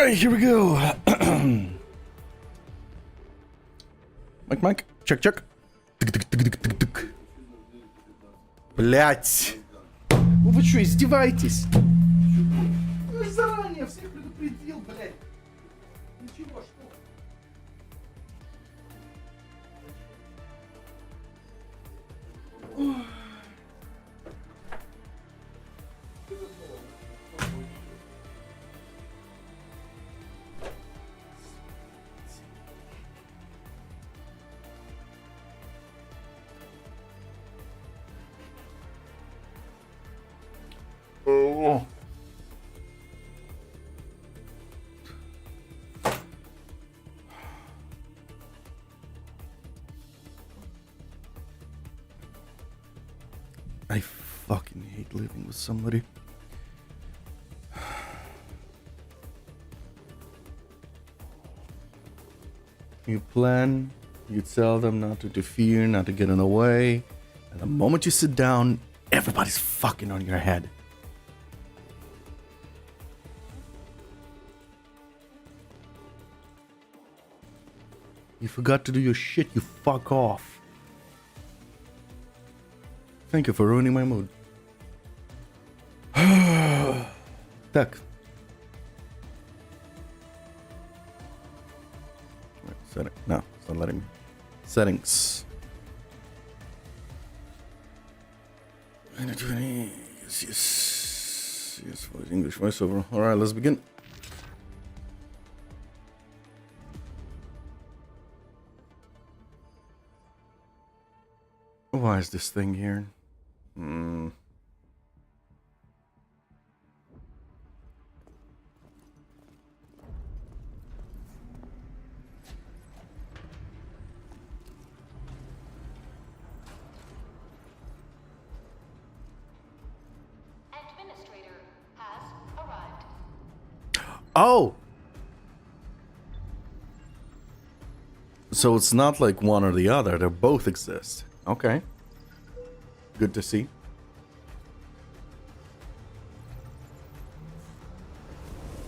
Alright, here we go. Майк, чек. Блять. Вы что, издеваетесь? Я заранее всех предупредил, блять. Ничего, что? Oh. I fucking hate living with somebody. You plan, you tell them not to interfere, not to get in the way, and the moment you sit down, everybody's fucking on your head. You forgot to do your shit, you fuck off. Thank you for ruining my mood. Так. Setting. No, it's not letting me. Settings. 2020. Yes, for English voiceover. Alright, let's begin. Why is this thing here? Administrator has arrived. Oh! So it's not like one or the other, they both exist. Okay. Good to see.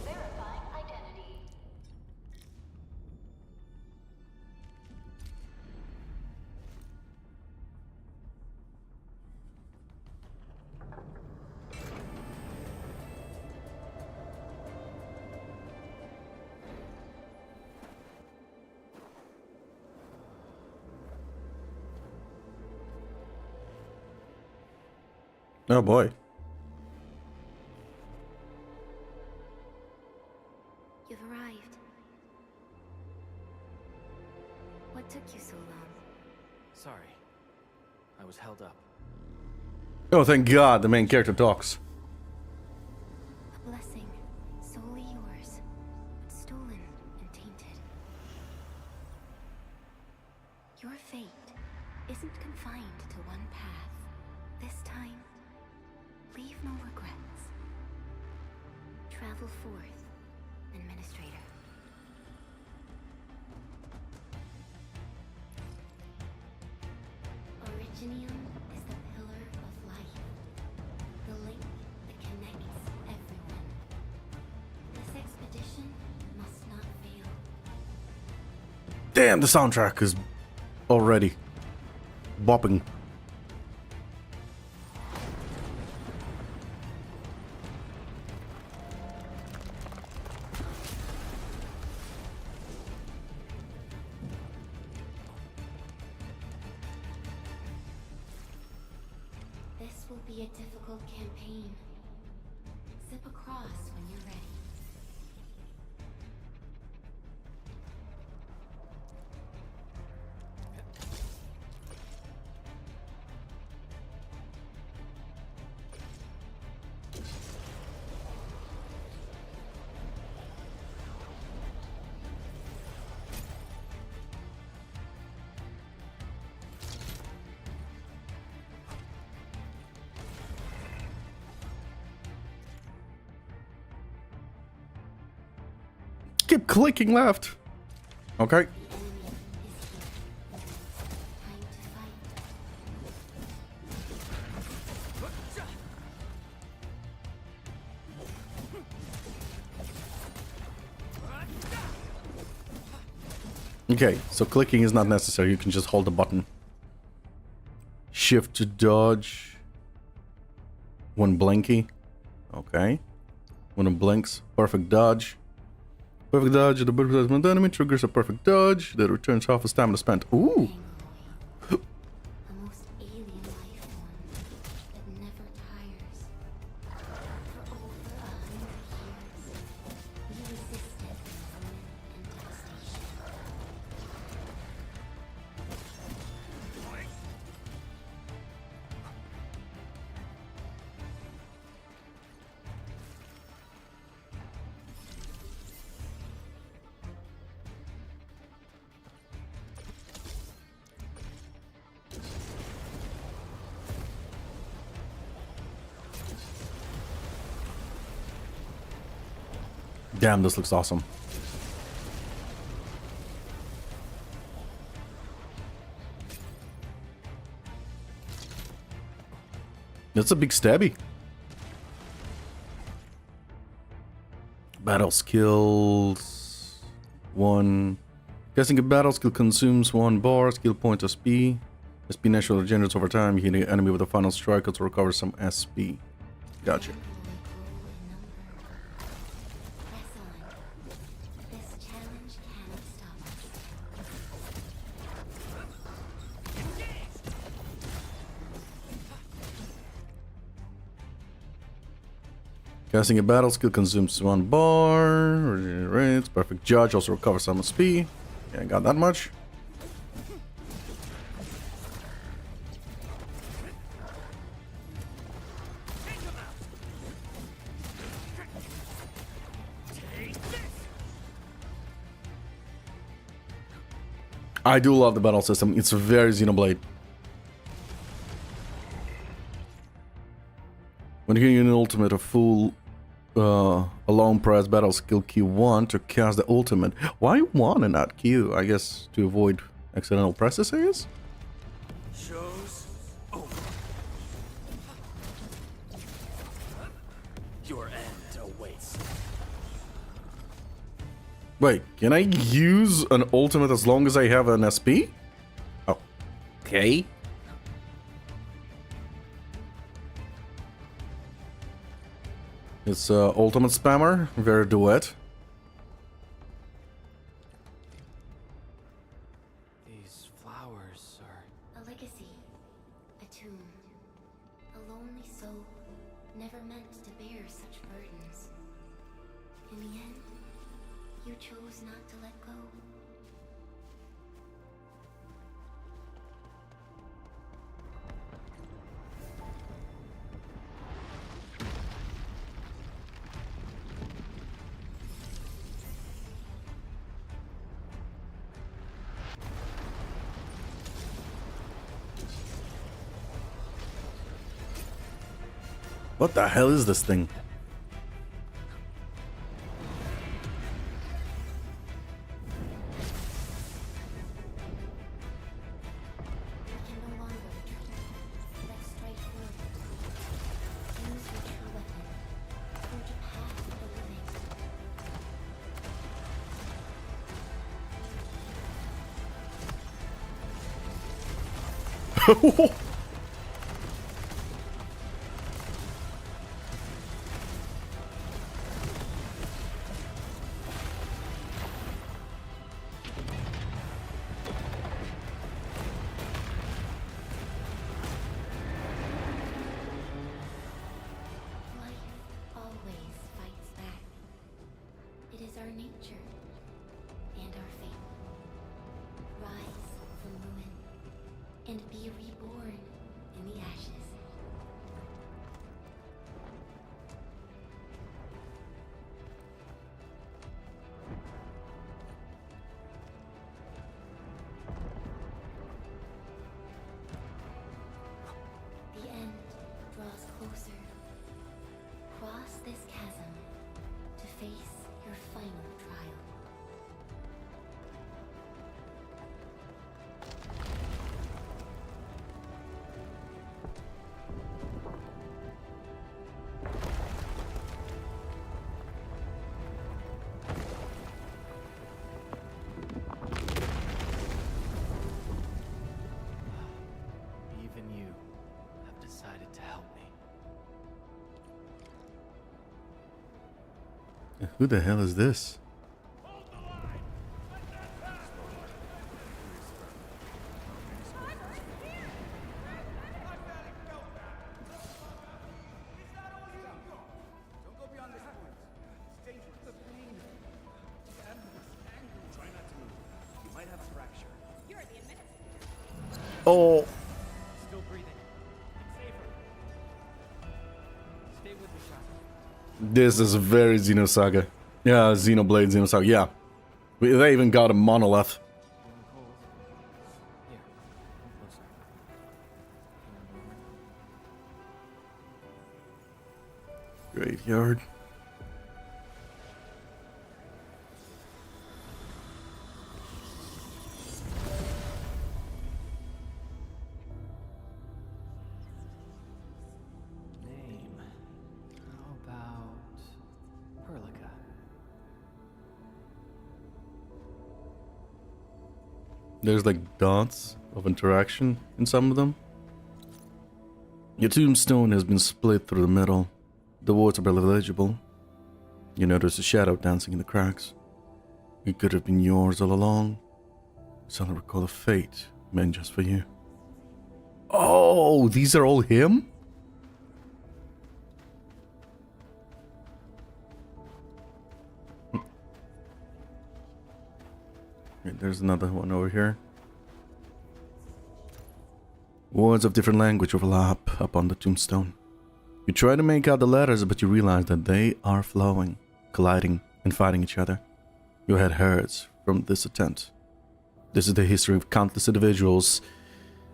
Verifying identity. Oh boy. You've arrived. What took you so long? Sorry. I was held up. Oh, thank God, the main character talks. A blessing, solely yours, but stolen and tainted. Your fate isn't confined to one path. This time, leave no regrets. Travel forth, Administrator. Originium is the pillar of life, the link that connects everyone. This expedition must not fail. Damn, the soundtrack is already bopping. This will be a difficult campaign. Zip across when you're ready. Keep clicking left. Okay. Okay, so clicking is not necessary. You can just hold the button. Shift to dodge. When blinky. Okay. When it blinks, perfect dodge. Perfect dodge. The perfect enemy triggers a perfect dodge that returns half a stamina spent. Ooh. A most alien life form that never tires. For over 100 years, we resisted ruin and devastation. Damn, this looks awesome. That's a big stabby. Battle skills. 1. Guessing a battle skill consumes 1 bar. Skill point SP. SP naturally regenerates over time. You hit an enemy with a final strike to recover some SP. Gotcha. Press on. This challenge cannot stop us. Casting a battle skill consumes 1 bar. Regenerates. Perfect judge also recovers some SP. Yeah, got that much. I do love the battle system. It's very Xenoblade. When hitting an ultimate, a full alone press battle skill Q1 to cast the ultimate. Why 1 and not Q? I guess to avoid accidental presses, I guess? Show's over. Your end awaits. Wait, can I use an ultimate as long as I have an SP? Oh. Okay. It's ultimate spammer, very duet. These flowers are... A legacy. A tomb. A lonely soul, never meant to bear such burdens. In the end, you chose not to let go. What the hell is this thing? We can no longer retreat. Let's strike forward. Use your true weapon. Forge a path for the living. Life always fights back. It is our nature and our fate. Rise from ruin and be reborn in the ashes. The end draws closer. Cross this chasm to face your final trial. Who the hell is this? Oh, Still breathing. It's safer. Stay with me, Saga. this is very Xenosaga. Yeah, Xenoblade Xenosaga. Yeah, they even got a monolith. Feeling cold. Here, come closer. Feeling warmer? Graveyard. Name. How about Perlica? There's like dots of interaction in some of them. Your tombstone has been split through the middle. The words are barely legible. You notice a shadow dancing in the cracks. It could have been yours all along. Suddenly recall a fate meant just for you. Oh, these are all him? Wait, there's another one over here. Words of different language overlap upon the tombstone. You try to make out the letters, but you realize that they are flowing, colliding, and fighting each other. Your head hurts from this attempt. This is the history of countless individuals,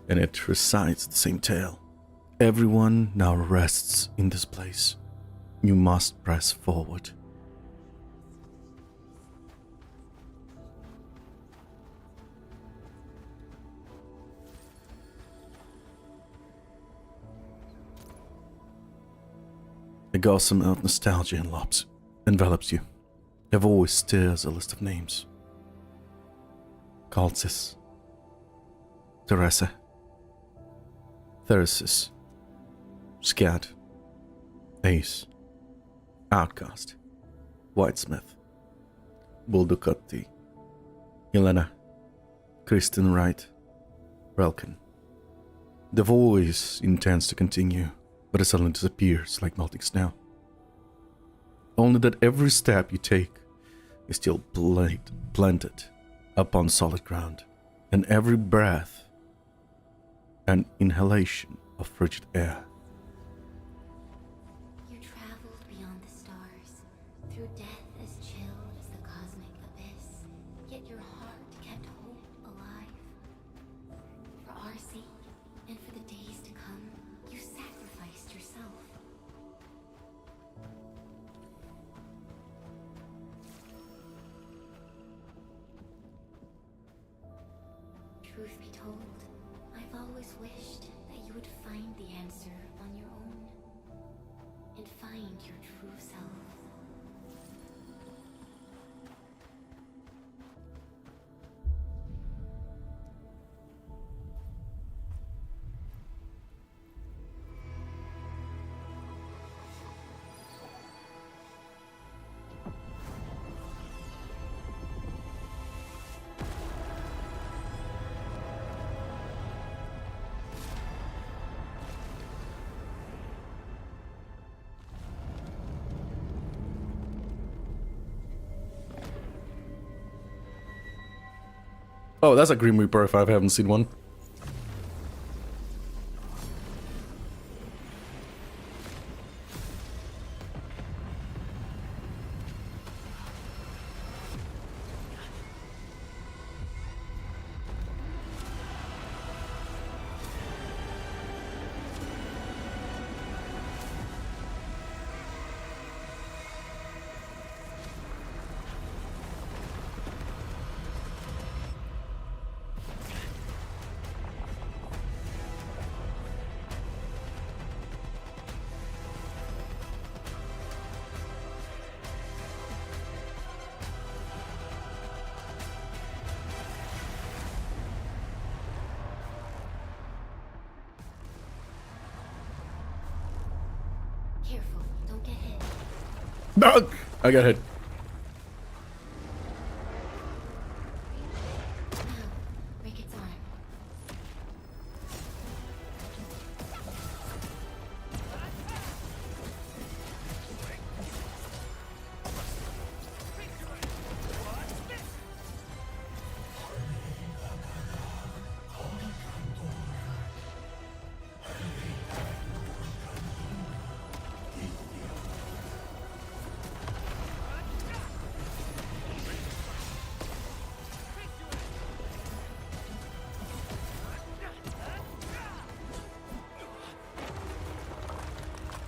and it recites the same tale. Everyone now rests in this place. You must press forward. A gossamer of nostalgia envelops you. Your voice stirs a list of names. Calcis, Teresa, Theresis, Scat, Ace, Outcast, Whitesmith, Bulducotti, Helena, Kristen Wright, Relkin. The voice intends to continue, but it suddenly disappears like melting snow. Only that every step you take is still planted upon solid ground, and every breath an inhalation of frigid air. You traveled beyond the stars, through death as chill as the cosmic abyss, yet your heart kept hope alive. For our sake, and for the days to come, you sacrificed yourself. Truth be told, I've always wished that you would find the answer on your own, and find your true self. Oh, that's a Grim Reaper if I haven't seen one. Careful, don't get hit. Ah, I got hit.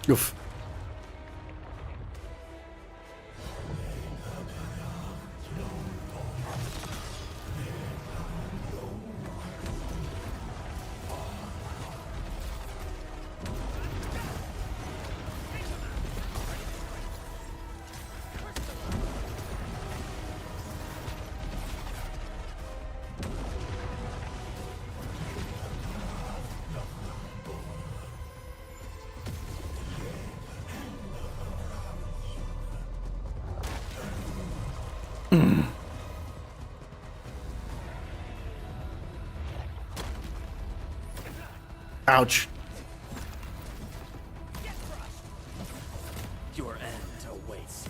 Oof. Ouch. Your end awaits.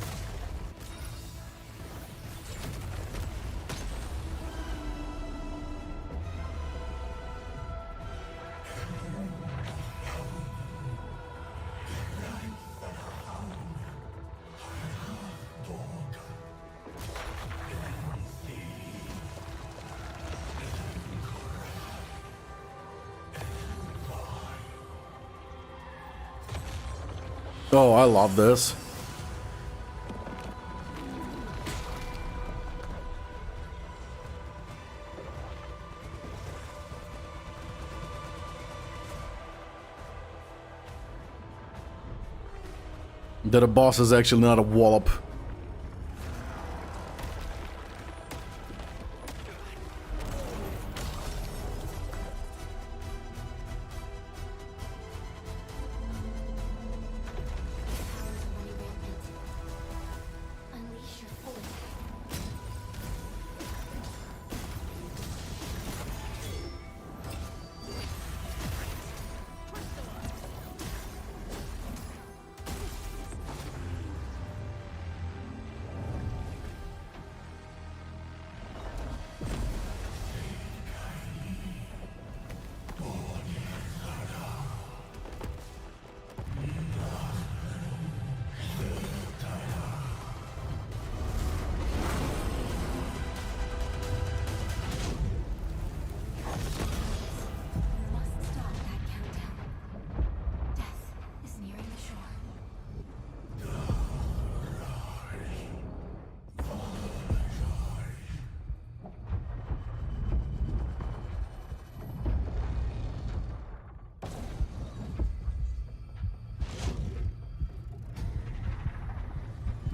Oh, I love this. That a boss is actually not a wallop. Powers running rampant. Unleash your full attack. You must stop that countdown. Death is nearing the shore.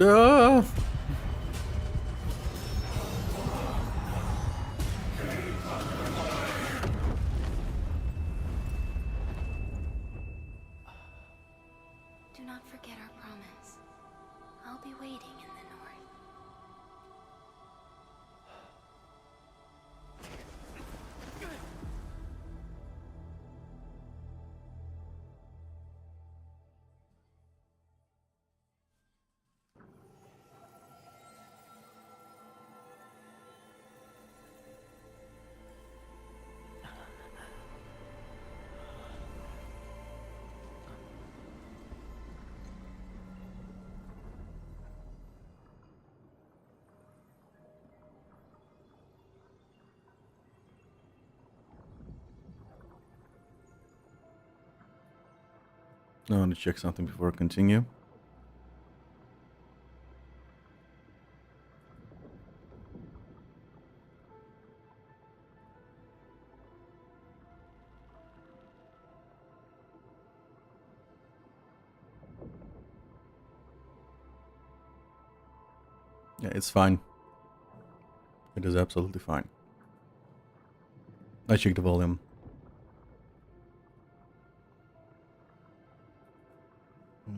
Ah. Do not forget our promise. I'll be waiting in the north. I want to check something before I continue. Yeah, it's fine. It is absolutely fine. I checked the volume.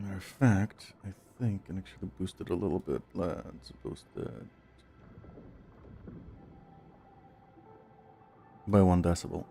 Matter of fact, I think I can actually boost it a little bit. Let's boost it by 1 decibel.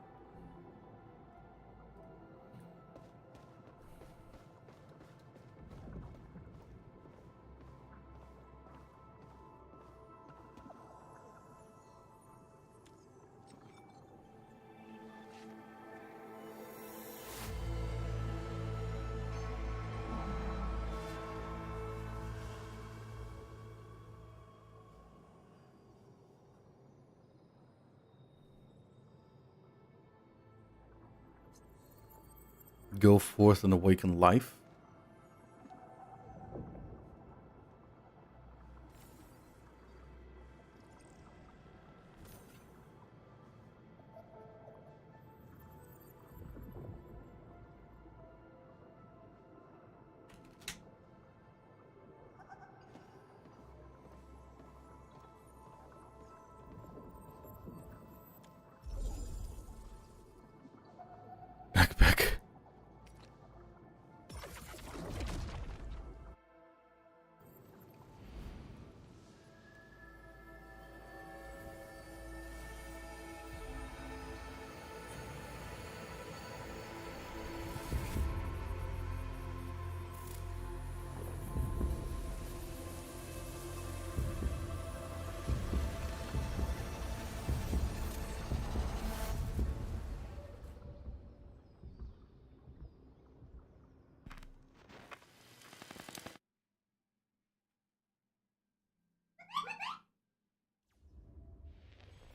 Go forth and awaken life.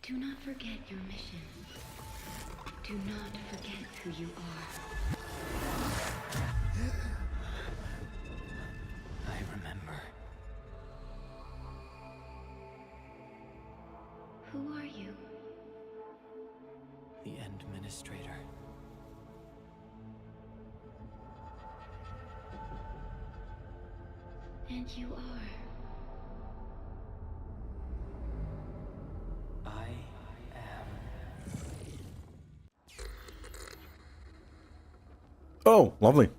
Do not forget your mission. Do not forget who you are. I remember. Who are you? The Administrator. And you are. I am. Oh, lovely.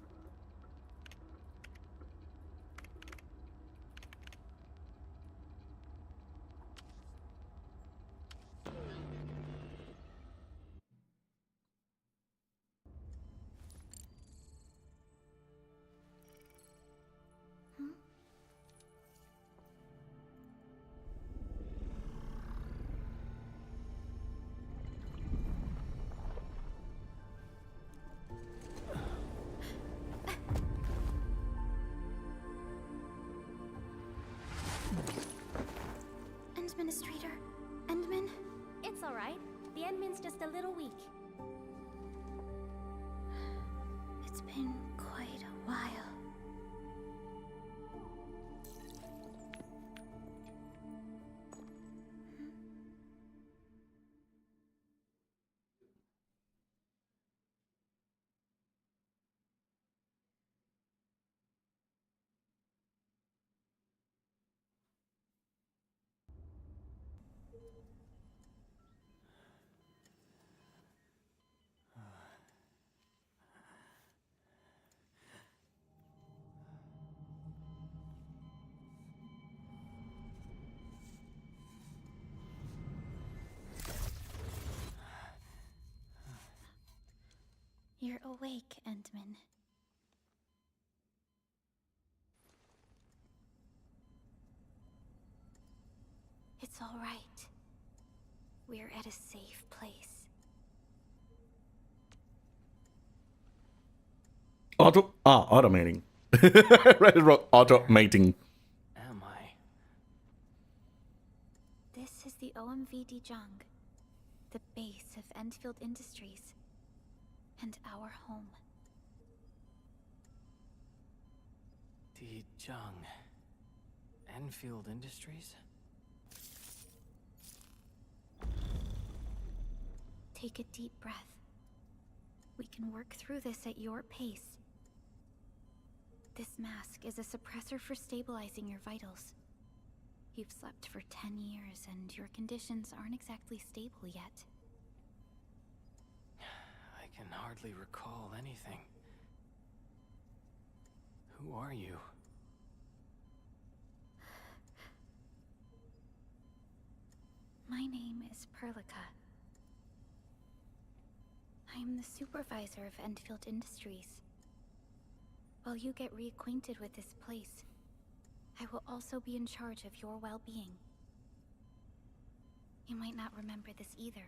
Administrator, Endmin? It's alright. The Endmin's just a little weak. It's been quite a while. You're awake, Endmin. It's all right. We're at a safe place. Automating. Right, wrote automating. Am I? This is the OMV Dijang, the base of Enfield Industries, and our home. Dijang. Enfield Industries? Take a deep breath. We can work through this at your pace. This mask is a suppressor for stabilizing your vitals. You've slept for 10 years, and your conditions aren't exactly stable yet. I can hardly recall anything. Who are you? My name is Perlica. I am the supervisor of Enfield Industries. While you get reacquainted with this place, I will also be in charge of your well-being. You might not remember this either,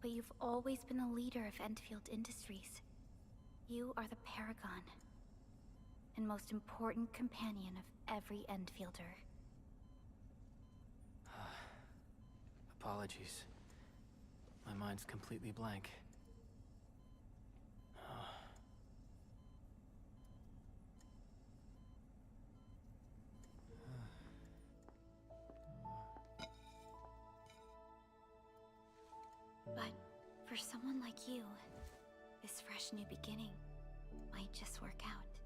but you've always been a leader of Enfield Industries. You are the paragon and most important companion of every Enfielder. Apologies. My mind's completely blank. But for someone like you, this fresh new beginning might just work out.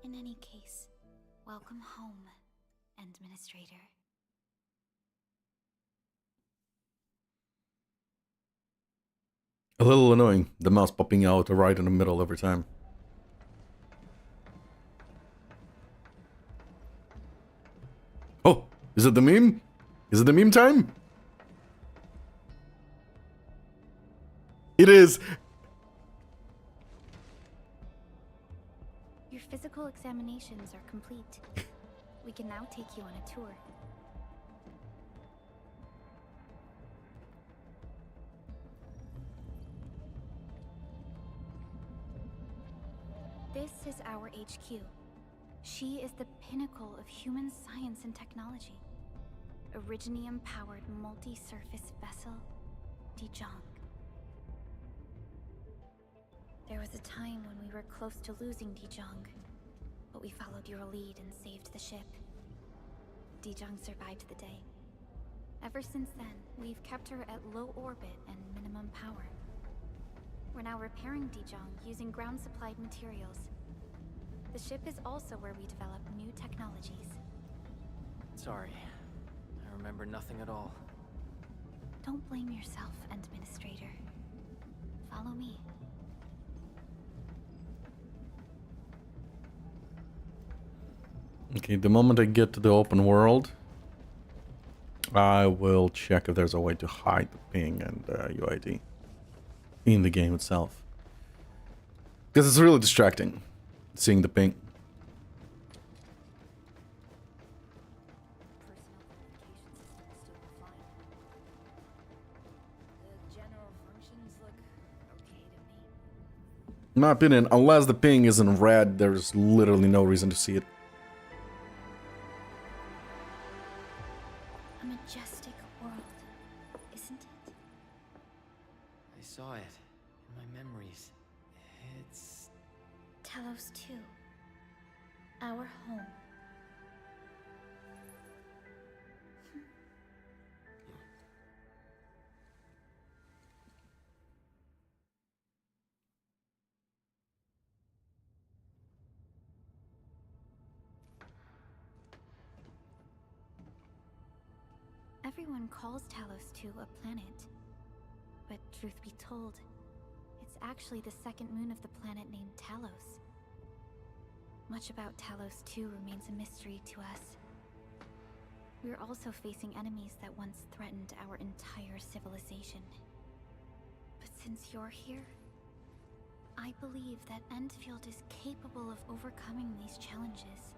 In any case, welcome home, Administrator. A little annoying, the mouse popping out right in the middle every time. Oh, is it the meme? Is it the meme time? It is! Your physical examinations are complete. We can now take you on a tour. This is our HQ. She is the pinnacle of human science and technology. Originium-powered multi-surface vessel, Dijong. There was a time when we were close to losing Dijong, but we followed your lead and saved the ship. Dijong survived the day. Ever since then, we've kept her at low orbit and minimum power. We're now repairing Dijong using ground-supplied materials. The ship is also where we develop new technologies. Sorry. I remember nothing at all. Don't blame yourself, Administrator. Follow me. Okay, the moment I get to the open world, I will check if there's a way to hide the ping and UID in the game itself. Because it's really distracting, seeing the ping. Personnel verification system is still offline. The general functions look okay to me. In my opinion, unless the ping is in red, there's literally no reason to see it. A majestic world, isn't it? I saw it in my memories. It's... Talos 2. Our home. Everyone calls Talos 2 a planet. But truth be told, it's actually the second moon of the planet named Talos. Much about Talos 2 remains a mystery to us. We're also facing enemies that once threatened our entire civilization. But since you're here, I believe that Endfield is capable of overcoming these challenges.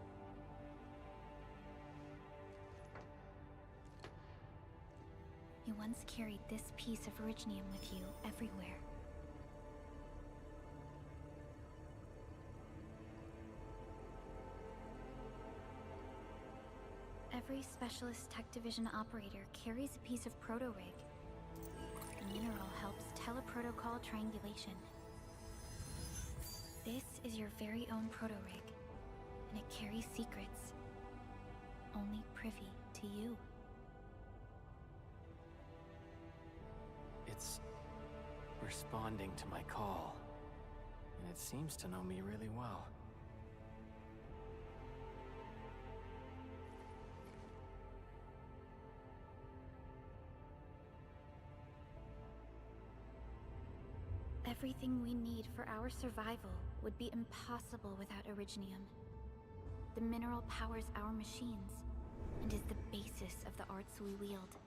You once carried this piece of Originium with you everywhere. Every Specialist Tech Division operator carries a piece of proto-rig. The mineral helps teleprotocol triangulation. This is your very own proto-rig, and it carries secrets only privy to you. It's responding to my call. And it seems to know me really well. Everything we need for our survival would be impossible without Originium. The mineral powers our machines, and is the basis of the arts we wield.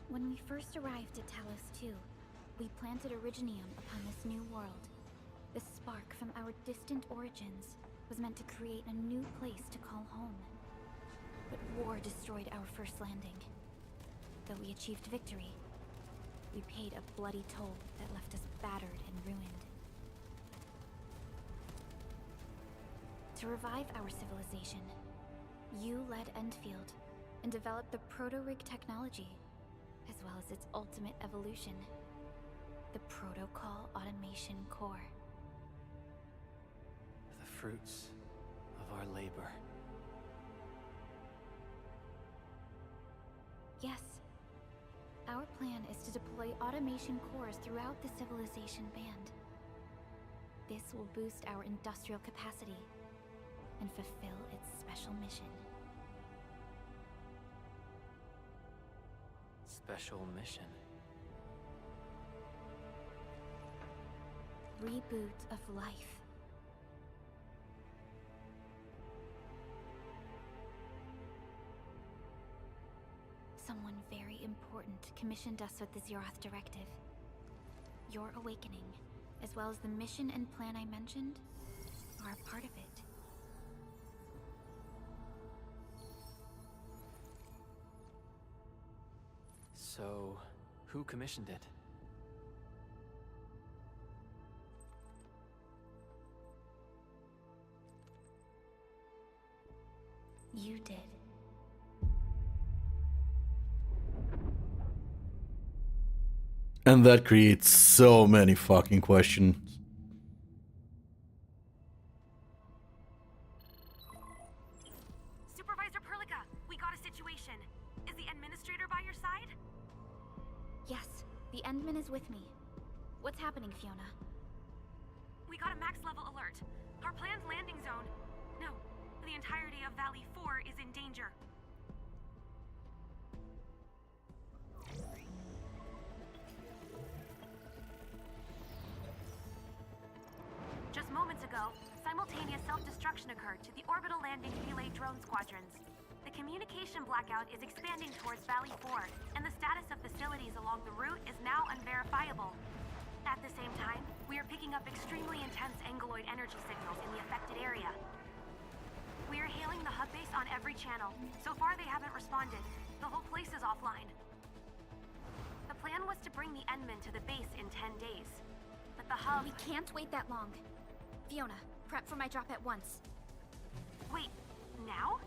When we first arrived at Talos 2, we planted Originium upon this new world. The spark from our distant origins was meant to create a new place to call home. But war destroyed our first landing. Though we achieved victory, we paid a bloody toll that left us battered and ruined. To revive our civilization, you led Endfield and developed the proto-rig technology, as well as its ultimate evolution, the Protocol Automation Core. The fruits of our labor. Yes. Our plan is to deploy automation cores throughout the civilization band. This will boost our industrial capacity and fulfill its special mission. Special mission. Reboot of life. Someone very important commissioned us with the Zeroth Directive. Your awakening, as well as the mission and plan I mentioned, are a part of it. So, who commissioned it? You did. And that creates so many fucking questions. Supervisor Perlica, we got a situation. Is the administrator by your side? Yes, the Endmin is with me. What's happening, Fiona? We got a max level alert. Our planned landing zone. No, the entirety of Valley 4 is in danger. Just moments ago, simultaneous self-destruction occurred to the orbital landing relay drone squadrons. The communication blackout is expanding towards Valley 4, and the status of facilities along the route is now unverifiable. At the same time, we are picking up extremely intense angeloid energy signals in the affected area. We are hailing the hub base on every channel. So far, they haven't responded. The whole place is offline. The plan was to bring the Endmin to the base in 10 days. But the hub... We can't wait that long. Fiona, prep for my drop at once. Wait, now?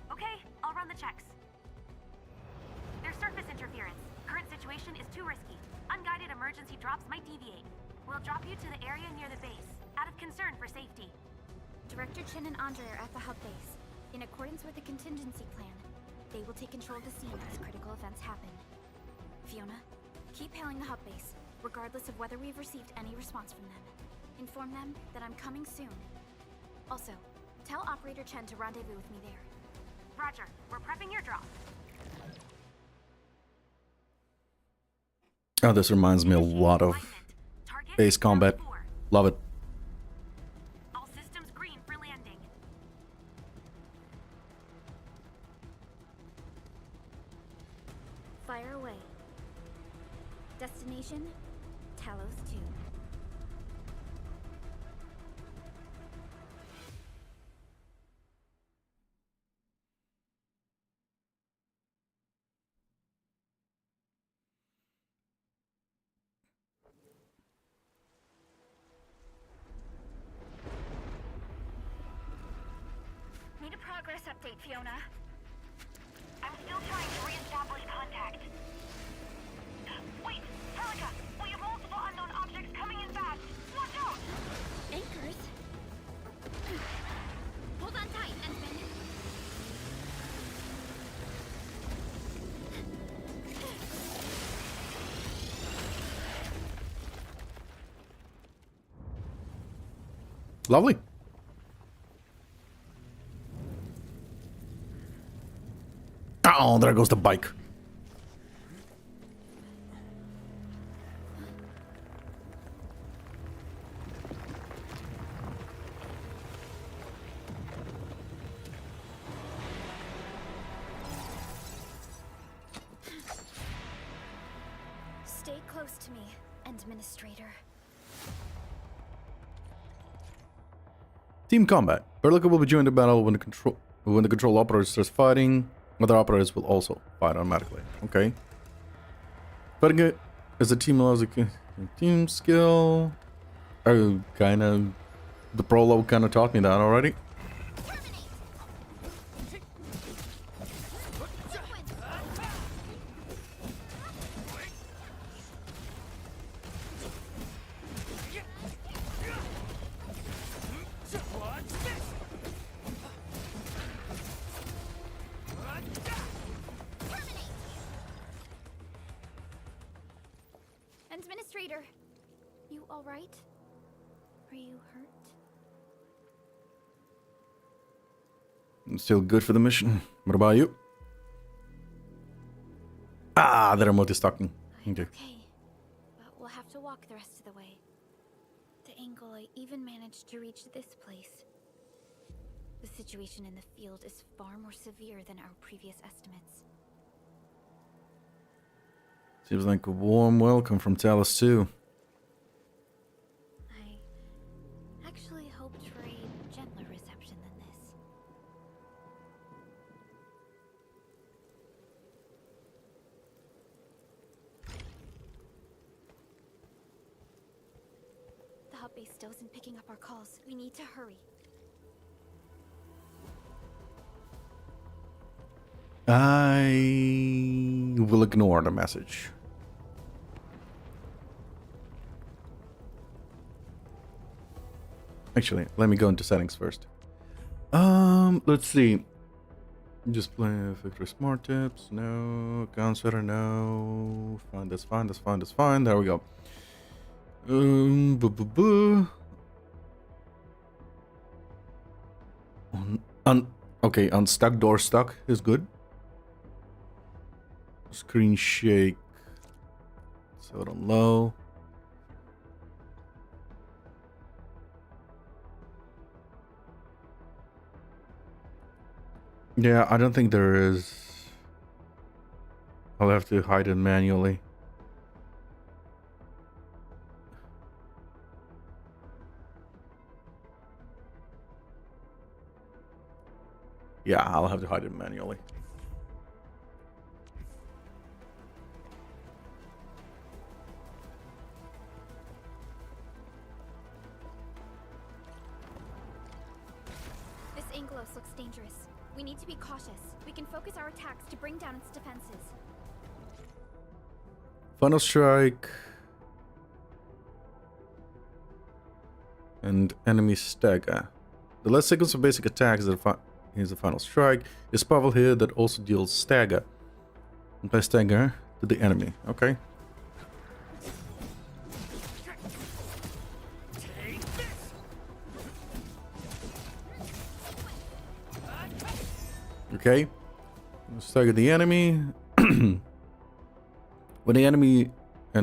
Okay, I'll run the checks. There's surface interference. Current situation is too risky. Unguided emergency drops might deviate. We'll drop you to the area near the base, out of concern for safety. Director Chen and Andre are at the hub base. In accordance with the contingency plan, they will take control of the scene as critical events happen. Fiona, keep hailing the hub base, regardless of whether we've received any response from them. Inform them that I'm coming soon. Also, tell Operator Chen to rendezvous with me there. Roger, we're prepping your drop. Oh, this reminds me a lot of Target base combat. Valley 4. Love it. All systems green for landing. Fire away. Destination, Talos 2. Need a progress update, Fiona. I'm still trying to re-establish contact. Wait, Perlica, we have multiple unknown objects coming in fast. Watch out! Anchors? Hold on tight, Endmin. Lovely. Oh, there goes the bike. Stay close to me, Administrator. Team combat. Perlica will be joined the battle when the control operator starts fighting. Other operators will also fight automatically. Okay. Fighting it as a team allows a team skill. Oh, kind of. The prologue kind of taught me that already. Administrator, you all right? Are you hurt? I'm still good for the mission. What about you? Ah, the remote is talking. Okay. Okay, but we'll have to walk the rest of the way. The angle I even managed to reach this place. The situation in the field is far more severe than our previous estimates. Seems like a warm welcome from Talos 2. I actually hoped for a gentler reception than this. The hub base still isn't picking up our calls. We need to hurry. I will ignore the message. Actually, let me go into settings first. Let's see. Just play Victory Smart Tips. No. Account setter. No. Fine. That's fine. That's fine. That's fine. There we go. Boo, boo, boo. Okay, unstuck, door stuck is good. Screen shake. Set it on low. Yeah, I don't think there is. I'll have to hide it manually. Yeah, I'll have to hide it manually. This Angelos looks dangerous. We need to be cautious. We can focus our attacks to bring down its defenses. Final strike. And enemy stagger. The last sequence of basic attacks is the final strike. Is powerful here that also deals stagger. Apply stagger to the enemy. Okay. Okay. Stagger the enemy. When the enemy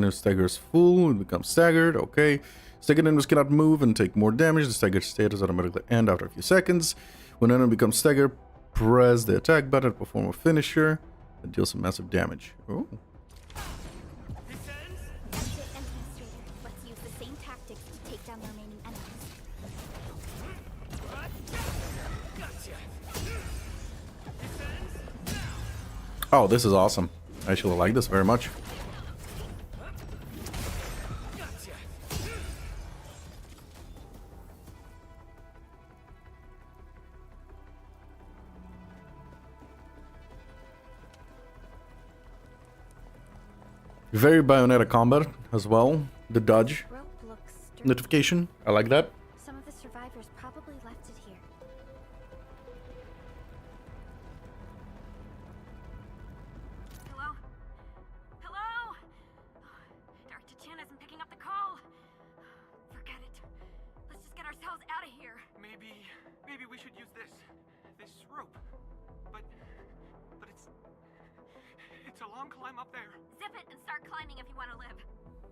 stagger is full, it becomes staggered. Okay. Staggered enemies cannot move and take more damage. The staggered status automatically ends after a few seconds. When an enemy becomes staggered, press the attack button to perform a finisher that deals some massive damage. Oh. Administrator, let's use the same tactics to take down the remaining enemies. Oh, this is awesome. I actually like this very much. Very Bayonetta combat as well. The dodge Rope looks sturdy. notification. I like that. Some of the survivors probably left it here. Hello? Hello? Dr. Chin isn't picking up the call. Forget it. Let's just get ourselves out of here. Maybe we should use this rope. But it's a long climb up there. Zip it and start climbing if you want to live.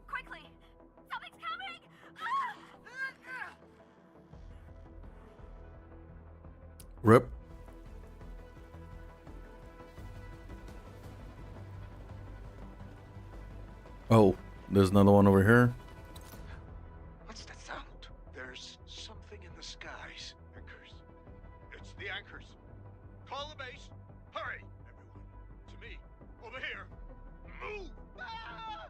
Quickly! Something's coming! Ah! Rip. Oh, there's another one over here. What's that sound? There's something in the skies. Anchors. It's the anchors. Call the base. Hurry, everyone. To me. Over here. Move! Ah!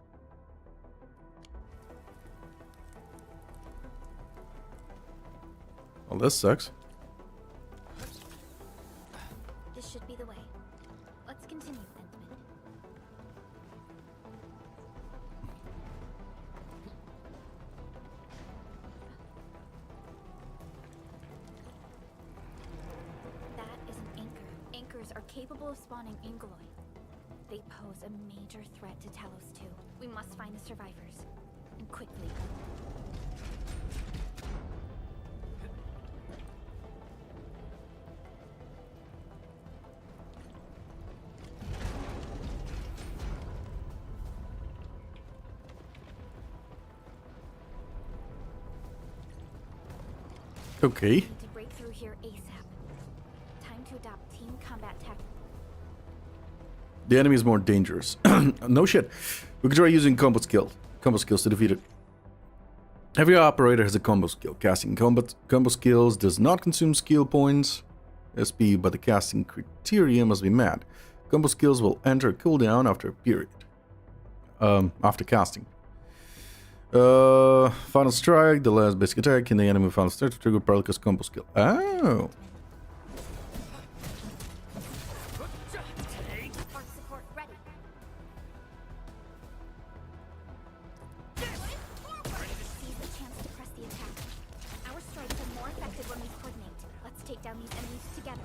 Well, this sucks. This should be the way. Let's continue, Endmin. That is an anchor. Anchors are capable of spawning Angeloi. They pose a major threat to Talos 2. We must find the survivors. And quickly. Okay. Need to break through here ASAP. Time to adopt team combat tactics. The enemy is more dangerous. No shit. We could try using combo skills to defeat it. Every operator has a combo skill. Casting combo skills does not consume skill points. SP, but the casting criteria must be met. Combo skills will enter a cooldown after a period. After casting. Final strike, the last basic attack in the enemy final strike to trigger Paralica's combo skill. Oh. Arc support ready. Seize the chance to press the attack. Our strikes are take down these enemies together.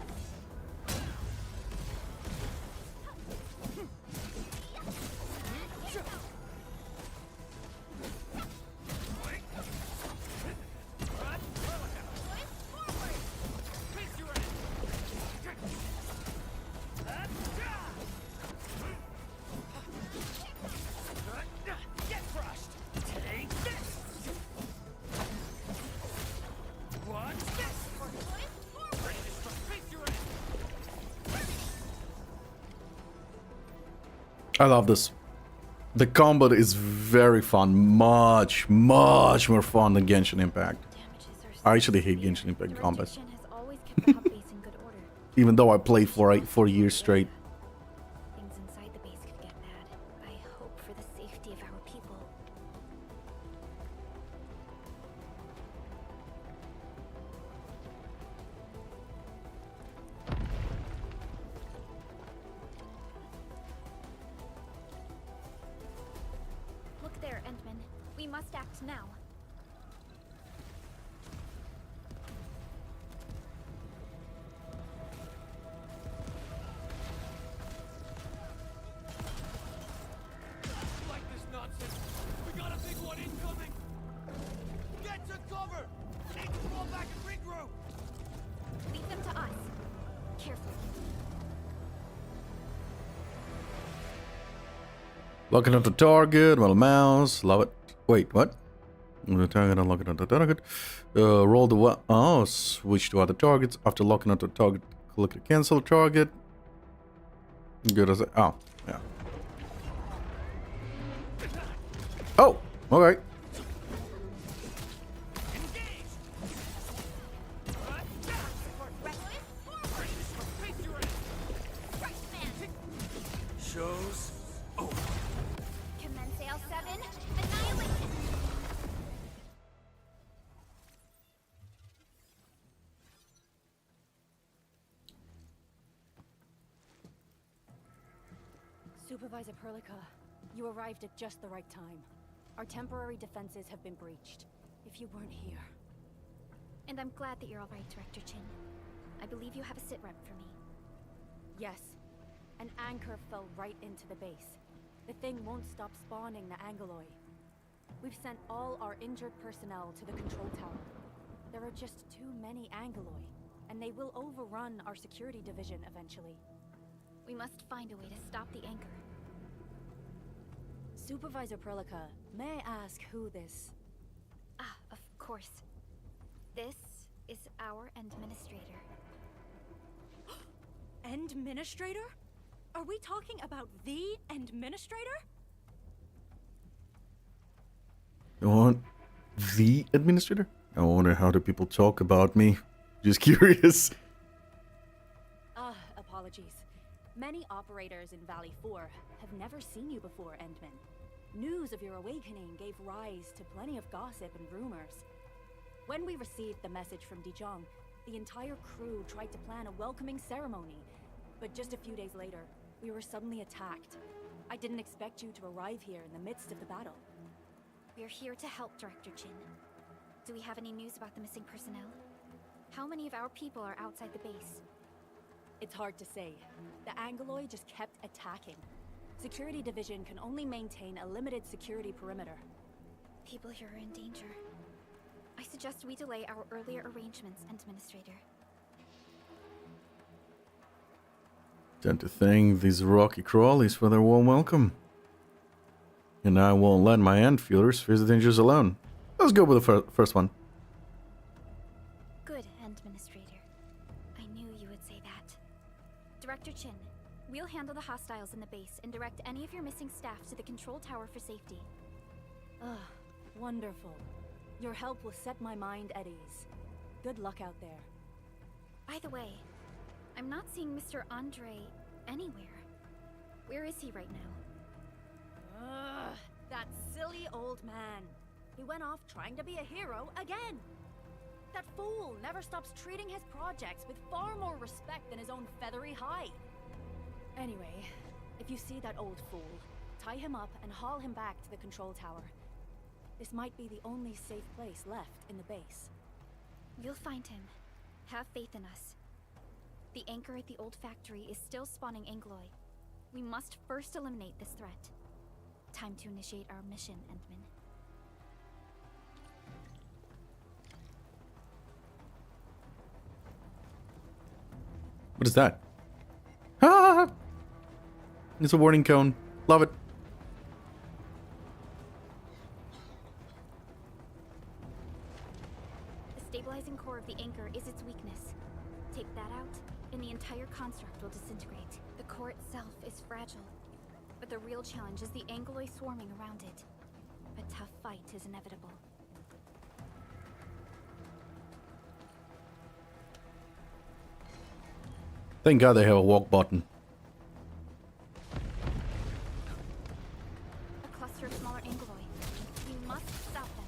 Get crushed! Take this! Watch this! I love this. The combat is very fun. Much more fun than Genshin Impact. Damages I are actually hate severe. Genshin Impact Director combat. Shin has always kept the hub base in good order. Even though I played for years straight. Things inside the base could get bad. I hope for the safety of our people. Look there, Endmin. We must act now. Like this nonsense. We got a big one incoming. Get to cover. Need to fall back and regroup. Leave them to us. Careful. Locking onto target, while mouse, love it. Wait, what? The target, unlocking onto target. Roll the switch to other targets. After locking onto target, click to cancel target. Good as yeah. Oh, okay. Shows over. Commence L7. Annihilation. Supervisor Perlica, you arrived at just the right time. Our temporary defenses have been breached. If you weren't here... And I'm glad that you're all right, Director Chin. I believe you have a sit rep for me. Yes. An anchor fell right into the base. The thing won't stop spawning the Angoloi. We've sent all our injured personnel to the control tower. There are just too many Angoloi, and they will overrun our security division eventually. We must find a way to stop the anchor. Supervisor Perlica, may I ask who this... Ah, of course. This is our administrator. Administrator? Are we talking about the administrator? You want the administrator? I wonder how do people talk about me. Just curious. Apologies. Many operators in Valley 4 have never seen you before, Endmin. News of your awakening gave rise to plenty of gossip and rumors. When we received the message from Dijon, the entire crew tried to plan a welcoming ceremony. But just a few days later, we were suddenly attacked. I didn't expect you to arrive here in the midst of the battle. We're here to help, Director Chin. Do we have any news about the missing personnel? How many of our people are outside the base? It's hard to say. The Angoloi just kept attacking. Security Division can only maintain a limited security perimeter. People here are in danger. I suggest we delay our earlier arrangements, Administrator. Tend to thank these rocky crawlies for their warm welcome. And I won't let my ant feelers face the dangers alone. Let's go with the first one. Good, Administrator. I knew you would say that. Director Chin, we'll handle the hostiles in the base and direct any of your missing staff to the control tower for safety. Wonderful. Your help will set my mind at ease. Good luck out there. By the way, I'm not seeing Mr. Andre anywhere. Where is he right now? That silly old man. He went off trying to be a hero again. That fool never stops treating his projects with far more respect than his own feathery hide. Anyway, if you see that old fool, tie him up and haul him back to the control tower. This might be the only safe place left in the base. We'll find him. Have faith in us. The anchor at the old factory is still spawning Angloy. We must first eliminate this threat. Time to initiate our mission, Endmin. What is that? Ah! It's a warning cone. Love it. The stabilizing core of the anchor is its weakness. Take that out, and the entire construct will disintegrate. The core itself is fragile, but the real challenge is the Angloy swarming around it. A tough fight is inevitable. Thank God they have a walk button. A cluster of smaller Angloy. We must stop them.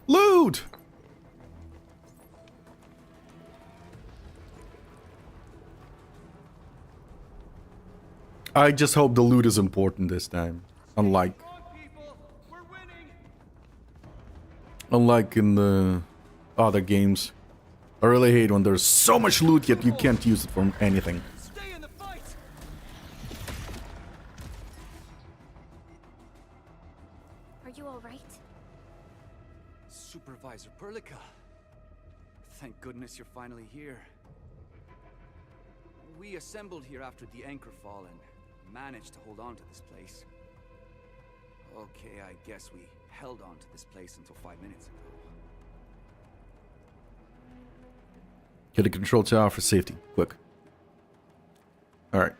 Loot! I just hope the loot is important this time. Unlike in the other games. I really hate when there's so much loot yet you can't use it for anything. Stay in the fight. Are you alright? Supervisor Perlica. Thank goodness you're finally here. We assembled here after the anchor fall and managed to hold on to this place. Okay, I guess we held on to this place until 5 minutes ago. Get a control tower for safety. Quick. Alright.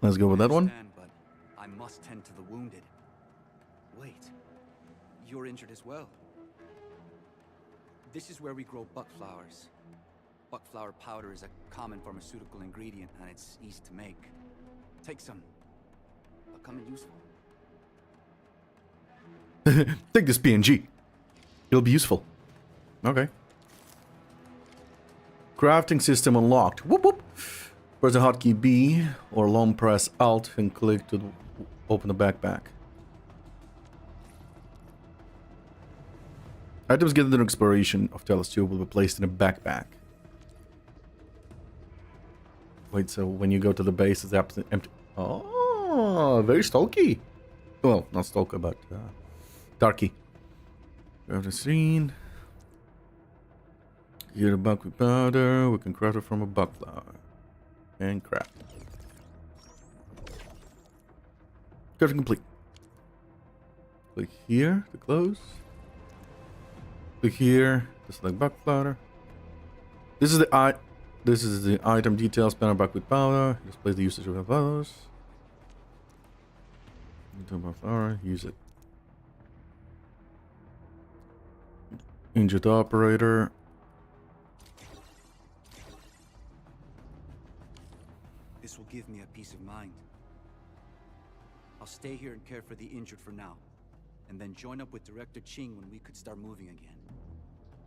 Let's go with that one. But I must tend to the wounded. Wait. You're injured as well. This is where we grow buck flowers. Buckflower powder is a common pharmaceutical ingredient and it's easy to make. Take some. They'll come in useful. Take this PNG. It'll be useful. Okay. Crafting system unlocked. Whoop whoop. Press the hotkey B or long press Alt and click to open the backpack. Items given during exploration of Talos 2 will be placed in a backpack. Wait, so when you go to the base, it's empty. Oh, very stalky. Well, not stalker, but darky. Grab the scene. Get a buckwheat powder. We can craft it from a buck flower. And craft. Crafting complete. Click here to close. Click here to select buck flower. This is the item details panel buckwheat powder. Displays the usage of the powders. Buck flower. Use it. Injured operator. This will give me a peace of mind. I'll stay here and care for the injured for now, and then join up with Director Ching when we could start moving again.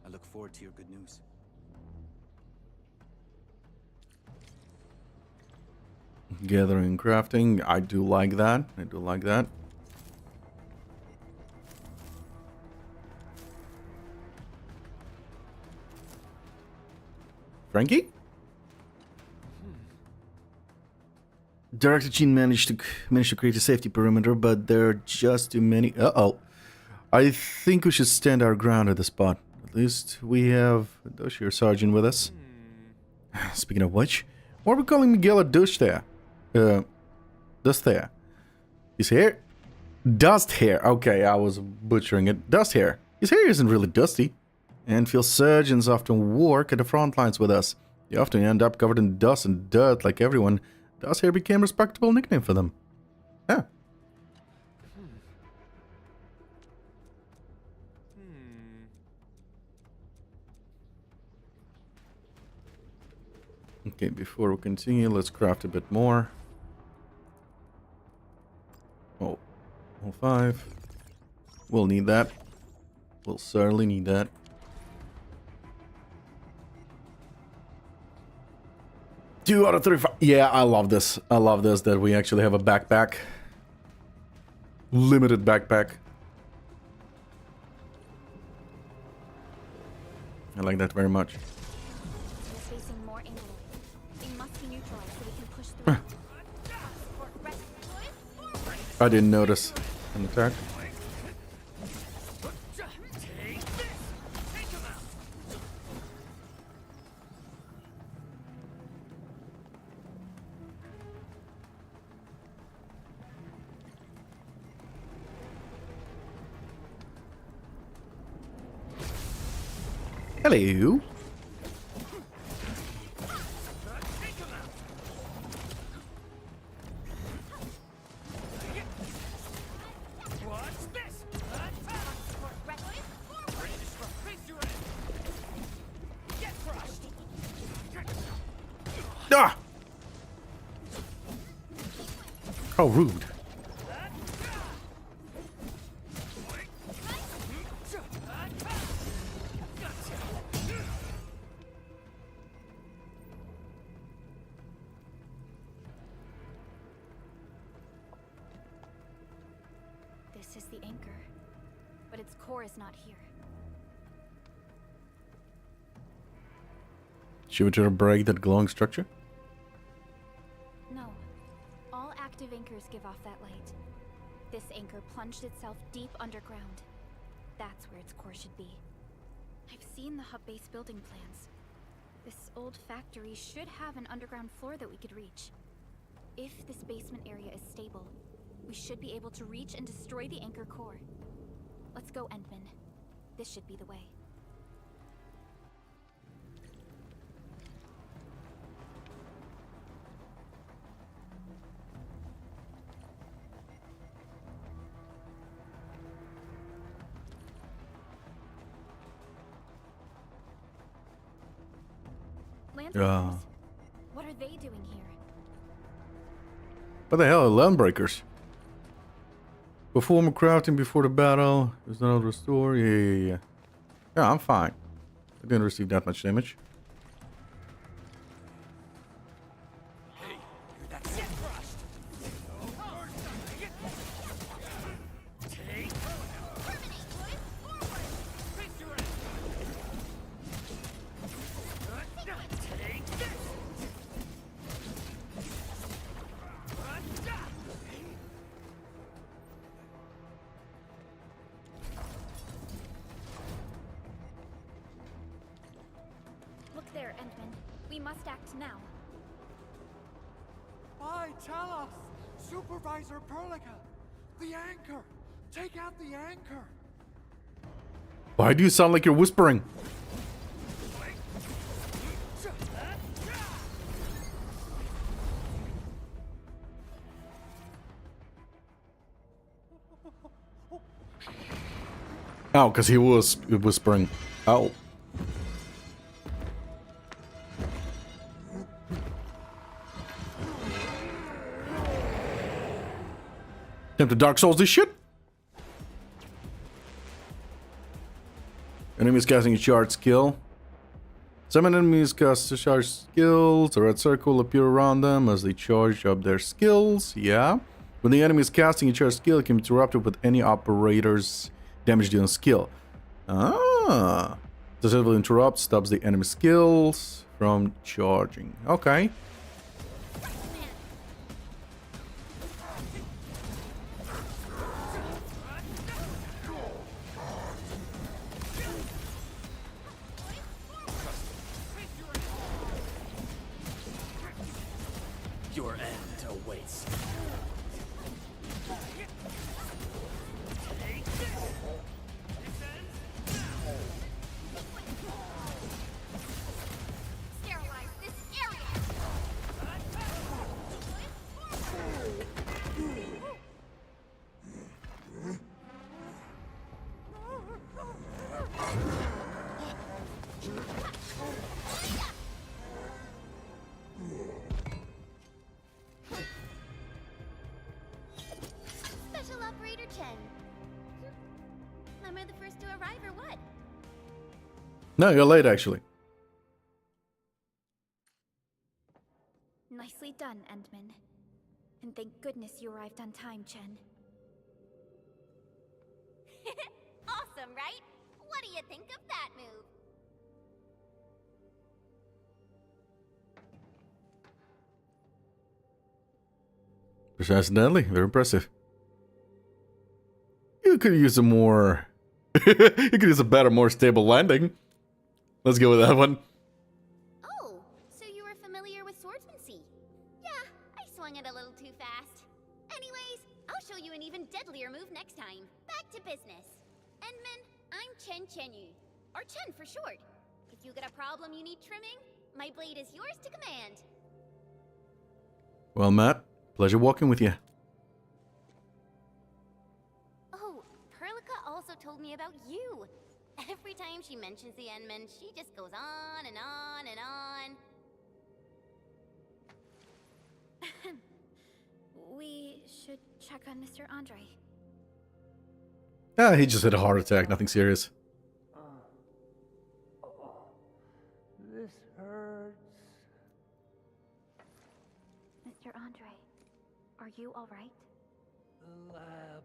I look forward to your good news. Gathering and crafting. I do like that. I do like that. Frankie? Director Chin managed to create a safety perimeter, but there are just too many. Uh-oh. I think we should stand our ground at the spot. At least we have Doshir Sergeant with us. Speaking of which, why are we calling Miguel a douche there? Dust hair. His hair? Dust hair. Okay, I was butchering it. Dust hair. His hair isn't really dusty. And field surgeons often work at the front lines with us. They often end up covered in dust and dirt like everyone. Dust hair became a respectable nickname for them. Yeah. Okay, before we continue, let's craft a bit more. Oh, 5. We'll need that. We'll certainly need that. 2 out of 35. Yeah, I love this. I love this, that we actually have a backpack. Limited backpack. I like that very much. We're facing more England. They must be neutralized so we can push through. I didn't notice an attack. Take this! Take him out! Hello. What's this? Get crushed! Ah! How rude. This is the anchor, but its core is not here. Should we try to break that glowing structure? No. All active anchors give off that light. This anchor plunged itself deep underground. That's where its core should be. I've seen the hub base building plans. This old factory should have an underground floor that we could reach. If this basement area is stable, we should be able to reach and destroy the anchor core. Let's go, Endmin. This should be the way. Yeah. What are they doing here? What the hell are landbreakers? Perform crafting before the battle. There's no restore. Yeah. Yeah, I'm fine. I didn't receive that much damage. Look there, Endmin. We must act now. Aye, Talos! Supervisor Perlica! The anchor! Take out the anchor! Why do you sound like you're whispering? Oh, because he was whispering. Oh. Time to Dark Souls this shit? Enemies casting a charge skill. Summon enemies cast a charge skills. A red circle will appear around them as they charge up their skills. Yeah. When the enemy is casting a charge skill, it can be interrupted with any operator's damage dealing skill. Ah. Successful interrupt stops the enemy skills from charging. Okay. Your end awaits. Sterilize this area! Special Operator Chen. Am I the first to arrive or what? No, you're late actually. Nicely done, Endmin. And thank goodness you arrived on time, Chen. Awesome, right? What do you think of that move? Precise and deadly. Very impressive. You could use a more... you could use a better, more stable landing. Let's go with that one. Oh, so you were familiar with swordsmancy? Yeah, I swung it a little too fast. Anyways, I'll show you an even deadlier move next time. Back to business. Endmin, I'm Chen Chenyu, or Chen for short. If you get a problem you need trimming, my blade is yours to command. Well, Matt, pleasure walking with you. Oh, Perlica also told me about you. Every time she mentions the Endmin, she just goes on and on and on. We should check on Mr. Andre. Ah, he just had a heart attack, nothing serious. This hurts. Mr. Andre, are you alright? The lab.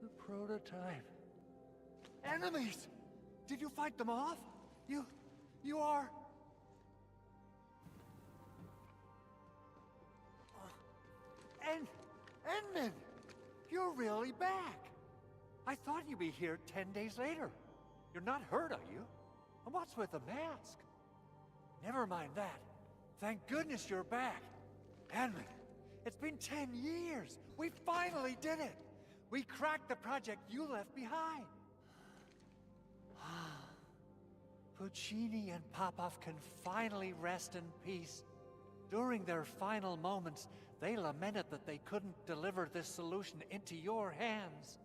The prototype. Enemies! Did you fight them off? You are... Endmin! You're really back! I thought you'd be here 10 days later. You're not hurt, are you? And what's with the mask? Never mind that. Thank goodness you're back. Endmin, it's been 10 years. We finally did it. We cracked the project you left behind. Puccini and Popov can finally rest in peace. During their final moments, they lamented that they couldn't deliver this solution into your hands.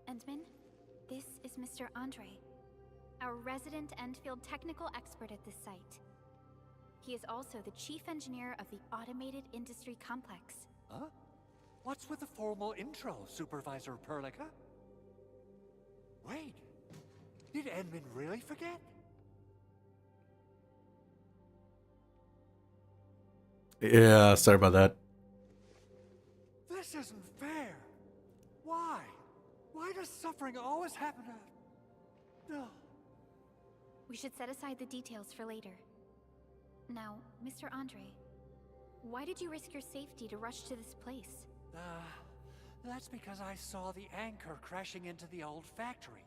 Endmin, this is Mr. Andre, our resident Endfield technical expert at this site. He is also the chief engineer of the Automated Industry Complex. Huh? What's with the formal intro, Supervisor Perlica? Wait, did Endmin really forget? Yeah, sorry about that. This isn't fair. Why? Why does suffering always happen to... No. We should set aside the details for later. Now, Mr. Andre, why did you risk your safety to rush to this place? That's because I saw the anchor crashing into the old factory.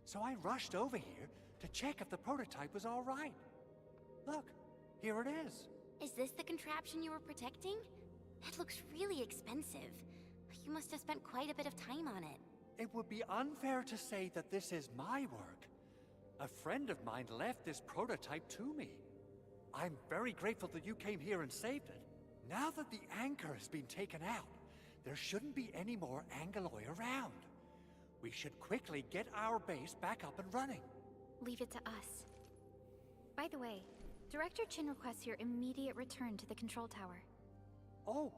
So I rushed over here to check if the prototype was all right. Look, here it is. Is this the contraption you were protecting? It looks really expensive. You must have spent quite a bit of time on it. It would be unfair to say that this is my work. A friend of mine left this prototype to me. I'm very grateful that you came here and saved it. Now that the anchor has been taken out, there shouldn't be any more Angaloi around. We should quickly get our base back up and running. Leave it to us. By the way, Director Chin requests your immediate return to the control tower. Oh,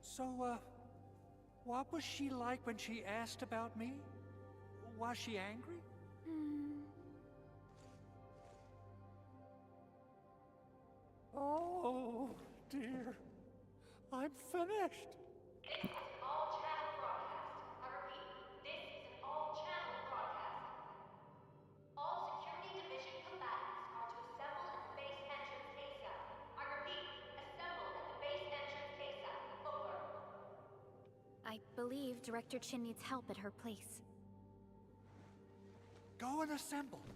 so, what was she like when she asked about me? Was she angry? Oh, dear. I'm finished. This is an all-channel broadcast. I repeat, this is an all-channel broadcast. All Security Division combatants are to assemble at the base entrance ASAP. I repeat, assemble at the base entrance ASAP. Over. I believe Director Chin needs help at her place. Go and assemble.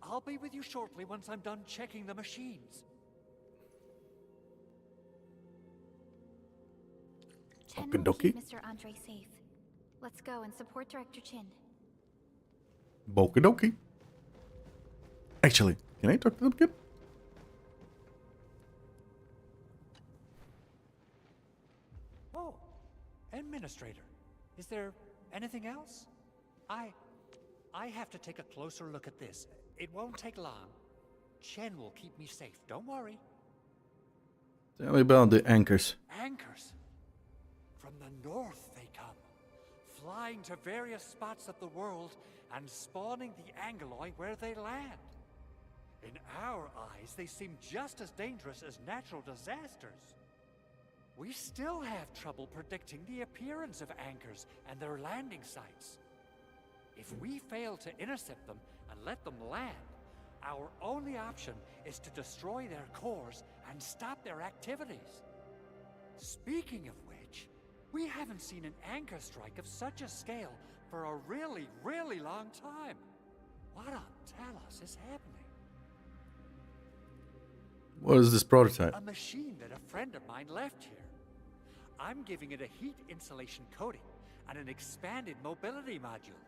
I'll be with you shortly once I'm done checking the machines. Chen will Okie keep Mr. Andre safe. Let's go and support Director Chin. Okie dokie. Actually, can I talk to them again? Oh, Administrator. Is there anything else? I have to take a closer look at this. It won't take long. Chen will keep me safe, don't worry. Tell me about the anchors. Anchors. From the north they come, flying to various spots of the world and spawning the Angaloi where they land. In our eyes, they seem just as dangerous as natural disasters. We still have trouble predicting the appearance of anchors and their landing sites. If we fail to intercept them and let them land, our only option is to destroy their cores and stop their activities. Speaking of which, we haven't seen an anchor strike of such a scale for a really, really long time. What on Talos is happening? What is this prototype? A machine that a friend of mine left here. I'm giving it a heat insulation coating and an expanded mobility module,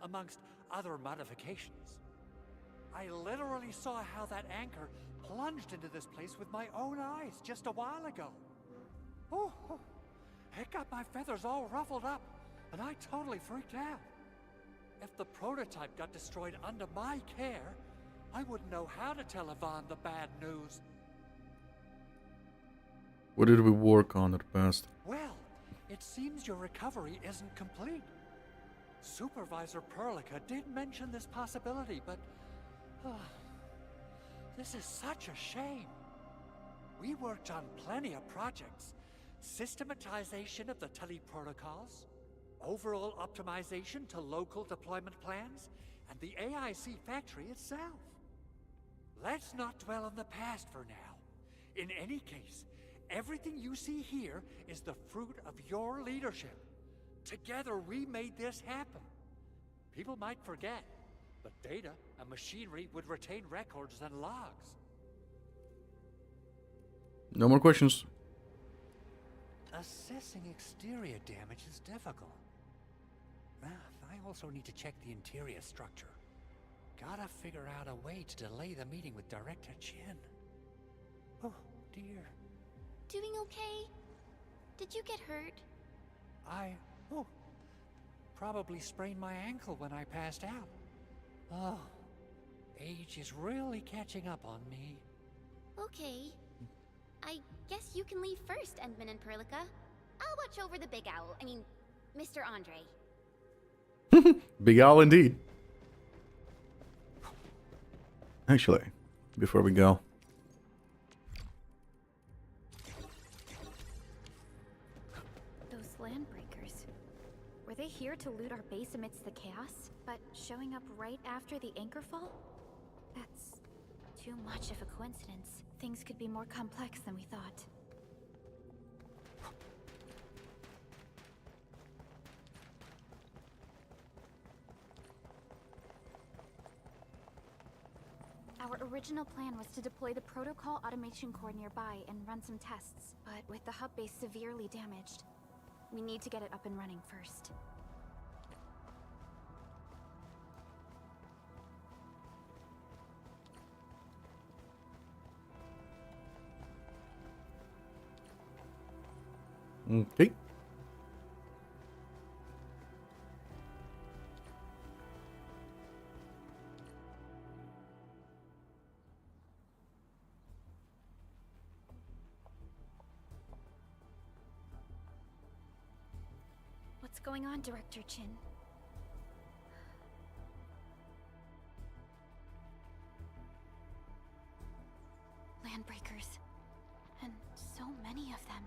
amongst other modifications. I literally saw how that anchor plunged into this place with my own eyes just a while ago. Oh, it got my feathers all ruffled up, and I totally freaked out. If the prototype got destroyed under my care, I wouldn't know how to tell Yvonne the bad news. What did we work on at best? Well, it seems your recovery isn't complete. Supervisor Perlica did mention this possibility, but this is such a shame. We worked on plenty of projects. Systematization of the teleprotocols, overall optimization to local deployment plans, and the AIC factory itself. Let's not dwell on the past for now. In any case, everything you see here is the fruit of your leadership. Together we made this happen. People might forget, but data and machinery would retain records and logs. No more questions. Assessing exterior damage is difficult. I also need to check the interior structure. Gotta figure out a way to delay the meeting with Director Chin. Oh, dear. Doing okay? Did you get hurt? Probably sprained my ankle when I passed out. Oh, age is really catching up on me. Okay. I guess you can leave first, Endmin and Perlica. I'll watch over the Big Owl. Mr. Andre. Big owl indeed. Actually, before we go. Those landbreakers. Were they here to loot our base amidst the chaos, but showing up right after the anchor fall? That's too much of a coincidence. Things could be more complex than we thought. Our original plan was to deploy the protocol automation core nearby and run some tests, but with the hub base severely damaged, we need to get it up and running first. Okay. What's going on, Director Chin? Landbreakers. And so many of them.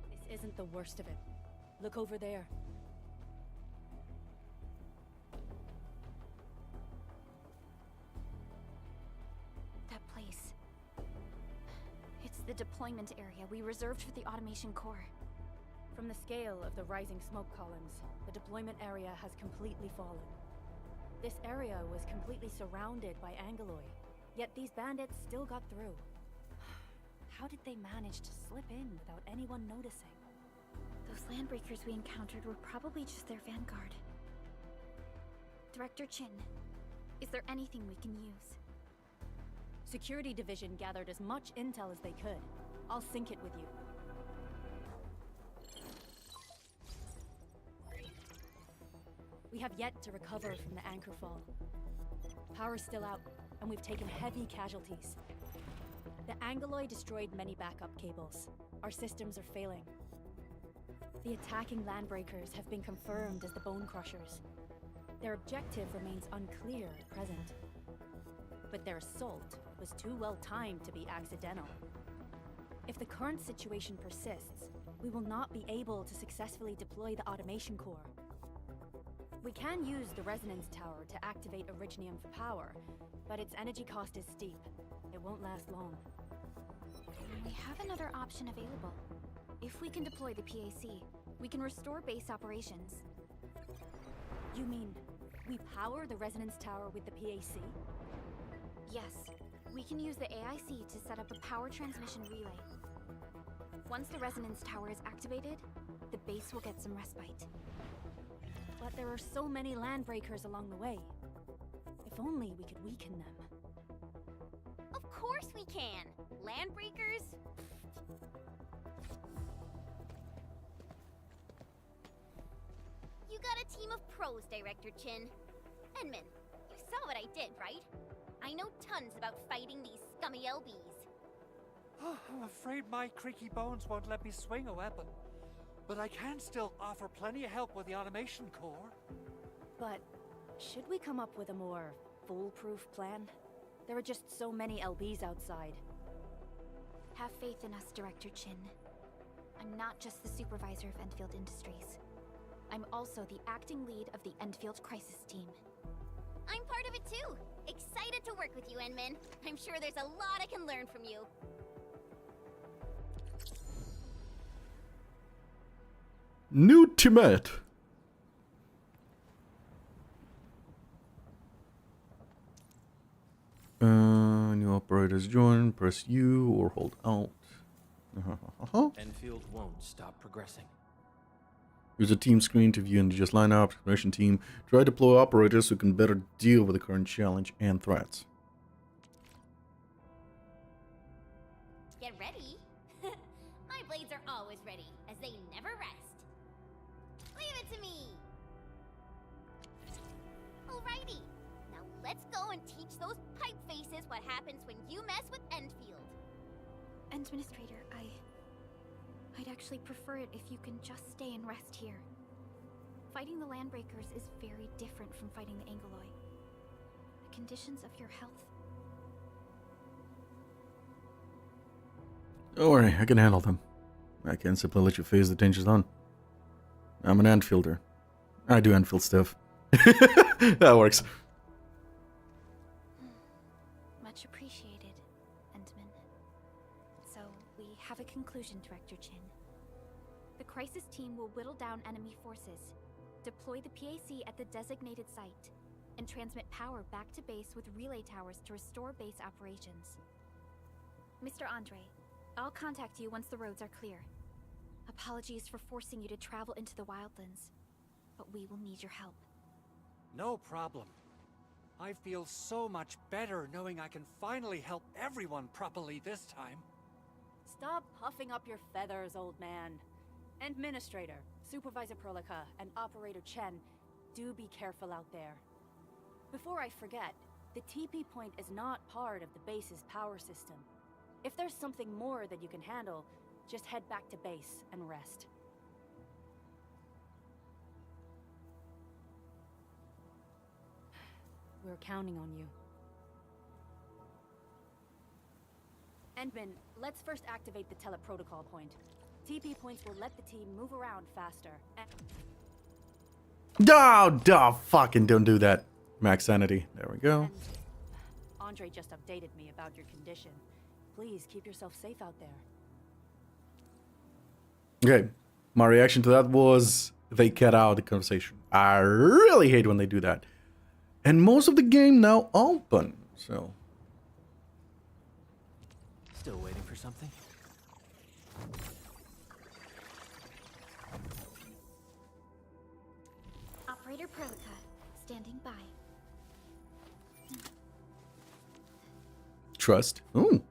This isn't the worst of it. Look over there. That place. It's the deployment area we reserved for the automation core. From the scale of the rising smoke columns, the deployment area has completely fallen. This area was completely surrounded by Angeloy, yet these bandits still got through. How did they manage to slip in without anyone noticing? Those landbreakers we encountered were probably just their vanguard. Director Chin, is there anything we can use? Security Division gathered as much intel as they could. I'll sync it with you. We have yet to recover from the anchor fall. Power's still out, and we've taken heavy casualties. The Angeloy destroyed many backup cables. Our systems are failing. The attacking landbreakers have been confirmed as the Bone Crushers. Their objective remains unclear at present. but their assault was too well timed to be accidental. If the current situation persists, we will not be able to successfully deploy the automation core. We can use the resonance tower to activate Originium for power, but its energy cost is steep. It won't last long. We have another option available. If we can deploy the PAC, we can restore base operations. You mean we power the resonance tower with the PAC? Yes, we can use the AIC to set up a power transmission relay. Once the resonance tower is activated, the base will get some respite. But there are so many land breakers along the way. If only we could weaken them. Of course we can! Landbreakers? You got a team of pros, Director Chin. Endmin, you saw what I did, right? I know tons about fighting these scummy LBs. I'm afraid my creaky bones won't let me swing a weapon. But I can still offer plenty of help with the automation core. But should we come up with a more foolproof plan? There are just so many LBs outside. Have faith in us, Director Chin. I'm not just the supervisor of Enfield Industries. I'm also the acting lead of the Enfield Crisis Team. I'm part of it too. Excited to work with you, Endmin. I'm sure there's a lot I can learn from you. New teammate. New operators join. Press U or hold Alt. Enfield won't stop progressing. Use a team screen to view and adjust lineup. Mission team. Try to deploy operators who can better deal with the current challenge and threats. Get ready. My blades are always ready, as they never rest. Leave it to me. Alrighty. Now let's go and teach those pipe faces what happens when you mess with Enfield. Administrator, I'd actually prefer it if you can just stay and rest here. Fighting the Landbreakers is very different from fighting the Angoloi. The conditions of your health... Don't worry, I can handle them. I can simply let you face the dangers on. I'm an Enfielder. I do Enfield stuff. That works. Much appreciated, Endmin. So, we have a conclusion, Director Chin. The Crisis Team will whittle down enemy forces, deploy the PAC at the designated site, and transmit power back to base with relay towers to restore base operations. Mr. Andre, I'll contact you once the roads are clear. Apologies for forcing you to travel into the wildlands, but we will need your help. No problem. I feel so much better knowing I can finally help everyone properly this time. Stop puffing up your feathers, old man. Administrator, Supervisor Prolica, and Operator Chen, do be careful out there. Before I forget, the TP point is not part of the base's power system. If there's something more that you can handle, just head back to base and rest. We're counting on you. Endmin, let's first activate the teleprotocol point. TP points will let the team move around faster. Fucking don't do that. Max sanity. There we go. And Andre just updated me about your condition. Please keep yourself safe out there. Okay. My reaction to that was they cut out the conversation. I really hate when they do that. And most of the game now open. So. Still waiting for something? Operator Prolica, standing by. Trust. Ooh.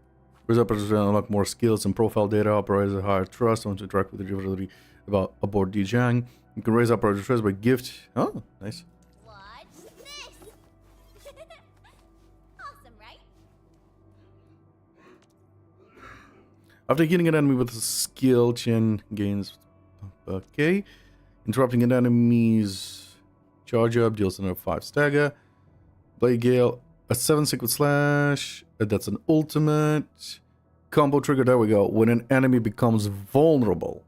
Whereas operators unlock more skills and profile data. Operators have higher trust. Want to interact with the durability about aboard Dijang. You can raise operator trust by gift. Oh, nice. Watch this! Awesome, right? After hitting an enemy with a skill, Chen gains. Okay. Interrupting an enemy's charge up deals another 5 stagger. Blade Gale A 7 secret slash. That's an ultimate. Combo trigger, there we go. When an enemy becomes vulnerable.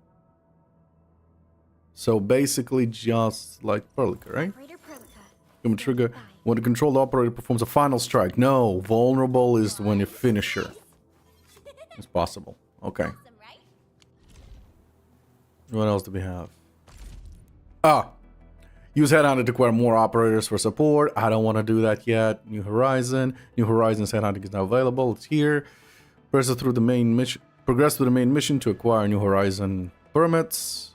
So basically just like Perlica, right? Operator Perlica. Combo trigger. When the controlled operator performs a final strike. No, vulnerable is when you finish her. It's possible. Okay. What else do we have? Ah! Use Headhunter to acquire more operators for support. I don't want to do that yet. New Horizon. New Horizon's Headhunting is now available. It's here. Progress through the main mission. Progress through the main mission to acquire New Horizon permits.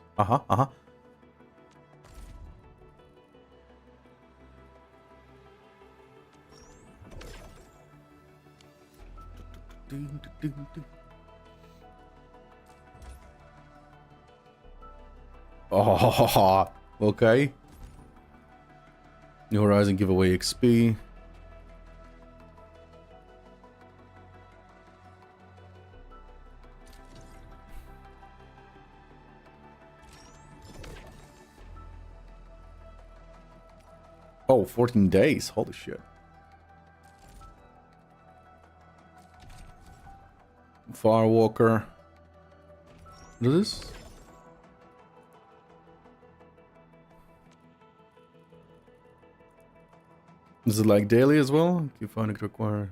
Oh, okay. New Horizon giveaway XP. Oh, 14 days. Holy shit. Firewalker. What is this? Is it like daily as well? Keep finding to acquire.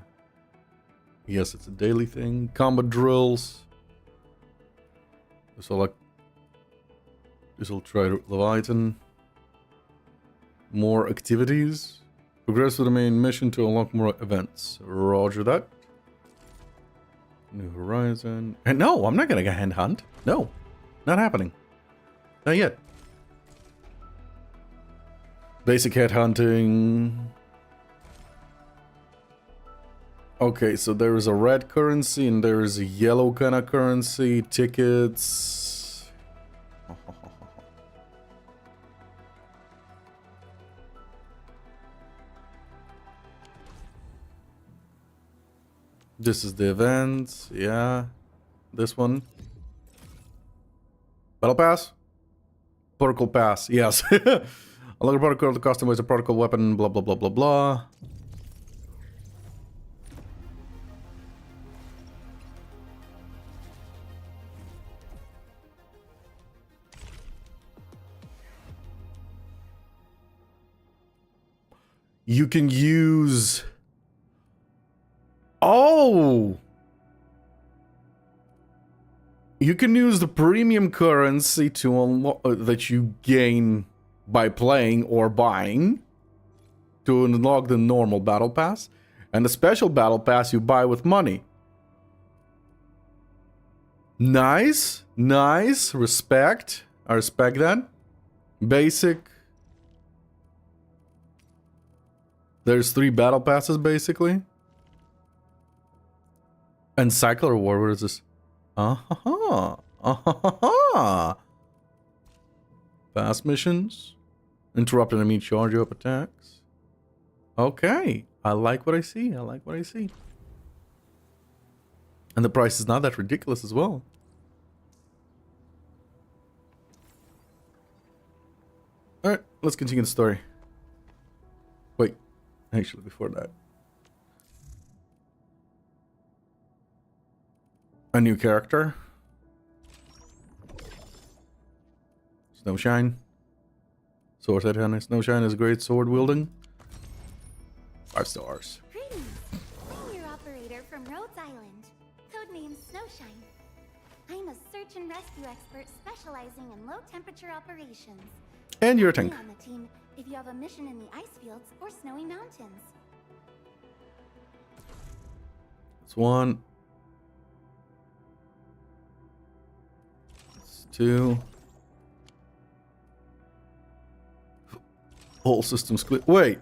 Yes, it's a daily thing. Combat drills. So this will try Leviathan. More activities. Progress with the main mission to unlock more events. Roger that. New Horizon. And no, I'm not gonna hand hunt. No, not happening. Not yet. Basic headhunting. Okay, so there is a red currency and there is a yellow kind of currency. Tickets. This is the event. Yeah. This one. Battle Pass? Protocol Pass. Yes. Unlock a protocol to customize a protocol weapon. Blah, blah, blah, blah, blah. You can use... Oh! You can use the premium currency to unlock that you gain by playing or buying to unlock the normal battle pass, and the special battle pass you buy with money. Nice, nice, respect. I respect that. Basic. There's 3 battle passes basically. And cycle reward, what is this? Fast missions. Interrupt enemy charge you up attacks. Okay. I like what I see. I like what I see. And the price is not that ridiculous as well. Alright, let's continue the story. Wait. Actually, before that. A new character. Snowshine. Sword headhunter. Snowshine is great sword wielding. 5 stars. Greetings. I'm your operator from Rhodes Island. Codenamed Snowshine. I'm a search and rescue expert specializing in low temperature operations. And you're a Be tank. on the team if you have a mission in the ice fields or snowy mountains. That's 1. That's 2. Whole system's clear. Wait.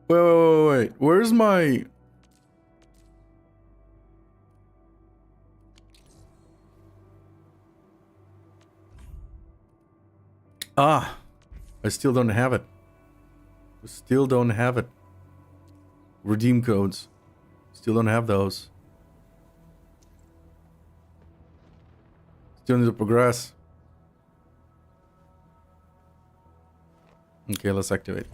Wait. Where's my... Ah. I still don't have it. Still don't have it. Redeem codes. Still don't have those. Still need to progress. Okay, let's activate.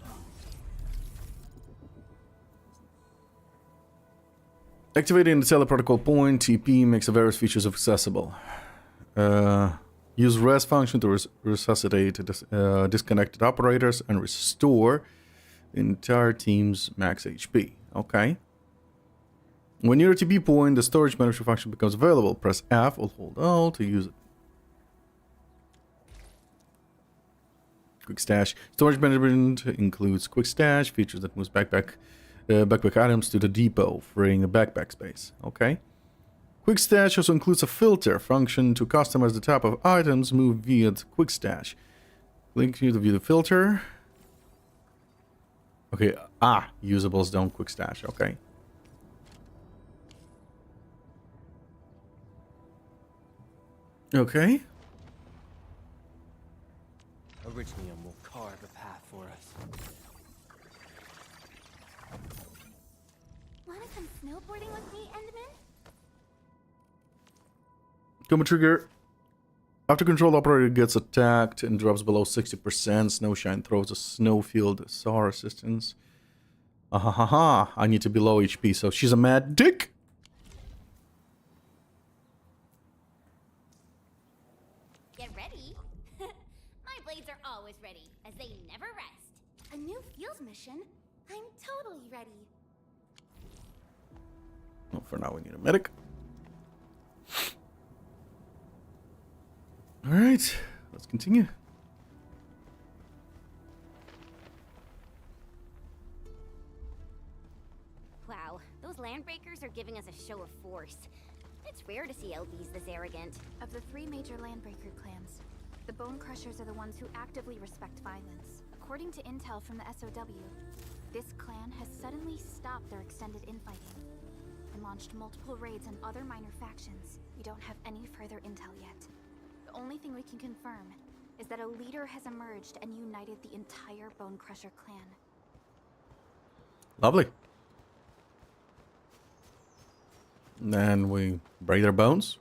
Activating the teleprotocol point TP makes the various features accessible. Use res function to resuscitate disconnected operators and restore the entire team's max HP. Okay. When near a TP point, the storage manager function becomes available. Press F or hold Alt to use it. Quick stash. Storage management includes quick stash, features that moves backpack items to the depot, freeing the backpack space. Okay. Quick stash also includes a filter function to customize the type of items moved via the quick stash. Link you to view the filter. Okay, usables don't quick stash. Okay. Okay. Originium will carve a path for us. Wanna come snowboarding with me, Endmin? Combat trigger. After controlled operator gets attacked and drops below 60%, Snowshine throws a snowfield SAR assistance. I need to be low HP, so she's a mad dick. Get ready. My blades are always ready, as they never rest. A new field mission? I'm totally ready. Well, for now, we need a medic. Alright, let's continue. Wow, those landbreakers are giving us a show of force. It's rare to see LBs this arrogant. Of the 3 major landbreaker clans, the Bone Crushers are the ones who actively respect violence. According to intel from the SOW, this clan has suddenly stopped their extended infighting and launched multiple raids on other minor factions. We don't have any further intel yet. The only thing we can confirm is that a leader has emerged and united the entire Bone Crusher clan. Lovely. Then we break their bones.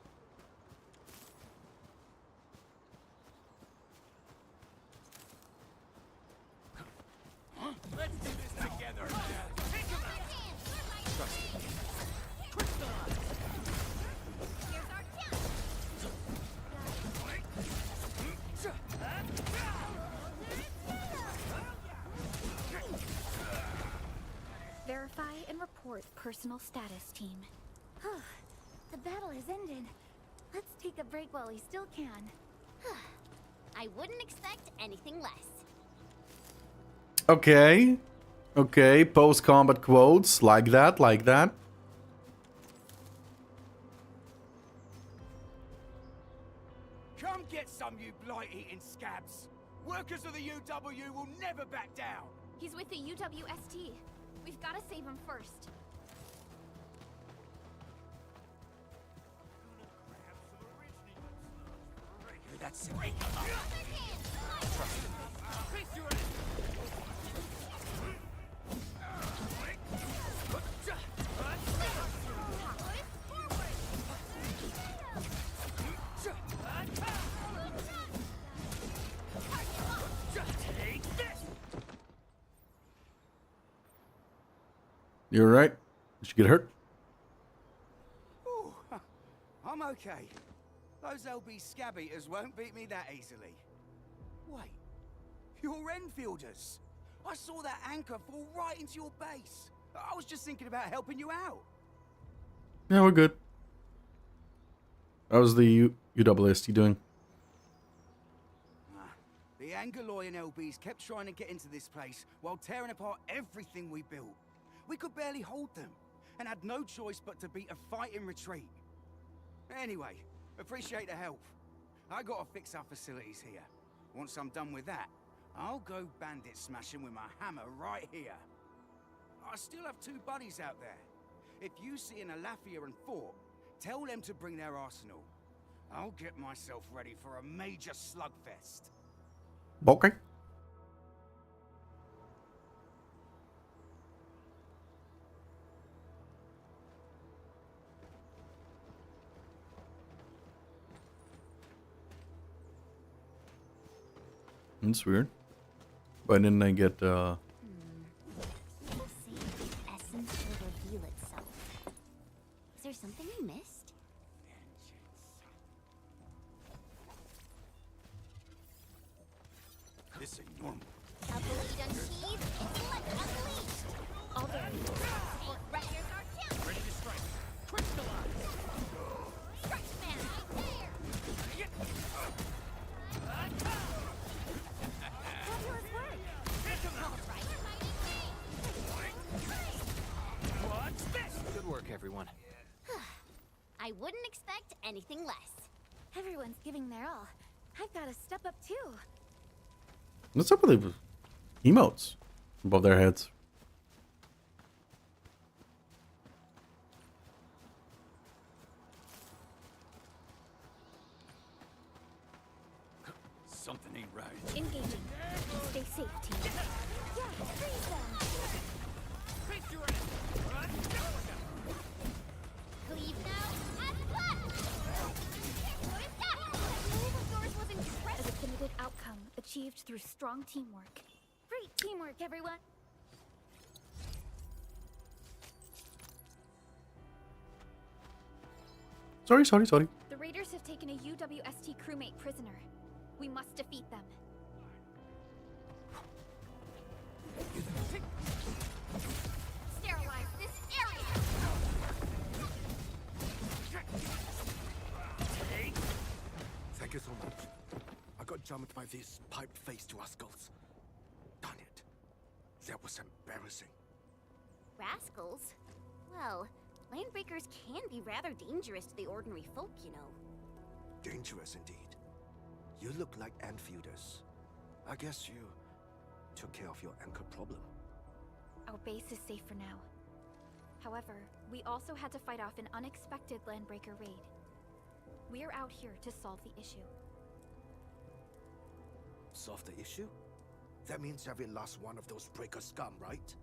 Let's do this together. Here's our chance. Verify and report personal status, team. The battle has ended. Let's take a break while we still can. I wouldn't expect anything less. Okay. Okay, post-combat quotes. Like that, like that. Come get some, you blight-eating scabs. Workers of the UW will never back down. He's with the UWST. We've got to save him first. That's it. You're right. Did you get hurt? Ooh, I'm okay. Those LB scab eaters won't beat me that easily. Wait, you're Enfielders. I saw that anchor fall right into your base. I was just thinking about helping you out. Yeah, we're good. How's the UWST doing? The Angaloyan LBs kept trying to get into this place while tearing apart everything we built. We could barely hold them, and had no choice but to beat a fight in retreat. Anyway, appreciate the help. I gotta fix our facilities here. Once I'm done with that, I'll go bandit smashing with my hammer right here. I still have 2 buddies out there. If you see an Alafia and Fort, tell them to bring their arsenal. I'll get myself ready for a major slugfest. Okay. That's weird. Why didn't I get We'll see if the essence will reveal itself. something I missed? This ain't normal. A blade unsheathed, intellect unleashed. All there is support Rangers are down. Ready to strike. Crystallize. Stretch man, right there. Fabulous work. All right. What's this? Good work, everyone. I wouldn't expect anything less. Everyone's giving their all. I've got to step up too. What's up with the emotes above their heads? Something ain't right. Engaging. Stay safe, team. Yeah, freeze them. Leave now. As planned. What is that? The move of yours was A impressive. definitive outcome achieved through strong teamwork. Great teamwork, everyone. Sorry. The raiders have taken a UWST crewmate prisoner. We must defeat them. Sterilize this area. Thank you so much. I got jumped by these pipe-faced rascals. Darn it. That was embarrassing. Rascals? Well, landbreakers can be rather dangerous to the ordinary folk, you know. Dangerous indeed. You look like Anfielders. I guess you took care of your anchor problem. Our base is safe for now. However, we also had to fight off an unexpected landbreaker raid. We're out here to solve the issue. Solve the issue? That means every last one of those breaker scum, right?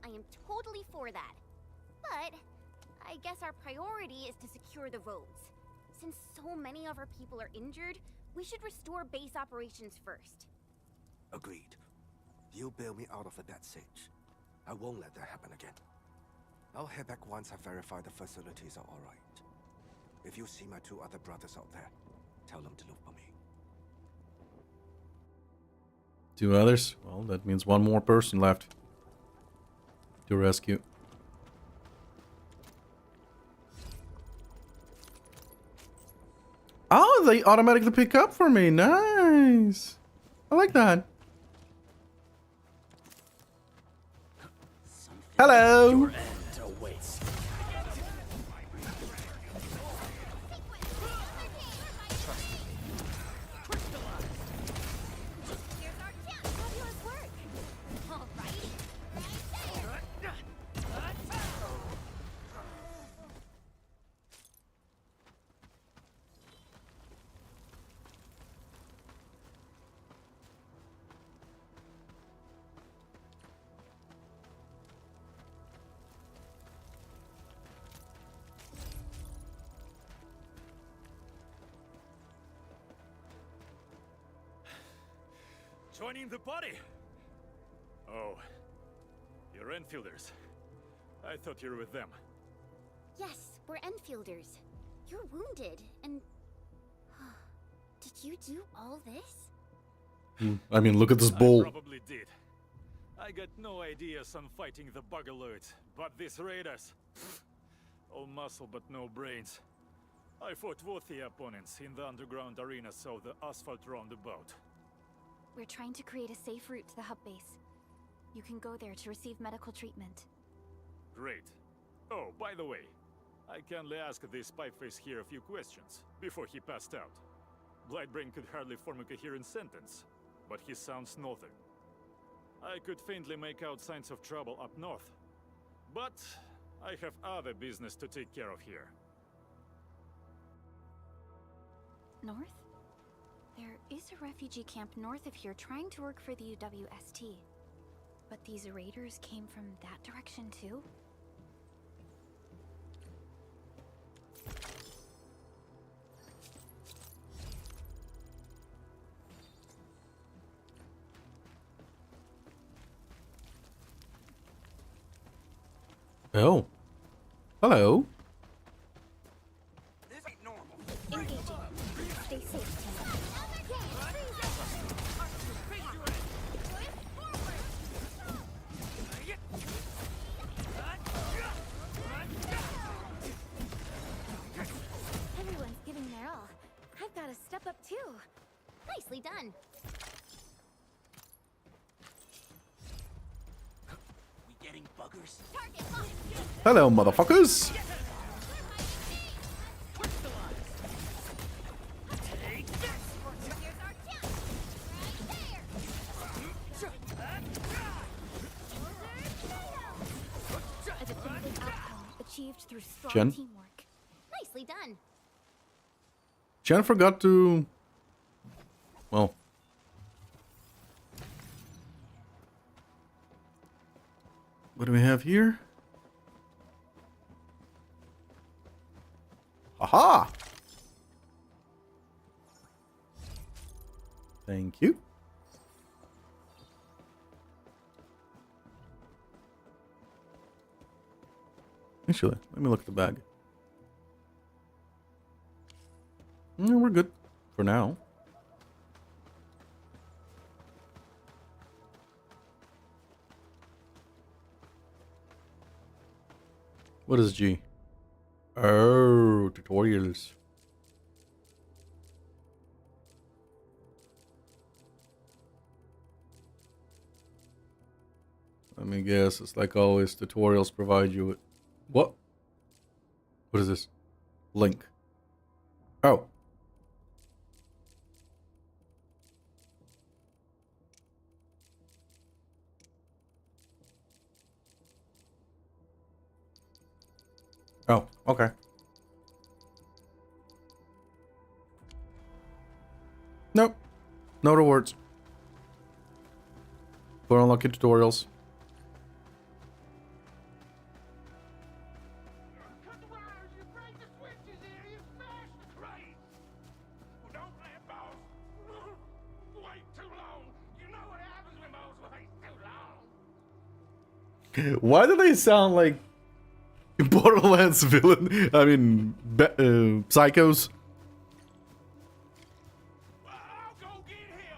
I am totally for that. But I guess our priority is to secure the roads. Since so many of our people are injured, we should restore base operations first. Agreed. You bail me out of the bad sage. I won't let that happen again. I'll head back once I verify the facilities are alright. If you see my two other brothers out there, tell them to look for me. 2 others? Well, that means 1 more person left to rescue. Oh, they automatically pick up for me. Nice. I like that. Hello. Your end awaits. Here's our chance. Fabulous work. Alrighty. Right there. Joining the party? Oh, you're Enfielders. I thought you were with them. Yes, we're Enfielders. You're wounded, and... Did you do all this? I mean, look at this I bull. probably did. I got no ideas on fighting the buggerloids, but these raiders... all muscle but no brains. I fought worthy opponents in the underground arena, so the asphalt roundabout. We're trying to create a safe route to the hub base. You can go there to receive medical treatment. Great. Oh, by the way, I kindly asked this pipeface here a few questions before he passed out. Blightbrain could hardly form a coherent sentence, but he sounds northern. I could faintly make out signs of trouble up north, but I have other business to take care of here. North? There is a refugee camp north of here trying to work for the UWST. But these raiders came from that direction too? Oh. Hello. Nicely done. We getting buggers? Target locked. Hello, motherfuckers. Here's our chance. Right there. A definitive outcome achieved through strong Jen? teamwork. Nicely done. Jen forgot to... Well... What do we have here? Aha! Thank you. Actually, let me look at the bag. No, we're good for now. What is G? Oh, tutorials. Let me guess, it's like always, tutorials provide you with... What? What is this? Link. Oh. Oh, okay. Nope. No rewards. For unlucky tutorials. Cut the wires, you break the switches here, you smash the crate! Well, don't let boss wait too long. You know what happens when boss waits too long. Why do they sound like Borderlands villain? I mean, psychos. I'll go get him.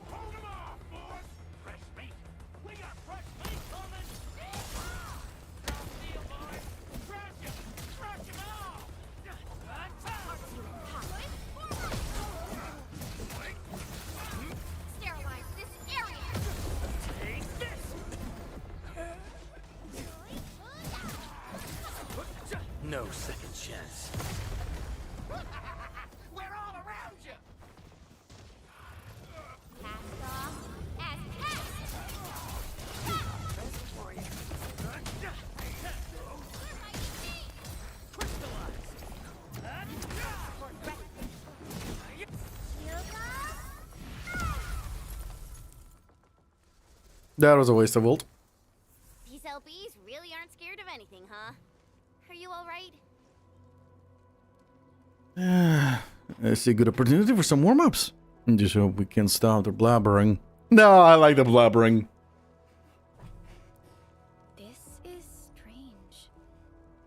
Hold him off, boys. Fresh meat. We got fresh meat coming. Drop deal, boys. Crush him. Crush him off. Sterilize this area. Take this. No second chance. We're all around you. Cast off as cast. That was a waste of ult. These LBs really aren't scared of anything, huh? Are you alright? I see a good opportunity for some warm-ups. Just hope we can stop the blabbering. No, I like the blabbering. This is strange.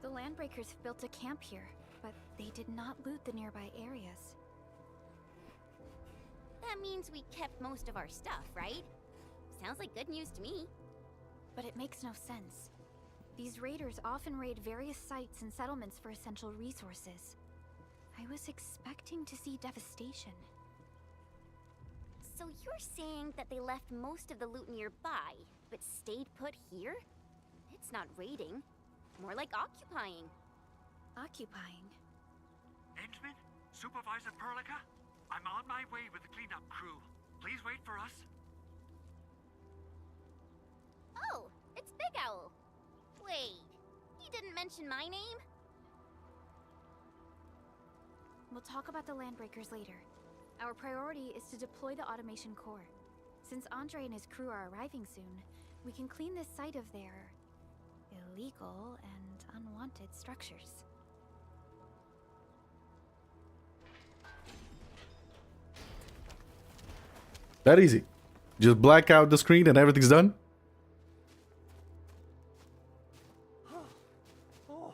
The Landbreakers built a camp here, but they did not loot the nearby areas. That means we kept most of our stuff, right? Sounds like good news to me. But it makes no sense. These raiders often raid various sites and settlements for essential resources. I was expecting to see devastation. So you're saying that they left most of the loot nearby, but stayed put here? It's not raiding. More like occupying. Occupying? Endmin? Supervisor Perlica? I'm on my way with the cleanup crew. Please wait for us. Oh, it's Big Owl. Wait, he didn't mention my name? We'll talk about the Landbreakers later. Our priority is to deploy the automation core. Since Andre and his crew are arriving soon, we can clean this site of their illegal and unwanted structures. That easy. Just black out the screen and everything's done. Oh,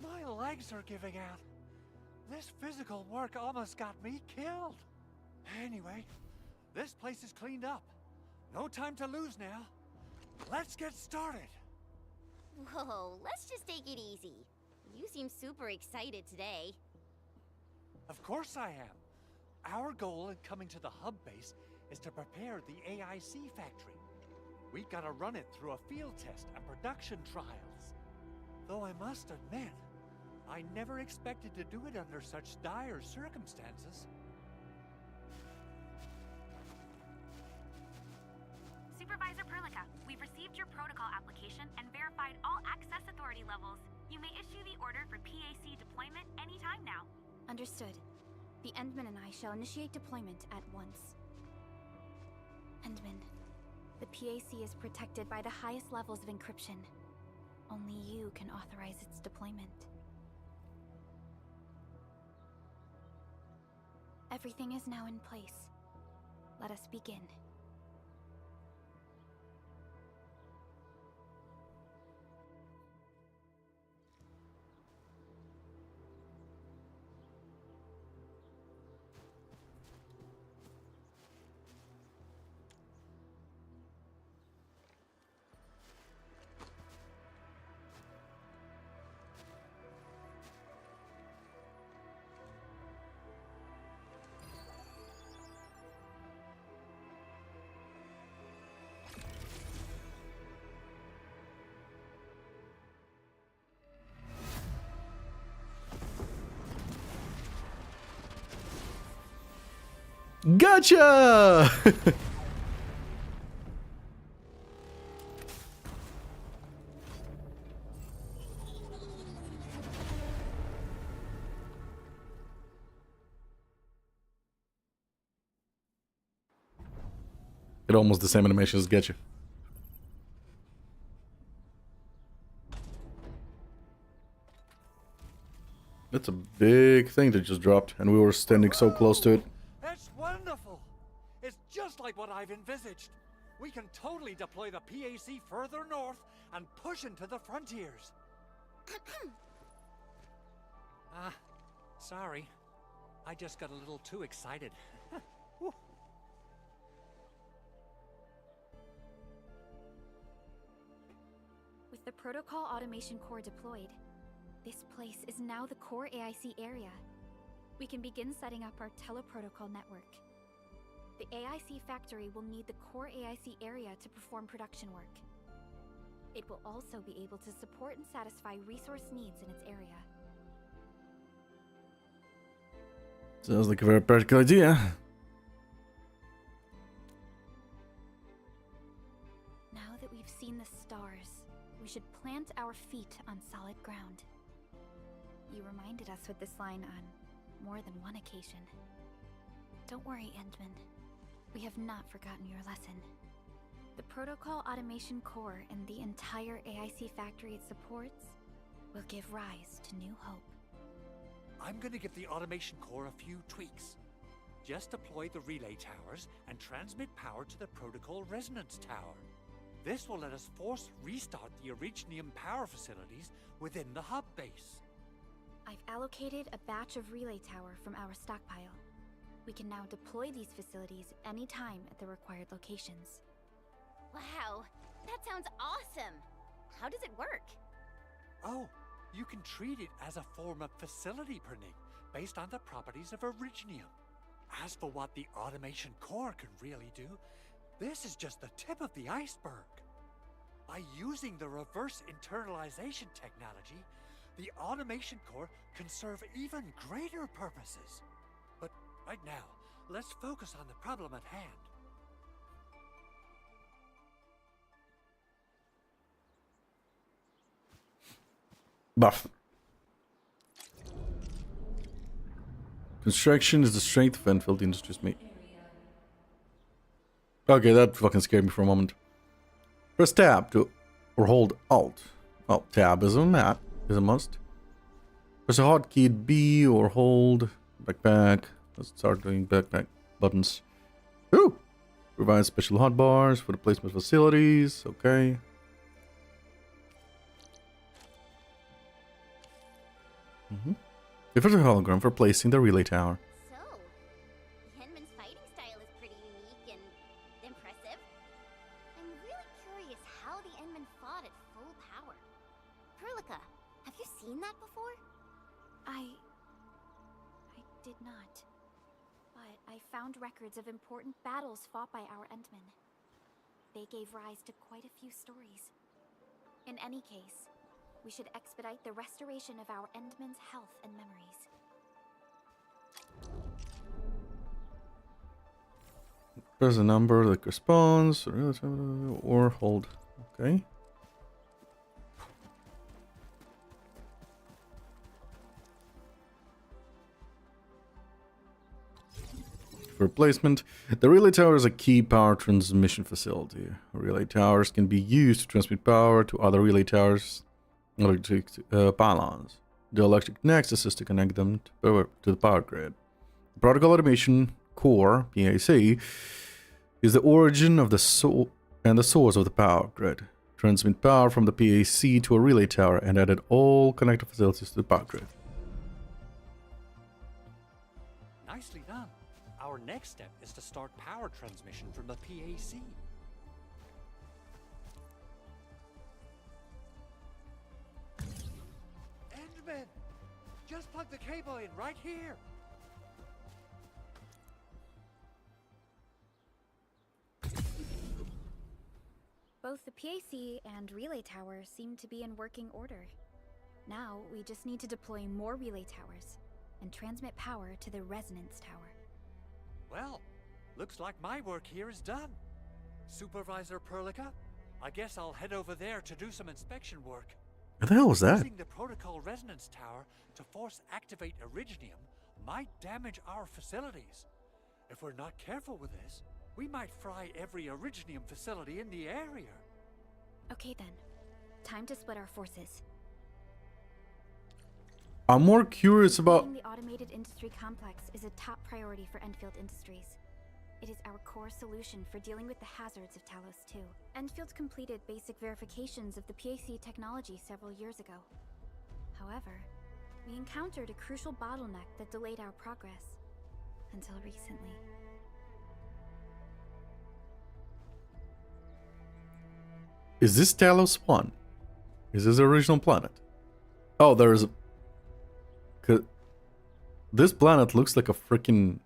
my legs are giving out. This physical work almost got me killed. Anyway, this place is cleaned up. No time to lose now. Let's get started. Whoa, let's just take it easy. You seem super excited today. Of course I am. Our goal in coming to the hub base is to prepare the AIC factory. We gotta run it through a field test and production trials. Though I must admit, I never expected to do it under such dire circumstances. Supervisor Perlica, we've received your protocol application and verified all access authority levels. You may issue the order for PAC deployment anytime now. Understood. The Endmin and I shall initiate deployment at once. Endmin, the PAC is protected by the highest levels of encryption. Only you can authorize its deployment. Everything is now in place. Let us begin. Gotcha! It almost the same animation as Getcha. That's a big thing that just dropped, and we were standing so close to it. That's wonderful! It's just like what I've envisaged. We can totally deploy the PAC further north and push into the frontiers. Sorry. I just got a little too excited. With the Protocol Automation Core deployed, this place is now the core AIC area. We can begin setting up our teleprotocol network. The AIC factory will need the core AIC area to perform production work. It will also be able to support and satisfy resource needs in its area. Sounds like a very practical idea. Now that we've seen the stars, we should plant our feet on solid ground. You reminded us with this line on more than one occasion. Don't worry, Endmin. We have not forgotten your lesson. The Protocol Automation Core and the entire AIC factory it supports will give rise to new hope. I'm gonna give the automation core a few tweaks. Just deploy the relay towers and transmit power to the protocol resonance tower. This will let us force restart the Originium power facilities within the hub base. I've allocated a batch of relay tower from our stockpile. We can now deploy these facilities anytime at the required locations. Wow, that sounds awesome! How does it work? Oh, you can treat it as a form of facility pruning based on the properties of Originium. As for what the automation core can really do, this is just the tip of the iceberg. By using the reverse internalization technology, the automation core can serve even greater purposes. But right now, let's focus on the problem at hand. Buff. Construction is the strength of Enfield Industries, mate. Okay, that fucking scared me for a moment. Press tab to or hold alt. Oh, tab is a map, is a must. Press a hotkey B or hold backpack. Let's start doing backpack buttons. Ooh! Provide special hotbars for the placement facilities. Okay. Different hologram for placing the relay tower. So, Endmin's fighting style is pretty unique and impressive. I'm really curious how the Endmin fought at full power. Perlica, have you seen that before? I did not. But I found records of important battles fought by our Endmen. They gave rise to quite a few stories. In any case, we should expedite the restoration of our Endmen's health and memories. Press a number that corresponds, or hold. Okay. For replacement, the relay tower is a key power transmission facility. Relay towers can be used to transmit power to other relay towers, electric pylons. The electric nexus is to connect them to the power grid. The protocol automation core (PAC) is the origin of the source of the power grid. Transmit power from the PAC to a relay tower and added all connected facilities to the power grid. Nicely done. Our next step is to start power transmission from the PAC. Endmin! Just plug the cable in right here! Both the PAC and relay tower seem to be in working order. Now, we just need to deploy more relay towers and transmit power to the resonance tower. Well, looks like my work here is done. Supervisor Perlica, I guess I'll head over there to do some inspection work. What the hell was that? Using the protocol resonance tower to force activate Originium might damage our facilities. If we're not careful with this, we might fry every Originium facility in the area. Okay then. Time to split our forces. I'm more curious about... Building the automated industry complex is a top priority for Enfield Industries. It is our core solution for dealing with the hazards of Talos 2. Enfield completed basic verifications of the PAC technology several years ago. However, we encountered a crucial bottleneck that delayed our progress. Until recently. Is this Talos 1? Is this the original planet? Oh, there is a... This planet looks like a freaking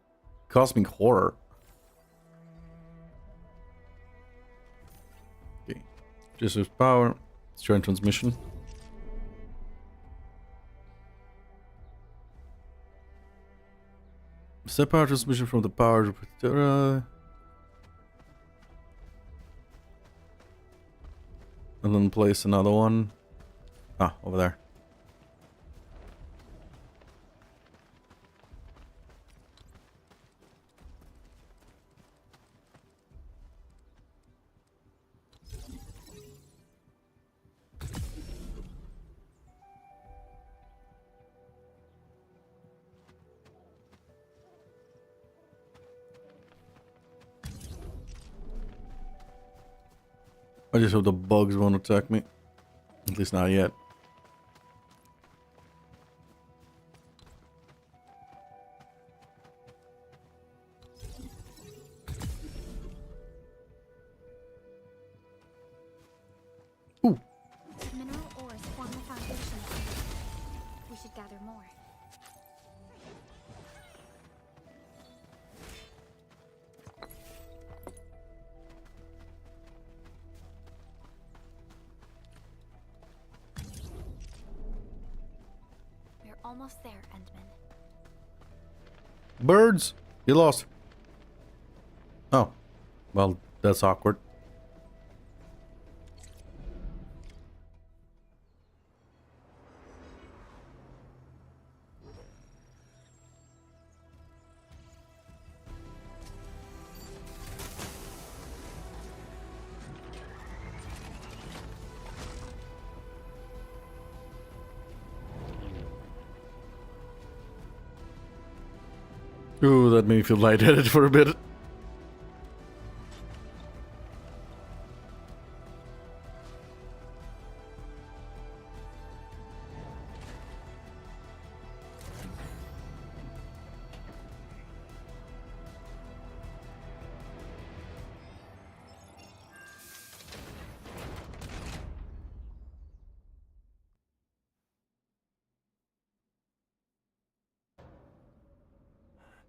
cosmic horror. Okay. Just use power. Strength transmission. Step power transmission from the power... and then place another one. Ah, over there. I just hope the bugs won't attack me. At least not yet. Ooh. Mineral ores form the foundation. We should gather more. Almost there, Endmin. Birds! You lost. Oh. Well, that's awkward. Ooh, that made me feel lightheaded for a bit.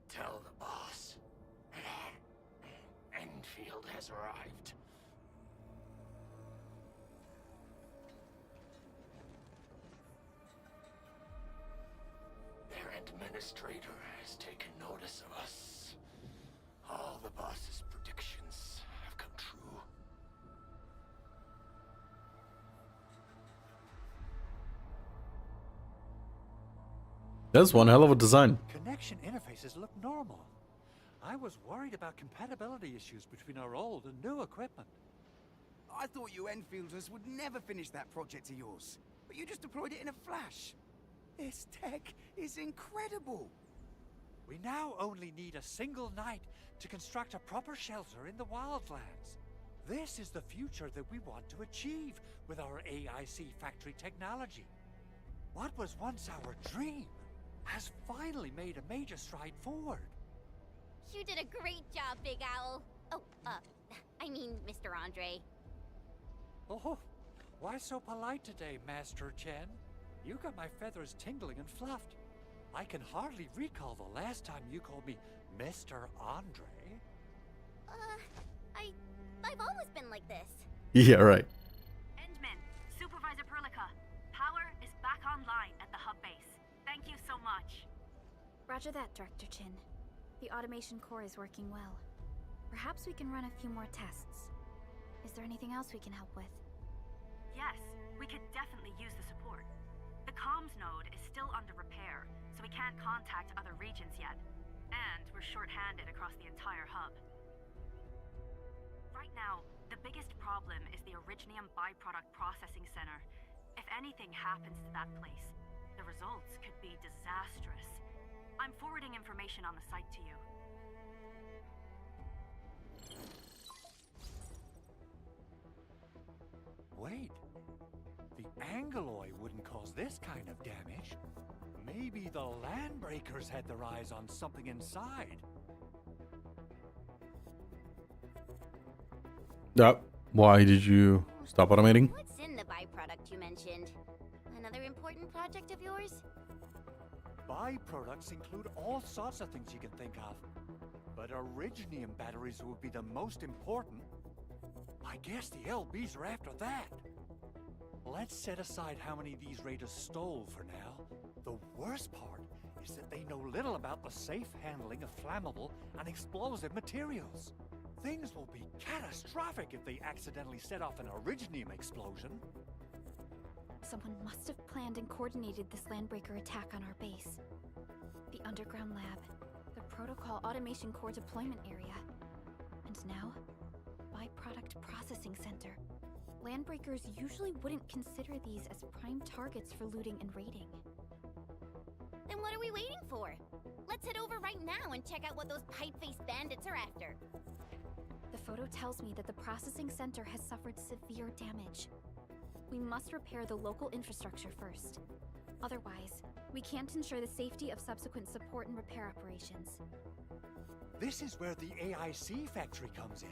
Tell the boss has arrived. Their administrator has taken notice of us. All the boss's predictions have come true. That's one hell of a design. Connection interfaces look normal. I was worried about compatibility issues between our old and new equipment. I thought you Enfielders would never finish that project of yours, but you just deployed it in a flash. This tech is incredible. We now only need a single night to construct a proper shelter in the wildlands. This is the future that we want to achieve with our AIC factory technology. What was once our dream has finally made a major stride forward. You did a great job, Big Owl. Oh, I mean, Mr. Andre. Oh, why so polite today, Master Chen? You got my feathers tingling and fluffed. I can hardly recall the last time you called me Mr. Andre. I've always been like this. Yeah, right. Endmin, Supervisor Perlica, power is back online at the hub base. Thank you so much. Roger that, Director Chin. The automation core is working well. Perhaps we can run a few more tests. Is there anything else we can help with? Yes, we could definitely use the support. The comms node is still under repair, so we can't contact other regions yet. And we're short-handed across the entire hub. Right now, the biggest problem is the Originium byproduct processing center. If anything happens to that place, the results could be disastrous. I'm forwarding information on the site to you. Wait, the Angeloy wouldn't cause this kind of damage. Maybe the Landbreakers had their eyes on something inside. Why did you stop automating? What's in the byproduct you mentioned? Another important project of yours? Byproducts include all sorts of things you can think of. But Originium batteries would be the most important. I guess the LBs are after that. Let's set aside how many these raiders stole for now. The worst part is that they know little about the safe handling of flammable and explosive materials. Things will be catastrophic if they accidentally set off an Originium explosion. Someone must have planned and coordinated this Landbreaker attack on our base. The underground lab, the protocol automation core deployment area, and now, byproduct processing center. Landbreakers usually wouldn't consider these as prime targets for looting and raiding. Then what are we waiting for? Let's head over right now and check out what those pipe-faced bandits are after. The photo tells me that the processing center has suffered severe damage. We must repair the local infrastructure first. Otherwise, we can't ensure the safety of subsequent support and repair operations. This is where the AIC factory comes in.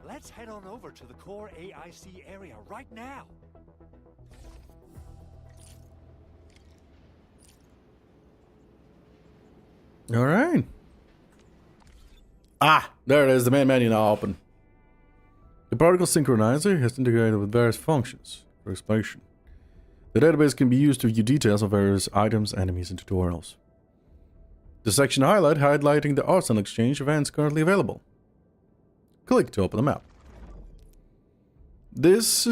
Let's head on over to the core AIC area right now. All right. Ah, there it is. The main menu now open. The particle synchronizer has integrated with various functions. For explanation, the database can be used to view details of various items, enemies, and tutorials. The section highlighting the arsenal exchange events currently available. Click to open the map. This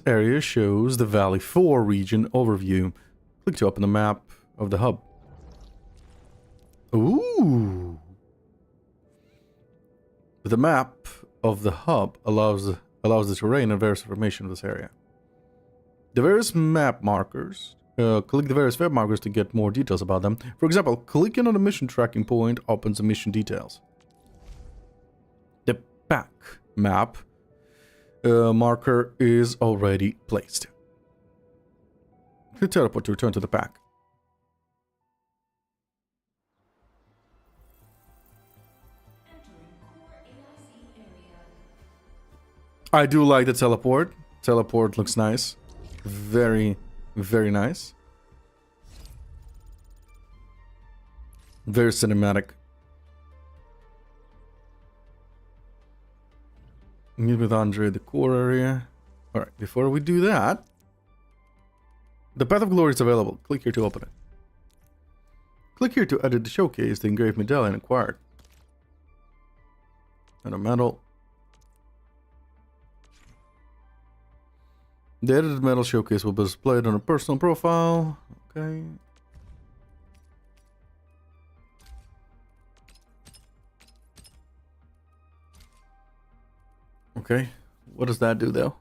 area shows the Valley 4 region overview. Click to open the map of the hub. Ooh. The map of the hub allows the terrain and various information of this area. The various map markers. Click the various web markers to get more details about them. For example, clicking on the mission tracking point opens the mission details. The pack map marker is already placed. Click teleport to return to the pack. I do like the teleport. Teleport looks nice. Very, very nice. Very cinematic. Meet with Andre, the core area. Alright, before we do that, the Path of Glory is available. Click here to open it. Click here to edit the showcase, the engraved medallion acquired. And a medal. The edited medal showcase will be displayed on a personal profile. Okay. Okay. What does that do though?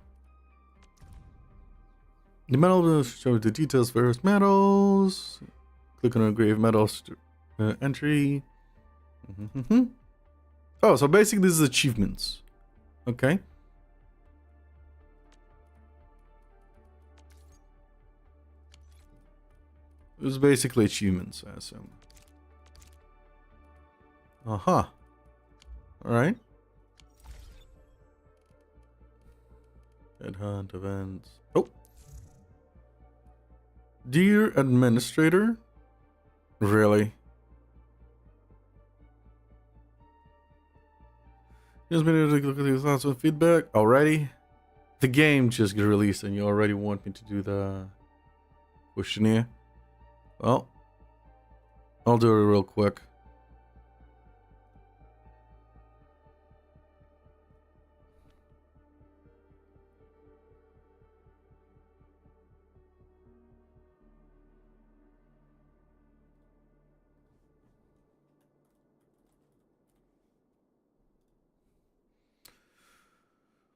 The medal will show the details of various medals. Click on engraved medals entry. Oh, so basically this is achievements. Okay. It was basically achievements, I assume. Alright. Headhunt events. Oh. Dear Administrator? Really? Just been able to look at your thoughts and feedback already? The game just got released and you already want me to do the questionnaire? Well, I'll do it real quick.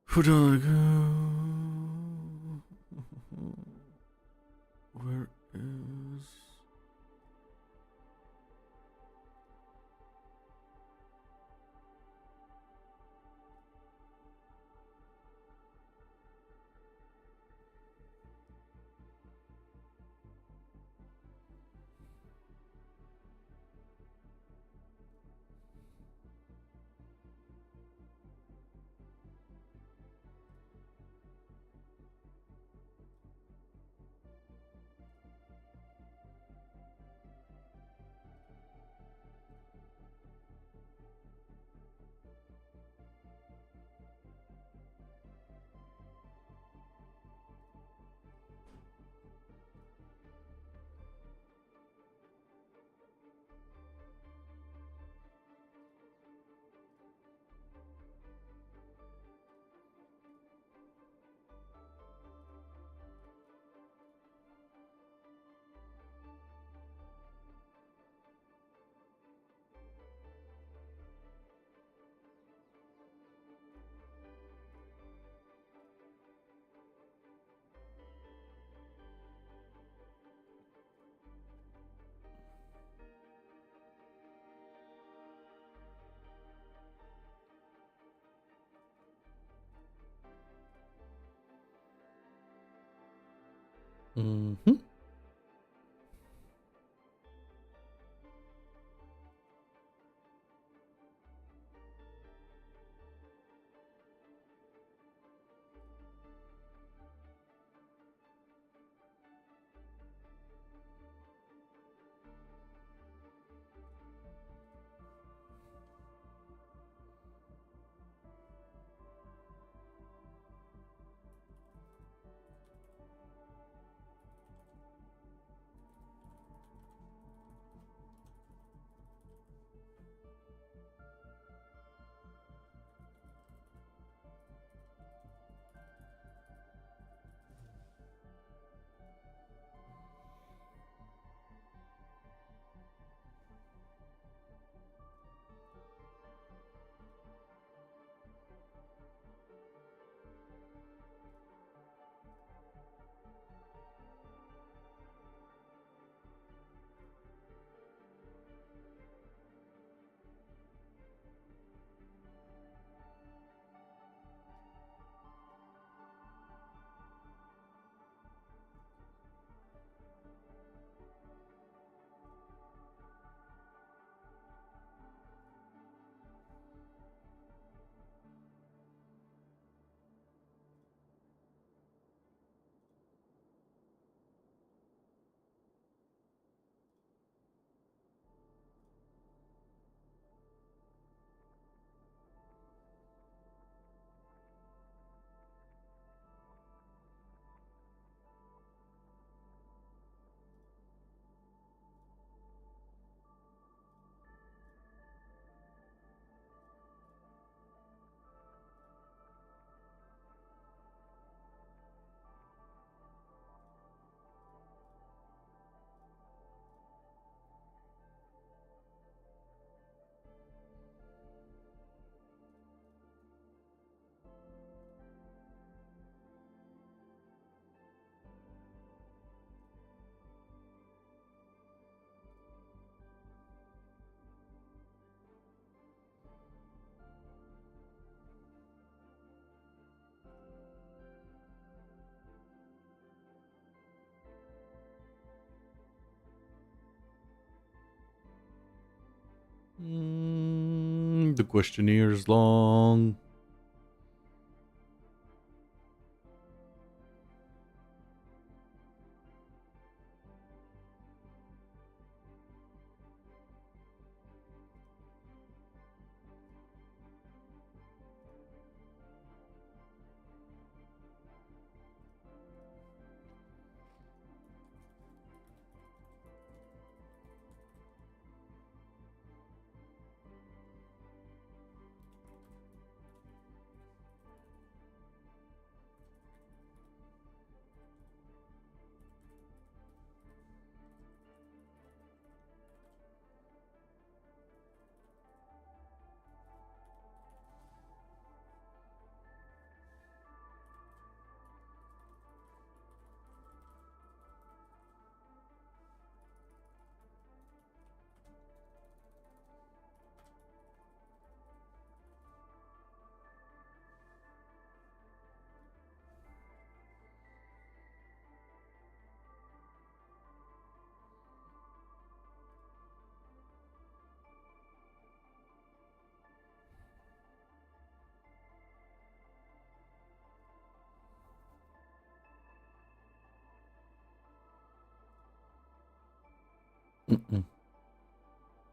Who do I go? Where is... The questionnaire is long.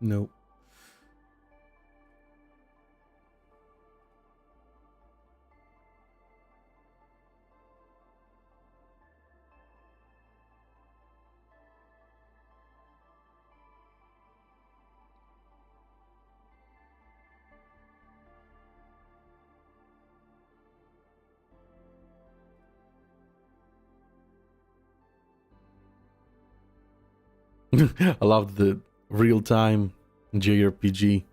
Nope. I love the real-time JRPG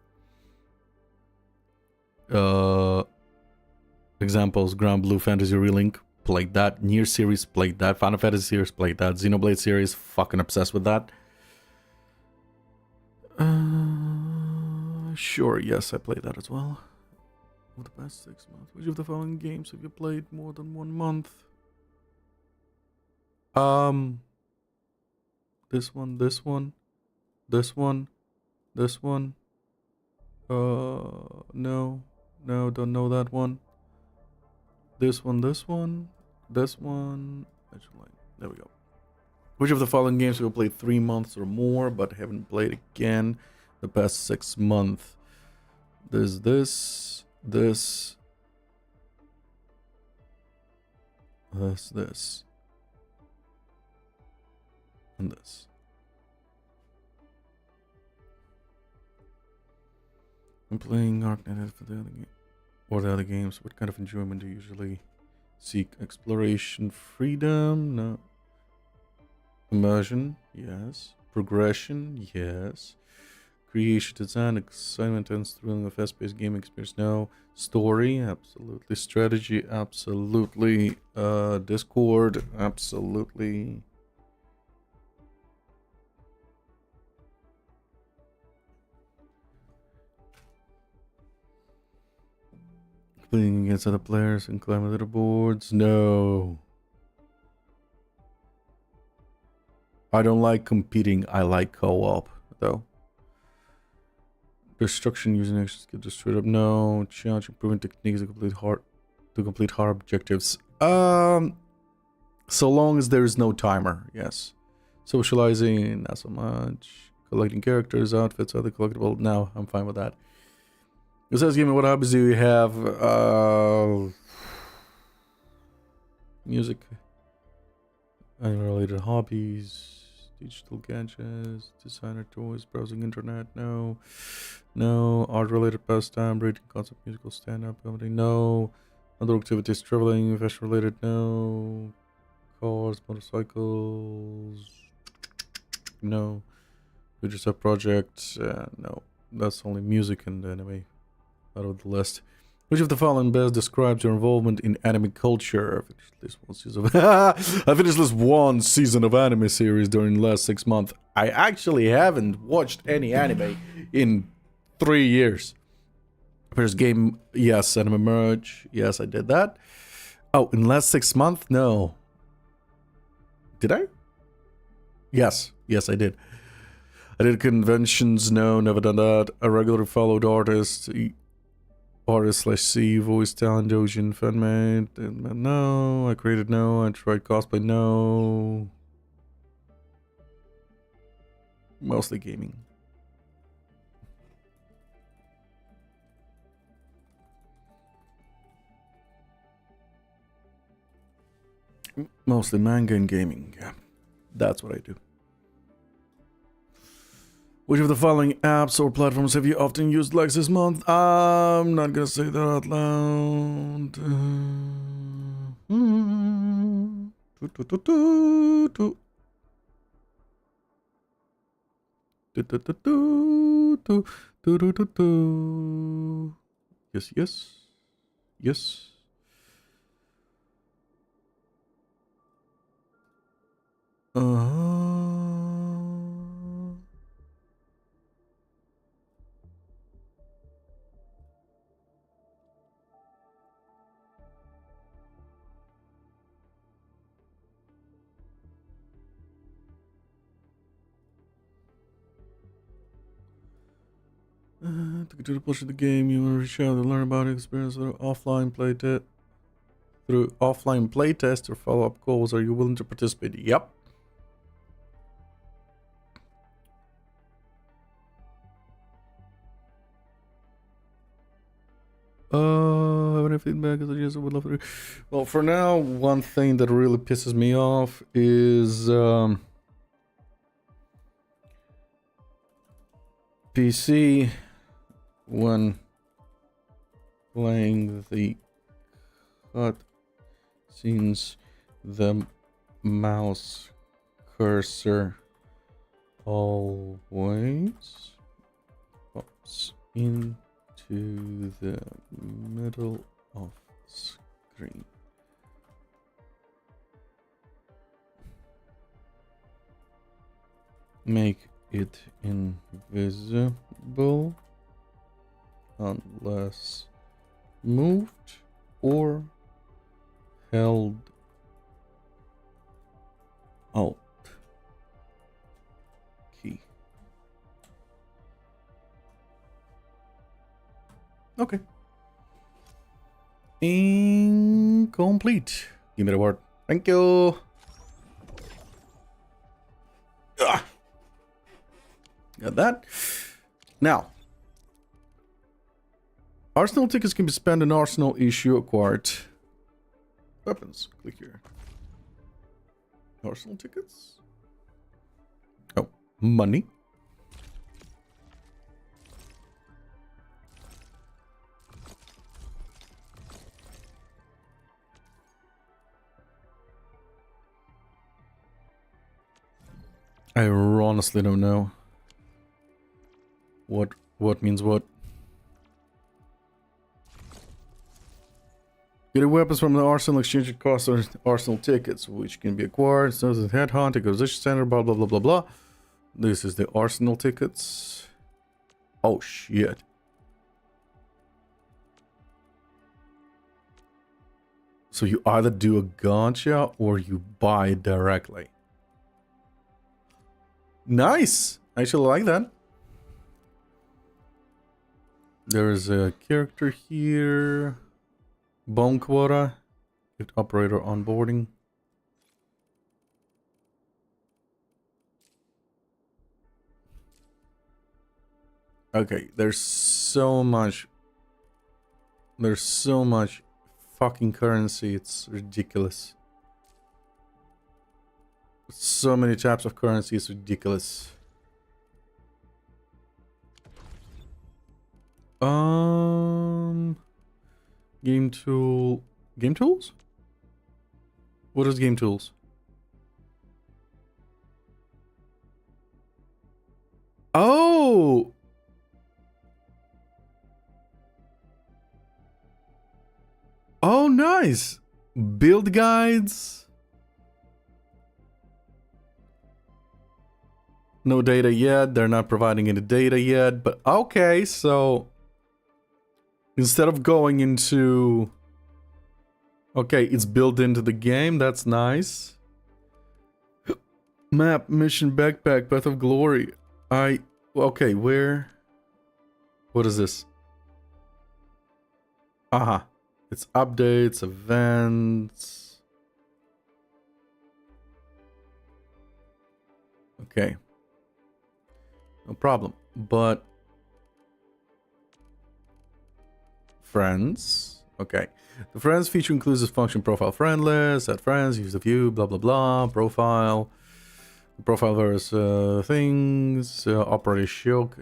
examples. Grand Blue Fantasy Relink, played that. Nier series, played that. Final Fantasy series, played that. Xenoblade series, fucking obsessed with that. Sure, yes, I played that as well. Over the past 6 months, which of the following games have you played more than 1 month? This one, this one, this one, this one. No, don't know that one. This one, this one, this one. Actually, there we go. Which of the following games have you played 3 months or more, but haven't played again the past 6 months? There's this, and this. I'm playing Arknight for the other game, or the other games. What kind of enjoyment do you usually seek? Exploration, freedom, no. Immersion, yes. Progression, yes. Creation, design, excitement, and thrilling of fast-paced game experience, no. Story, absolutely. Strategy, absolutely. Discord, absolutely. Playing against other players and climb leaderboards, no. I don't like competing. I like co-op, though. Destruction using actions get destroyed up. No. Challenge improving techniques to complete hard objectives. So long as there is no timer, yes. Socializing, not so much. Collecting characters, outfits, other collectible. No, I'm fine with that. It says, give me what hobbies do you have? Music. Unrelated hobbies. Digital gadgets. Designer toys. Browsing internet. No. No. Art-related pastime. Reading concept. Musical stand-up comedy. No. Other activities. Traveling. Fashion-related. No. Cars. Motorcycles. No. Do yourself projects. No. That's only music and anime out of the list. Which of the following best describes your involvement in anime culture? I finished this one season of anime series during the last 6 months. I actually haven't watched any anime in 3 years. First game, yes. Anime merge, yes, I did that. Oh, in the last 6 months? No. Did I? Yes, I did. I did conventions, no, never done that. I regularly followed artists. artist/C, voice talent, Ocean, fanmade. No. I created no. I tried cosplay, no. Mostly gaming. Mostly manga and gaming. Yeah, that's what I do. Which of the following apps or platforms have you often used like this month? I'm not gonna say that out loud. Yes, yes. Yes. To continue to push the game, you will reach out to learn about experience through offline playtest or follow-up calls. Are you willing to participate? Yep. Have any feedback? Yes, I would love to. Well, for now, one thing that really pisses me off is PC when playing the cut scenes, the mouse cursor always pops into the middle of screen. Make it invisible unless moved or held Alt key. Okay. Incomplete. Give me the word. Thank you. Ugh. Got that. Now, Arsenal tickets can be spent in Arsenal issue acquired weapons. Click here. Arsenal tickets. Oh, money. I honestly don't know what means what. Getting weapons from the Arsenal exchange at cost or Arsenal tickets, which can be acquired. So the headhunt, acquisition center, blah blah blah blah blah. This is the Arsenal tickets. Oh shit. So you either do a gacha or you buy it directly. Nice! I actually like that. There is a character here. Bone quota. Gift operator onboarding. Okay, there's so much fucking currency, it's ridiculous. So many types of currency, it's ridiculous. Game tools? What is game tools? Oh! Oh, nice! Build guides. No data yet. They're not providing any data yet. But okay, so instead of going into... Okay, it's built into the game. That's nice. Map, mission, backpack, Path of Glory. Okay, where... What is this? Aha. It's updates, events. Okay. No problem. But friends. Okay. The friends feature includes a function profile friend list, add friends, use the view, blah blah blah, profile. Profile various things, operator shock.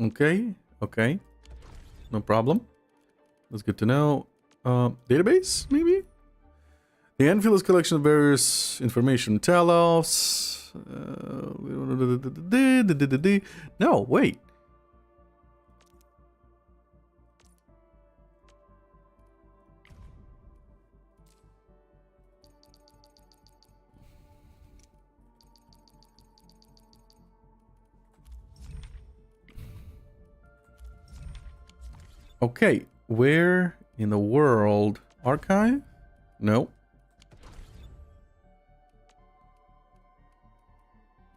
Okay, okay. No problem. That's good to know. Database, maybe? The Enfield is a collection of various information tell-offs. No, wait. Okay, where in the world? Archive? No.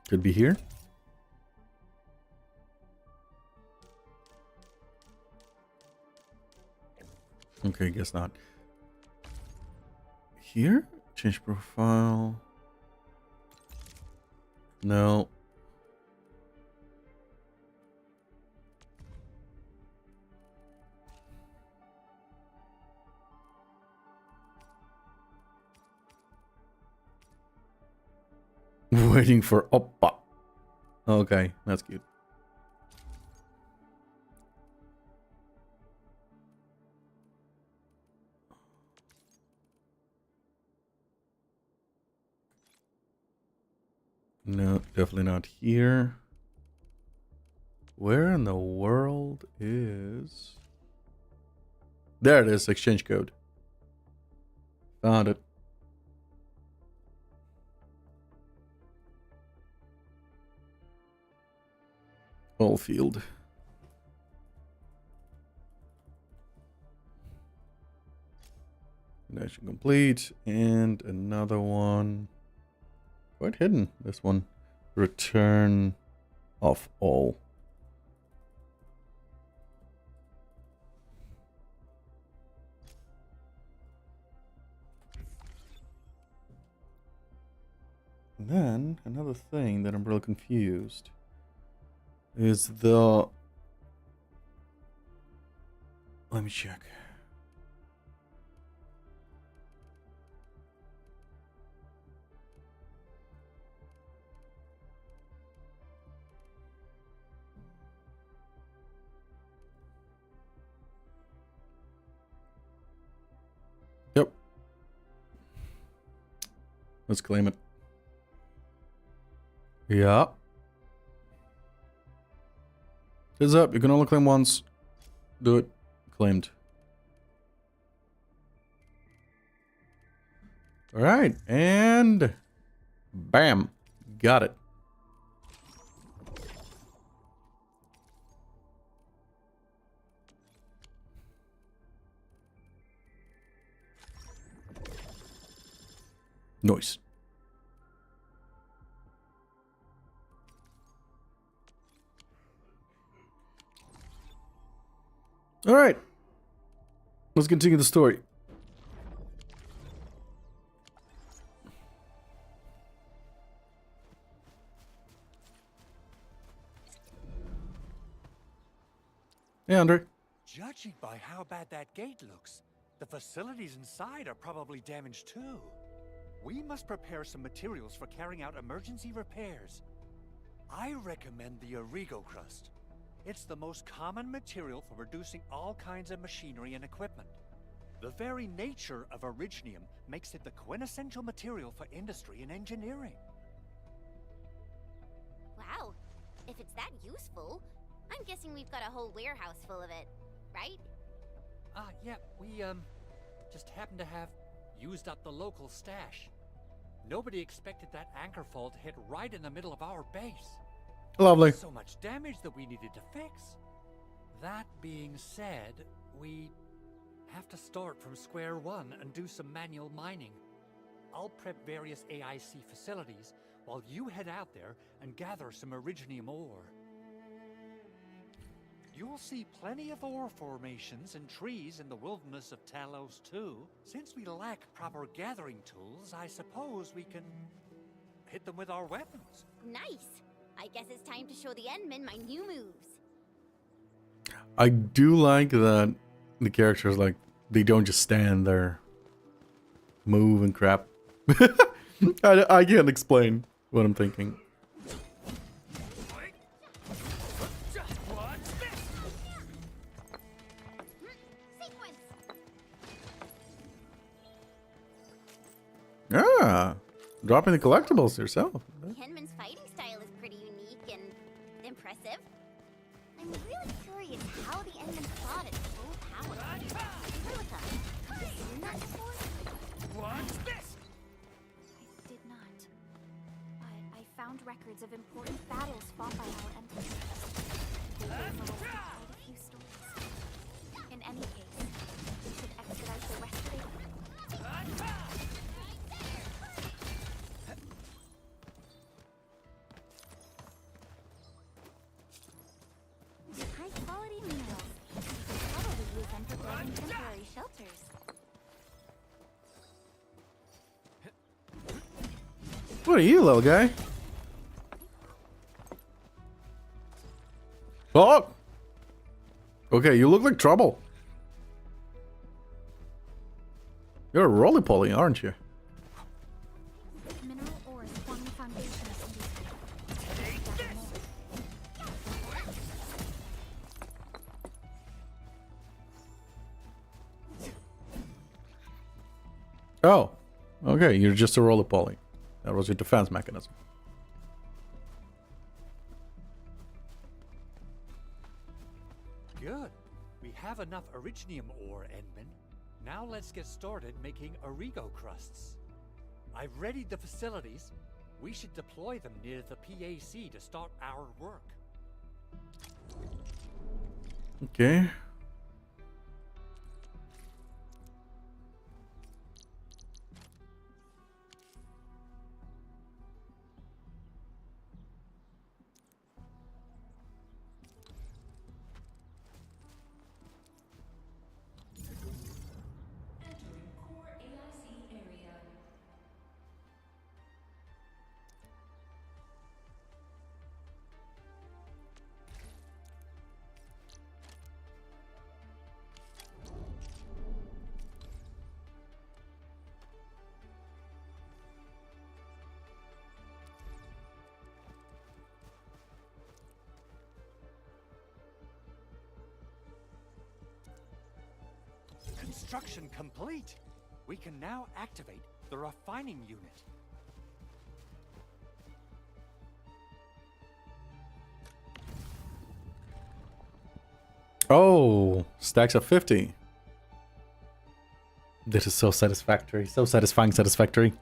Could be here. Okay, guess not. Here? Change profile. No. Waiting for Oppa. Okay, that's cute. No, definitely not here. Where in the world is... There it is, exchange code. Found it. All field. Connection complete. And another one. Quite hidden, this one. Return of all. And then, another thing that I'm really confused is the... Let me check. Yep. Let's claim it. Yeah. Heads up, you can only claim once. Do it. Claimed. Alright, and... Bam. Got it. Nice. All right. Let's continue the story. Hey, Andre. Judging by how bad that gate looks, the facilities inside are probably damaged too. We must prepare some materials for carrying out emergency repairs. I recommend the Origo crust. It's the most common material for producing all kinds of machinery and equipment. The very nature of originium makes it the quintessential material for industry and engineering. Wow, if it's that useful, I'm guessing we've got a whole warehouse full of it, right? Yeah, we, just happen to have used up the local stash. Nobody expected that anchor fall to hit right in the middle of our base. Lovely. So much damage that we needed to fix. That being said, we have to start from square one and do some manual mining. I'll prep various AIC facilities while you head out there and gather some Originium ore. You'll see plenty of ore formations and trees in the wilderness of Talos too. Since we lack proper gathering tools, I suppose we can hit them with our weapons. Nice. I guess it's time to show the Endmin my new moves. I do like that the characters, like, they don't just stand there, move and crap. I can't explain what I'm thinking. Ah, dropping the collectibles yourself. Endmin's fighting style is pretty unique and impressive. I'm really curious how the Endmin fought at full power. Furlica, have you seen that before? What's this? I did not. But I found records of important battles fought by our entities. They overlooked quite a few stories. In any case, we should expedite the restoration. High-quality minerals. We could probably use them for building temporary shelters. What are you, little guy? Oh! Okay, you look like trouble. You're a roly-poly, aren't you? Mineral ores form the foundation of industry. Oh, okay, you're just a roly-poly. That was your defense mechanism. Good. We have enough Originium ore, Endmin. Now let's get started making Origo crusts. I've readied the facilities. We should deploy them near the PAC to start our work. Okay. Construction complete. We can now activate the refining unit. Oh, stacks of 50. This is so satisfactory. So satisfying, satisfactory.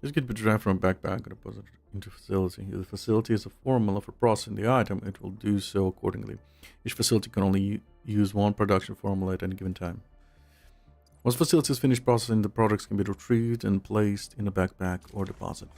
This could be derived from a backpack and deposited into a facility. If the facility is a formula for processing the item, it will do so accordingly. Each facility can only use one production formula at any given time. Once the facility is finished processing, the products can be retrieved and placed in a backpack or deposit.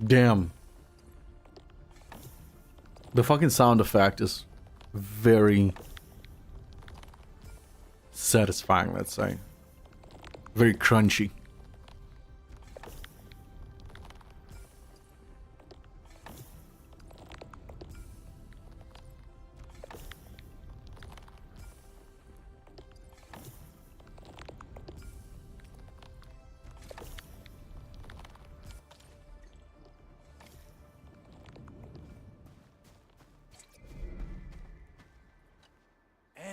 Damn. The fucking sound effect is very satisfying, let's say. Very crunchy.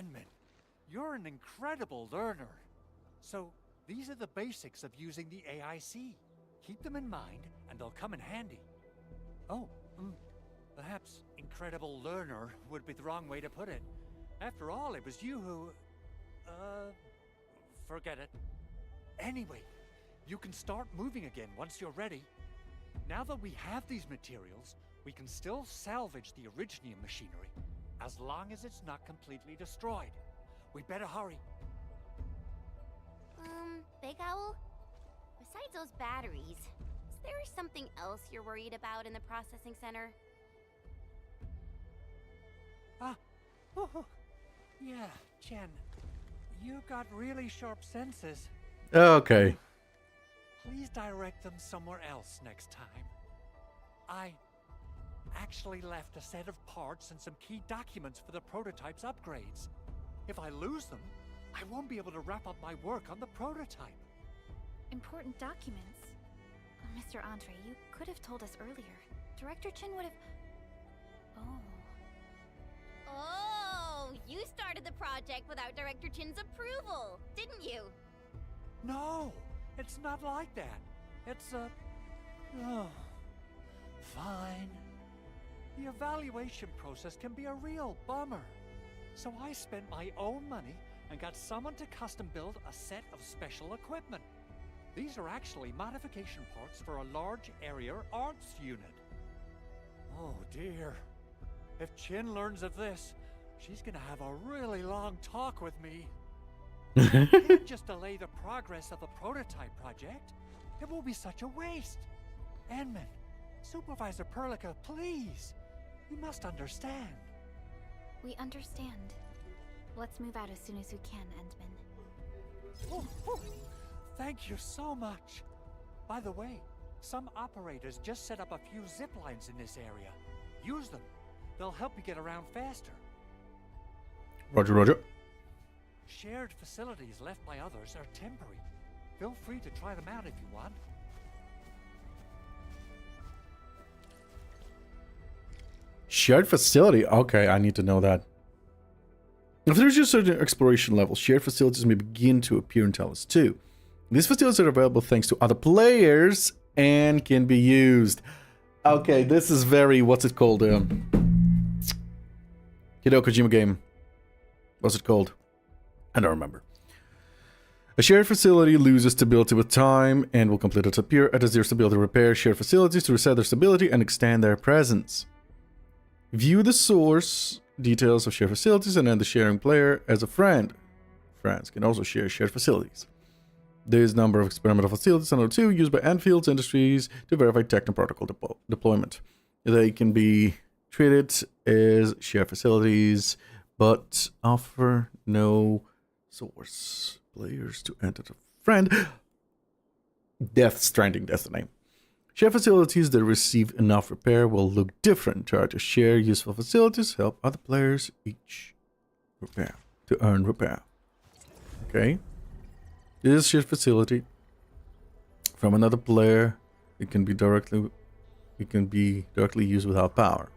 Endmin, you're an incredible learner. So, these are the basics of using the AIC. Keep them in mind, and they'll come in handy. Oh, perhaps incredible learner would be the wrong way to put it. After all, it was you who... forget it. Anyway, you can start moving again once you're ready. Now that we have these materials, we can still salvage the Originium machinery, as long as it's not completely destroyed. We better hurry. Big Owl? Besides those batteries, is there something else you're worried about in the processing center? Yeah, Jen. You got really sharp senses. Okay. Please direct them somewhere else next time. I actually left a set of parts and some key documents for the prototype's upgrades. If I lose them, I won't be able to wrap up my work on the prototype. Important documents? Mr. Andre, you could have told us earlier. Director Chin would have... Oh, you started the project without Director Chin's approval, didn't you? No, it's not like that. It's fine. The evaluation process can be a real bummer. So I spent my own money and got someone to custom build a set of special equipment. These are actually modification parts for a large area arts unit. Oh dear. If Chin learns of this, she's gonna have a really long talk with me. I can't just delay the progress of the prototype project. It will be such a waste. Endmin, Supervisor Perlica, please. You must understand. We understand. Let's move out as soon as we can, Endmin. Thank you so much. By the way, some operators just set up a few zip lines in this area. Use them. They'll help you get around faster. Roger, roger. Shared facilities left by others are temporary. Feel free to try them out if you want. Shared facility? Okay, I need to know that. If there's a certain exploration level, shared facilities may begin to appear in Talos 2. These facilities are available thanks to other players and can be used. Okay, this is very... What's it called? Hideo Kojima game. What's it called? I don't remember. A shared facility loses stability with time and will completely disappear. At a zero stability, repair shared facilities to reset their stability and extend their presence. View the source details of shared facilities and end the sharing player as a friend. Friends can also share shared facilities. There is a number of experimental facilities under 2 used by Anfield's Industries to verify techno-protocol deployment. They can be treated as shared facilities, but offer no source players to enter the friend. Death Stranding, that's the name. Shared facilities that receive enough repair will look different. Try to share useful facilities, help other players each repair to earn repair. Okay. This is a shared facility from another player. It can be directly used without power.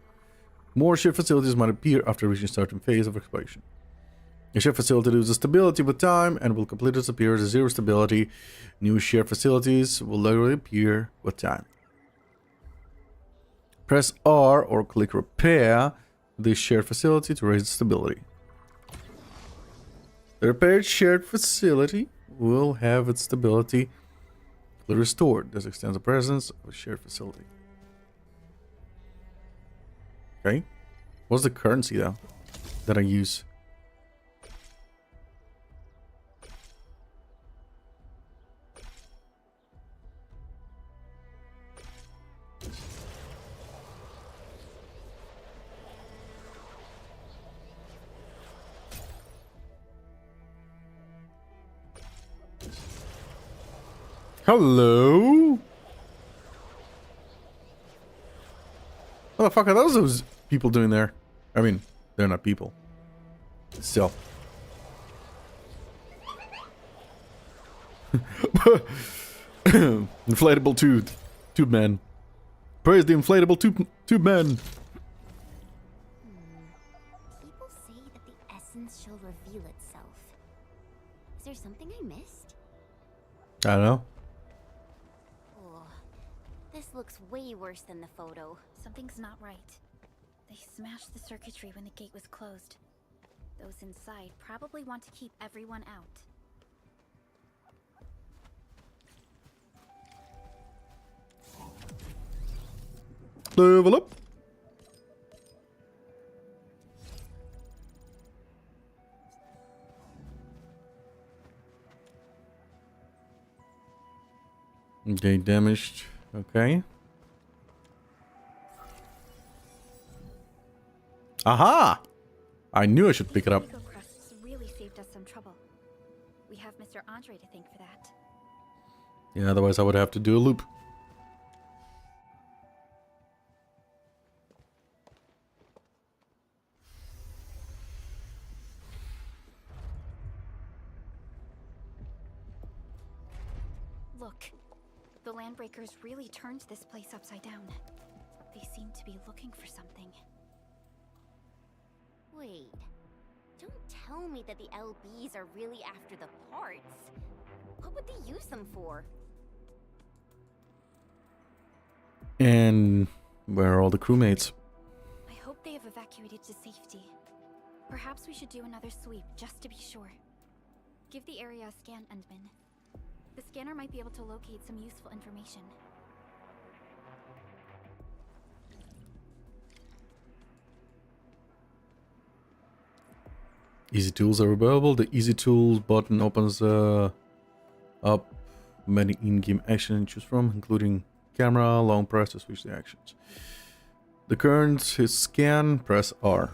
More shared facilities might appear after reaching a certain phase of exploration. A shared facility loses stability with time and will completely disappear as zero stability. New shared facilities will literally appear with time. Press R or click repair this shared facility to raise the stability. The repaired shared facility will have its stability restored. This extends the presence of a shared facility. Okay. What's the currency though that I use? Hello? What the fuck are those people doing there? I mean, they're not people. Still. Inflatable tube man. Praise the inflatable tube man. People say that the essence shall reveal there something I missed? I don't know. Oh, this looks way worse than the photo. Something's not right. They smashed the circuitry when the gate was closed. Those inside probably want to keep everyone out. Level up. Okay, damaged. Okay. Aha! I knew I should pick it up. Ego crusts really saved us some trouble. We have Mr. Andre to thank for that. Yeah, otherwise I would have to do a loop. Look, the Landbreakers really turned this place upside down. They seem to be looking for something. Wait, don't tell me that the LBs are really after the parts. What would they use them for? And where are all the crewmates? I hope they have evacuated to safety. Perhaps we should do another sweep just to be sure. Give the area a scan, Endmin. The scanner might be able to locate some useful information. Easy tools are available. The easy tools button opens up many in-game actions to choose from, including camera, long press to switch the actions. The current is scan, press R.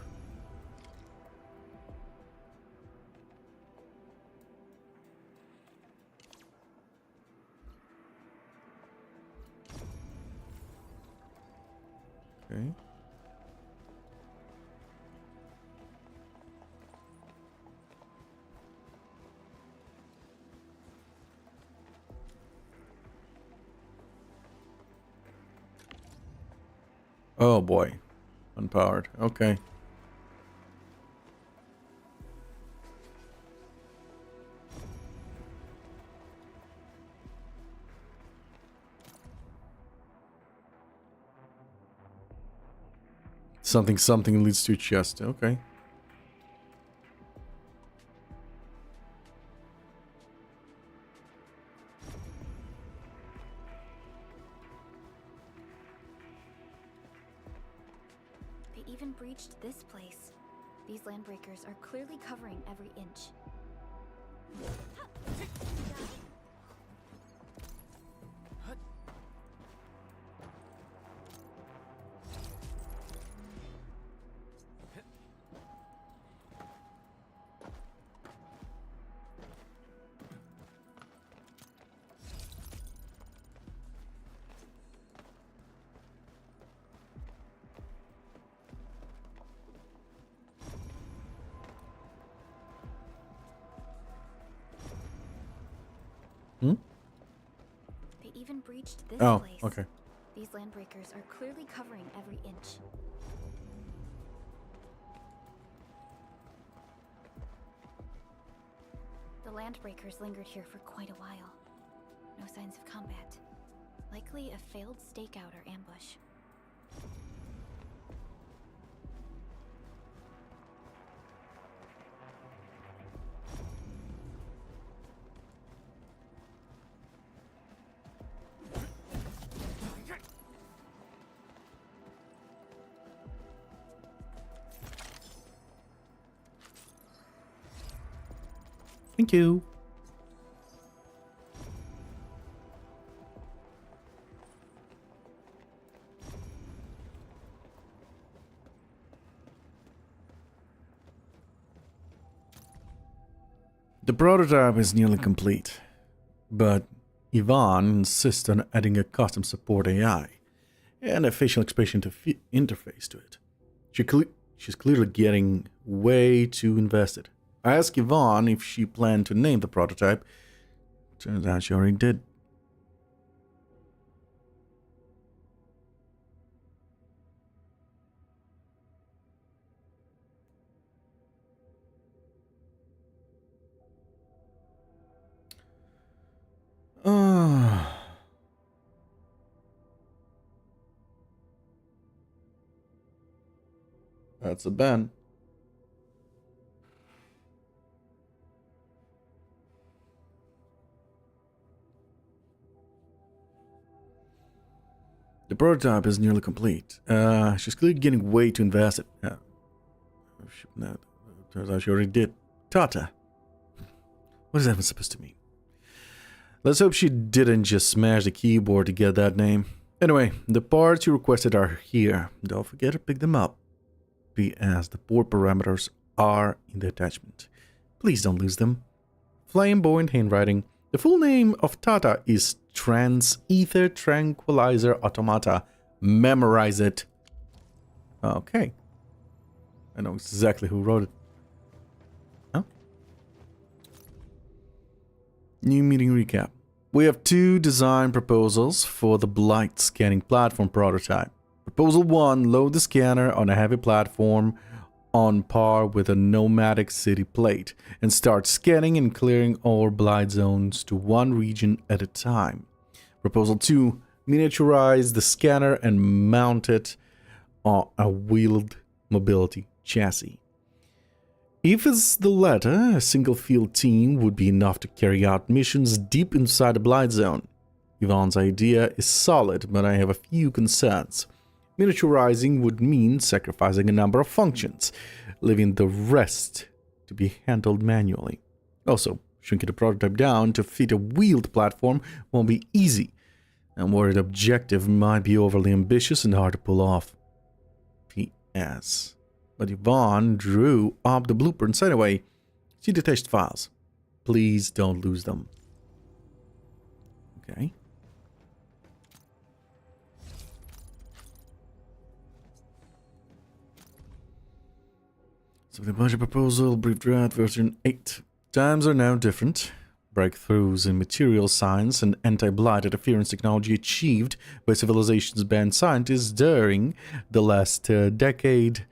Okay. Oh boy. Unpowered. Okay. Something leads to a chest. Okay. They even breached this place. These Landbreakers are clearly covering every inch. Hmm? They even breached this Oh, place. okay. These Landbreakers are clearly covering every inch. The Landbreakers lingered here for quite a while. No signs of combat. Likely a failed stakeout or ambush. Thank you. The prototype is nearly complete, but Yvonne insists on adding a custom support AI and a facial expression to interface to it. She's clearly getting way too invested. I asked Yvonne if she planned to name the prototype. Turns out she already did. That's a Ben. The prototype is nearly complete. She's clearly getting way too invested. No, turns out she already did. Tata. What is that even supposed to mean? Let's hope she didn't just smash the keyboard to get that name. Anyway, the parts you requested are here. Don't forget to pick them up. P.S. The port parameters are in the attachment. Please don't lose them. Flamboyant handwriting. The full name of Tata is Trans-Ether Tranquilizer Automata. Memorize it. Okay. I know exactly who wrote it. Huh? New meeting recap. We have 2 design proposals for the Blight scanning platform prototype. Proposal 1, load the scanner on a heavy platform on par with a nomadic city plate and start scanning and clearing all Blight zones to one region at a time. Proposal 2, miniaturize the scanner and mount it on a wheeled mobility chassis. If it's the latter, a single field team would be enough to carry out missions deep inside the Blight zone. Yvonne's idea is solid, but I have a few concerns. Miniaturizing would mean sacrificing a number of functions, leaving the rest to be handled manually. Also, shrinking the prototype down to fit a wheeled platform won't be easy. I'm worried the objective might be overly ambitious and hard to pull off. P.S. But Yvonne drew up the blueprints anyway. She detached files. Please don't lose them. Okay. So the budget proposal, brief draft version 8. Times are now different. Breakthroughs in material science and anti-blight interference technology achieved by civilization's banned scientists during the last decade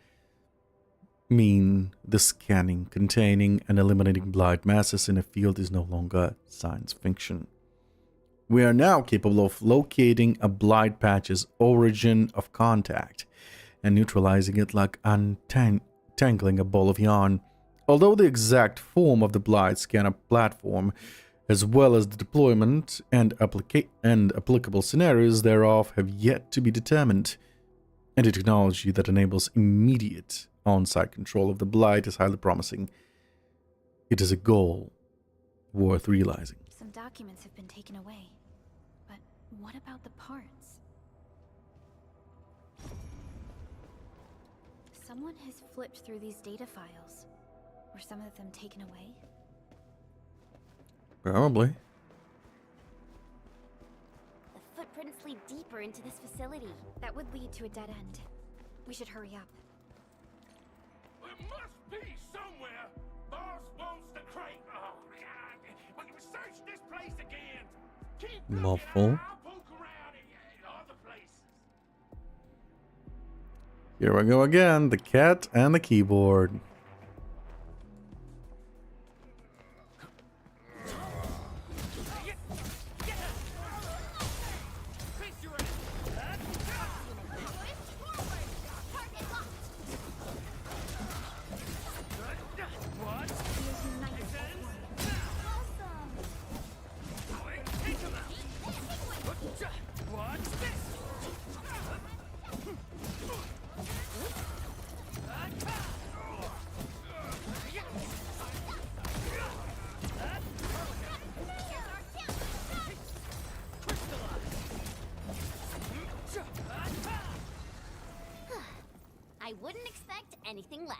mean the scanning, containing, and eliminating blight masses in a field is no longer science fiction. We are now capable of locating a blight patch's origin of contact and neutralizing it like untangling a ball of yarn. Although the exact form of the blight scanner platform, as well as the deployment and applicable scenarios thereof have yet to be determined, and the technology that enables immediate on-site control of the blight is highly promising. It is a goal worth realizing. Some documents have been taken away, but what about the parts? Someone has flipped through these data files. Were some of them taken away? Probably. The footprints lead deeper into this facility. That would lead to a dead end. We should hurry up. There must be somewhere. Boss wants the crate. Oh, God. We can search this place again. Keep Muffle. I'll poke around in other places. Here we go again. The cat and the keyboard. I wouldn't expect anything less.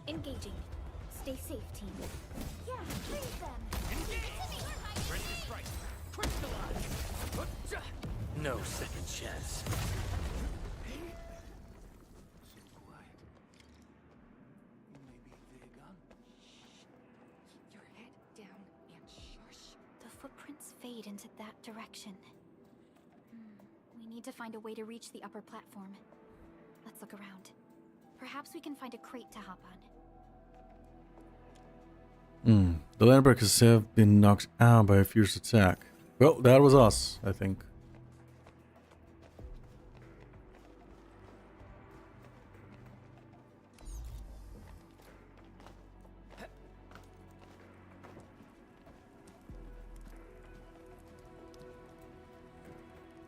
Engaging. Stay safe, team. Yeah, freeze them. Ready to strike. Crystallize. No second chance. Keep your head down and shush. The footprints fade into that direction. We need to find a way to reach the upper platform. Let's look around. Perhaps we can find a crate to hop on. The landbreakers have been knocked out by a fierce attack. Well, that was us, I think.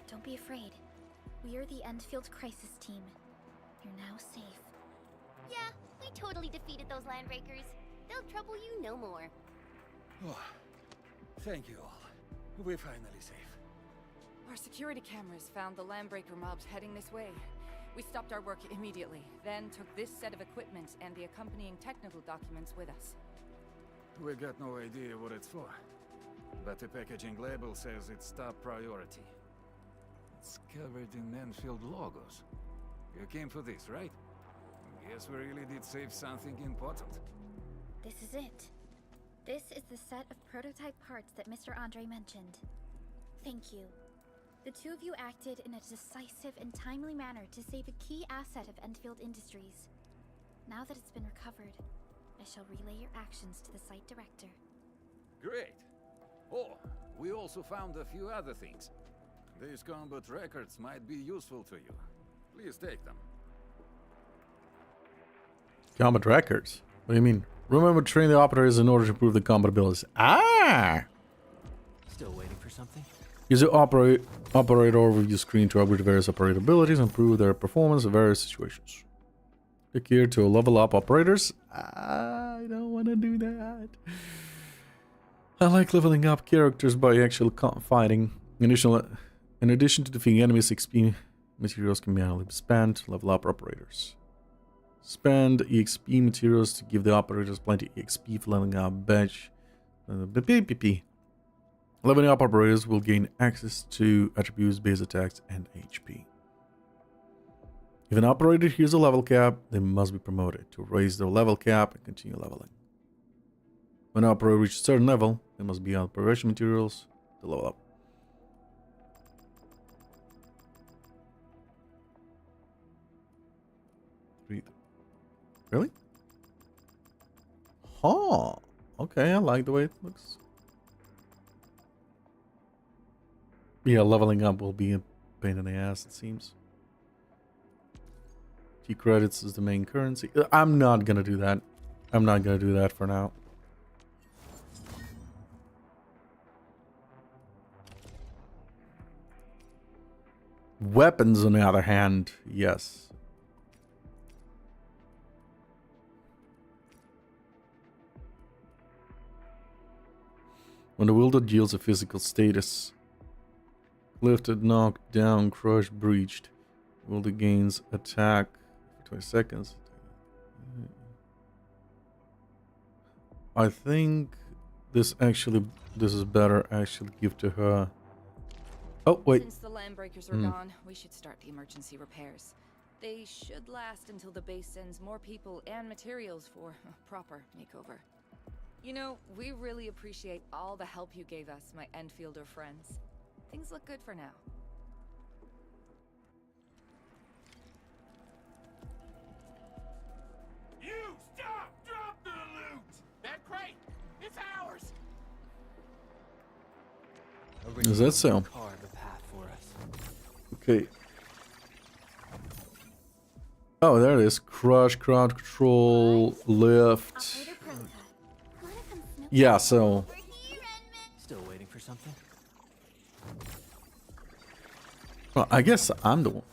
Don't be afraid. We are the Enfield Crisis Team. You're now safe. Yeah, we totally defeated those landbreakers. They'll trouble you no more. Oh, thank you all. We're finally safe. Our security cameras found the landbreaker mobs heading this way. We stopped our work immediately, then took this set of equipment and the accompanying technical documents with us. We got no idea what it's for, but the packaging label says it's top priority. It's covered in Enfield logos. You came for this, right? Guess we really did save something important. This is it. This is the set of prototype parts that Mr. Andre mentioned. Thank you. The two of you acted in a decisive and timely manner to save a key asset of Enfield Industries. Now that it's been recovered, I shall relay your actions to the site director. Great. Oh, we also found a few other things. These combat records might be useful to you. Please take them. Combat records? What do you mean? Remember to train the operators in order to improve the combat abilities. Ah! Still waiting for something? Use the operator overview screen to upgrade various operator abilities and improve their performance in various situations. Click here to level up operators. I don't want to do that. I like leveling up characters by actual fighting. In addition to defeating enemies, XP materials can manually be spent to level up operators. Spend EXP materials to give the operators plenty EXP for leveling up badge. Leveling up operators will gain access to attributes, base attacks, and HP. If an operator hears a level cap, they must be promoted to raise their level cap and continue leveling. When an operator reaches a certain level, they must be on progression materials to level up. Really? Huh. Okay, I like the way it looks. Yeah, leveling up will be a pain in the ass, it seems. T credits is the main currency. I'm not gonna do that. I'm not gonna do that for now. Weapons, on the other hand, yes. When the wielder yields a physical status, lifted, knocked down, crushed, breached, wielder gains attack for 20 seconds. I think this is better actually give to her. Oh, wait. Since the landbreakers are gone, we should start the emergency repairs. They should last until the base sends more people and materials for a proper makeover. You know, we really appreciate all the help you gave us, my Enfielder friends. Things look good for now. You stop! Drop the loot! That crate! It's ours! Is that so? Carve a path for us. Okay. Oh, there it is. Crush, crowd control, lift. Yeah, so. Still waiting for something? Well, I guess I'm the one.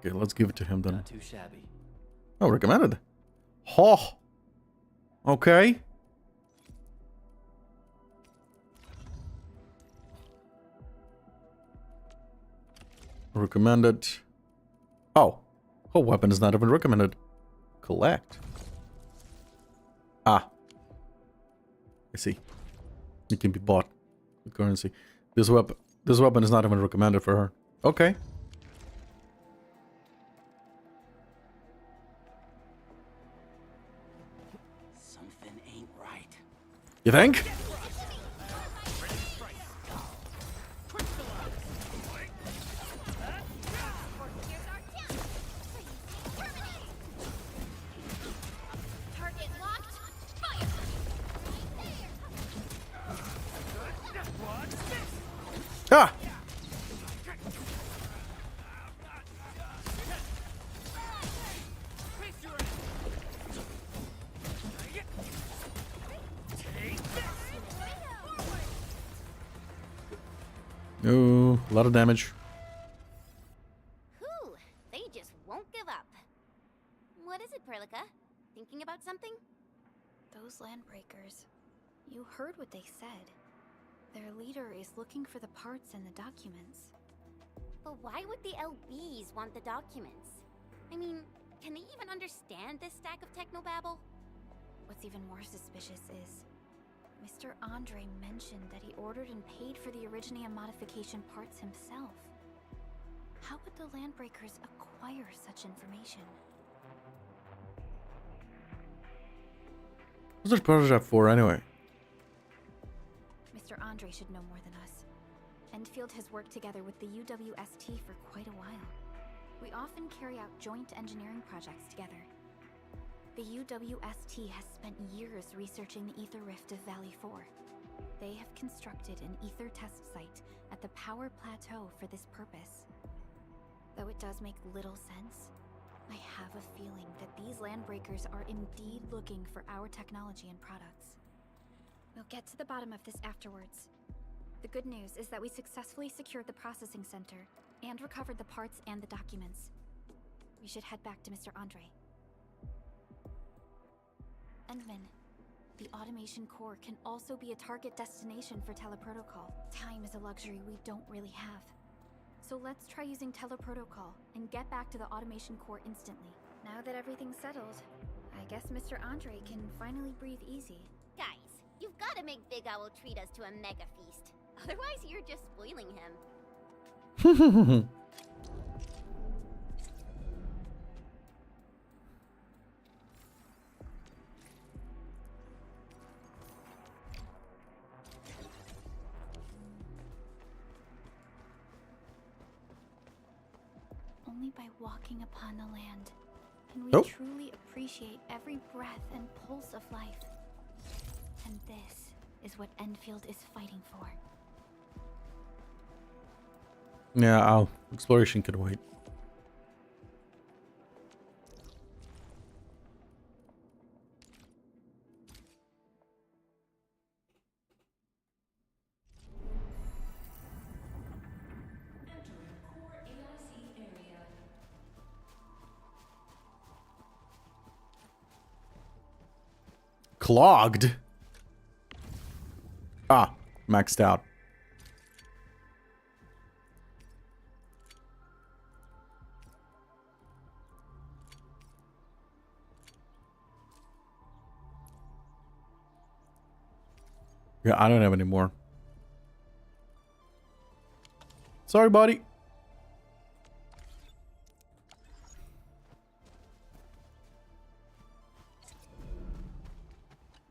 Okay, let's give it to him then. Not too shabby. Oh, recommended. Oh. Okay. Recommended. Oh. Oh, weapon is not even recommended. Collect. Ah. I see. It can be bought with currency. This weapon is not even recommended for her. Okay. Something ain't right. You think? Oh, a lot of damage. Whew, they just won't give up. What is it, Perlica? Thinking about something? Those landbreakers. You heard what they said. Their leader is looking for the parts and the documents. But why would the LBs want the documents? I mean, can they even understand this stack of technobabble? What's even more suspicious is Mr. Andre mentioned that he ordered and paid for the Originium modification parts himself. How would the landbreakers acquire such information? What's this project for anyway? Mr. Andre should know more than us. Enfield has worked together with the UWST for quite a while. We often carry out joint engineering projects together. The UWST has spent years researching the ether rift of Valley 4. They have constructed an ether test site at the power plateau for this purpose. Though it does make little sense, I have a feeling that these landbreakers are indeed looking for our technology and products. We'll get to the bottom of this afterwards. The good news is that we successfully secured the processing center and recovered the parts and the documents. We should head back to Mr. Andre. Endmin, the automation core can also be a target destination for teleprotocol. Time is a luxury we don't really have. So let's try using teleprotocol and get back to the automation core instantly. Now that everything's settled, I guess Mr. Andre can finally breathe easy. Guys, you've got to make Big Owl treat us to a mega feast. Otherwise, you're just spoiling him. Only by walking upon the land can we Oh. truly appreciate every breath and pulse of life. And this is what Enfield is fighting for. Yeah, exploration can wait. Clogged? Ah, maxed out. Yeah, I don't have any more. Sorry, buddy.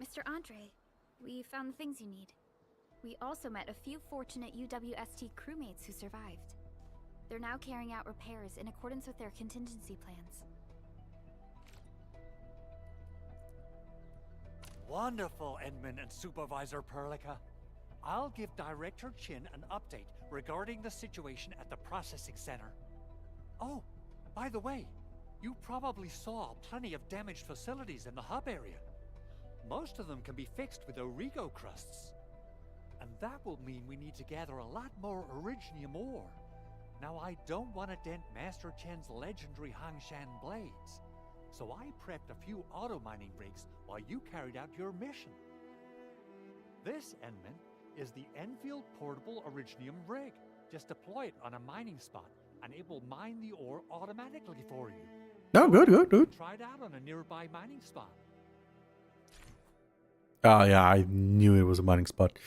Mr. Andre, we found the things you need. We also met a few fortunate UWST crewmates who survived. They're now carrying out repairs in accordance with their contingency plans. Wonderful, Endmin and Supervisor Perlica. I'll give Director Chin an update regarding the situation at the processing center. Oh, by the way, you probably saw plenty of damaged facilities in the hub area. Most of them can be fixed with Origo crusts. And that will mean we need to gather a lot more Originium ore. Now, I don't want to dent Master Chen's legendary Hangshan blades, so I prepped a few auto-mining rigs while you carried out your mission. This, Endmin, is the Enfield Portable Originium rig. Just deploy it on a mining spot, and it will mine the ore automatically for you. No, good. Try it out on a nearby mining spot. Oh, yeah, I knew it was a mining spot.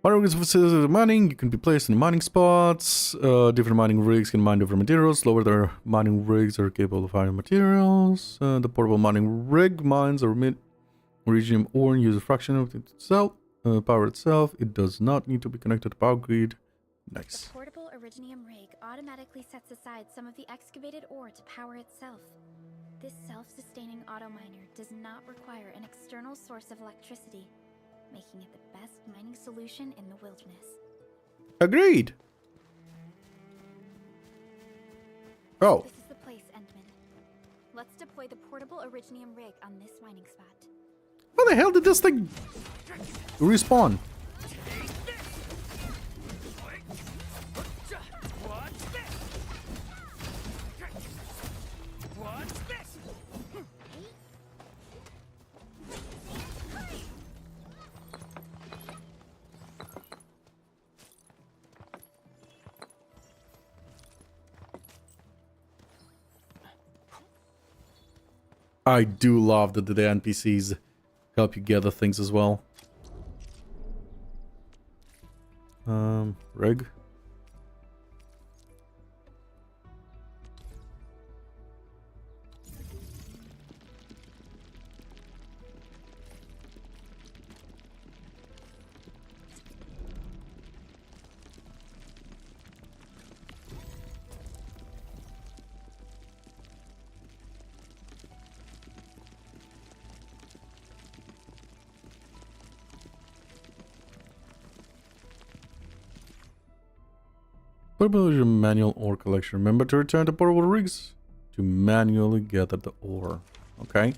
Mining rigs facilities of mining, you can be placed in mining spots. Different mining rigs can mine different materials. Lower their mining rigs are capable of finding materials. The portable mining rig mines or Originium ore and uses a fraction of it itself. Power itself. It does not need to be connected to power grid. Nice. The portable Originium rig automatically sets aside some of the excavated ore to power itself. This self-sustaining auto-miner does not require an external source of electricity, making it the best mining solution in the wilderness. Agreed. Oh. This is the place, Endmin. Let's deploy the portable Originium rig on this mining spot. How the hell did this thing respawn? I do love that the NPCs help you gather things as well. Rig. Portable is your manual ore collection. Remember to return to portable rigs to manually gather the ore. Okay.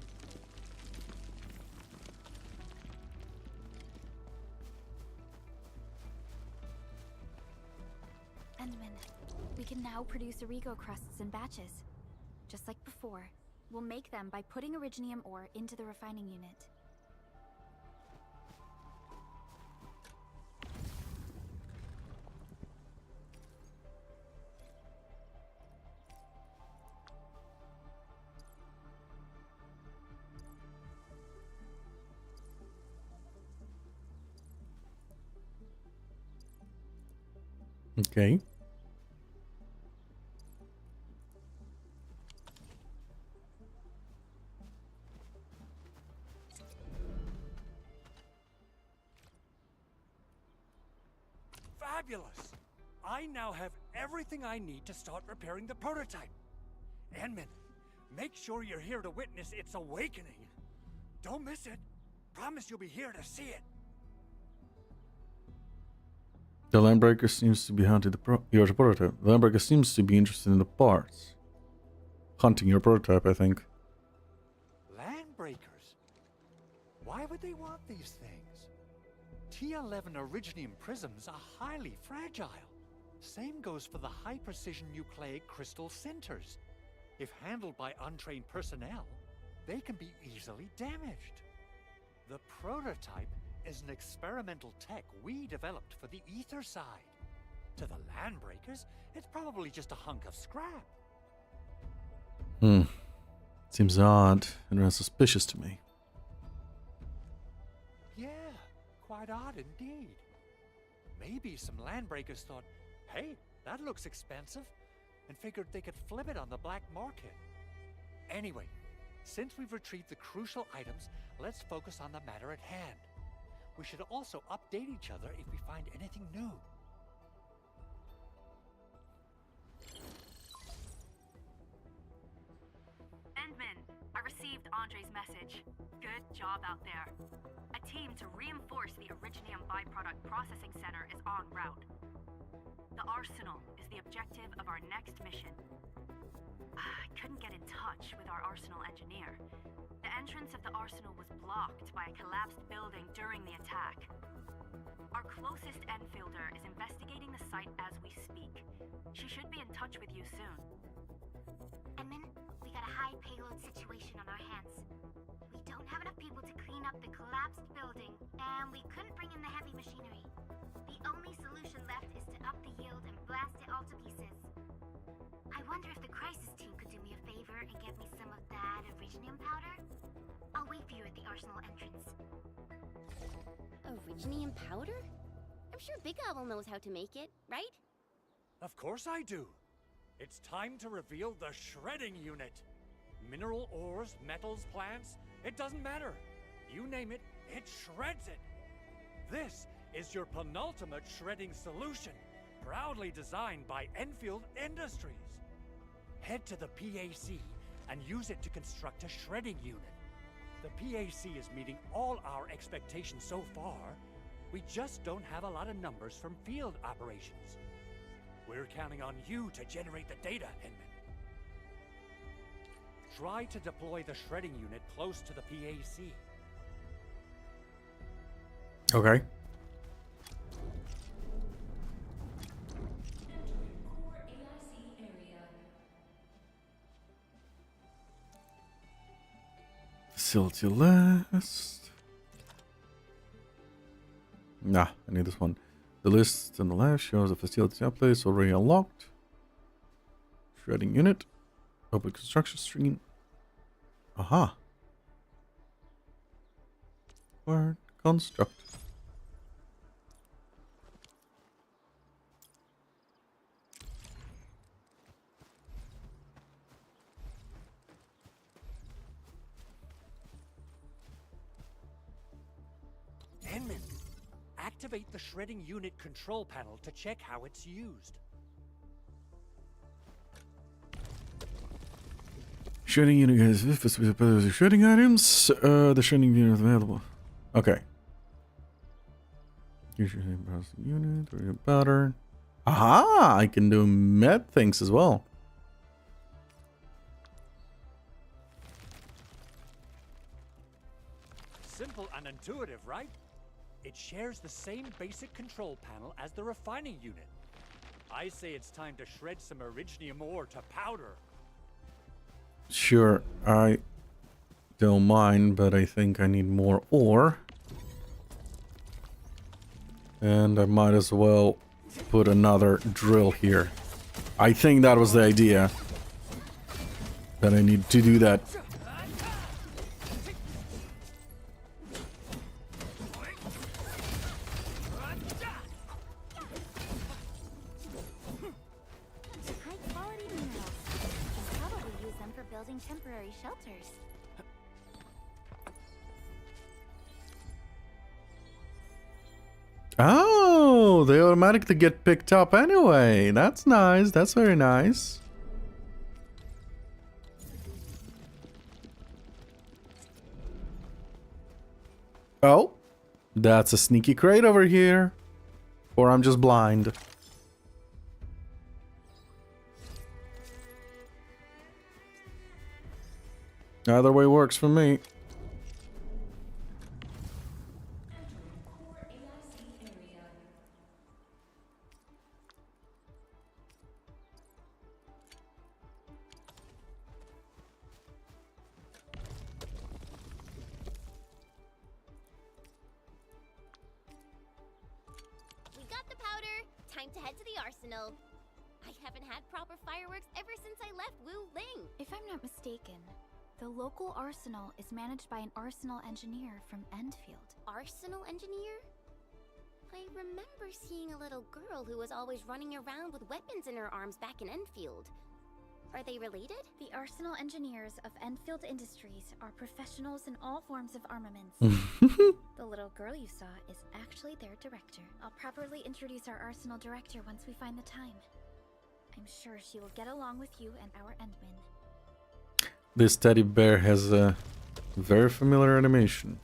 Endmin, we can now produce Origo crusts in batches. Just like before, we'll make them by putting Originium ore into the refining unit. Okay. Fabulous! I now have everything I need to start repairing the prototype. Endmin, make sure you're here to witness its awakening. Don't miss it. Promise you'll be here to see it. The Landbreaker seems to be hunting your prototype. The Landbreaker seems to be interested in the parts. Hunting your prototype, I think. Landbreakers? Why would they want these things? T11 Originium prisms are highly fragile. Same goes for the high-precision nucleic crystal centers. If handled by untrained personnel, they can be easily damaged. The prototype is an experimental tech we developed for the ether side. To the Landbreakers, it's probably just a hunk of scrap. Seems odd and suspicious to me. Yeah, quite odd indeed. Maybe some Landbreakers thought, hey, that looks expensive, and figured they could flip it on the black market. Anyway, since we've retrieved the crucial items, let's focus on the matter at hand. We should also update each other if we find anything new. Endmin, I received Andre's message. Good job out there. A team to reinforce the Originium byproduct processing center is en route. The arsenal is the objective of our next mission. I couldn't get in touch with our arsenal engineer. The entrance of the arsenal was blocked by a collapsed building during the attack. Our closest Enfielder is investigating the site as we speak. She should be in touch with you soon. Endmin, we got a high payload situation on our hands. We don't have enough people to clean up the collapsed building, and we couldn't bring in the heavy machinery. The only solution left is to up the yield and blast it all to pieces. I wonder if the crisis team could do me a favor and get me some of that Originium powder? I'll wait for you at the arsenal entrance. Originium powder? I'm sure Big Owl knows how to make it, right? Of course I do. It's time to reveal the shredding unit. Mineral ores, metals, plants, it doesn't matter. You name it, it shreds it. This is your penultimate shredding solution, proudly designed by Enfield Industries. Head to the PAC and use it to construct a shredding unit. The PAC is meeting all our expectations so far. We just don't have a lot of numbers from field operations. We're counting on you to generate the data, Endmin. Try to deploy the shredding unit close to the PAC. Okay. Facility list. Nah, I need this one. The list on the left shows the facility updates already unlocked. Shredding unit. Open construction screen. Aha. Word construct. Endmin, activate the shredding unit control panel to check how it's used. Shredding unit has shredding items. The shredding unit is available. Okay. You should browse the unit or your pattern. Aha! I can do med things as well. Simple and intuitive, right? It shares the same basic control panel as the refining unit. I say it's time to shred some Originium ore to powder. Sure, I don't mind, but I think I need more ore. And I might as well put another drill here. I think that was the idea. That I need to do that. High-quality minerals. Can probably use them for building temporary shelters. Oh, they automatically get picked up anyway. That's nice. That's very nice. Oh, that's a sneaky crate over here. Or I'm just blind. Either way works for me. We got the powder. Time to head to the arsenal. I haven't had proper fireworks ever since I left Wu Ling. If I'm not mistaken, the local arsenal is managed by an arsenal engineer from Enfield. Arsenal engineer? I remember seeing a little girl who was always running around with weapons in her arms back in Enfield. Are they related? The arsenal engineers of Enfield Industries are professionals in all forms of armaments. The little girl you saw is actually their director. I'll properly introduce our arsenal director once we find the time. I'm sure she will get along with you and our Endmin. This teddy bear has a very familiar animation.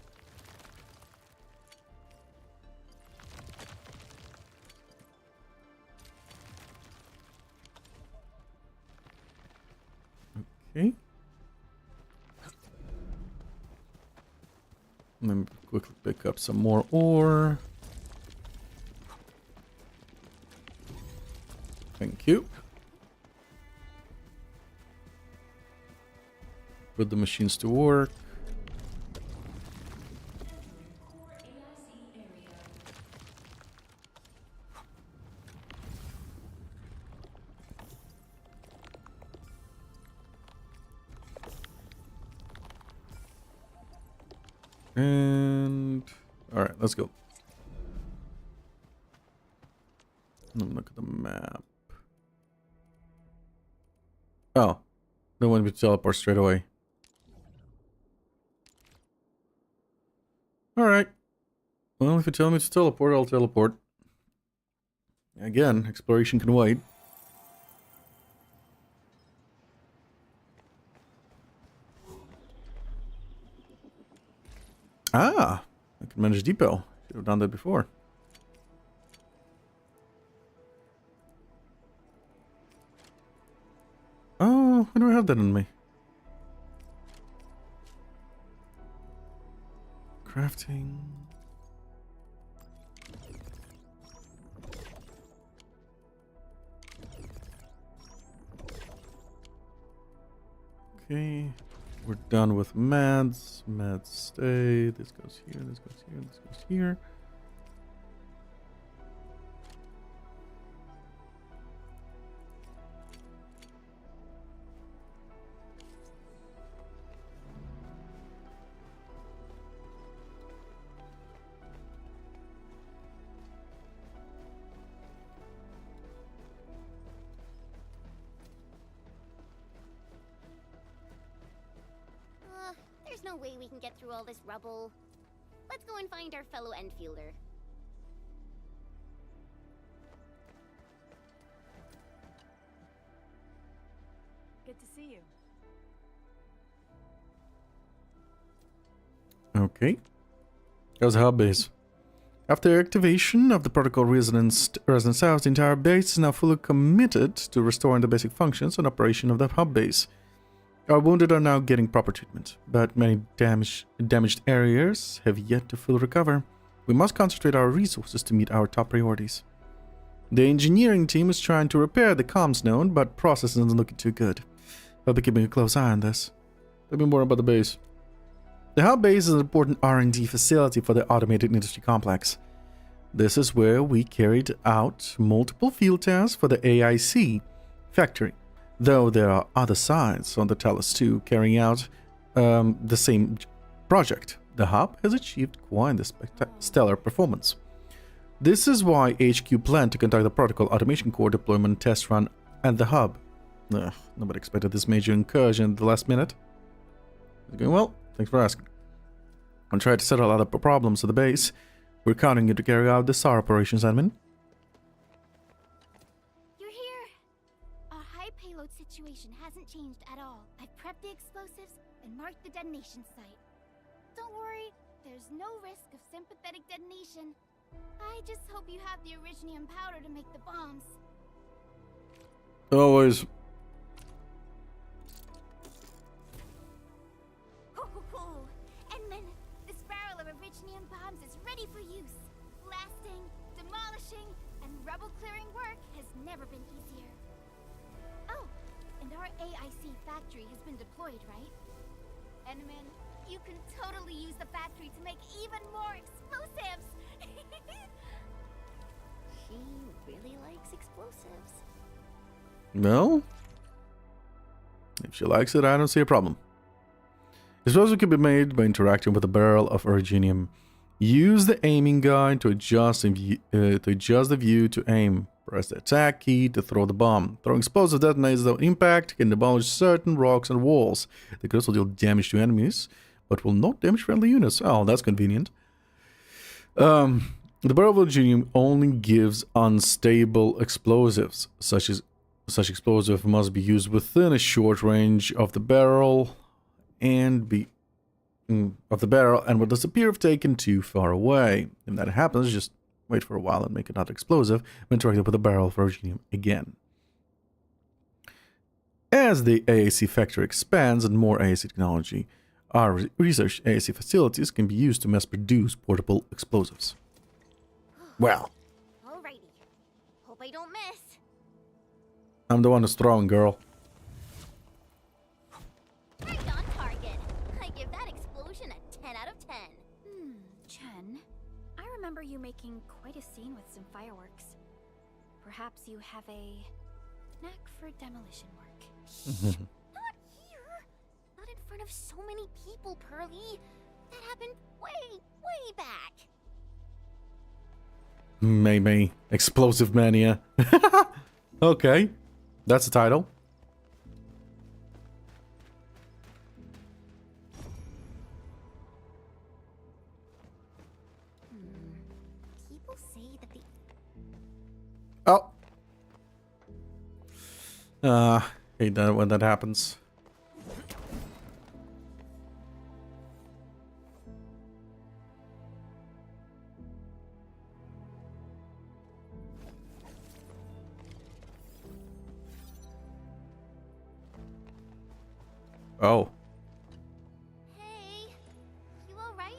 Okay. Let me quickly pick up some more ore. Thank you. Put the machines to work. And all right, let's go. Let me look at the map. Oh, don't want me to teleport straight away. All right. Well, if you tell me to teleport, I'll teleport. Again, exploration can wait. Ah, I can manage depot. Should have done that before. Oh, I don't have that on me. Crafting. Okay, we're done with meds. Meds stay. This goes here, this goes here, this goes here. we can get through all this rubble. Let's go and find our fellow Enfielder. Good to see you. Okay. That was the hub base. After activation of the protocol residence house, the entire base is now fully committed to restoring the basic functions and operation of the hub base. Our wounded are now getting proper treatment, but many damaged areas have yet to fully recover. We must concentrate our resources to meet our top priorities. The engineering team is trying to repair the comms node, but process isn't looking too good. I'll be keeping a close eye on this. Tell me more about the base. The hub base is an important R&D facility for the automated industry complex. This is where we carried out multiple field tests for the AIC factory, though there are other sites on the Talos 2 carrying out the same project. The hub has achieved quite a stellar performance. This is why HQ planned to conduct the protocol automation core deployment test run at the hub. Nobody expected this major incursion at the last minute. It's going well. Thanks for asking. I'll try to settle other problems at the base. We're counting you to carry out the SAR operations, Endmin. You're here! Our high payload situation hasn't changed at all. I've prepped the explosives and marked the detonation site. Don't worry, there's no risk of sympathetic detonation. I just hope you have the originium powder to make the bombs. Always. Endmin, this barrel of originium bombs is ready for use. Blasting, demolishing, and rubble-clearing work has never been easier. Oh, and our AIC factory has been deployed, right? Endmin, you can totally use the factory to make even more explosives! She really likes explosives. Well, if she likes it, I don't see a problem. Explosive can be made by interacting with a barrel of originium. Use the aiming guide to adjust the view to aim. Press the attack key to throw the bomb. Throwing explosive detonates the impact can demolish certain rocks and walls. They can also deal damage to enemies, but will not damage friendly units. Oh, that's convenient. The barrel of originium only gives unstable explosives. Such explosive must be used within a short range of the barrel and will disappear if taken too far away. If that happens, just wait for a while and make another explosive when interacting with the barrel of originium again. As the AAC factory expands and more AAC technology, our research AAC facilities can be used to mass produce portable explosives. Well, Alrighty. Hope I don't miss. I'm the one who's throwing, girl. Right on target. I give that explosion a 10 out of 10. Chen, I remember you making quite a scene with some fireworks. Perhaps you have a knack for demolition work. Not here. Not in front of so many people, Pearly. That happened way, way back. Maybe. Explosive Mania. Okay. That's the title. People say that the... Oh. Hate that when that happens. Oh. Hey, you alright?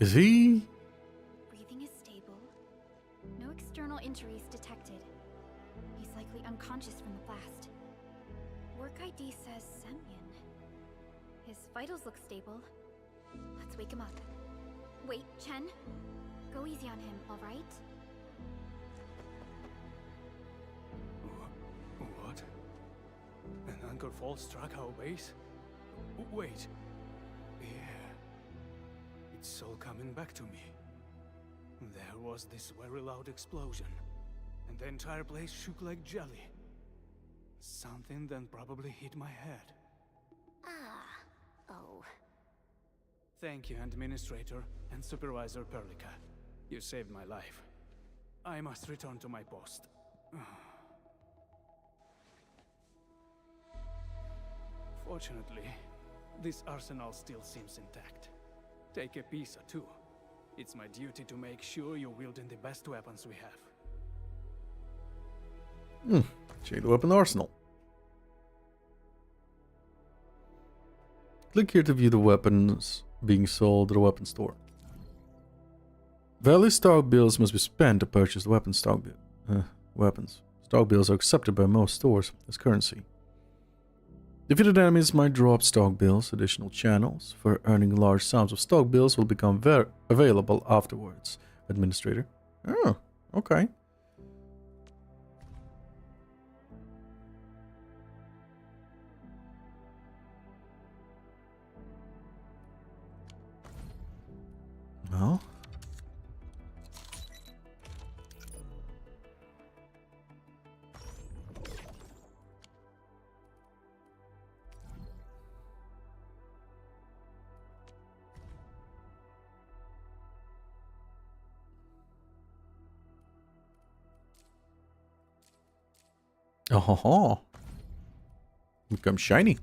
Is he? Breathing is stable. No external injuries detected. He's likely unconscious from the blast. Work ID says Semyon. His vitals look stable. Let's wake him up. Wait, Chen. Go easy on him, alright? What? An anchor fall struck our base? Wait. Yeah. It's all coming back to me. There was this very loud explosion. and the entire place shook like jelly. Something then probably hit my head. Oh. Thank you, Administrator and Supervisor Perlica. You saved my life. I must return to my post. Fortunately, this arsenal still seems intact. Take a piece or two. It's my duty to make sure you're wielding the best weapons we have. Shade weapon arsenal. Click here to view the weapons being sold at a weapon store. Value stock bills must be spent to purchase the weapon stock weapons. Stock bills are accepted by most stores as currency. Defeated enemies might drop stock bills. Additional channels for earning large sums of stock bills will become available afterwards. Administrator. Oh, okay. Well. Oh, become shiny.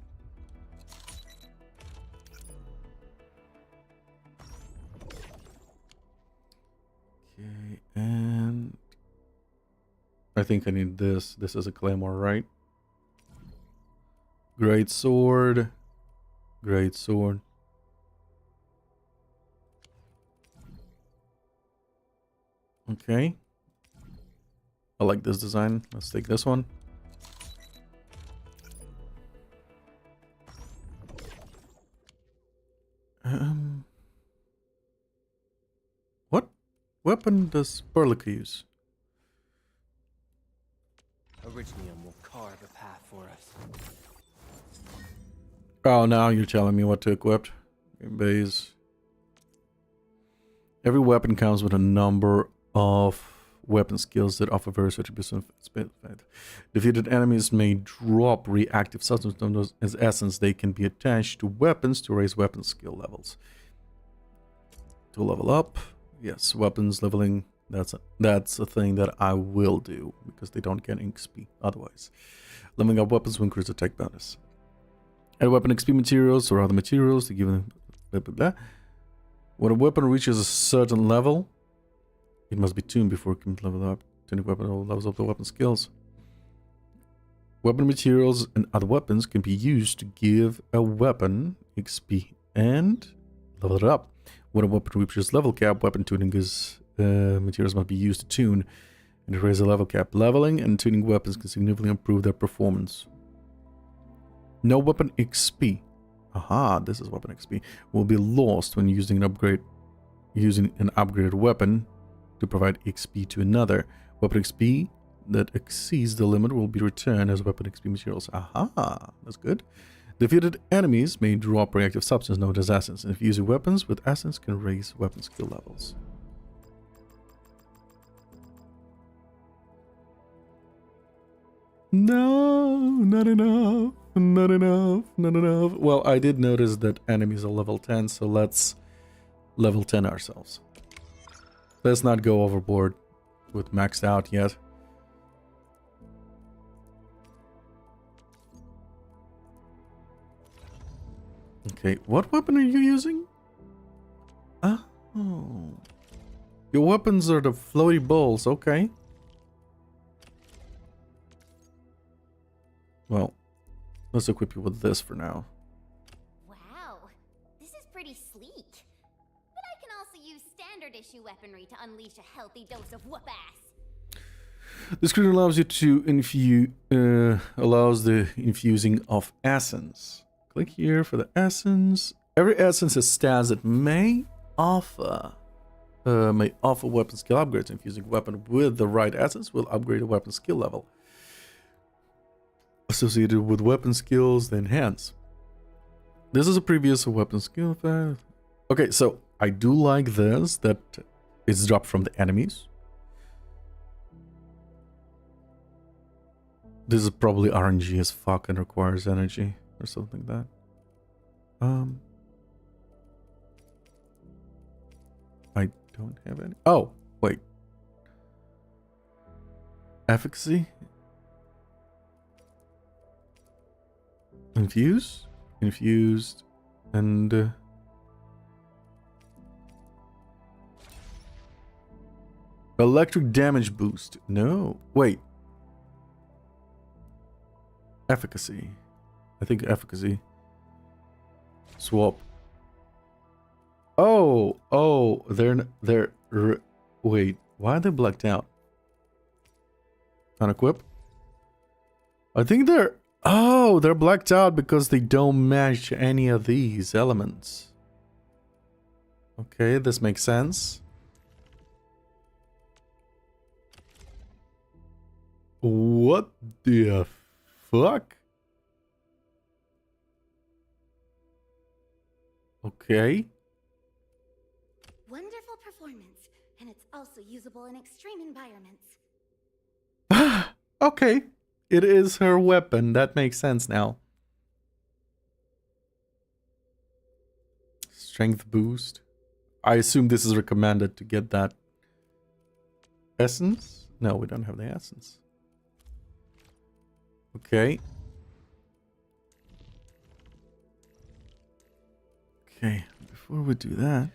Okay, and I think I need this. This is a claymore, right? Great sword. Great sword. Okay. I like this design. Let's take this one. What weapon does Perlica use? Originium will carve a path for us. Oh, now you're telling me what to equip. Base. Every weapon comes with a number of weapon skills that offer various attributes. Defeated enemies may drop reactive substances as essence. They can be attached to weapons to raise weapon skill levels. To level up. Yes, weapons leveling. That's a thing that I will do because they don't get XP otherwise. Leveling up weapons will increase attack bonus. Add weapon XP materials or other materials to give them blah blah blah. When a weapon reaches a certain level, it must be tuned before it can level up. Tuning weapon levels up the weapon skills. Weapon materials and other weapons can be used to give a weapon XP and level it up. When a weapon reaches level cap, weapon tuning materials must be used to tune and to raise the level cap. Leveling and tuning weapons can significantly improve their performance. No weapon XP. Aha, this is weapon XP. Will be lost when using an upgraded weapon to provide XP to another. Weapon XP that exceeds the limit will be returned as weapon XP materials. Aha, that's good. Defeated enemies may drop reactive substance known as essence, and if using weapons with essence can raise weapon skill levels. No, not enough, not enough, not enough. Well, I did notice that enemies are level 10, so let's level 10 ourselves. Let's not go overboard with maxed out yet. Okay, what weapon are you using? Oh. Your weapons are the floaty balls, okay. Well, let's equip you with this for now. Wow, this is pretty sleek. But I can also use standard issue weaponry to unleash a healthy dose of whoop-ass. The screen allows you to allows the infusing of essence. Click here for the essence. Every essence has stats that may offer weapon skill upgrades. Infusing weapon with the right essence will upgrade a weapon skill level. Associated with weapon skills, then enhance. This is a previous weapon skill. Okay, so I do like this, that it's dropped from the enemies. This is probably RNG as fuck and requires energy or something like that. I don't have any. Oh, wait. Efficacy? Infuse? Infused. And... electric damage boost. No. Wait. Efficacy. I think efficacy. Swap. Oh, wait, why are they blacked out? Unequip? I think they're blacked out because they don't match any of these elements. Okay, this makes sense. What the fuck? Okay. Wonderful performance, and it's also usable in extreme environments. Okay. It is her weapon. That makes sense now. Strength boost. I assume this is recommended to get that. Essence? No, we don't have the essence. Okay. Okay, before we do that...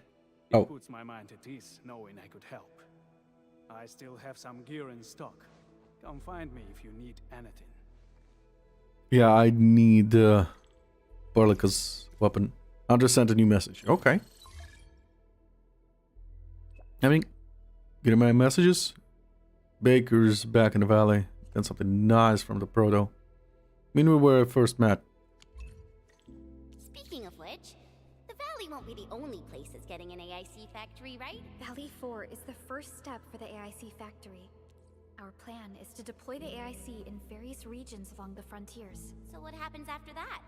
It puts my mind at ease knowing I could help. I still have some gear in stock. Come find me if you need anything. Yeah, I need Barlica's weapon. Andre sent a new message. Okay. I mean, getting my messages. Baker's back in the valley. Got something nice from the proto. Meanwhile, where I first met. Speaking of which, the Valley won't be the only place that's getting an AIC factory, right? Valley 4 is the first step for the AIC factory. Our plan is to deploy the AIC in various regions along the frontiers. So what happens after that?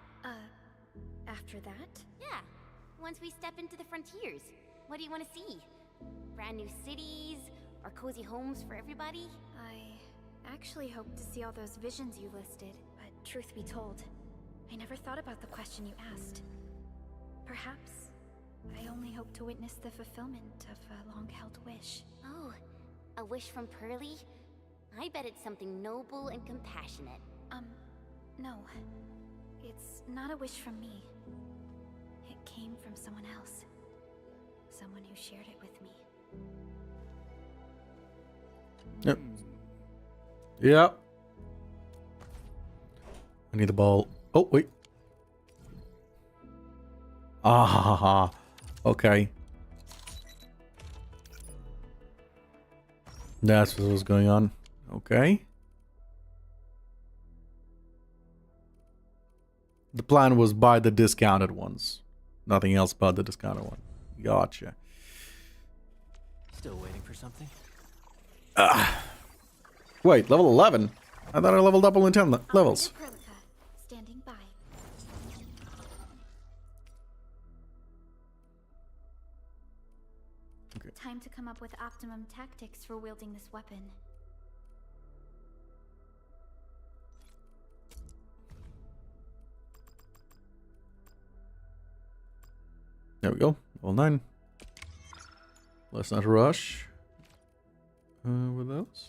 After that? Yeah, once we step into the frontiers, what do you want to see? Brand new cities, or cozy homes for everybody? I actually hoped to see all those visions you listed, but truth be told, I never thought about the question you asked. Perhaps I only hope to witness the fulfillment of a long-held wish. Oh, a wish from Pearly? I bet it's something noble and compassionate. No. It's not a wish from me. It came from someone else. Someone who shared it with me. Yep. Yep. I need the ball. Oh, wait. Ah, okay. That's what was going on. Okay. The plan was buy the discounted ones. Nothing else but the discounted one. Gotcha. Still waiting for something? Wait, level 11? I thought I leveled up only 10 levels. Standing by. Okay. Time to come up with optimum tactics for wielding this weapon. There we go. Level 9. Let's not rush. With those.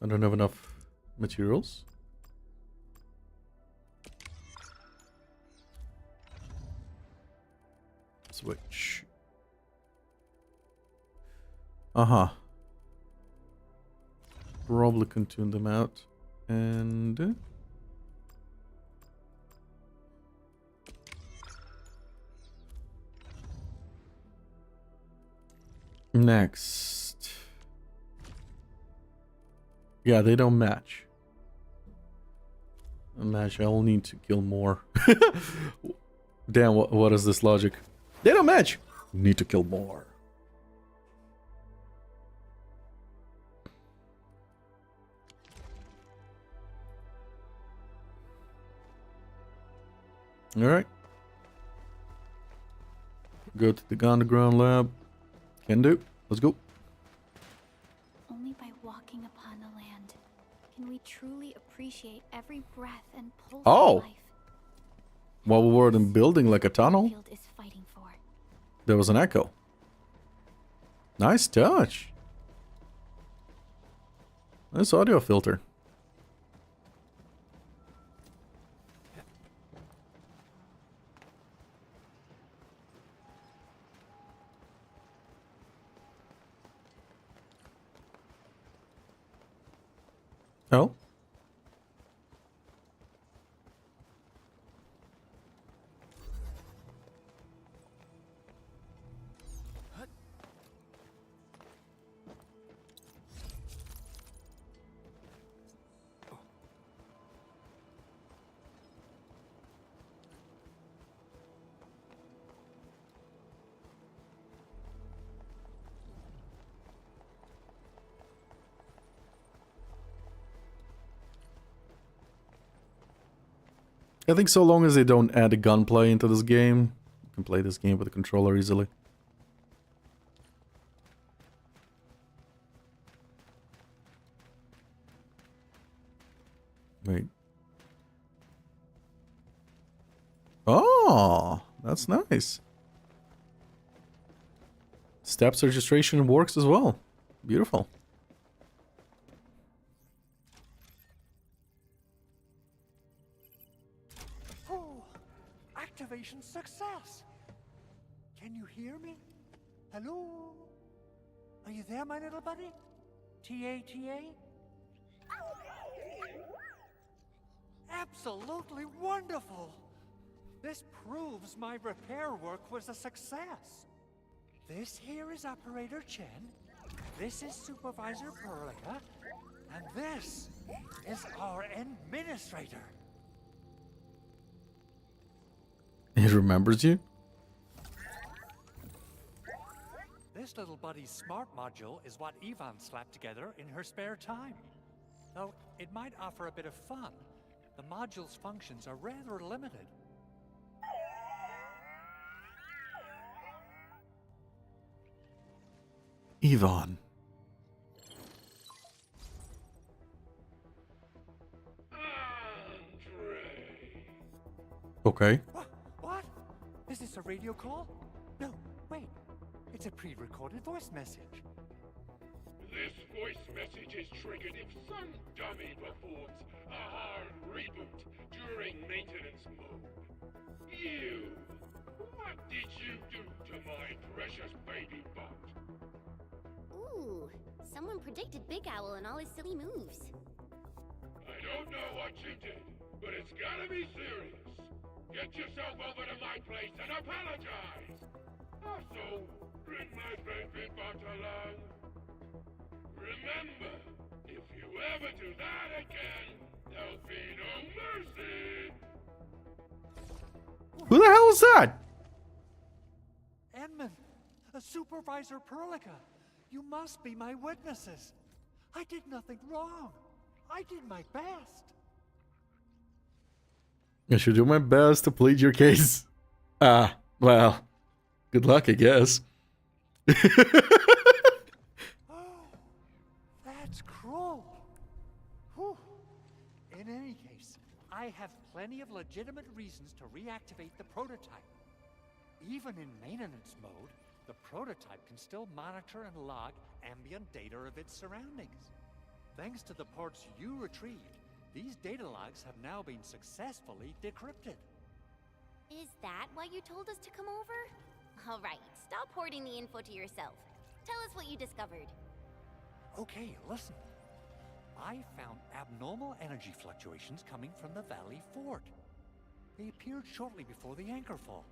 I don't have enough materials. Switch. Probably can tune them out. And... next. Yeah, they don't match. Match, I'll need to kill more. Damn, what is this logic? They don't match! Need to kill more. Alright. Go to the underground lab. Can do. Let's go. Only by walking upon the land can we we truly appreciate every breath and pulse Oh. of life. While we were in building like a tunnel, Field is fighting for. there was an echo. Nice touch. Nice audio filter. Oh. I think so long as they don't add a gunplay into this game, you can play this game with a controller easily. Wait. Oh, that's nice. Steps registration works as well. Beautiful. Oh, activation success. Can you hear me? Hello? Are you there, my little buddy? T-A-T-A? Absolutely wonderful! This proves my repair work was a success. This here is Operator Chen, this is Supervisor Perlica, and this is our Administrator. It remembers you? This little buddy's smart module is what Yvonne slapped together in her spare time. Though it might offer a bit of fun, the module's functions are rather limited. Yvonne. Okay. What? Is this a radio call? No, wait. It's a pre-recorded voice message. This voice message is triggered if some dummy performs a hard reboot during maintenance mode. You! What did you do to my precious baby bot? Ooh, someone predicted Big Owl and all his silly moves. I don't know what you did, but it's gotta be serious. Get yourself over to my place and apologize! Also, bring my baby bot along. Remember, if you ever do that again, there'll be no mercy! Who the hell is that? Endmin, Supervisor Perlica, you must be my witnesses. I did nothing wrong. I did my best. I should do my best to plead your case. Ah, well, good luck, I guess. That's cruel. Whew. In any case, I have plenty of legitimate reasons to reactivate the prototype. Even in maintenance mode, the prototype can still monitor and log ambient data of its surroundings. Thanks to the ports you retrieved, these data logs have now been successfully decrypted. Is that why you told us to come over? All right, stop hoarding the info to yourself. Tell us what you discovered. Okay, listen. I found abnormal energy fluctuations coming from the Valley Fort. They appeared shortly before the anchor fall.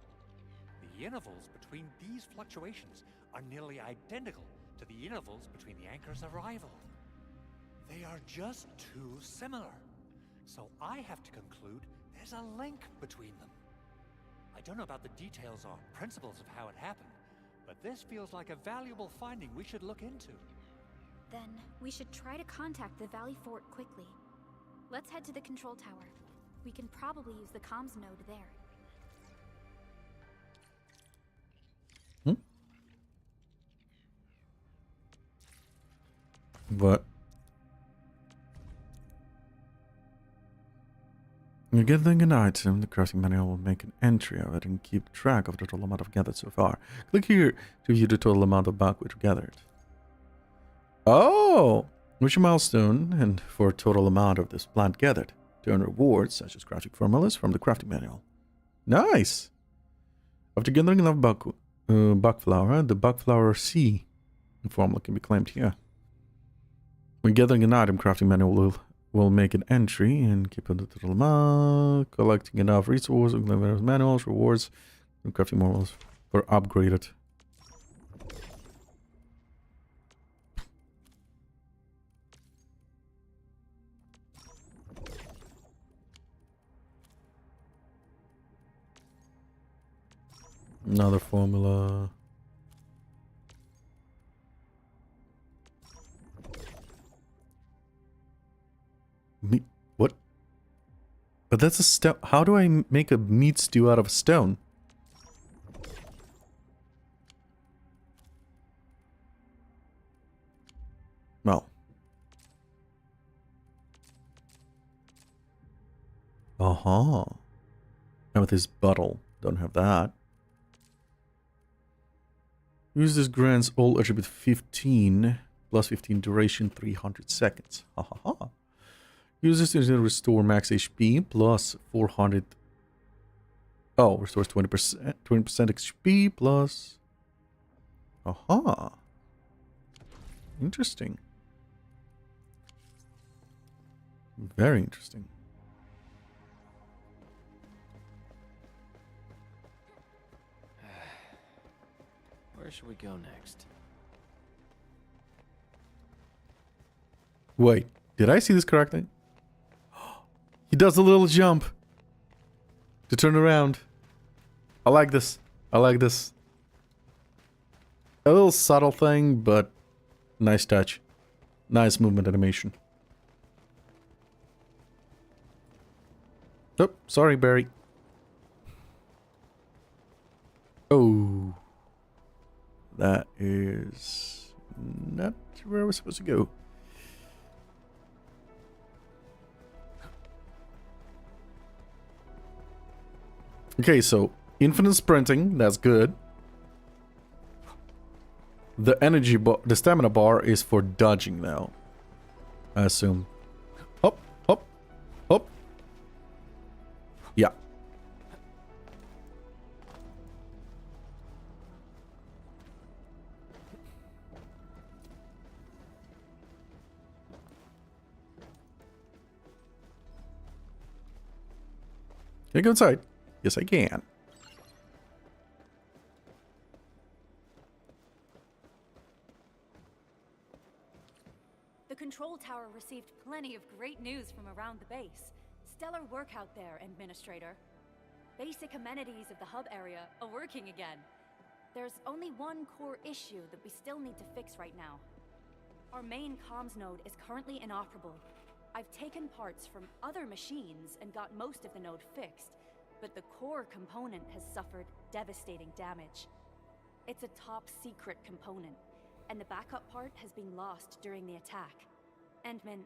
The intervals between these fluctuations are nearly identical to the intervals between the anchor's arrival. They are just too similar. So I have to conclude there's a link between them. I don't know about the details or principles of how it happened, but this feels like a valuable finding we should look into. Then we should try to contact the Valley Fort quickly. Let's head to the control tower. We can probably use the comms node there. What? When you're gathering an item, the crafting manual will make an entry of it and keep track of the total amount of gathered so far. Click here to view the total amount of buckwheat gathered. Oh! Reach a milestone and for a total amount of this plant gathered. To earn rewards such as crafting formulas from the crafting manual. Nice! After gathering enough buck flour, the buck flour C formula can be claimed here. When gathering an item, crafting manual will make an entry and keep on the total amount, collecting enough resources, manuals, rewards, and crafting manuals for upgraded. Another formula. What? But that's a stone. How do I make a meat stew out of stone? Well. Uh-huh. And with this bottle. Don't have that. Use this grants all attribute 15 plus 15 duration 300 seconds. Ha ha ha. Use this to restore max HP plus 400. Oh, restores 20% HP plus. Aha. Interesting. Very interesting. Where should we go next? Wait, did I see this correctly? He does a little jump to turn around. I like this. I like this. A little subtle thing, but nice touch. Nice movement animation. Oh, sorry, Barry. Oh. That is not where I was supposed to go. Okay, so infinite sprinting, that's good. The energy bar, the stamina bar is for dodging now. I assume. Hop, hop, hop. Yeah. Can I go inside? Yes, I can. The control tower received plenty of great news from around the base. Stellar work out there, Administrator. Basic amenities of the hub area are working again. There's only one core issue that we still need to fix right now. Our main comms node is currently inoperable. I've taken parts from other machines and got most of the node fixed, but the core component has suffered devastating damage. It's a top secret component, and the backup part has been lost during the attack. Endmin,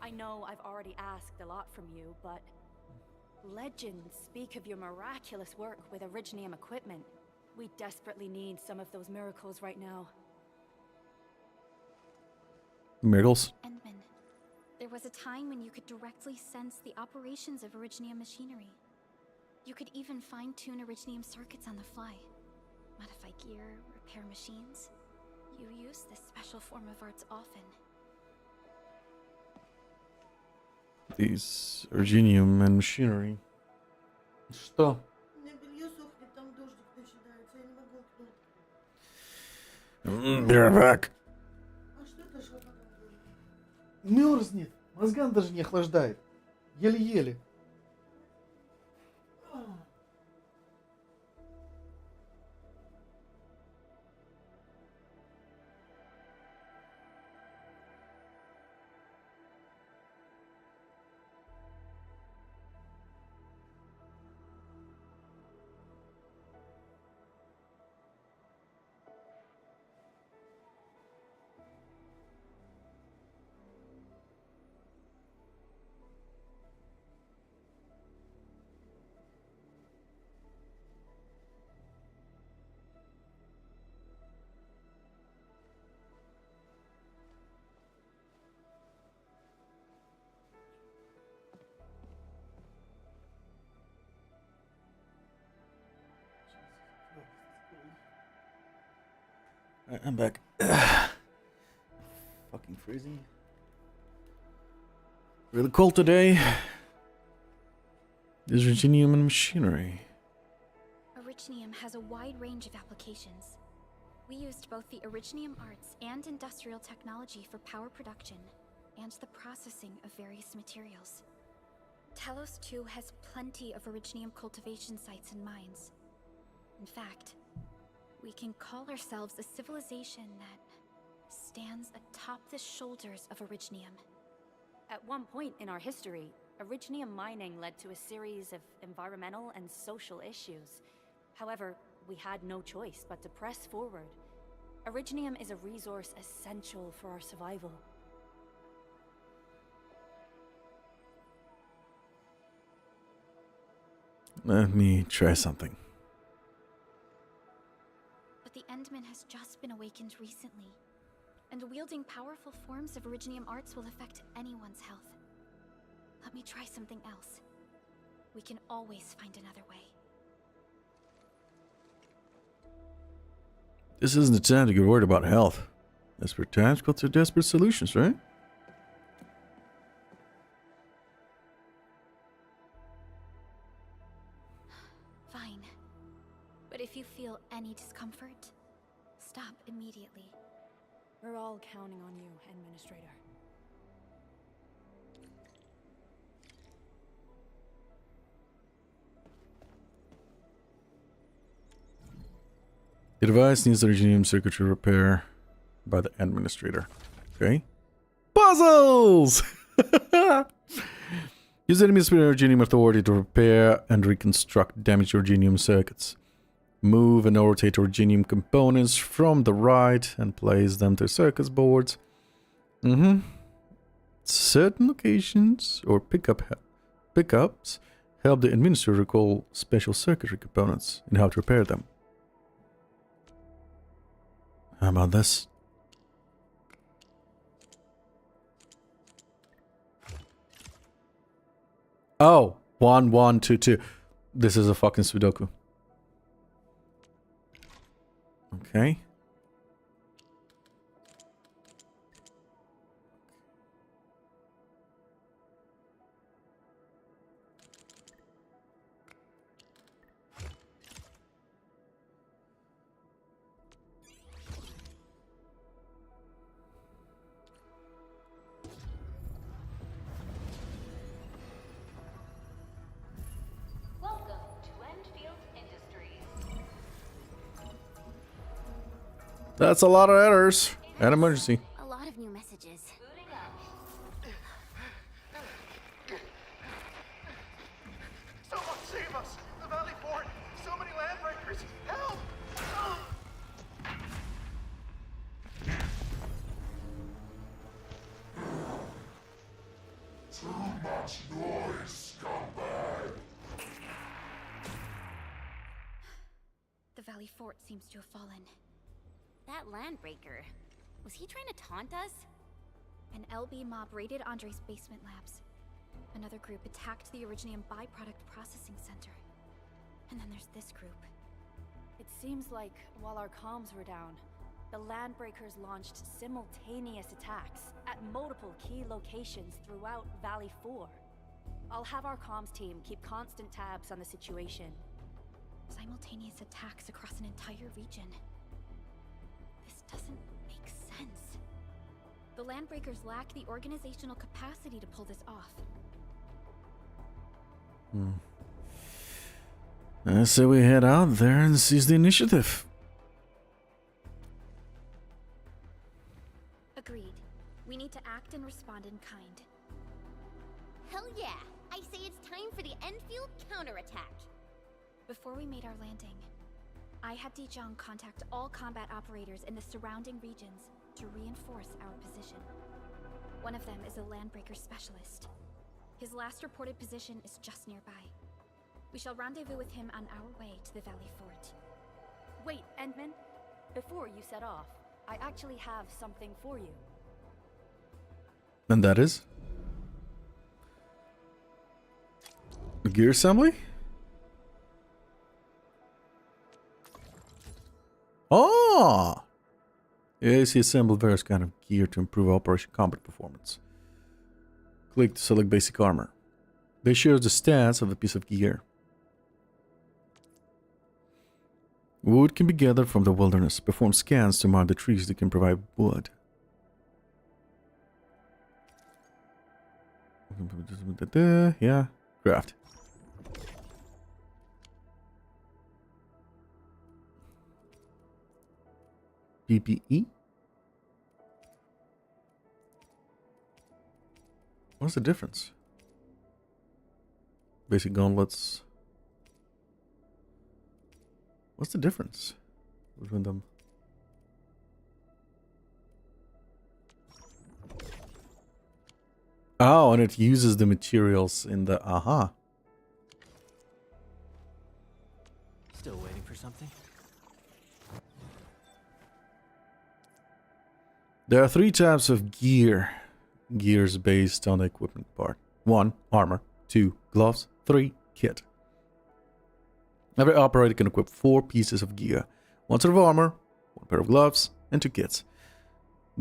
I know I've already asked a lot from you, but legends speak of your miraculous work with Originium equipment. We desperately need some of those miracles right now. Miracles? Endmin, there was a time when you could directly sense the operations of Originium machinery. You could even fine-tune Originium circuits on the fly. Modify gear, repair machines. You use this special form of arts often. These Originium and machinery. Что? Be right back. Мерзнет. Мозган даже не охлаждает. Еле-еле. I'm back. Fucking freezing. Really cold today. There's Virginium and machinery. Originium has a wide range of applications. We used both the Originium arts and industrial technology for power production and the processing of various materials. Talos 2 has plenty of Originium cultivation sites and mines. In fact, we can call ourselves a civilization that stands atop the shoulders of Originium. At one point in our history, Originium mining led to a series of environmental and social issues. However, we had no choice but to press forward. Originium is a resource essential for our survival. Let me try something. But the Endmin has just been awakened recently, and wielding powerful forms of Originium arts will affect anyone's health. Let me try something else. We can always find another way. This isn't the time to get worried about health. Desperate times call to desperate solutions, right? Fine. But if you feel any discomfort, stop immediately. We're all counting on you, Administrator. The device needs the Originium circuitry repair by the administrator. Okay. Puzzles! Use the enemy's Originium authority to repair and reconstruct damaged Originium circuits. Move and rotate Originium components from the right and place them to circuit boards. Certain locations or pickups help the administrator recall special circuitry components and how to repair them. How about this? Oh, 1, 1, 2, 2. This is a fucking Sudoku. Okay. That's a lot of errors. An emergency. A lot of new messages. Someone save us! The Valley Fort! So many landbreakers! Help! Too much noise, scumbag! The Valley Fort seems to have fallen. That landbreaker, was he trying to taunt us? An LB mob raided Andre's basement labs. Another group attacked the Originium byproduct processing center. And then there's this group. It seems like while our comms were down, the Landbreakers launched simultaneous attacks at multiple key locations throughout Valley 4. I'll have our comms team keep constant tabs on the situation. Simultaneous attacks across an entire region. This doesn't make sense. The Landbreakers lack the organizational capacity to pull this off. I say we head out there and seize the initiative. Agreed. We need to act and respond in kind. Hell yeah! I say it's time for the Enfield counterattack. Before we made our landing, I had Dijong contact all combat operators in the surrounding regions to reinforce our position. One of them is a Landbreaker specialist. His last reported position is just nearby. We shall rendezvous with him on our way to the Valley Fort. Wait, Endmin. Before you set off, I actually have something for you. And that is? A gear assembly? Oh! AC assemble various kind of gear to improve operation combat performance. Click to select basic armor. They show the stats of a piece of gear. Wood can be gathered from the wilderness. Perform scans to mark the trees that can provide wood. Yeah, craft. PPE? What's the difference? Basic gauntlets. What's the difference between them? Oh, and it uses the materials in the... Aha. Still waiting for something? There are 3 types of gear. Gears based on the equipment part. 1. Armor. 2. Gloves. 3. Kit. Every operator can equip 4 pieces of gear. 1 set of armor, 1 pair of gloves, and 2 kits.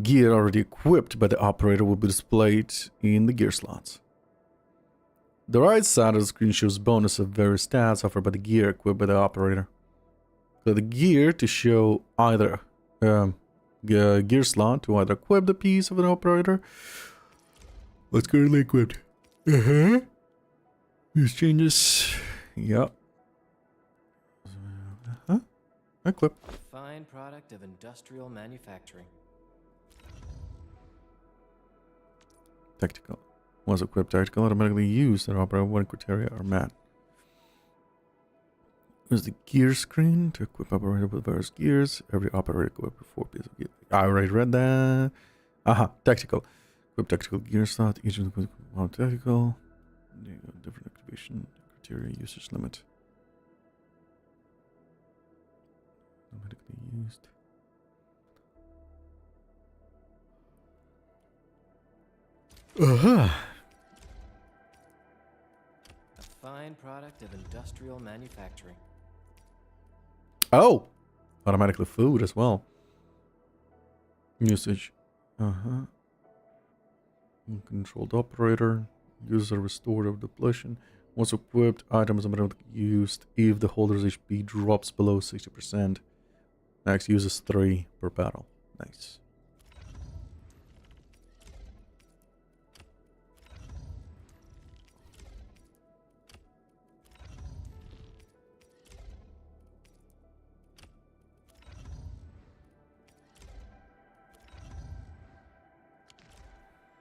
Gear already equipped by the operator will be displayed in the gear slots. The right side of the screen shows bonus of various stats offered by the gear equipped by the operator. Click the gear to show either gear slot to either equip the piece of an operator. What's currently equipped? These changes. Yep. Equip. Fine product of industrial manufacturing. Tactical. Once equipped, tactical automatically used and operator when criteria are met. Use the gear screen to equip operator with various gears. Every operator equipped with 4 pieces of gear. I already read that. Aha, tactical. Equip tactical gear slot. Each of them tactical. Different activation criteria usage limit. Automatically used. A fine product of industrial manufacturing. Oh! Automatically food as well. Usage. Controlled operator. User restorative depletion. Once equipped, items automatically used if the holder's HP drops below 60%. Next uses 3 per battle. Nice.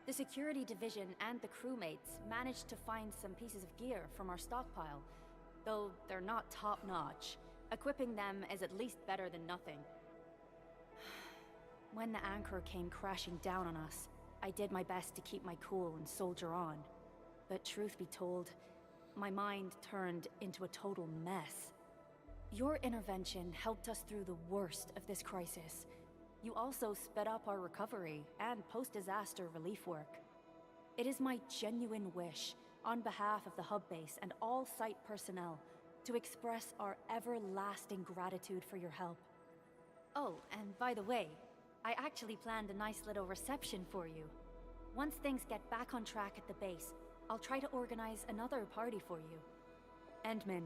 The security division and the crewmates managed to find some pieces of gear from our stockpile, though they're not top-notch. Equipping them is at least better than nothing. When the anchor came crashing down on us, I did my best to keep my cool and soldier on. But truth be told, my mind turned into a total mess. Your intervention helped us through the worst of this crisis. You also sped up our recovery and post-disaster relief work. It is my genuine wish, on behalf of the hub base and all site personnel, to express our everlasting gratitude for your help. Oh, and by the way, I actually planned a nice little reception for you. Once things get back on track at the base, I'll try to organize another party for you. Endmin,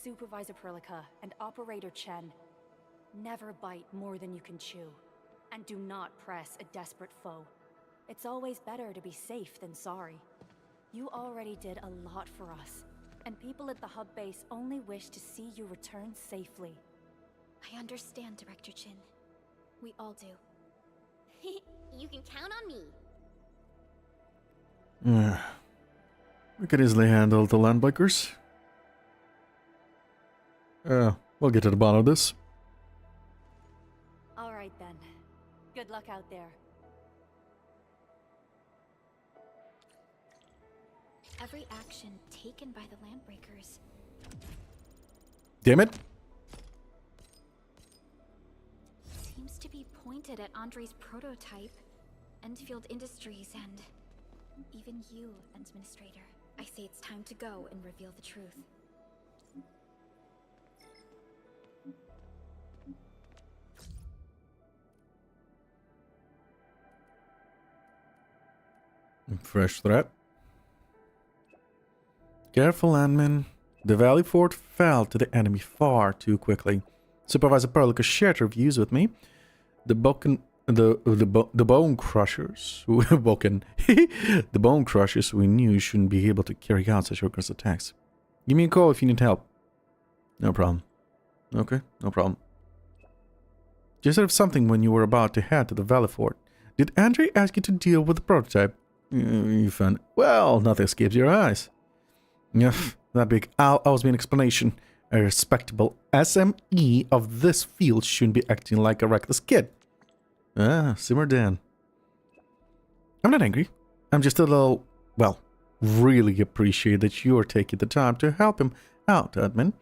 Supervisor Perlica, and Operator Chen, never bite more than you can chew. And do not press a desperate foe. It's always better to be safe than sorry. You already did a lot for us, and people at the hub base only wish to see you return safely. I understand, Director Chin. We all do. You can count on me. We could easily handle the land bikers. We'll get to the bottom of this. All right then. Good luck out there. Every action taken by the Landbreakers. Damn it. Seems to be pointed at Andre's prototype, Enfield Industries, and even you, Administrator. I say it's time to go and reveal the truth. Fresh threat. Careful, Endmin. The Valley Fort fell to the enemy far too quickly. Supervisor Perlica shared her views with me. The bone crushers, the bone crushers we knew shouldn't be able to carry out such rigorous attacks. Give me a call if you need help. No problem. Okay, no problem. You said of something when you were about to head to the Valley Fort. Did Andre ask you to deal with the prototype? You found... Well, nothing escapes your eyes. Yeah, that big owl owes me an explanation. A respectable SME of this field shouldn't be acting like a reckless kid. Ah, simmer down. I'm not angry. I'm just a little... Well, really appreciate that you're taking the time to help him out, Admin.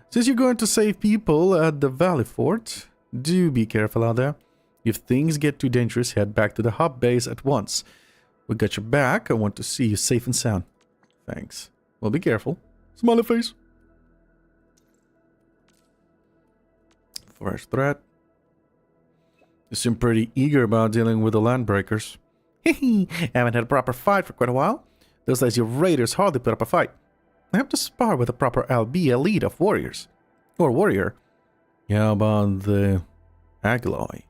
Since you're going to save people at the Valley Fort, do be careful out there. If things get too dangerous, head back to the hub base at once. We got your back. I want to see you safe and sound. Thanks. Well, be careful. Smiley face. Fresh threat. You seem pretty eager about dealing with the landbreakers. Hehe, haven't had a proper fight for quite a while. Those lazy raiders hardly put up a fight. I have to spar with a proper LB elite of warriors. Or warrior. How about the Agaloy?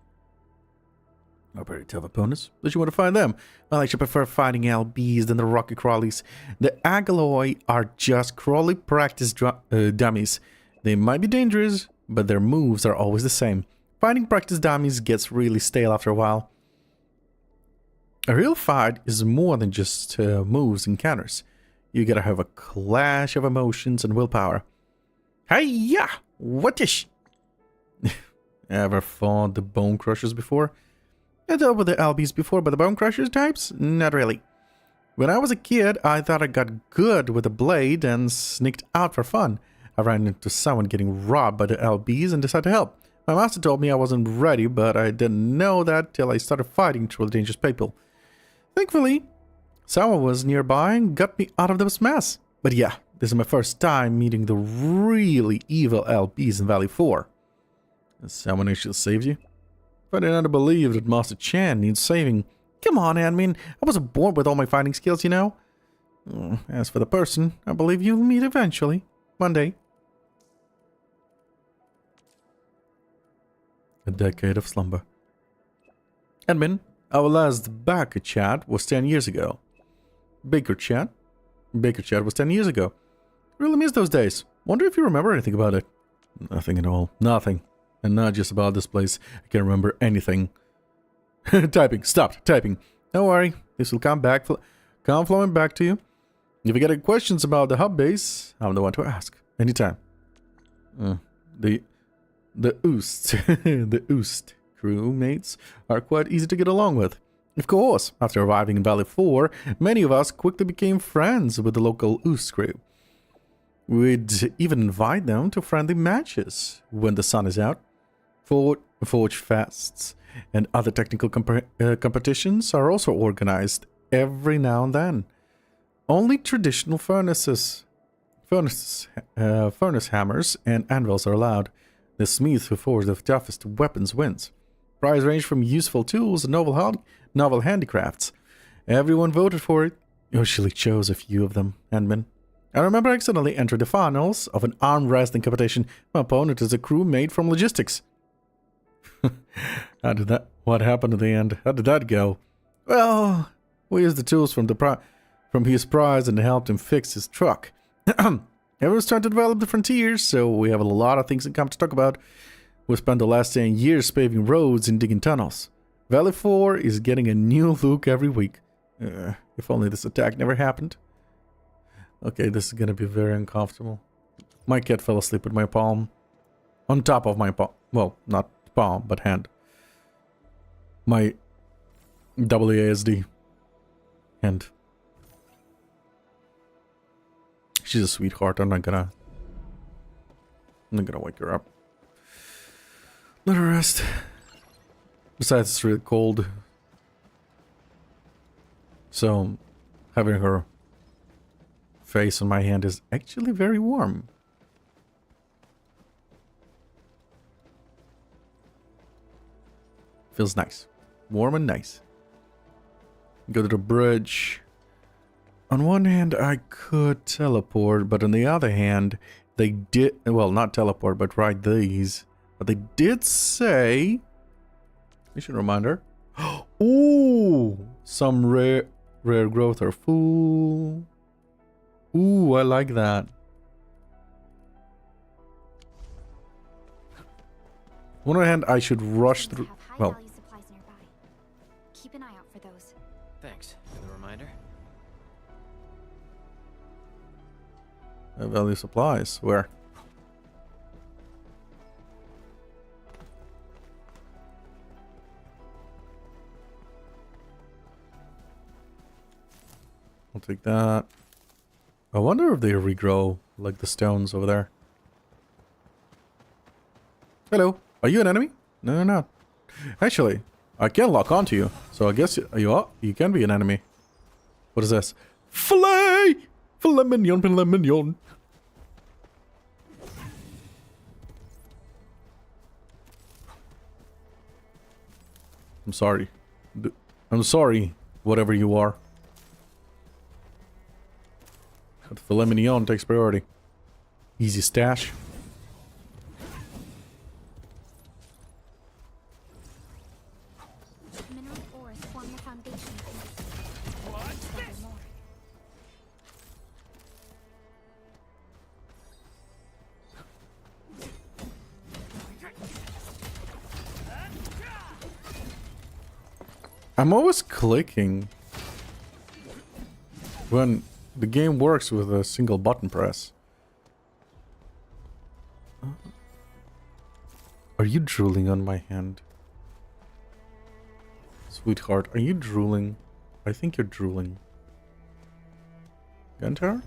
Are pretty tough opponents. Don't you want to find them? Well, I should prefer fighting LBs than the Rocky Crawlies. The Agaloy are just crawly practice dummies. They might be dangerous, but their moves are always the same. Fighting practice dummies gets really stale after a while. A real fight is more than just moves and counters. You gotta have a clash of emotions and willpower. Hey-ya! What-ish? Ever fought the Bone Crushers before? I dealt with the LBs before, but the Bone Crushers types? Not really. When I was a kid, I thought I got good with a blade and sneaked out for fun. I ran into someone getting robbed by the LBs and decided to help. My master told me I wasn't ready, but I didn't know that till I started fighting truly dangerous people. Thankfully, someone was nearby and got me out of this mess. But yeah, this is my first time meeting the really evil LBs in Valley 4. Has someone actually saved you? But I didn't believe that Master Chan needs saving. Come on, Endmin. I wasn't born with all my fighting skills, you know. As for the person, I believe you'll meet eventually. One day. A decade of slumber. Endmin, our last Baker chat was 10 years ago. Baker chat was 10 years ago. Really miss those days. Wonder if you remember anything about it. Nothing at all. Nothing. And not just about this place. I can't remember anything. Typing. Stopped typing. Don't worry. This will come flowing back to you. If you get any questions about the hub base, I'm the one to ask. Anytime. The Oost. The Oost crewmates are quite easy to get along with. Of course, after arriving in Valley 4, many of us quickly became friends with the local Oost crew. We'd even invite them to friendly matches when the sun is out. Forge fests and other technical competitions are also organized every now and then. Only traditional furnace hammers and anvils are allowed. The smith who forges the toughest weapons wins. Prize range from useful tools and novel handicrafts. Everyone voted for it. Usually chose a few of them, Endmin. I remember I accidentally entered the finals of an arm wrestling competition. My opponent is a crewmate from logistics. What happened at the end? How did that go? Well, we used the tools from his prize and helped him fix his truck. Everyone's trying to develop the frontiers, so we have a lot of things in common to talk about. We spent the last 10 years paving roads and digging tunnels. Valley 4 is getting a new look every week. If only this attack never happened. Okay, this is gonna be very uncomfortable. My cat fell asleep with my palm on top of my palm. Well, not palm, but hand. My WASD hand. She's a sweetheart. I'm not gonna wake her up. Let her rest. Besides, it's really cold. So, having her face on my hand is actually very warm. Feels nice. Warm and nice. Go to the bridge. On one hand, I could teleport, but on the other hand, they did... Well, not teleport, but ride these. But they did say... Mission reminder. Ooh! Some rare growth are full. Ooh, I like that. On one hand, I should rush through... Well... Supplies nearby. Keep an eye out for those. Thanks for the reminder. Value supplies. Where? I'll take that. I wonder if they regrow like the stones over there. Hello. Are you an enemy? No, you're not. Actually, I can lock onto you. So I guess you are. You can be an enemy. What is this? Filet! Filet mignon, filet mignon. I'm sorry. I'm sorry, whatever you are. But filet mignon takes priority. Easy stash. Mineral ores form the foundation. I'm always clicking when the game works with a single button press. Are you drooling on my hand? Sweetheart, are you drooling? I think you're drooling. Gun tower?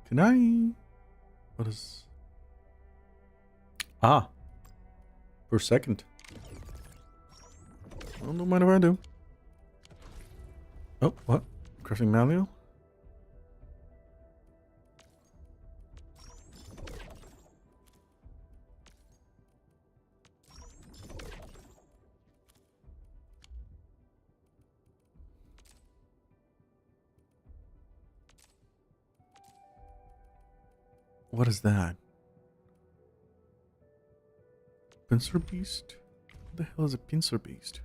Can I... What is... Ah. Per second. Well, don't mind if I do. Oh, what? Crafting manual? What is that? Pincer beast? What the hell is a pincer beast?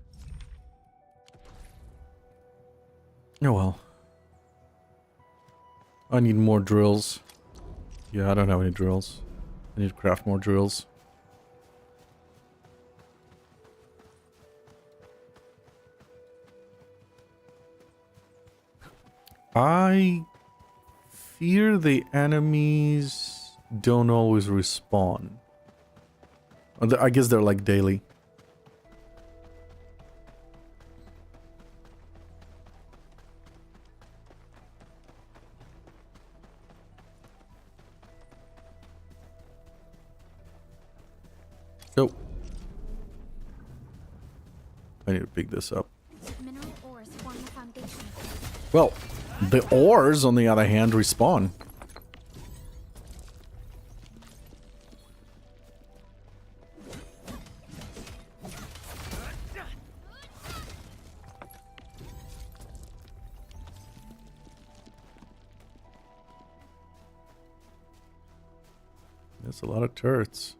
Oh well. I need more drills. Yeah, I don't have any drills. I need to craft more drills. I fear the enemies don't always respawn. I guess they're like daily. Oh. I need to pick this up. Mineral ores form the foundation. Well, the ores, on the other hand, respawn. There's a lot of turrets.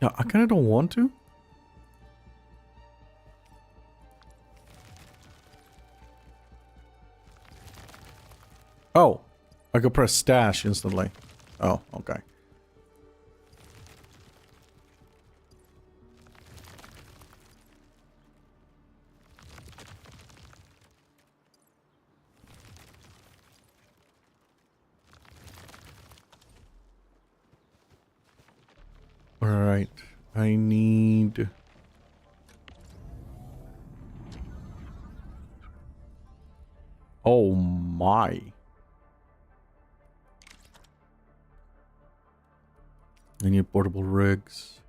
Yeah, I kind of don't want to. Oh, I could press stash instantly. Oh, okay. Alright. I need... Oh my. I need portable rigs.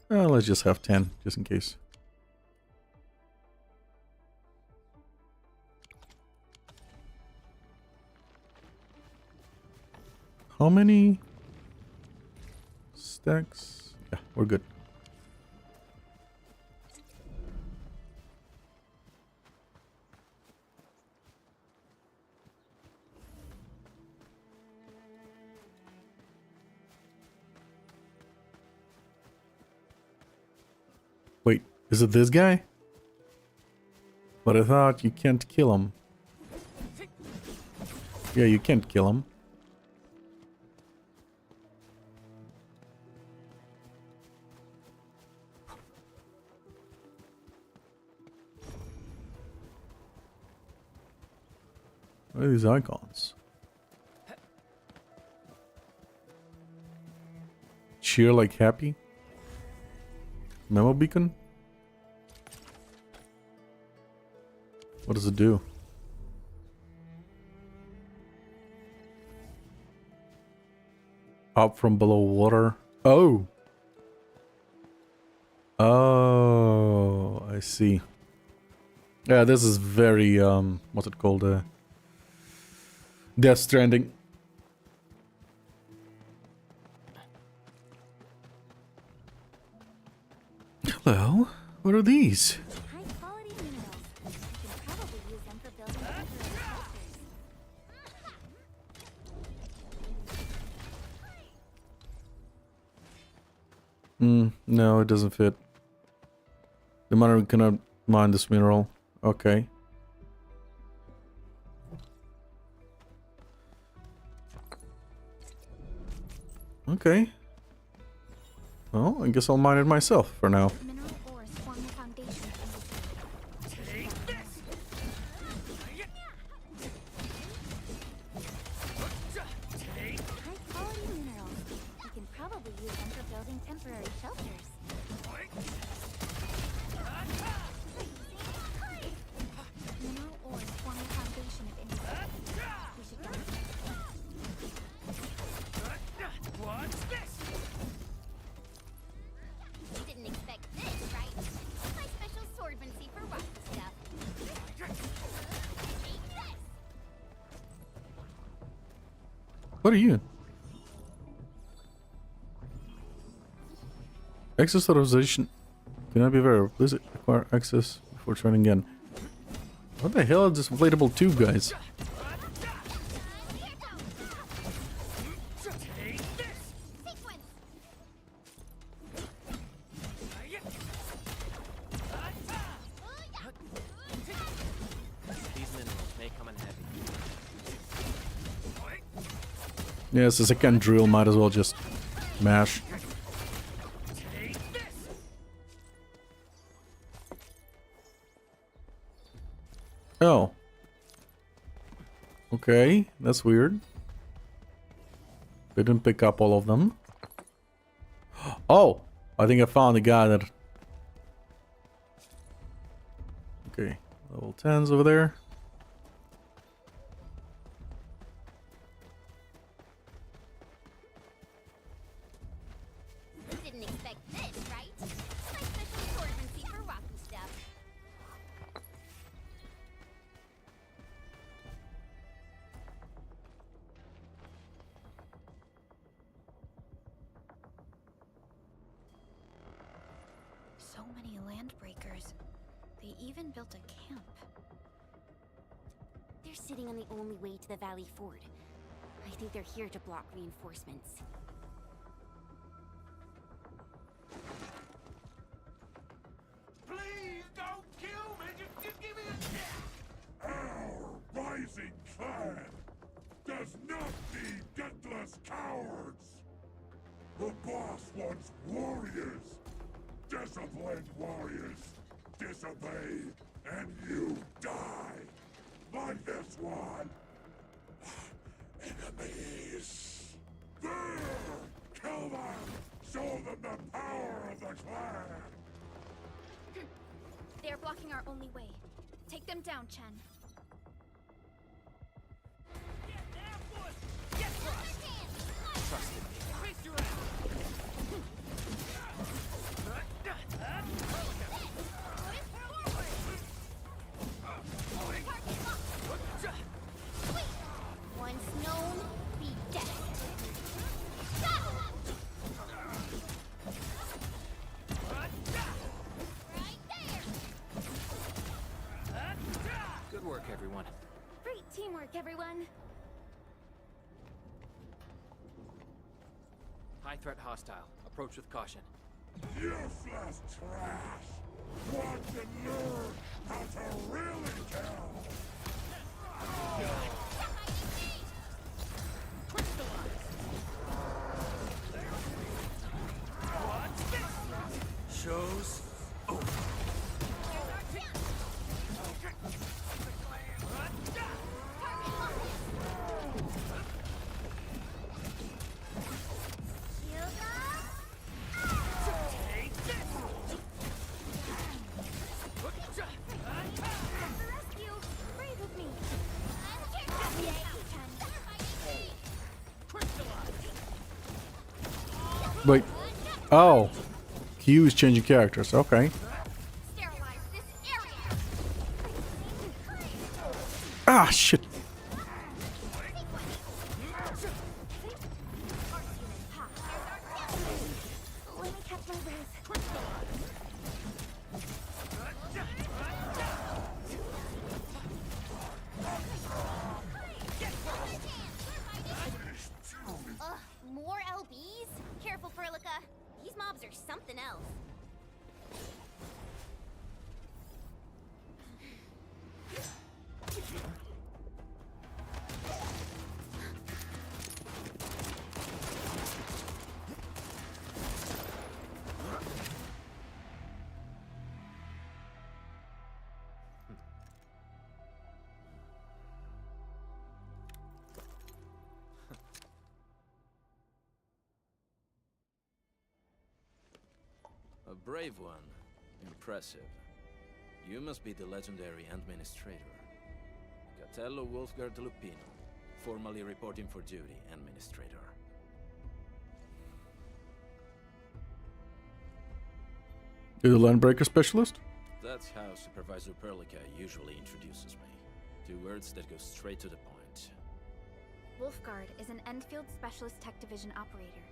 Let's just have 10, just in case. How many stacks? Yeah, we're good. Wait, is it this guy? But I thought you can't kill him. Yeah, you can't kill him. What are these icons? Cheer like happy? Memo beacon? What does it do? Up from below water. Oh! Oh, I see. Yeah, this is very, what's it called? Death Stranding. Hello? What are these? High-quality minerals. You can probably use them for building temporary shelters. No, it doesn't fit. The miner cannot mine this mineral. Okay. Okay. Well, I guess I'll mine it myself for now. Mineral ores form the foundation of industry. Take this! High-quality minerals. You can probably use them for building temporary shelters. Mineral ores form the foundation of industry. We should go. What's this? You didn't expect this, right? My special swordmancy for rotten stuff. Take this! What are you? Access authorization cannot be verified. Please acquire access before trying again. What the hell is this inflatable tube, guys? These minerals may come in handy. Yeah, since I can't drill, might as well just mash. Oh. Okay, that's weird. They didn't pick up all of them. Oh! I think I found the guy that... Okay, level 10's over there. You didn't expect this, right? My special swordmancy for rotten stuff. So many land breakers. They even built a camp. They're sitting on the only way to the Valley Ford. I think they're here to block reinforcements. Please don't kill me! Just give me a... Our rising clan does not need gutless cowards! The boss wants warriors! Disciplined warriors! Disobey, and you die! Like this one! Enemies! There! Kill Show them the power of the clan! They are blocking our only way. Take them down, Chen. Trust in me. Once known, be dead. Good work, everyone. Great teamwork, everyone. High threat hostile. Approach with caution. Useless trash! Want to learn how to really kill? Shows over. Wait. Oh. Q is changing characters. Okay. Ah, shit. Let me catch my breath. Ugh, more LBs? Careful, Furlica. These mobs are something else. A brave one. Impressive. You must be the legendary administrator. Catello Wolfgard Lupino, formally reporting for duty, administrator. You're the Landbreaker specialist? That's how Supervisor Perlica usually introduces me. 2 words that go straight to the point. Wolfgard is an Enfield Specialist Tech Division operator.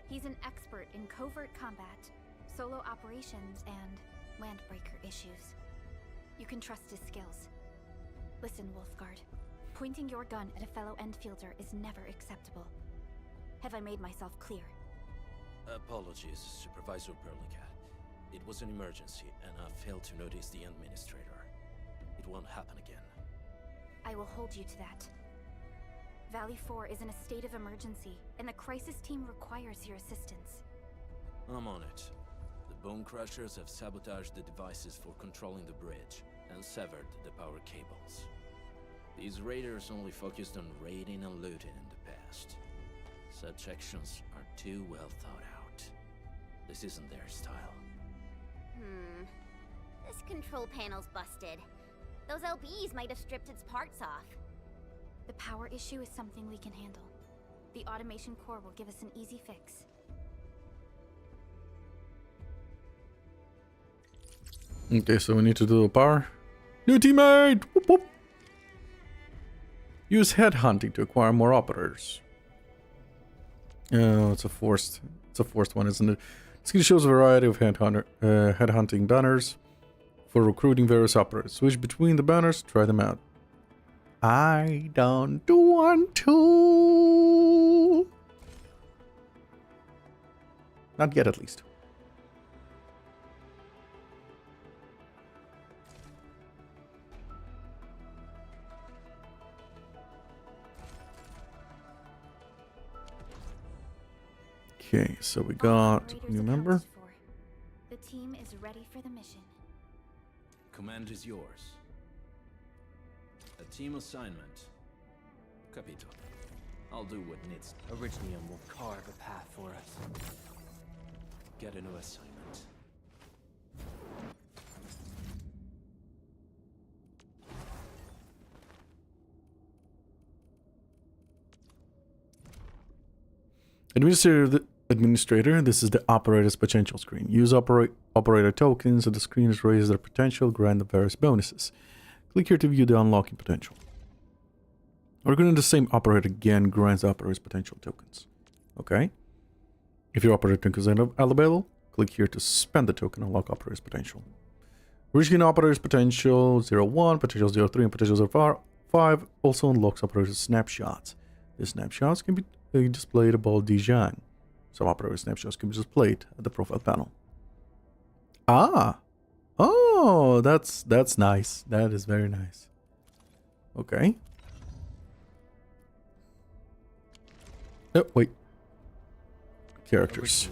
He's an expert in covert combat, solo operations, and Landbreaker issues. You can trust his skills. Listen, Wolfgard. Pointing your gun at a fellow Enfielder is never acceptable. Have I made myself clear? Apologies, Supervisor Perlica. It was an emergency, and I failed to notice the administrator. It won't happen again. I will hold you to that. Valley 4 is in a state of emergency, and the crisis team requires your assistance. I'm on it. The Bone Crushers have sabotaged the devices for controlling the bridge, and severed the power cables. These raiders only focused on raiding and looting in the past. Such actions are too well thought out. This isn't their style. This control panel's busted. Those LBs might have stripped its parts off. The power issue is something we can handle. The automation core will give us an easy fix. Okay, so we need to do a power. New teammate! Whoop, whoop. Use headhunting to acquire more operators. Oh, it's a forced one, isn't it? Skill shows a variety of headhunting banners for recruiting various operators. Switch between the banners, try them out. I don't want to. Not yet, at least. Okay, so we got new member. The team is ready for the mission. Command is yours. A team assignment. Capito. I'll do what needs. Originium will carve a path for us. Get a new assignment. Administrator, this is the operator's potential screen. Use operator tokens so the screen is raised their potential, grant the various bonuses. Click here to view the unlocking potential. Organizing the same operator again grants the operator's potential tokens. Okay. If your operator tokens are available, click here to spend the token and unlock operator's potential. Reaching operator's potential 01, potential 03, and potential 05 also unlocks operator's snapshots. The snapshots can be displayed above Dijon. Some operator snapshots can be displayed at the profile panel. Ah! Oh, that's nice. That is very nice. Okay. Oh, wait. Characters.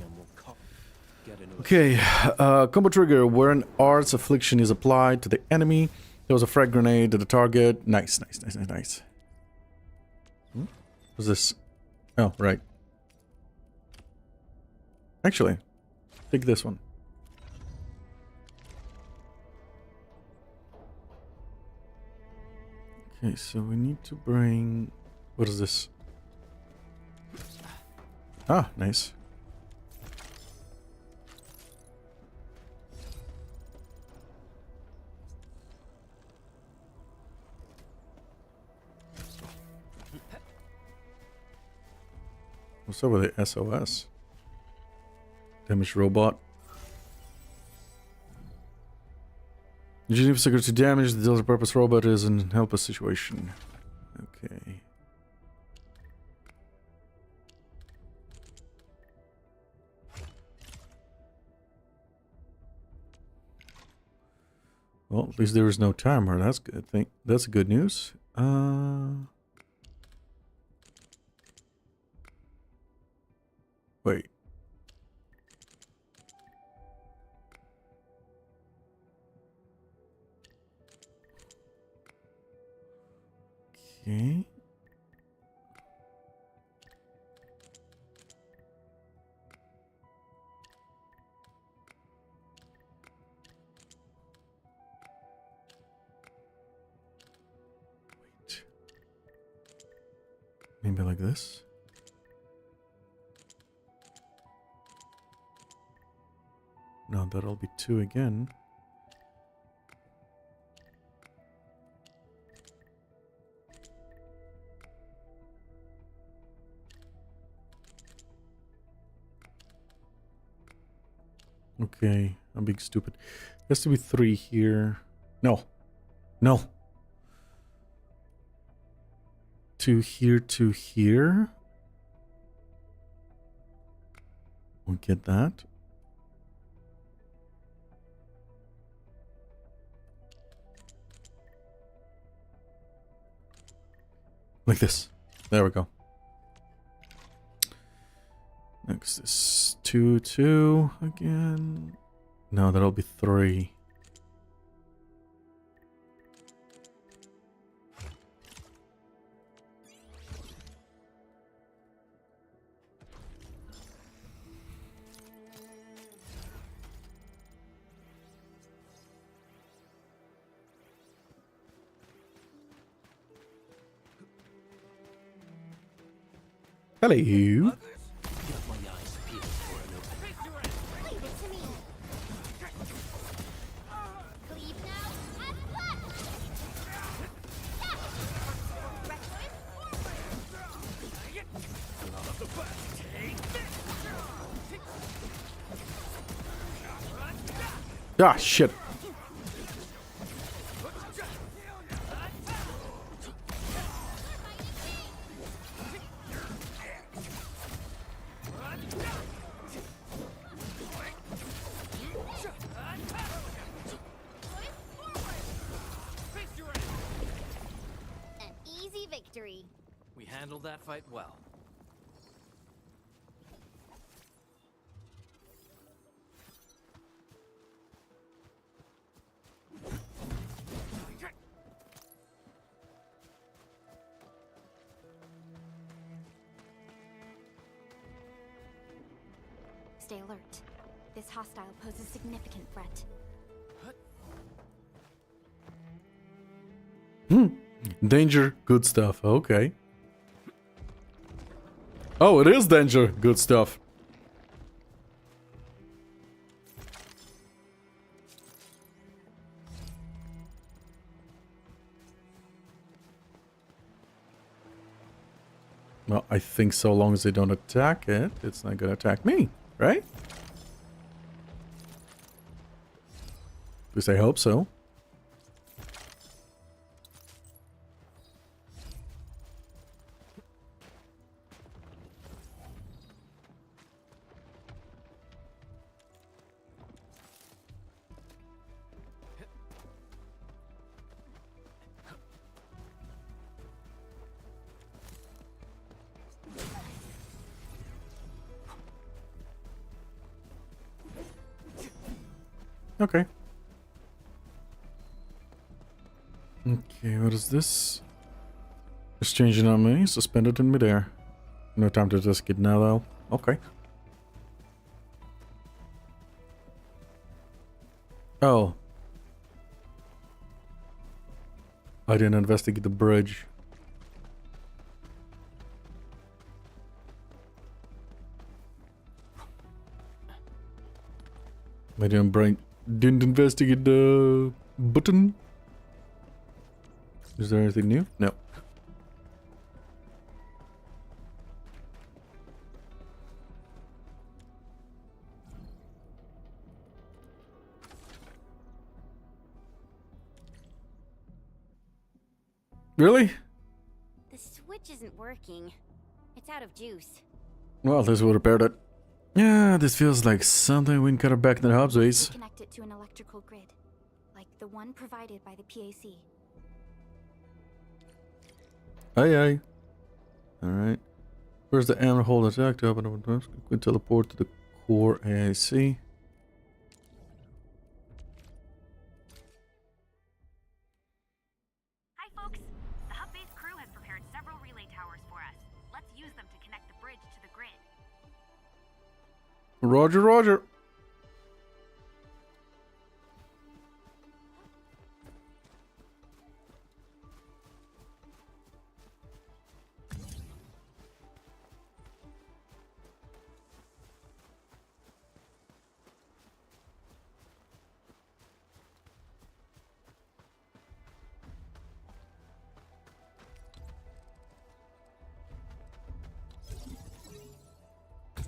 Okay, combo trigger, where an art's affliction is applied to the enemy. There was a frag grenade to the target. Nice. What's this? Oh, right. Actually, take this one. Okay, so we need to bring... What is this? Ah, nice. What's up with the SOS? Damaged robot. Usually if security damage, the dealer purpose robot is in helpless situation. Okay. Well, at least there is no timer. That's good. That's good news. Wait. Okay. Wait. Maybe like this. No, that'll be 2 again. Okay, I'm being stupid. Has to be 3 here. No. 2 here, 2 here. We'll get that. Like this. There we go. Next is 2, 2 again. No, that'll be 3. Hello. Ah, shit. An easy victory. We handled that fight well. stay alert. This hostile poses significant threat. Danger, good stuff. Okay. Oh, it is danger, good stuff. Well, I think so long as they don't attack it, it's not gonna attack me, right? At least I hope so. Okay. Okay, what is this? It's changing on me, suspended in midair. No time to just get now though. Okay. Oh. I didn't investigate the bridge. I didn't investigate the button. Is there anything new? No. Really? The switch isn't working. It's out of juice. Well, this will repair that. Yeah, this feels like something we can cut back in the hub's ways. Connect it to an electrical grid, like the one provided by the PAC. Aye, aye. Alright. Where's the ammo hold attack to open up? We can teleport to the core AIC. Hi, folks. The hub-based crew has prepared several relay towers for us. Let's use them to connect the bridge to the grid. Roger, roger.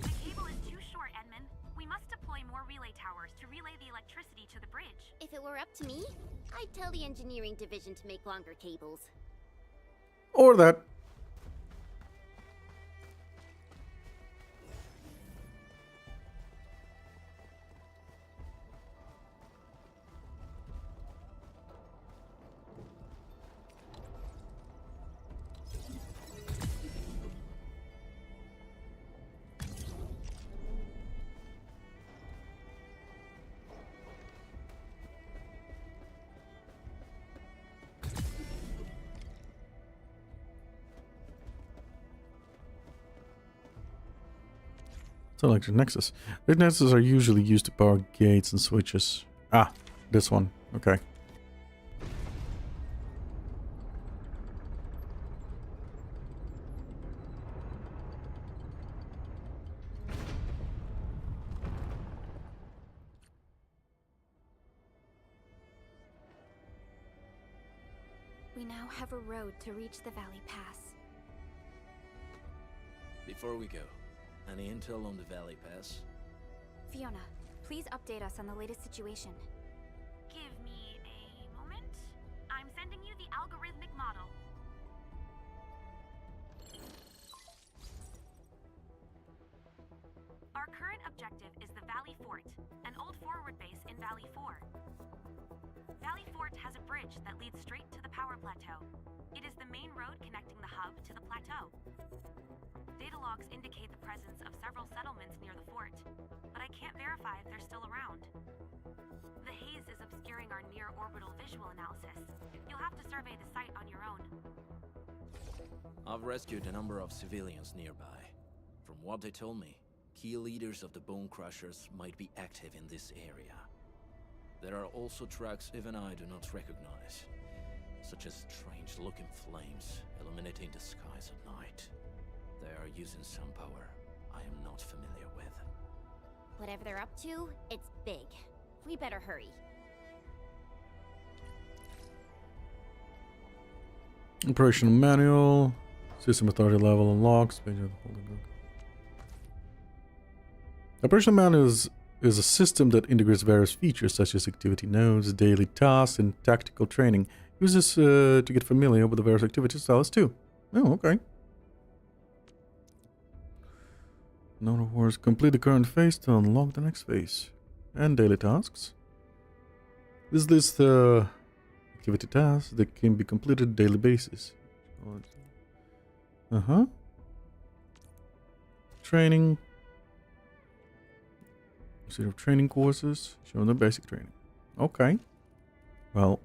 The cable is too short, Endmin. We must deploy more relay towers to relay the electricity to the bridge. If it were up to me, I'd tell the engineering division to make longer cables. Or that. It's electric nexus. These nexuses are usually used to power gates and switches. Ah, this one. Okay. We now have a road to reach the Valley Pass. Before we go, any intel on the Valley Pass? Fiona, please update us on the latest situation. Give me a moment. I'm sending you the algorithmic model. Our current objective is the Valley Fort, an old forward base in Valley 4. Valley Fort has a bridge that leads straight to the power plateau. It is the main road connecting the hub to the plateau. Data logs indicate the presence of several settlements near the fort, but I can't verify if they're still around. The haze is obscuring our near-orbital visual analysis. You'll have to survey the site on your own. I've rescued a number of civilians nearby. From what they told me, key leaders of the Bone Crushers might be active in this area. There are also tracks even I do not recognize, such as strange-looking flames illuminating the skies at night. They are using some power I am not familiar with. Whatever they're up to, it's big. We better hurry. Operational manual, system authority level unlocks. Operational manual is a system that integrates various features such as activity nodes, daily tasks, and tactical training. Users to get familiar with the various activity styles too. Oh, okay. In other words, complete the current phase to unlock the next phase. And daily tasks. This lists the activity tasks that can be completed on a daily basis. Training. Set of training courses. Showing the basic training. Okay. Well.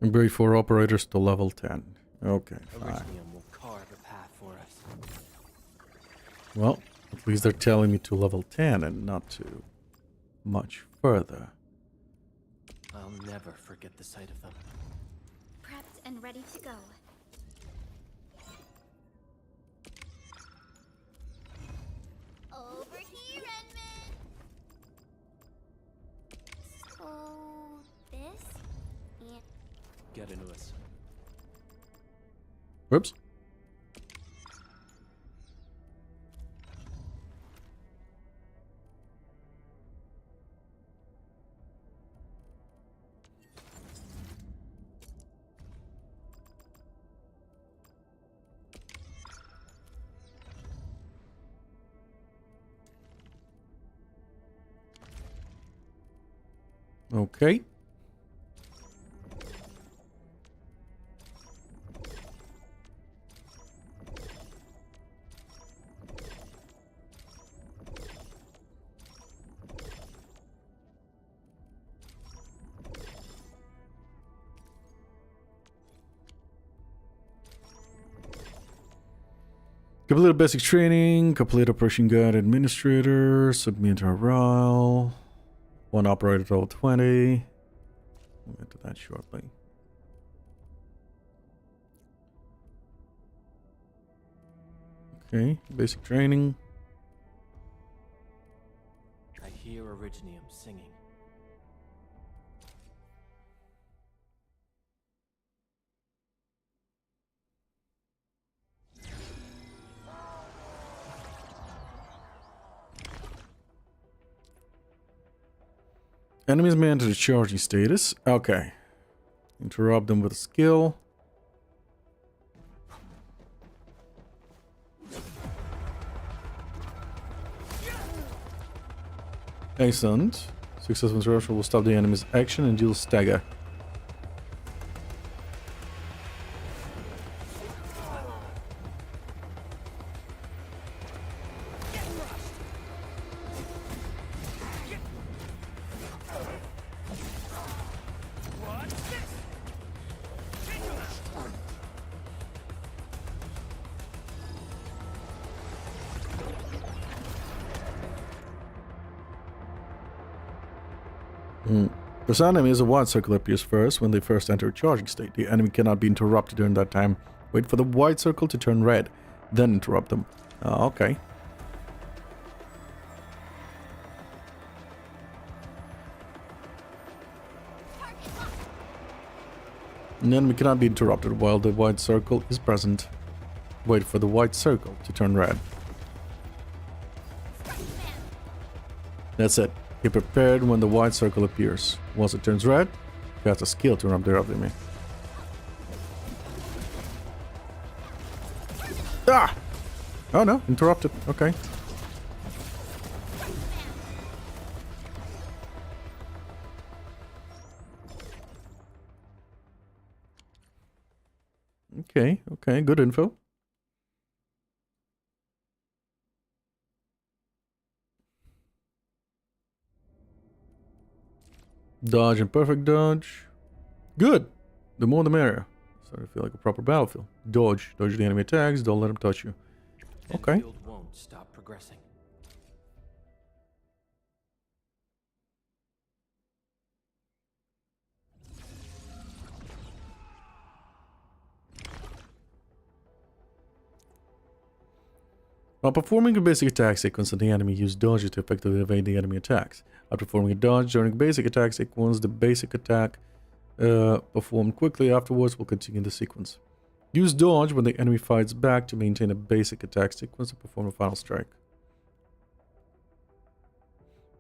Upgrade 4 operators to level 10. Okay, fine. Will carve a path for us. Well, at least they're telling me to level 10 and not to much further. I'll never forget the sight of them. Prepped and ready to go. Over here, Endmin! So, this? And Get into us. Whoops. Okay. Complete basic training, complete operation guide administrator, submit a RAL, 1 operator total 20. We'll get to that shortly. Okay, basic training. I hear Originium singing. Enemies may enter the charging status. Okay. Interrupt them with a skill. Excellent. Successful interruption will stop the enemy's action and deal stagger. For some enemies, a white circle appears first when they first enter a charging state. The enemy cannot be interrupted during that time. Wait for the white circle to turn red, then interrupt them. Okay. An enemy cannot be interrupted while the white circle is present. Wait for the white circle to turn red. That's it. Be prepared when the white circle appears. Once it turns red, cast a skill to interrupt the enemy. Ah! Oh no, interrupted. Okay. Okay, good info. Dodge and perfect dodge. Good. The more the merrier. Starting to feel like a proper battlefield. Dodge. Dodge the enemy attacks. Don't let them touch you. Okay. Enfield won't stop progressing. While performing a basic attack sequence on the enemy, use dodge to effectively evade the enemy attacks. After performing a dodge during a basic attack sequence, the basic attack performed quickly afterwards will continue the sequence. Use dodge when the enemy fights back to maintain a basic attack sequence and perform a final strike.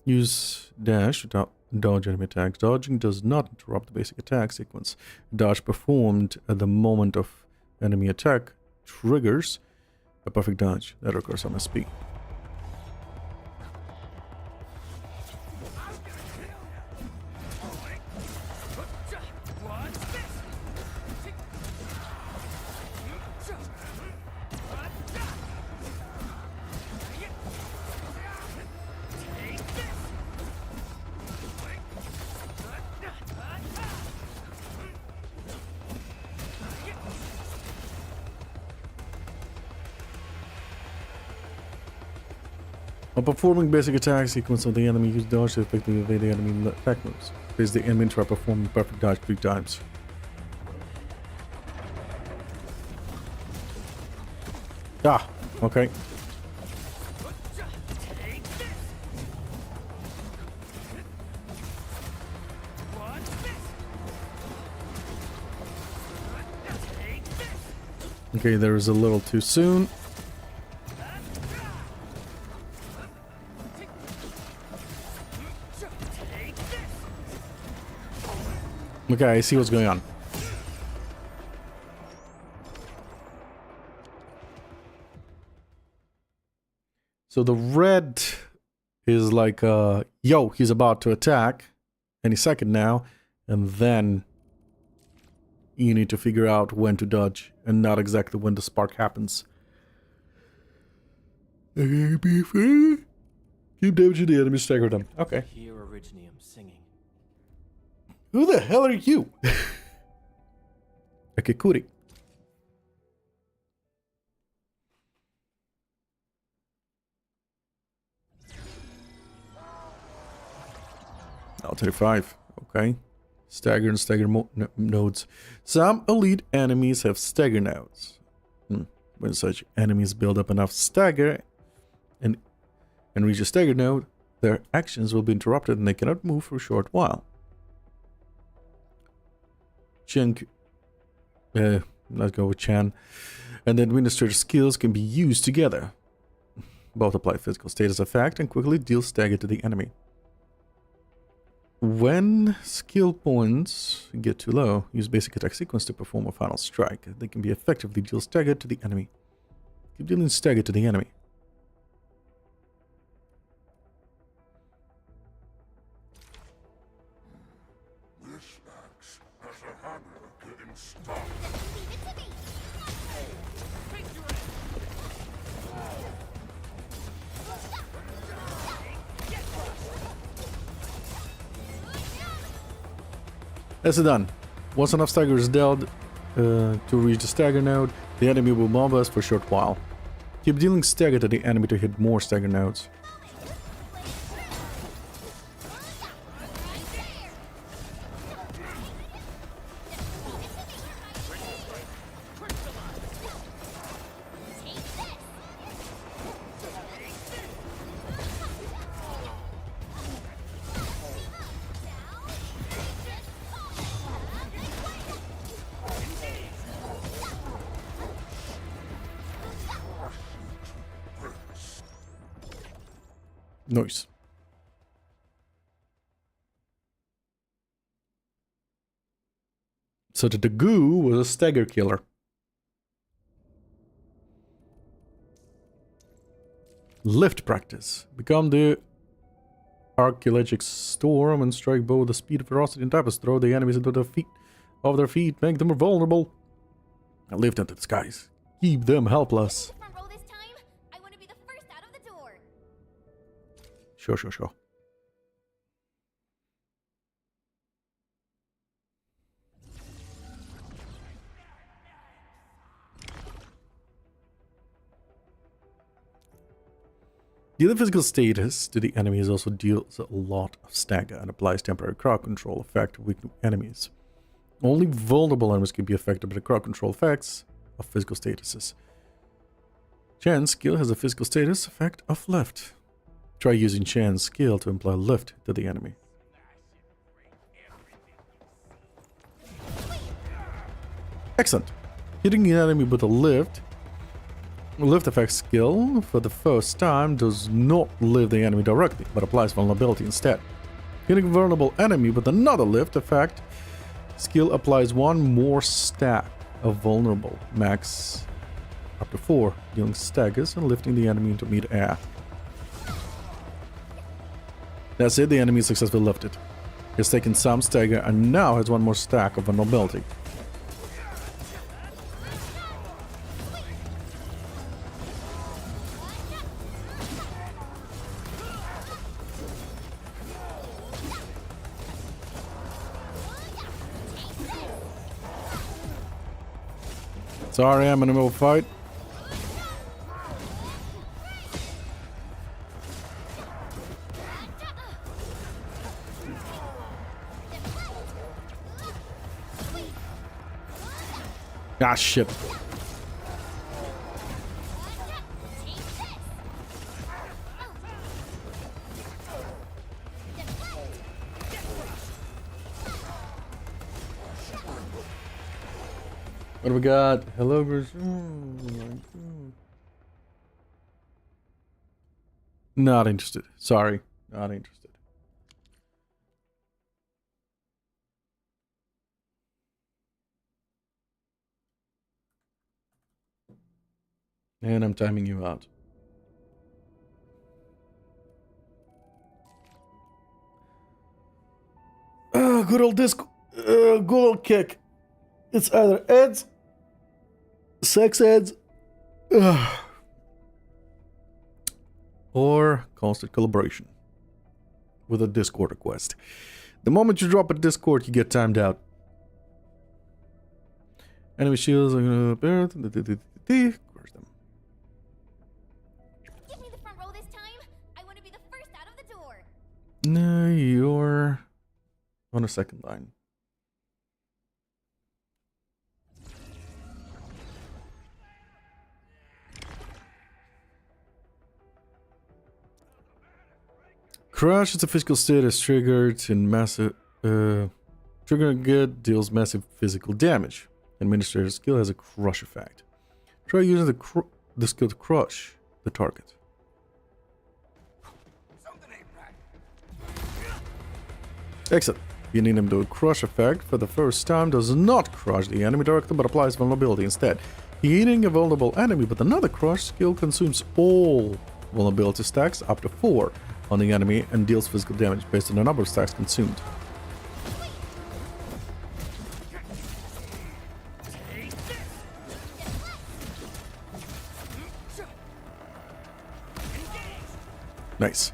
Use dash to dodge enemy attacks. Dodging does not interrupt the basic attack sequence. Dodge performed at the moment of enemy attack triggers a perfect dodge that occurs on SP. While performing basic attack sequence on the enemy, use dodge to effectively evade the enemy attack moves. Face the enemy and try performing perfect dodge 3 times. Ah, okay. Okay, there is a little too soon. Okay, I see what's going on. So the red is like, yo, he's about to attack any second now, and then you need to figure out when to dodge and not exactly when the spark happens. Okay, be fair. Keep damaging the enemy, stagger them. Okay. Hear Originium singing. Who the hell are you? Okay, Kuri. Now 35. Okay. Stagger and stagger nodes. Some elite enemies have stagger nodes. When such enemies build up enough stagger and reach a stagger node, their actions will be interrupted and they cannot move for a short while. Let's go with Chan. And the administrator skills can be used together. Both apply physical status effect and quickly deal stagger to the enemy. When skill points get too low, use basic attack sequence to perform a final strike. They can be effectively deal stagger to the enemy. Keep dealing stagger to the enemy. That's done. Once enough stagger is dealt to reach the stagger node, the enemy will mob us for a short while. Keep dealing stagger to the enemy to hit more stagger nodes. Nice. So the goo was a stagger killer. Lift practice. Become the archaeologic storm and strike both with the speed, ferocity, and types. Throw the enemies into the feet of their feet. Make them vulnerable. And lift into the skies. Keep them helpless. Sure. Dealing physical status to the enemies also deals a lot of stagger and applies temporary crowd control effect to weak enemies. Only vulnerable enemies can be affected by the crowd control effects of physical statuses. Chan's skill has a physical status effect of lift. Try using Chan's skill to imply lift to the enemy. Excellent. Hitting an enemy with a lift effect skill for the first time does not lift the enemy directly, but applies vulnerability instead. Hitting a vulnerable enemy with another lift effect skill applies one more stack of vulnerable, max up to 4, dealing staggers and lifting the enemy into mid-air. That's it, the enemy is successfully lifted. He has taken some stagger and now has one more stack of vulnerability. Sorry, I'm in the middle of a fight. Ah, shit. What do we got? Hello, Bruce. Not interested. Sorry. Not interested. And I'm timing you out. Good old disc. Good old kick. It's either ads, sex ads, or constant collaboration with a Discord request. The moment you drop a Discord, you get timed out. Enemy shields are gonna appear. Crush them. Give me the front row this time. I want to be the first out of the door. No, you're on a second line. Crush is a physical status triggered in massive. Triggering good deals massive physical damage. Administrator's skill has a crush effect. Try using the skill to crush the target. Excellent. You need him to do a crush effect for the first time does not crush the enemy directly but applies vulnerability instead. Hitting a vulnerable enemy with another crush skill consumes all vulnerability stacks up to 4 on the enemy and deals physical damage based on the number of stacks consumed. Nice.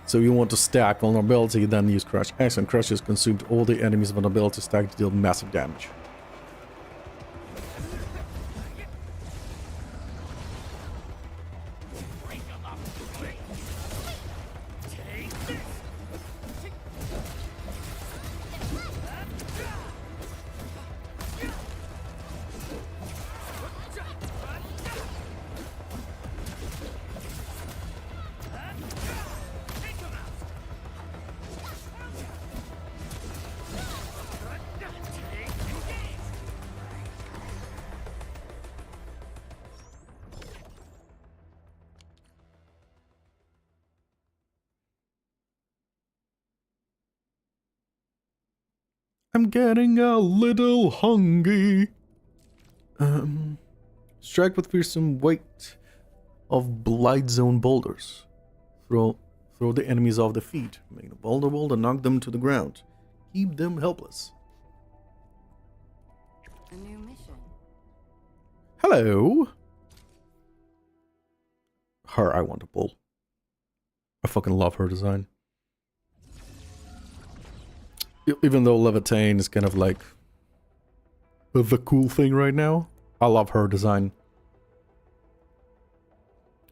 So you want to stack vulnerability, then use crush. Excellent. Crush has consumed all the enemy's vulnerability stack to deal massive damage. I'm getting a little hungry. Strike with fearsome weight of Blight Zone boulders. Throw the enemies off their feet. Make them vulnerable and knock them to the ground. Keep them helpless. A new mission. Hello. Her I want to pull. I fucking love her design. Even though Levitain is kind of like the cool thing right now, I love her design.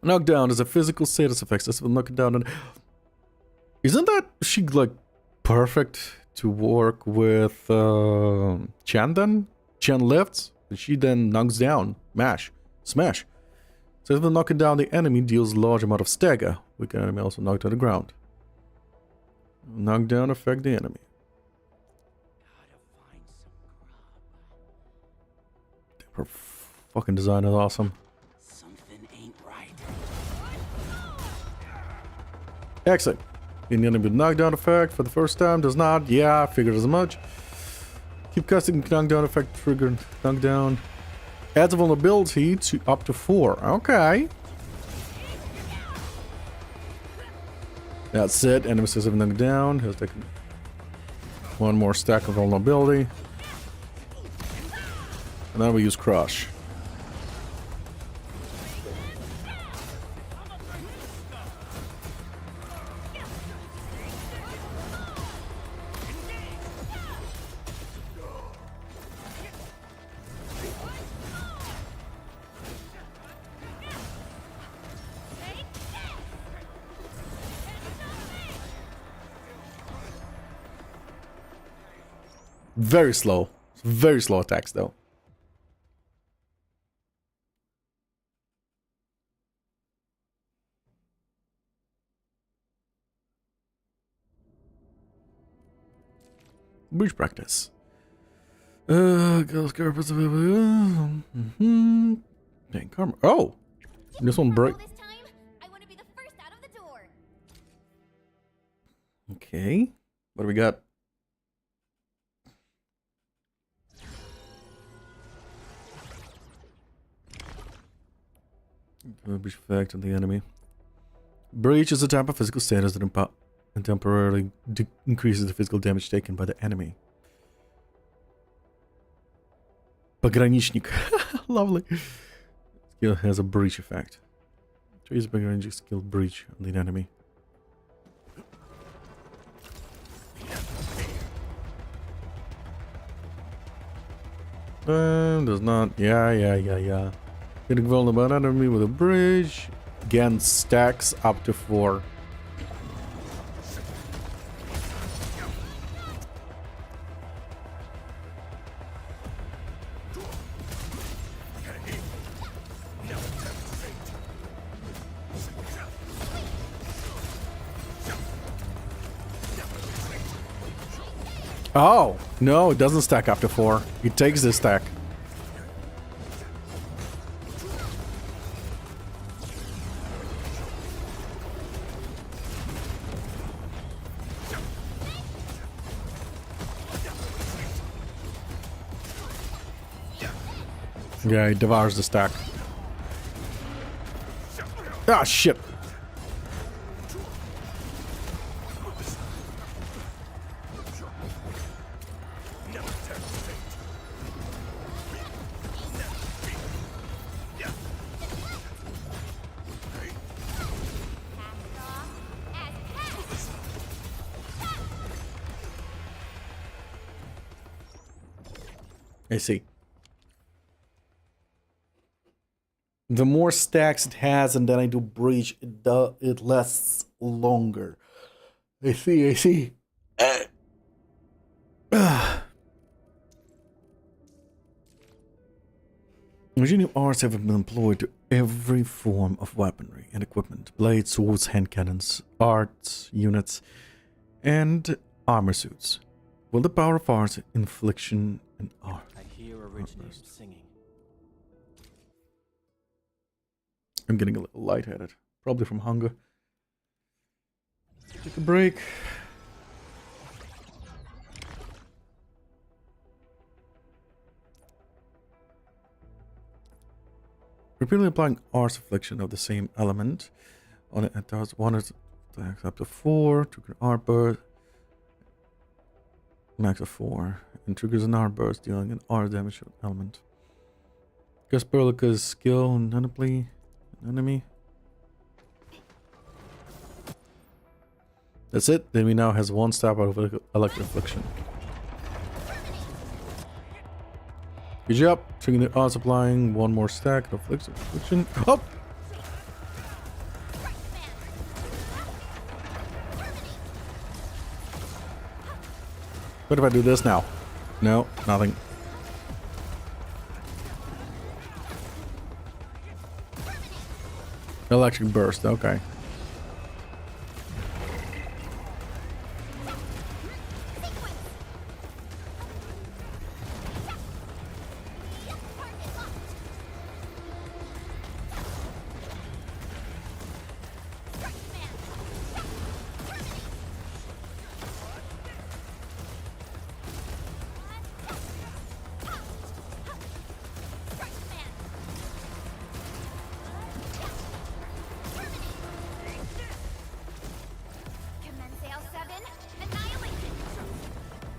Knockdown is a physical status effect. This will knock it down. And isn't that she like perfect to work with Chen then? Chen lifts, and she then knocks down. Smash. So when knocking down the enemy deals large amount of stagger. Weak enemy also knocked to the ground. Knockdown affect the enemy. Her fucking design is awesome. Something ain't right. Excellent. The enemy with knockdown effect for the first time does not. Yeah, figured as much. Keep casting knockdown effect triggered knockdown. Adds vulnerability to up to 4. Okay. That's it. Enemy says have knocked down. He'll take one more stack of vulnerability. And now we use Crush. Very slow. Very slow attacks though. Breach practice. Girls care Dang, karma. Oh! This one break. Okay. What do we got? Breach effect on the enemy. Breach is a type of physical status that temporarily increases the physical damage taken by the enemy. Пограничник. Lovely. Skill has a breach effect. Choose pogranichnik skill breach on the enemy. Does not. Yeah. Getting vulnerable enemy with a bridge. Again, stacks up to 4. Oh, no, it doesn't stack up to 4. It takes this stack. Yeah, he devours the stack. Ah, shit. I see. The more stacks it has, and then I do breach, it lasts longer. I see. Engineering arts have been employed to every form of weaponry and equipment: blades, swords, hand cannons, arts, units, and armor suits. Will the power of arts, infliction, and art. I hear originators singing. I'm getting a little lightheaded, probably from hunger. Take a break. Repeatedly applying arts affliction of the same element on it does one attacks up to 4, trigger art burst, max of 4, and triggers an art burst dealing an art damage to an element. Guess Perlica's skill notably enemy. That's it. Then we now has 1 stab out of electric affliction. Good job. Triggering the odds applying 1 more stack of affliction. Oh! What if I do this now? No, nothing. Electric burst, okay.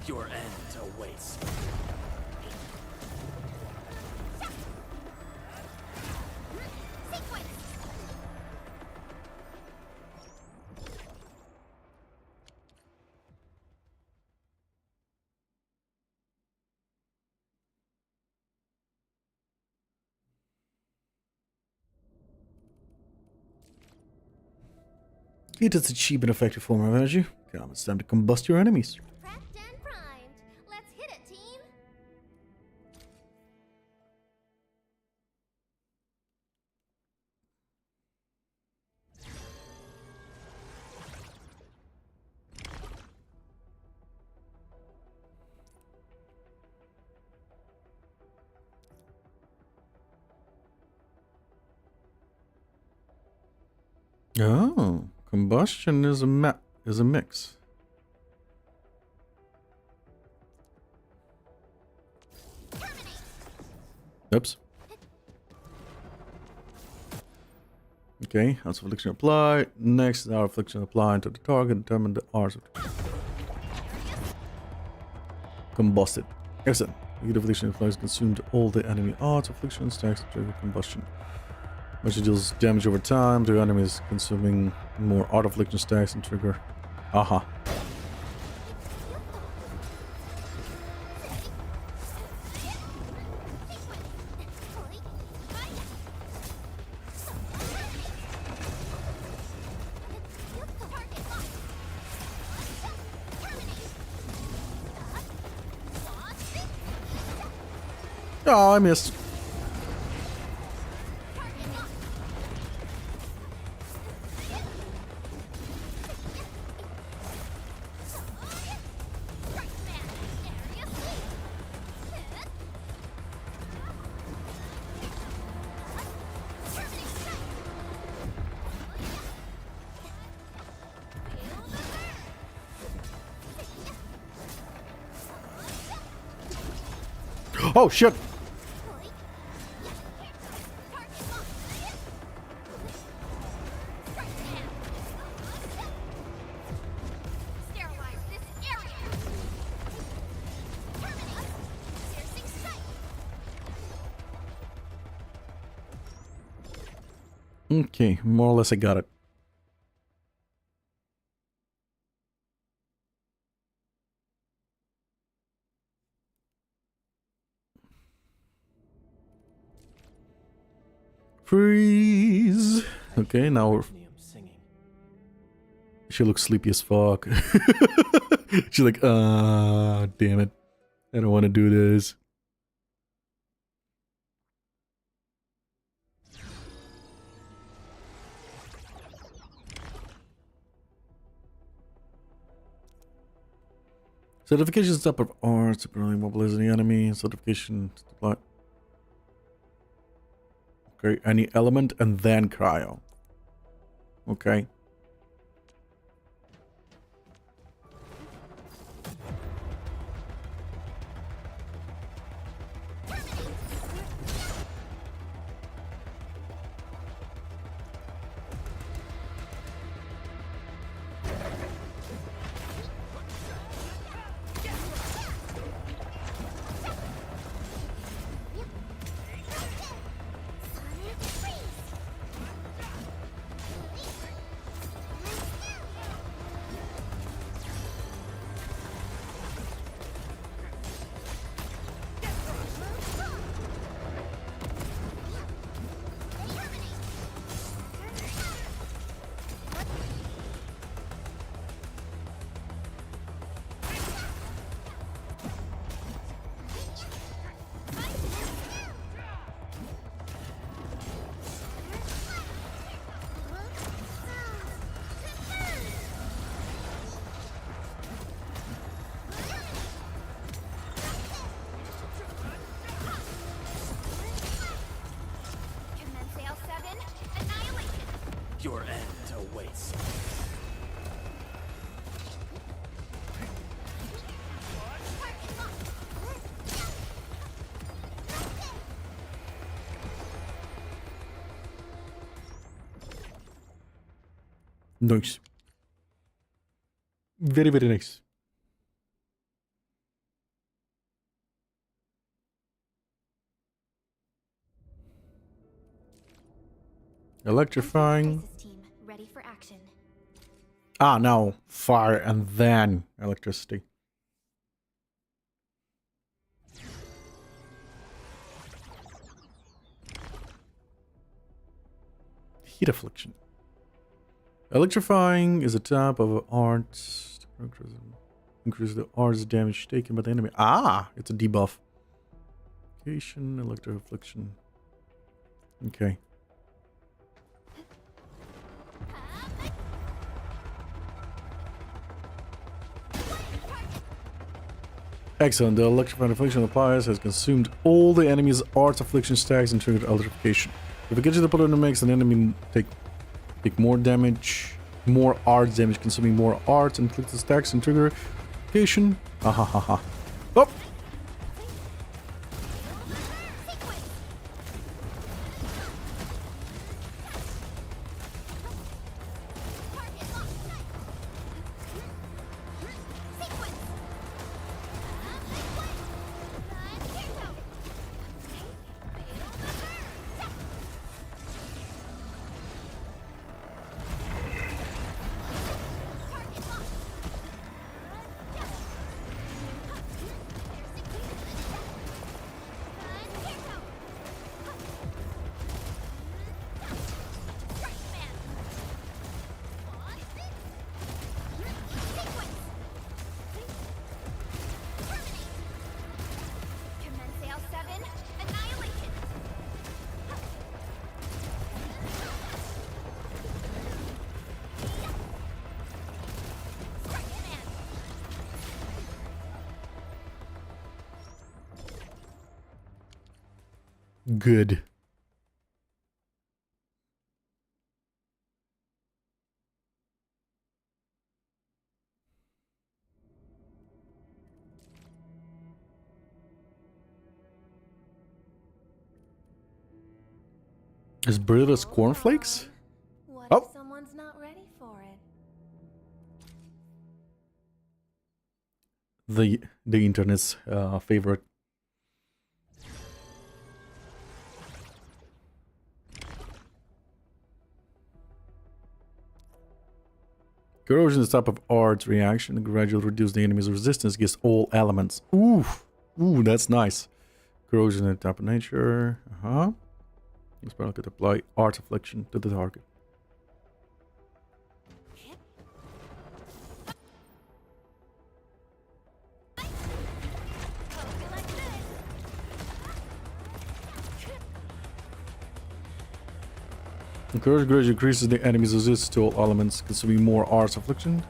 Your end awaits. It is a cheap and effective form of energy. Come, it's time to combust your enemies. Prepped and primed. Let's hit it, team. Oh, combustion is a mix. Oops. Okay, hours of affliction applied. Next, hour of affliction applied to the target. Determine the hours of combusted. Excellent. The heat of affliction applies consumed all the enemy arts, affliction stacks to trigger combustion. Which deals damage over time to enemies, consuming more art affliction stacks and trigger. Aha. Oh, I missed. Oh shit! Okay, more or less I got it. Freeze! Okay, now we're... She looks sleepy as fuck. She's like, damn it. I don't want to do this. Certification step of arts, apparently mobilizing the enemy. Certification supply. Okay, any element and then cryo. Okay. Your end awaits. Nice. Very, very nice. Electrifying. Team, ready for action. Ah, no. Fire and then electricity. Heat affliction. Electrifying is a type of art. Increase the art's damage taken by the enemy. Ah, it's a debuff. Location, electro affliction. Okay. Excellent. The electrifying affliction applies has consumed all the enemy's arts affliction stacks and triggered electrification. If it gets you the opponent makes an enemy take more damage, more arts damage, consuming more arts, and click the stacks and trigger electrification. Ahahaha. Oh! Good. Is Britta's cornflakes? What Oh. if someone's not ready for it? The internet's favorite. Corrosion is a type of arts reaction. Gradually reduce the enemy's resistance against all elements. Ooh, ooh, that's nice. Corrosion is a type of nature. This spell could apply art affliction to the target. Corrosion gradually increases the enemy's resistance to all elements, consuming more arts affliction.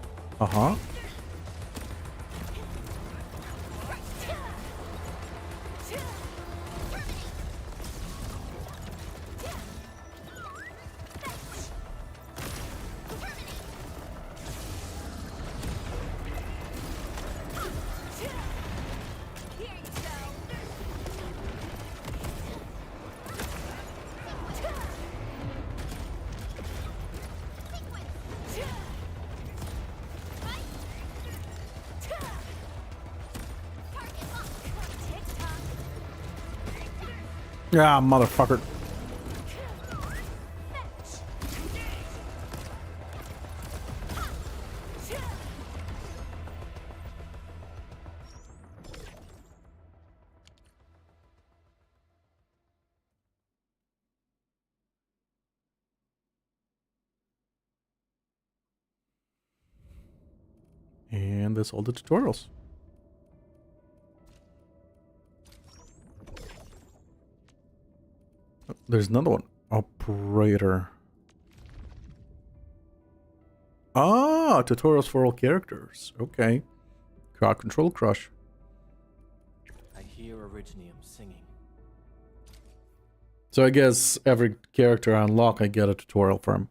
Yeah, motherfucker. And that's all the tutorials. Oh, there's another one. Operator. Ah, tutorials for all characters. Okay. Crowd control crush. I hear Originium singing. So I guess every character I unlock, I get a tutorial from.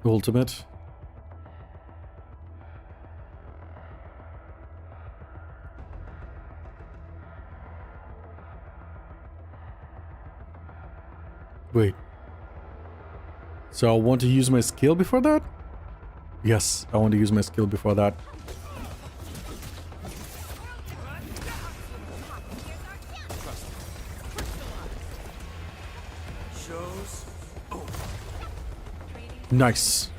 Ultimate. Wait. So I want to use my skill before that? Yes, I want to use my skill before that. Nice.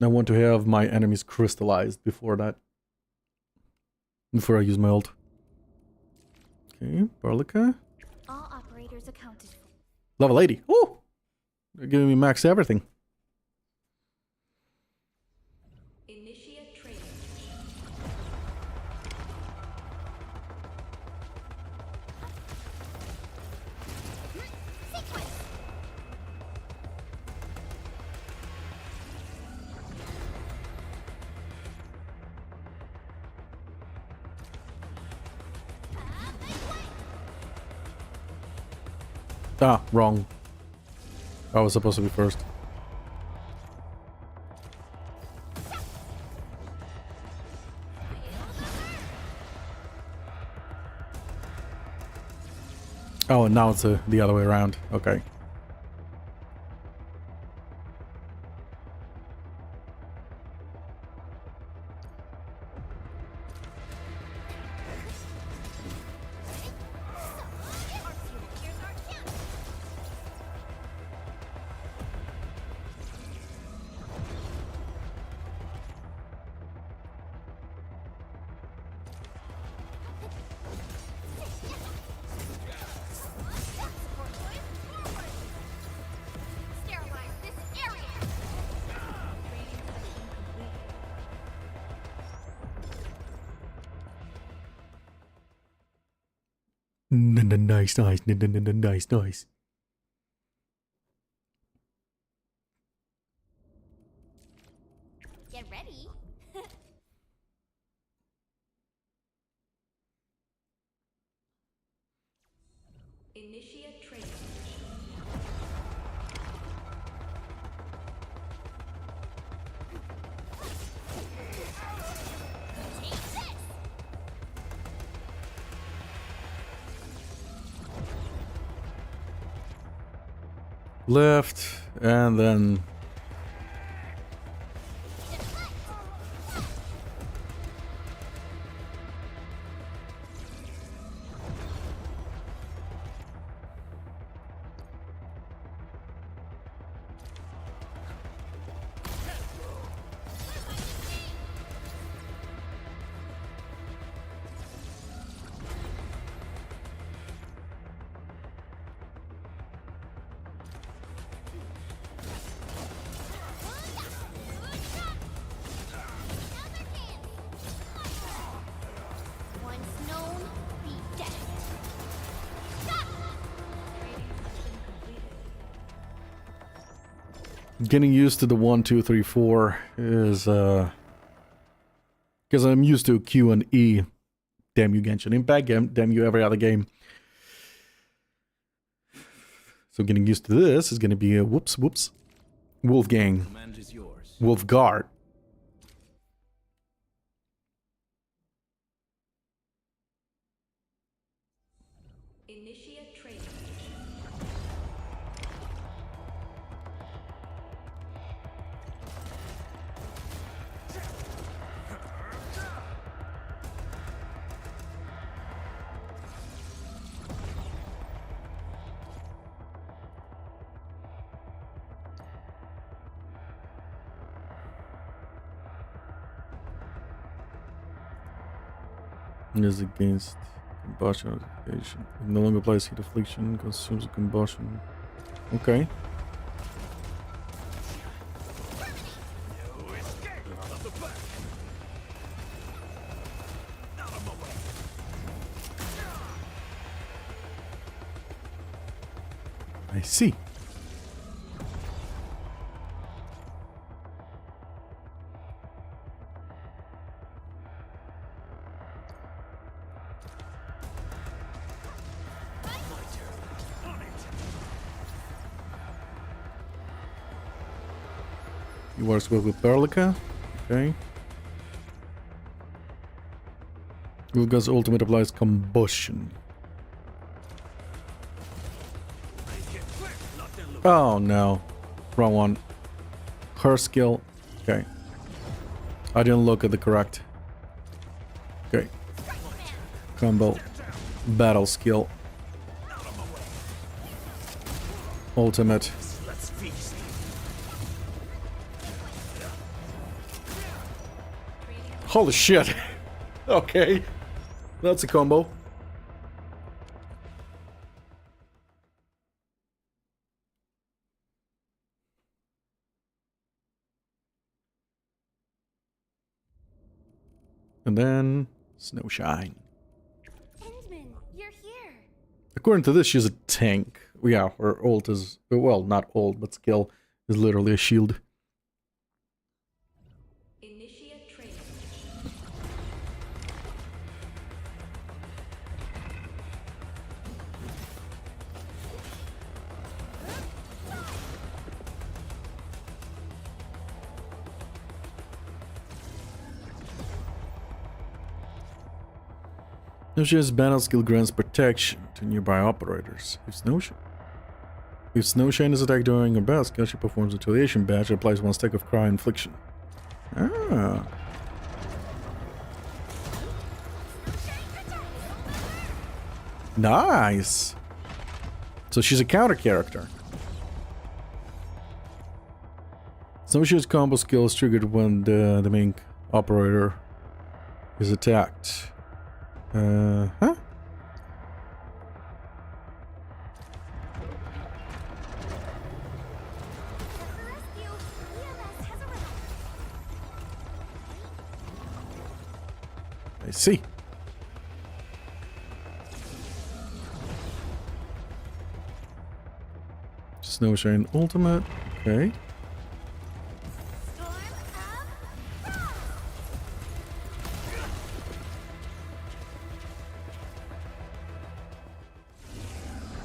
I want to have my enemies crystallized before that. Before I use my ult. Okay, Barlica. All operators accounted for. Level 80. Ooh! They're giving me max everything. Initiate training. Ah, wrong. I was supposed to be first. Oh, and now it's the other way around. Okay. Sterilize this area! Nice, nice, nice, nice. Get ready. Initiate training. Left, and then... Once known, be dead. Getting used to the 1, 2, 3, 4 is, because I'm used to Q and E. Damn you, Genshin Impact. Damn you, every other game. So getting used to this is going to be a whoops. Wolfgang. Command is yours. Wolfguard. Initiate training. Is against combustion notification. It no longer applies heat affliction, consumes combustion. Okay. I see. He works well with Perlica. Okay. Ulga's ultimate applies combustion. Oh no. Wrong one. Her skill. Okay. I didn't look at the correct. Okay. Combo. Battle skill. Ultimate. Holy shit. Okay. That's a combo. And then Snowshine. Endmin, you're here. According to this, she's a tank. Yeah, her ult is, well, not ult, but skill is literally a shield. Initiate training. Snowshine's battle skill grants protection to nearby operators. If Snowshine is attacked during a battle skill, she performs a retaliation badge that applies 1 stack of cry infliction. Ah. Nice. So she's a counter character. Snowshine's combo skill is triggered when the main operator is attacked. Huh? I see. Snowshine ultimate. Okay.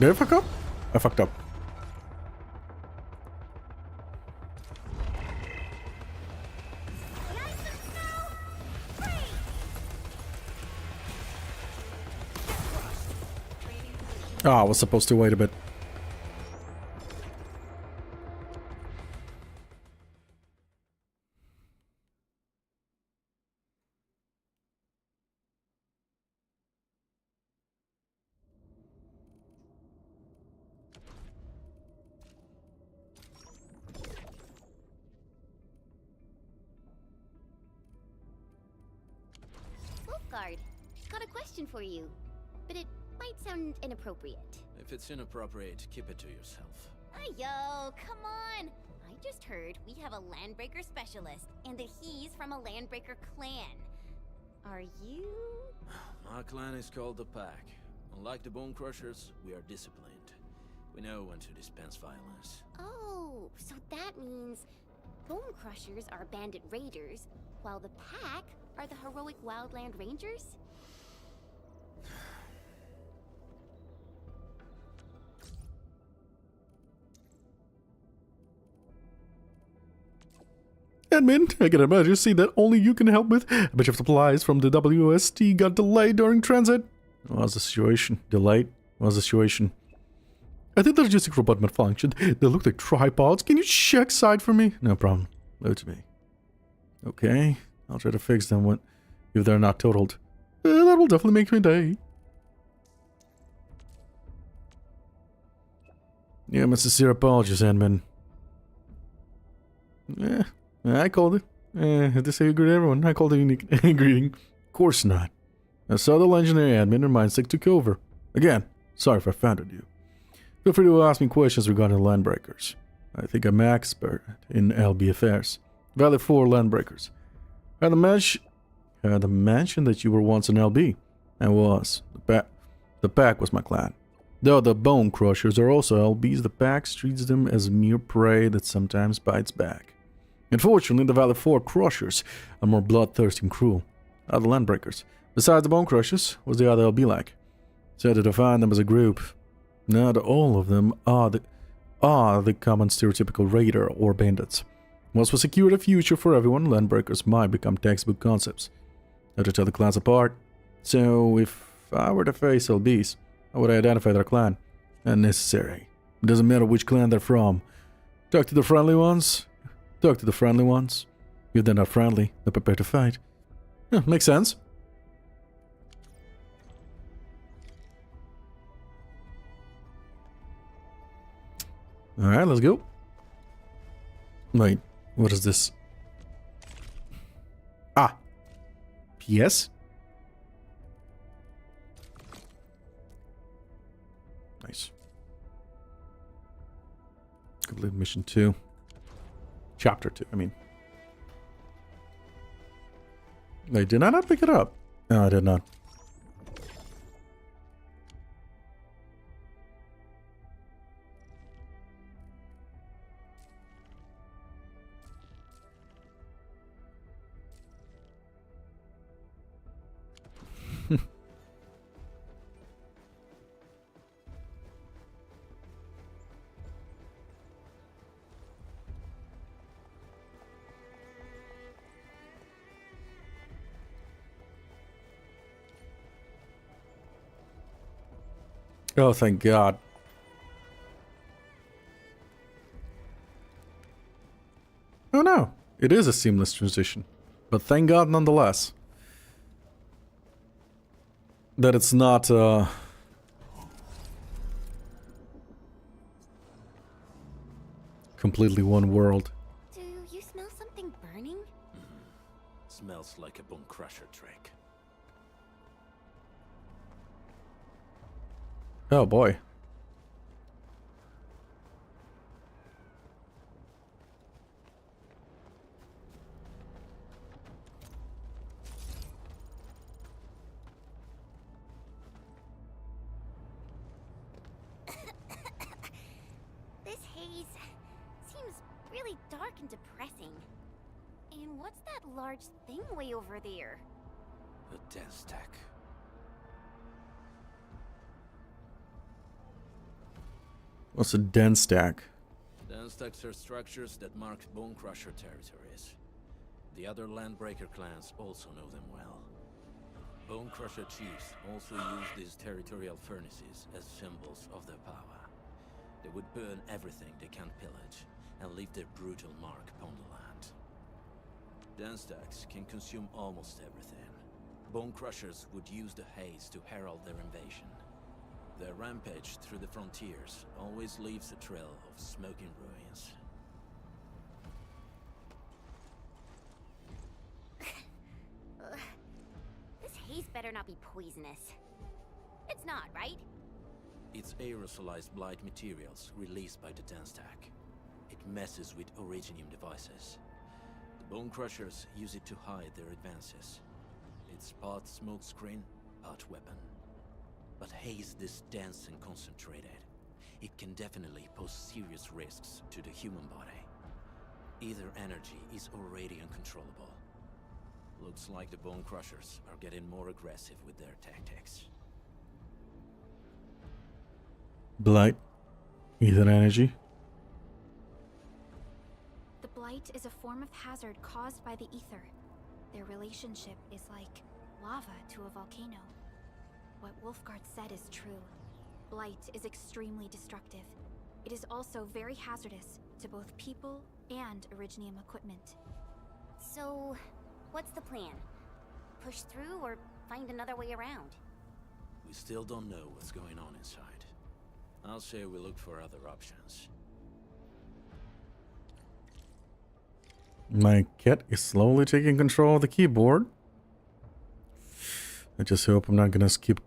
Did I fuck up? I fucked up. Oh, I was supposed to wait a bit. Wolfguard, got a question for you, but it might sound inappropriate. If it's inappropriate, keep it to yourself. Yo, come on! I just heard we have a Landbreaker specialist, and that he's from a Landbreaker clan. Are you? My clan is called the Pack. Unlike the Bone Crushers, we are disciplined. We know when to dispense violence. Oh, so that means Bone Crushers are bandit raiders, while the Pack are the heroic Wildland Rangers? Admin, I can emergency that only you can help with. A bunch of supplies from the WST got delayed during transit. What's the situation? Delayed? What's the situation? I think the logistic robot malfunctioned. They look like tripods. Can you check side for me? No problem. Leave it to me. Okay. I'll try to fix them if they're not totaled. That will definitely make my day. Yeah, my sincere apologies, Endmin. Yeah. I called it. Had to say good to everyone. I called it a unique greeting. Of course not. I saw the legendary admin and mindstick took over. Again, sorry if I offended you. Feel free to ask me questions regarding Landbreakers. I think I'm an expert in LB affairs. Valley 4 Landbreakers. I had a mention that you were once an LB. I was. The Pack was my clan. Though the Bone Crushers are also LBs, the Pack treats them as mere prey that sometimes bites back. Unfortunately, the Valley 4 Crushers are more bloodthirsty and cruel. Other Landbreakers, besides the Bone Crushers, what's the other LB like? So to define them as a group, not all of them are the common stereotypical raider or bandits. Once we secure a future for everyone, landbreakers might become textbook concepts. Not to tell the clans apart. So, if I were to face LBs, how would I identify their clan? Unnecessary. It doesn't matter which clan they're from. Talk to the friendly ones. Talk to the friendly ones. If they're not friendly, they're prepared to fight. Yeah, makes sense. Alright, let's go. Wait, what is this? Ah! PS? Nice. Complete mission 2. Chapter 2, I mean. Wait, did I not pick it up? No, I did not. Oh, thank God. Oh no, it is a seamless transition. But thank God nonetheless. That it's not, completely one world. Do you smell something burning? Smells like a bone crusher trick. Oh boy. This haze seems really dark and depressing. And what's that large thing way over there? A dense stack. What's a den stack? Den stacks are structures that mark bone crusher territories. The other landbreaker clans also know them well. Bone crusher chiefs also use these territorial furnaces as symbols of their power. They would burn everything they can't pillage and leave their brutal mark upon the land. Den stacks can consume almost everything. Bone crushers would use the haze to herald their invasion. Their rampage through the frontiers always leaves a trail of smoking ruins. This haze better not be poisonous. It's not, right? It's aerosolized blight materials released by the den stack. It messes with originium devices. The bone crushers use it to hide their advances. It's part smokescreen, part weapon. But haze this dense and concentrated. It can definitely pose serious risks to the human body. Either energy is already uncontrollable. Looks like the bone crushers are getting more aggressive with their tactics. Blight. Ether energy. The blight is a form of hazard caused by the ether. Their relationship is like lava to a volcano. What Wolfguard said is true. Blight is extremely destructive. It is also very hazardous to both people and Originium equipment. So, what's the plan? Push through or find another way around? We still don't know what's going on inside. I'll say we look for other options. My cat is slowly taking control of the keyboard. I just hope I'm not gonna skip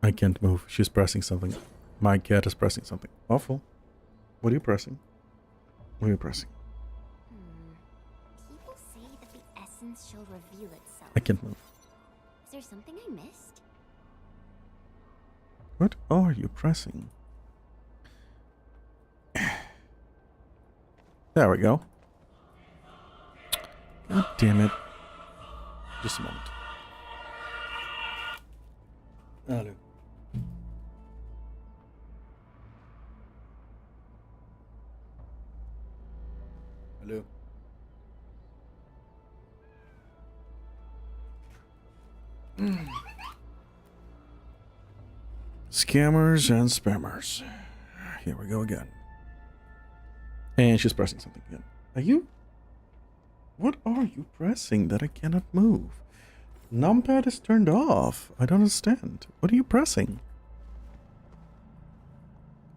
I can't move. She's pressing something. My cat is pressing something. Awful. What are you pressing? What are you pressing? People say that the essence shall reveal itself. I can't move. Is there something I missed? What are you pressing? There we go. God damn it. Just a moment. Allô. Hello. Scammers and spammers. Here we go again. And she's pressing something again. Are you? What are you pressing that I cannot move? Numpad is turned off. I don't understand. What are you pressing?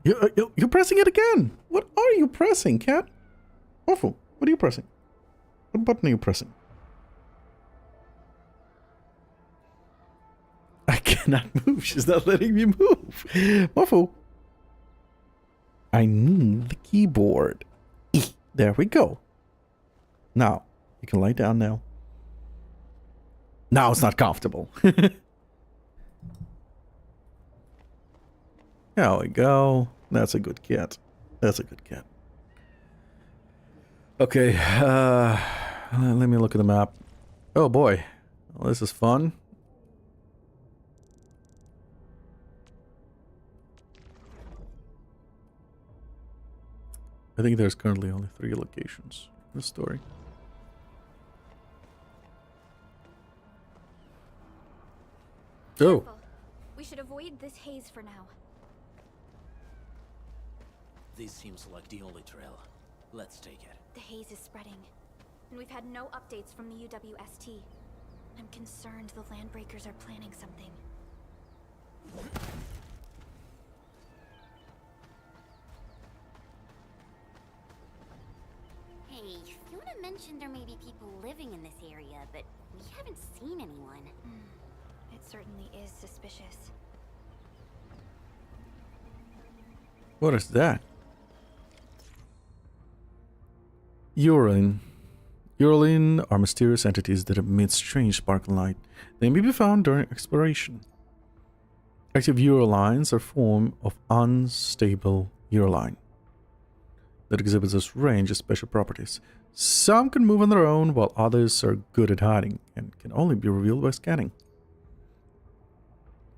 You're pressing it again. What are you pressing, cat? Awful. What are you pressing? What button are you pressing? I cannot move. She's not letting me move. Waffle. I need the keyboard. There we go. Now, you can lie down now. Now it's not comfortable. There we go. That's a good cat. That's a good cat. Okay, let me look at the map. Oh boy. Well, this is fun. I think there's currently only 3 locations in the story. Oh. We should avoid this haze for now. This seems like the only trail. Let's take it. The haze is spreading, and we've had no updates from the UWST. I'm concerned the Landbreakers are planning something. Hey, Fiona mentioned there may be people living in this area, but we haven't seen anyone. It certainly is suspicious. What is that? Urine. Urine are mysterious entities that emit strange sparkling light. They may be found during exploration. Active urolines are a form of unstable uroline that exhibits a range of special properties. Some can move on their own, while others are good at hiding and can only be revealed by scanning.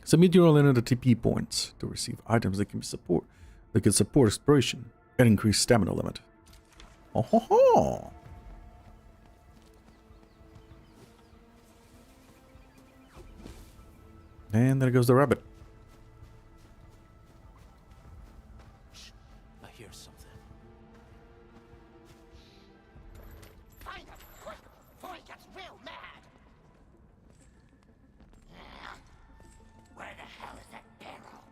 Submit urine at the TP points to receive items that can support exploration and increase stamina limit. Oh ho ho! And there goes the rabbit. Shh, I hear something. Find him, quick, before he gets real mad. Where the hell is that barrel?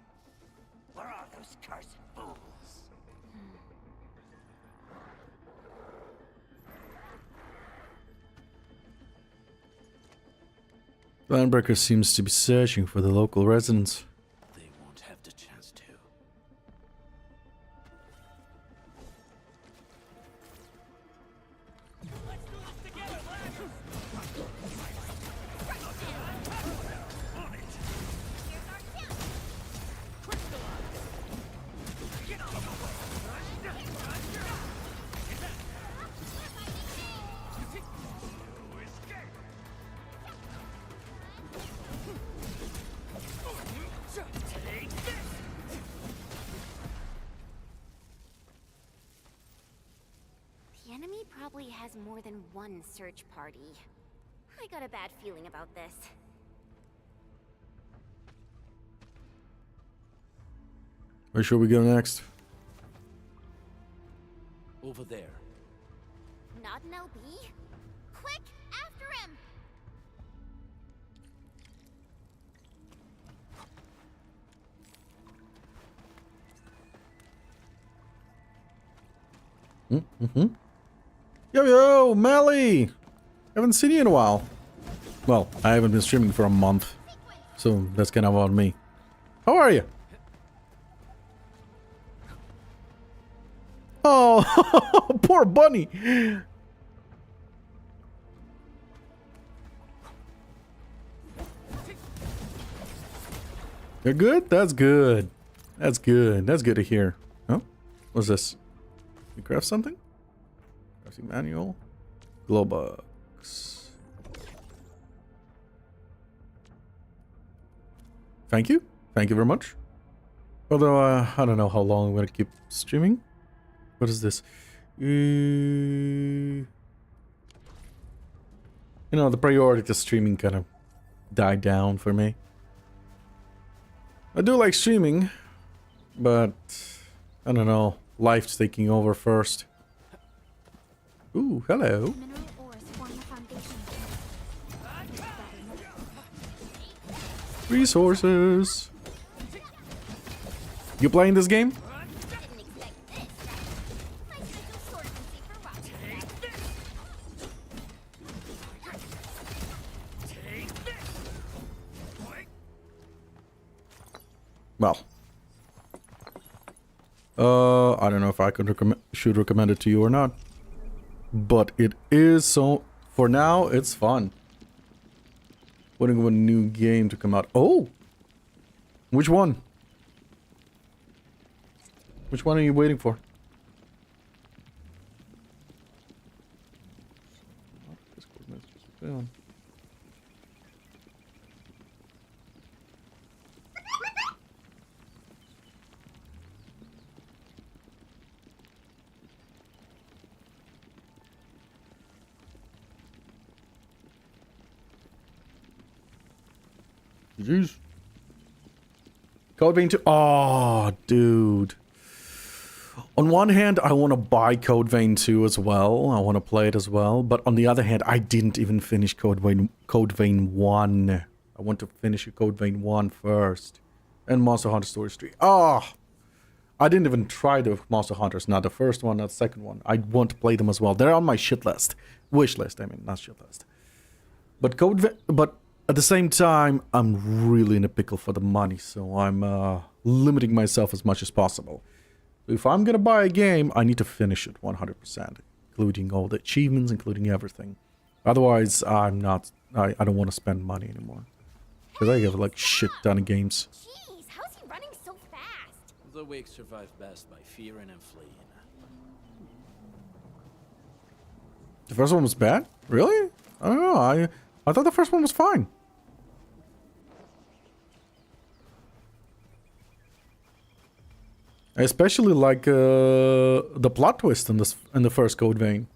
Where are those cursed fools? Landbreaker seems to be searching for the local residents. They won't have the chance to. The enemy probably has more than one search party. I got a bad feeling about this. Where should we go next? Over there. Not an LB? Quick, after him! Yo, Melly! Haven't seen you in a while. Well, I haven't been streaming for a month, so that's kind of on me. How are you? Oh, poor bunny! You're good? That's good. That's good. That's good to hear. Oh, what's this? You craft something? Crafting manual. Glowbox. Thank you. Thank you very much. Although, I don't know how long I'm going to keep streaming. What is this? You know, the priority to streaming kind of died down for me. I do like streaming, but I don't know, life's taking over first. Ooh, hello. Resources. You playing this game? Well, I don't know if I should recommend it to you or not, but it is so. For now, it's fun. Waiting for a new game to come out. Oh, which one? Which one are you waiting for? Jeez. Code Vein 2. Oh, dude. On one hand, I want to buy Code Vein 2 as well. I want to play it as well. But on the other hand, I didn't even finish Code Vein 1. I want to finish Code Vein 1 first. And Monster Hunter Stories 3. Oh, I didn't even try the Monster Hunters. Not the first one, not the second one. I want to play them as well. They're on my shit list. Wish list, I mean, not shit list. But at the same time, I'm really in a pickle for the money, so I'm limiting myself as much as possible. If I'm gonna buy a game, I need to finish it 100%, including all the achievements, including everything. Otherwise, I don't want to spend money anymore. Because I have like shit ton of games. Jeez, how's he running so fast? The weak survive best by fearing and fleeing. The first one was bad? Really? I don't know. I thought the first one was fine. I especially like the plot twist in the first Code Vein,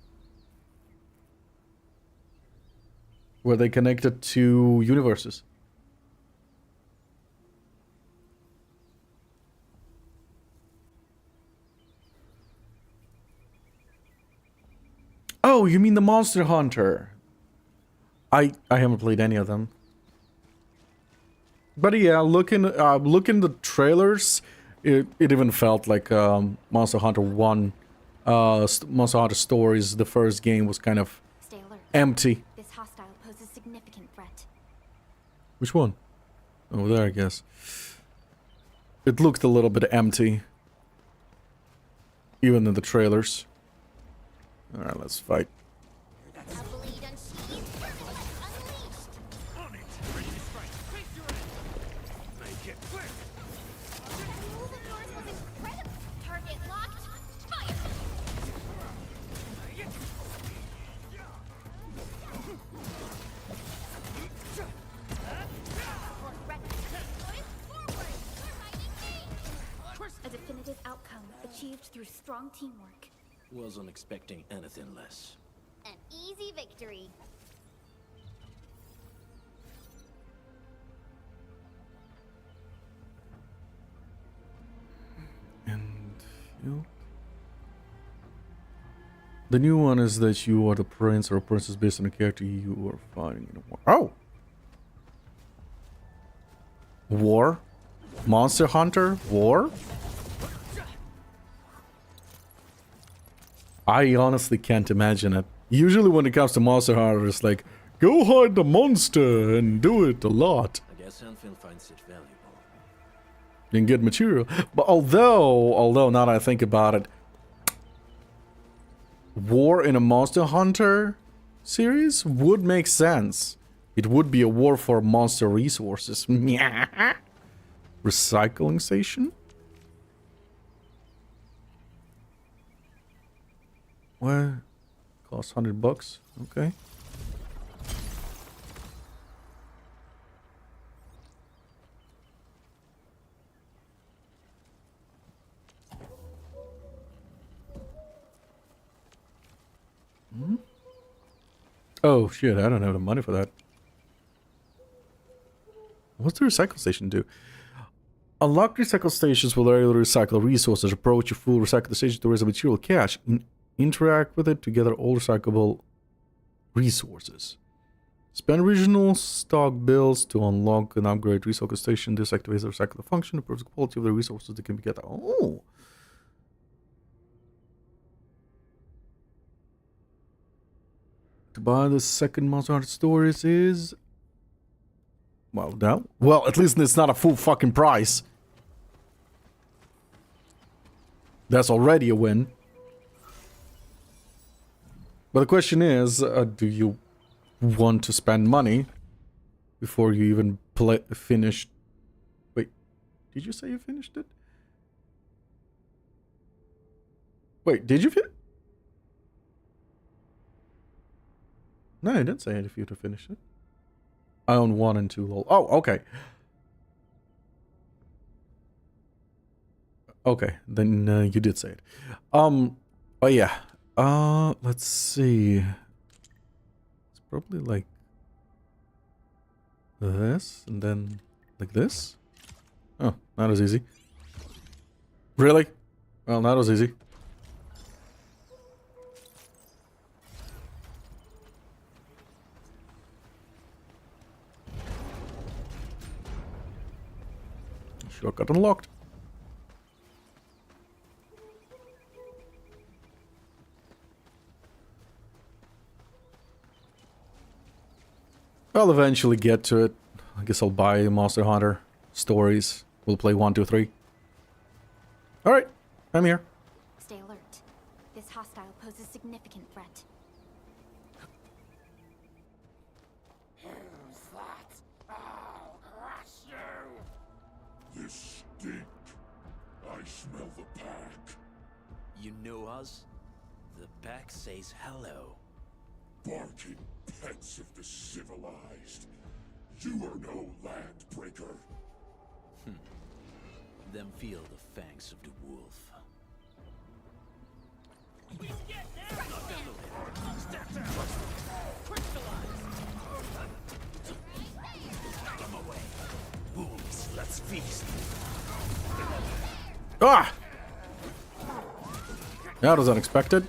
where they connected two universes. Oh, you mean the Monster Hunter? I haven't played any of them. But yeah, looking the trailers, it even felt like Monster Hunter 1, Monster Hunter Stories, the first game was kind of empty. This hostile poses significant threat. Which one? Oh, there, I guess. It looked a little bit empty. Even in the trailers. Alright, let's fight. A definitive outcome achieved through strong teamwork. Wasn't expecting anything less. An easy victory. And you? The new one is that you are the prince or a princess based on a character you are fighting in a war. Oh! War? Monster Hunter? War? I honestly can't imagine it. Usually when it comes to Monster Hunter, it's like, go hide the monster and do it a lot. I guess Anfield finds it valuable. You can get material. But although now that I think about it, war in a Monster Hunter series would make sense. It would be a war for monster resources. Recycling station? Well, costs $100. Okay. Oh shit, I don't have the money for that. What's the recycle station do? Unlock recycle stations will allow you to recycle resources. Approach a full recycle station to raise a material cache. Interact with it to gather all recyclable resources. Spend regional stock bills to unlock and upgrade recycle station. This activates the recycler function, improves the quality of the resources that can be gathered. Oh! To buy the second Monster Hunter Stories is... Well, no. Well, at least it's not a full fucking price. That's already a win. But the question is, do you want to spend money before you even finish? Wait, did you say you finished it? Wait, did you finish? No, I didn't say if you to finish it. I own 1 and 2 lol. Oh, okay. Okay, then you did say it. Oh yeah. Let's see. It's probably like this, and then like this. Oh, not as easy. Really? Well, not as easy. Shortcut unlocked. I'll eventually get to it. I guess I'll buy Monster Hunter Stories. We'll play 1, 2, 3. Alright, I'm here. Stay alert. This hostile poses significant threat. Who's that? I'll crush you! This stink. I smell the pack. You know us? The pack says hello. Barking pets of the civilized. You are no land breaker. Then feel the fangs of the wolf. Wolves, let's feast. Ah! That was unexpected.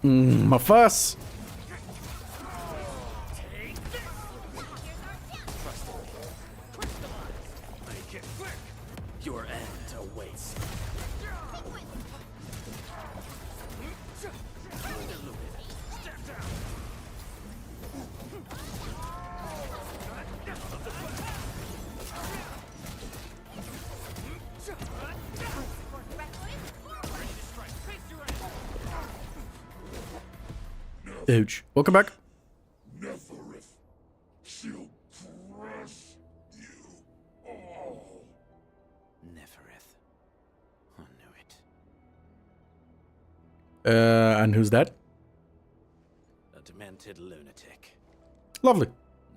My fuss. Your end awaits. Ouch. Welcome back. Neferith. She'll crush you all. Neferith. I knew it. And who's that? A demented lunatic. Lovely.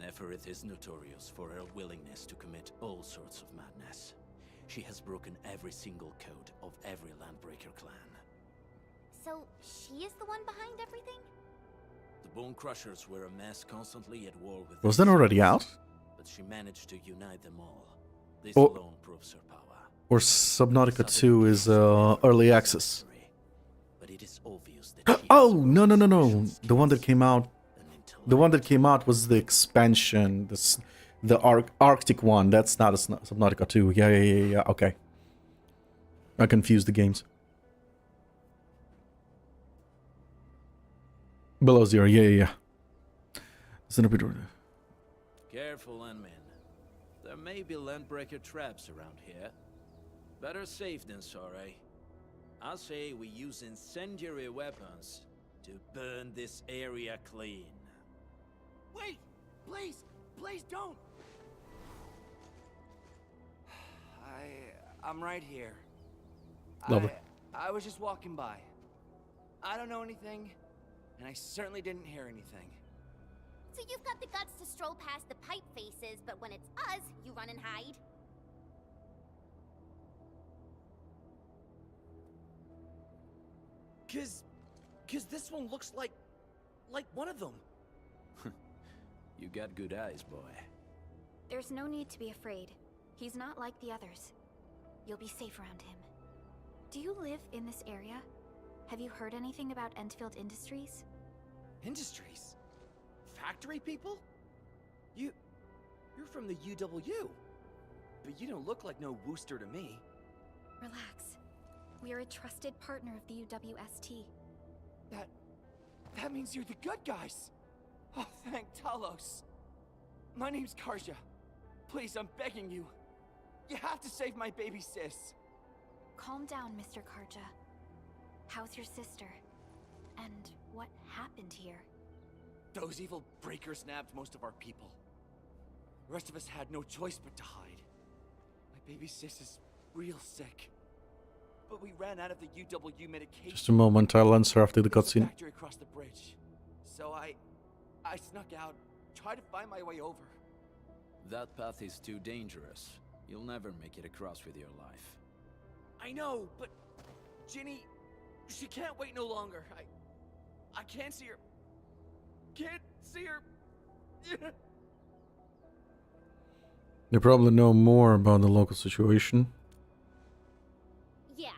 Neferith is notorious for her willingness to commit all sorts of madness. She has broken every single code of every Landbreaker clan. So, she is the one behind everything? The Bone Crushers were a mess constantly at war with... Was that already out? But she managed to unite them all. This Or- alone proves her power. Or Subnautica 2 is early access? But it is obvious that Oh, no. The one that came out... The one that came out was the expansion. The Arctic one. That's not a Subnautica 2. Yeah. Okay. I confused the games. Below zero. Yeah. Careful, Endmin. There may be Landbreaker traps around here. Better safe than sorry. I say we use incendiary weapons to burn this area clean. Wait! Please don't! I'm right here. Lovely. I was just walking by. I don't know anything, and I certainly didn't hear anything. So you've got the guts to stroll past the pipe faces, but when it's us, you run and hide? Cause this one looks like one of them. You got good eyes, boy. There's no need to be afraid. He's not like the others. You'll be safe around him. Do you live in this area? Have you heard anything about Entfield Industries? Industries? Factory people? You're from the UW. But you don't look like no Wooster to me. Relax. We are a trusted partner of the UWST. That means you're the good guys. Oh, thank Talos. My name's Karja. Please, I'm begging you. You have to save my baby sis. Calm down, Mr. Karja. How's your sister? And what happened here? Those evil breakers nabbed most of our people. The rest of us had no choice but to hide. My baby sis is real sick. But we ran out of the UW medication. Just a moment, I'll answer after the cutscene. Factory across the bridge. So I snuck out, tried to find my way over. That path is too dangerous. You'll never make it across with your life. I know, but Ginny, she can't wait no longer. I can't see her. Can't see her. They probably know more about the local situation. Yeah,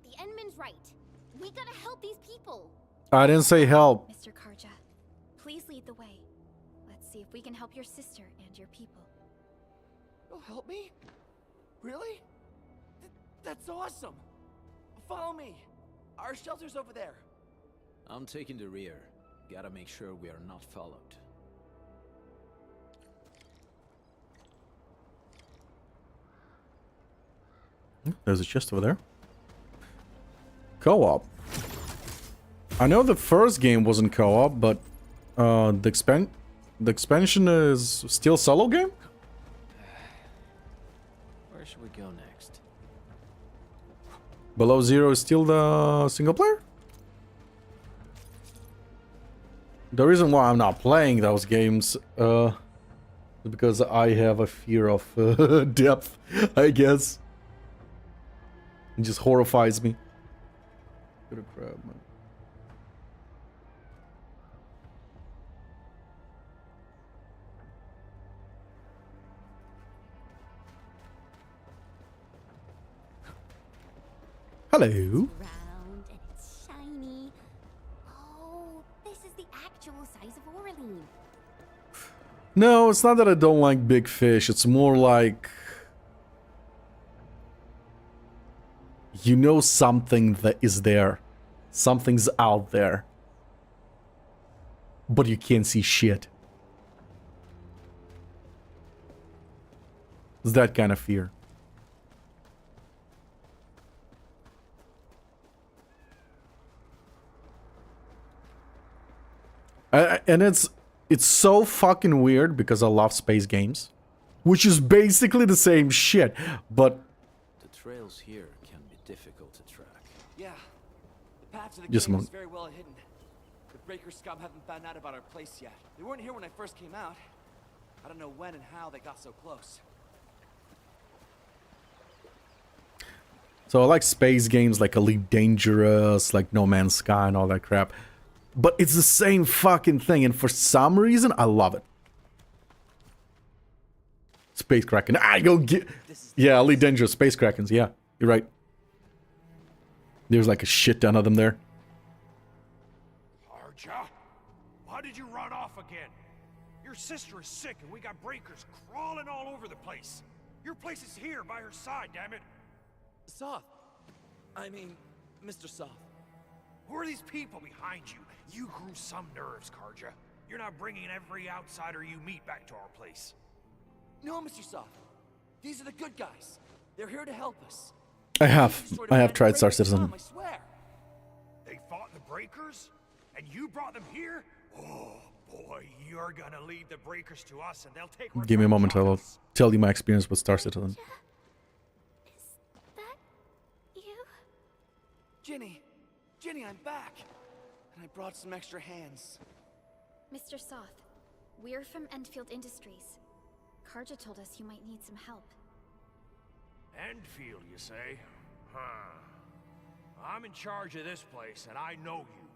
the Endmin's right. We gotta help these people. I didn't say help. Mr. Karja, please lead the way. Let's see if we can help your sister and your people. You'll help me? Really? That's awesome. Follow me. Our shelter's over there. I'm taking the rear. Gotta make sure we are not followed. There's a chest over there. Co-op. I know the first game wasn't co-op, but the expansion is still solo game? Where should we go next? Below Zero is still the single player? The reason why I'm not playing those games is because I have a fear of depth, I guess. It just horrifies me. Get a crab, man. Hello. Round and it's shiny. Oh, this is the actual size of Oraline. No, it's not that I don't like big fish. It's more like... you know something that is there. Something's out there. But you can't see shit. It's that kind of fear. And it's so fucking weird because I love space games. Which is basically the same shit. But... the trails here can be difficult to track. Yeah. The path to the Just a cave is moment. very well hidden. The breaker scum haven't found out about our place yet. They weren't here when I first came out. I don't know when and how they got so close. So I like space games like Elite Dangerous, like No Man's Sky and all that crap. But it's the same fucking thing, and for some reason, I love it. Space Kraken. I go get... yeah, Elite Dangerous, Space Krakens. Yeah, you're right. There's like a shit ton of them there. Arja, why did you run off again? Your sister is sick and we got breakers crawling all over the place. Your place is here by her side, damn it. Soth. I mean, Mr. Soth. Who are these people behind you? You grew some nerves, Karja. You're not bringing every outsider you meet back to our place. No, Mr. Soth. These are the good guys. They're here to help us. I have tried Star Citizen. I swear. They fought the breakers? And you brought them here? Oh, boy, you're gonna lead the breakers to us and they'll take... Give me a moment, I will tell you my experience with Star Citizen. You? Ginny, I'm back. and I brought some extra hands. Mr. Soth, we're from Enfield Industries. Karja told us you might need some help. Enfield, you say? Huh. I'm in charge of this place, and I know you.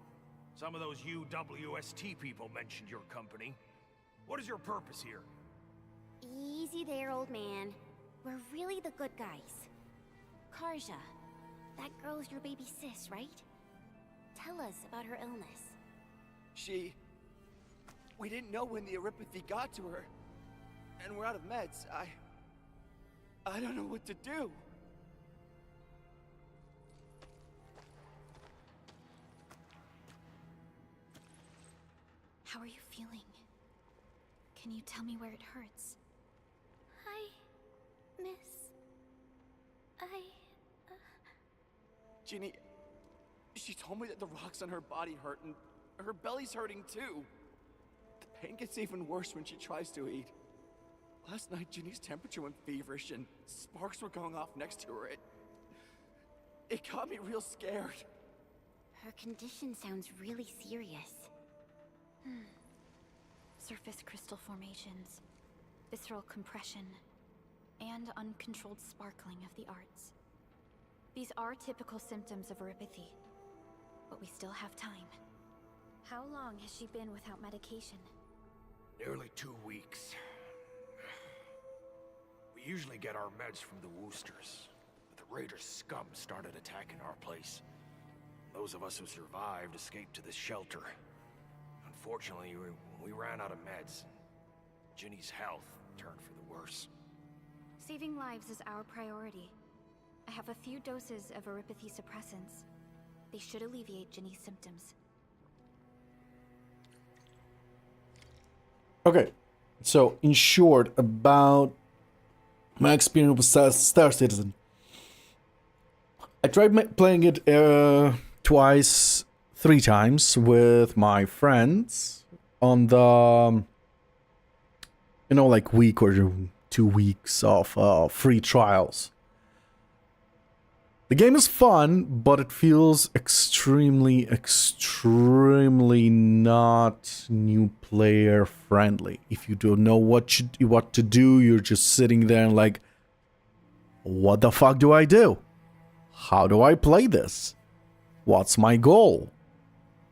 Some of those UWST people mentioned your company. What is your purpose here? Easy there, old man. We're really the good guys. Karja, that girl's your baby sis, right? Tell us about her illness. We didn't know when the Eripathy got to her. And we're out of meds. I don't know what to do. How are you feeling? Can you tell me where it hurts? Ginny, she told me that the rocks on her body hurt and her belly's hurting too. The pain gets even worse when she tries to eat. Last night, Ginny's temperature went feverish and sparks were going off next to her. It got me real scared. Her condition sounds really serious. Surface crystal formations, visceral compression, and uncontrolled sparkling of the arts. These are typical symptoms of Eripathy, but we still have time. How long has she been without medication? Nearly 2 weeks. We usually get our meds from the Woosters, but the Raiders' scum started attacking our place. Those of us who survived escaped to this shelter. Unfortunately, we ran out of meds. Ginny's health turned for the worse. Saving lives is our priority. I have a few doses of Eripathy suppressants. They should alleviate Ginny's symptoms. Okay, so in short, about my experience with Star Citizen. I tried playing it twice, 3 times with my friends on the, like week or 2 weeks of free trials. The game is fun, but it feels extremely not new player friendly. If you don't know what to do, you're just sitting there and like, what the fuck do I do? How do I play this? What's my goal?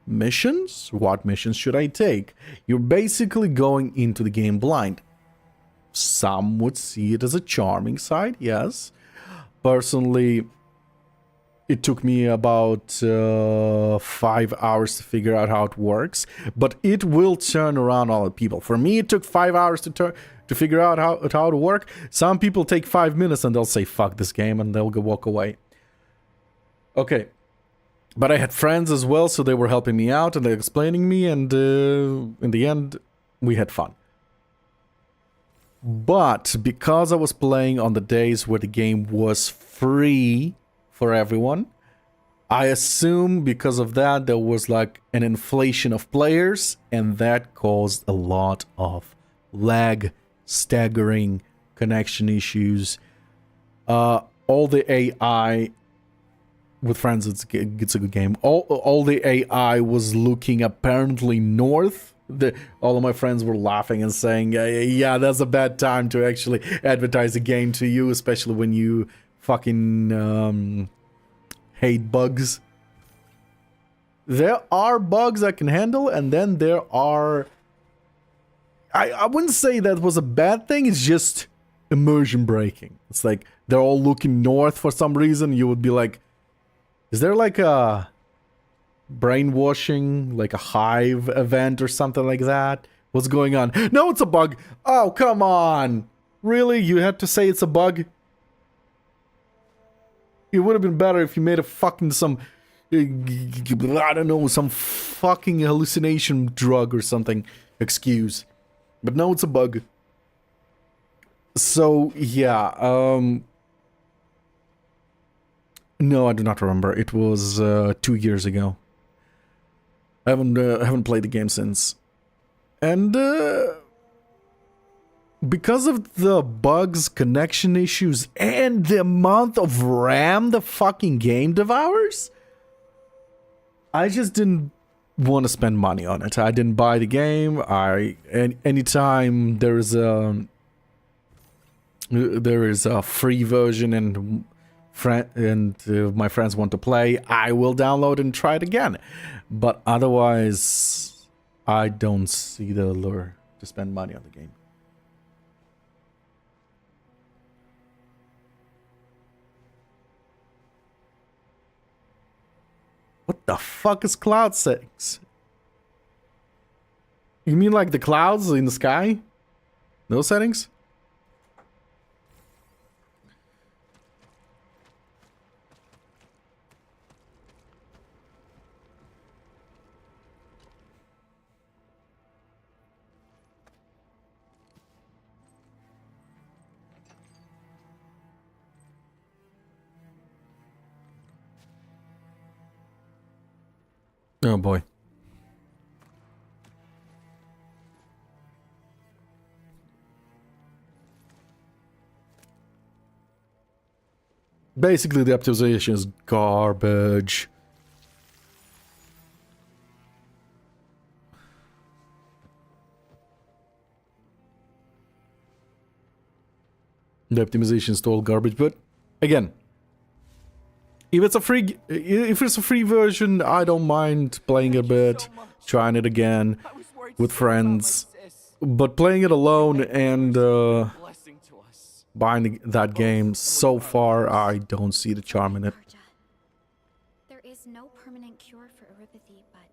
Missions? What missions should I take? You're basically going into the game blind. Some would see it as a charming side, yes. Personally, it took me about 5 hours to figure out how it works, but it will turn around all the people. For me, it took 5 hours to figure out how to work. Some people take 5 minutes and they'll say, fuck this game, and they'll walk away. Okay. But I had friends as well, so they were helping me out and they're explaining me, and in the end, we had fun. But because I was playing on the days where the game was free for everyone, I assume because of that there was like an inflation of players, and that caused a lot of lag, staggering, connection issues. All the AI with friends, it's a good game. All the AI was looking apparently north. All of my friends were laughing and saying, yeah, that's a bad time to actually advertise a game to you, especially when you fucking hate bugs. There are bugs I can handle, and then there are... I wouldn't say that was a bad thing, it's just immersion breaking. It's like, they're all looking north for some reason. You would be like, is there like a brainwashing, like a hive event or something like that? What's going on? No, it's a bug. Oh, come on. Really? You had to say it's a bug? It would have been better if you made a fucking some, I don't know, some fucking hallucination drug or something excuse. But no, it's a bug. So, yeah, no, I do not remember. It was 2 years ago. I haven't played the game since. And because of the bugs, connection issues, and the amount of RAM the fucking game devours, I just didn't want to spend money on it. I didn't buy the game. Anytime there is a free version and my friends want to play, I will download and try it again. But otherwise, I don't see the allure to spend money on the game. What the fuck is cloud settings? You mean like the clouds in the sky? Those settings? Oh boy. Basically, the optimization is garbage. The optimization is total garbage, but again, if it's a free version, I don't mind playing a bit, trying it again with friends. But playing it alone and buying that game, so far, I don't see the charm in it. There is no permanent cure for erypathy, but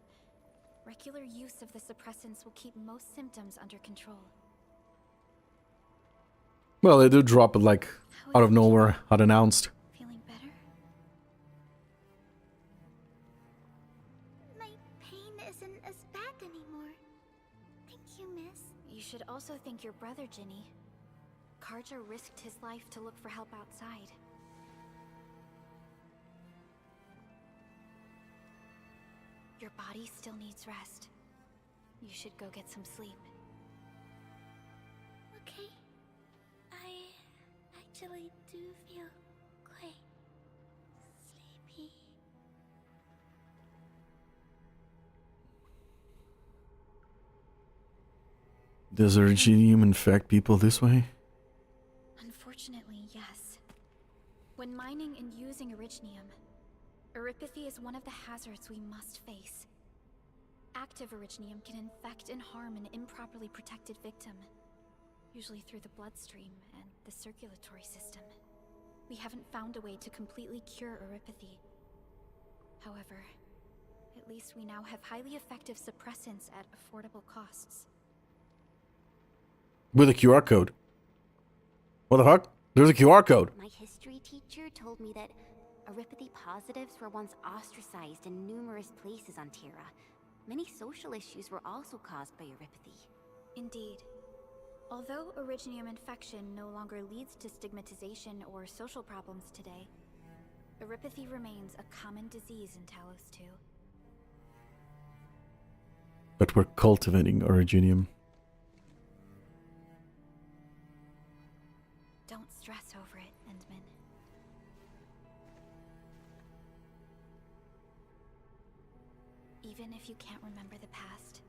regular use of the suppressants will keep most symptoms under control. Well, they do drop it like out of nowhere, unannounced. Feeling better? My pain isn't as bad anymore. Thank you, miss. You should also thank your brother, Ginny. Karja risked his life to look for help outside. Your body still needs rest. You should go get some sleep. Okay. I actually do feel quite sleepy. Does Originium infect people this way? Unfortunately, yes. When mining and using Originium, erypathy is one of the hazards we must face. Active Originium can infect and harm an improperly protected victim, usually through the bloodstream and the circulatory system. We haven't found a way to completely cure erypathy. However, at least we now have highly effective suppressants at affordable costs. With a QR code. What the fuck? There's a QR code. My history teacher told me that erypathy positives were once ostracized in numerous places on Terra. Many social issues were also caused by erypathy. Indeed. Although Originium infection no longer leads to stigmatization or social problems today, erypathy remains a common disease in Talos 2. But we're cultivating Originium. Don't stress over it, Endmin. Even if you can't remember the past,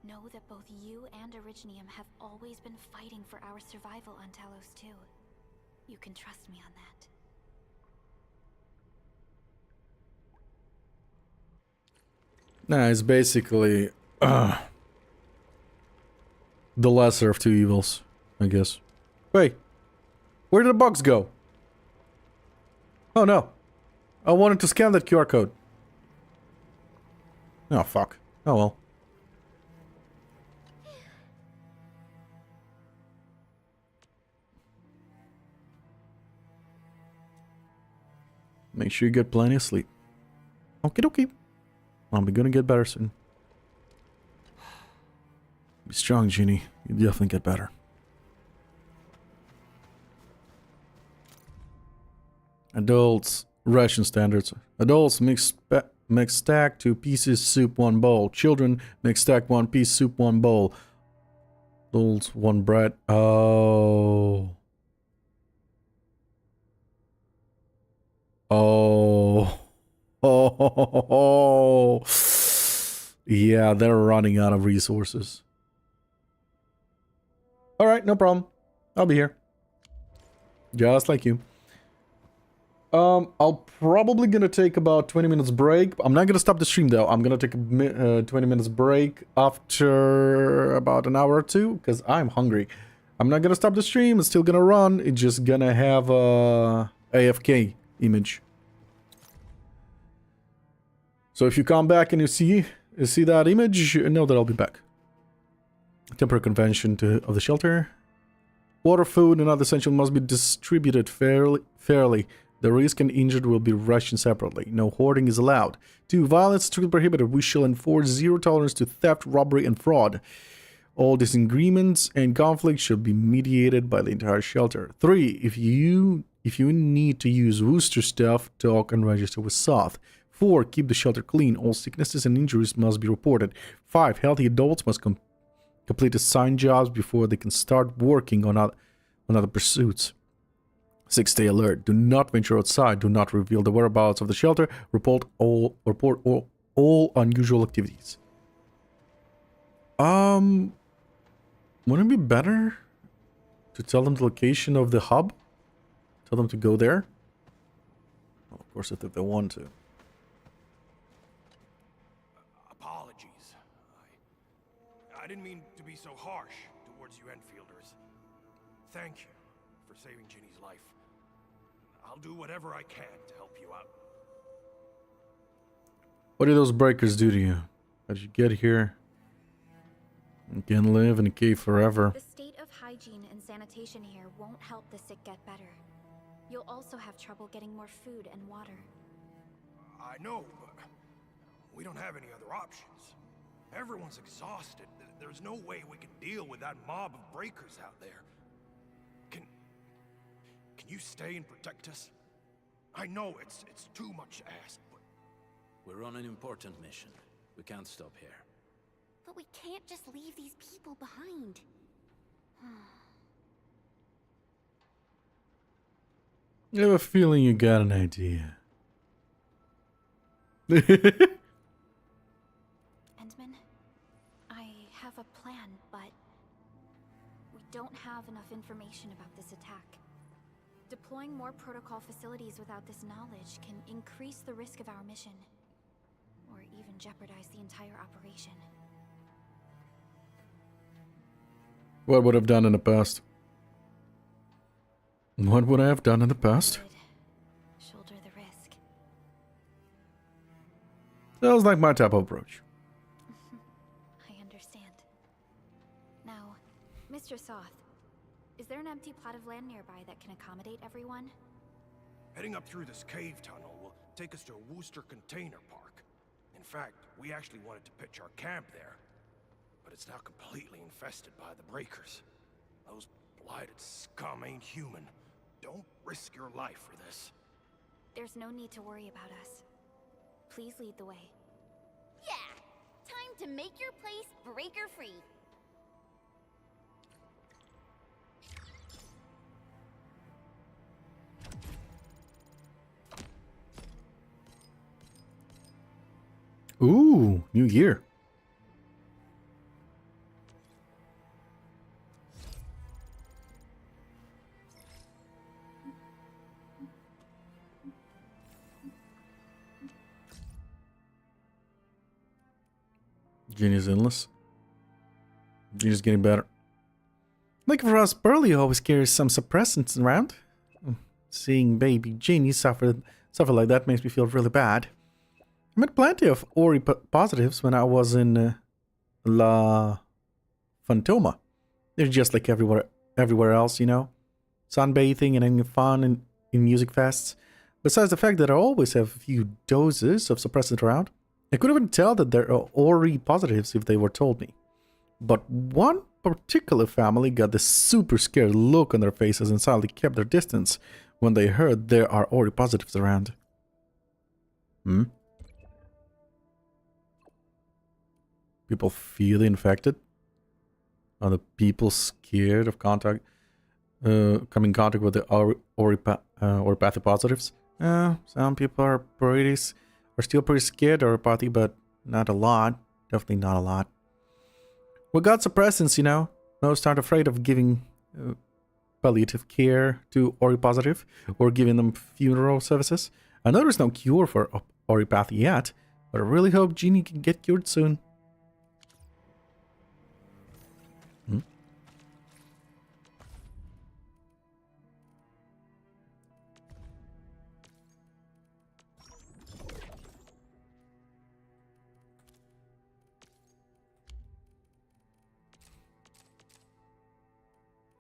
know that both you and Originium have always been fighting for our survival on Talos 2. You can trust me on that. Nah, it's basically the lesser of two evils, I guess. Wait, where did the box go? Oh no, I wanted to scan that QR code. Oh fuck. Oh well. Make sure you get plenty of sleep. Okie dokie. I'm gonna get better soon. Be strong, Ginny. You definitely get better. Adults, ration standards. Adults, mix stack 2 pieces, soup 1 bowl. Children, mix stack 1 piece, soup 1 bowl. Adults, 1 bread. Oh. Oh. Oh. Yeah, they're running out of resources. Alright, no problem. I'll be here. Just like you. I'll probably gonna take about 20 minutes break. I'm not gonna stop the stream though. I'm gonna take a 20 minutes break after about an hour or two, because I'm hungry. I'm not gonna stop the stream. It's still gonna run. It's just gonna have a AFK image. So if you come back and you see that image, know that I'll be back. Temporary convention of the shelter. Water, food, and other essentials must be distributed fairly. The risk and injured will be rationed separately. No hoarding is allowed. 2. Violence is strictly prohibited. We shall enforce zero tolerance to theft, robbery, and fraud. All disagreements and conflicts shall be mediated by the entire shelter. 3. If you need to use Wooster stuff, talk and register with Soth. 4. Keep the shelter clean. All sicknesses and injuries must be reported. 5. Healthy adults must complete assigned jobs before they can start working on other pursuits. 6. Stay alert. Do not venture outside. Do not reveal the whereabouts of the shelter. Report all unusual activities. Wouldn't it be better to tell them the location of the hub? Tell them to go there? Well, of course, if they want to. Apologies. I didn't mean to be so harsh towards you Enfielders. Thank you for saving Ginny's life. I'll do whatever I can to help you out. What did those breakers do to you? How did you get here? You can live in a cave forever. The state of hygiene and sanitation here won't help the sick get better. You'll also have trouble getting more food and water. I know, but we don't have any other options. Everyone's exhausted. There's no way we can deal with that mob of breakers out there. Can you stay and protect us? I know it's too much to ask, but... We're on an important mission. We can't stop here. But we can't just leave these people behind. I have a feeling you got an idea. Endmin, I have a plan, but we don't have enough information about this attack. Deploying more protocol facilities without this knowledge can increase the risk of our mission, or even jeopardize the entire operation. What would I have done in the past? What would I have done in the past? Shoulder the risk. Sounds like my type of approach. I understand. Now, Mr. Soth, is there an empty plot of land nearby that can accommodate everyone? Heading up through this cave tunnel will take us to a Wooster container park. In fact, we actually wanted to pitch our camp there. But it's now completely infested by the breakers. Those blighted scum ain't human. Don't risk your life for this. There's no need to worry about us. Please lead the way. Yeah! Time to make your place breaker-free. Ooh, new year. Ginny's endless. Ginny's getting better. Like for us, Burley always carries some suppressants around. Seeing baby Ginny suffer like that makes me feel really bad. I met plenty of Ori positives when I was in La Fantoma. They're just like everywhere else, you know. Sunbathing and having fun in music fests. Besides the fact that I always have a few doses of suppressant around, I couldn't even tell that there are Ori positives if they were told me. But one particular family got this super scared look on their faces and silently kept their distance when they heard there are Ori positives around. People feel infected? Are the people scared of coming in contact with the oropathic positives? Some people are still pretty scared of oropathy, but not a lot. Definitely not a lot. We got some presents, you know. Most aren't afraid of giving palliative care to Ori positive or giving them funeral services. I know there's no cure for Oripathy yet, but I really hope Jeannie can get cured soon. Hmm?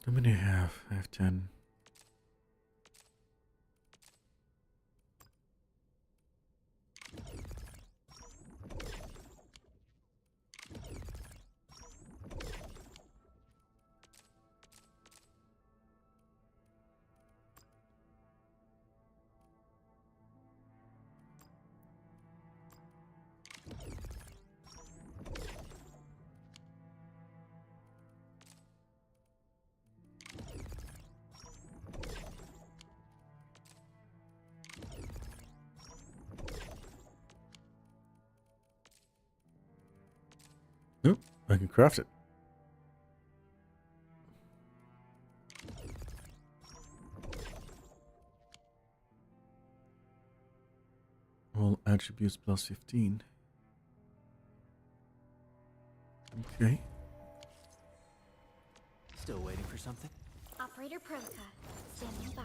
How many I have? I have 10. Nope, I can craft it. All attributes plus 15. Okay. Still waiting for something? Operator Protocol, standing by.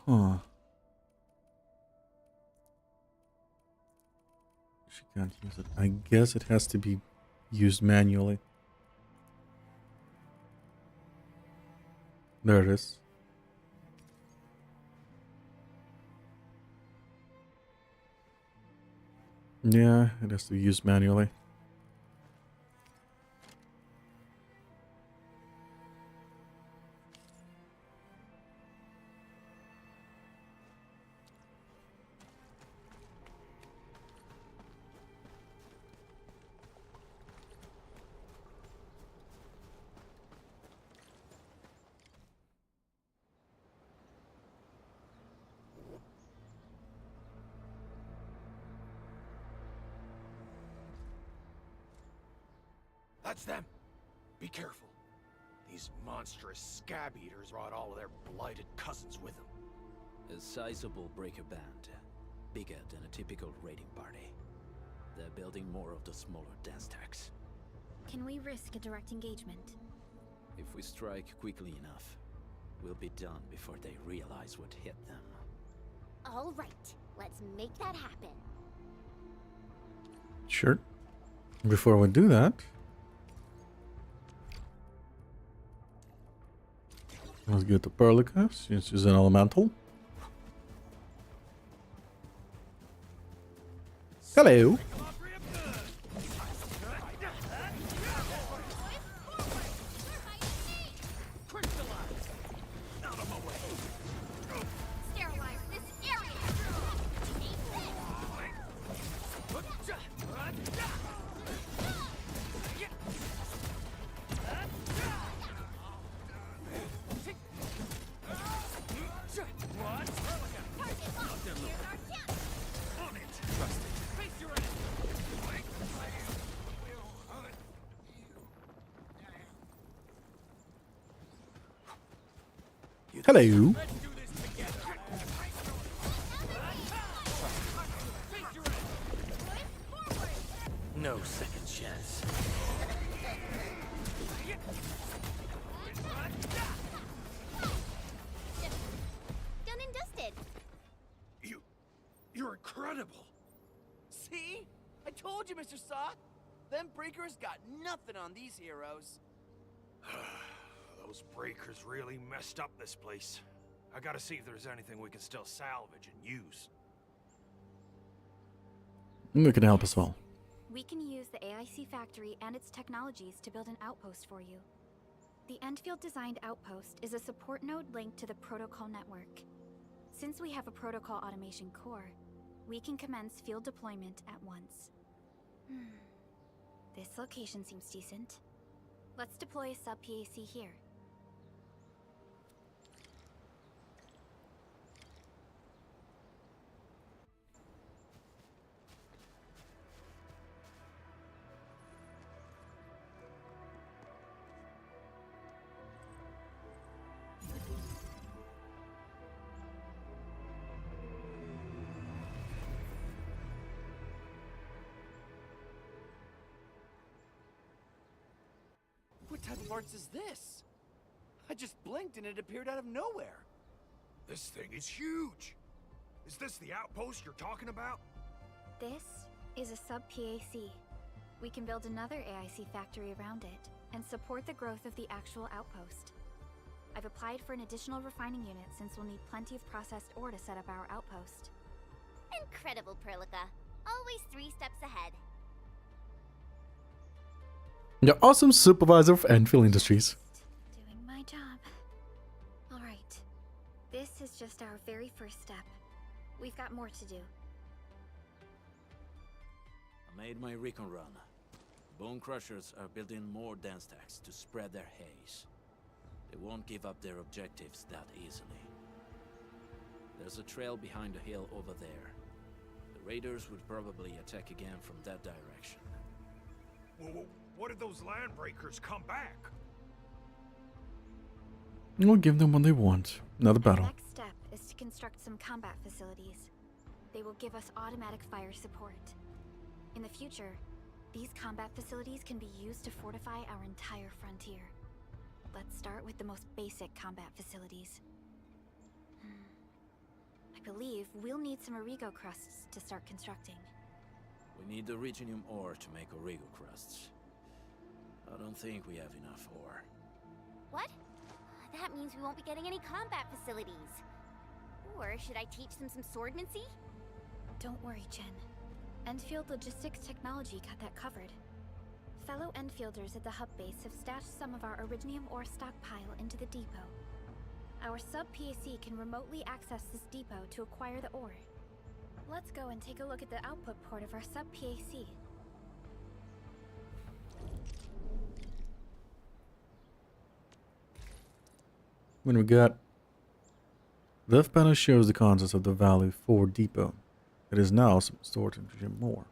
Huh. She can't use it. I guess it has to be used manually. There it is. Yeah, it has to be used manually. That's them. Be careful. These monstrous scab eaters brought all of their blighted cousins with them. A sizable breaker band, bigger than a typical raiding party. They're building more of the smaller dance tags. Can we risk a direct engagement? If we strike quickly enough, we'll be done before they realize what hit them. All right, let's make that happen. Sure. Before we do that, let's get the Perlica, since she's an elemental. Hello. Hello. No second chance. Done and dusted. You're incredible. See? I told you, Mr. Saw. Them breakers got nothing on these heroes. Those breakers really messed up this place. I gotta see if there's anything we can still salvage and use. We can help as well. We can use the AIC factory and its technologies to build an outpost for you. The Enfield-designed outpost is a support node linked to the protocol network. Since we have a protocol automation core, we can commence field deployment at once. This location seems decent. Let's deploy a sub-PAC here. type of arts is this? I just blinked and it appeared out of nowhere. This thing is huge. Is this the outpost you're talking about? This is a sub-PAC. We can build another AIC factory around it and support the growth of the actual outpost. I've applied for an additional refining unit since we'll need plenty of processed ore to set up our outpost. Incredible, Perlica. Always 3 steps ahead. The awesome supervisor of Enfield Industries. Doing my job. Alright. This is just our very first step. We've got more to do. I made my recon run. Bone Crushers are building more dense stacks to spread their haze. They won't give up their objectives that easily. There's a trail behind the hill over there. The raiders would probably attack again from that direction. Well, what if those land breakers come back? We'll give them what they want. Another battle. The next step is to construct some combat facilities. They will give us automatic fire support. In the future, these combat facilities can be used to fortify our entire frontier. Let's start with the most basic combat facilities. I believe we'll need some Origo crusts to start constructing. We need the Reginium ore to make Origo crusts. I don't think we have enough ore. What? That means we won't be getting any combat facilities. Or should I teach them some swordmancy? Don't worry, Jen. Enfield Logistics Technology got that covered. Fellow Enfielders at the hub base have stashed some of our Originium ore stockpile into the depot. Our sub-PAC can remotely access this depot to acquire the ore. Let's go and take a look at the output port of our sub-PAC. When we got the left panel shows the contents of the Valley 4 depot. It is now stored in Jim Moore.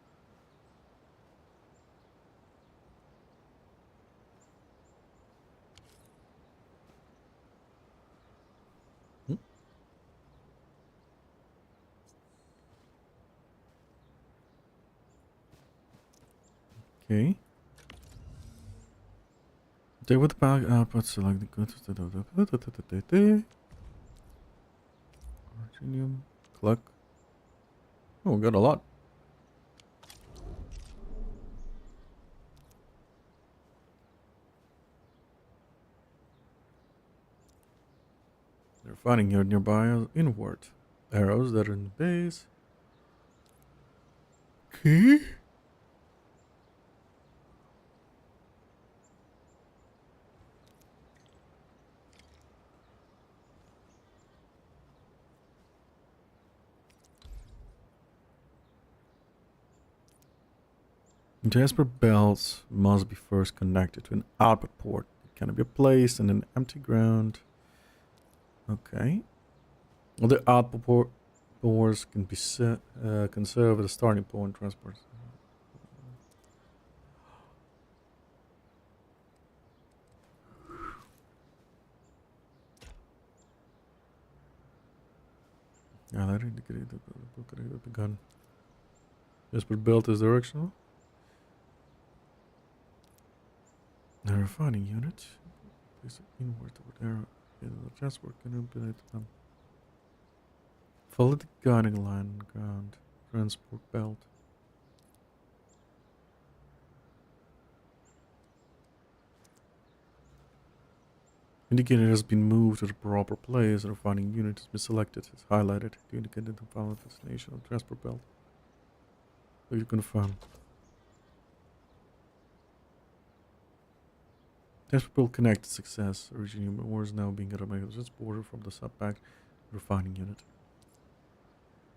Okay. There with the power output, select the goods. Originium, collect. Oh, we got a lot. They're finding your nearby inward. Arrows that are in the base. Okay. Jasper belts must be first connected to an output port. It cannot be placed in an empty ground. Okay. Other output ports can be conserved at a starting point. Transport. Yeah, that indicated the gun. Jasper belt is directional. A refining unit. Place it inward toward arrow. The transport can manipulate them. Follow the guiding line on ground. Transport belt. Indicator has been moved to the proper place. The refining unit has been selected. It's highlighted to indicate the final destination of the transport belt. So you confirm. Transport belt connected. Success. Originium ore is now being automatically transported from the sub-pack refining unit.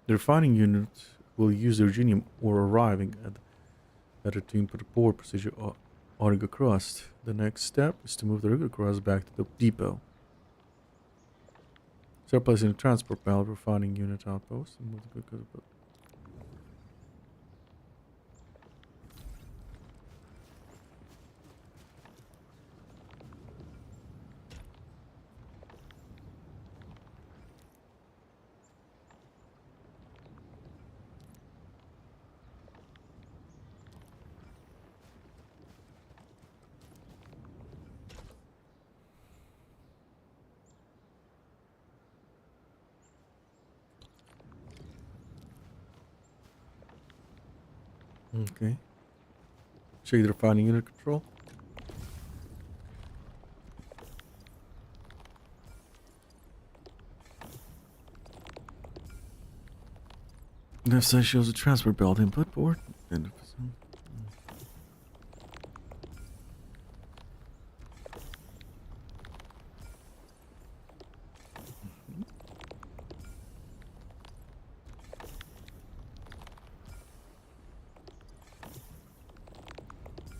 The refining unit will use the Originium ore arriving at a tune for the port procedure Origo crust. The next step is to move the Origo crust back to the depot. Start placing the transport belt refining unit outpost and move the good. Okay. Check the refining unit control. Left side shows a transport belt input port.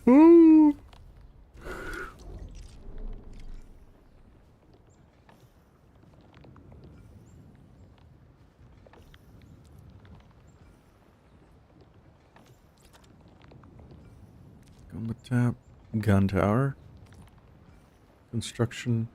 Ooh. Combat tap, gun tower, construction.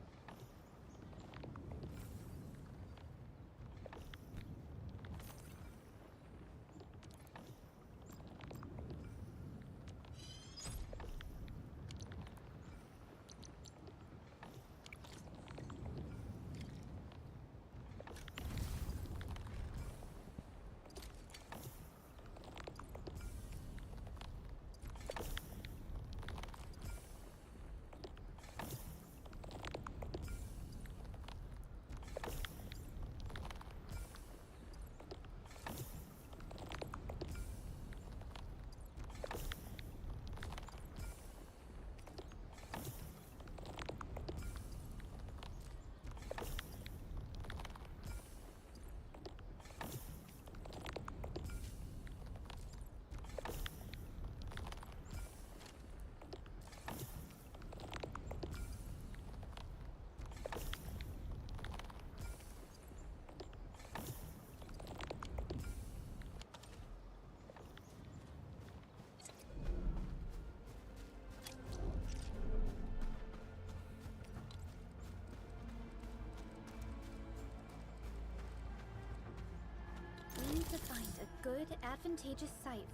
We need to find a good, advantageous site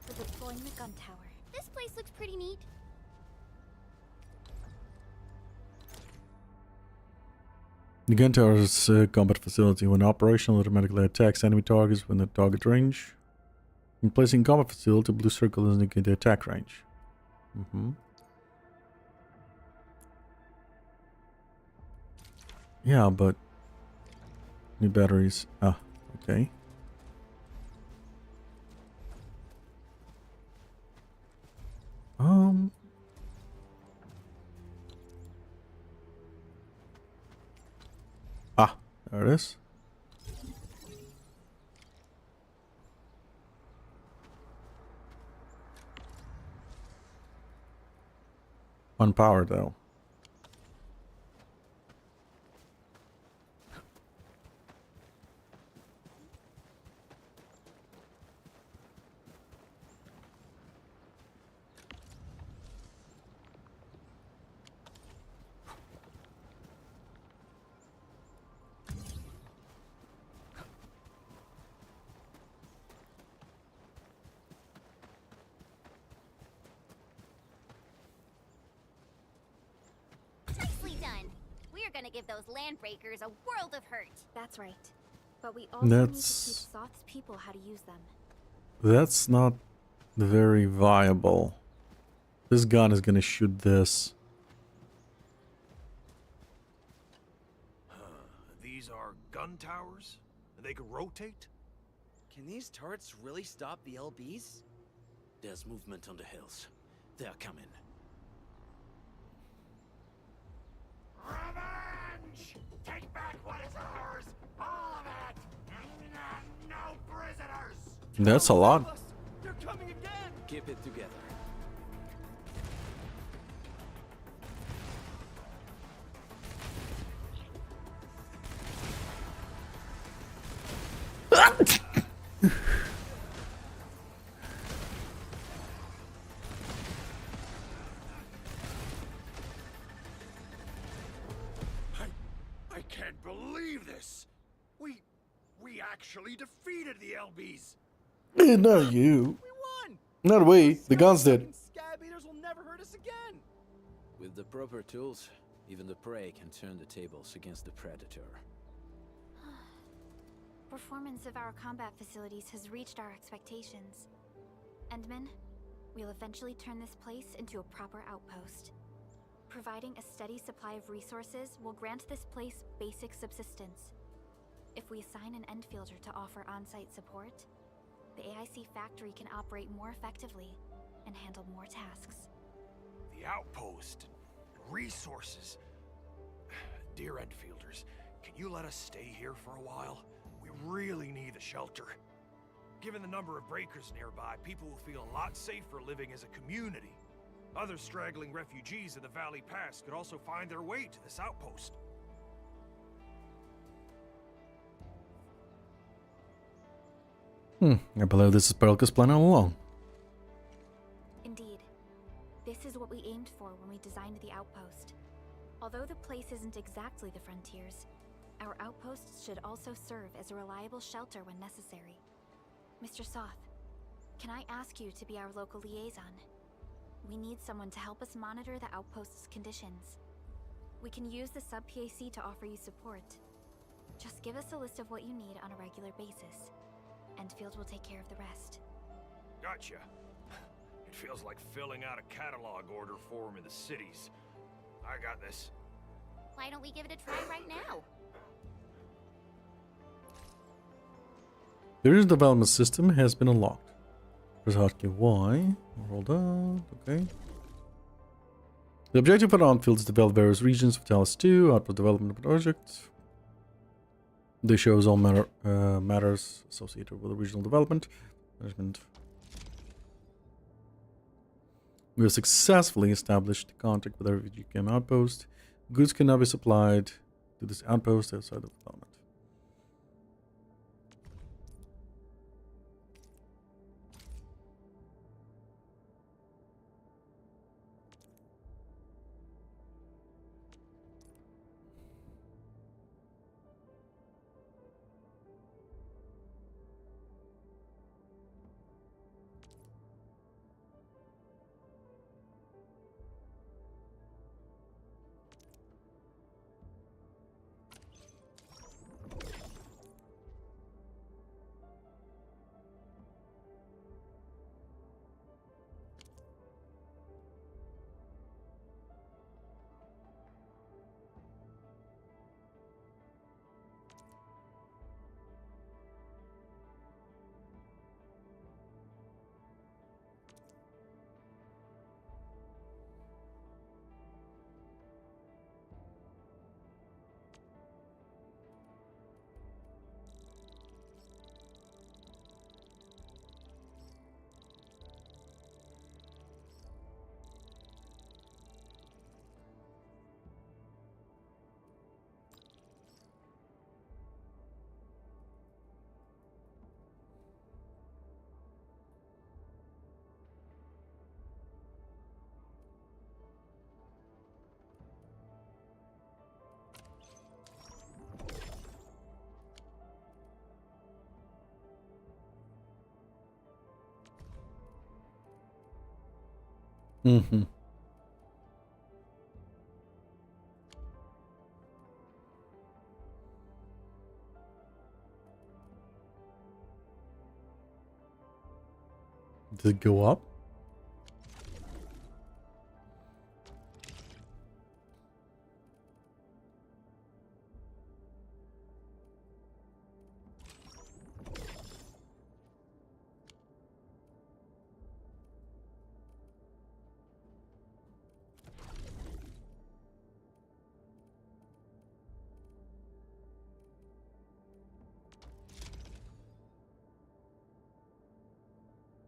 for deploying the gun tower. This place looks pretty neat. The gun tower is a combat facility. When operational, automatically attacks enemy targets when the target range. When placing combat facility, blue circle indicates the attack range. Yeah, but new batteries. Ah, okay. Ah, there it is. Unpowered though. Nicely done. We're gonna give those landbreakers a world of hurt. That's right. But we also need to teach That's Soth's people how to use them. that's not very viable. This gun is gonna shoot this. These are gun towers? They can rotate? Can these turrets really stop the LBs? There's movement on the hills. They're coming. Revenge! Take back what is ours! All of it! No prisoners! That's a lot. They're coming again! Keep it together. I can't believe this! We actually defeated the LBs! Not you. We won! Not we. The guns did. Scab eaters will never hurt us again! With the proper tools, even the prey can turn the tables against the predator. Performance of our combat facilities has reached our expectations. Endmin, we'll eventually turn this place into a proper outpost. Providing a steady supply of resources will grant this place basic subsistence. If we assign an Endfielder to offer on-site support, the AIC factory can operate more effectively and handle more tasks. The outpost and resources. Dear Endfielders, can you let us stay here for a while? We really need a shelter. Given the number of breakers nearby, people will feel a lot safer living as a community. Other straggling refugees in the Valley Pass could also find their way to this outpost. I believe this is Perlka's plan all along. Indeed. This is what we aimed for when we designed the outpost. Although the place isn't exactly the frontiers, our outposts should also serve as a reliable shelter when necessary. Mr. Soth, can I ask you to be our local liaison? We need someone to help us monitor the outpost's conditions. We can use the sub-PAC to offer you support. Just give us a list of what you need on a regular basis. Endfield will take care of the rest. Gotcha. It feels like filling out a catalog order form in the cities. I got this. Why don't we give it a try right now? The regional development system has been unlocked. Press hotkey Y. Hold on. Okay. The objective for Rant is to develop various regions of Talos 2, output development project. This shows all matters associated with the regional development management. We have successfully established contact with the refugee camp outpost. Goods cannot be supplied to this outpost outside of development. Mm-hmm. Does it go up?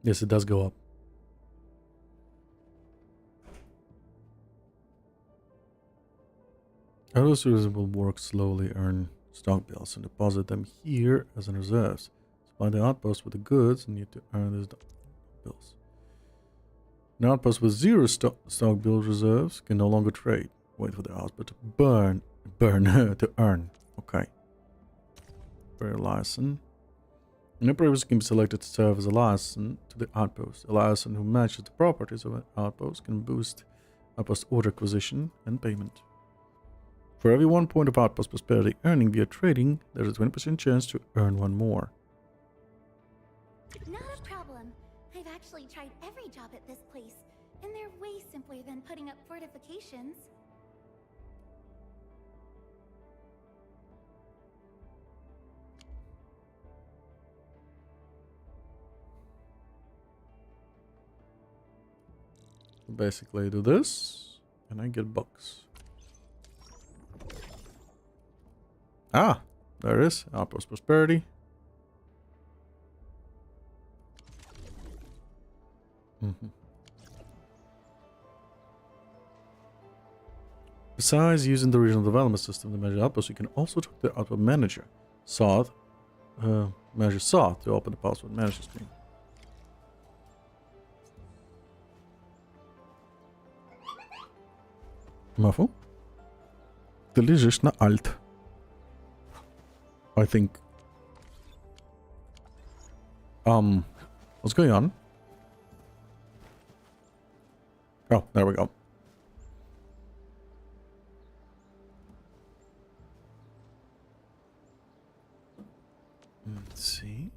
Yes, it does go up. Auto users will work slowly, earn stock bills, and deposit them here as in reserves. Supply the outpost with the goods and need to earn these bills. An outpost with zero stock bill reserves can no longer trade. Wait for the output to burn to earn. Okay. For a license. An operator can be selected to serve as a license to the outpost. A license who matches the properties of an outpost can boost outpost order acquisition and payment. For every 1 point of outpost prosperity earning via trading, there is a 20% chance to earn one more. Not a problem. I've actually tried every job at this place, and they're way simpler than putting up fortifications. Basically, I do this, and I get bucks. Ah, there it is. Outpost Prosperity. Besides using the regional development system to measure outposts, you can also talk to the output manager, manager Soth, to open the password manager screen. Мафу? Ты лежишь на Alt. I think. What's going on? Oh, there we go. Let's see.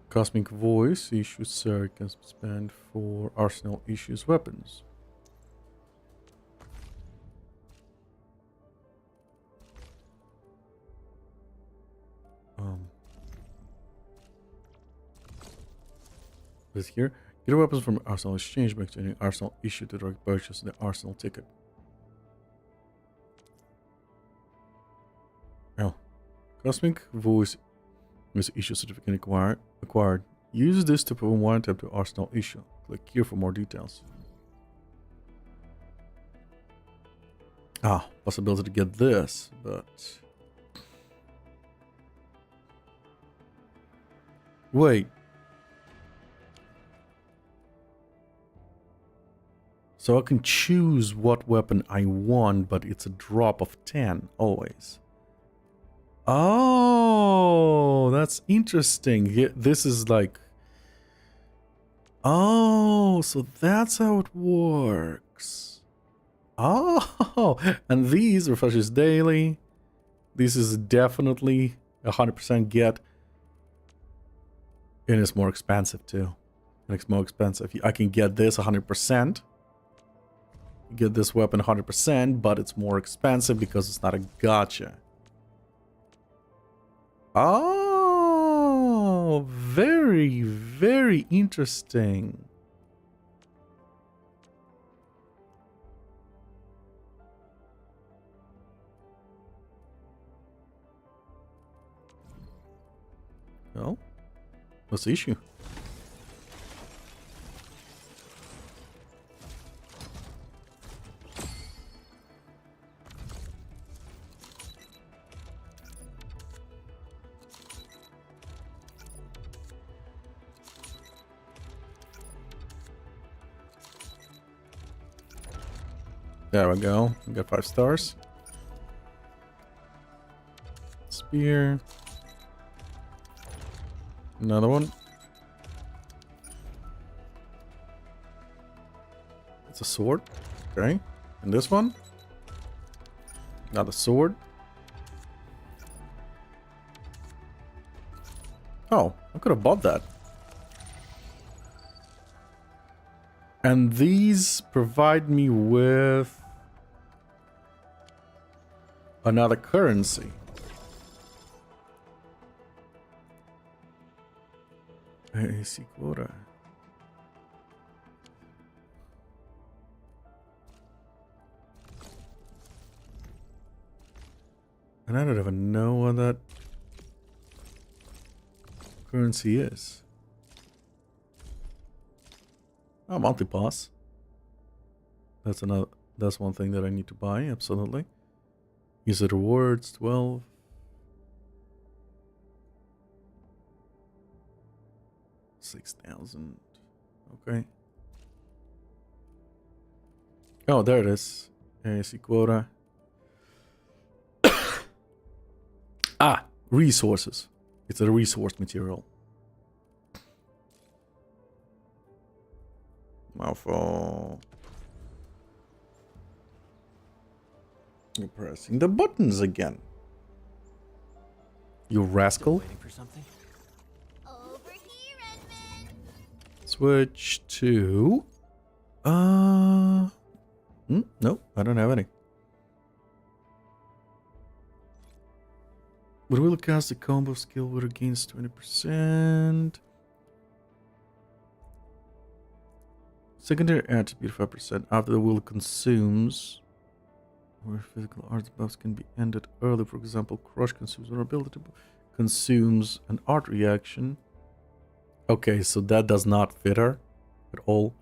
Cosmic Voice issues Sarah can spend for Arsenal issues weapons. This here. Get your weapons from Arsenal Exchange by exchanging Arsenal issue to direct purchase the Arsenal ticket. Oh. Cosmic Voice is issue certificate acquired. Use this to perform one tap to Arsenal issue. Click here for more details. Ah, possibility to get this, but... Wait. So I can choose what weapon I want, but it's a drop of 10 always. Oh, that's interesting. This is like... Oh, so that's how it works. Oh, and these refreshes daily. This is definitely 100% get. And it's more expensive too. It's more expensive. I can get this 100%. Get this weapon 100%, but it's more expensive because it's not a gacha. Oh, very, very interesting. Well, what's the issue? There we go. We got 5 stars. Spear. Another one. It's a sword. Okay. And this one. Not a sword. Oh, I could have bought that. And these provide me with another currency. AC quota. And I don't even know what that currency is. Oh, multi-pass. That's one thing that I need to buy, absolutely. Use the rewards, 12. $6,000. Okay. Oh, there it is. AC quota. Ah, resources. It's a resource material. Mouthful. You're pressing the buttons again. You rascal. Waiting for something? Over here, Endmin. Switch to... Nope, I don't have any. But we'll cast a combo skill with against 20%. Secondary attribute 5% after the will consumes. Where physical art buffs can be ended early, for example, crush consumes or ability to consumes an art reaction. Okay, so that does not fit her at all.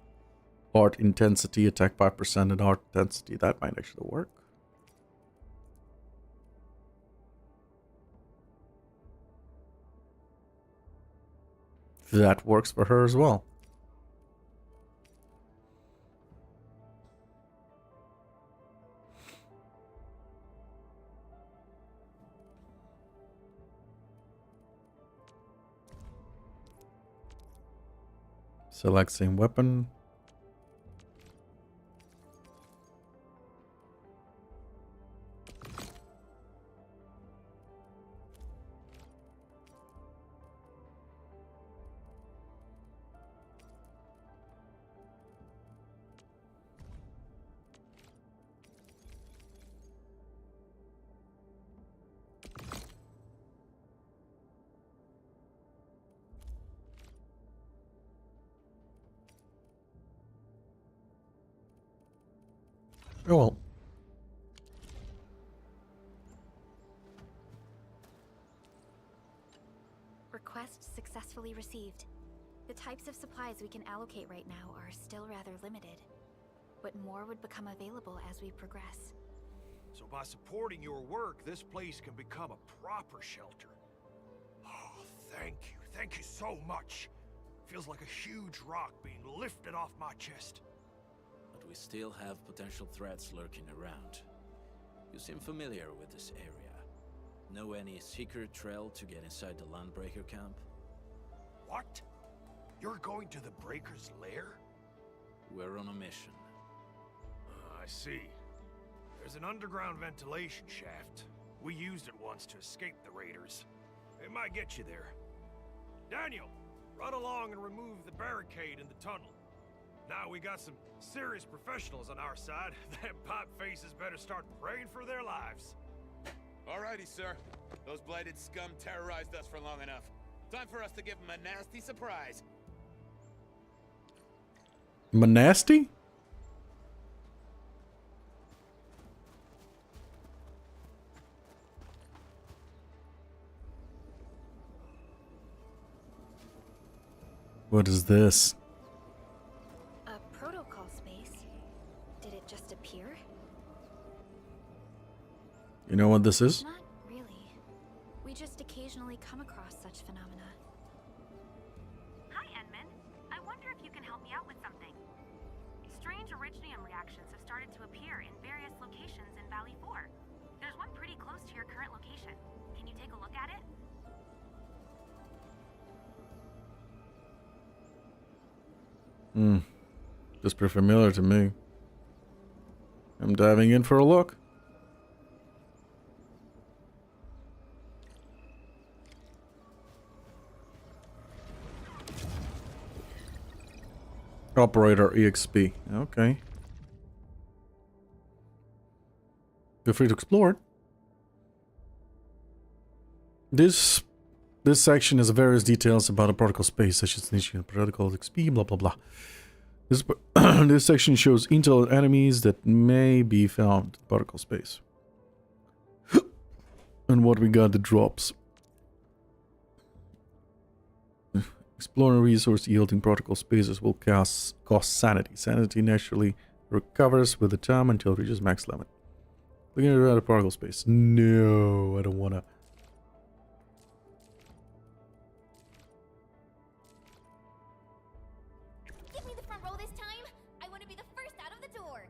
Art intensity, attack 5% and art intensity, that might actually work. That works for her as well. Select same weapon. Oh well. Request successfully received. The types of supplies we can allocate right now are still rather limited, but more would become available as we progress. So by supporting your work, this place can become a proper shelter. Oh, thank you. Thank you so much. Feels like a huge rock being lifted off my chest. But we still have potential threats lurking around. You seem familiar with this area. Know any secret trail to get inside the Landbreaker camp? What? You're going to the Breaker's lair? We're on a mission. I see. There's an underground ventilation shaft. We used it once to escape the raiders. It might get you there. Daniel, run along and remove the barricade in the tunnel. Now we got some serious professionals on our side. Them pipe faces better start praying for their lives. Alrighty, sir. Those blighted scum terrorized us for long enough. Time for us to give them a nasty surprise. Nasty? What is this? A protocol space? Did it just appear? You know what this is? Not really. We just occasionally come across such phenomena. Hi, Endmin. I wonder if you can help me out with something. Strange originium reactions have started to appear in various locations in Valley 4. There's one pretty close to your current location. Can you take a look at it? Just pretty familiar to me. I'm diving in for a look. Operator EXP. Okay. Feel free to explore it. This section has various details about a particle space, such as niche particle XP, blah blah blah. This section shows intel enemies that may be found in particle space. And what we got, the drops. Exploring resource yielding particle spaces will cost sanity. Sanity naturally recovers with the time until it reaches max limit. Looking at a particle space. No, I don't wanna. Give me the front row this time. I want to be the first out of the door.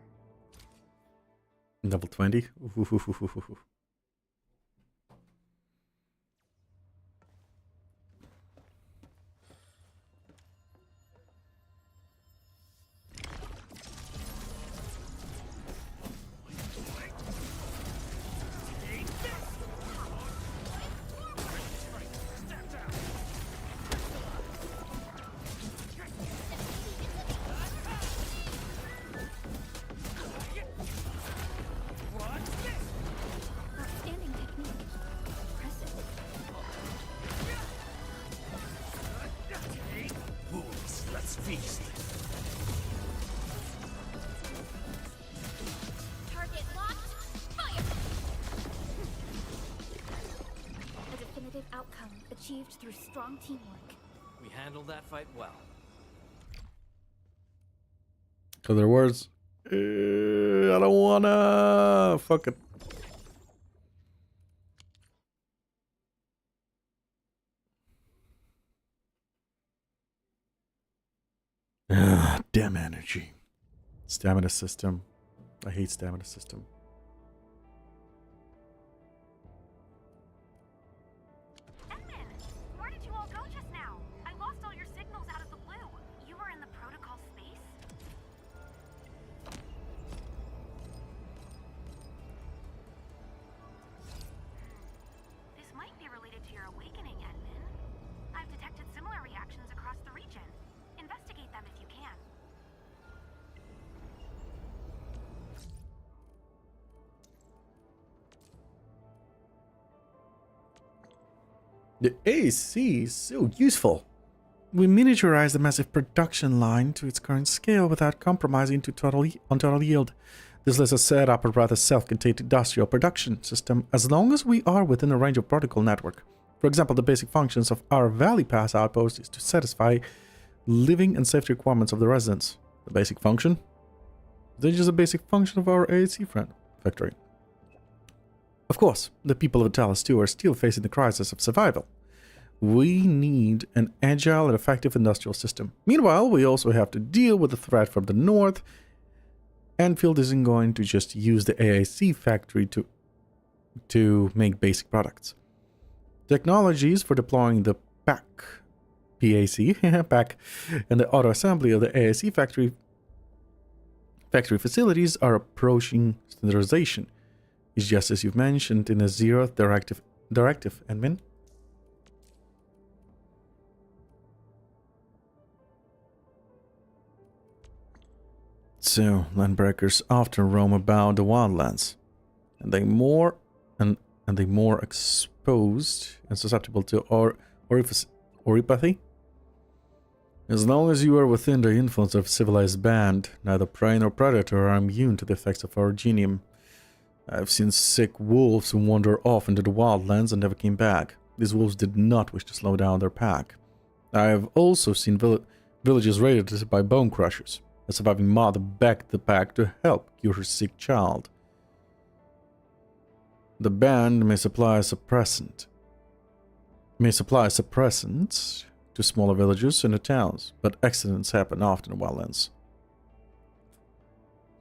Level 20. achieved through strong teamwork. We handled that fight well. Other words. I don't wanna. Fuck it. Damn energy. Stamina system. I hate stamina system. Endmin, where did you all go just now? I lost all your signals out of the blue. You were in the protocol space? This might be related to your awakening, Endmin. I've detected similar reactions across the region. Investigate them if you can. The AC is so useful. We miniaturized the massive production line to its current scale without compromising on total yield. This lets us set up a rather self-contained industrial production system as long as we are within a range of protocol network. For example, the basic functions of our Valley Pass outpost is to satisfy living and safety requirements of the residents. The basic function? This is just a basic function of our AAC factory. Of course, the people of Talos 2 are still facing the crisis of survival. We need an agile and effective industrial system. Meanwhile, we also have to deal with the threat from the north. Enfield isn't going to just use the AAC factory to make basic products. Technologies for deploying the PAC, PAC, and the auto assembly of the AAC factory facilities are approaching standardization. It's just as you've mentioned in the Azure directive, Endmin. So, landbreakers often roam about the wildlands, and they more exposed and susceptible to oripathy. As long as you are within the influence of civilized band, neither prey nor predator are immune to the effects of our genium. I've seen sick wolves who wander off into the wildlands and never came back. These wolves did not wish to slow down their pack. I have also seen villages raided by bone crushers. A surviving mother begged the pack to help cure her sick child. The band may supply suppressants to smaller villages and the towns, but accidents happen often in wildlands.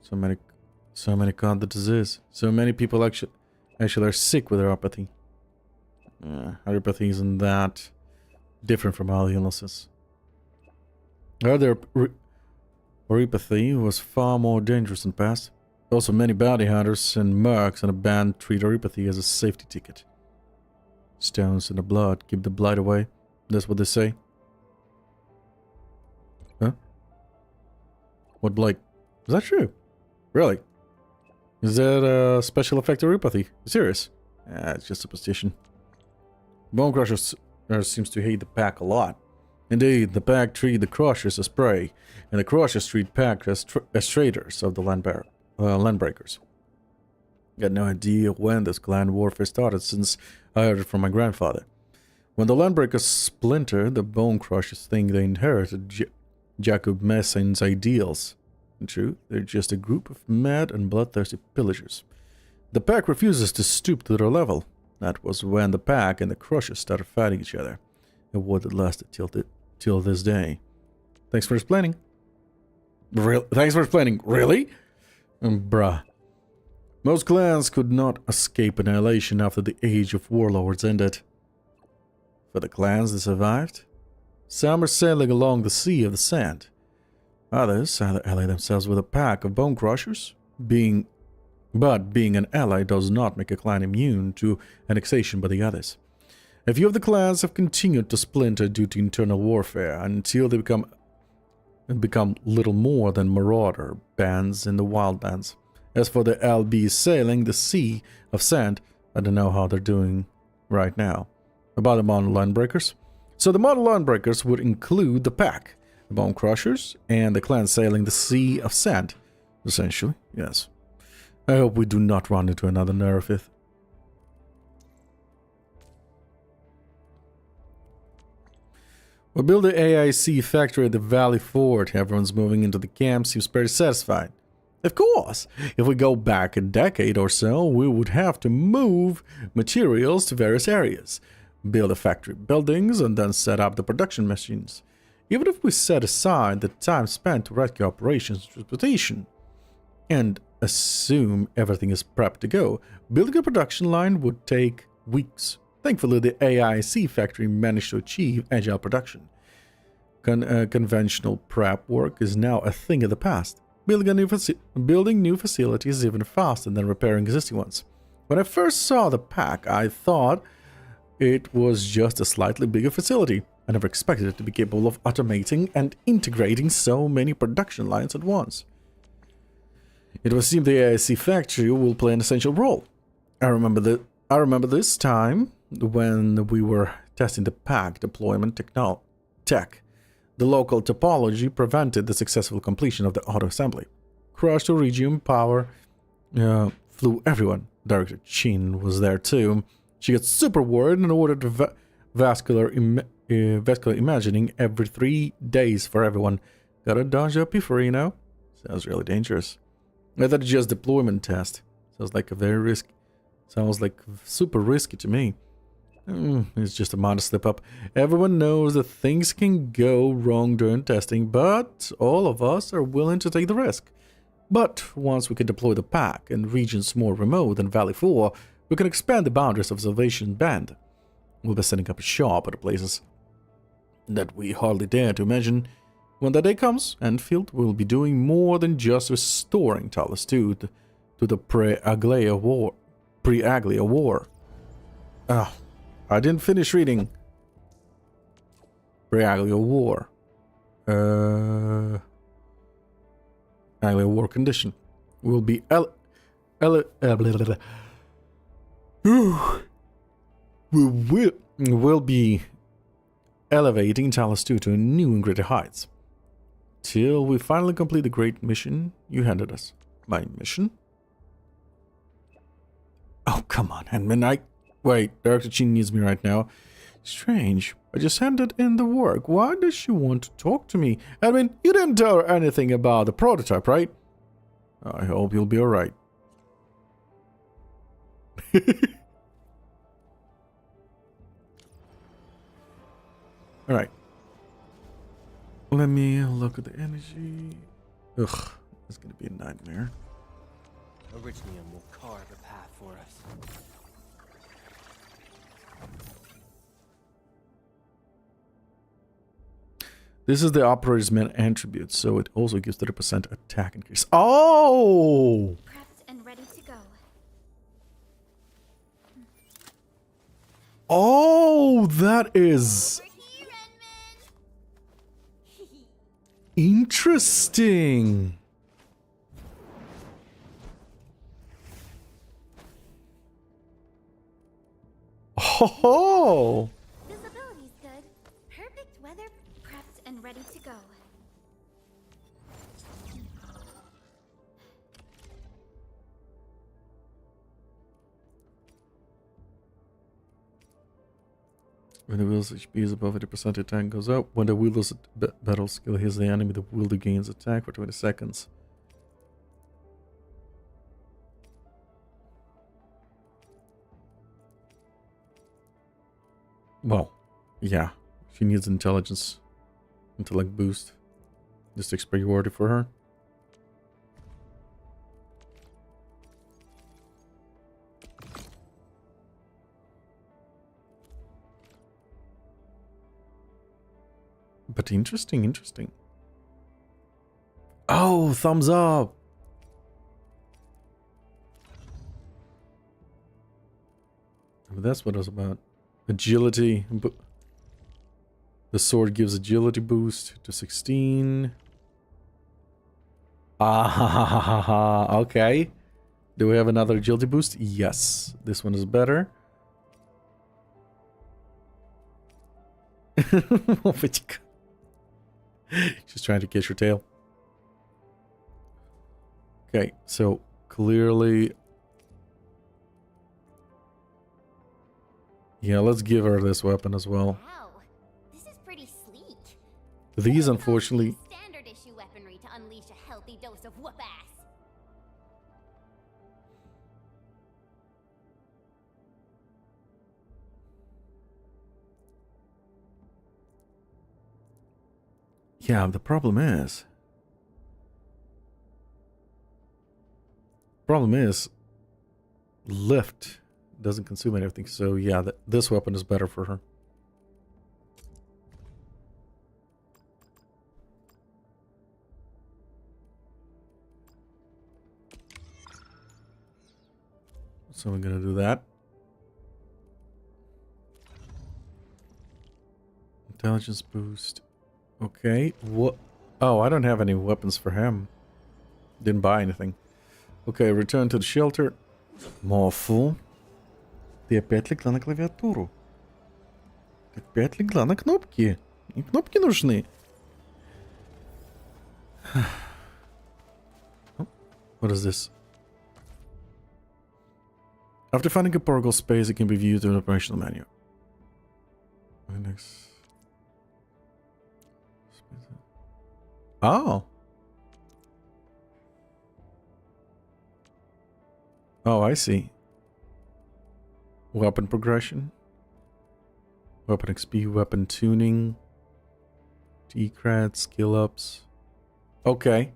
So many caught the disease. So many people actually are sick with neuropathy. Neuropathy isn't that different from other illnesses. Oripathy was far more dangerous in the past. Also, many bounty hunters and mercs in a band treat oripathy as a safety ticket. Stones in the blood keep the blight away. That's what they say. Huh? What blight? Is that true? Really? Is that a special effect of oripathy? Serious? It's just superstition. Bone Crushers seems to hate the pack a lot. Indeed, the pack treat the Crushers as prey, and the Crushers treat pack as traders of the landbreakers. Got no idea when this clan warfare started, since I heard it from my grandfather. When the landbreakers splintered, the Bone Crushers think they inherited Jacob Messin's ideals. In truth, they're just a group of mad and bloodthirsty pillagers. The pack refuses to stoop to their level. That was when the pack and the Crushers started fighting each other. A war that lasted till this day. Thanks for explaining. Thanks for explaining. Really? Bruh. Most clans could not escape annihilation after the age of warlords ended. For the clans that survived, some are sailing along the sea of the sand. Others either ally themselves with a pack of bone crushers, but being an ally does not make a clan immune to annexation by the others. A few of the clans have continued to splinter due to internal warfare until they become little more than marauder bands in the wildlands. As for the LB sailing the sea of sand, I don't know how they're doing right now. About the modern landbreakers. So the modern landbreakers would include the pack, the bone crushers, and the clan sailing the sea of sand. Essentially, yes. I hope we do not run into another Nerfith. We built the AIC factory at the Valley Fort. Everyone's moving into the camp, seems pretty satisfied. Of course, if we go back a decade or so, we would have to move materials to various areas, build the factory buildings, and then set up the production machines. Even if we set aside the time spent to rescue operations and transportation, and assume everything is prepped to go, building a production line would take weeks. Thankfully, the AIC factory managed to achieve agile production. Conventional prep work is now a thing of the past. Building new facilities is even faster than repairing existing ones. When I first saw the pack, I thought it was just a slightly bigger facility. I never expected it to be capable of automating and integrating so many production lines at once. It would seem the AIC factory will play an essential role. I remember this time when we were testing the pack deployment tech. The local topology prevented the successful completion of the auto-assembly. Crushed Iridium power flew everyone. Director Chin was there too. She got super worried and ordered vascular imagining every 3 days for everyone. Gotta dodge up before, you know? Sounds really dangerous. I thought it's just deployment test. Sounds like super risky to me. It's just a modest slip up. Everyone knows that things can go wrong during testing, but all of us are willing to take the risk. But once we can deploy the pack in regions more remote than Valley 4, we can expand the boundaries of Salvation Band. We'll be setting up a shop at places that we hardly dare to imagine. When that day comes, Enfield will be doing more than just restoring Talos 2 to the pre-Aglia War. I didn't finish reading Pre-Aglia War. Aglia War condition will be we'll be elevating Talos 2 to new and greater heights. Till we finally complete the great mission you handed us. My mission? Oh, come on, Endmin. Wait, Director Chin needs me right now. Strange. I just handed in the work. Why does she want to talk to me? Endmin, you didn't tell her anything about the prototype, right? I hope you'll be alright. Alright. Let me look at the energy. Ugh, it's gonna be a nightmare. Iridium will carve a path for us. This is the operator's main attribute, so it also gives 30% attack increase. Oh! Prepped and ready to go. Oh, that is interesting. Oh. Visibility's good. Perfect weather, prepped and ready to go. When the wheel's HP is above 80%, attack goes up. When the wheel's battle skill hits the enemy, the wielder gains attack for 20 seconds. Well, yeah. She needs intellect boost. This takes priority for her. But interesting. Oh, thumbs up! That's what it was about. Agility. The sword gives agility boost to 16. Okay. Do we have another agility boost? Yes. This one is better. She's trying to catch her tail. Okay, so clearly... Yeah, let's give her this weapon as well. Wow, this is pretty sleek. These, unfortunately... Standard issue weaponry to unleash a healthy dose of whoop ass. Yeah, the problem is... lift doesn't consume anything, so yeah, this weapon is better for her. So we're gonna do that. Intelligence boost. Okay, what? Oh, I don't have any weapons for him. Didn't buy anything. Okay, return to the shelter. Мофу. Ты опять легла на клавиатуру. Ты опять легла на кнопки. И кнопки нужны. Oh, what is this? After finding a portal space, it can be viewed in the operational menu. Next. Oh. Oh, I see. Weapon progression. Weapon XP, weapon tuning. Decred, skill ups. Okay.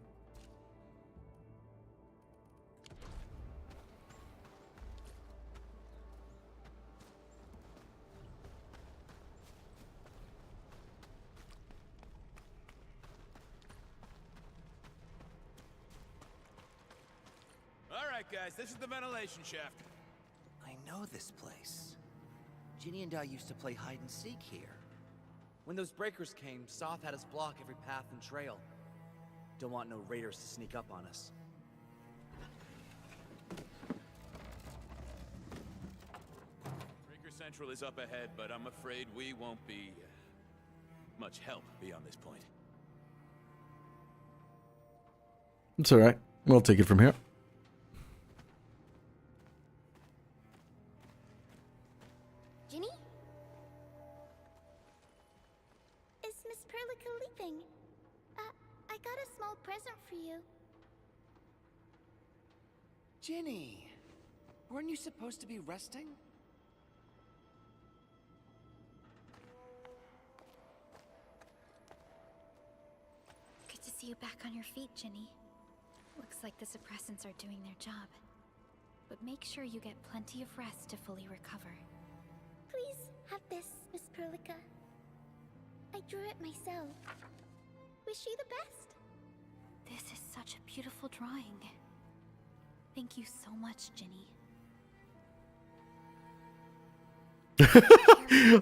Alright guys, this is the ventilation shaft. I know this place. Ginny and I used to play hide and seek here. When those breakers came, Soth had us block every path and trail. Don't want no raiders to sneak up on us. Breaker Central is up ahead, but I'm afraid we won't be much help beyond this point. It's alright. We'll take it from here. Ginny? Is Miss Perlica leaving? I got a small present for you. Ginny! Weren't you supposed to be resting? Good to see you back on your feet, Ginny. Looks like the suppressants are doing their job. But make sure you get plenty of rest to fully recover. Please have this, Miss Perlica. I drew it myself. Wish you the best. This is such a beautiful drawing. Thank you so much, Ginny.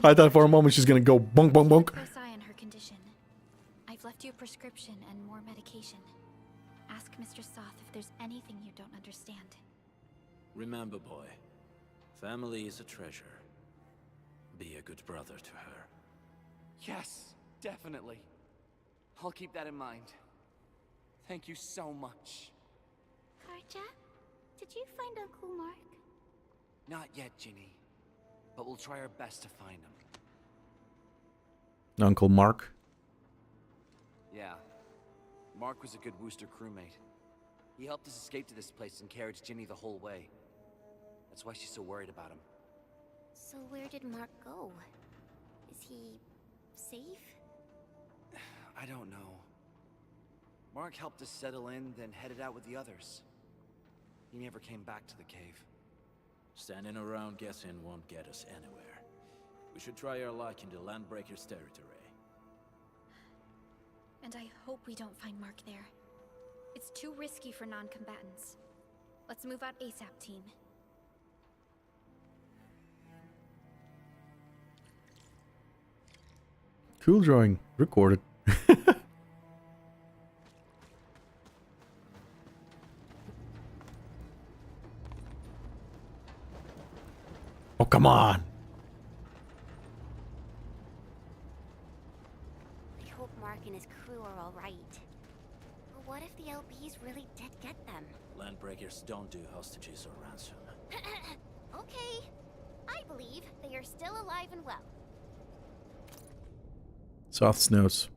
I thought for a moment she's gonna go bunk bunk bunk. Keep a close eye on her condition. I've left you a prescription and more medication. Ask Mr. Soth if there's anything you don't understand. Remember, boy, family is a treasure. Be a good brother to her. Yes, definitely. I'll keep that in mind. Thank you so much. Karja, did you find Uncle Mark? Not yet, Ginny. But we'll try our best to find him. Uncle Mark. Yeah. Mark was a good Wooster crewmate. He helped us escape to this place and carried Ginny the whole way. That's why she's so worried about him. So where did Mark go? Is he safe? I don't know. Mark helped us settle in, then headed out with the others. He never came back to the cave. Standing around guessing won't get us anywhere. We should try our luck in the Landbreakers' territory. And I hope we don't find Mark there. It's too risky for non-combatants. Let's move out ASAP, team. Cool drawing. Recorded. Oh, come on. I hope Mark and his crew are all right. But what if the LPs really did get them? Landbreakers don't do hostages or ransom. Okay. I believe they are still alive and well. Soth's notes.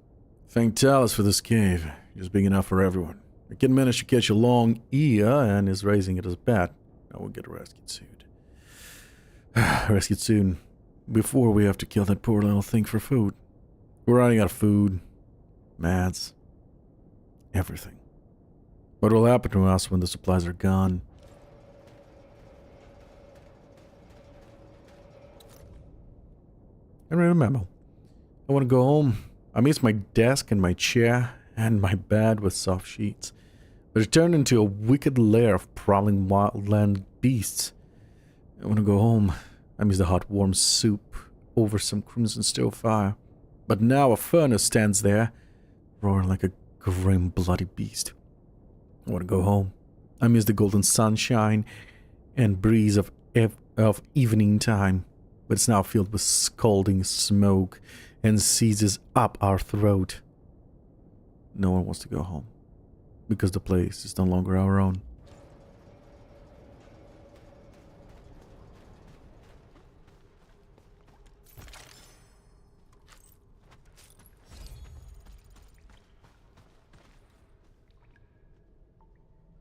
Thank Talos for this cave. It's big enough for everyone. The kid managed to catch a long ear and is raising it as a pet. Now we'll get rescued soon. Rescued soon. Before we have to kill that poor little thing for food. We're running out of food, meds, everything. What will happen to us when the supplies are gone? I read a memo. I want to go home. I miss my desk and my chair and my bed with soft sheets. But it turned into a wicked lair of prowling wildland beasts. I want to go home. I miss the hot warm soup over some crimson stove fire. But now a furnace stands there, roaring like a grim bloody beast. I want to go home. I miss the golden sunshine and breeze of evening time. But it's now filled with scalding smoke and seizes up our throat. No one wants to go home, because the place is no longer our own.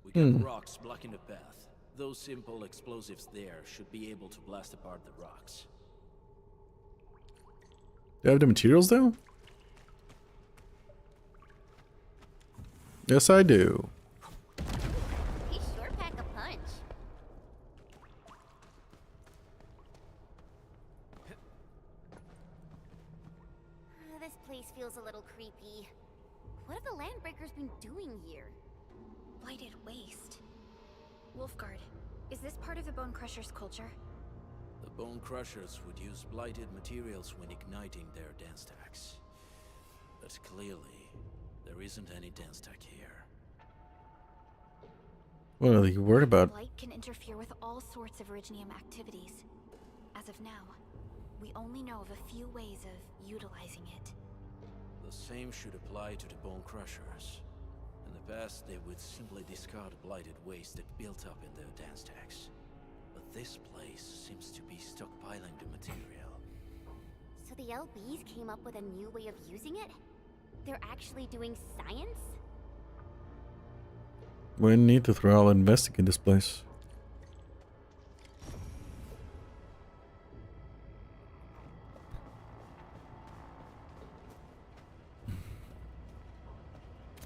We got rocks blocking the path. Those simple explosives there should be able to blast apart the rocks. Do you have the materials though? Yes, I do. He sure pack a punch. This place feels a little creepy. What have the Landbreakers been doing here? Blighted waste. Wolfguard, is this part of the Bone Crusher's culture? The Bone Crushers would use blighted materials when igniting their dance stacks. But clearly, there isn't any dance stack here. What are you worried about? Blight can interfere with all sorts of Originium activities. As of now, we only know of a few ways of utilizing it. The same should apply to the Bone Crushers. In the past, they would simply discard blighted waste that built up in their dance stacks. But this place seems to be stockpiling the material. So the LBs came up with a new way of using it? They're actually doing science? We need to throw all investigate this place.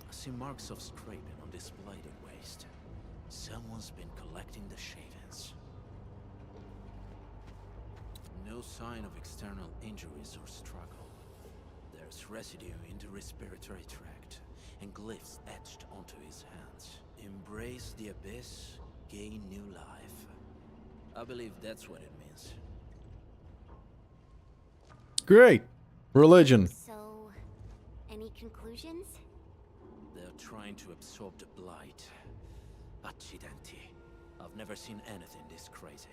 I see marks of scraping on this blighted waste. Someone's been collecting the shavings. No sign of external injuries or struggle. There's residue in the respiratory tract, and glyphs etched onto his hands. Embrace the abyss, gain new life. I believe that's what it means. Great! Religion. So, any conclusions? They're trying to absorb the blight. Accidenti. I've never seen anything this crazy.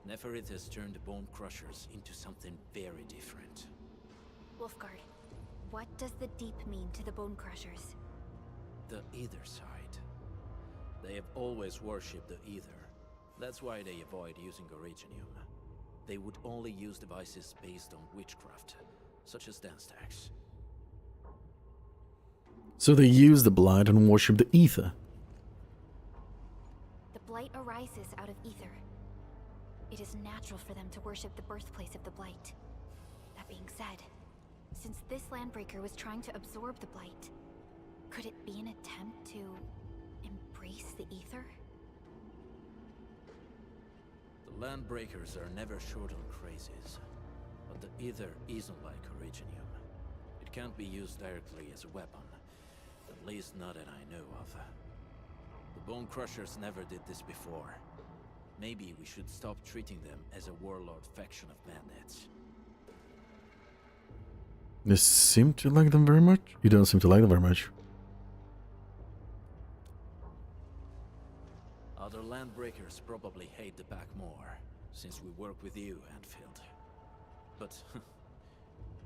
Neferith has turned the Bone Crushers into something very different. Wolfguard, what does the Deep mean to the Bone Crushers? The Ether side. They have always worshipped the Ether. That's why they avoid using Originium. They would only use devices based on witchcraft, such as dance stacks. So they use the blight and worship the ether. The blight arises out of ether. It is natural for them to worship the birthplace of the blight. That being said, since this Landbreaker was trying to absorb the blight, could it be an attempt to embrace the ether? The Landbreakers are never short on crazes, but the Ether isn't like Originium. It can't be used directly as a weapon, at least not that I know of. The Bone Crushers never did this before. Maybe we should stop treating them as a warlord faction of bandits. You seem to like them very much? You don't seem to like them very much. Other Landbreakers probably hate the pack more, since we work with you, Anfield. But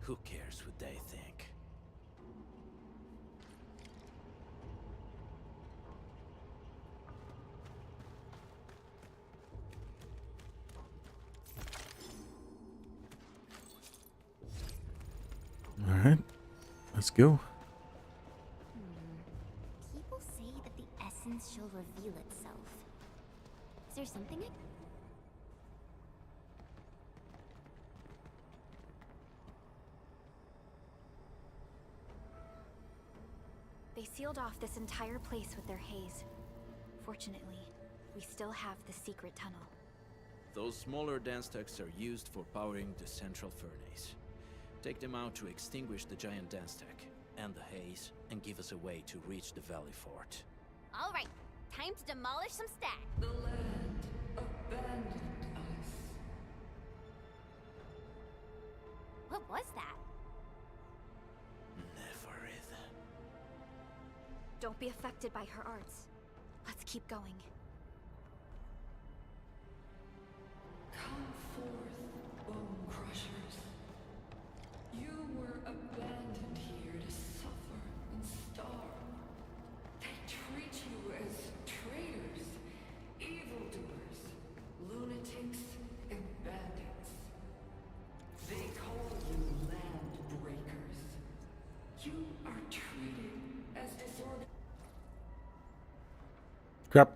who cares what they think? Alright, let's go. essence shall reveal itself. Is there something I... They sealed off this entire place with their haze. Fortunately, we still have the secret tunnel. Those smaller dance techs are used for powering the central furnace. Take them out to extinguish the giant dance tech and the haze, and give us a way to reach the Valley Fort. All right, time to demolish some stack. The land abandoned us. What was that? Don't be affected by her arts. Let's keep going. Come forth, bone crushers. You were abandoned here to suffer and starve. They treat you as traitors, evildoers, lunatics, and bandits. They call you land breakers. You are treated as disorganized. Crap.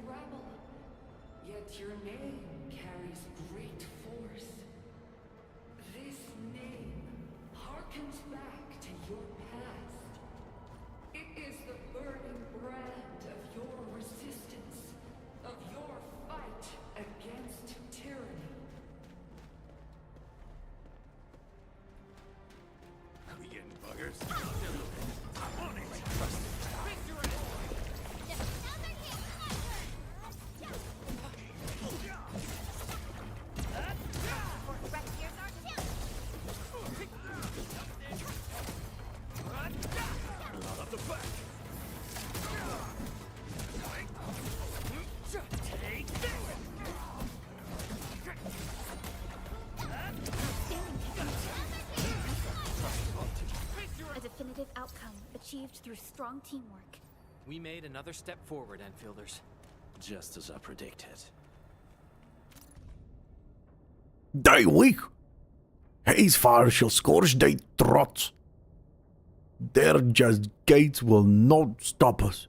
Rebel, yet your name carries great force. This name harkens back to your past. It is the burning brand of your resistance, of your fight against tyranny. Are we getting buggers? I'm on it! A definitive outcome achieved through strong teamwork. We made another step forward, Enfielders. Just as I predicted. Die weak. Haze fire shall scorch thy throats. Their just gates will not stop us.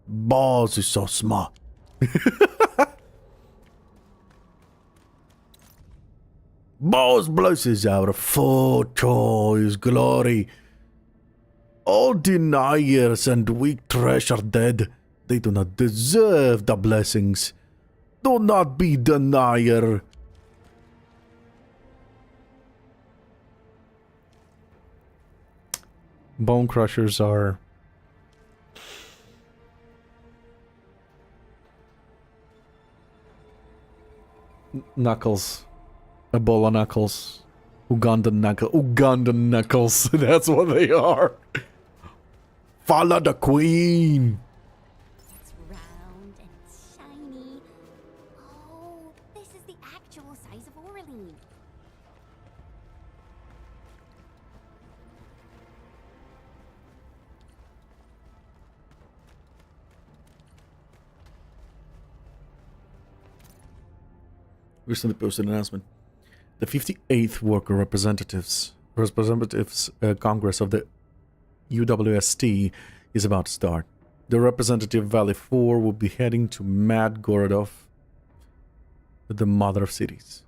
Boss is so smart. Boss blesses our foe to his glory. All deniers and weak trash are dead. They do not deserve the blessings. Do not be denier. Bone crushers are knuckles. Ebola knuckles. Ugandan knuckles. That's what they are. Follow the queen. It's round and it's shiny. Oh, this is the actual size of Oraline. Recently posted an announcement. The 58th Worker Representatives Congress of the UWST is about to start. The representative Valley 4 will be heading to Mad Gorodov, the mother of cities.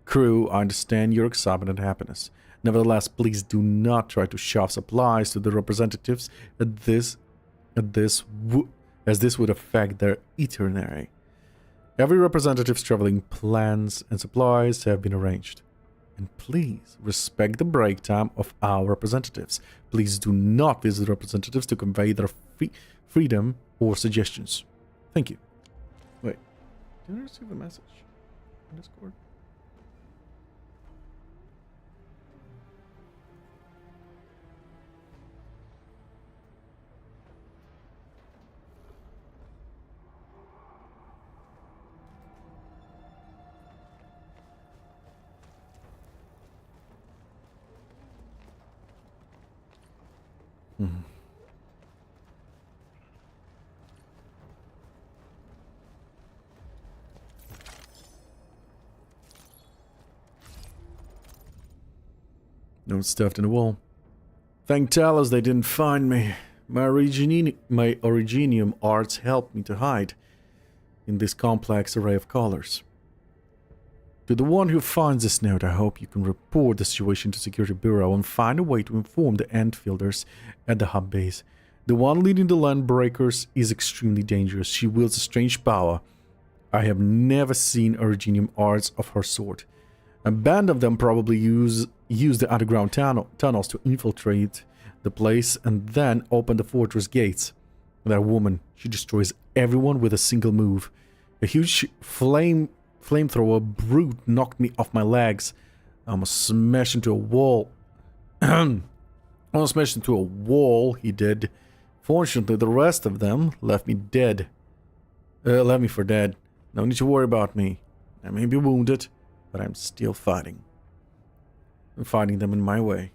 Crew, I understand your excitement and happiness. Nevertheless, please do not try to shove supplies to the representatives as this would affect their itinerary. Every representative's traveling plans and supplies have been arranged. And please respect the break time of our representatives. Please do not visit representatives to convey their freedom or suggestions. Thank you. Wait, did I receive a message on Discord? No, it's stuffed in the wall. Thank Talos they didn't find me. My Originium arts helped me to hide in this complex array of colors. To the one who finds this note, I hope you can report the situation to Security Bureau and find a way to inform the Endfielders at the hub base. The one leading the Landbreakers is extremely dangerous. She wields a strange power. I have never seen Originium arts of her sort. A band of them probably use the underground tunnels to infiltrate the place and then open the fortress gates. That woman, she destroys everyone with a single move. A huge flamethrower brute knocked me off my legs. I almost smashed into a wall. Almost smashed into a wall, he did. Fortunately, the rest of them left me dead. Left me for dead. No need to worry about me. I may be wounded, but I'm still fighting. I'm fighting them in my way.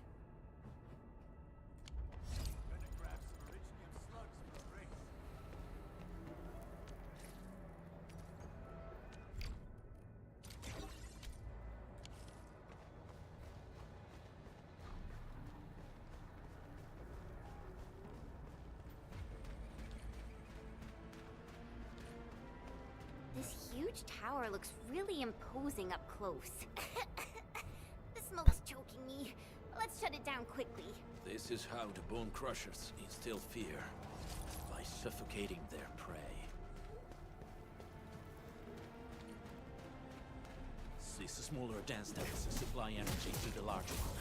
This huge tower looks really imposing up close. The smoke's choking me. Let's shut it down quickly. This is how the Bone Crushers instill fear, by suffocating their prey. These smaller dance tanks supply energy to the larger one.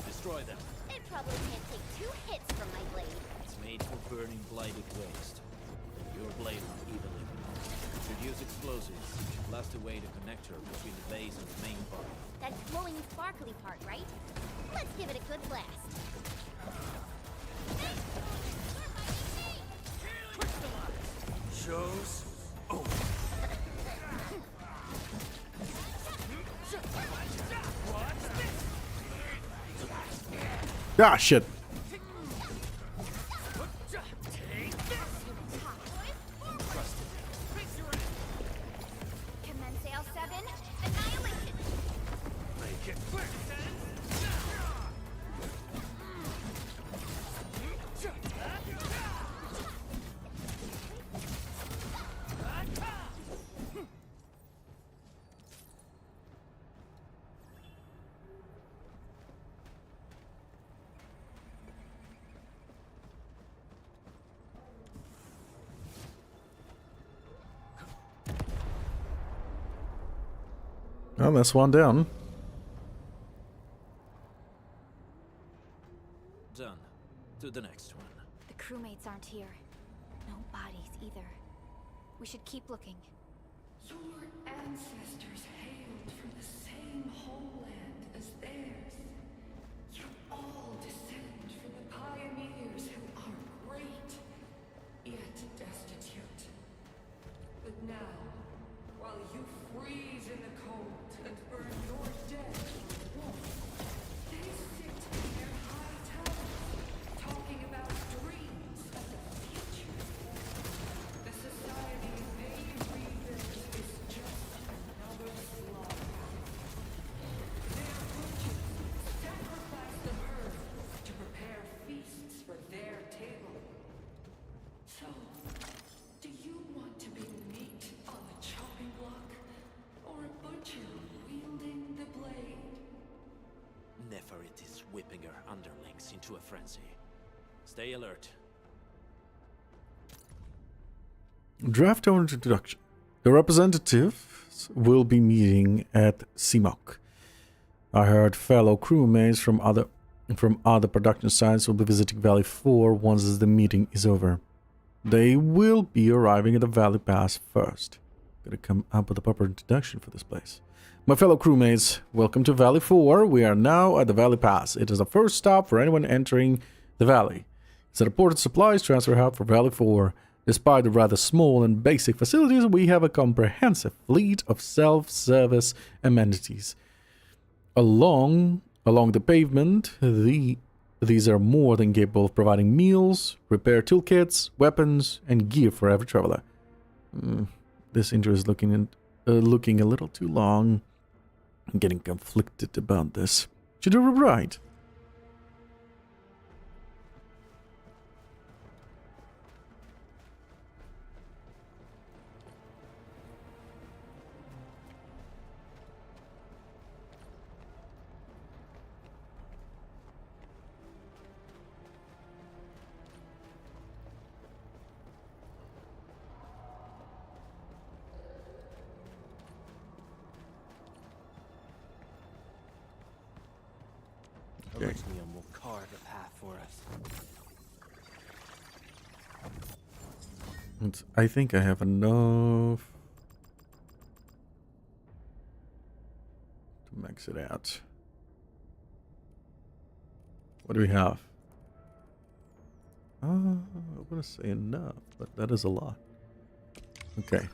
Destroy them. It probably can't take 2 hits from my blade. It's made for burning blighted waste. Your blade will evenly. Should use explosives. Blast away the connector between the base and the main body. That glowing sparkly part, right? Let's give it a good blast. Shows over. Ah, shit. Commence L7, annihilation. Make it quick. Well, that's one down. Done. To the next one. The crewmates aren't here. No bodies either. We should keep looking. Your ancestors hailed from the same homeland as theirs. You all descend from the pioneers who are great, yet destitute. But now, while you freeze in the cold and burn your dead with warmth, they sit in their high towers, talking about dreams of the future. The society they rebuilt is just another slaughter. Their butchers sacrifice the herd to prepare feasts for their table. So, do you want to be meat on the chopping block, or a butcher wielding the blade? Neferit is whipping her underlings into a frenzy. Stay alert. Draft our introduction. The representatives will be meeting at CMOC. I heard fellow crewmates from other production sites will be visiting Valley 4 once the meeting is over. They will be arriving at the Valley Pass first. Gotta come up with a proper introduction for this place. My fellow crewmates, welcome to Valley 4. We are now at the Valley Pass. It is the first stop for anyone entering the valley. It's a reported supplies transfer hub for Valley 4. Despite the rather small and basic facilities, we have a comprehensive fleet of self-service amenities. Along the pavement, the These are more than capable of providing meals, repair toolkits, weapons, and gear for every traveler. This intro is looking a little too long. I'm getting conflicted about this. Should I rewrite? Elysium will carve a path for us. I think I have enough to max it out. What do we have? I want to say enough, but that is a lot. Okay.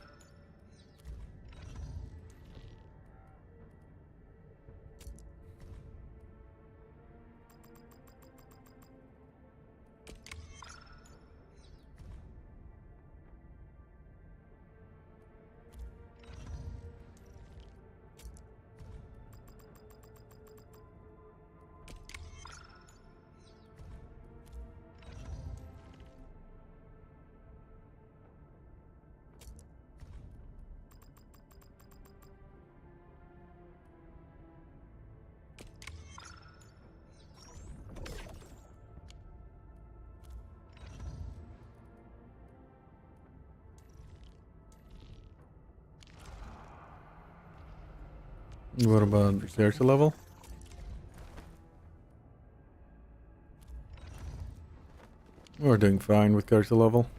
What about the character level? We're doing fine with character level.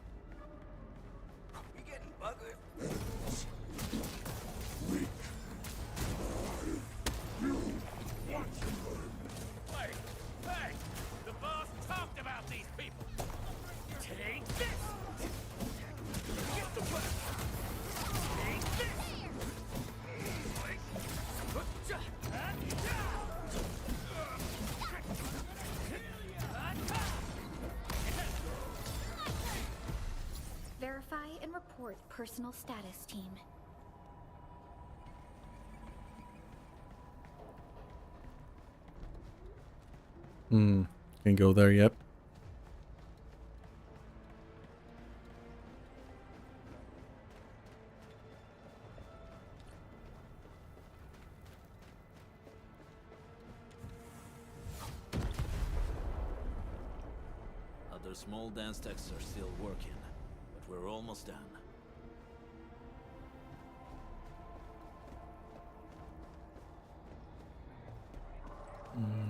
Hey! The boss talked about these people! Take this! Get the weapon! Take this! Verify and report personal status, team. Can't go there yet. Other small dance techs are still working, but we're almost done.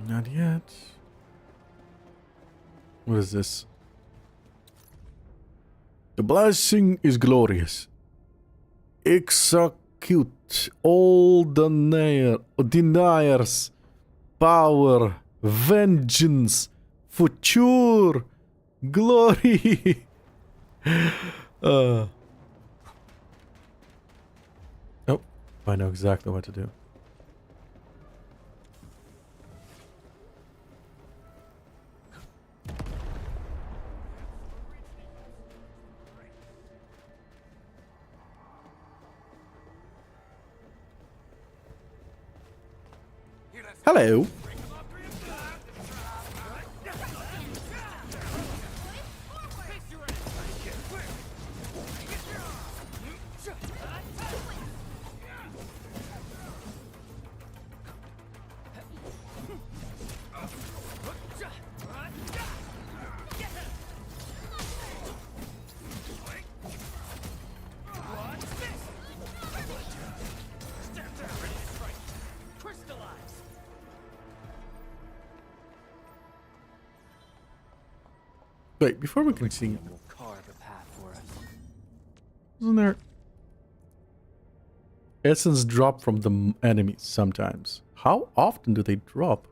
Not yet. What is this? The blessing is glorious. Execute all deniers, power, vengeance, future, glory. Oh, I know exactly what to do. Hello. Wait, before we continue, isn't there essence drop from the enemies sometimes? How often do they drop?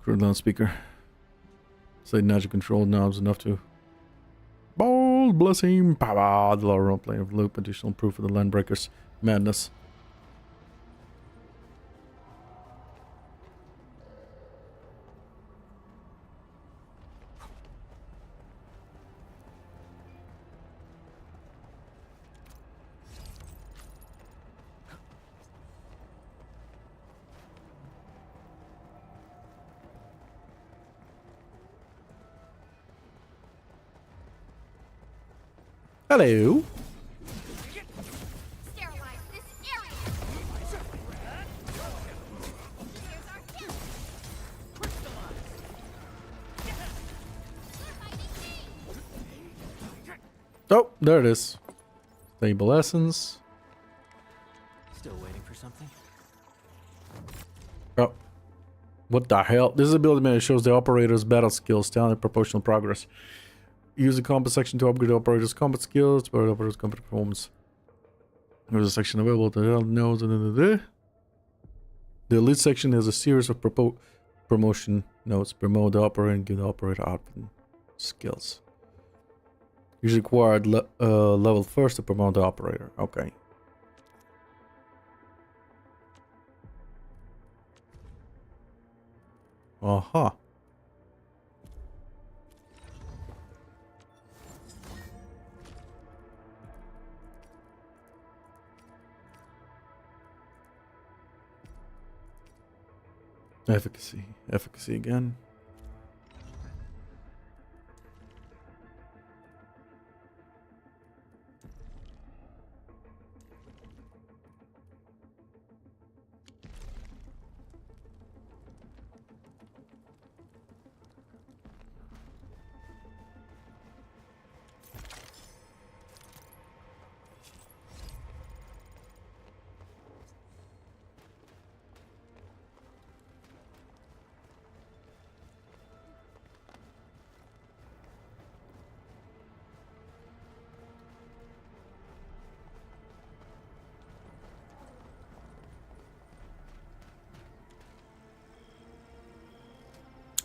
Crude loudspeaker. Say magic control knobs enough to ball. bless him. Pow, the lower role playing of loop, additional proof of the Landbreakers madness. Hello. Sterilize this area. Here's our kill. Oh, there it is. Stable essence. Still waiting for something? Oh. What the hell? This ability menu shows the operator's battle skills, talent, and proportional progress. Use the combat section to upgrade the operator's combat skills, but the operator's combat performance. There's a section available to help nodes. The elite section has a series of promotion notes. Promote the operator and give the operator output skills. Usually required level first to promote the operator. Okay. Aha. Efficacy again.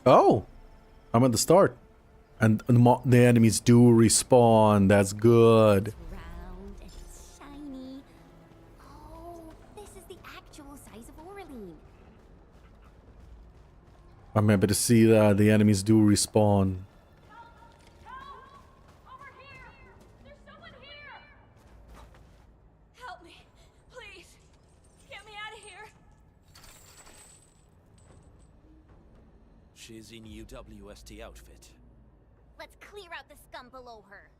Oh, I'm at the start, and the enemies do respawn. That's good. Round and it's shiny. Oh, this is the actual size of Orlean. I'm happy to see that the enemies do respawn. Help me, please. Get me out of here. She's in UWST outfit. Let's clear out the scum below her.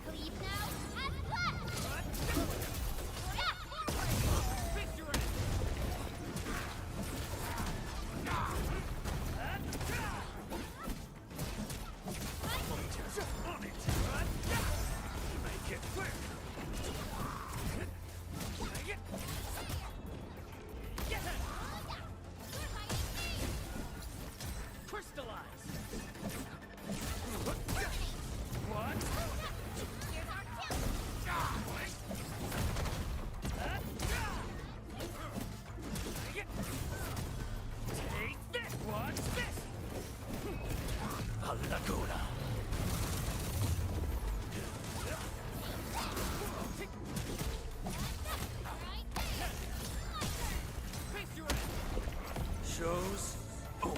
Cleave now and blast! Show's over.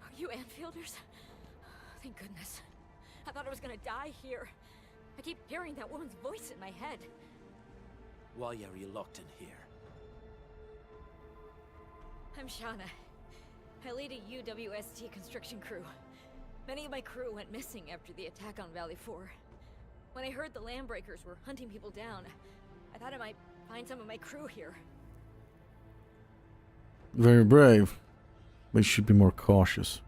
Are you Anfielders? Thank goodness. I thought I was gonna die here. I keep hearing that woman's voice in my head. Why are you locked in here? I'm Shauna. I lead a UWST construction crew. Many of my crew went missing after the attack on Valley 4. When I heard the Landbreakers were hunting people down, I thought I might find some of my crew here. Very brave, but you should be more cautious.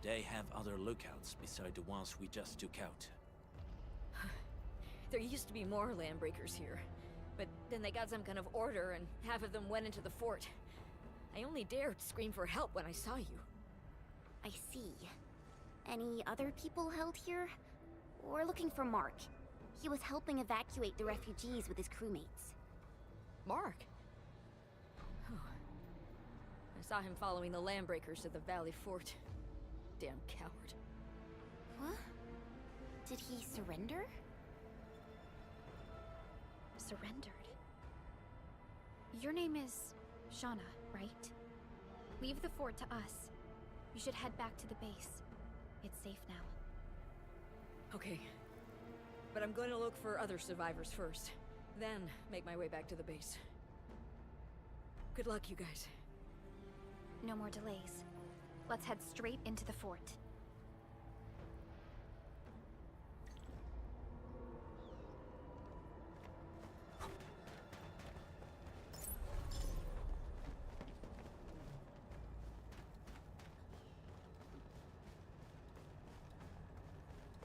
Do they have other lookouts beside the ones we just took out? There used to be more Landbreakers here, but then they got some kind of order and half of them went into the fort. I only dared scream for help when I saw you. I see. Any other people held here? We're looking for Mark. He was helping evacuate the refugees with his crewmates. Mark? Oh. I saw him following the Landbreakers to the Valley Fort. Damn coward. What? Did he surrender? Surrendered. Your name is Shauna, right? Leave the fort to us. You should head back to the base. It's safe now. Okay. But I'm going to look for other survivors first. Then make my way back to the base. Good luck, you guys. No more delays. Let's head straight into the fort.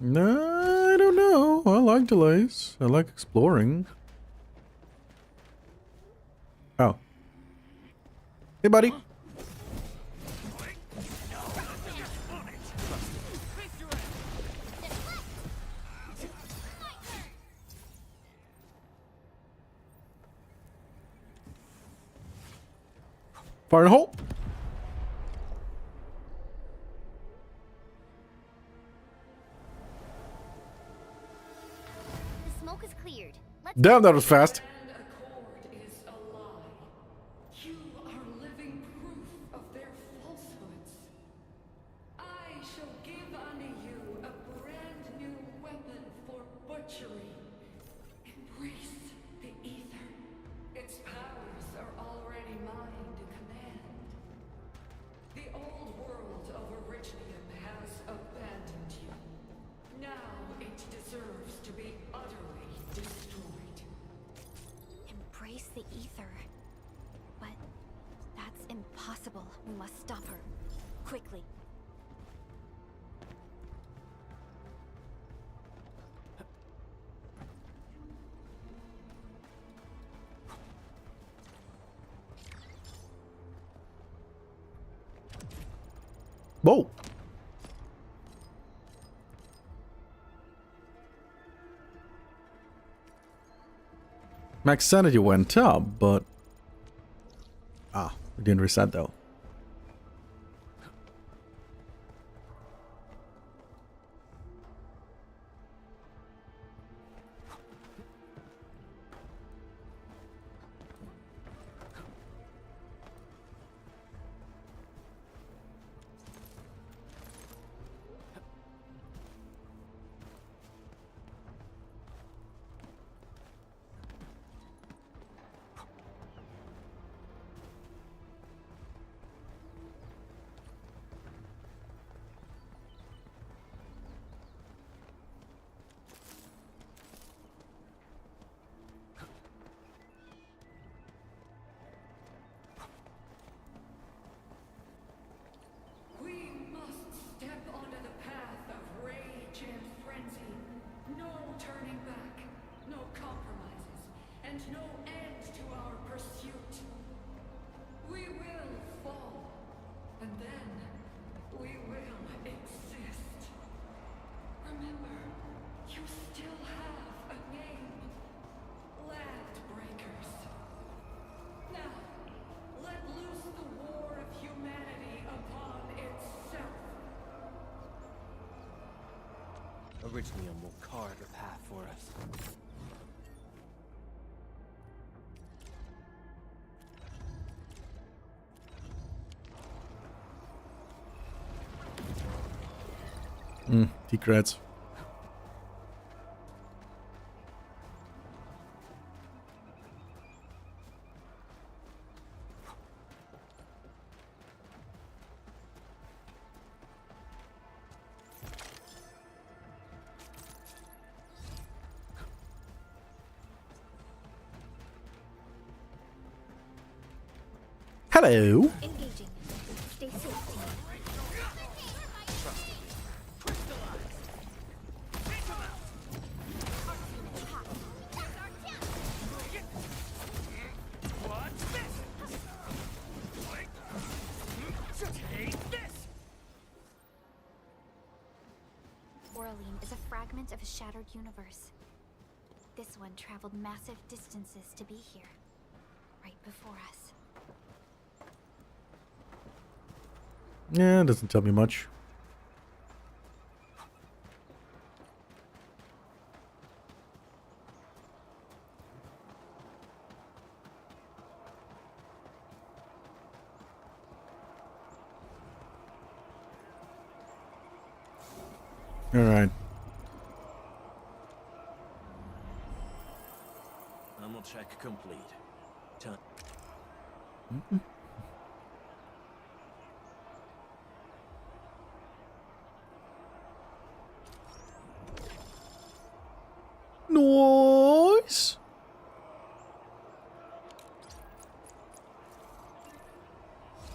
No, I don't know. I like delays. I like exploring. Oh. Hey, buddy. Fire in the hole. The smoke is cleared. Damn, that was fast. You are living proof of their falsehoods. I shall give unto you a brand new weapon for butchery. Embrace the ether. Its powers are already mine to command. The old world of Originium has abandoned you. Now it deserves to be utterly destroyed. Embrace the ether. But that's impossible. We must stop her. Quickly. Whoa. Max sanity went up, but... Ah, we didn't reset though. We must step onto the path of rage and frenzy. No turning back, no compromises, and no end to our pursuit. We will fall, and then we will exist. Remember, you still have a name. Landbreakers. Now, let loose the war of humanity upon itself. Originium will carve a path for us. Secrets. Hello. Engaging. Stay safe, team. Coraline is a fragment of a shattered universe. This one traveled massive distances to be here, right before us. Yeah, it doesn't tell me much. All right. Ammo check complete. Time. Nice.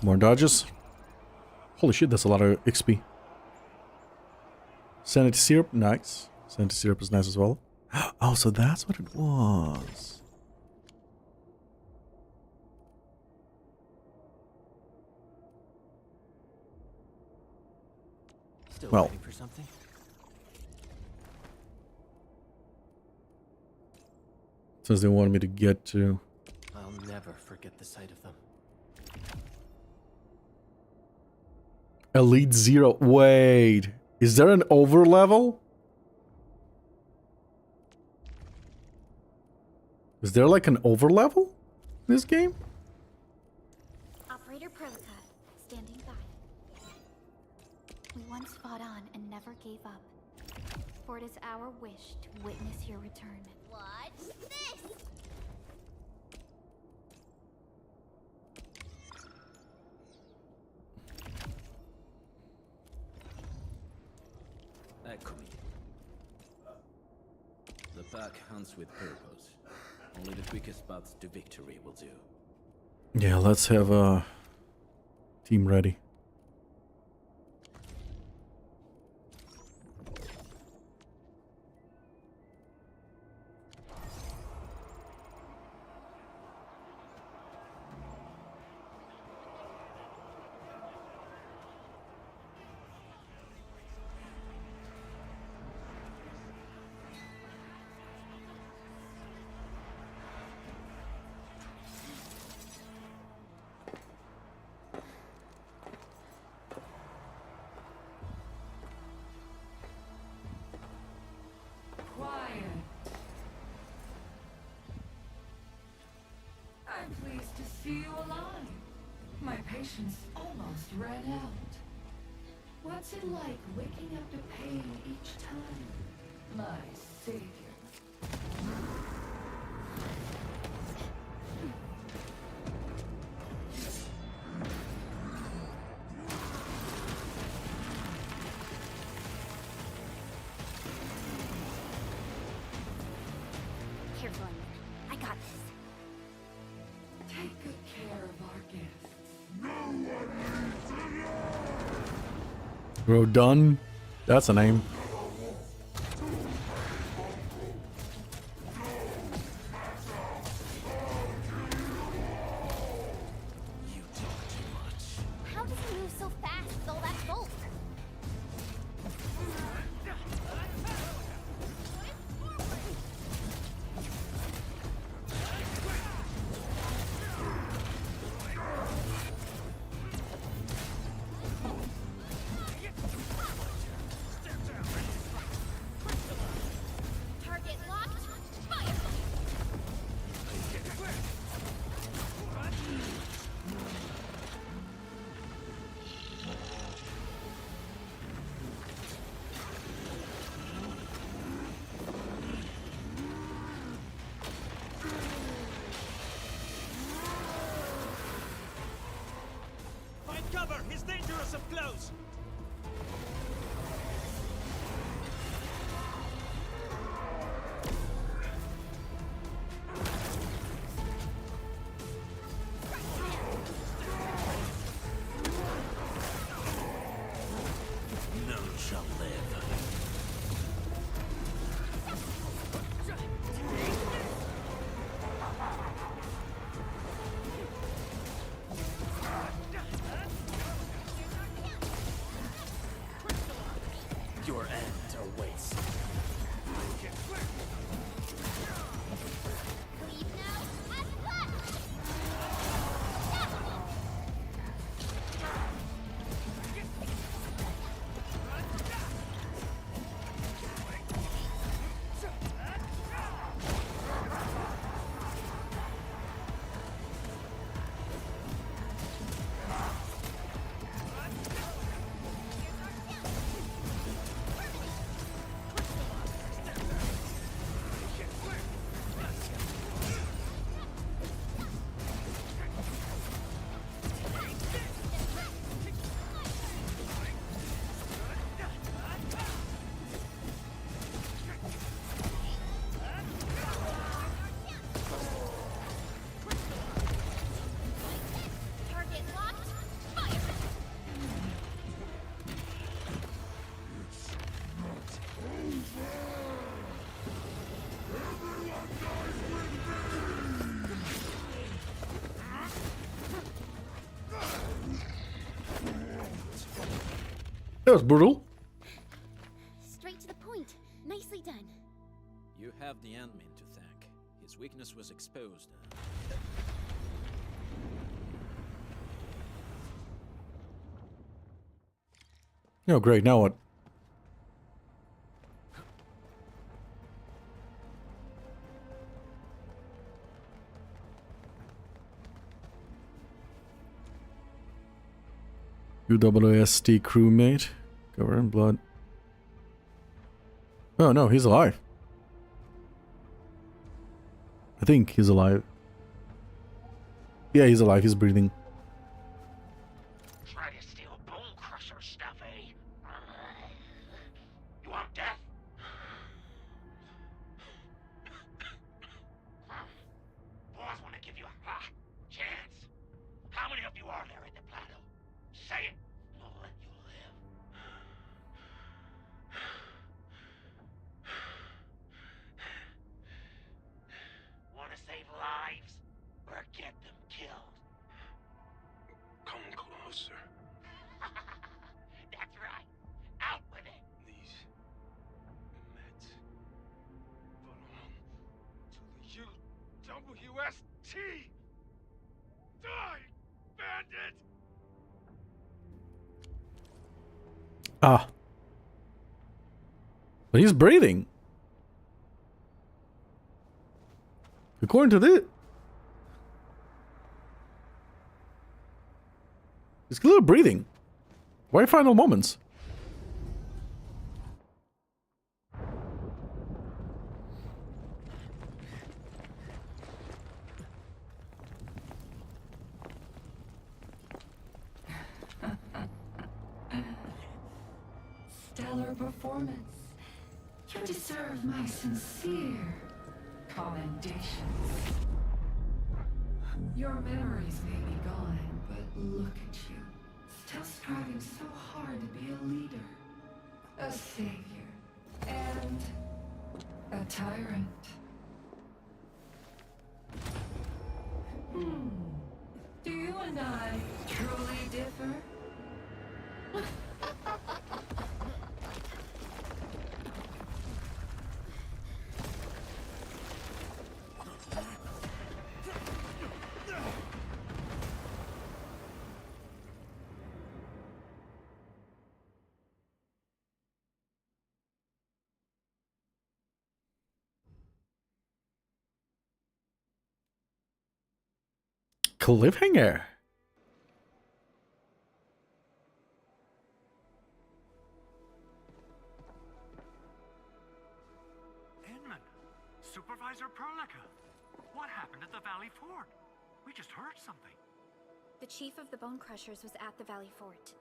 More dodges. Holy shit, that's a lot of XP. Sanity syrup, nice. Sanity syrup is nice as well. Oh, so that's what it was. Still Well. waiting for something? Since they wanted me to get to. I'll never forget the sight of them. Elite 0. Wait. Is there an over level? Is there like an over level in this game? Operator Prolica, standing by. We once fought on and never gave up. For it is our wish to witness your return. Watch this! Echoing. The pack hunts with purpose. Only the quickest paths to victory will do. Yeah, let's have a team ready. I'm pleased to see you alive. My patience almost ran out. What's it like waking up to pain each time, my savior? Careful in there. I got this. Take good care of our guests. Rodun? That's a name. How does he move so fast with all that bulk? Target locked. Fire! Find cover! He's dangerous up close! None shall live. Your end awaits. Leave now as planned! Target locked, fire! That was brutal. Straight to the point. Nicely done. You have the Endmin to thank. His weakness was exposed. Oh, great. Now what? UWST crewmate. Covered in blood. Oh no, he's alive. I think he's alive. Yeah, he's alive. He's breathing. Try to steal Bone Crusher stuff, eh? You want death? Boss want to give you a chance. How many of you are there in the plateau? Say it. I'll let you live. Want to save lives or get them killed? Come closer. That's right. Out with it. These meds belong to the UWST. Die, bandit! Ah. But he's breathing. According to this. He's clearly breathing. Why final moments? Stellar performance. You deserve my sincere commendations. Your memories may be gone, but look at you. Still striving so hard to be a leader, a savior, and a tyrant. Do you and I truly differ? Cliffhanger. Endmin, Supervisor Perlica, what happened at the Valley Fort? We just heard something. The chief of the Bone Crushers was at the Valley Fort.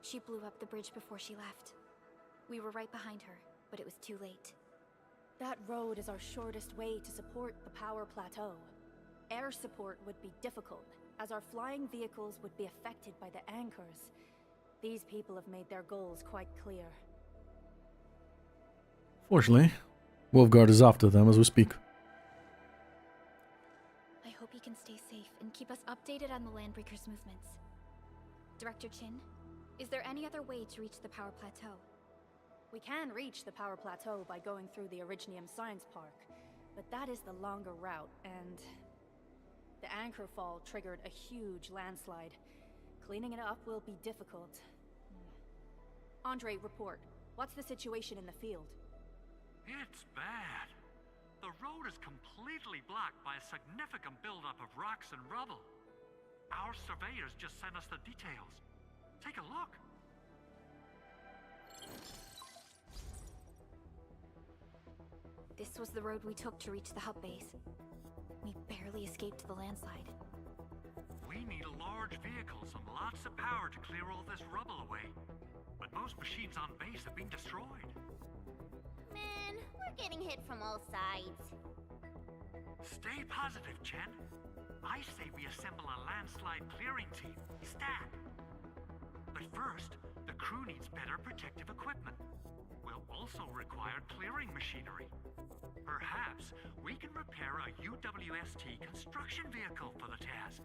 She blew up the bridge before she left. We were right behind her, but it was too late. That road is our shortest way to support the power plateau. Air support would be difficult, as our flying vehicles would be affected by the anchors. These people have made their goals quite clear. Fortunately, Wolfguard is after them as we speak. I hope you can stay safe and keep us updated on the Landbreakers' movements. Director Chin, is there any other way to reach the power plateau? We can reach the power plateau by going through the Originium Science Park, but that is the longer route, and the anchor fall triggered a huge landslide. Cleaning it up will be difficult. Andre, report. What's the situation in the field? It's bad. The road is completely blocked by a significant buildup of rocks and rubble. Our surveyors just sent us the details. Take a look. This was the road we took to reach the hub base. We barely escaped the landslide. We need large vehicles and lots of power to clear all this rubble away. But most machines on base have been destroyed. Man, we're getting hit from all sides. Stay positive, Chen. I say we assemble a landslide clearing team, stat. But first, the crew needs better protective equipment. We'll also require clearing machinery. Perhaps we can repair a UWST construction vehicle for the task.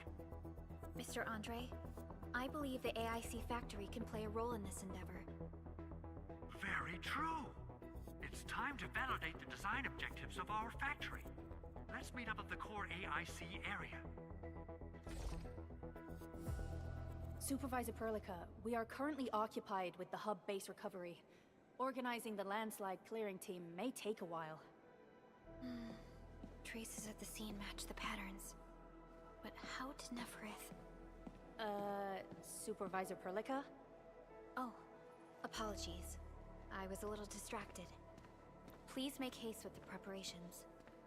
Mr. Andre, I believe the AIC factory can play a role in this endeavor. Very true. It's time to validate the design objectives of our factory. Let's meet up at the core AIC area. Supervisor Perlica, we are currently occupied with the hub base recovery. Organizing the landslide clearing team may take a while. Traces at the scene match the patterns. But how did Neferith... Supervisor Perlica? Oh, apologies. I was a little distracted. Please make haste with the preparations.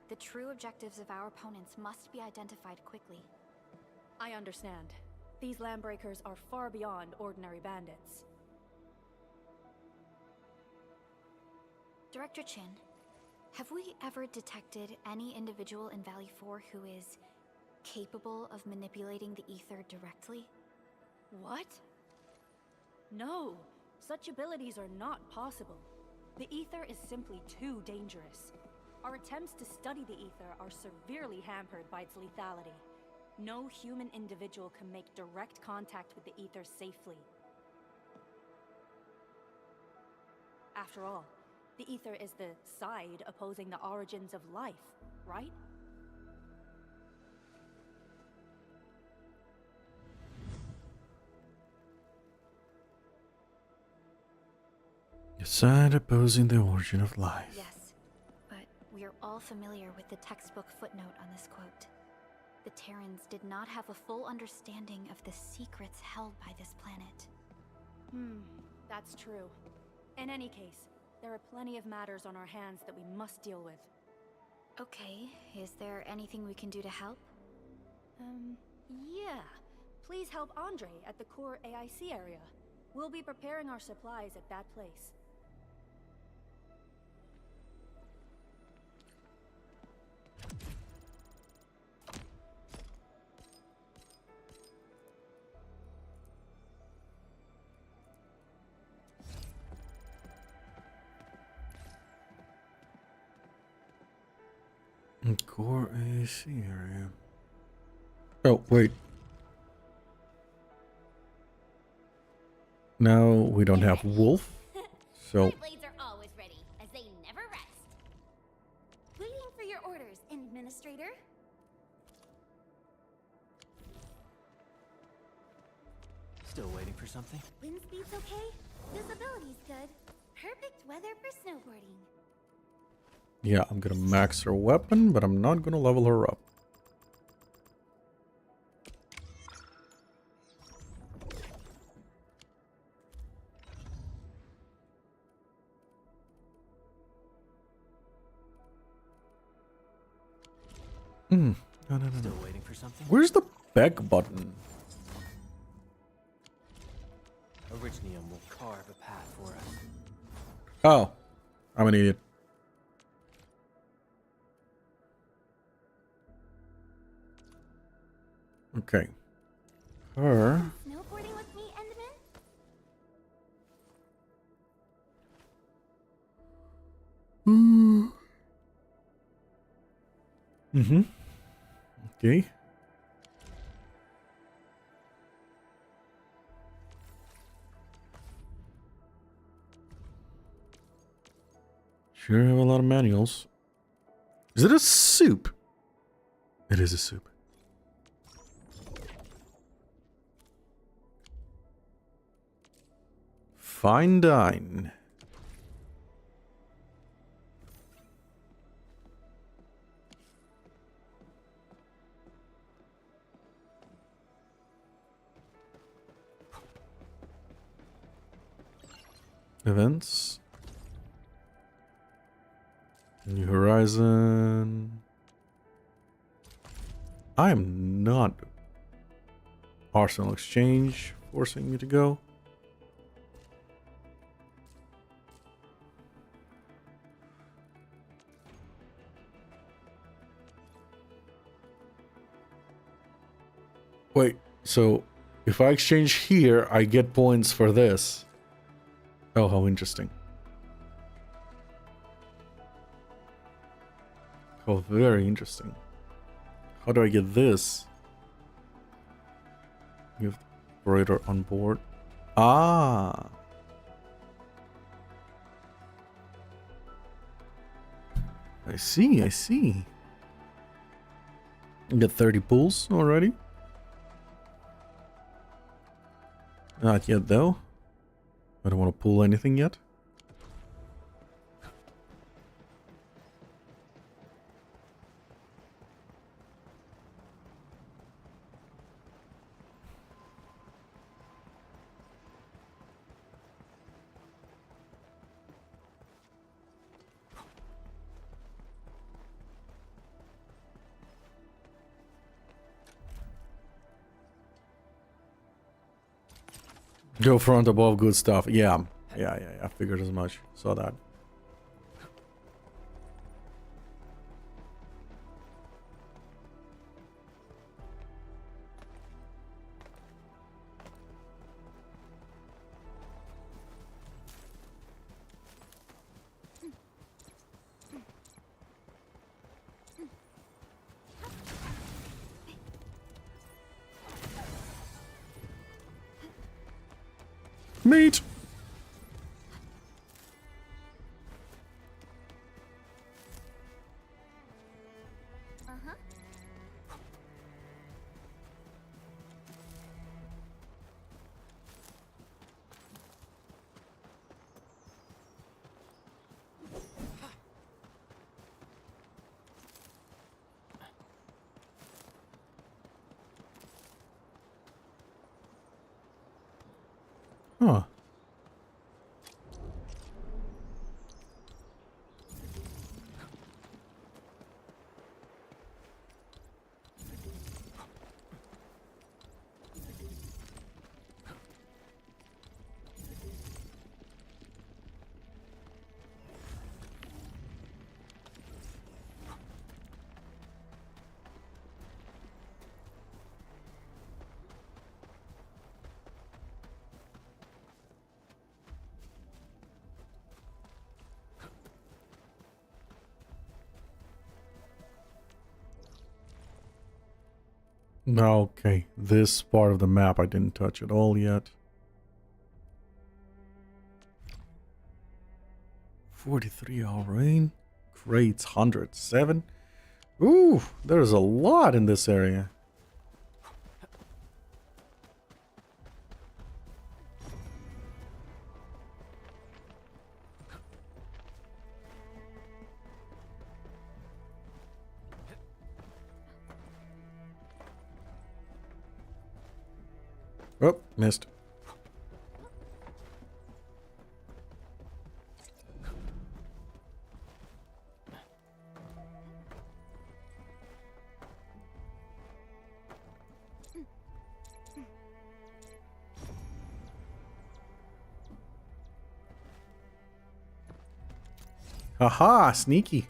The true objectives of our opponents must be identified quickly. I understand. These landbreakers are far beyond ordinary bandits. Director Chin, have we ever detected any individual in Valley 4 who is capable of manipulating the ether directly? What? No, such abilities are not possible. The ether is simply too dangerous. Our attempts to study the ether are severely hampered by its lethality. No human individual can make direct contact with the ether safely. After all, the ether is the side opposing the origins of life, right? The side opposing the origin of life. Yes, but we are all familiar with the textbook footnote on this quote. The Terrans did not have a full understanding of the secrets held by this planet. That's true. In any case, there are plenty of matters on our hands that we must deal with. Okay, is there anything we can do to help? Yeah. Please help Andre at the core AIC area. We'll be preparing our supplies at that place. Core AC area. Oh, wait. Now we don't have Wolf, so... My blades are always ready, as they never rest. Waiting for your orders, Administrator. Still waiting for something? Wind speed's okay. Visibility's good. Perfect weather for snowboarding. Yeah, I'm gonna max her weapon, but I'm not gonna level her up. No. Still waiting for something? Where's the back button? Originium will carve a path for us. Oh, I'm an idiot. Okay. Her. Snowboarding with me, Endmin? Okay. Sure have a lot of manuals. Is it a soup? It is a soup. Fine dine. Events. New Horizon. I am not Arsenal Exchange forcing me to go. Wait, so if I exchange here, I get points for this. Oh, how interesting. Oh, very interesting. How do I get this? You have the operator on board. Ah. I see, I see. You get 30 pulls already? Not yet, though. I don't want to pull anything yet. Go front above, good stuff. Yeah. Yeah. I figured as much. Saw that. Meat! Uh-huh. Huh. Okay, this part of the map I didn't touch at all yet. 43-hour rain. Crates 107. Ooh, there's a lot in this area. Oh, missed. Haha, sneaky.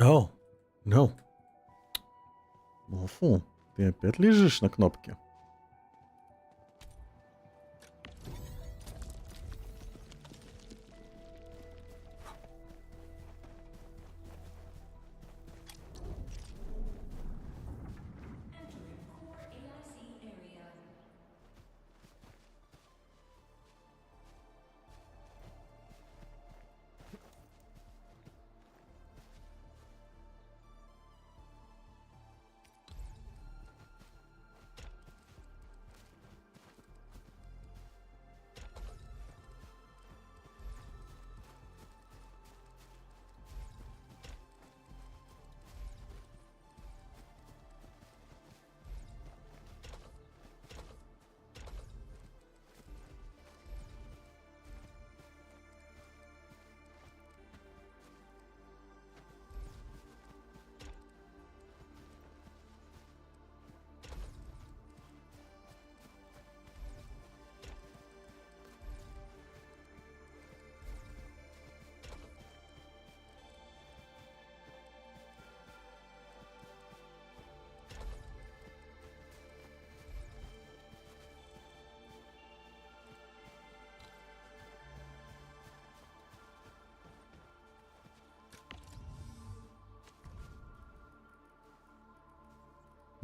Oh, no. Фу, ты опять лежишь на кнопке.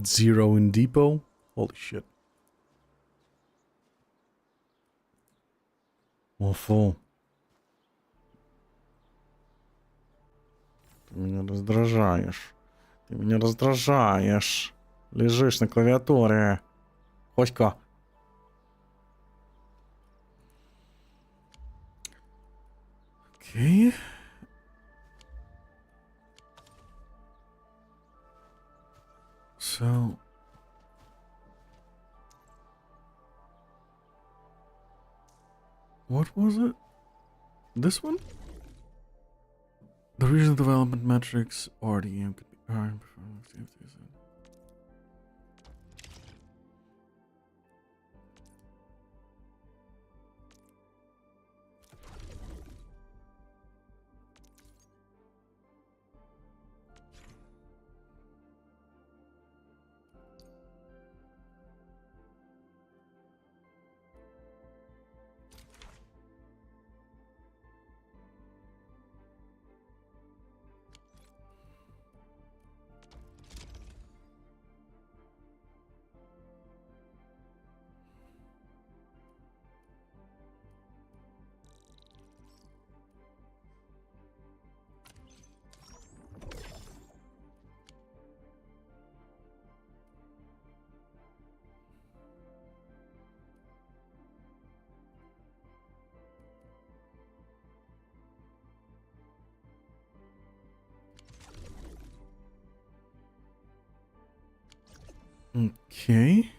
Zero in depot? Holy shit. Фу. Ты меня раздражаешь. Ты меня раздражаешь. Лежишь на клавиатуре. Хоська. Окей. So... What was it? This one? The regional development metrics RDM could be higher performance. Okay.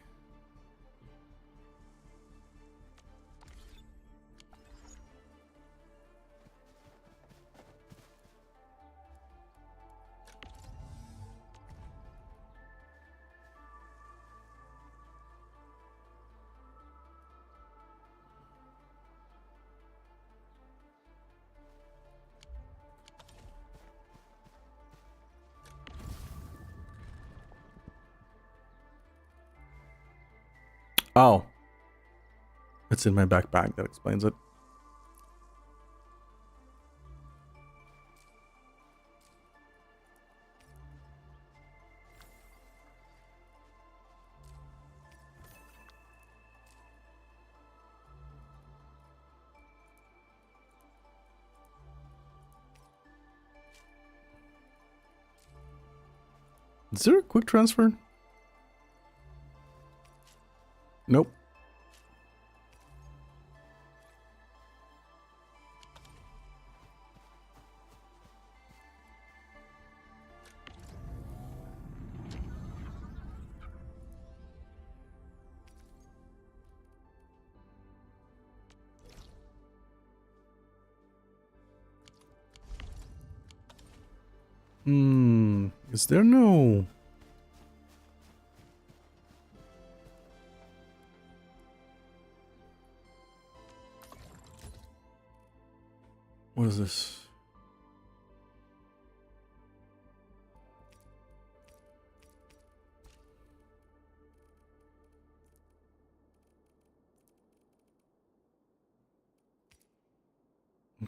Oh. It's in my backpack. That explains it. Is there a quick transfer? Nope. Is there no... What is this?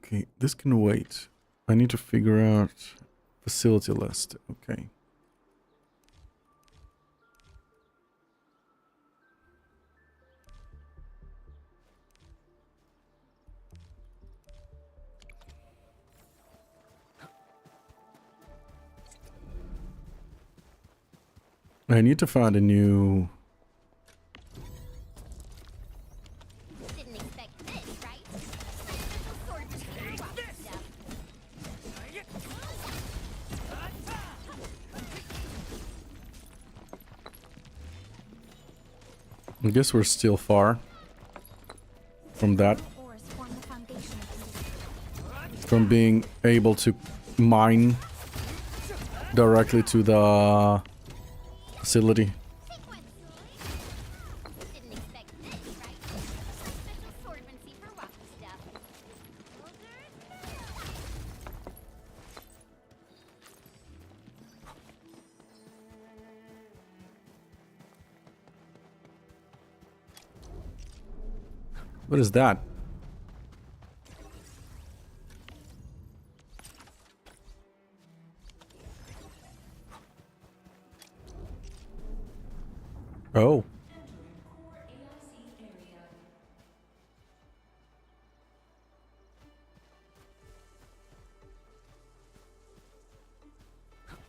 Okay, this can wait. I need to figure out facility list. Okay. I need to find a new... Didn't expect this, right? Special swordsmancy for rocky stuff. I guess we're still far from that. From being able to mine directly to the facility. Didn't expect this, right? Special swordsmancy for rocky stuff. What is that? Oh.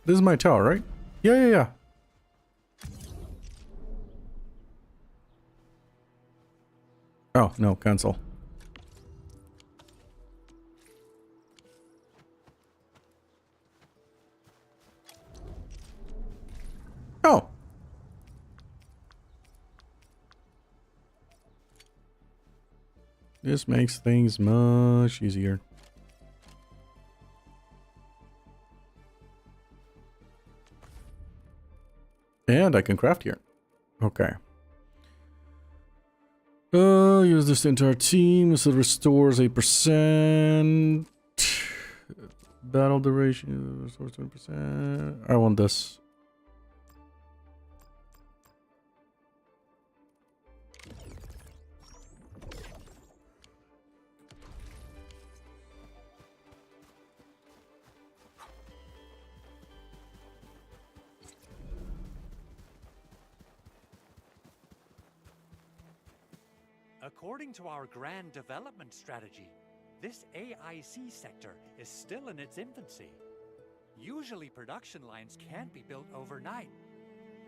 This is my tower, right? Yeah. Oh, no, cancel. Oh. This makes things much easier. And I can craft here. Okay. Use this to enter our team. So it restores 8%. Battle duration restores 20%. I want this. According to our grand development strategy, this AIC sector is still in its infancy. Usually production lines can't be built overnight,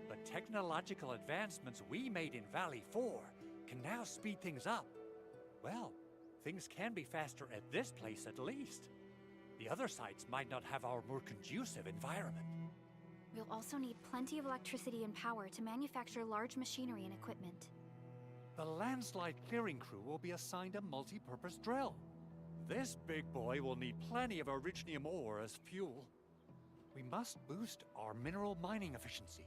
but technological advancements we made in Valley 4 can now speed things up. Well, things can be faster at this place at least. The other sites might not have our more conducive environment. We'll also need plenty of electricity and power to manufacture large machinery and equipment. The landslide clearing crew will be assigned a multi-purpose drill. This big boy will need plenty of originium ore as fuel. We must boost our mineral mining efficiency.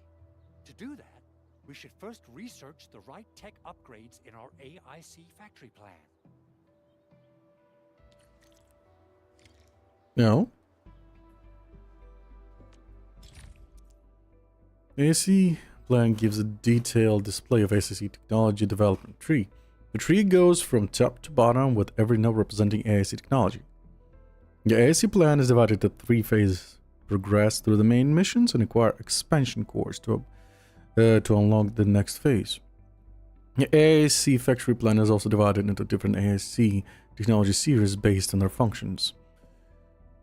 To do that, we should first research the right tech upgrades in our AIC factory plan. No. AC plan gives a detailed display of AIC technology development tree. The tree goes from top to bottom with every node representing AIC technology. The AIC plan is divided into 3 phases. Progress through the main missions and acquire expansion cores to unlock the next phase. The AIC factory plan is also divided into different AIC technology series based on their functions.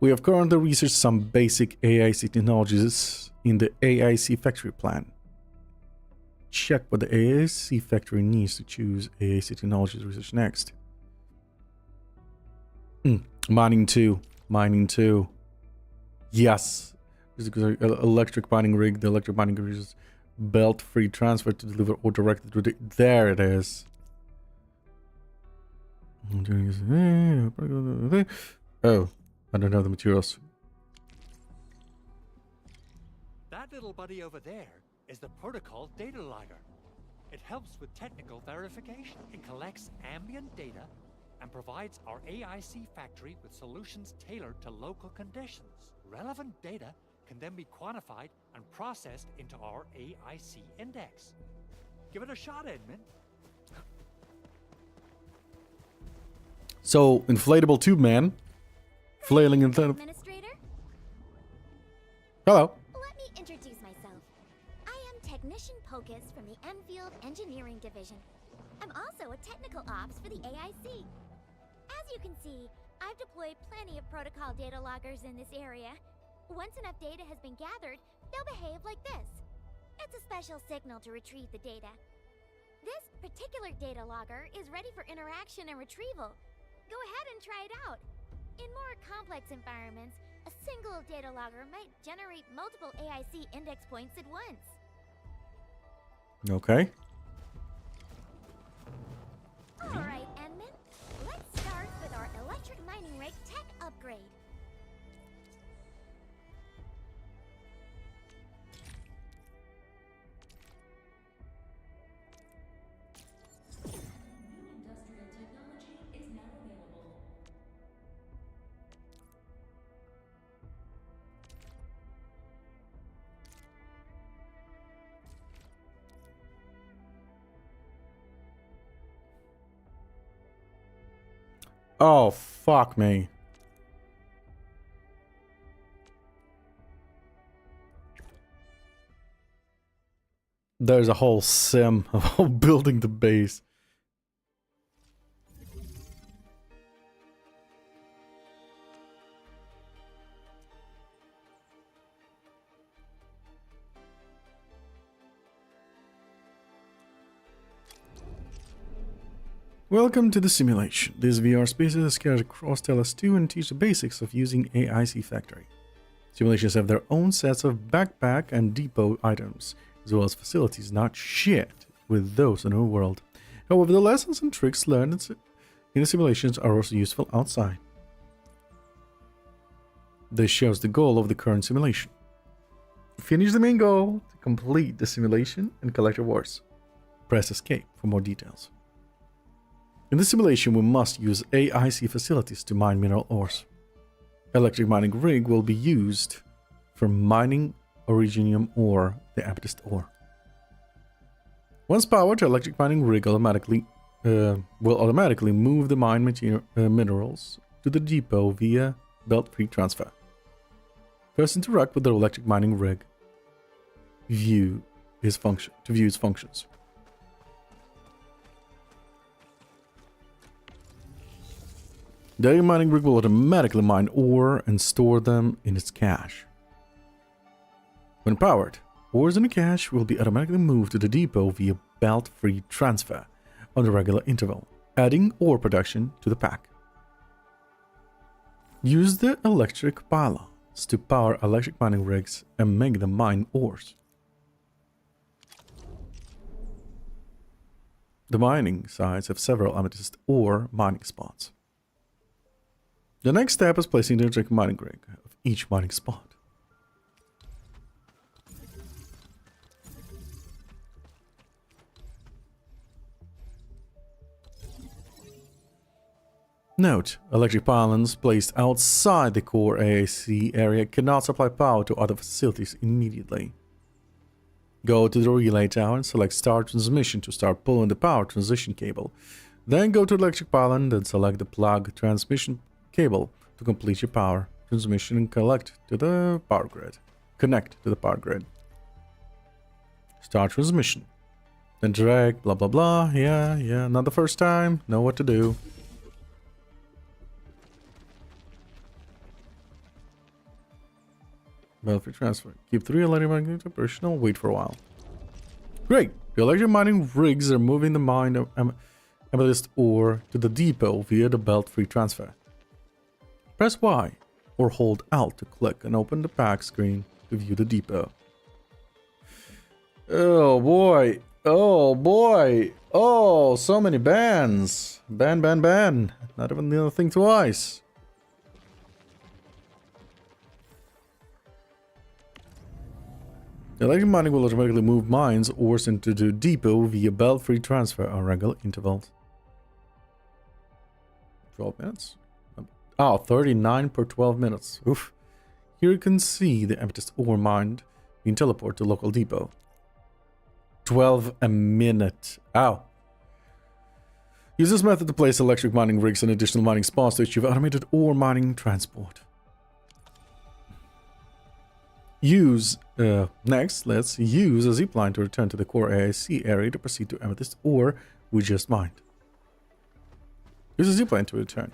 We have currently researched some basic AIC technologies in the AIC factory plan. Check what the AIC factory needs to choose AIC technologies research next. Mining 2. Yes. Electric mining rig. The electric mining rig is belt-free transfer to deliver or directly to the... There it is. Oh, I don't have the materials. That little buddy over there is the protocol data logger. It helps with technical verification. It collects ambient data and provides our AIC factory with solutions tailored to local conditions. Relevant data can then be quantified and processed into our AIC index. Give it a shot, Endmin. So, inflatable tube man flailing in front of... Administrator? Hello. Let me introduce myself. I am Technician Pocus from the Enfield Engineering Division. I'm also a technical ops for the AIC. As you can see, I've deployed plenty of protocol data loggers in this area. Once enough data has been gathered, they'll behave like this. It's a special signal to retrieve the data. This particular data logger is ready for interaction and retrieval. Go ahead and try it out. In more complex environments, a single data logger might generate multiple AIC index points at once. Okay. Alright, Endmin. Let's start with our electric mining rig tech upgrade. Oh, fuck me. There's a whole sim of building the base. Welcome to the simulation. This VR space is scattered across TLS2 and teach the basics of using AIC Factory. Simulations have their own sets of backpack and depot items, as well as facilities not shared with those in our world. However, the lessons and tricks learned in the simulations are also useful outside. This shows the goal of the current simulation. Finish the main goal to complete the simulation and collect rewards. Press escape for more details. In this simulation, we must use AIC facilities to mine mineral ores. Electric mining rig will be used for mining originium ore, the amethyst ore. Once powered, the electric mining rig will automatically move the mine minerals to the depot via belt-free transfer. First, interact with the electric mining rig. View its functions. The electric mining rig will automatically mine ore and store them in its cache. When powered, ores in the cache will be automatically moved to the depot via belt-free transfer on a regular interval, adding ore production to the pack. Use the electric pylons to power electric mining rigs and make them mine ores. The mining sites have several amethyst ore mining spots. The next step is placing the electric mining rig of each mining spot. Note, electric pylons placed outside the core AIC area cannot supply power to other facilities immediately. Go to the relay tower and select Start Transmission to start pulling the power transition cable. Then go to the electric pylon, then select the plug transmission cable to complete your power transmission and connect to the power grid. Start transmission. Then drag, blah blah blah. Yeah, not the first time. Know what to do. Belt-free transfer. Keep 3 electric mining rigs operational. Wait for a while. Great! The electric mining rigs are moving the mine of amethyst ore to the depot via the belt-free transfer. Press Y or hold Alt to click and open the pack screen to view the depot. Oh boy! Oh boy! Oh, so many bans! Ban. Not even the other thing twice. Electric mining will automatically move mines ores into the depot via belt-free transfer on regular intervals. 12 minutes? Oh, 39 per 12 minutes. Oof. Here you can see the amethyst ore mined being teleported to local depot. 12 a minute. Ow. Use this method to place electric mining rigs and additional mining spots to achieve automated ore mining transport. Next, let's use a zipline to return to the core AIC area to proceed to amethyst ore we just mined. Use a zipline to return.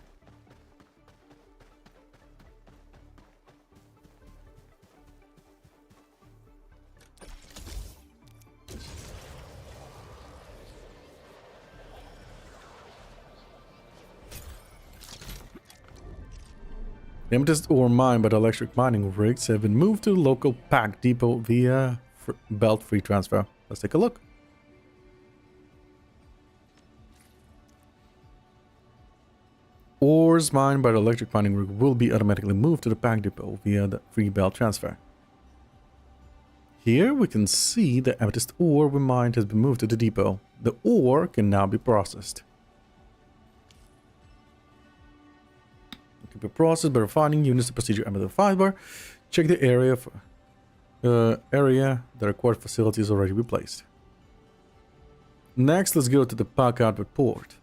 The amethyst ore mined by the electric mining rigs have been moved to the local pack depot via belt free transfer. Let's take a look. Ores mined by the electric mining rig will be automatically moved to the pack depot via the free belt transfer. Here we can see the amethyst ore we mined has been moved to the depot. The ore can now be processed. It can be processed by refining units to procedure amethyst fiber. Check the area for the required facility is already replaced. Next, let's go to the pack output port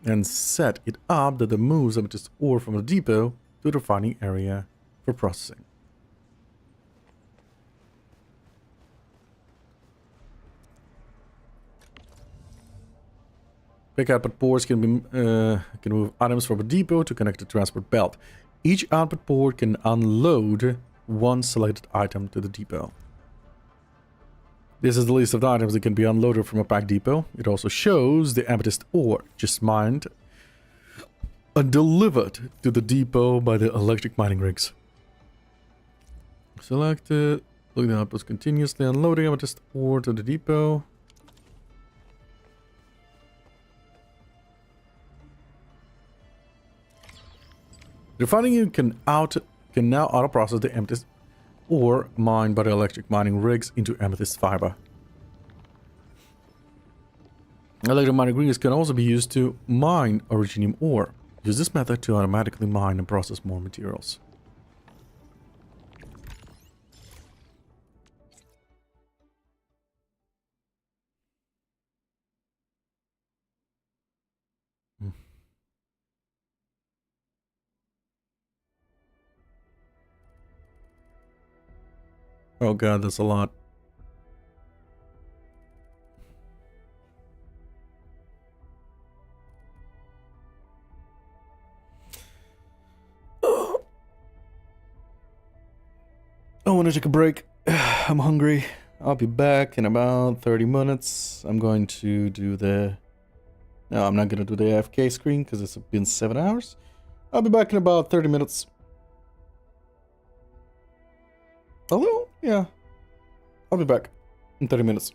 and set it up that it moves amethyst ore from the depot to the refining area for processing. Pack output ports can move items from a depot to connect the transport belt. Each output port can unload one selected item to the depot. This is the list of the items that can be unloaded from a pack depot. It also shows the amethyst ore just mined and delivered to the depot by the electric mining rigs. Selected. Look at the outputs continuously unloading amethyst ore to the depot. The refining unit can now auto-process the amethyst ore mined by the electric mining rigs into amethyst fiber. Electric mining rigs can also be used to mine originium ore. Use this method to automatically mine and process more materials. Oh god, that's a lot. I want to take a break. I'm hungry. I'll be back in about 30 minutes. I'm going to do the... No, I'm not going to do the AFK screen because it's been 7 hours. I'll be back in about 30 minutes. Hello? Yeah. I'll be back in 30 minutes.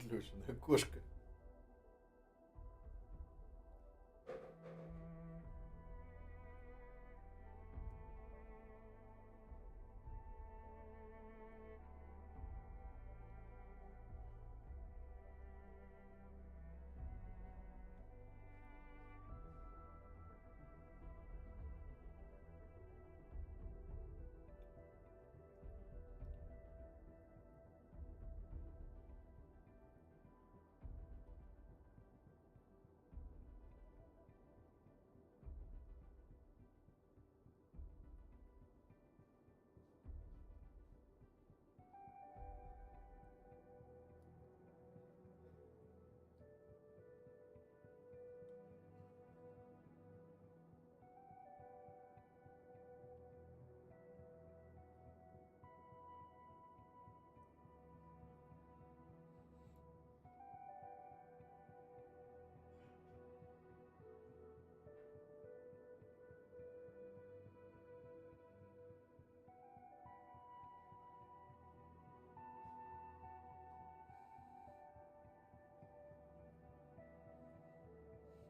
Плюшеная кошка.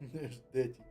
Эстетика.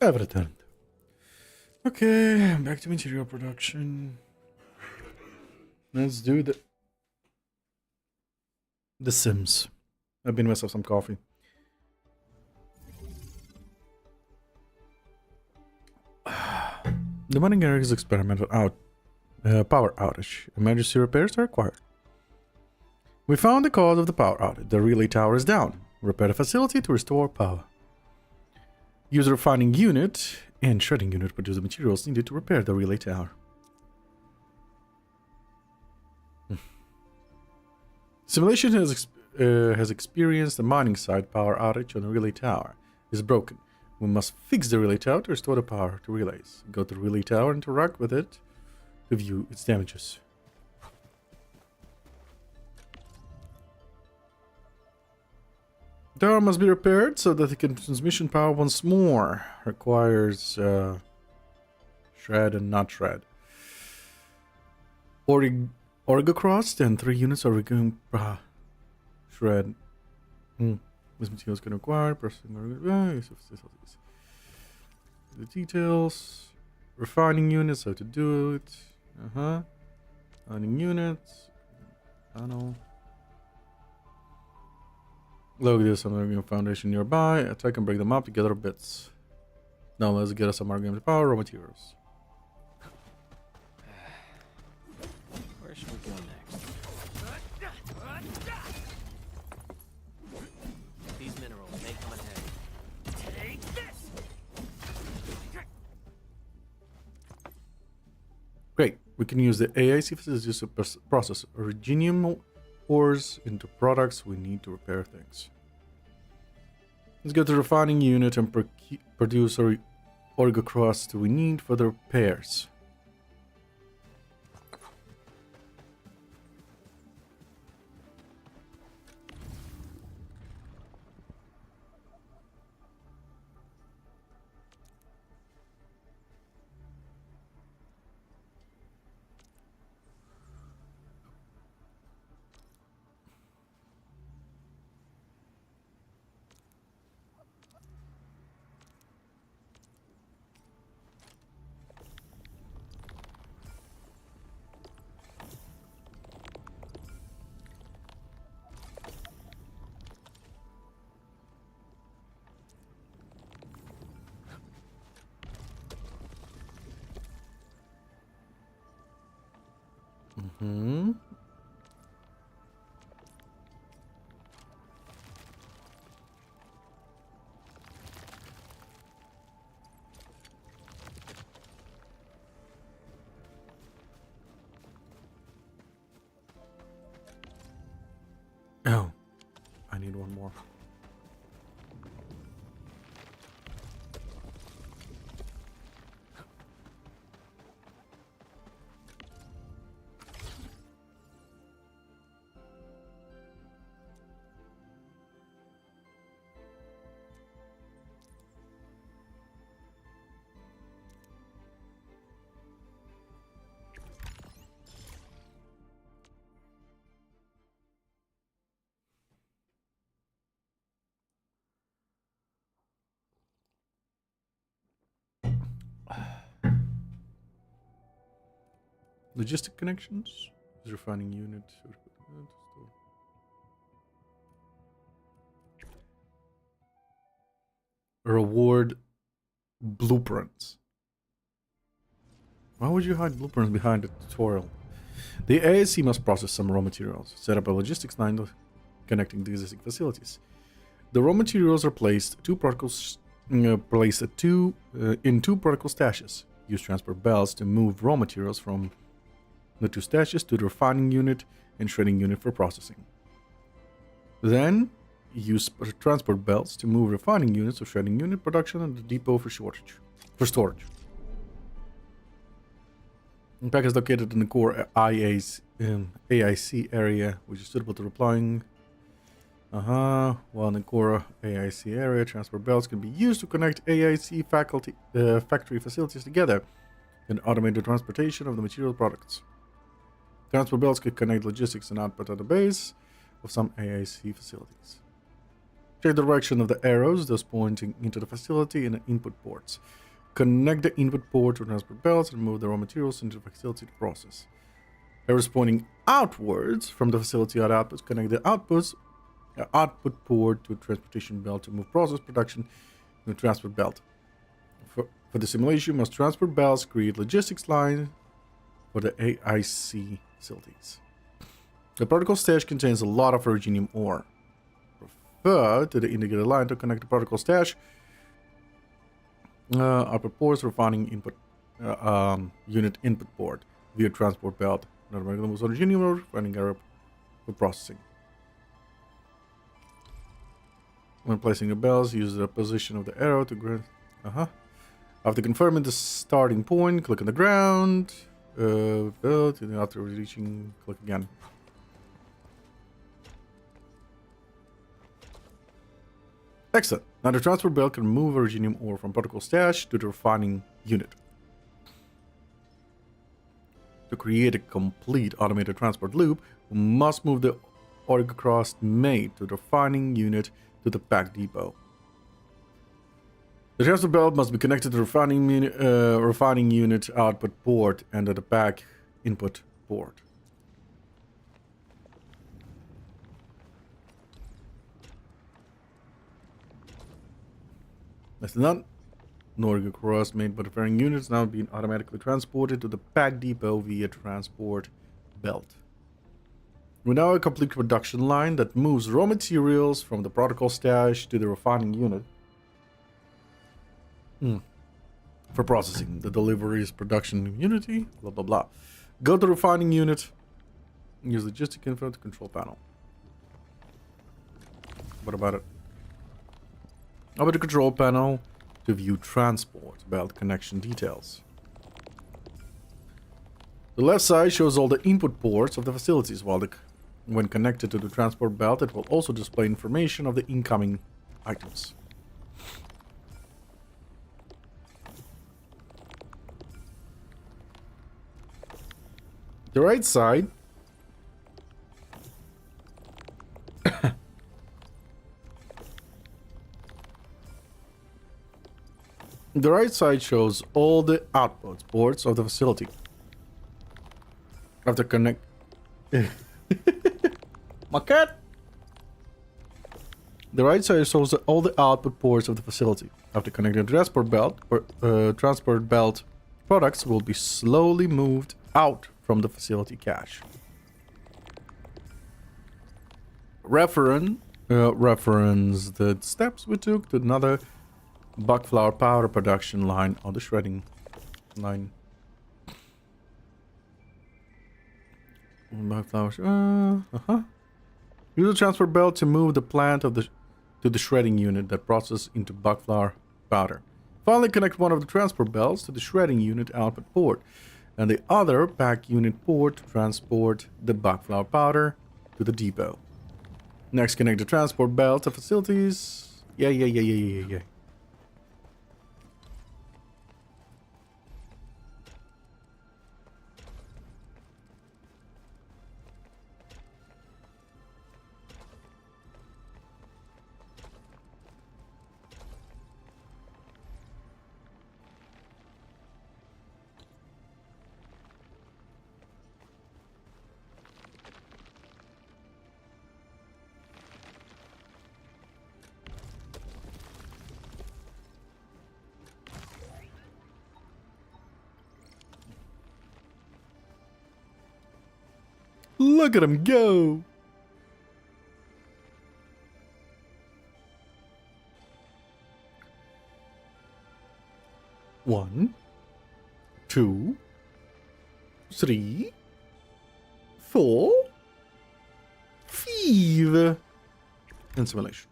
I've returned. Okay, back to material production. Let's do the Sims. I've been myself some coffee. The mining area is experimental power outage. Emergency repairs are required. We found the cause of the power outage. The relay tower is down. Repair the facility to restore power. Use a refining unit and shredding unit to produce the materials needed to repair the relay tower. Simulation has experienced a mining site power outage on the relay tower. It is broken. We must fix the relay tower to restore the power to relays. Go to the relay tower and interact with it to view its damages. The tower must be repaired so that it can transmission power once more. Requires shred and not shred. Orgocrossed and 3 units are requiring shred. This material is going to require the details. Refining units, how to do it. Mining units. Panel. Look, there's some foundation nearby. Attack and break them up to gather bits. Now let's get us some argument power raw materials. Where should we go next? These minerals may come in handy. Take this! Great. We can use the AIC facilities to process originium ores into products we need to repair things. Let's go to the refining unit and produce orgocross we need for the repairs. Oh, I need one more. Logistic connections, refining unit, reward blueprints. Why would you hide blueprints behind the tutorial? The ASC must process some raw materials. Set up a logistics line connecting the existing facilities. The raw materials are placed in two particle stashes. Use transport belts to move raw materials from the 2 stashes to the refining unit and shredding unit for processing. Then use transport belts to move refining units or shredding unit production and the depot for storage. The pack is located in the core AIC area, which is suitable to replying. While in the core AIC area, transport belts can be used to connect AIC factory facilities together and automate the transportation of the material products. Transport belts can connect logistics and output at the base of some AIC facilities. Check the direction of the arrows, those pointing into the facility and the input ports. Connect the input port to transport belts and move the raw materials into the facility to process. Arrows pointing outwards from the facility at outputs connect the output port to a transportation belt to move process production to a transport belt. For the simulation, most transport belts create logistics lines for the AIC facilities. The particle stash contains a lot of originium ore. Refer to the indicated line to connect the particle stash. Output ports, refining input unit input port via transport belt. Not regular moves originium ore, refining area for processing. When placing the bells, use the position of the arrow to grant. After confirming the starting point, click on the ground. Belt, and after reaching, click again. Excellent. Now the transport belt can move originium ore from particle stash to the refining unit. To create a complete automated transport loop, we must move the org-cross made to the refining unit to the pack depot. The transport belt must be connected to the refining unit output port and to the pack input port. Nicely done. Norga cross made by the refining units now being automatically transported to the pack depot via transport belt. We now have a complete production line that moves raw materials from the protocol stash to the refining unit. For processing. The delivery is production unity, blah blah blah. Go to the refining unit. Use logistic info to control panel. What about it? How about the control panel to view transport belt connection details? The left side shows all the input ports of the facilities, while when connected to the transport belt, it will also display information of the incoming items. The right side the right side shows all the output ports of the facility. After connect my cat. The right side shows all the output ports of the facility. After connecting the transport belt products will be slowly moved out from the facility cache. Reference the steps we took to another buckflower powder production line on the shredding line. Buckflowers. Use the transport belt to move the plant to the shredding unit that processes into buckflower powder. Finally, connect one of the transport belts to the shredding unit output port, and the other pack unit port to transport the buckflower powder to the depot. Next, connect the transport belt to facilities. Yeah. Look at him go! One, 2, 3, 4, 5 in simulation.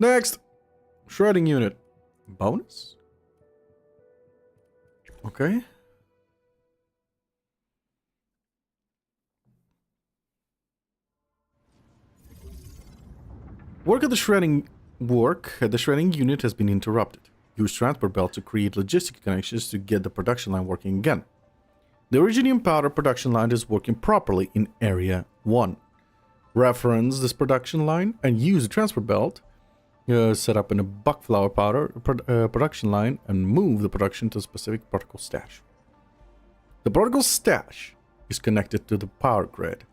Next, shredding unit. Bonus? Okay. Work at the shredding unit has been interrupted. Use transport belt to create logistic connections to get the production line working again. The Originium powder production line is working properly in Area 1. Reference this production line and use the transport belt set up in a buckflower powder production line and move the production to a specific particle stash. The particle stash is connected to the power grid.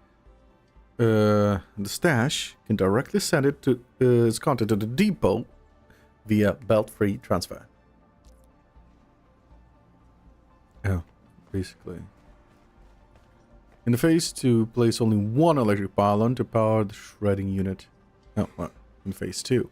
The stash can directly send it to its content to the depot via belt-free transfer. Oh, basically. In the phase 2, place only one electric pylon to power the shredding unit. Oh, well, in phase 2.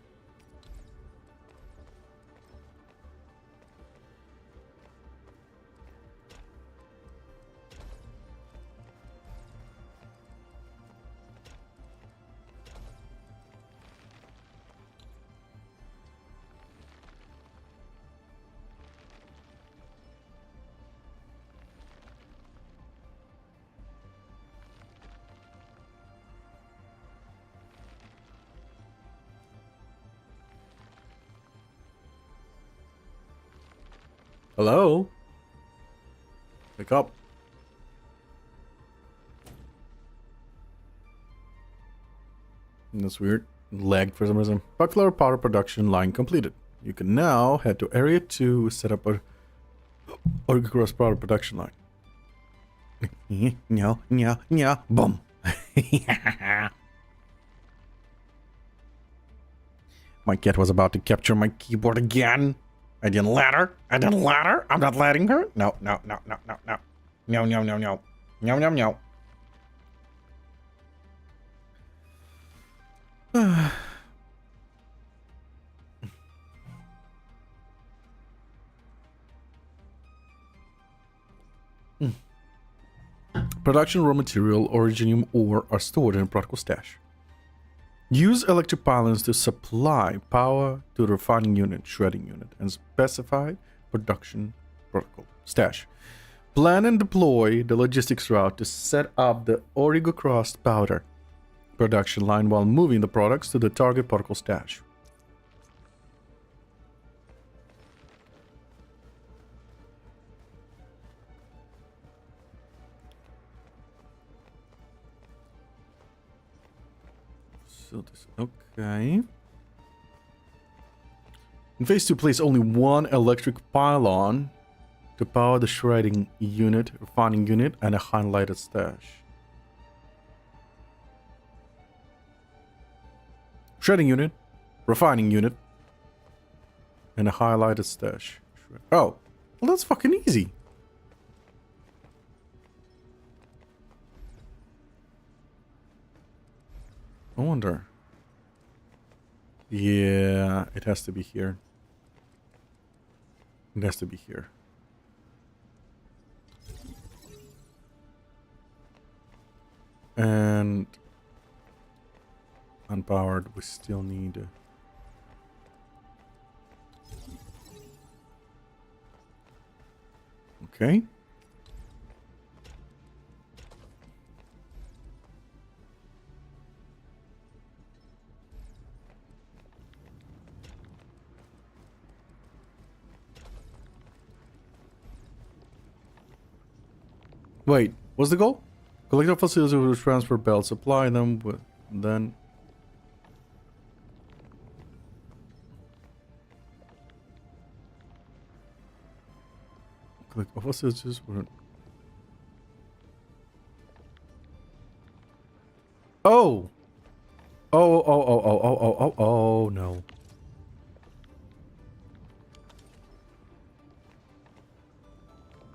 Hello? Wake up. That's weird. Lagged for some reason. Buckflower powder production line completed. You can now head to Area 2, set up a cross powder production line. No, boom. My cat was about to capture my keyboard again. I didn't let her. I'm not letting her. No. No. Production raw material, originium ore are stored in a particle stash. Use electric pylons to supply power to the refining unit, shredding unit, and specified production protocol stash. Plan and deploy the logistics route to set up the origo-crossed powder production line while moving the products to the target particle stash. So this, okay. In phase 2, place only one electric pylon to power the shredding unit, refining unit, and a highlighted stash. Shredding unit, refining unit, and a highlighted stash. Oh, well, that's fucking easy. I wonder. Yeah, it has to be here. It has to be here. And unpowered, we still need okay. Wait, what's the goal? Collect all facilities with transfer belts, supply them with, then... Collect all facilities with... Oh! Oh, no.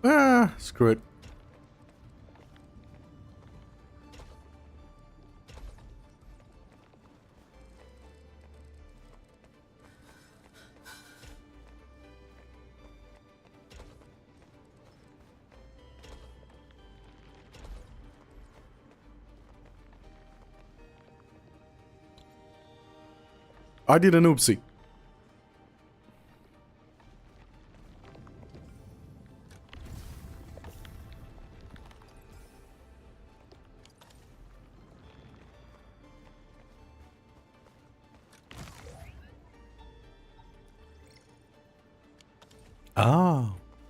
Ah, screw it. I did an oopsie.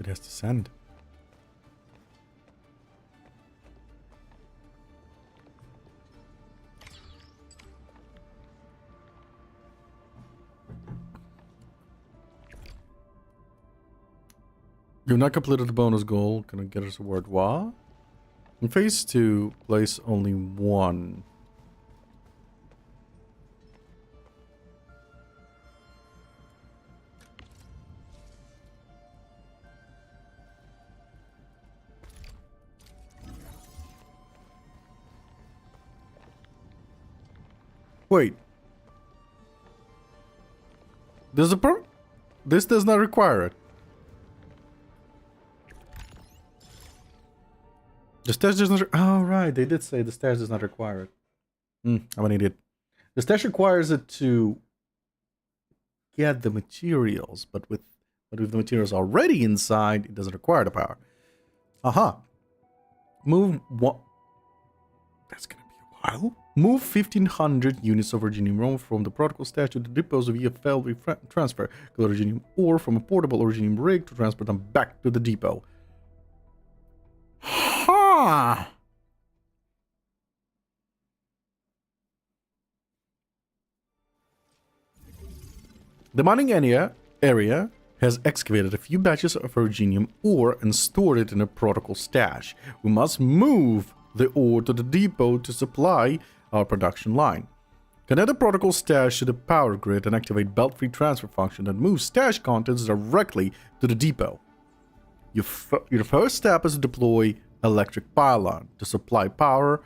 It has to send. You've not completed the bonus goal. Can I get us a word? What? In phase 2, place only one. Wait. Does the this does not require it. The stash does not. Oh, right. They did say the stash does not require it. I'm an idiot. The stash requires it to get the materials, but with the materials already inside, it doesn't require the power. Aha. Move what? That's gonna be a while. Move 1,500 units of Originium Rome from the protocol stash to the depots via failed transfer. Collect Originium ore from a portable Originium rig to transport them back to the depot. Ha! The mining area has excavated a few batches of Originium ore and stored it in a protocol stash. We must move the ore to the depot to supply our production line. Connect the protocol stash to the power grid and activate belt-free transfer function that moves stash contents directly to the depot. Your first step is to deploy electric pylon to supply power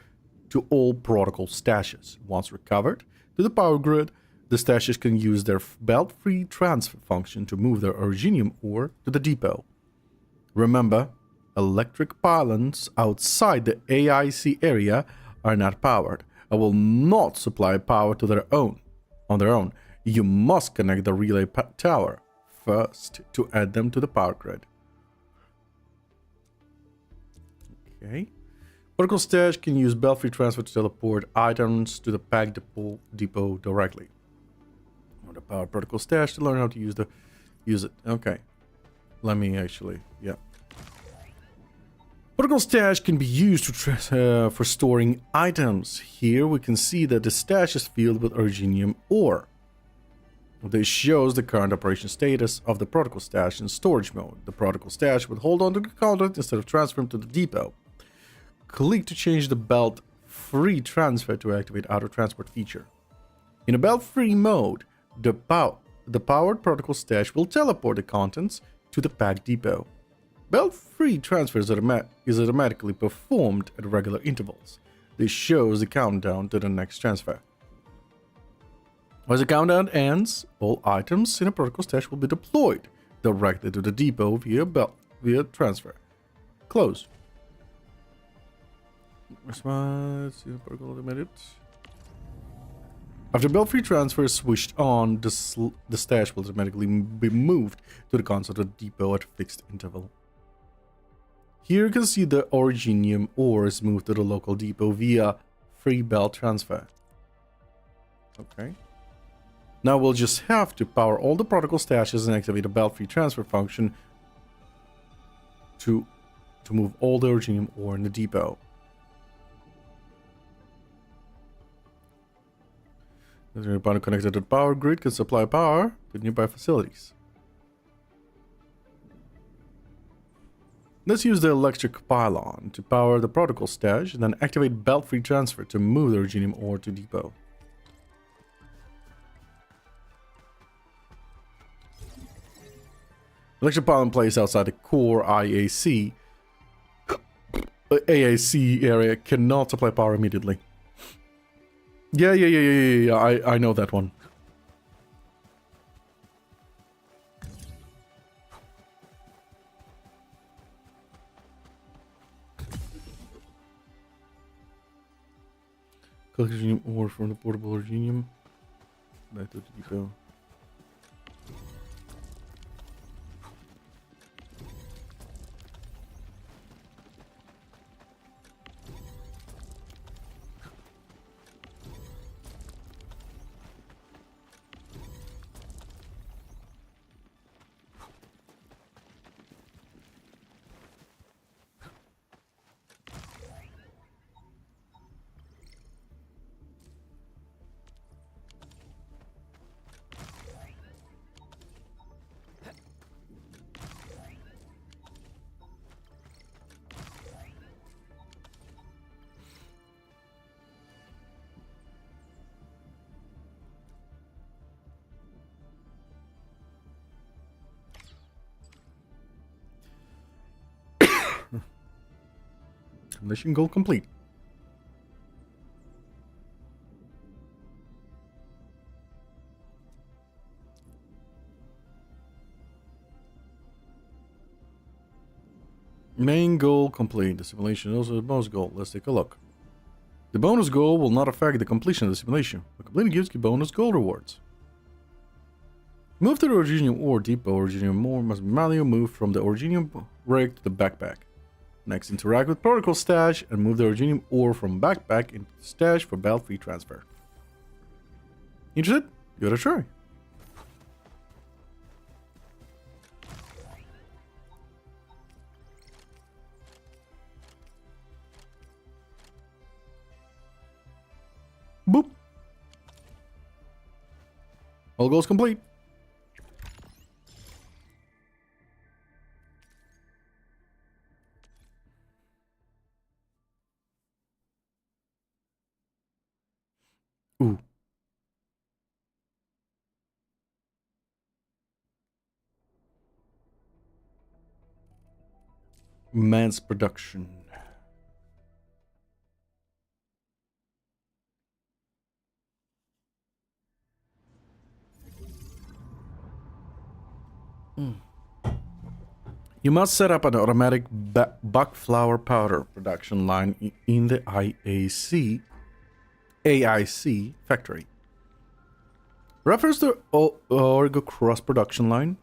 to all protocol stashes. Once recovered to the power grid, the stashes can use their belt-free transfer function to move their Originium ore to the depot. Remember, electric pylons outside the AIC area are not powered and will not supply power on their own. You must connect the relay tower first to add them to the power grid. Okay. Protocol stash can use belt-free transfer to teleport items to the pack depot directly. Or the power protocol stash to learn how to use it. Okay. Let me actually, yeah. Protocol stash can be used for storing items. Here we can see that the stash is filled with Originium ore. This shows the current operation status of the protocol stash in storage mode. The protocol stash would hold on to the content instead of transferring to the depot. Click to change the belt-free transfer to activate auto transport feature. In a belt-free mode, the powered protocol stash will teleport the contents to the pack depot. Belt-free transfer is automatically performed at regular intervals. This shows the countdown to the next transfer. As the countdown ends, all items in a protocol stash will be deployed directly to the depot via transfer. Close. Response, protocol automated. After belt-free transfer is switched on, the stash will automatically be moved to the console of the depot at a fixed interval. Here you can see the Originium ore is moved to the local depot via free belt transfer. Okay. Now we'll just have to power all the protocol stashes and activate a belt-free transfer function to move all the Originium ore in the depot. The panel connected to the power grid can supply power to nearby facilities. Let's use the electric pylon to power the protocol stash, and then activate belt-free transfer to move the Originium ore to depot. Electric pylon placed outside the core AIC area cannot supply power immediately. Yeah, I know that one. Collect Originium ore from the portable Originium. Back to the depot. Mission goal complete. Main goal complete. The simulation is also the bonus goal. Let's take a look. The bonus goal will not affect the completion of the simulation, but completing gives you bonus goal rewards. Move to the Originium ore depot. Originium ore must be manually moved from the Originium rig to the backpack. Next, interact with Protocol Stash and move the Originium ore from backpack into the stash for belt-free transfer. Interested? Give it a try. Boop. All goals complete. Ooh. Man's production. You must set up an automatic buckflower powder production line in the AIC factory. Refers to Origo Cross production line.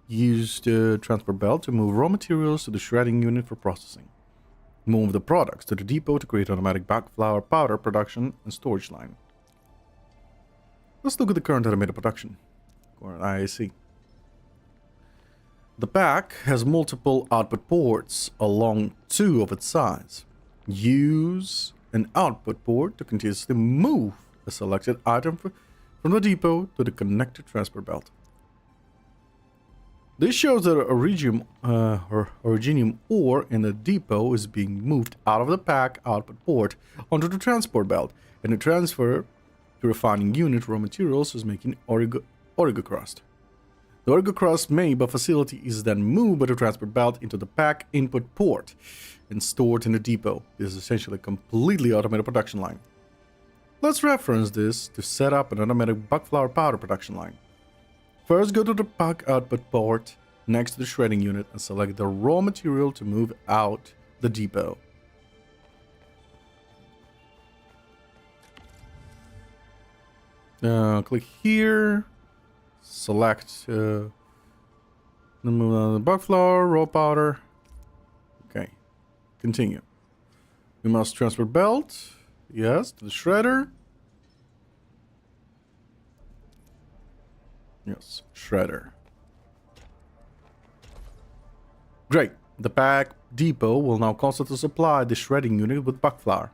Use the transport belt to move raw materials to the shredding unit for processing. Move the products to the depot to create automatic buckflower powder production and storage line. Let's look at the current automated production. Or an IAC. The pack has multiple output ports along 2 of its sides. Use an output port to continuously move a selected item from the depot to the connected transport belt. This shows that Originium ore in the depot is being moved out of the pack output port onto the transport belt, and the transfer to refining unit raw materials is making Origo crust. The Origo crust made by facility is then moved by the transport belt into the pack input port and stored in the depot. This is essentially a completely automated production line. Let's reference this to set up an automatic buckflower powder production line. First, go to the pack output port next to the shredding unit and select the raw material to move out the depot. Click here, select the buckflower, raw powder. Okay, continue. We must transfer belt, yes, to the shredder. Yes, shredder. Great. The pack depot will now constantly supply the shredding unit with buckflower.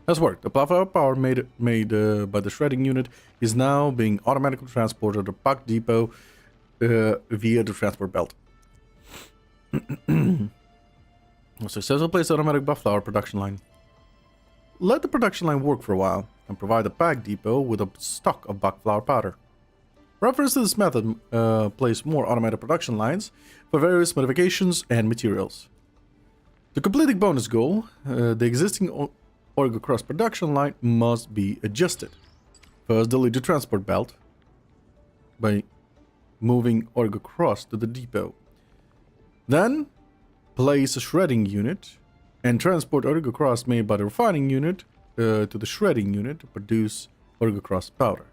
That's worked. The buckflower powder made by the shredding unit is now being automatically transported to the pack depot via the transport belt. Successfully place automatic buckflower production line. Let the production line work for a while and provide the pack depot with a stock of buckflower powder. Reference to this method place more automated production lines for various modifications and materials. To complete the bonus goal, the existing Origo Cross production line must be adjusted. First, delete the transport belt by moving Origo Cross to the depot. Then, place a shredding unit and transport Origo Cross made by the refining unit to the shredding unit to produce Origo Cross powder.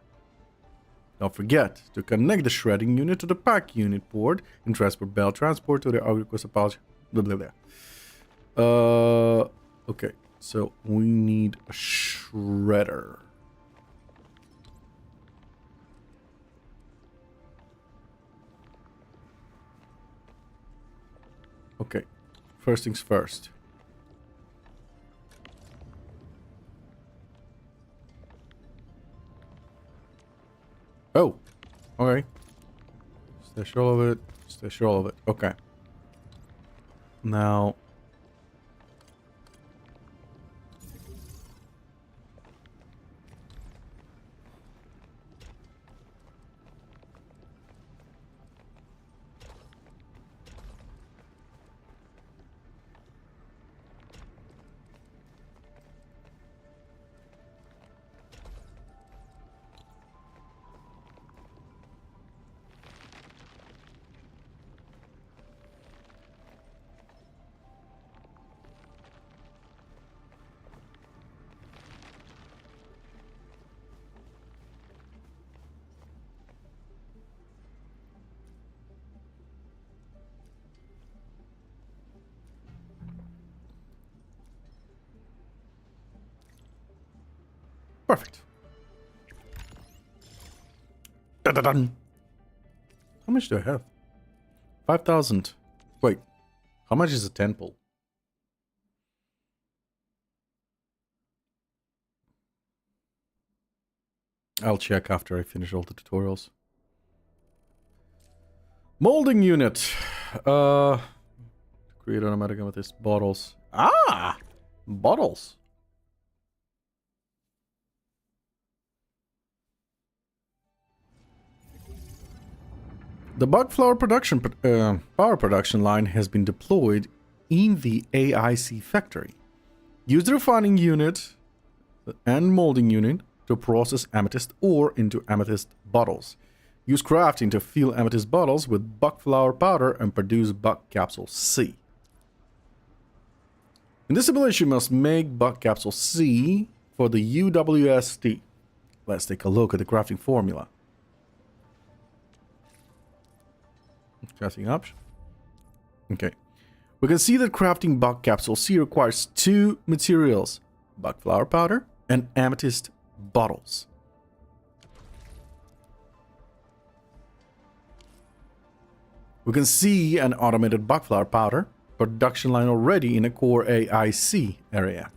Don't forget to connect the shredding unit to the pack unit port and transport belt transport to the Origo Cross powder. Okay, so we need a shredder. Okay, first things first. Oh, okay. Stash all of it. Stash all of it. Okay. Now. Perfect. Dun-dun-dun. How much do I have? 5,000. Wait, how much is a temple? I'll check after I finish all the tutorials. Molding unit. Create automatic amethyst bottles. Ah! Bottles. The bug flower production power production line has been deployed in the AIC factory. Use the refining unit and molding unit to process amethyst ore into amethyst bottles. Use crafting to fill amethyst bottles with bug flower powder and produce bug capsule C. In this simulation, you must make bug capsule C for the UWST. Let's take a look at the crafting formula. Crafting option. Okay. We can see that crafting bug capsule C requires 2 materials: bug flower powder and amethyst bottles. We can see an automated bug flower powder production line already in a core AIC area.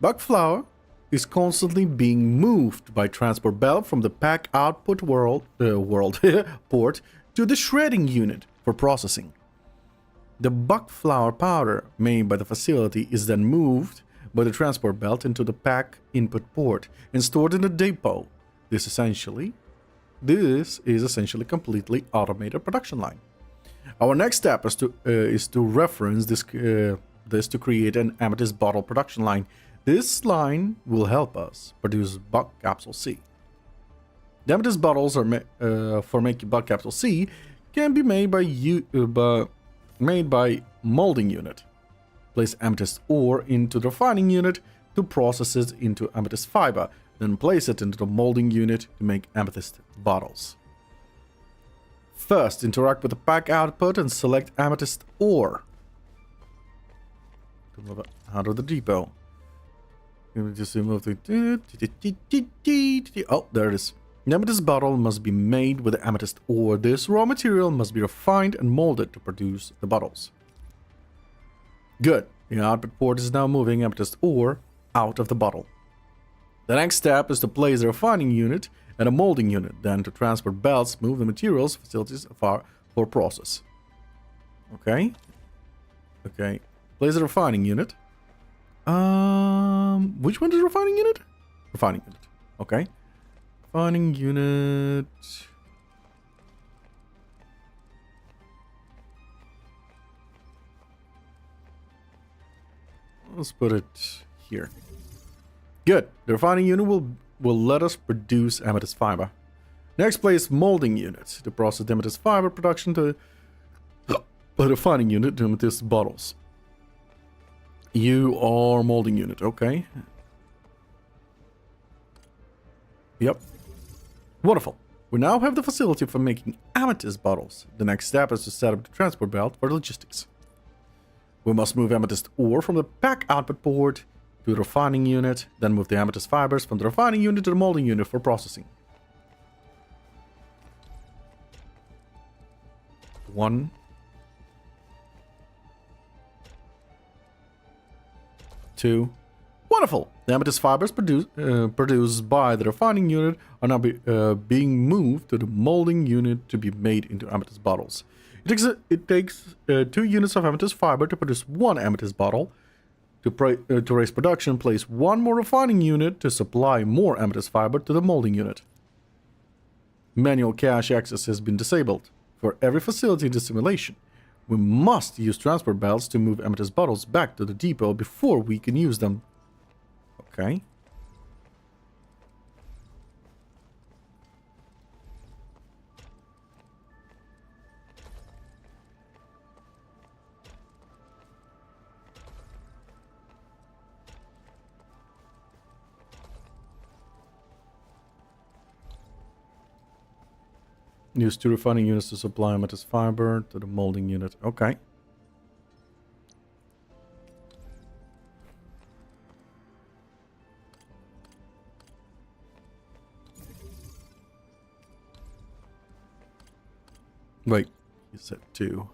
Bug flower is constantly being moved by transport belt from the pack output port to the shredding unit for processing. The bug flower powder made by the facility is then moved by the transport belt into the pack input port and stored in the depot. This is essentially completely automated production line. Our next step is to reference this to create an amethyst bottle production line. This line will help us produce bug capsule C. The amethyst bottles are for making bug capsule C can be made by molding unit. Place amethyst ore into the refining unit to process it into amethyst fiber, then place it into the molding unit to make amethyst bottles. First, interact with the pack output and select amethyst ore to move it out of the depot. Just move to... Oh, there it is. The amethyst bottle must be made with the amethyst ore. This raw material must be refined and molded to produce the bottles. Good. The output port is now moving amethyst ore out of the bottle. The next step is to place the refining unit and a molding unit. Then to transport belts, move the materials facilities for process. Okay. Okay. Place the refining unit. Which one is refining unit? Refining unit. Okay. Refining unit. Let's put it here. Good. The refining unit will let us produce amethyst fiber. Next, place molding unit to process the amethyst fiber production to the refining unit to amethyst bottles. You are molding unit, okay. Yep. Wonderful. We now have the facility for making amethyst bottles. The next step is to set up the transport belt for logistics. We must move amethyst ore from the pack output port to the refining unit, then move the amethyst fibers from the refining unit to the molding unit for processing. 1, 2. Wonderful! The amethyst fibers produced by the refining unit are now being moved to the molding unit to be made into amethyst bottles. It takes 2 units of amethyst fiber to produce 1 amethyst bottle. To raise production, place 1 more refining unit to supply more amethyst fiber to the molding unit. Manual cache access has been disabled. For every facility in the simulation, we must use transport belts to move amethyst bottles back to the depot before we can use them. Okay. Use 2 refining units to supply amethyst fiber to the molding unit. Okay. Wait, you said 2.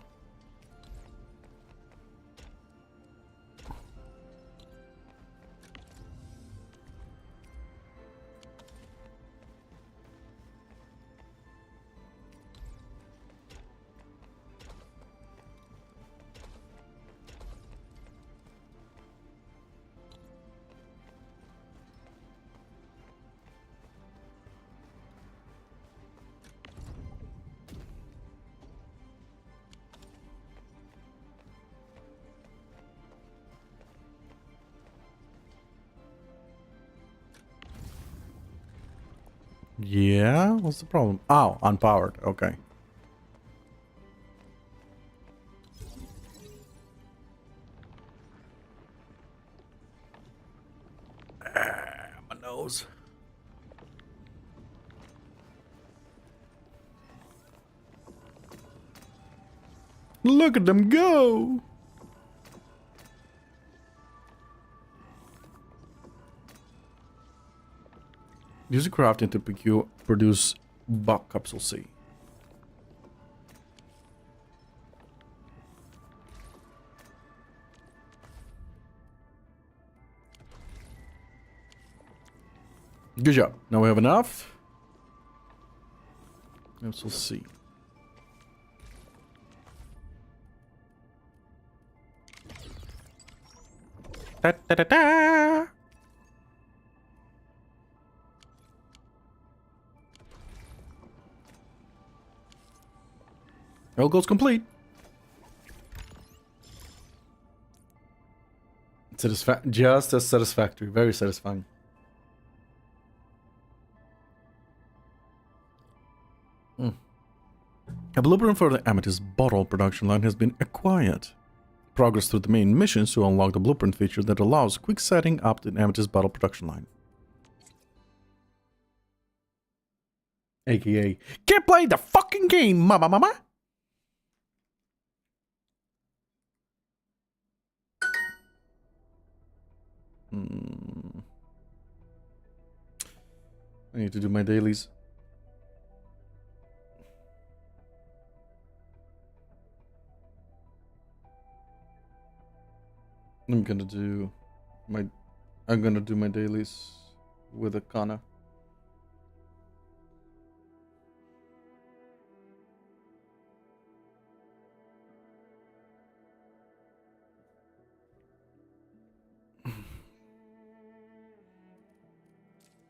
Yeah, what's the problem? Oh, unpowered. Okay. My nose. Look at them go! Use a crafting to produce bug capsule C. Good job. Now we have enough. Capsule C. Da, da, da, da. All goals complete. Just as satisfactory. Very satisfying. A blueprint for the Amethyst bottle production line has been acquired. Progress through the main missions to unlock the blueprint feature that allows quick setting up the Amethyst bottle production line. AKA, can't play the fucking game, mama. I need to do my dailies. I'm gonna do my dailies with a Kana.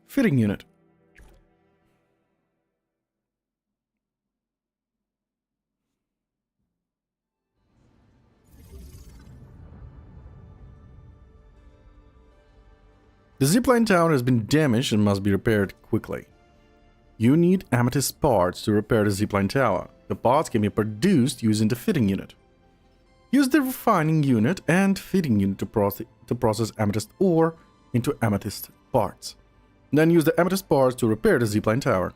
Fitting unit. The zipline tower has been damaged and must be repaired quickly. You need amethyst parts to repair the zipline tower. The parts can be produced using the fitting unit. Use the refining unit and fitting unit to process amethyst ore into amethyst parts. Then use the amethyst parts to repair the zipline tower.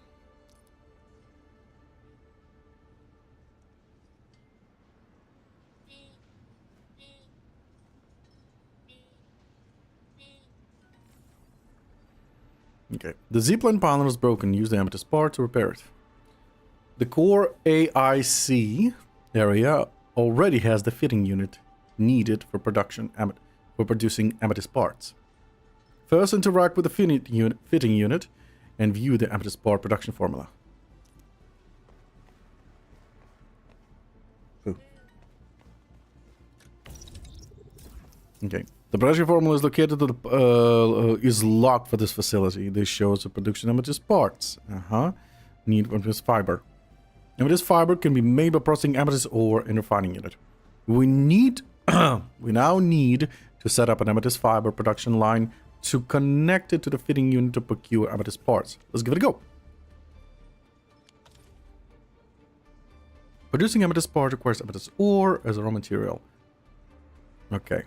Okay, the zipline panel is broken. Use the amethyst part to repair it. The core AIC area already has the fitting unit needed for producing amethyst parts. First, interact with the fitting unit and view the amethyst part production formula. Ooh. Okay. The production formula is located to the is locked for this facility. This shows the production of amethyst parts. Need amethyst fiber. Amethyst fiber can be made by processing amethyst ore in a refining unit. We now need to set up an amethyst fiber production line to connect it to the fitting unit to procure amethyst parts. Let's give it a go. Producing amethyst parts requires amethyst ore as a raw material. Okay.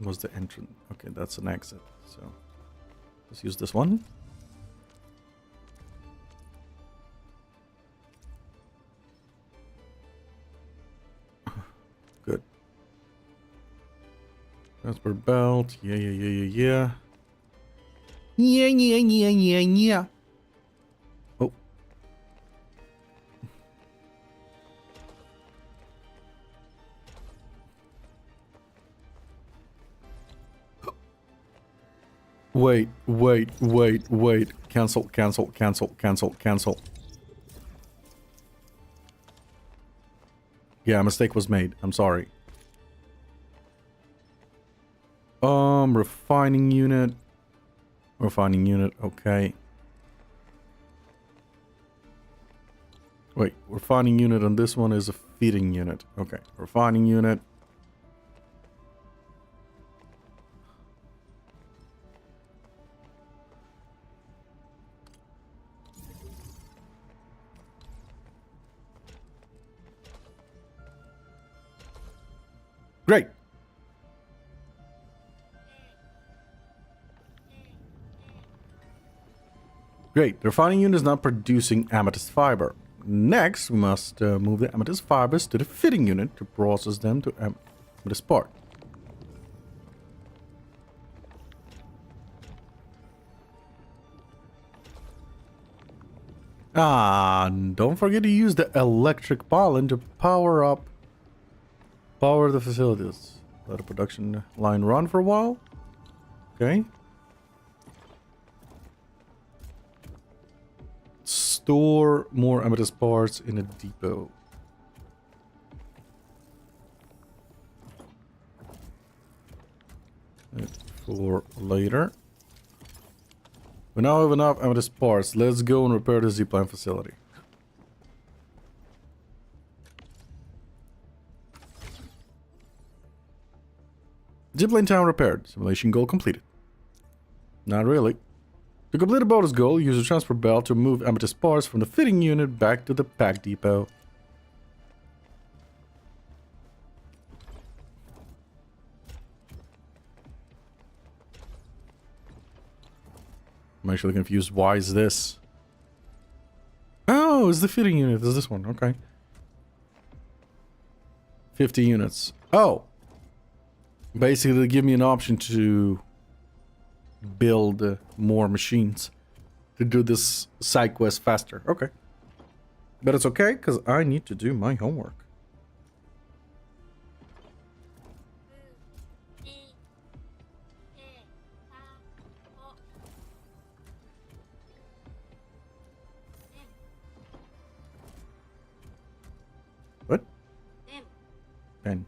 Was the entrance? Okay, that's an exit. So let's use this one. Good. Transport belt. Yeah. Yeah. Oh. Wait. Cancel. Yeah, a mistake was made. I'm sorry. Refining unit. Okay. Wait, refining unit on this one is a feeding unit. Okay, refining unit. Great. Great. The refining unit is not producing amethyst fiber. Next, we must move the amethyst fibers to the fitting unit to process them to amethyst part. And don't forget to use the electric pollen to power the facilities. Let the production line run for a while. Okay. Store more amethyst parts in a depot. For later. We now have enough amethyst parts. Let's go and repair the zipline facility. Zipline town repaired. Simulation goal completed. Not really. To complete a bonus goal, use a transfer belt to move amethyst parts from the fitting unit back to the pack depot. I'm actually confused. Why is this? Oh, it's the fitting unit. It's this one. Okay. 50 units. Oh. Basically, they give me an option to build more machines to do this side quest faster. Okay. But it's okay, because I need to do my homework. What? Pen.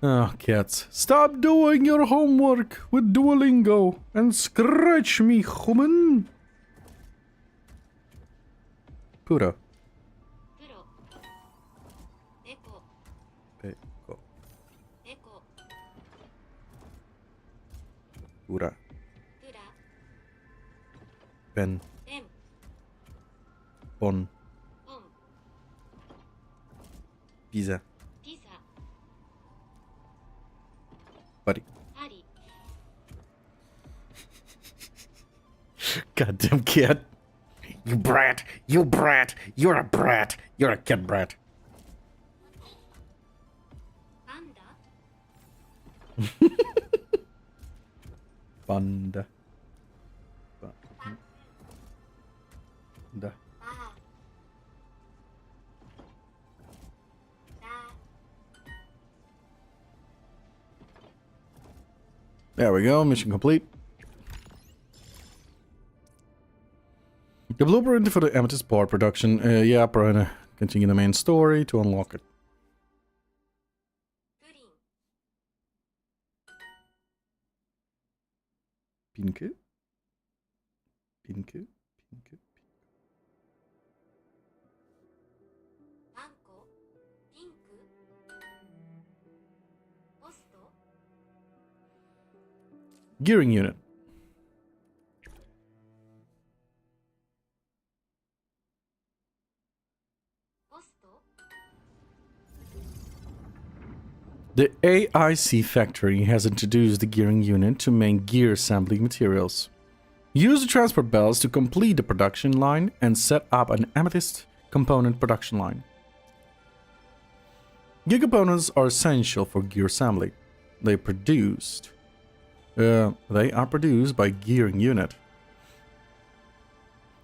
Oh, cats. Stop doing your homework with Duolingo and scratch me, human. Pura. Peko. Pura. Pen. Pon. Pizza. Buddy. Goddamn cat. You brat. You brat. You're a brat. You're a cat brat. Panda. Panda. There we go, mission complete. The blueprint for the amethyst part production. Yeah, we're gonna continue the main story to unlock it. Pinku? Pinku? Pinku? Gearing unit. The AIC factory has introduced the gearing unit to make gear assembly materials. Use the transfer belts to complete the production line and set up an amethyst component production line. Gear components are essential for gear assembly. They are produced by gearing unit.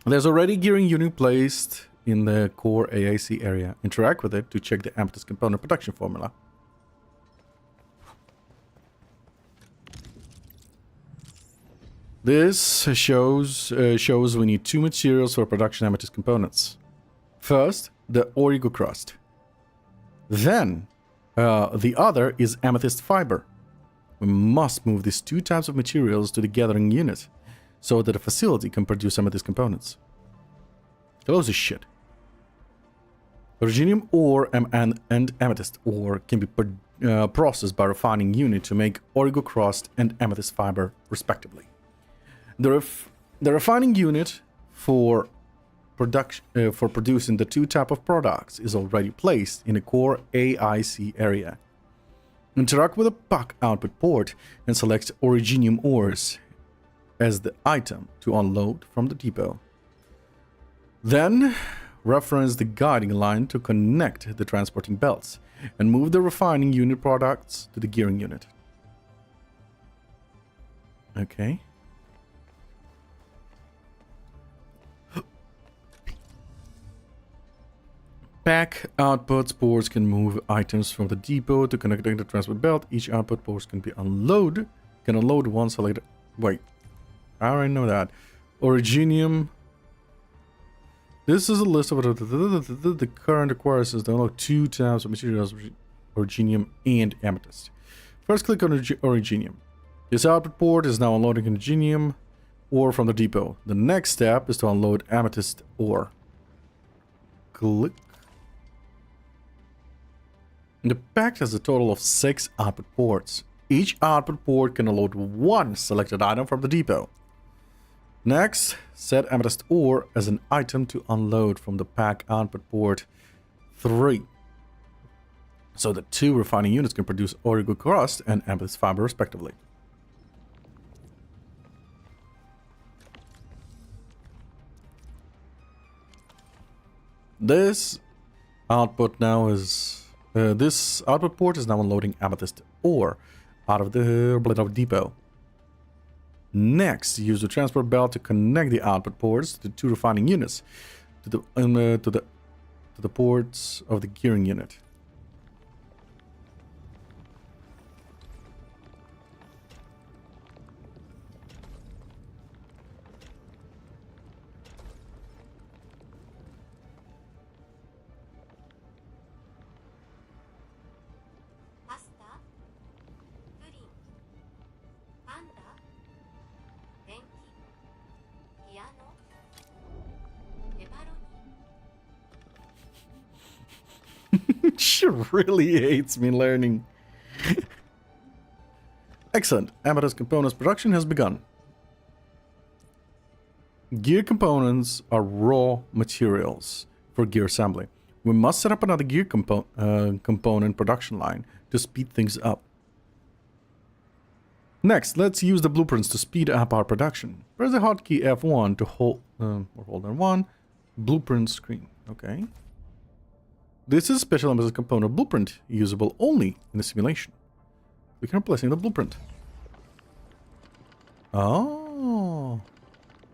There's already gearing unit placed in the core AIC area. Interact with it to check the amethyst component production formula. This shows we need 2 materials for production amethyst components. First, the origo crust. Then, the other is amethyst fiber. We must move these 2 types of materials to the gathering unit, so that the facility can produce amethyst components. Close this shit. Originium ore and amethyst ore can be processed by refining unit to make origo crust and amethyst fiber, respectively. The refining unit for producing the 2 type of products is already placed in the core AIC area. Interact with the pack output port and select originium ores as the item to unload from the depot. Then, reference the guiding line to connect the transporting belts and move the refining unit products to the gearing unit. Okay. Pack output ports can move items from the depot to connecting the transport belt. Each output port can unload one selected. Wait, I already know that. Originium. This is a list of the current requires to unlock 2 types of materials: originium and amethyst. First, click on originium. This output port is now unloading originium ore from the depot. The next step is to unload amethyst ore. Click. The pack has a total of 6 output ports. Each output port can unload 1 selected item from the depot. Next, set amethyst ore as an item to unload from the pack output port 3, so that 2 refining units can produce origo crust and amethyst fiber respectively. This output port is now unloading amethyst ore out of the depot. Next, use the transport belt to connect the output ports to the 2 refining units to the ports of the gearing unit. She really hates me learning. Excellent. Amethyst components production has begun. Gear components are raw materials for gear assembly. We must set up another gear component production line to speed things up. Next, let's use the blueprints to speed up our production. Press the hotkey F1 to hold N1 blueprint screen. Okay. This is a special amethyst component blueprint, usable only in the simulation. We can replace the blueprint. Oh.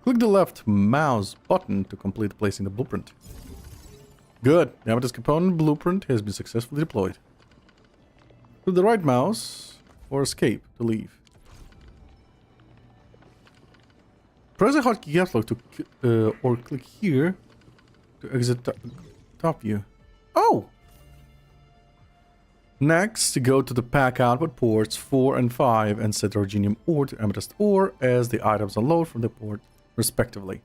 Click the left mouse button to complete placing the blueprint. Good. The amethyst component blueprint has been successfully deployed. Click the right mouse or escape to leave. Press the hotkey F to or click here to exit top view. Oh! Next, go to the pack output ports 4 and 5 and set originium ore to amethyst ore as the items unload from the port, respectively.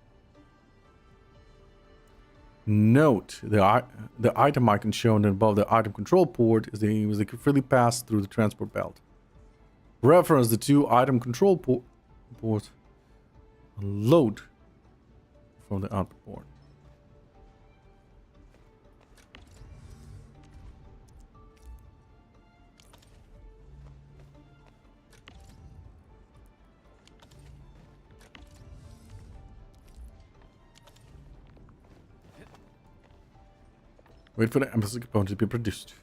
Note, the item icon shown above the item control port is the freely passed through the transport belt. Reference the 2 item control ports unload from the output port. Wait for the amethyst component to be produced.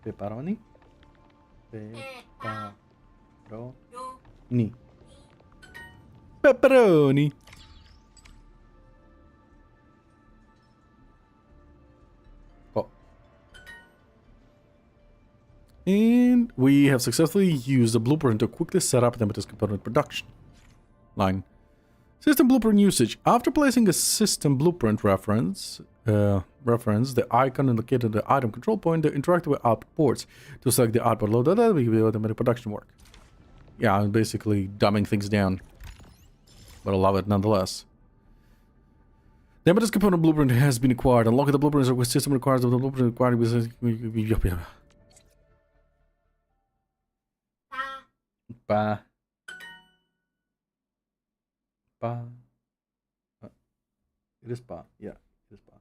Pepperoni? Pepperoni. Pepperoni. Oh. And we have successfully used the blueprint to quickly set up Nemesis component production line. System blueprint usage. After placing a system blueprint reference, the icon indicated the item control point, the interact with output ports. To select the output load, that will be automatic production work. Yeah, I'm basically dumbing things down. But I love it nonetheless. The Nemesis component blueprint has been acquired. Unlocking the blueprint request system requires the blueprint required with Pa. Pa. It is Pa. Yeah, it is Pa.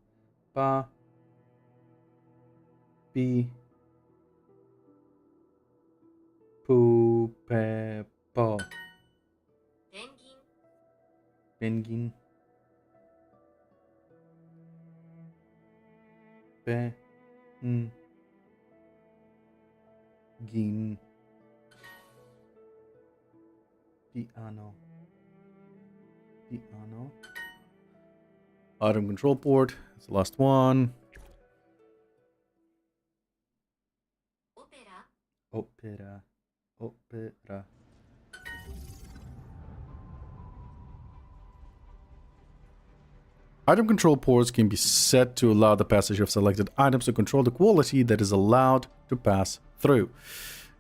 Pa. Pi. Pu. Pe. Po. Pengin. Pe. N. Gin. Piano. Piano. Item control port. It's the last one. Opera. Opera. Item control ports can be set to allow the passage of selected items to control the quality that is allowed to pass through.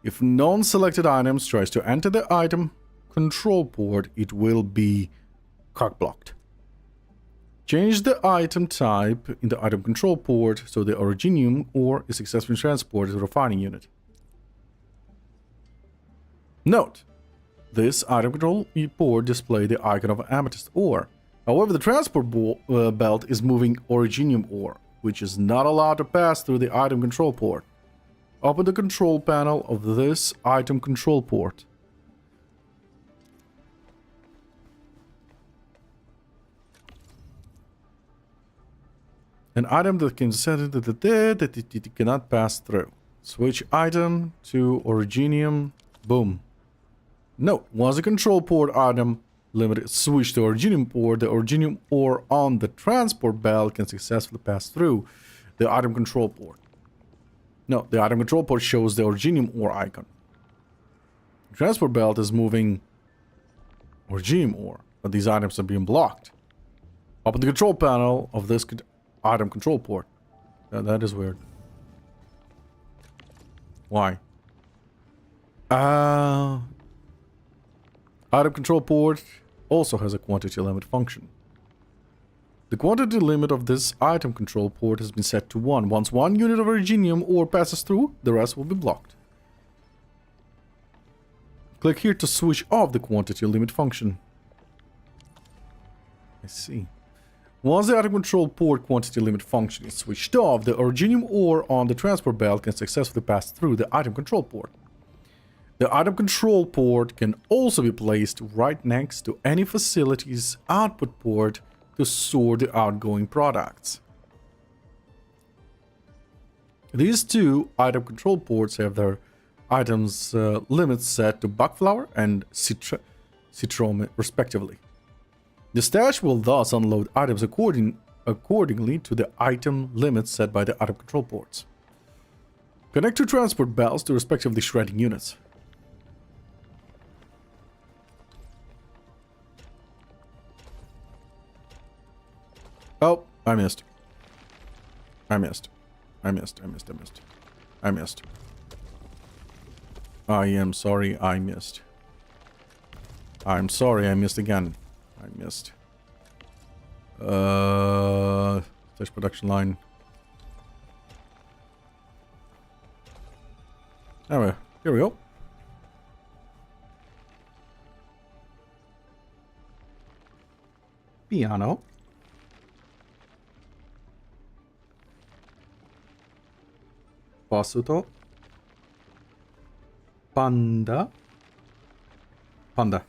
If non-selected items tries to enter the item control port, it will be cock-blocked. Change the item type in the item control port so the originium ore is successfully transported to the refining unit. Note, this item control port displays the icon of amethyst ore. However, the transport belt is moving originium ore, which is not allowed to pass through the item control port. Open the control panel of this item control port. An item that can set it that it cannot pass through. Switch item to originium. Boom. Note, once the control port item limited switch to originium port, the originium ore on the transport belt can successfully pass through the item control port. No, the item control port shows the originium ore icon. The transport belt is moving originium ore, but these items are being blocked. Open the control panel of this item control port. That is weird. Why? Item control port also has a quantity limit function. The quantity limit of this item control port has been set to 1. Once 1 unit of originium ore passes through, the rest will be blocked. Click here to switch off the quantity limit function. I see. Once the item control port quantity limit function is switched off, the originium ore on the transport belt can successfully pass through the item control port. The item control port can also be placed right next to any facility's output port to store the outgoing products. These two item control ports have their items limits set to buckflower and citrome respectively. The stash will thus unload items accordingly to the item limits set by the item control ports. Connect two transport belts to respectively shredding units. Oh, I missed. I missed. I missed. I missed. I missed. I missed. I am sorry I missed. I'm sorry I missed again. I missed. Stash production line. Anyway, here we go. Piano. Pasuto. Panda. Panda.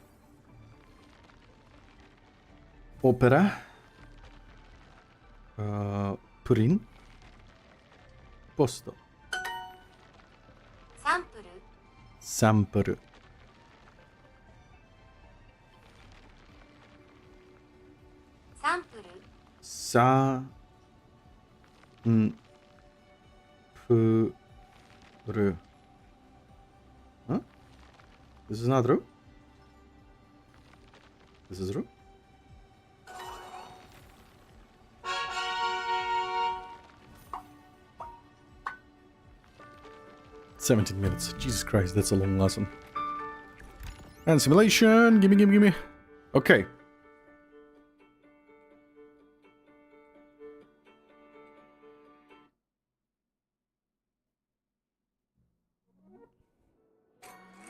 Opera. Purin. Posto. Sample. Huh? This is not true? This is true? "17 minutes. Jesus Christ, that's a long lesson. And simulation. Gimme. Okay.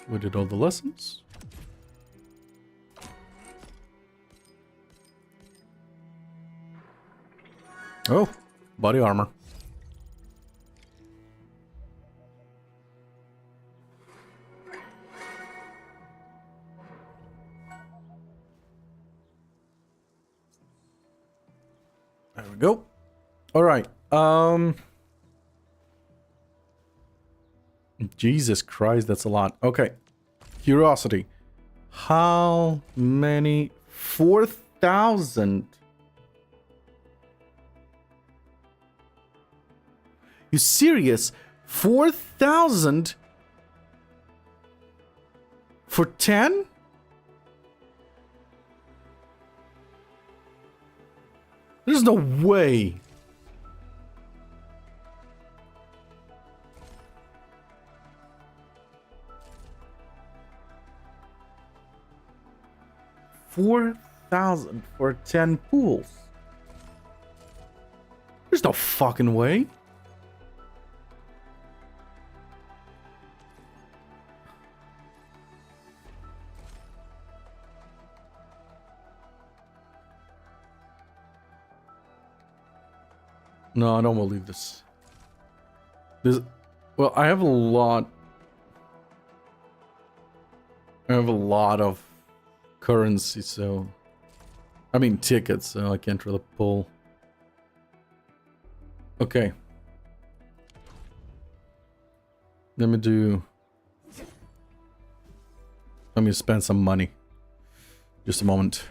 We did all the lessons. Oh, body armor. There we go. All right. Jesus Christ, that's a lot. Okay. Curiosity. How many? 4,000. You serious? 4,000 for 10? There's no way. $4,000 for 10 pools. There's no fucking way. No, I don't believe this. Well, I have a lot. I have a lot of currency, so I mean tickets, so I can't really pull. Okay. Let me spend some money. Just a moment.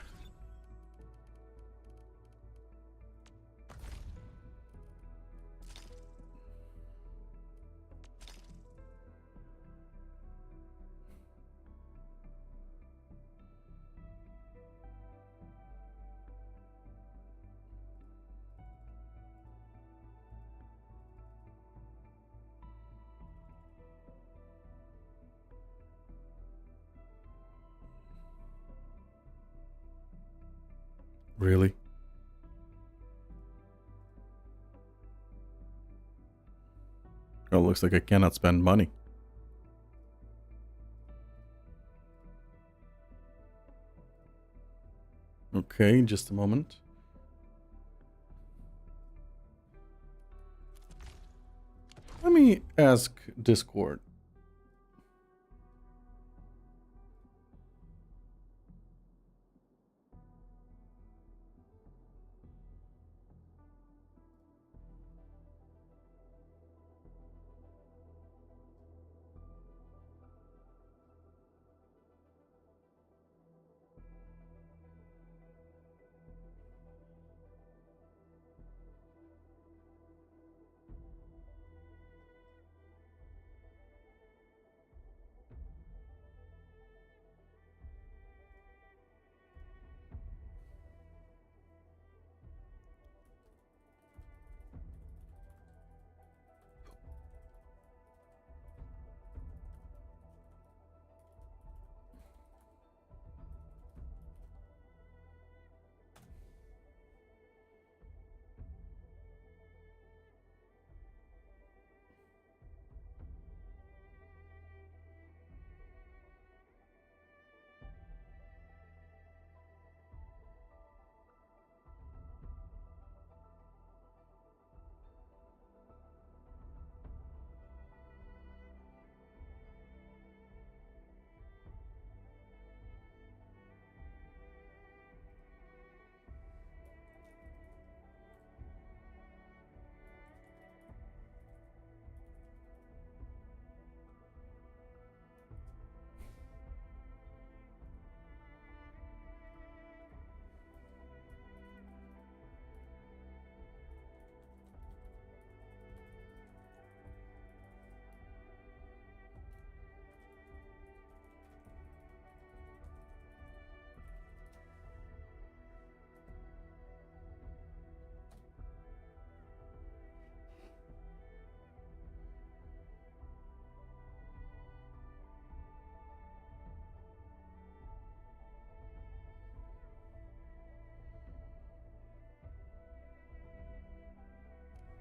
Really? Oh, looks like I cannot spend money. Okay, just a moment. Let me ask Discord.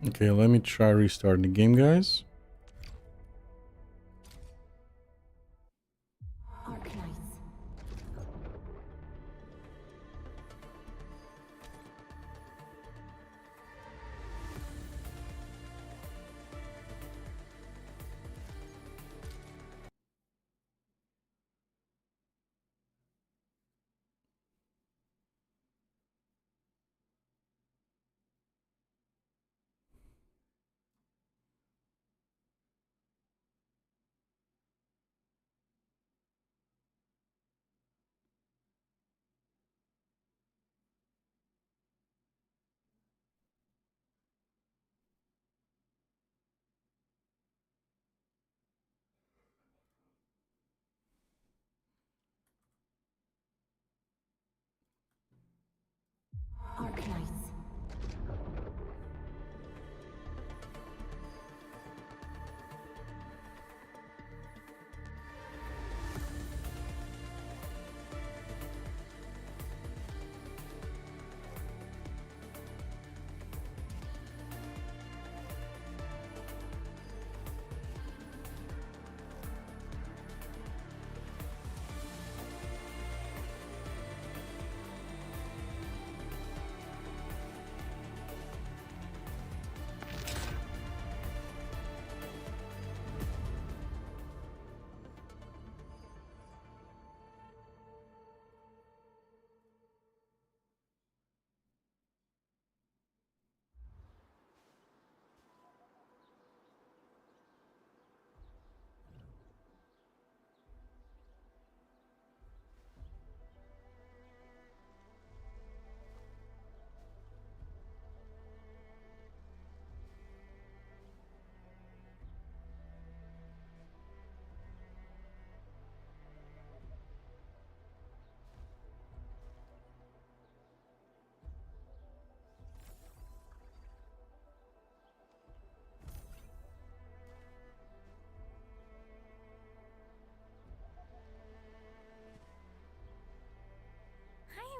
Okay, let me try restarting the game, guys.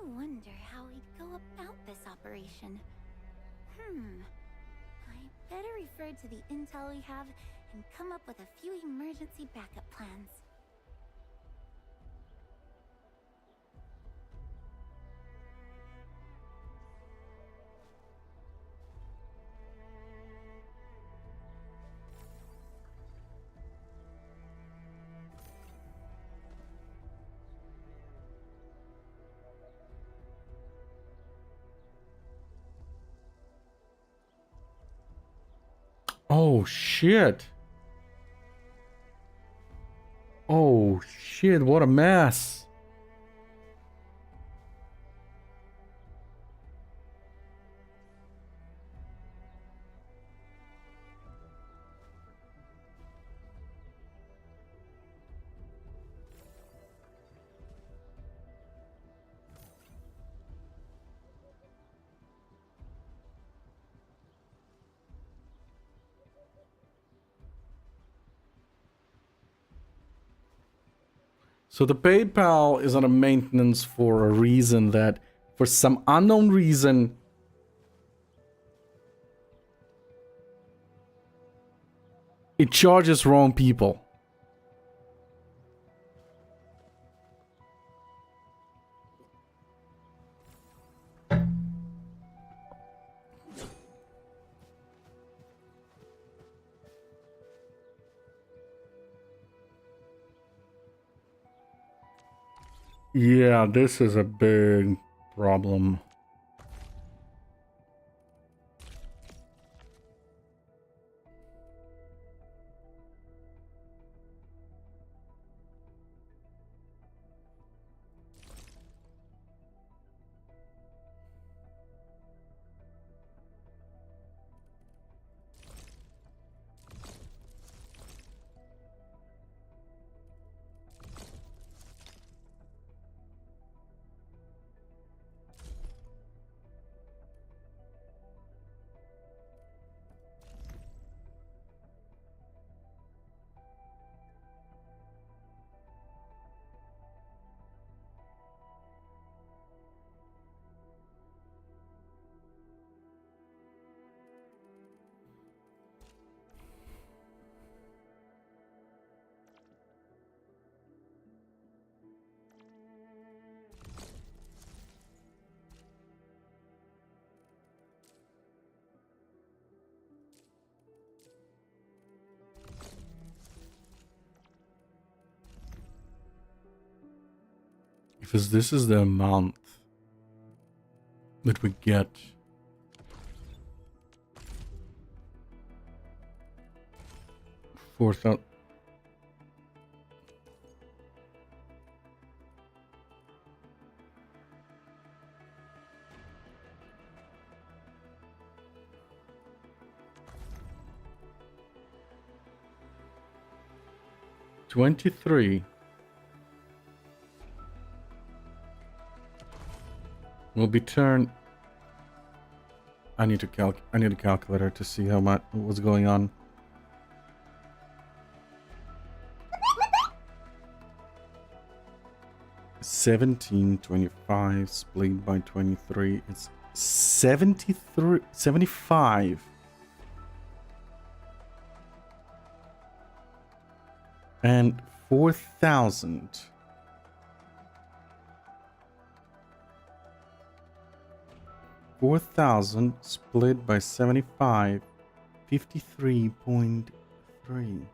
I wonder how we'd go about this operation. I better refer to the intel we have and come up with a few emergency backup plans. Oh shit. Oh shit, what a mess. So the paid pal is on a maintenance for a reason that, for some unknown reason, it charges wrong people. Yeah, this is a big problem. Because this is the amount that we get. $4,000. $23 will be turned. I need a calculator to see how much what's going on. $17.25 split by 23. It's 75. And 4,000. $4,000 split by 75. 53.3.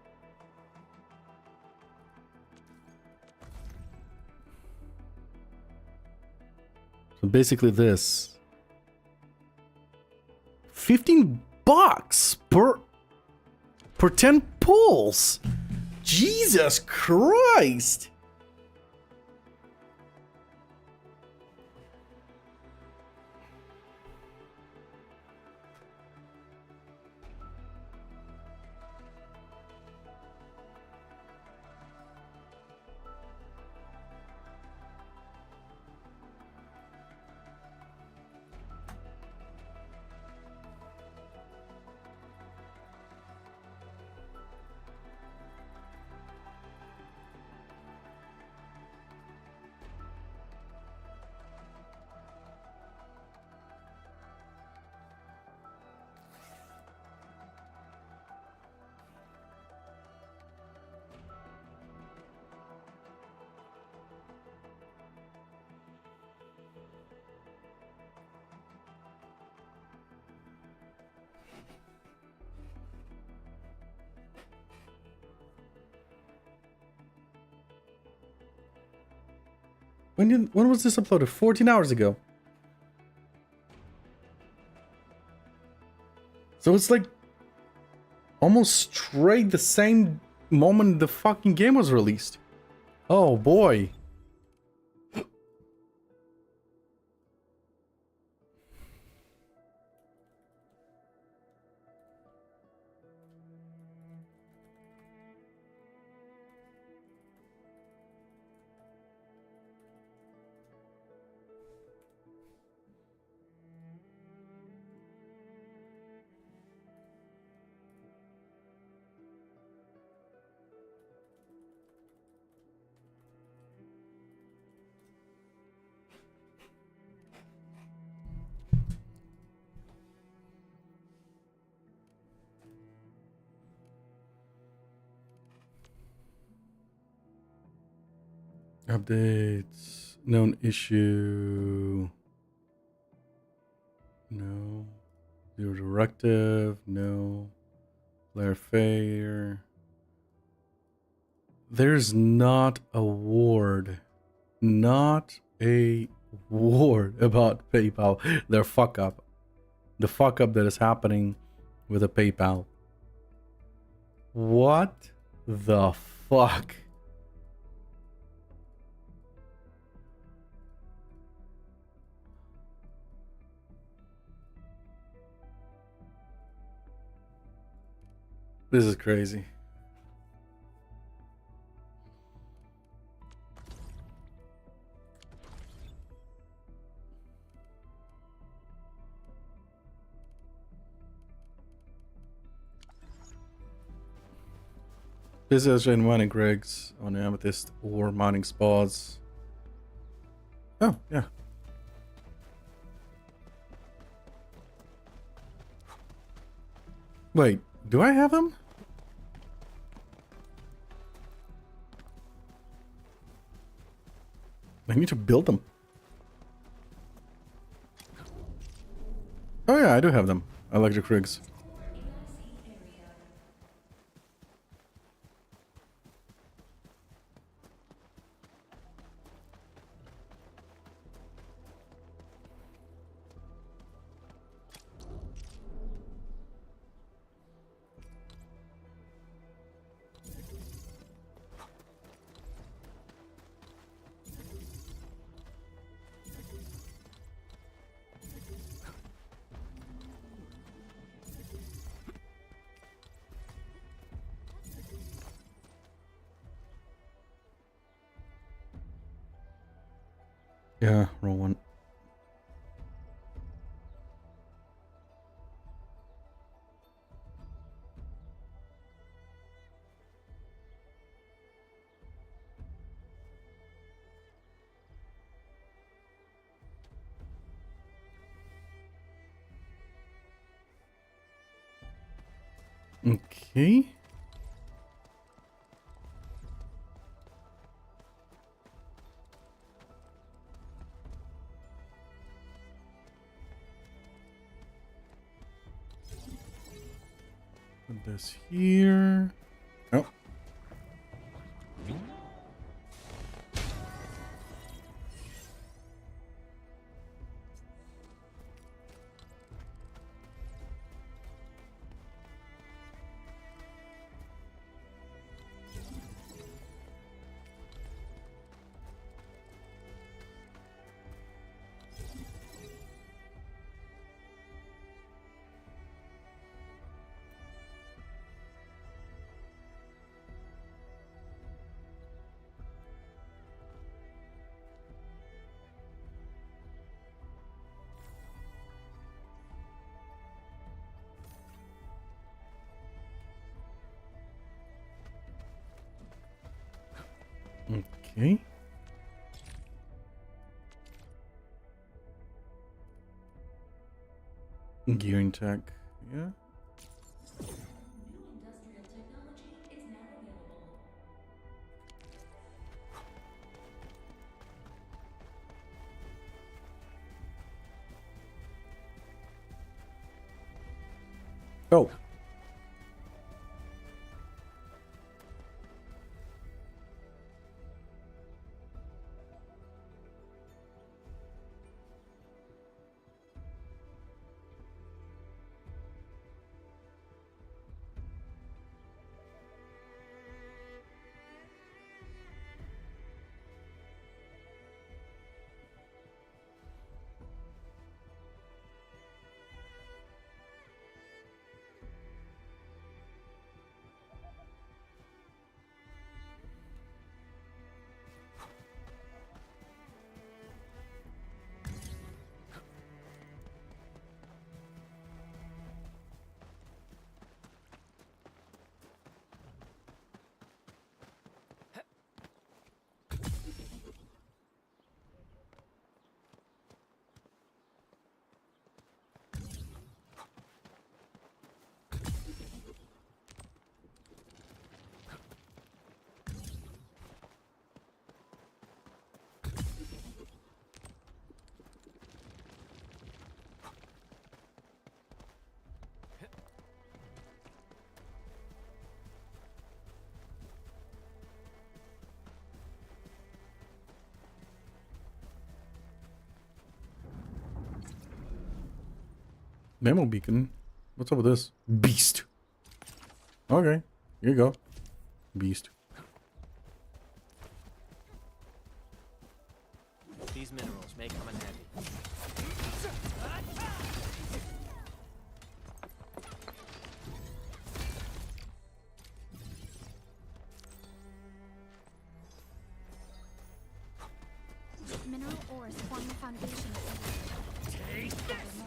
So basically this. $15 per 10 pulls. Jesus Christ. When was this uploaded? 14 hours ago. So it's like almost straight the same moment the fucking game was released. Oh boy. Updates. Known issue. No. Zero directive. No. Player failure. There's not a word. Not a word about PayPal. Their fuck up. The fuck up that is happening with a PayPal. What the fuck? This is crazy. This is Azure mining rigs on amethyst ore mining spots. Oh, yeah. Wait, do I have them? I need to build them. Oh yeah, I do have them. Electric rigs. Yeah, roll one. Okay. Put this here. Oh. Okay. Gearing tech. Yeah. Oh. Memo beacon. What's up with this? Beast. Okay. Here you go. Beast. These minerals may come in handy. Mineral ores form the foundation of Take this!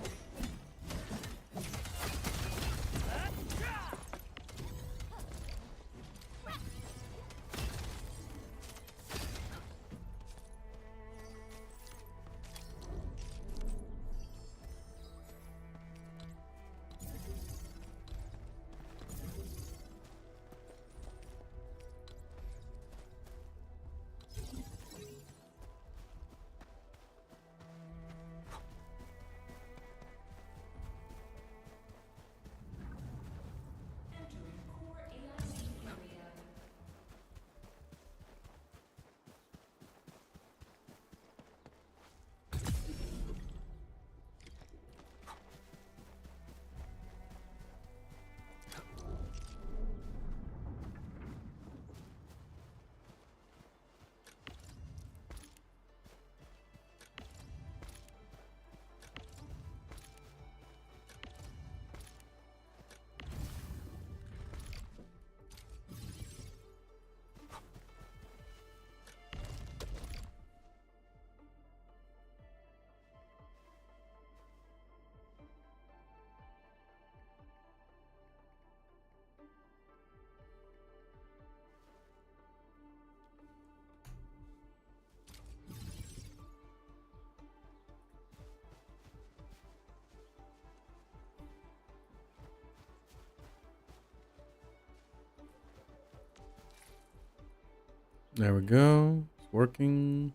There we go. It's working.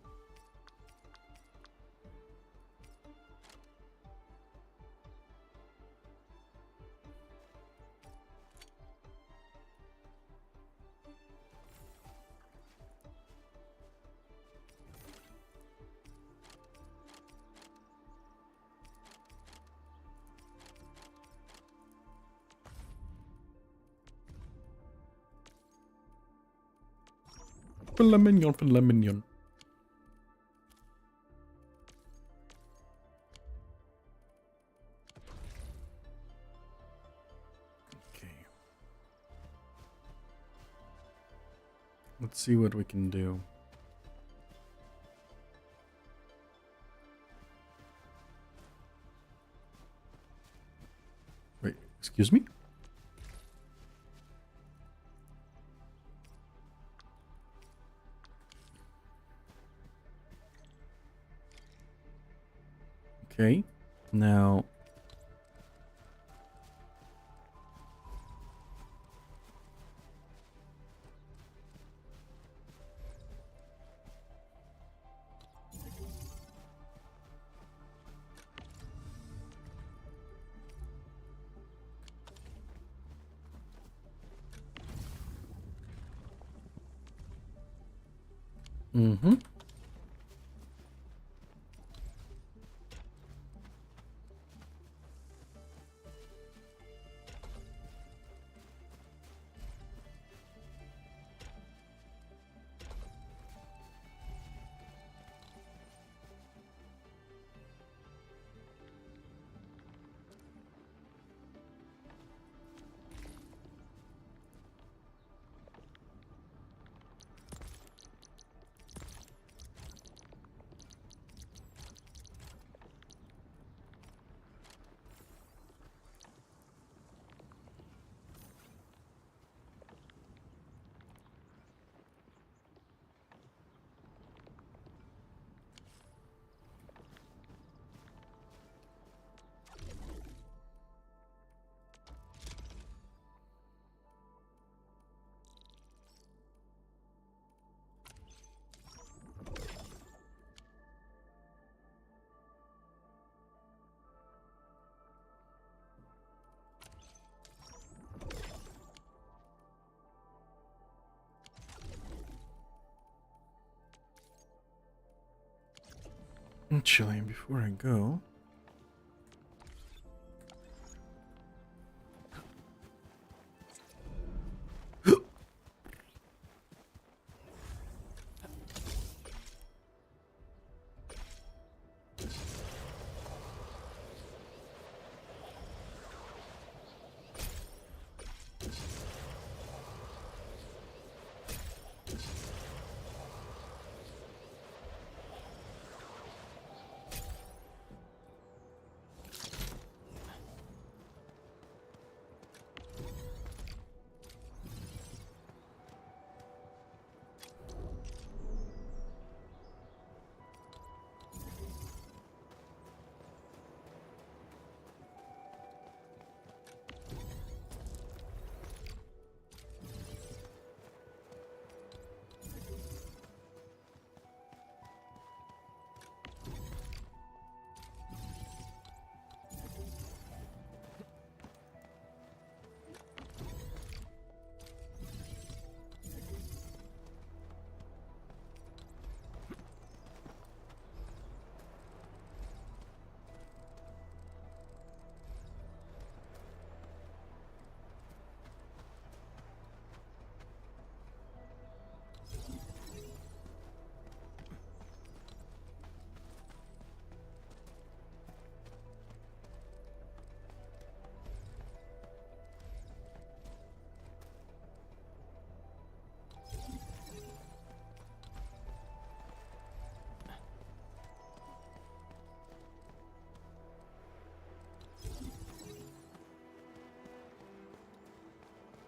Filet mignon, filet mignon. Okay. Let's see what we can do. Wait, excuse me? Okay, now mm-hmm. Actually, before I go,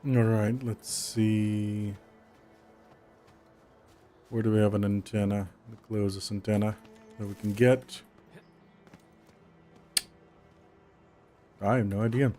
all right, let's see. Where do we have an antenna? The closest antenna that we can get. I have no idea.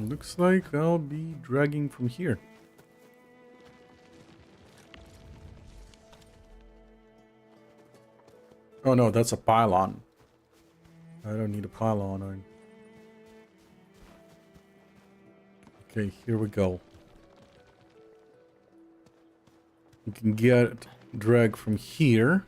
Looks like I'll be dragging from here. Oh no, that's a pylon. I don't need a pylon. Okay, here we go. You can get drag from here.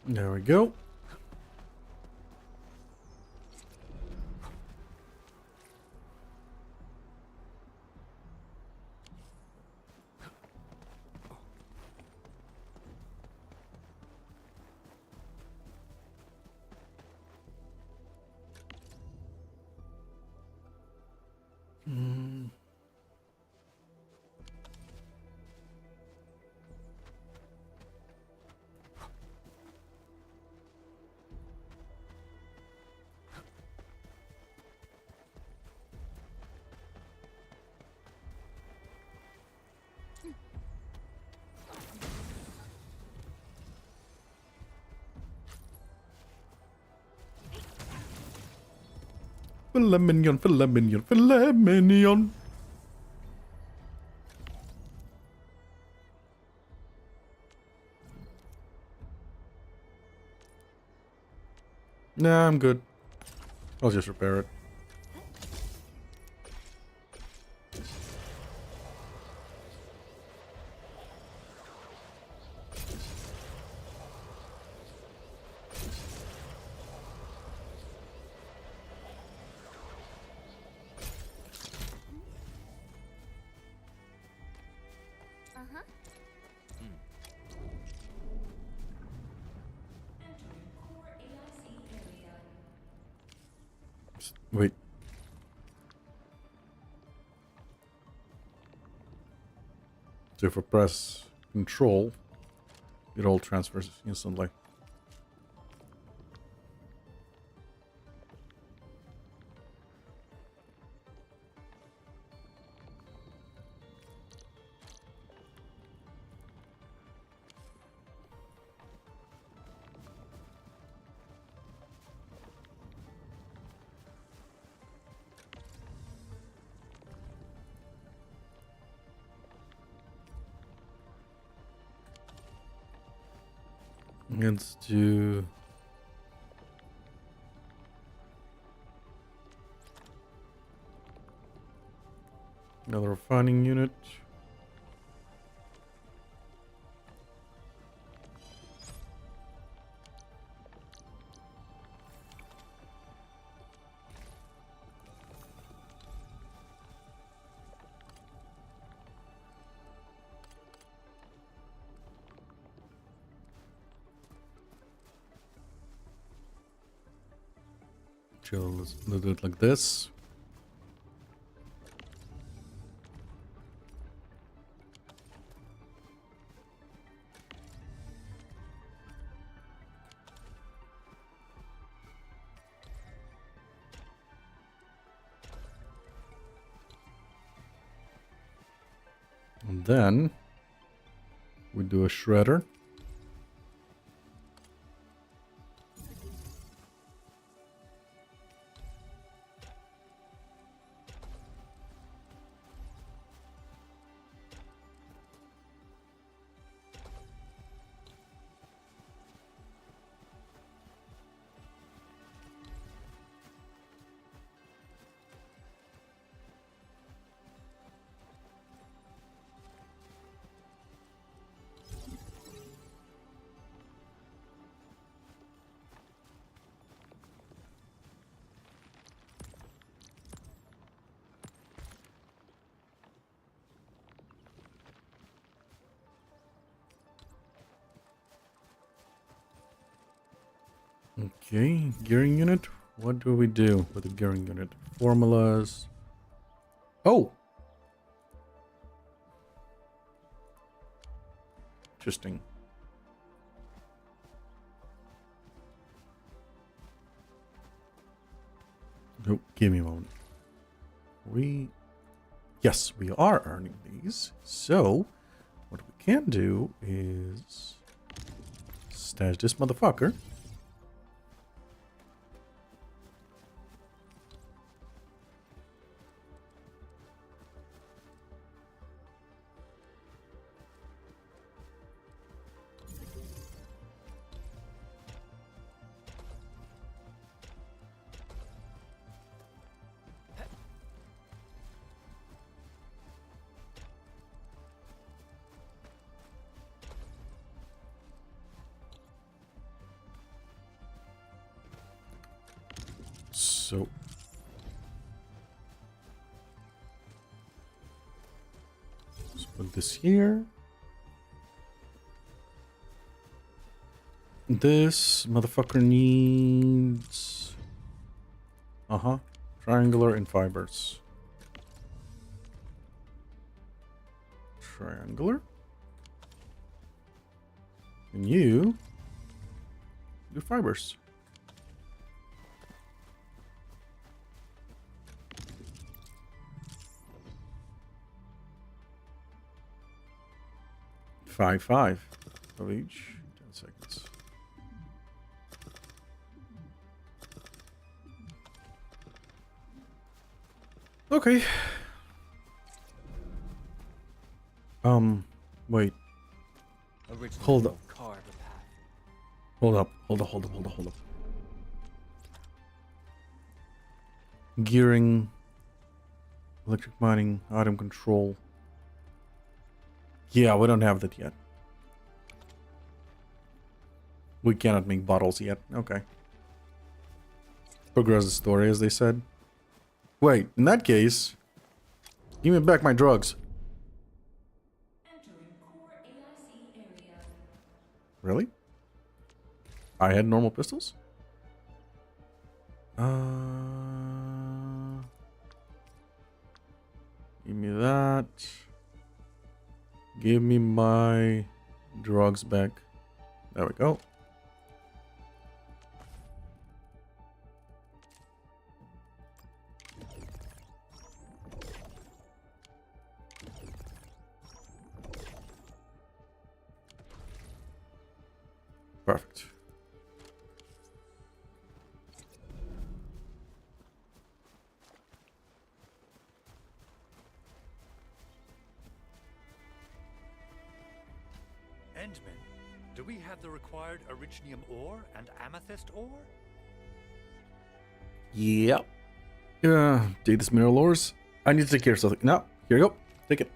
There we go. Filet mignon, filet mignon, filet mignon. Nah, I'm good. I'll just repair it. Uh-huh. Wait. So if I press Control, it all transfers instantly. Let's do another refining unit. Let's do it like this. And then We do a shredder. Okay, gearing unit. What do we do with the gearing unit? Formulas. Oh! Interesting. Oh, give me a moment. Yes, we are earning these. So, what we can do is stash this motherfucker. So let's put this here. This motherfucker needs triangular and fibers. Triangular. And you do fibers. Five of each. 10 seconds. Okay. Wait. Hold up. Hold up. Gearing. Electric mining. Item control. Yeah, we don't have that yet. We cannot make bottles yet. Okay. Progress the story, as they said. Wait, in that case, give me back my drugs. Entering core AIC area. Really? I had normal pistols? Give me that. Give me my drugs back. There we go. Perfect. Endmin, do we have the required Originium ore and Amethyst ore? Yep. Take this mineral ores. I need to take care of something. No, here you go. Take it.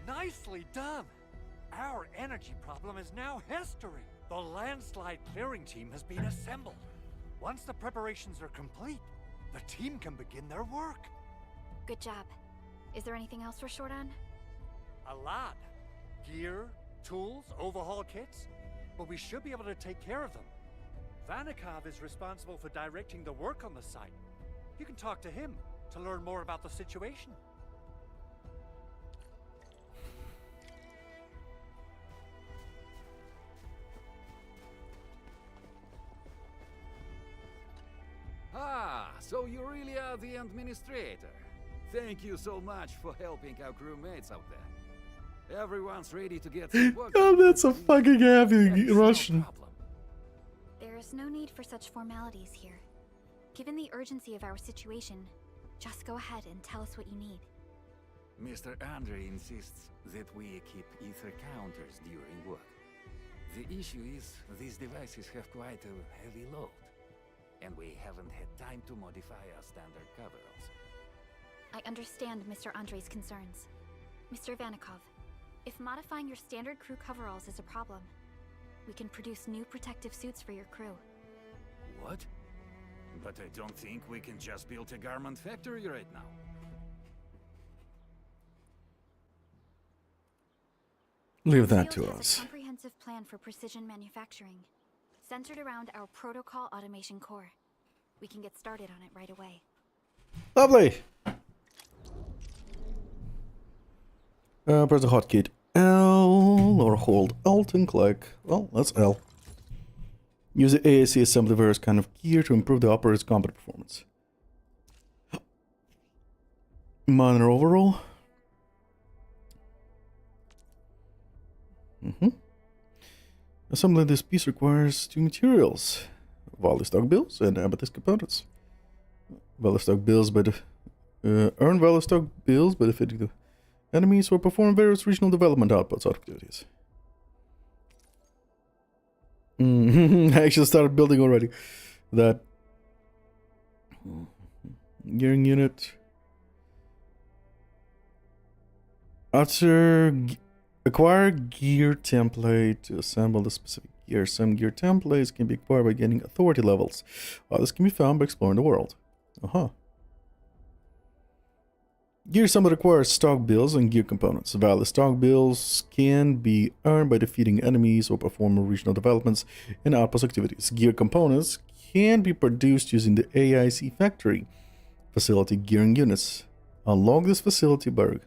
Nicely done! Our energy problem is now history. The landslide clearing team has been assembled. Once the preparations are complete, the team can begin their work. Good job. Is there anything else we're short on? A lot. Gear, tools, overhaul kits. But we should be able to take care of them. Vanikov is responsible for directing the work on the site. You can talk to him to learn more about the situation. Ah, so you really are the administrator. Thank you so much for helping our crewmates out there. Everyone's ready to get some work. God, that's a fucking heavy Russian. There is no need for such formalities here. Given the urgency of our situation, just go ahead and tell us what you need. Mr. Andre insists that we keep ether counters during work. The issue is these devices have quite a heavy load, and we haven't had time to modify our standard coveralls. I understand Mr. Andre's concerns. Mr. Vanikov, if modifying your standard crew coveralls is a problem, we can produce new protective suits for your crew. What? But I don't think we can just build a garment factory right now. Leave that The to field has us. a comprehensive plan for precision manufacturing, centered around our protocol automation core. We can get started on it right away. Lovely. Press the hotkey L or hold Alt and click. Well, that's L. Use the AAC assembly various kind of gear to improve the operator's combat performance. Minor overall. Assembling this piece requires two materials: value stock bills and amethyst components. Value stock bills by the earn value stock bills by defeating the enemies or perform various regional development outputs activities. I actually started building already. That gearing unit. After acquire gear template to assemble the specific gear. Some gear templates can be acquired by gaining authority levels. Others can be found by exploring the world. Gear assembly requires stock bills and gear components. Valid stock bills can be earned by defeating enemies or performing regional developments and outpost activities. Gear components can be produced using the AIC factory facility gearing units. Unlock this facility by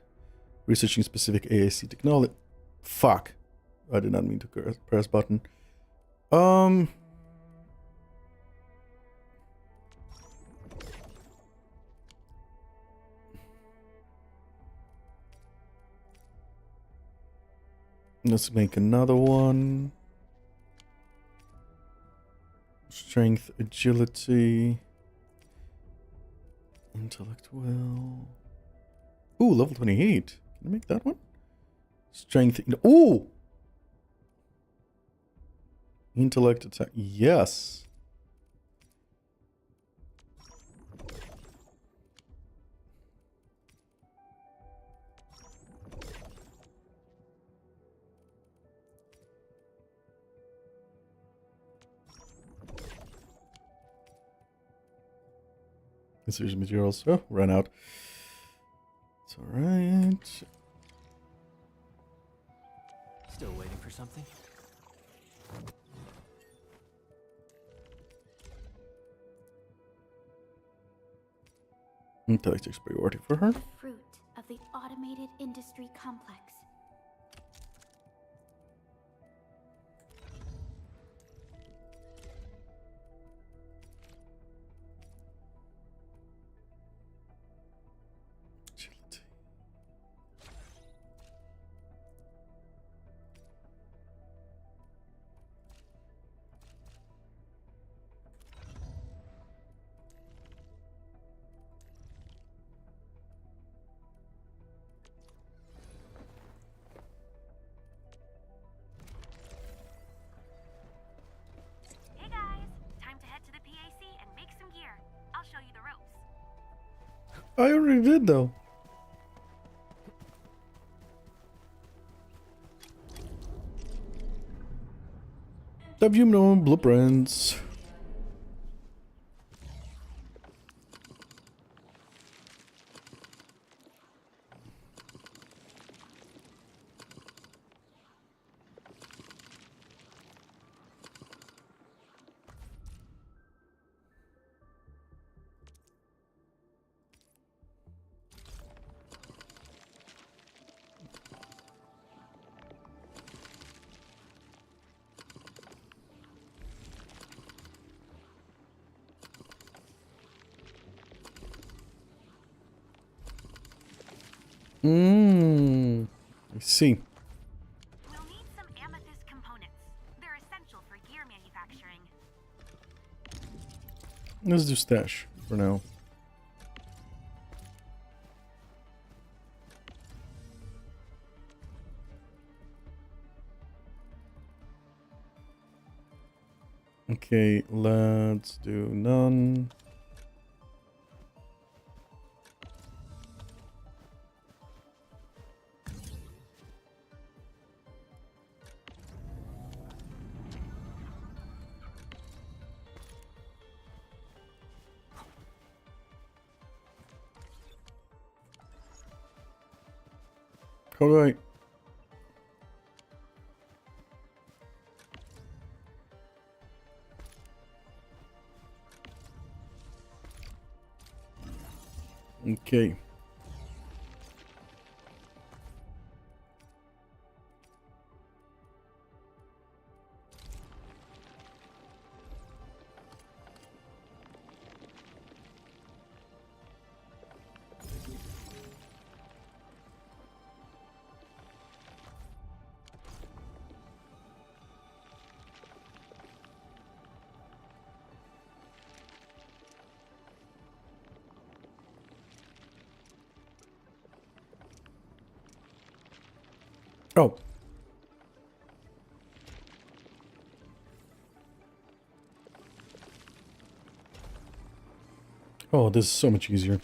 researching specific AIC technology. Fuck. I did not mean to press button. Let's make another one. Strength, agility, intellect, will. Ooh, level 28. Can I make that one? Strength. Ooh! Intellect, attack. Yes. Let's use materials. Oh, ran out. It's alright. Still waiting for something? Intellect takes priority for her. The fruit of the automated industry complex. Hey guys, time to head to the PAC and make some gear. I'll show you the ropes. I already did though. WM blueprints. I see. Let's do stash for now. Okay, let's do none. How do I... Okay. Oh. Oh, this is so much easier.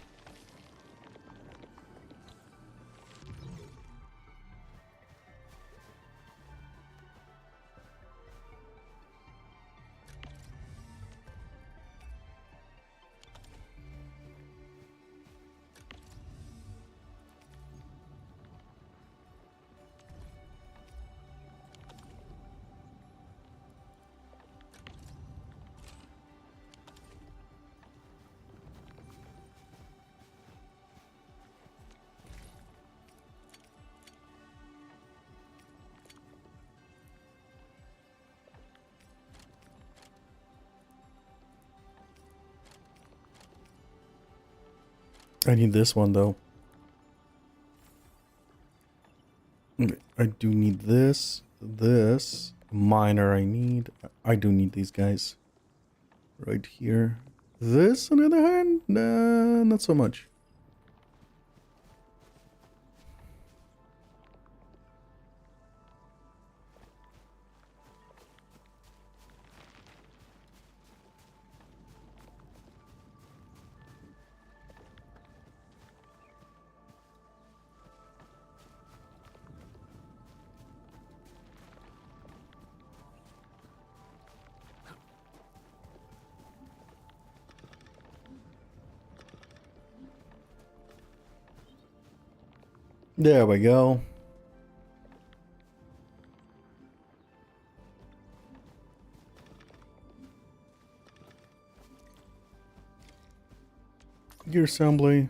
I need this one though. I do need this. Miner I need. I do need these guys. Right here. This, on the other hand, nah, not so much. There we go. Gear assembly.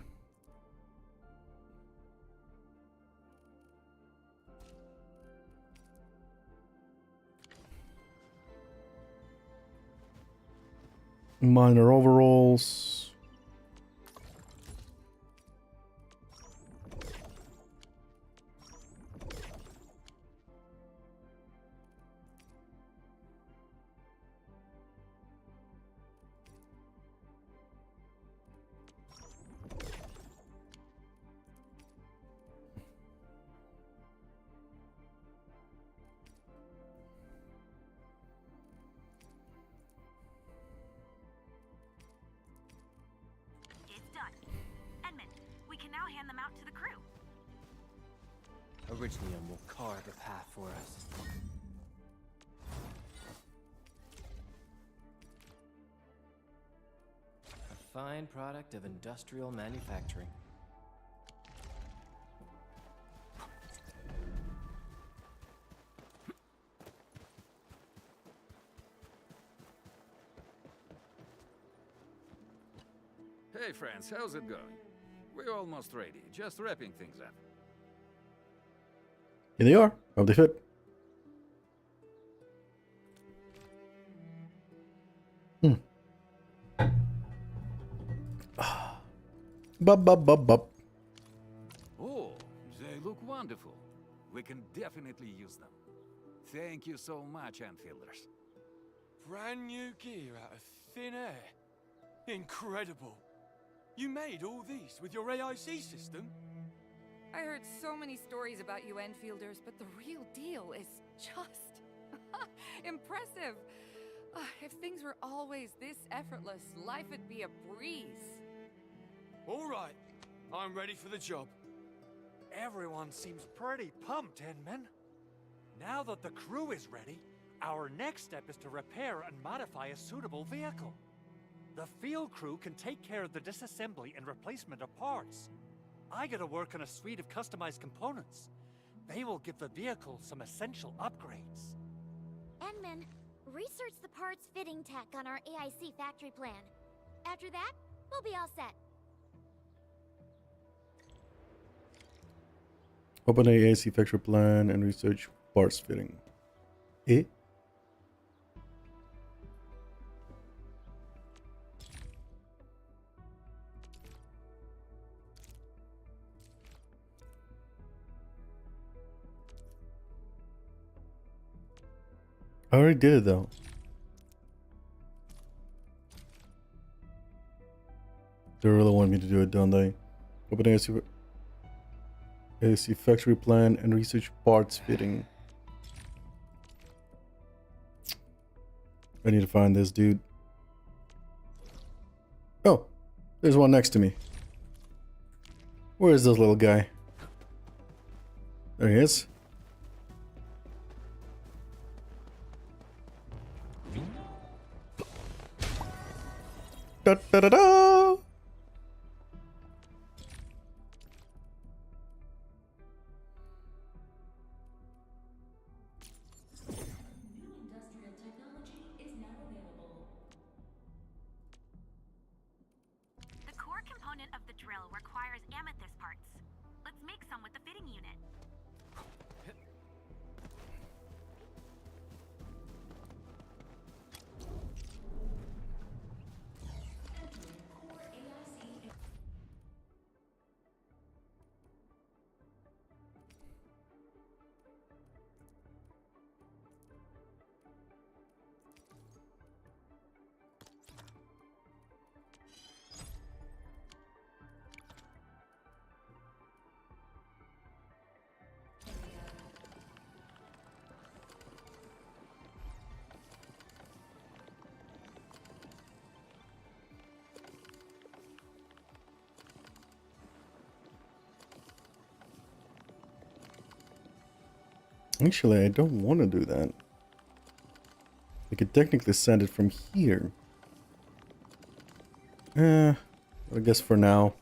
Minor overalls. hand them out to the crew. Iridium will carve a path for us. A fine product of industrial manufacturing. Hey friends, how's it going? We're almost ready, just wrapping things up. Here they are. How they fit. Bub bub bub bub. Oh, they look wonderful. We can definitely use them. Thank you so much, Anfielders. Brand new gear out of thin air. Incredible. You made all these with your AIC system? I heard so many stories about you Enfielders, but the real deal is just impressive. If things were always this effortless, life would be a breeze. All right, I'm ready for the job. Everyone seems pretty pumped, Endmin. Now that the crew is ready, our next step is to repair and modify a suitable vehicle. The field crew can take care of the disassembly and replacement of parts. I gotta work on a suite of customized components. They will give the vehicle some essential upgrades. Endmin, research the parts fitting tech on our AIC factory plan. After that, we'll be all set. Open AAC factory plan and research parts fitting. Eh? I already did it though. They really want me to do it, don't they? Open AAC factory plan and research parts fitting. I need to find this dude. Oh, there's one next to me. Where is this little guy? There he is. Da da da da! The core component of the drill requires amethyst parts. Let's make some with the fitting unit. Actually, I don't want to do that. I could technically send it from here. I guess for now.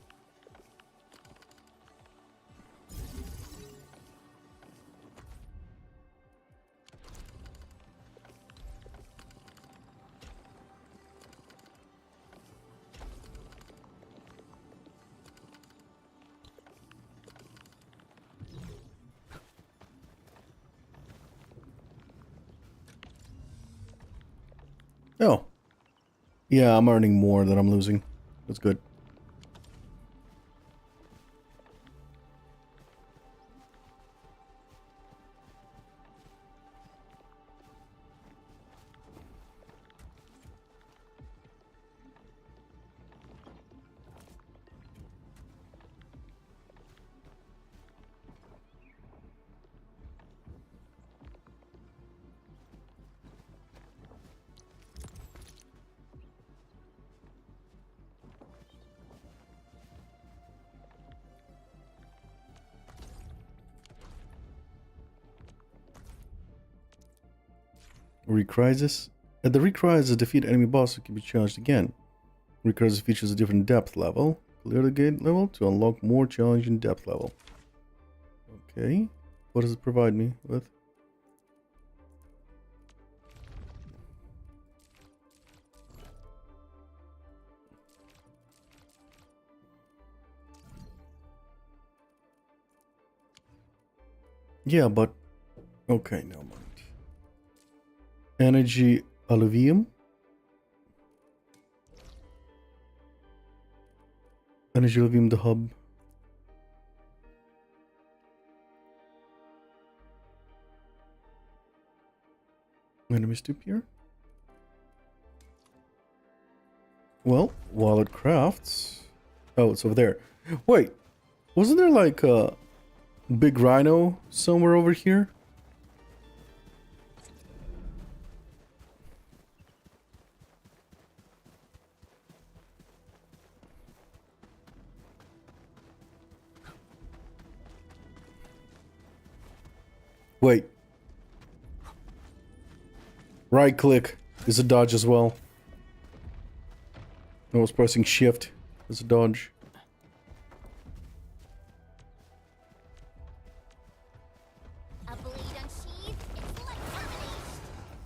Oh. Yeah, I'm earning more than I'm losing. That's good. Recrisis. At the recrisis, defeat enemy boss can be charged again. Recrisis features a different depth level. Clear the gate level to unlock more challenging depth level. Okay. What does it provide me with? Yeah, but... Okay, no mind. Energy alluvium. Energy alluvium, the hub. Enemy stoop here. Well, while it crafts. Oh, it's over there. Wait, wasn't there like a big rhino somewhere over here? Wait. Right click is a dodge as well. I was pressing shift as a dodge. A blade unsheathed, it's like terminate.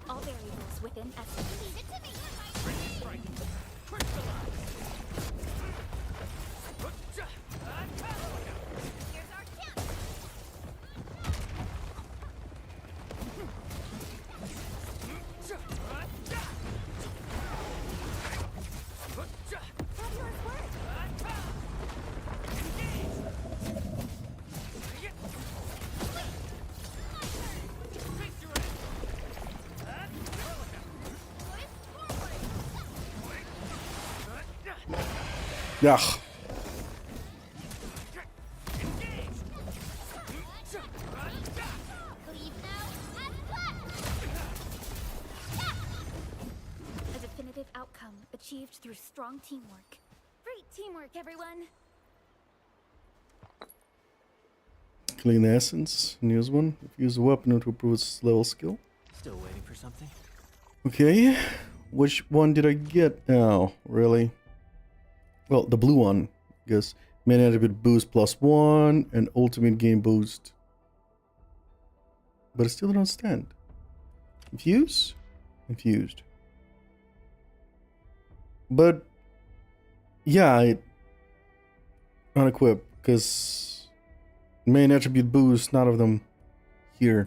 All variables within estimate. Leave it to me. Here's our chance. Fabulous work. Yeah. Leave now and A definitive outcome achieved through strong teamwork. great teamwork, everyone. Clean essence. Use one. If you use a weapon, it will improve its level skill. Still waiting for something? Okay. Which one did I get now? Really? Well, the blue one. I guess. Main attribute boost +1 and ultimate game boost. But I still don't stand. Infuse? Infused. But yeah, I unequip because main attribute boost, none of them here.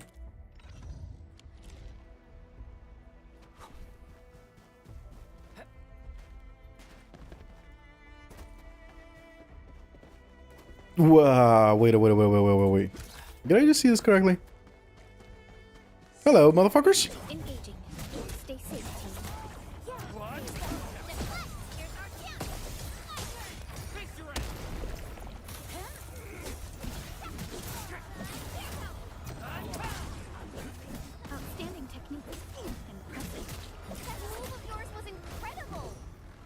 Wow, wait. Did I just see this correctly? Hello, motherfuckers. Engaging. Stay safe, team. Outstanding technique. Impressive. That move of yours was incredible.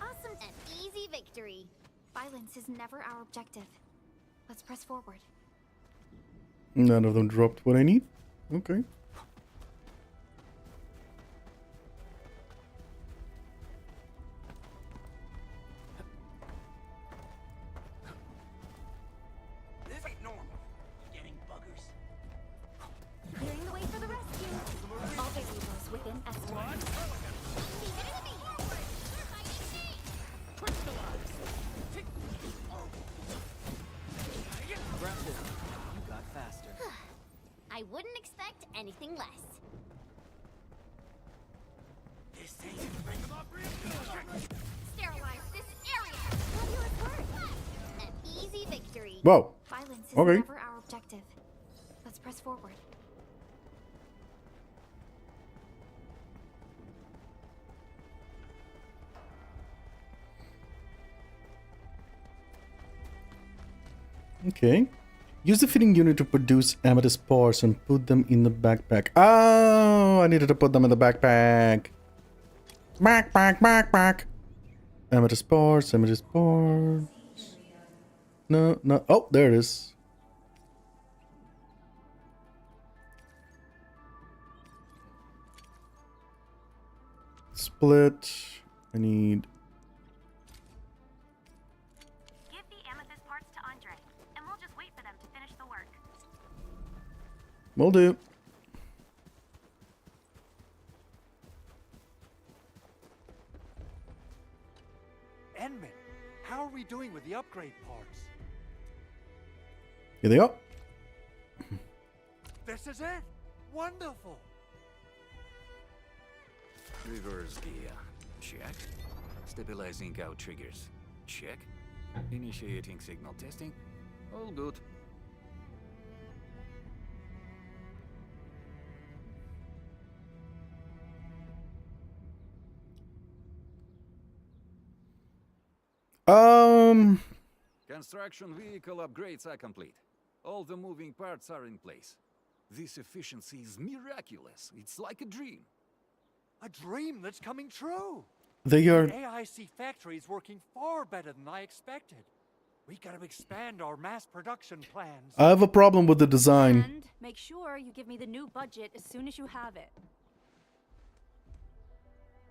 Awesome. An easy victory. Violence is never our objective. Let's press forward. None of them dropped what I need. Okay. This ain't normal. Getting buggers. Clearing the way for the rescue. All variables within estimate. You got faster. I wouldn't expect anything less. This ain't bring them up real good. Sterilize this area. Fabulous work. An easy victory. Whoa. Violence is Okay. never our objective. Let's press forward. Okay. Use the feeding unit to produce amethyst spores and put them in the backpack. Oh, I needed to put them in the backpack. Backpack. Amethyst spores, amethyst spores. No. Oh, there it is. Split. I need... Give the amethyst parts to Andre, and we'll just wait for them to finish the work. Will do. Endmin, how are we doing with the upgrade parts? Here they are. This is it! Wonderful! Reverse gear. Check. Stabilizing out triggers. Check. Initiating signal testing. All good. Construction vehicle upgrades are complete. All the moving parts are in place. This efficiency is miraculous. It's like a dream. A dream that's coming true. They are. The AIC factory is working far better than I expected. We gotta expand our mass production plans. I have a problem with the design. And make sure you give me the new budget as soon as you have it.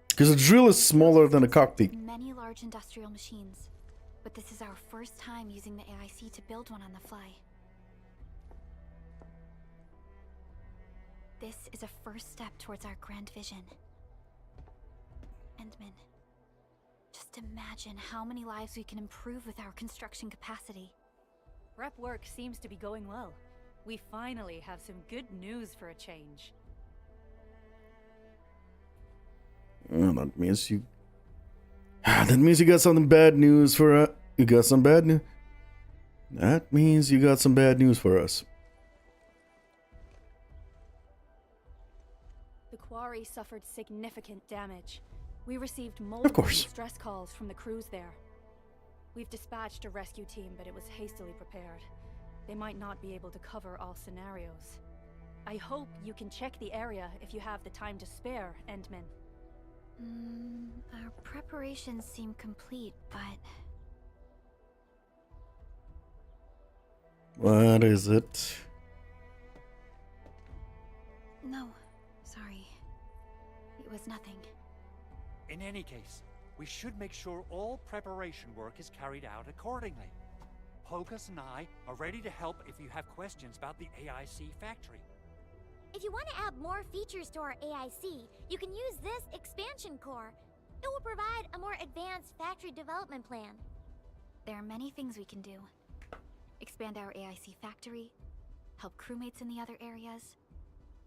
Because the drill is smaller than a cockpit. Many large industrial machines, but this is our first time using the AIC to build one on the fly. This is a first step towards our grand vision. Endmin, just imagine how many lives we can improve with our construction capacity. Prep work seems to be going well. We finally have some good news for a change. That means you. That means you got some bad news for you got some bad news. That means you got some bad news for us. The quarry suffered significant damage. We received multiple distress calls from the crews there. We've dispatched a rescue team, but it was hastily prepared. They might not be able to cover all scenarios. I hope you can check the area if you have the time to spare, Endmin. Our preparations seem complete, but... What is it? No, sorry. It was nothing. In any case, we should make sure all preparation work is carried out accordingly. Pocus and I are ready to help if you have questions about the AIC factory. If you want to add more features to our AIC, you can use this expansion core. It will provide a more advanced factory development plan. There are many things we can do. Expand our AIC factory, help crewmates in the other areas,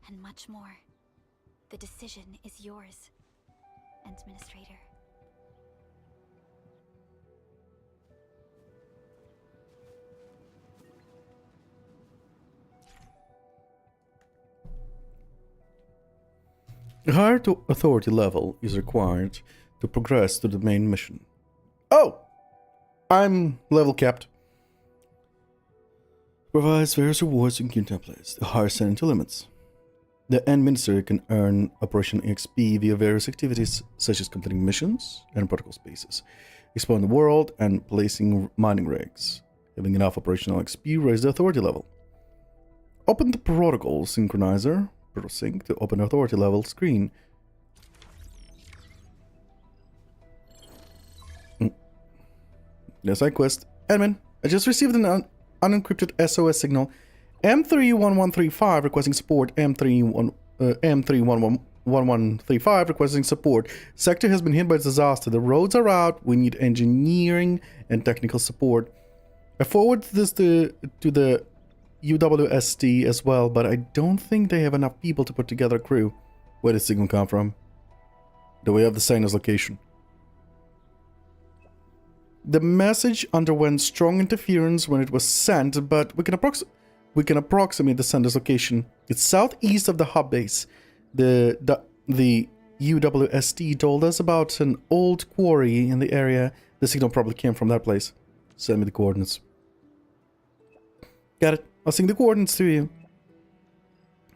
and much more. The decision is yours, Administrator. A higher authority level is required to progress to the main mission. Oh! I'm level capped. Provides various rewards and key templates. The higher set into limits. The End Minister can earn Operation XP via various activities such as completing missions and protocol spaces, exploring the world, and placing mining rigs. Having enough operational XP raises the authority level. Open the protocol synchronizer sync to open authority level screen. Side quest. Admin, I just received an unencrypted SOS signal. M31135 requesting support. M31135 requesting support. Sector has been hit by disaster. The roads are out. We need engineering and technical support. I forward this to the UWST as well, but I don't think they have enough people to put together a crew. Where did the signal come from? Do we have the signer's location? The message underwent strong interference when it was sent, but we can approximate the sender's location. It's southeast of the hub base. The UWST told us about an old quarry in the area. The signal probably came from that place. Send me the coordinates. Got it. I'll send the coordinates to you.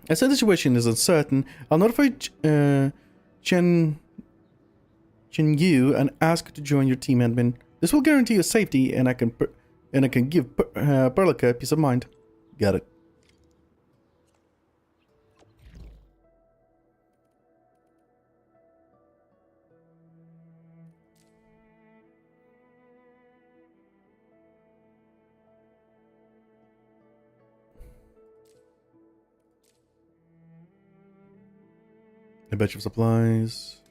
As the situation is uncertain, I'll notify Chen Yu and ask her to join your team, Endmin. This will guarantee your safety, and I can give Perlica peace of mind. Got it. A batch of supplies.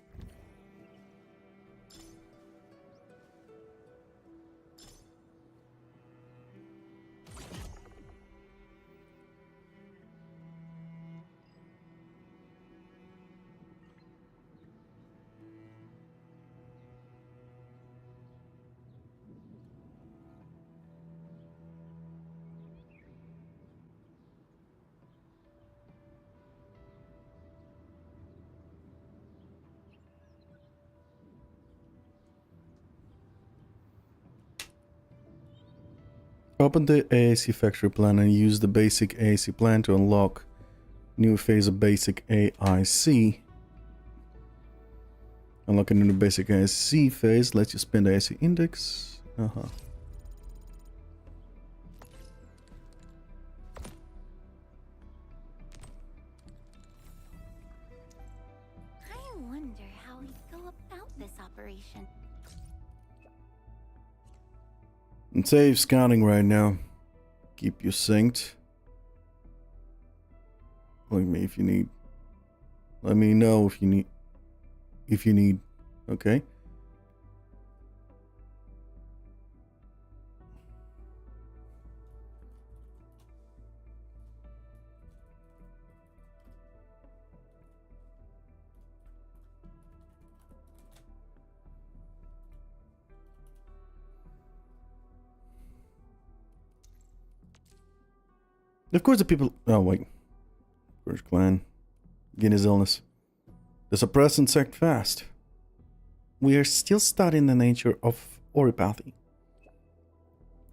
Open the AAC factory plan and use the basic AAC plan to unlock new phase of basic AIC. Unlock a new basic AIC phase lets you spend AIC index. I wonder how we go about this operation. And save scouting right now. Keep you synced. Let me if you need. Let me know if you need. Okay. Of course the people... Oh, wait. First clan. Guinea's illness. The suppressants act fast. We are still studying the nature of oripathy.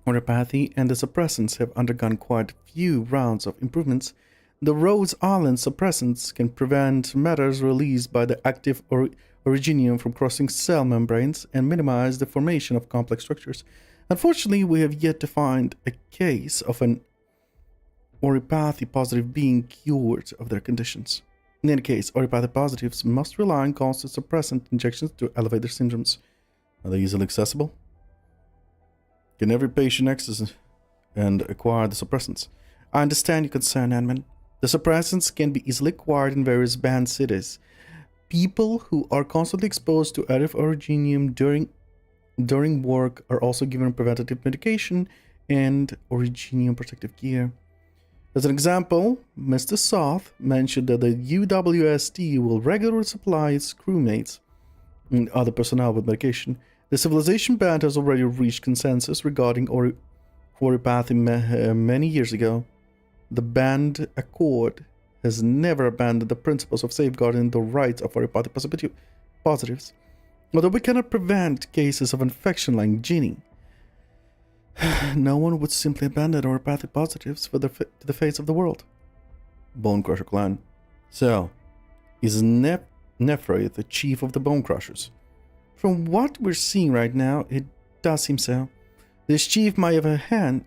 Oripathy and the suppressants have undergone quite a few rounds of improvements. The Rhodes Island suppressants can prevent matters released by the active originium from crossing cell membranes and minimize the formation of complex structures. Unfortunately, we have yet to find a case of an oripathy positive being cured of their conditions. In any case, oripathy positives must rely on constant suppressant injections to elevate their syndromes. Are they easily accessible? Can every patient access and acquire the suppressants? I understand your concern, Endmin. The suppressants can be easily acquired in various banned cities. People who are constantly exposed to active originium during work are also given preventative medication and originium protective gear. As an example, Mr. Soth mentioned that the UWST will regularly supply its crewmates and other personnel with medication. The Civilization Band has already reached consensus regarding oripathy many years ago. The Band Accord has never abandoned the principles of safeguarding the rights of oripathy positives. Although we cannot prevent cases of infection like Ginny, no one would simply abandon oripathy positives to the face of the world. Bone Crusher Clan. So, is Nephrite the chief of the Bone Crushers? From what we're seeing right now, it does seem so. This chief might have a hand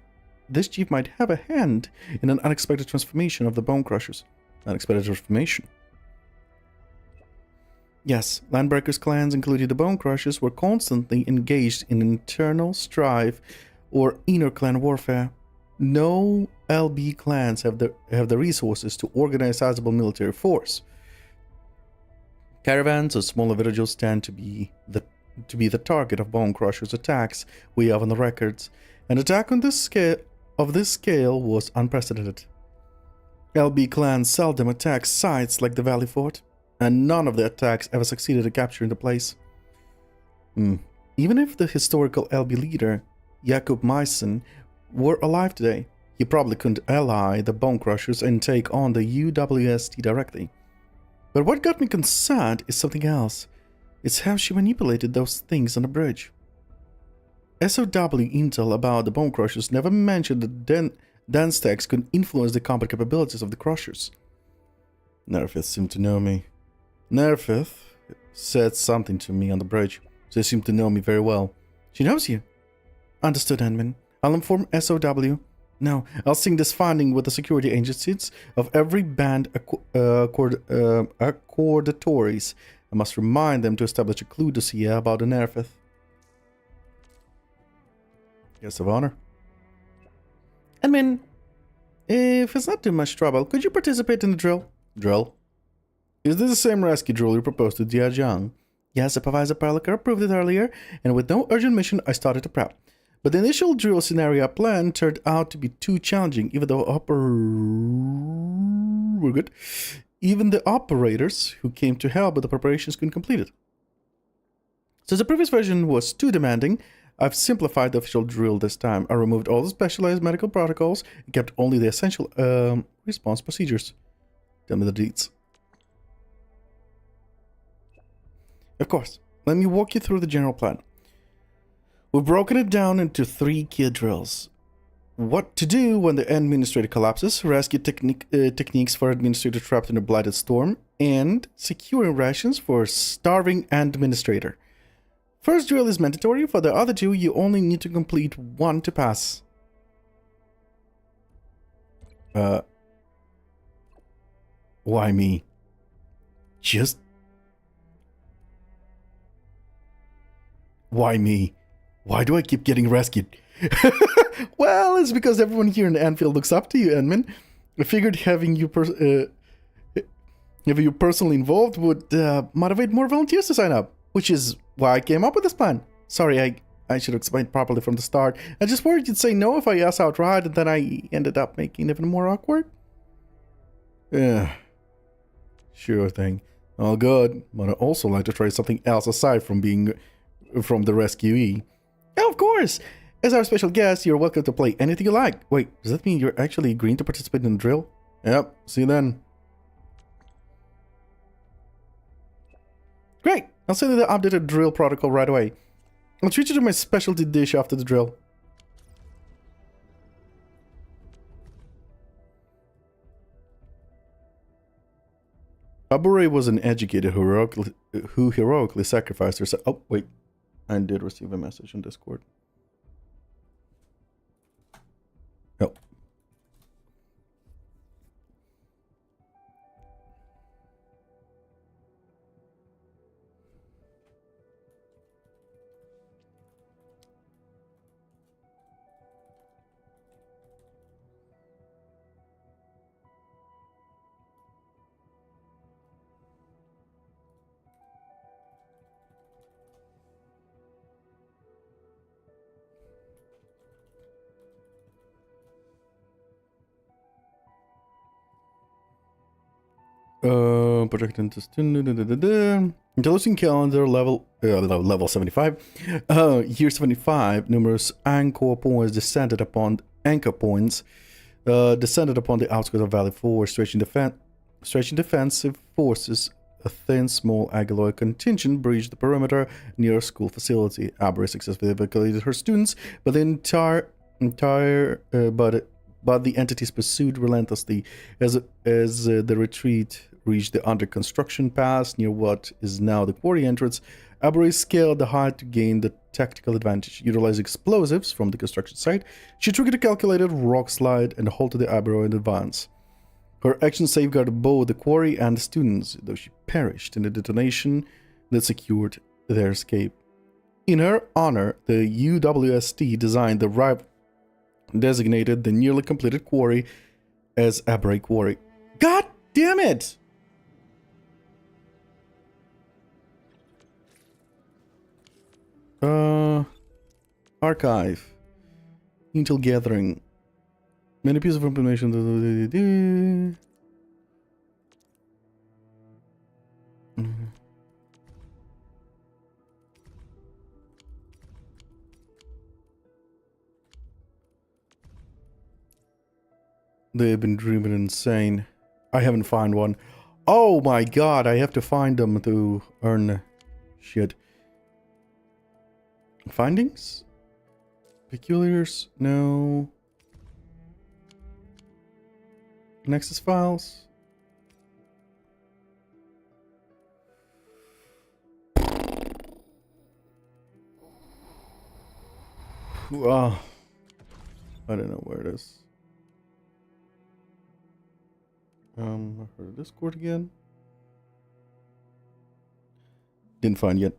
in an unexpected transformation of the Bone Crushers. Unexpected transformation? Yes, Landbreakers clans, including the Bone Crushers, were constantly engaged in internal strife or inner clan warfare. No LB clans have the resources to organize a sizable military force. Caravans or smaller villages tend to be the target of Bone Crushers' attacks we have on the records. An attack on this scale was unprecedented. LB clans seldom attack sites like the Valley Fort, and none of the attacks ever succeeded in capturing the place. Even if the historical LB leader, Jakub Meissen, were alive today, he probably couldn't ally the Bone Crushers and take on the UWST directly. But what got me concerned is something else. It's how she manipulated those things on the bridge. SOW intel about the Bone Crushers never mentioned that Denstechs could influence the combat capabilities of the Crushers. Nerfith seemed to know me. Nerfith said something to me on the bridge. They seem to know me very well. She knows you. Understood, Endmin. I'll inform SOW. No, I'll sync this finding with the security agencies of every band accordatories. I must remind them to establish a clue dossier about the Nerfith. Guest of honor. Endmin, if it's not too much trouble, could you participate in the drill? Drill? Is this the same rescue drill you proposed to Diajang? Yes, Supervisor Perliker approved it earlier, and with no urgent mission, I started to prep. But the initial drill scenario planned turned out to be too challenging, even the operators who came to help with the preparations couldn't complete it. Since the previous version was too demanding, I've simplified the official drill this time. I removed all the specialized medical protocols and kept only the essential response procedures. Tell me the deets. Of course, let me walk you through the general plan. We've broken it down into 3 key drills. What to do when the administrator collapses, rescue techniques for administrator trapped in a blighted storm, and securing rations for starving administrator. First drill is mandatory. For the other two, you only need to complete one to pass. Why me? Just... Why me? Why do I keep getting rescued? Well, it's because everyone here in Anfield looks up to you, Endmin. I figured having you personally involved would motivate more volunteers to sign up, which is why I came up with this plan. Sorry, I should have explained properly from the start. I just worried you'd say no if I asked outright, and then I ended up making it even more awkward. Yeah, sure thing. All good, but I'd also like to try something else aside from being from the rescuee. Yeah, of course! As our special guest, you're welcome to play anything you like. Wait, does that mean you're actually agreeing to participate in the drill? Yep, see you then. Great! I'll send you the updated drill protocol right away. I'll treat you to my specialty dish after the drill. Abure was an educator who heroically sacrificed herself. Oh, wait. I did receive a message on Discord. Oh. Project Intelligent calendar level 75. Year 75. Numerous anchor points descended upon the outskirts of Valley 4, stretching defensive forces. A thin, small Agaloy contingent breached the perimeter near a school facility. Abra successfully evacuated her students, but the but the entities pursued relentlessly as the retreat reached the under construction pass near what is now the quarry entrance. Abra scaled the height to gain the tactical advantage. Utilizing explosives from the construction site, she triggered a calculated rock slide and halted the Abra in advance. Her action safeguarded both the quarry and the students, though she perished in a detonation that secured their escape. In her honor, the UWST designated the nearly completed quarry as Abra Quarry. God damn it! Archive. Intel gathering. Many pieces of information. They've been driven insane. I haven't found one. Oh my god, I have to find them to earn shit. Findings? Peculiars? No. Nexus files? I don't know where it is. I heard of Discord again. Didn't find yet.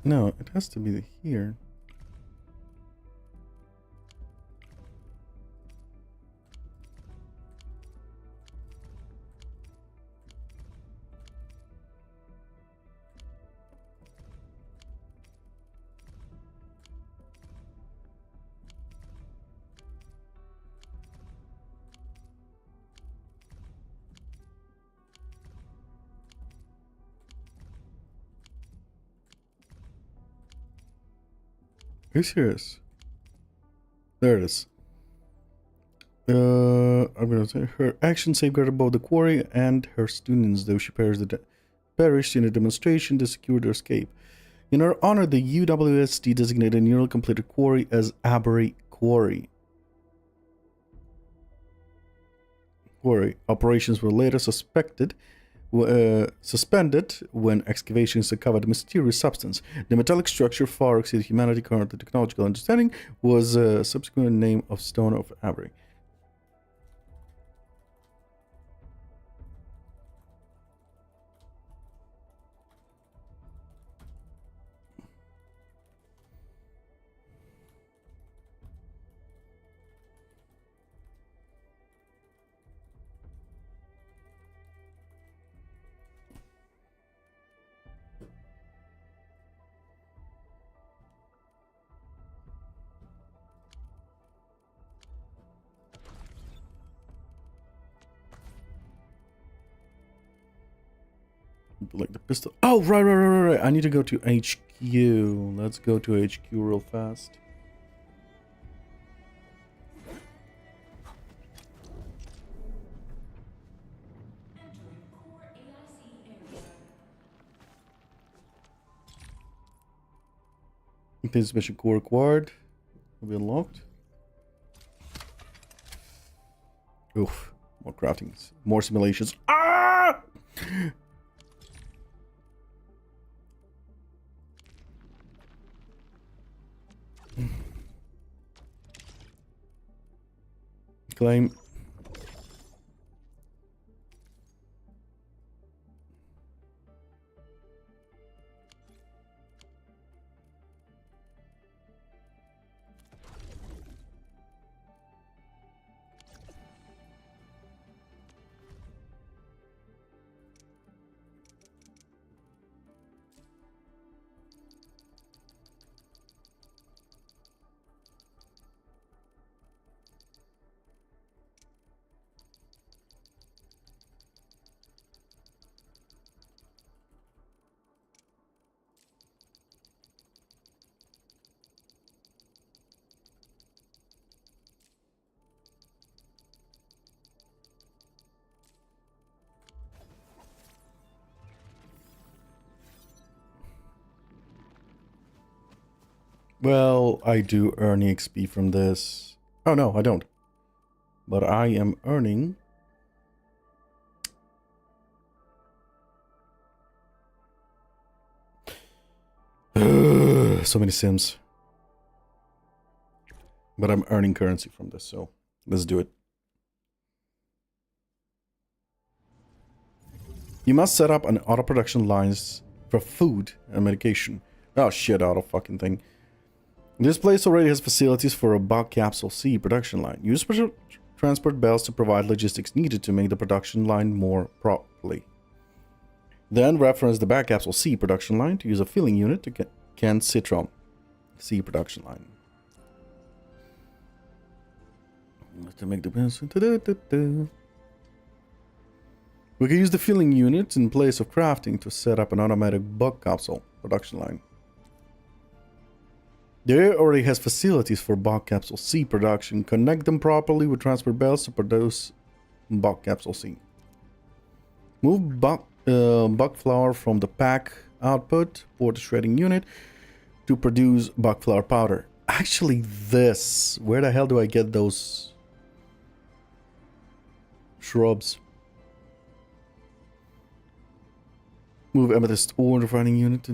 No, it has to be here. Are you serious? There it is. I'm gonna say her action safeguarded both the quarry and her students, though she perished in a demonstration to secure their escape. In her honor, the UWSD designated a nearly completed quarry as Aberry Quarry. Operations were later suspended when excavations uncovered a mysterious substance. The metallic structure, far exceeded humanity's current technological understanding, was a subsequent name of Stone of Aberry. Like the pistol. Oh, right. I need to go to HQ. Let's go to HQ real fast. This mission core required. Will be unlocked. Oof. More craftings. More simulations. Ah! Claim. Well, I do earn XP from this. Oh, no, I don't. But I am earning... so many sims. But I'm earning currency from this, so let's do it. You must set up an auto production lines for food and medication. Oh shit, auto fucking thing. This place already has facilities for a bug capsule C production line. Use special transport belts to provide logistics needed to make the production line more properly. Then reference the bug capsule C production line to use a filling unit to can Citron C production line. To make the we can use the filling unit in place of crafting to set up an automatic bug capsule production line. There already has facilities for bug capsule C production. Connect them properly with transport belts to produce bug capsule C. Move bug flour from the pack output or the shredding unit to produce bug flour powder. Actually, this. Where the hell do I get those shrubs? Move amethyst ore refining unit.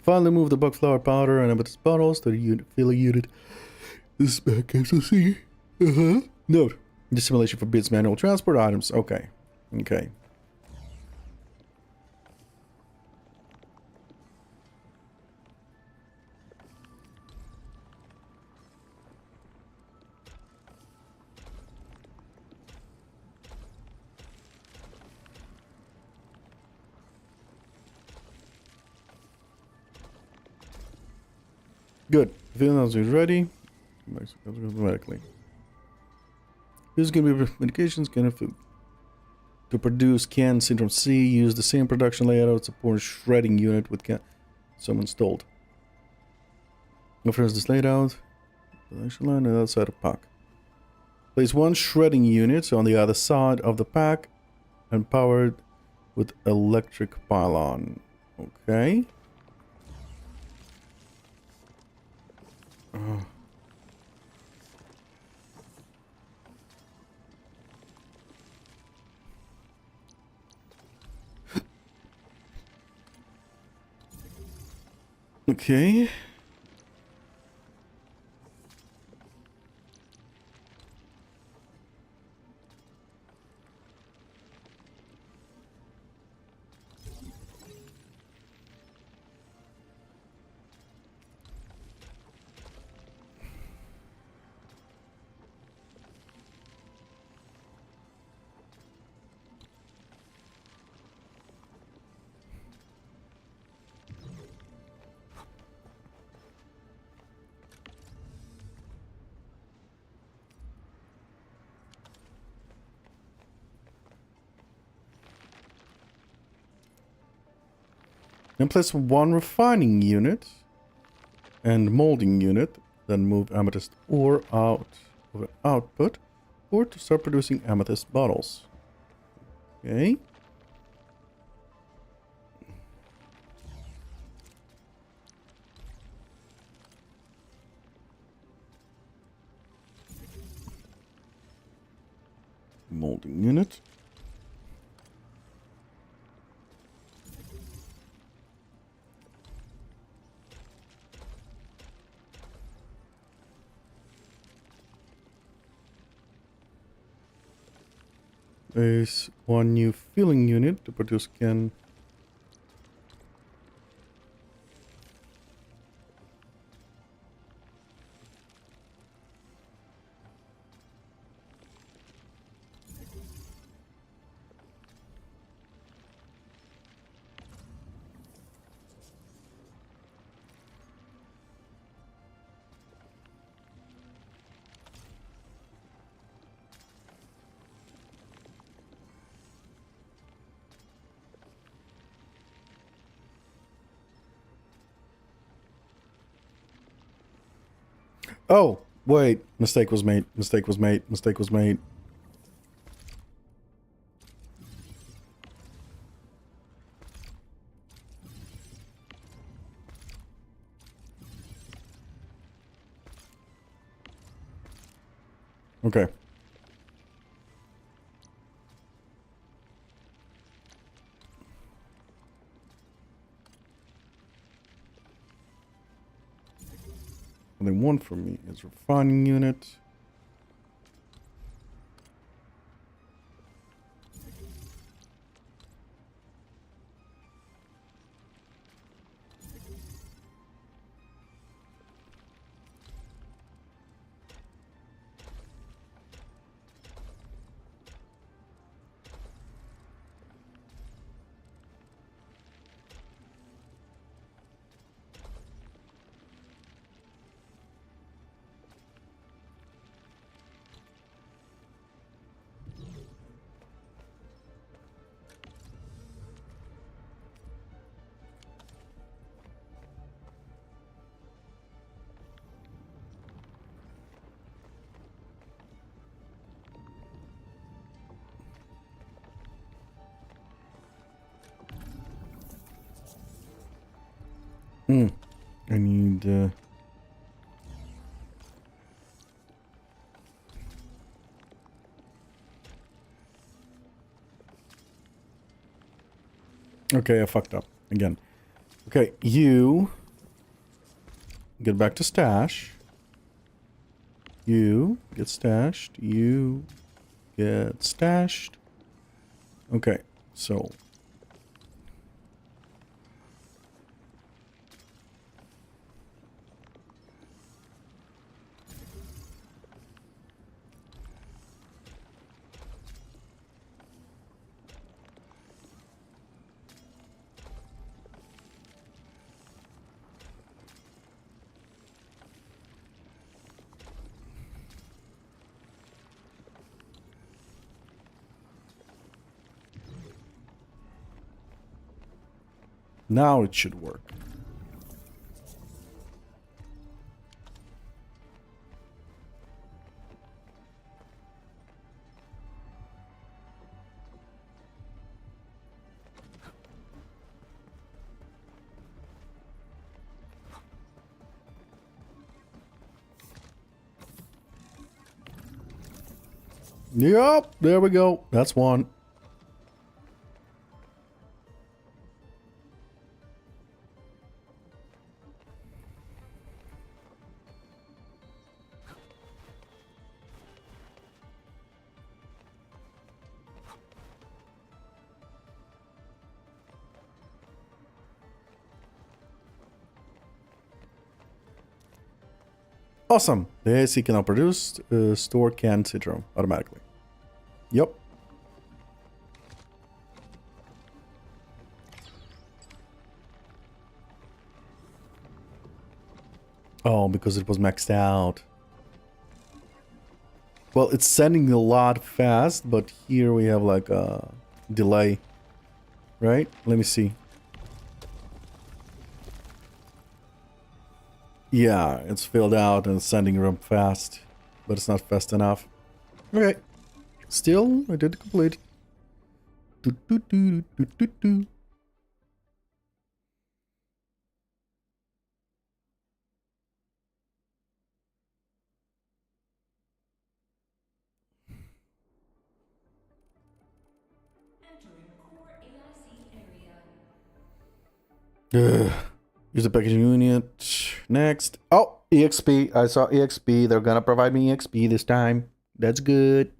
Finally, move the bug flour powder and amethyst bottles to the filling unit. This is bug capsule C. Note: the simulation forbids manual transport items. Okay. Good. Villains is ready. Automatically. This is going to be medications can have to produce CAN Syndrome C. Use the same production layout support shredding unit with CAN. Some installed. First this layout. Production line on the other side of pack. Place one shredding unit on the other side of the pack and powered with electric pylon. Okay. Okay. Then place one refining unit and molding unit. Then move amethyst ore out of output or to start producing amethyst bottles. Okay. Molding unit. There's one new filling unit to produce can. Oh, wait. Mistake was made. Mistake was made. Mistake was made. Okay. What they want from me is refining unit. I need okay, I fucked up again. Okay, you get back to stash. You get stashed. You get stashed. Okay, so Now it should work. Yep, there we go. That's one. Awesome. The AC can now produce store canned citron automatically. Yep. Oh, because it was maxed out. Well, it's sending a lot fast, but here we have like a delay. Right? Let me see. Yeah, it's filled out and it's sending them fast, but it's not fast enough. Okay. Still, I did complete. Do, do, do, do, do, do. Ugh. Use the packaging unit. Next. Oh, EXP. I saw EXP. They're gonna provide me EXP this time. That's good.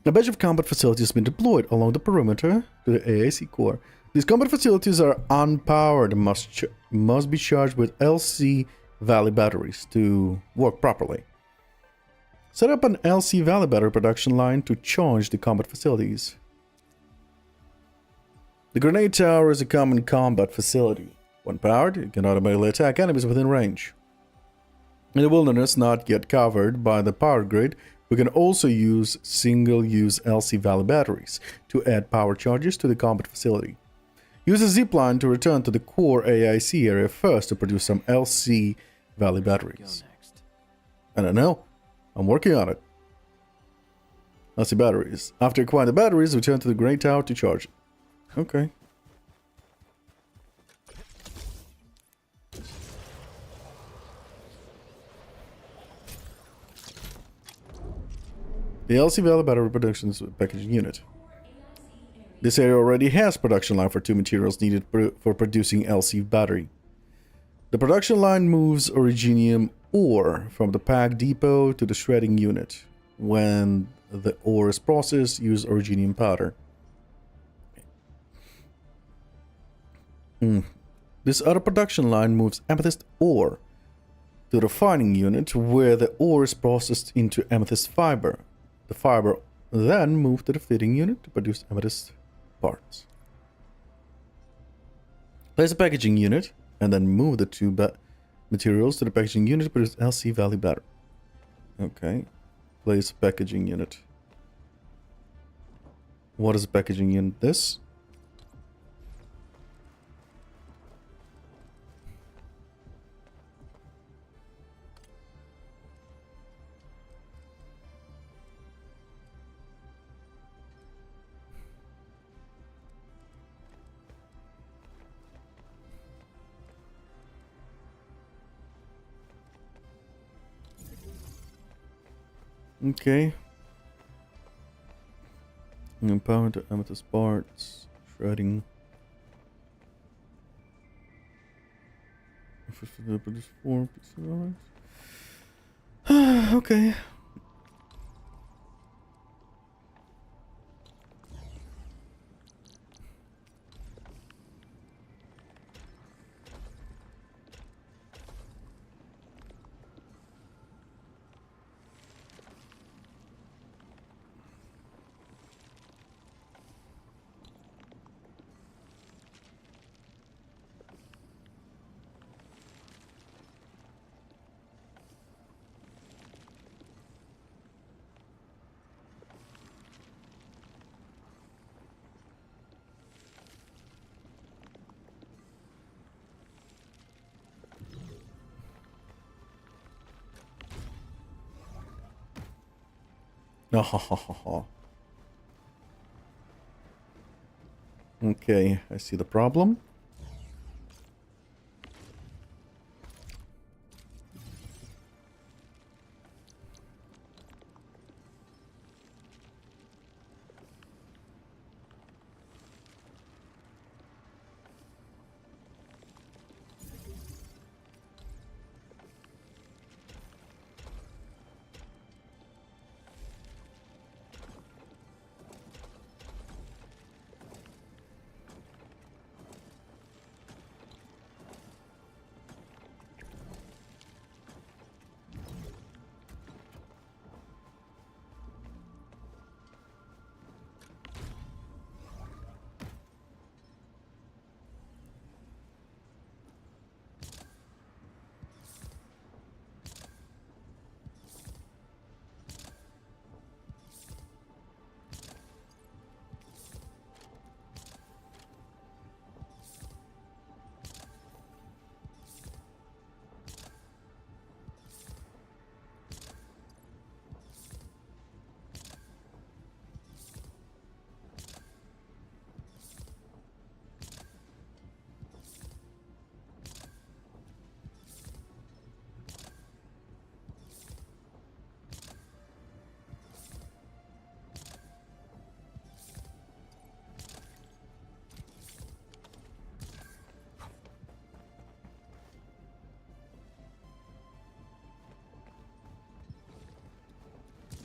A batch of combat facilities has been deployed along the perimeter to the AIC core. These combat facilities are unpowered and must be charged with LC Valley batteries to work properly. Set up an LC Valley battery production line to charge the combat facilities. The grenade tower is a common combat facility. When powered, it can automatically attack enemies within range. In the wilderness not yet covered by the power grid, we can also use single-use LC Valley batteries to add power charges to the combat facility. Use a zipline to return to the core AIC area first to produce some LC Valley batteries. I don't know. I'm working on it. LC batteries. After acquiring the batteries, return to the grenade tower to charge it. Okay. The LC Valley Battery Production Packaging Unit. This area already has production line for 2 materials needed for producing LC battery. The production line moves originium ore from the pack depot to the shredding unit. When the ore is processed, use originium powder. This other production line moves amethyst ore to the refining unit where the ore is processed into amethyst fiber. The fiber then moves to the fitting unit to produce amethyst parts. Place a packaging unit and then move the 2 materials to the packaging unit to produce LC Valley battery. Okay. Place packaging unit. What is a packaging unit? This? Okay. Empower to amethyst parts. Shredding. Produce 4 pieces of okay. No. Okay, I see the problem.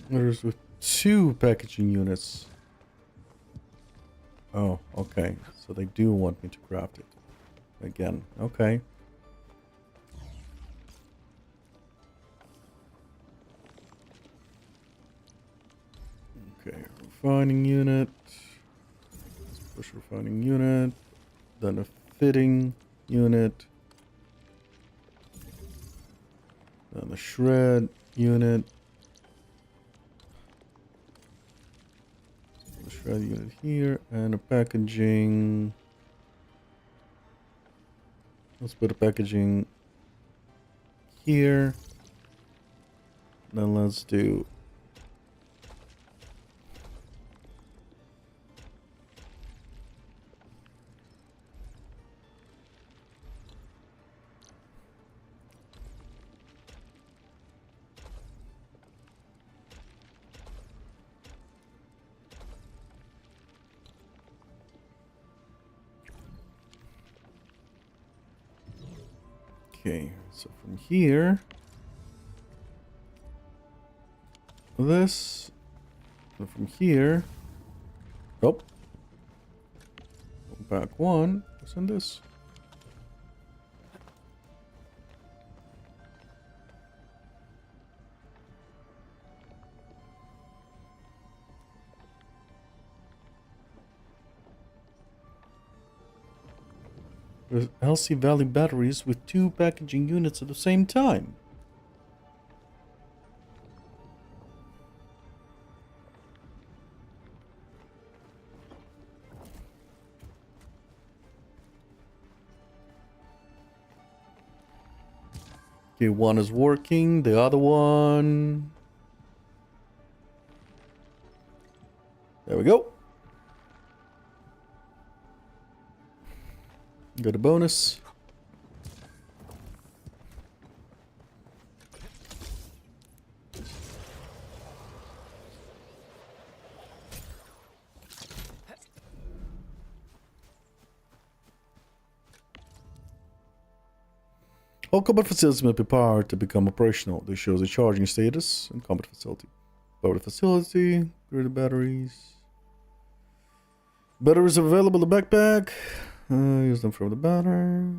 There's with 2 packaging units. Oh, okay. So they do want me to craft it. Again. Okay. Okay, refining unit. Push refining unit. Then a fitting unit. Then a shred unit. A shred unit here. And a packaging. Let's put a packaging here. Then let's do okay, so from here, this, and from here, oh, back one, what's in this? There's LC Valley batteries with 2 packaging units at the same time. Okay, one is working, the other one... There we go. Got a bonus. All combat facilities must be powered to become operational. This shows the charging status and combat facility. Power the facility, grid batteries. Batteries are available in the backpack. Use them from the battery.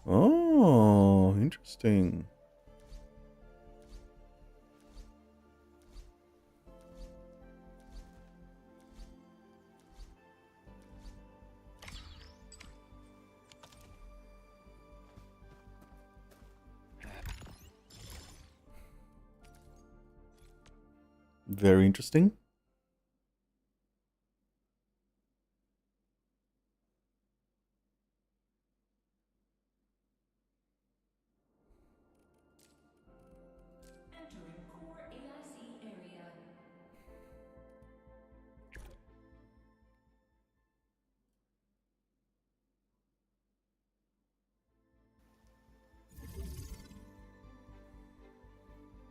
Oh, interesting. Very interesting.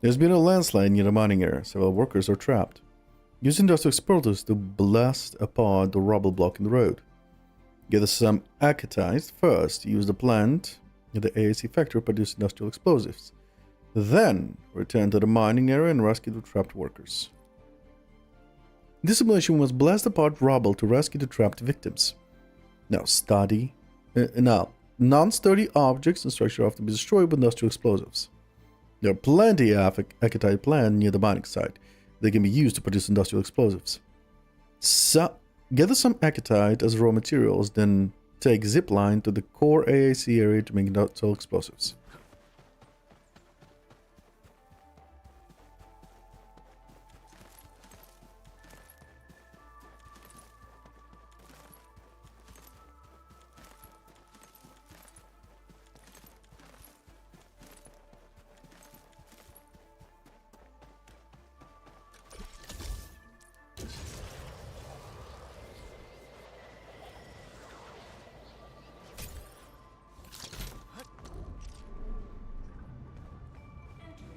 There's been a landslide near the mining area. Several workers are trapped. Use industrial explosives to blast apart the rubble blocking the road. Gather some acetite first. Use the plant at the AAC factory to produce industrial explosives. Then return to the mining area and rescue the trapped workers. This simulation must blast apart rubble to rescue the trapped victims. Non-sturdy objects and structure have to be destroyed with industrial explosives. There are plenty of acetite plant near the mining site. They can be used to produce industrial explosives. Gather some acetite as raw materials, then take zipline to the core AAC area to make industrial explosives.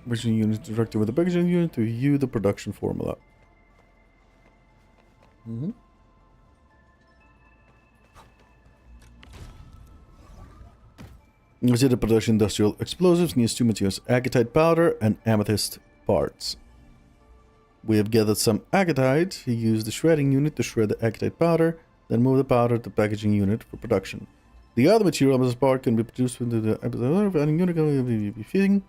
Packaging unit directed with the packaging unit to view the production formula. You see the production industrial explosives needs two materials, acetite powder and amethyst parts. We have gathered some acetite. Use the shredding unit to shred the acetite powder, then move the powder to the packaging unit for production. The other material, amethyst part, can be produced with the unit can be fitting.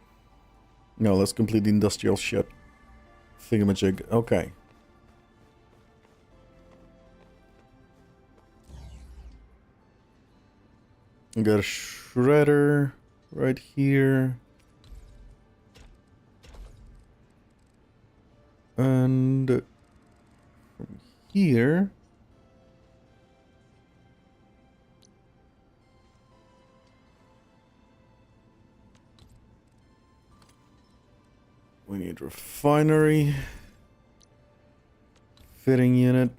No, let's complete the industrial shit. Thingamajig. Okay. I got a shredder right here. And from here, we need refinery, fitting unit,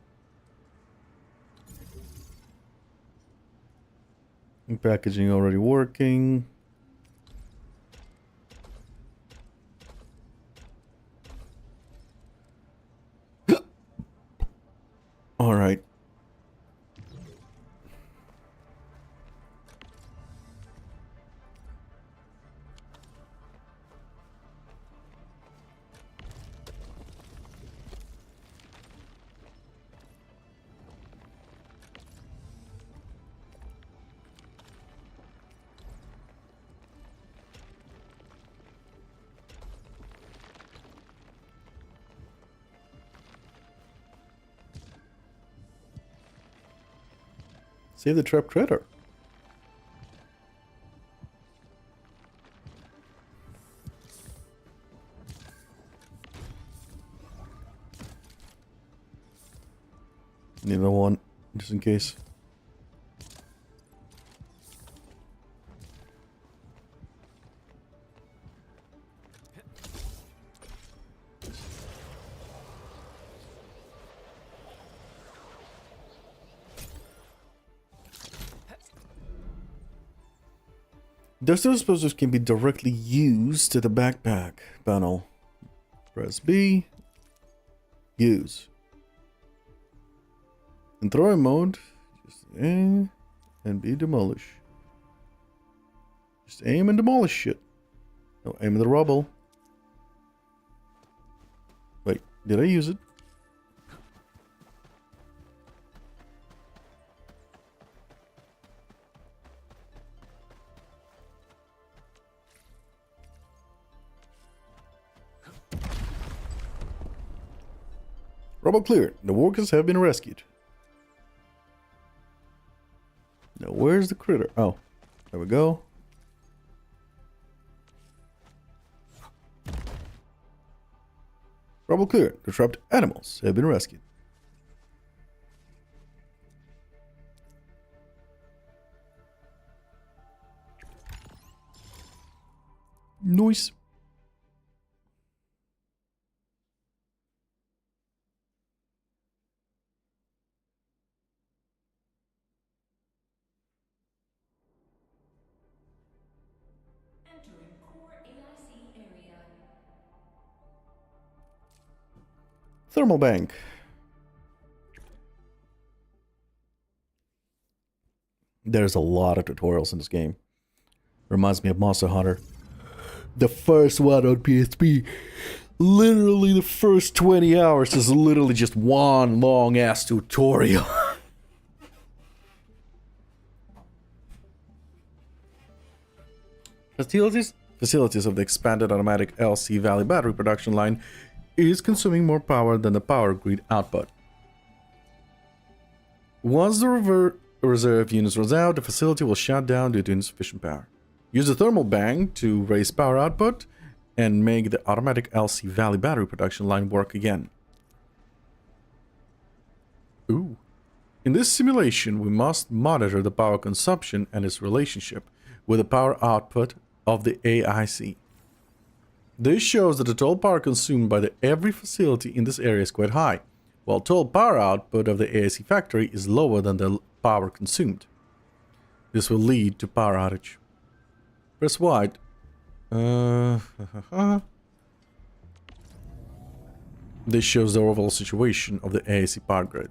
and packaging already working. All right. Save the trapped critter. Need another one, just in case. Industrial explosives can be directly used to the backpack panel. Press B. Use. In throwing mode, just aim and be demolish. Just aim and demolish shit. No, aim at the rubble. Wait, did I use it? Rubble cleared. The workers have been rescued. Now, where's the critter? Oh, there we go. Rubble cleared. The trapped animals have been rescued. Nice. Entering core AIC area. Thermal bank. There's a lot of tutorials in this game. Reminds me of Monster Hunter. The first one on PSP. Literally the first 20 hours is literally just one long ass tutorial. Facilities of the expanded automatic LC Valley battery production line is consuming more power than the power grid output. Once the reserve units runs out, the facility will shut down due to insufficient power. Use the thermal bank to raise power output and make the automatic LC Valley battery production line work again. Ooh. In this simulation, we must monitor the power consumption and its relationship with the power output of the AIC. This shows that the total power consumed by every facility in this area is quite high, while total power output of the AIC factory is lower than the power consumed. This will lead to power outage. Press white. This shows the overall situation of the AIC power grid.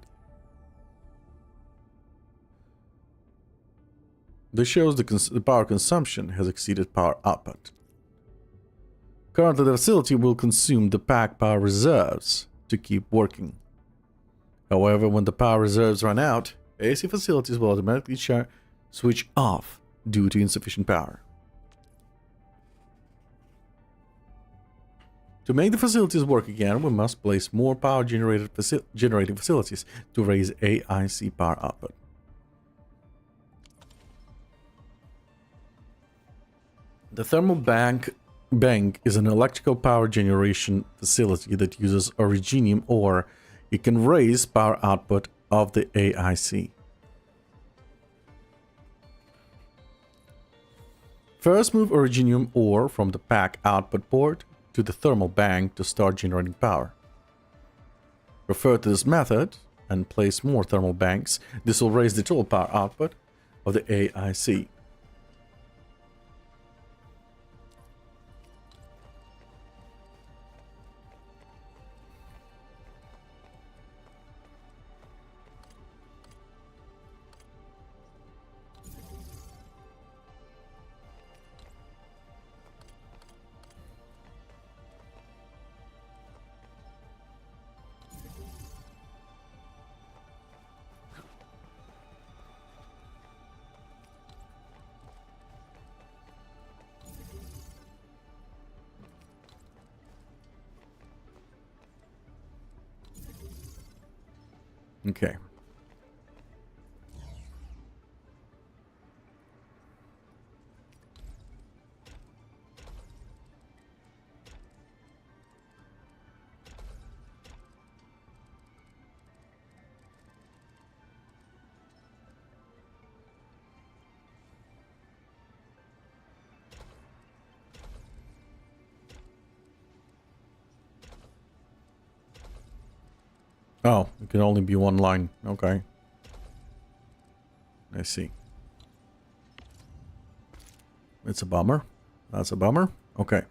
This shows the power consumption has exceeded power output. Currently, the facility will consume the pack power reserves to keep working. However, when the power reserves run out, AC facilities will automatically switch off due to insufficient power. To make the facilities work again, we must place more power generating facilities to raise AIC power output. The thermal bank is an electrical power generation facility that uses originium ore. It can raise power output of the AIC. First, move originium ore from the pack output port to the thermal bank to start generating power. Refer to this method and place more thermal banks. This will raise the total power output of the AIC. Okay. Oh, it can only be one line. Okay. I see. It's a bummer. That's a bummer. Okay.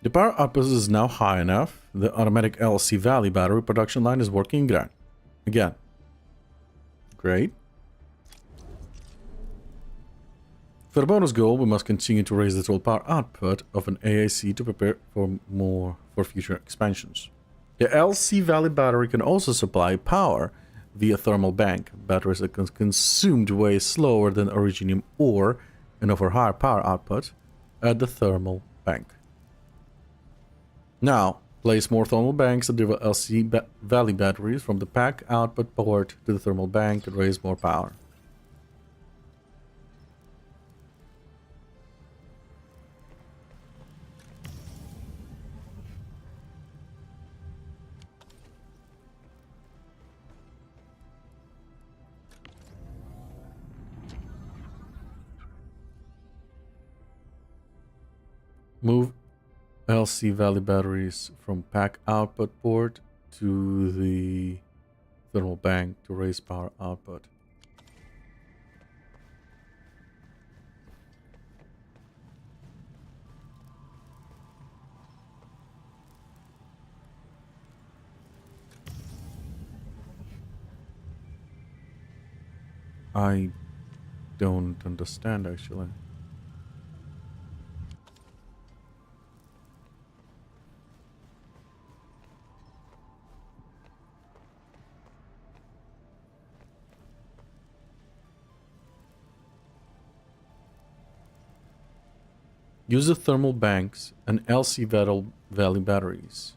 The power output is now high enough. The automatic LC Valley battery production line is working again. Great. For the bonus goal, we must continue to raise the total power output of an AIC to prepare for future expansions. The LC Valley battery can also supply power via thermal bank. Batteries are consumed way slower than originium ore and offer higher power output at the thermal bank. Now, Place more thermal banks and deliver valley batteries from the pack output port to the thermal bank to raise more power. Move LC Valley batteries from pack output port to the thermal bank to raise power output. I don't understand actually. Use the thermal banks and LC Valley batteries.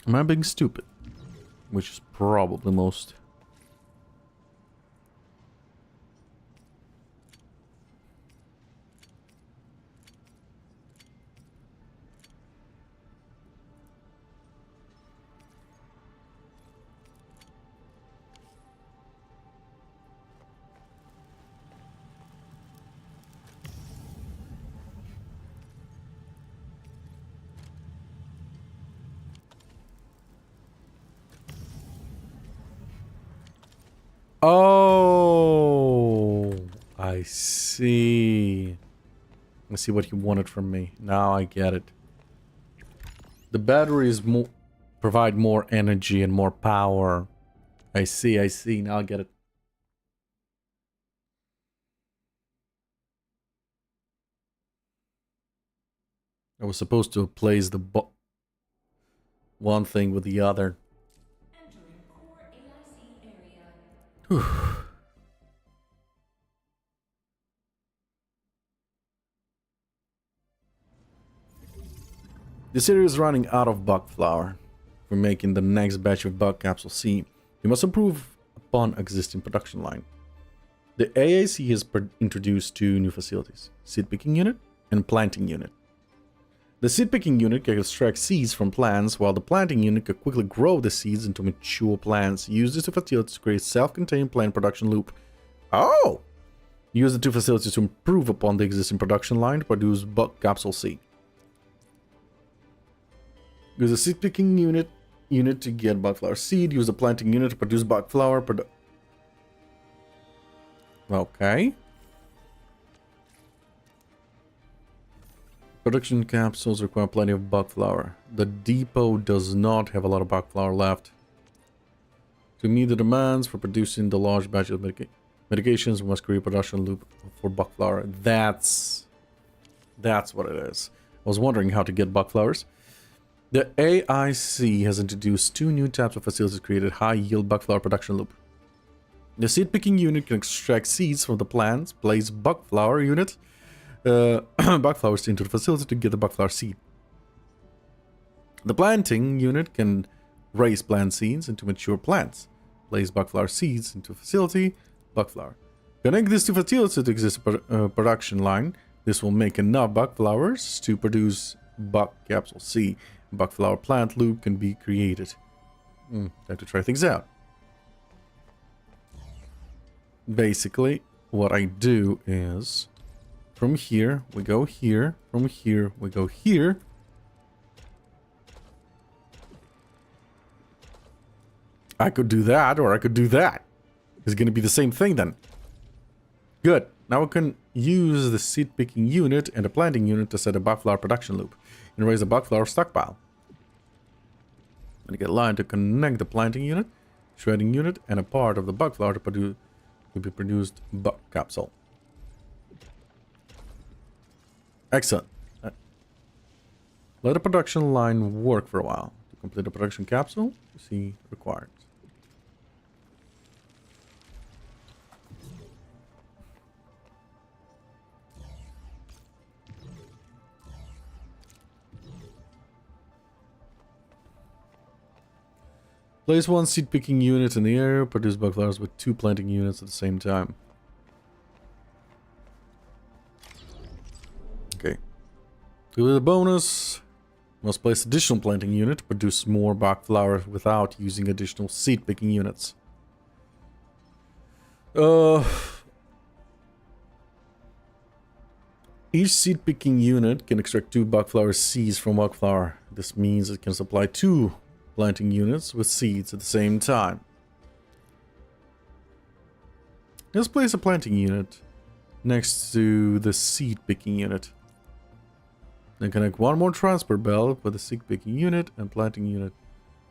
Am I being stupid? Which is probably most. Oh, I see. I see what he wanted from me. Now I get it. The batteries provide more energy and more power. I see, I see. Now I get it. I was supposed to place the one thing with the other. Entering core AIC area. This area is running out of bug flour. For making the next batch of bug capsule C, you must improve upon existing production line. The AIC has introduced two new facilities, seed picking unit and planting unit. The seed picking unit can extract seeds from plants, while the planting unit can quickly grow the seeds into mature plants. Use these two facilities to create self-contained plant production loop. Oh! Use the two facilities to improve upon the existing production line to produce bug capsule C. Use the seed picking unit to get bug flower seed. Use the planting unit to produce bug flower. Okay. Production capsules require plenty of bug flower. The depot does not have a lot of bug flower left. To meet the demands for producing the large batch of medications, we must create a production loop for bug flower. That's what it is. I was wondering how to get bug flowers. The AIC has introduced two new types of facilities to create a high-yield bug flower production loop. The seed picking unit can extract seeds from the plants, place bug flower unit, bug flowers into the facility to get the bug flower seed. The planting unit can raise plant seeds into mature plants, place bug flower seeds into a facility, bug flower. Connect these two facilities to exist production line. This will make enough bug flowers to produce bug capsule C. Bug flower plant loop can be created. Time to try things out. Basically, what I do is from here, we go here. From here, we go here. I could do that, or I could do that. It's going to be the same thing then. Good. Now we can use the seed picking unit and a planting unit to set a bug flower production loop and raise a bug flower stockpile. And get a line to connect the planting unit, shredding unit, and a part of the bug flower to be produced bug capsule. Excellent. Let the production line work for a while. To complete the production capsule, you see required. Place one seed picking unit in the air, produce bug flowers with 2 planting units at the same time. Okay. With a bonus, must place additional planting unit to produce more bug flowers without using additional seed picking units. Each seed picking unit can extract 2 bug flower seeds from bug flower. This means it can supply 2 planting units with seeds at the same time. Let's place a planting unit next to the seed picking unit. Then connect one more transport belt with the seed picking unit and planting unit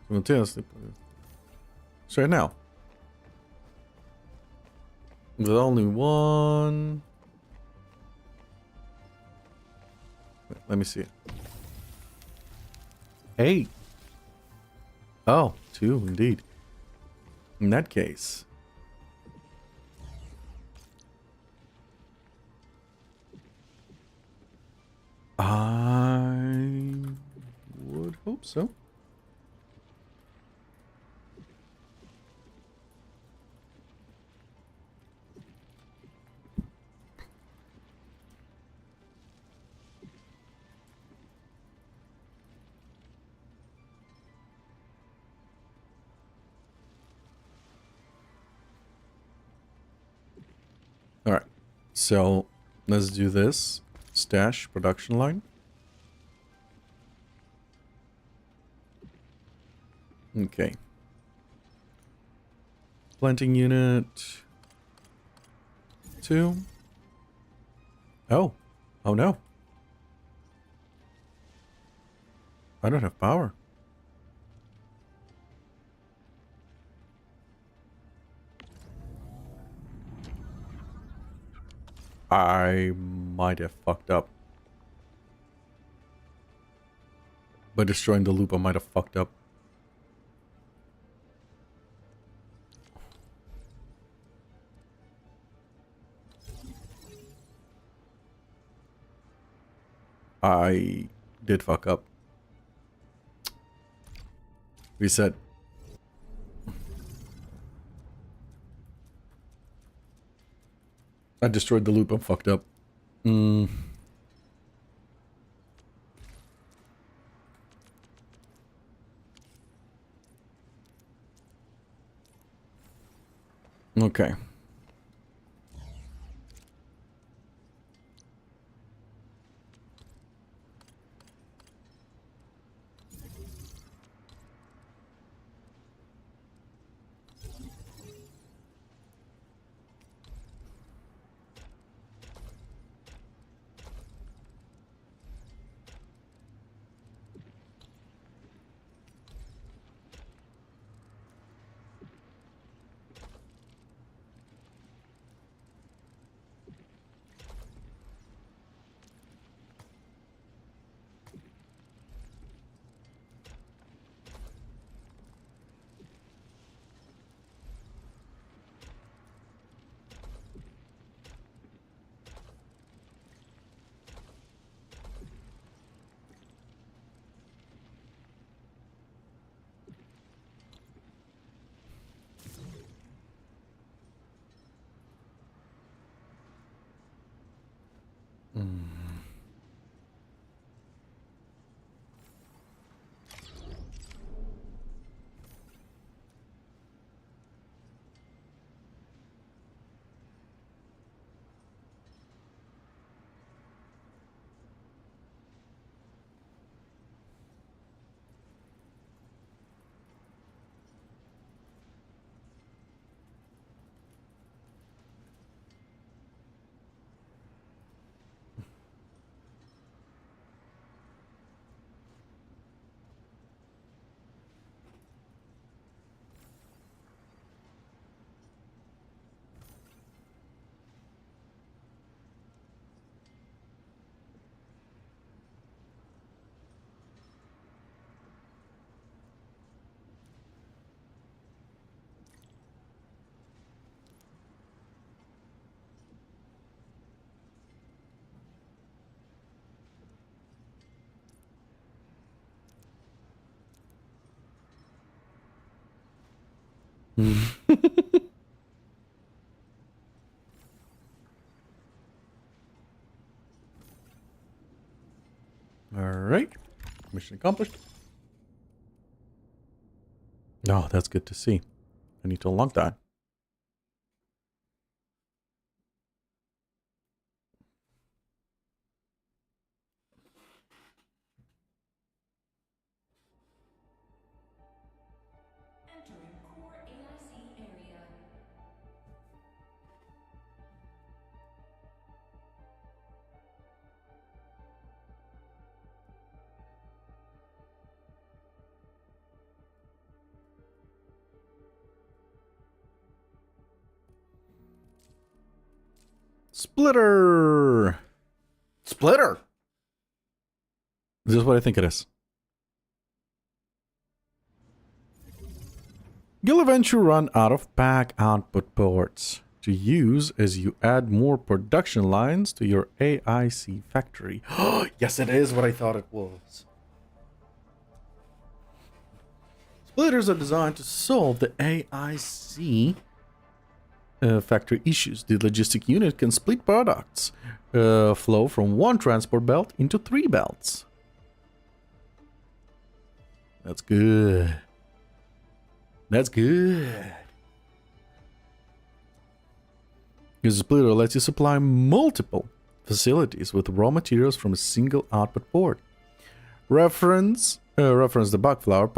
simultaneously. So right now, with only one. Wait, let me see it. 8. Oh, 2 indeed. In that case, I would hope so. All right, so let's do this. Stash production line. Okay. Planting unit 2. Oh. Oh no. I don't have power. I might have fucked up. By destroying the loop, I might have fucked up. I did fuck up. Reset. I destroyed the loop, I'm fucked up. Okay. Alright. Mission accomplished. Oh, that's good to see. I need to unlock that. Entering core AIC area. Splitter! Splitter! This is what I think it is. You'll eventually run out of pack output ports to use as you add more production lines to your AIC factory. Yes, it is what I thought it was. Splitters are designed to solve the AIC factory issues. The logistic unit can split products flow from one transport belt into 3 belts. That's good. That's good. This splitter lets you supply multiple facilities with raw materials from a single output port. Reference the bug flower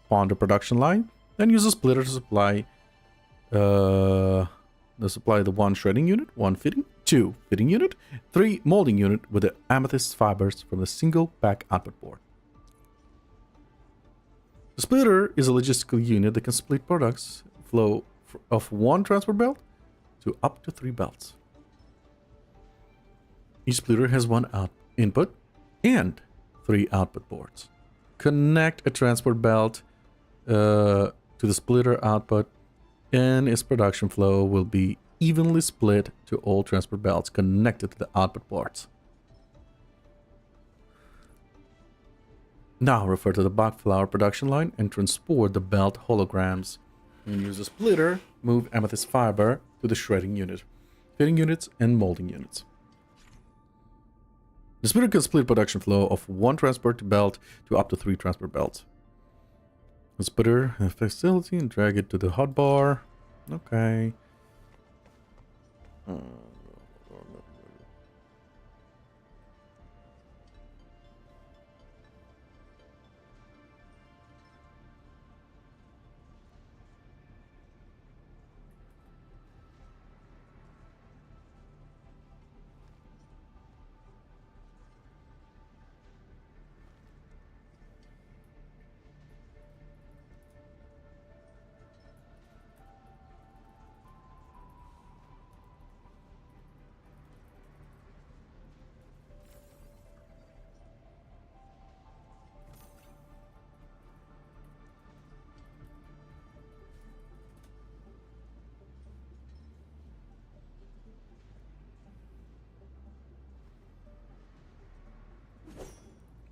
ponder production line, then use a splitter to supply the 1 shredding unit, 1 fitting, 2 fitting unit, 3 molding unit with the amethyst fibers from the single pack output port. The splitter is a logistical unit that can split products flow of 1 transport belt to up to 3 belts. Each splitter has 1 input and 3 output ports. Connect a transport belt to the splitter output, and its production flow will be evenly split to all transport belts connected to the output ports. Now refer to the bug flower production line and transport the belt holograms. And use a splitter, move amethyst fiber to the shredding unit, fitting units, and molding units. The splitter can split production flow of 1 transport belt to up to 3 transport belts. The splitter a facility and drag it to the hotbar. Okay.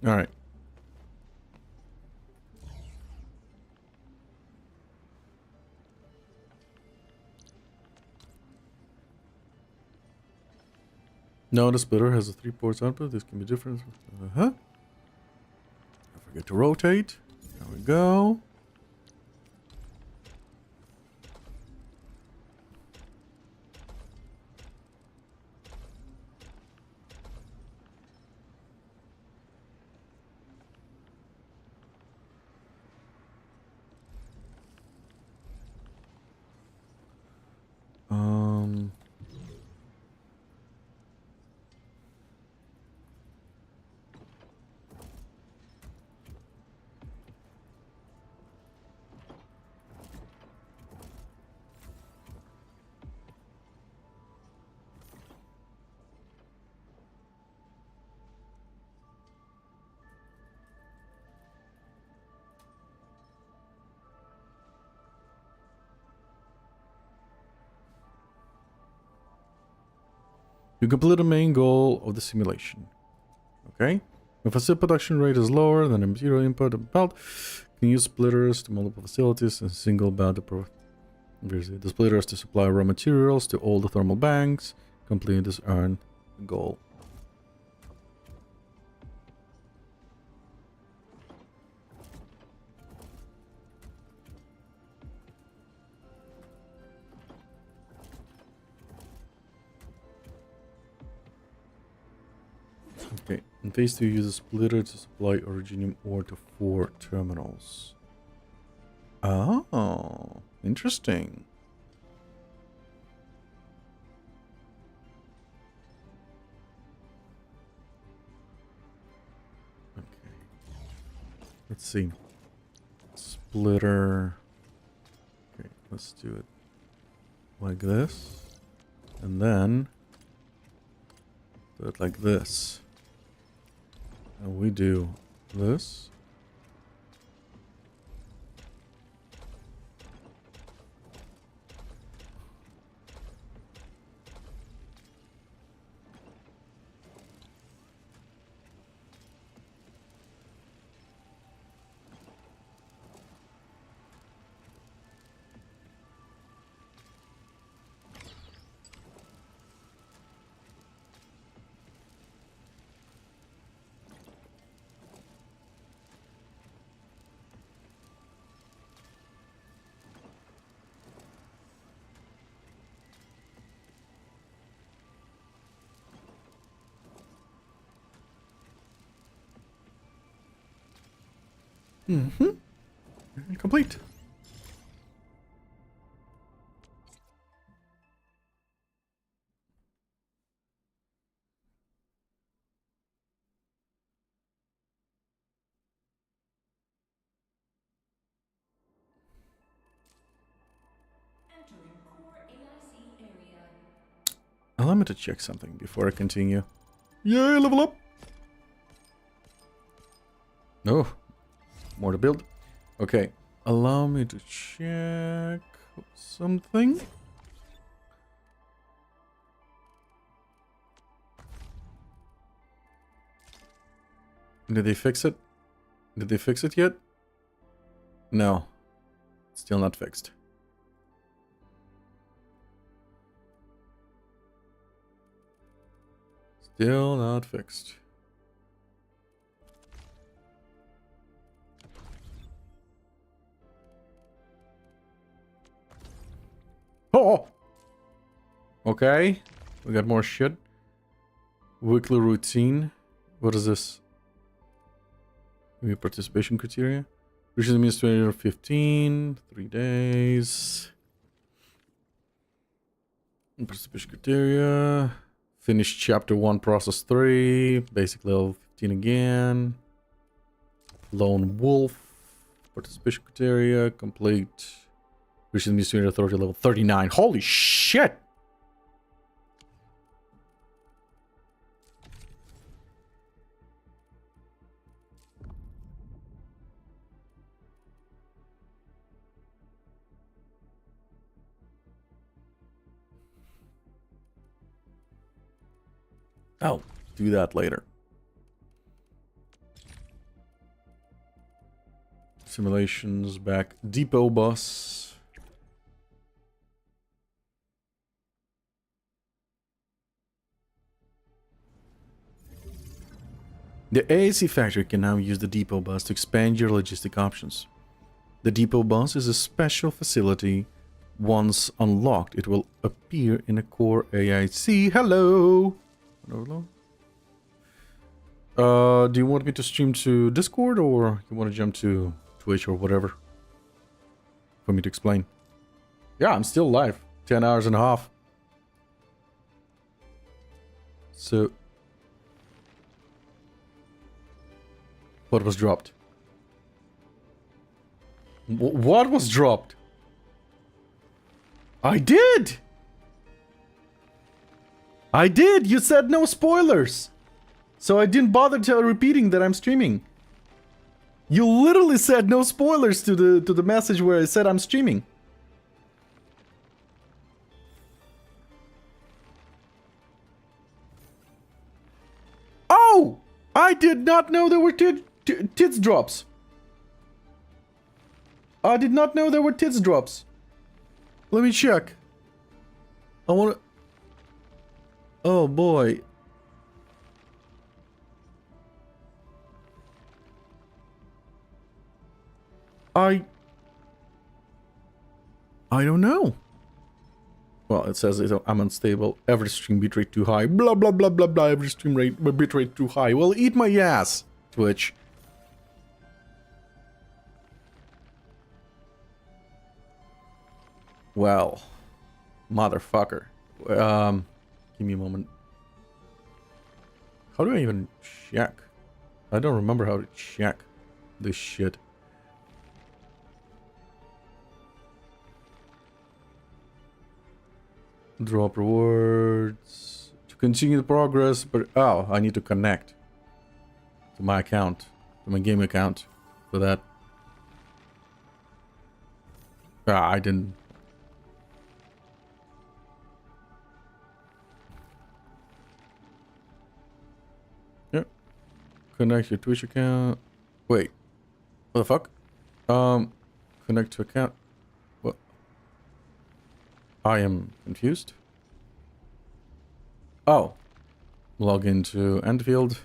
All right. No, the splitter has a 3 ports output. This can be different. Don't forget to rotate. There we go. You complete the main goal of the simulation. Okay? If a chip production rate is lower than a material input belt, can use splitters to multiple facilities and single belt the splitters to supply raw materials to all the thermal banks. Complete this earn goal. Okay, in phase 2 use a splitter to supply originium ore to 4 terminals. Oh, interesting. Okay. Let's see. Splitter. Okay, let's do it like this. And then do it like this. And we do this. Complete. Allow me to check something before I continue. Yay, level up! No, more to build. Okay, allow me to check something. Did they fix it? Did they fix it yet? No, still not fixed. Still not fixed. Oh! Okay. We got more shit. Weekly routine. What is this? Maybe participation criteria. Reaches administrator 15. 3 days. Participation criteria. Finish chapter 1, process 3. Basic level 15 again. Lone wolf. Participation criteria. Complete. Reaches administrator authority level 39. Holy shit! I'll do that later. Simulations back. Depot bus. The AAC factory can now use the depot bus to expand your logistic options. The depot bus is a special facility. Once unlocked, it will appear in a core AIC. Hello! Hello? Do you want me to stream to Discord or you want to jump to Twitch or whatever? For me to explain. Yeah, I'm still live. 10 hours and a half. So... what was dropped? What was dropped? I did! I did! You said no spoilers! So I didn't bother repeating that I'm streaming. You literally said no spoilers to the message where I said I'm streaming. Oh! I did not know there were tits drops. I did not know there were tits drops. Let me check. I wanna... Oh boy. I don't know. Well, it says I'm unstable. Every stream bitrate too high. Blah blah blah blah blah. Every stream bitrate too high. Well, eat my ass, Twitch. Well, motherfucker. Give me a moment. How do I even check? I don't remember how to check this shit. Drop rewards to continue the progress, but oh, I need to connect to my account, to my game account for that. Ah, I didn't. Yep. Connect your Twitch account. Wait. What the fuck? Connect to account. What? I am confused. Oh. Log into Enfield.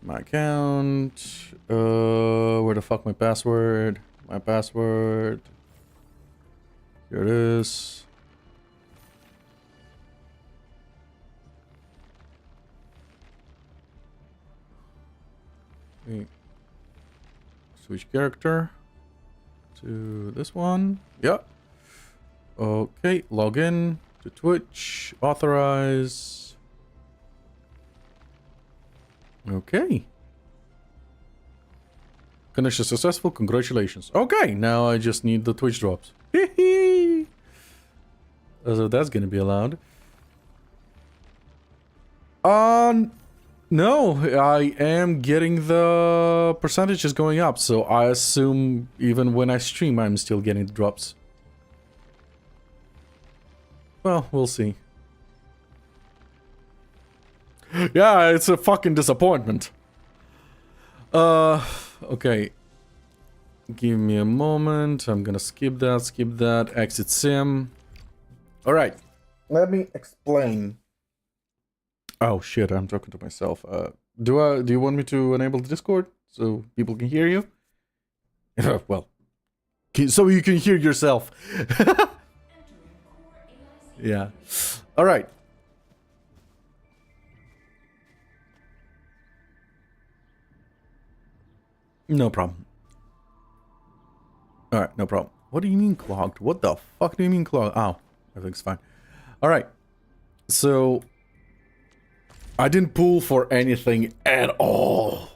My account. Where the fuck my password? My password. Here it is. Okay. Switch character to this one. Yep. Okay, log in to Twitch. Authorize. Okay. Connection successful. Congratulations. Okay, now I just need the Twitch drops. Hee So that's gonna be allowed. No, I am getting the percentages going up, so I assume even when I stream, I'm still getting the drops. Well, we'll see. Yeah, it's a fucking disappointment. Okay. Give me a moment. I'm gonna skip that, exit sim. Alright. Let me explain. Oh shit, I'm talking to myself. Do you want me to enable the Discord so people can hear you? Well, so you can hear yourself. Yeah. Alright. No problem. Alright, no problem. What do you mean clogged? What the fuck do you mean clogged? Oh, everything's fine. Alright. So, I didn't pull for anything at all.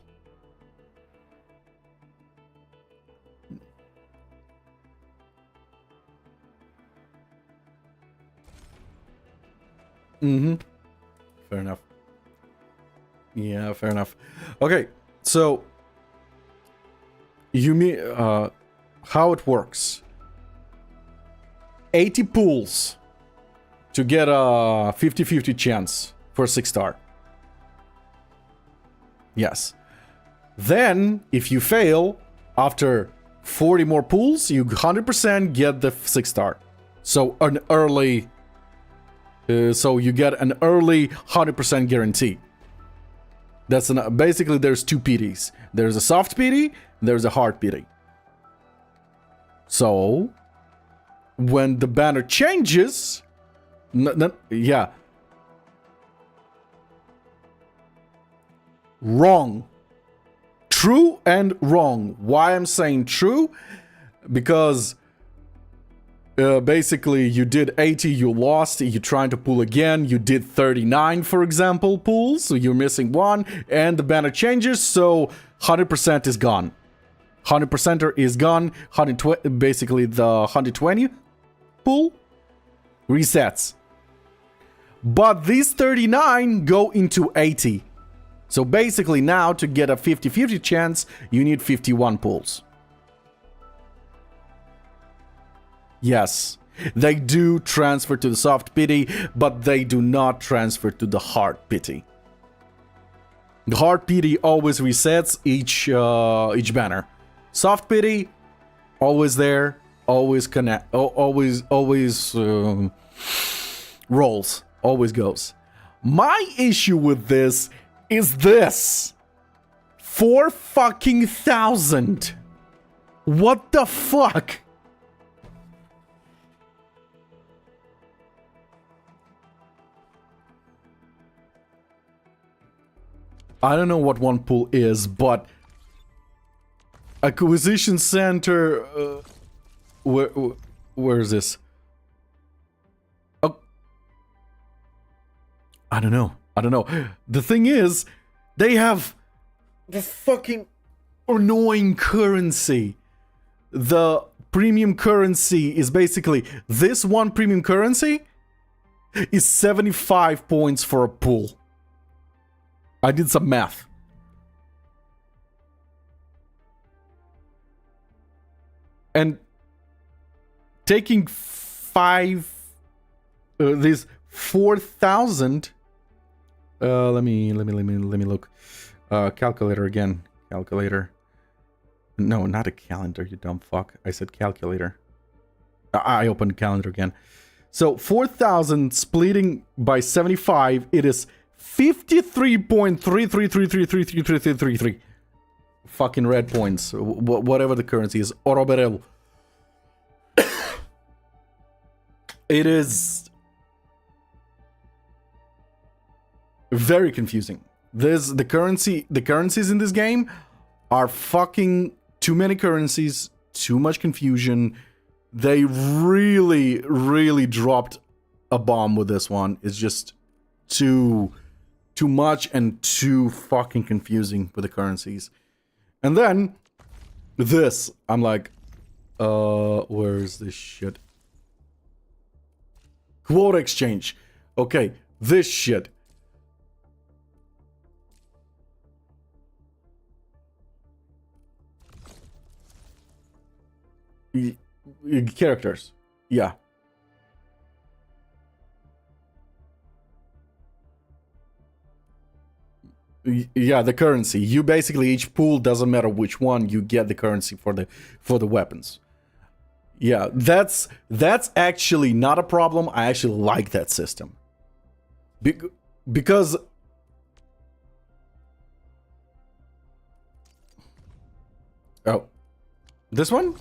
Mm-hmm. Fair enough. Yeah, fair enough. Okay, so you mean how it works? 80 pulls to get a 50-50 chance for a 6-star. Yes. Then, if you fail, after 40 more pulls, you 100% get the 6-star. So an early... so you get an early 100% guarantee. That's basically there's two pities. There's a soft pity, there's a hard pity. So when the banner changes, yeah. Wrong. True and wrong. Why I'm saying true? Because basically you did 80, you lost, you're trying to pull again, you did 39, for example, pulls, so you're missing one, and the banner changes, so 100% is gone. 100%er is gone, basically the 120 pull resets. But these 39 go into 80. So basically now to get a 50-50 chance, you need 51 pulls. Yes, they do transfer to the soft pity, but they do not transfer to the hard pity. The hard pity always resets each banner. Soft pity, always there, always connect, always rolls, always goes. My issue with this is this: 4 fucking thousand. What the fuck? I don't know what one pool is, but acquisition center. Where is this? Oh, I don't know. The thing is, they have the fucking annoying currency. The premium currency is basically this one premium currency is 75 points for a pool. I did some math. And taking this 4,000. Let me look. Calculator again. Calculator. No, not a calendar, you dumb fuck. I said calculator. I opened calendar again. So 4,000 splitting by 75, it is 53.3333333333 fucking red points. Whatever the currency is. Oroberel. It is very confusing. The currencies in this game are fucking too many currencies, too much confusion. They really dropped a bomb with this one. It's just too much and too fucking confusing with the currencies. And then this, I'm like, where is this shit? Quota exchange. Okay, this shit. Characters. Yeah. Yeah, the currency. You basically, each pool, doesn't matter which one, you get the currency for the weapons. Yeah, that's actually not a problem. I actually like that system. Because oh, this one?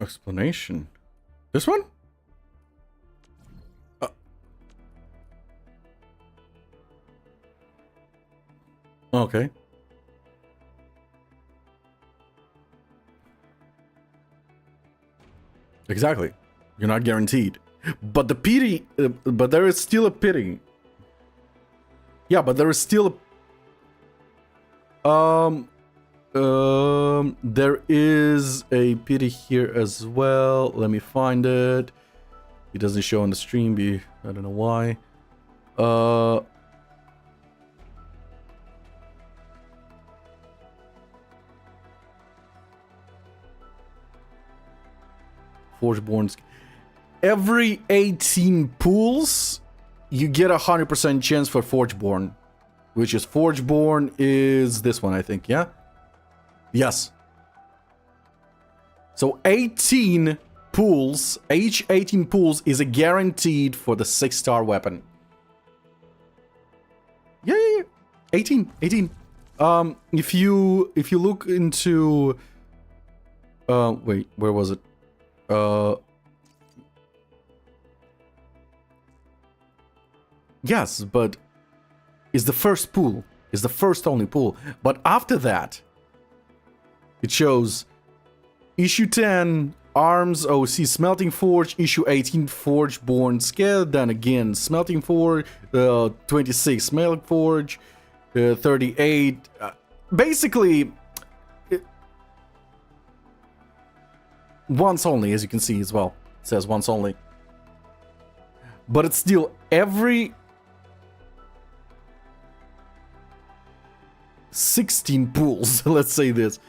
Explanation. This one? Okay. Exactly. You're not guaranteed. But the pity, but there is still a pity. Yeah, but there is still a... there is a pity here as well. Let me find it. It doesn't show on the stream. I don't know why. Forgeborn. Every 18 pools, you get 100% chance for Forgeborn. Which is Forgeborn is this one, I think, yeah? Yes. So 18 pools, each 18 pools is a guaranteed for the 6-star weapon. Yeah. 18. If you look into wait, where was it? Yes, but is the first pool, is the first only pool. But after that, it shows issue 10 arms OC smelting forge, issue 18 Forgeborn scale, then again smelting forge, 26 smelting forge, 38. Basically, once only, as you can see as well. It says once only. But it's still every 16 pools, let's say this.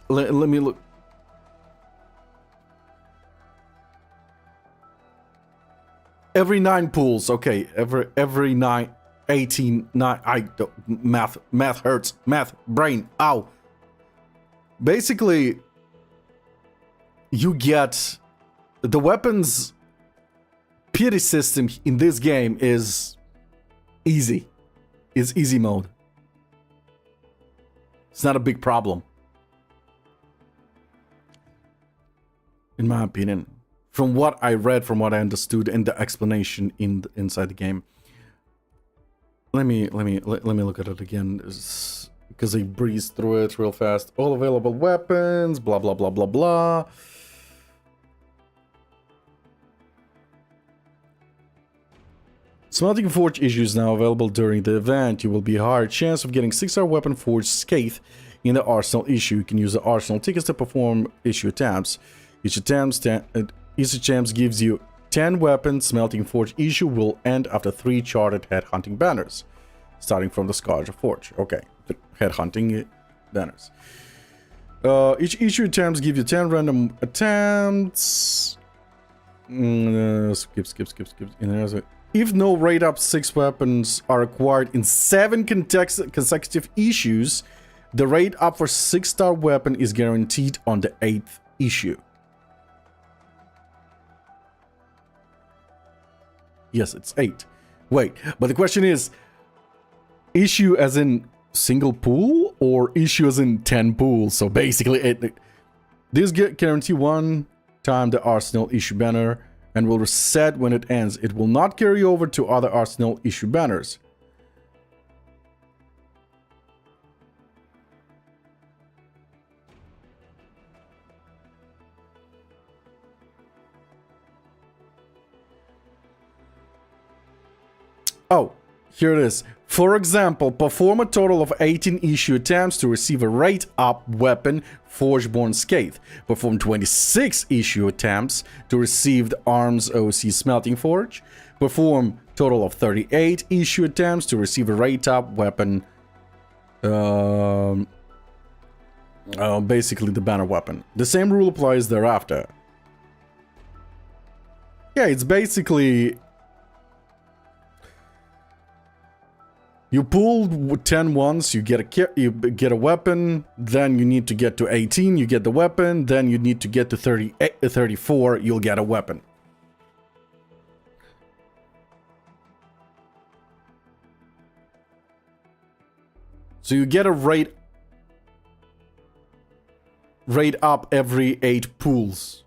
Let me look. Every 9 pools. Okay, every 9, 18, 9. I don't, math hurts. Math, brain, ow. Basically, you get the weapons pity system in this game is easy. It's easy mode. It's not a big problem, in my opinion. From what I read, from what I understood, and the explanation inside the game. Let me look at it again, because I breezed through it real fast. All available weapons, blah blah blah blah blah. Smelting Forge issues now available during the event. You will be a higher chance of getting 6-star weapon Forge Scathe in the Arsenal issue. You can use the Arsenal tickets to perform issue attempts. Each attempt gives you 10 weapons. Smelting Forge issue will end after 3 charted headhunting banners, starting from the Scourge of Forge. Okay, the headhunting banners. Each issue attempts give you 10 random attempts. Skip. If no rate up 6 weapons are acquired in 7 consecutive issues, the rate up for 6-star weapon is guaranteed on the 8th issue. Yes, it's 8. Wait, but the question is, issue as in single pool or issue as in 10 pools? So basically, this guarantee 1 time the Arsenal issue banner and will reset when it ends. It will not carry over to other Arsenal issue banners. Oh, here it is. For example, perform a total of 18 issue attempts to receive a rate up weapon Forgeborn Scathe. Perform 26 issue attempts to receive the Arms OC Smelting Forge. Perform total of 38 issue attempts to receive a rate up weapon. Basically the banner weapon. The same rule applies thereafter. Yeah, it's basically... You pull 10 once, you get a weapon, then you need to get to 18, you get the weapon, then you need to get to 34, you'll get a weapon. So you get a rate up every 8 pulls.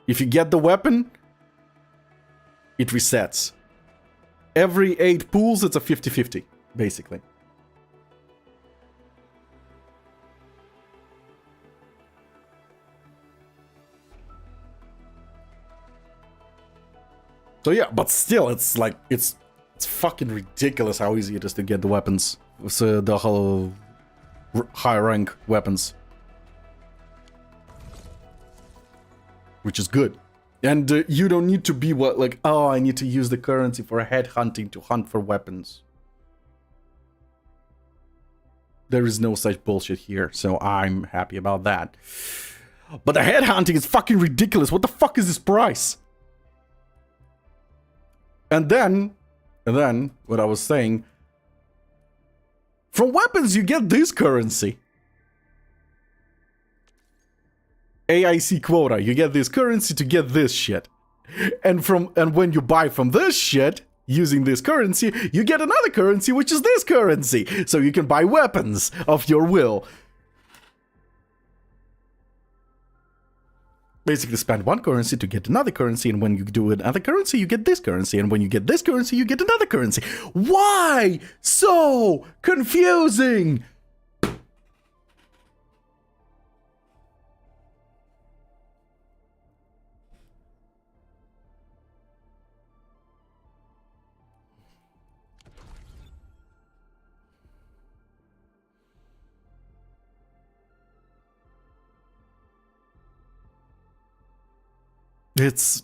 If you get the weapon, it resets. Every 8 pools, it's a 50-50, basically. So yeah, but still, it's like, it's fucking ridiculous how easy it is to get the weapons. So the whole high rank weapons. Which is good. And you don't need to be like, oh, I need to use the currency for headhunting to hunt for weapons. There is no such bullshit here, so I'm happy about that. But the headhunting is fucking ridiculous. What the fuck is this price? And then, what I was saying, from weapons you get this currency. AIC quota, you get this currency to get this shit. And when you buy from this shit, using this currency, you get another currency, which is this currency. So you can buy weapons of your will. Basically spend one currency to get another currency, and when you do another currency, you get this currency, and when you get this currency, you get another currency. Why so confusing? It's...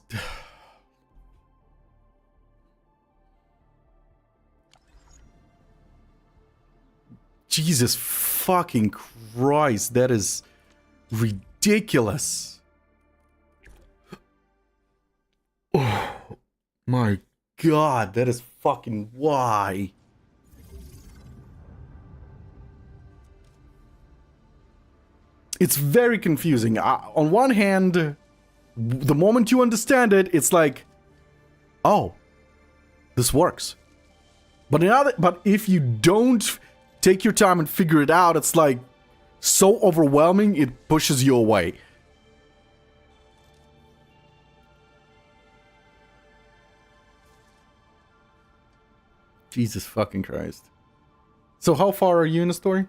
Jesus fucking Christ, that is ridiculous. Oh. my god, that is fucking why. It's very confusing. On one hand, the moment you understand it, it's like, oh, this works. But if you don't take your time and figure it out, it's like so overwhelming, it pushes you away. Jesus fucking Christ. So how far are you in the story?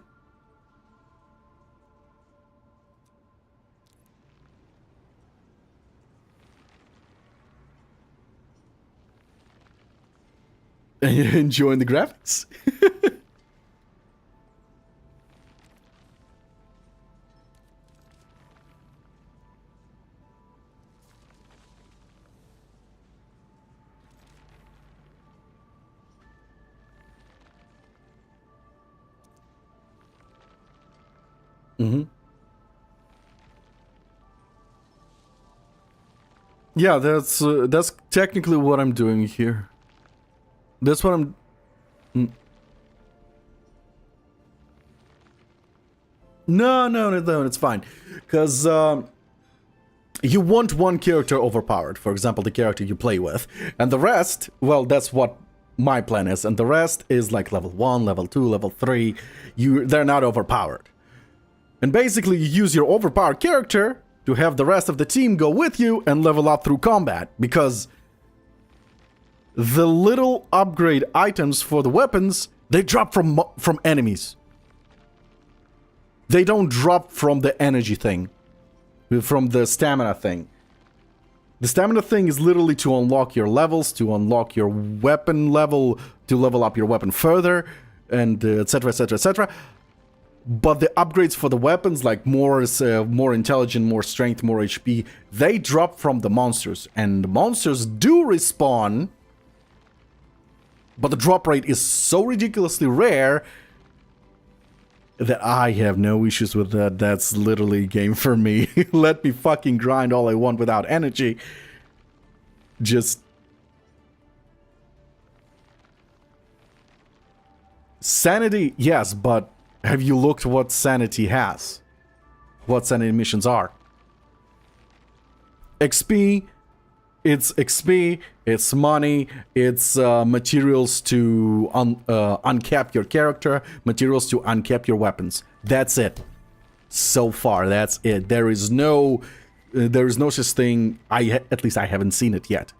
And you're enjoying the graphics? Mm-hmm. Yeah, that's technically what I'm doing here. That's what I'm... No, it's fine. Because you want one character overpowered, for example, the character you play with. And the rest, well, that's what my plan is. And the rest is like level 1, level 2, level 3. They're not overpowered. And basically, you use your overpowered character to have the rest of the team go with you and level up through combat. Because the little upgrade items for the weapons, they drop from enemies. They don't drop from the energy thing. From the stamina thing. The stamina thing is literally to unlock your levels, to unlock your weapon level, to level up your weapon further, and etc, etc, etc. But the upgrades for the weapons, like more intelligent, more strength, more HP, they drop from the monsters. And the monsters do respawn, but the drop rate is so ridiculously rare that I have no issues with that. That's literally a game for me. Let me fucking grind all I want without energy. Just... sanity, yes, but have you looked what sanity has? What sanity missions are? XP, it's money, it's materials to uncap your character, materials to uncap your weapons. That's it. So far, that's it. There is no such thing. At least I haven't seen it yet.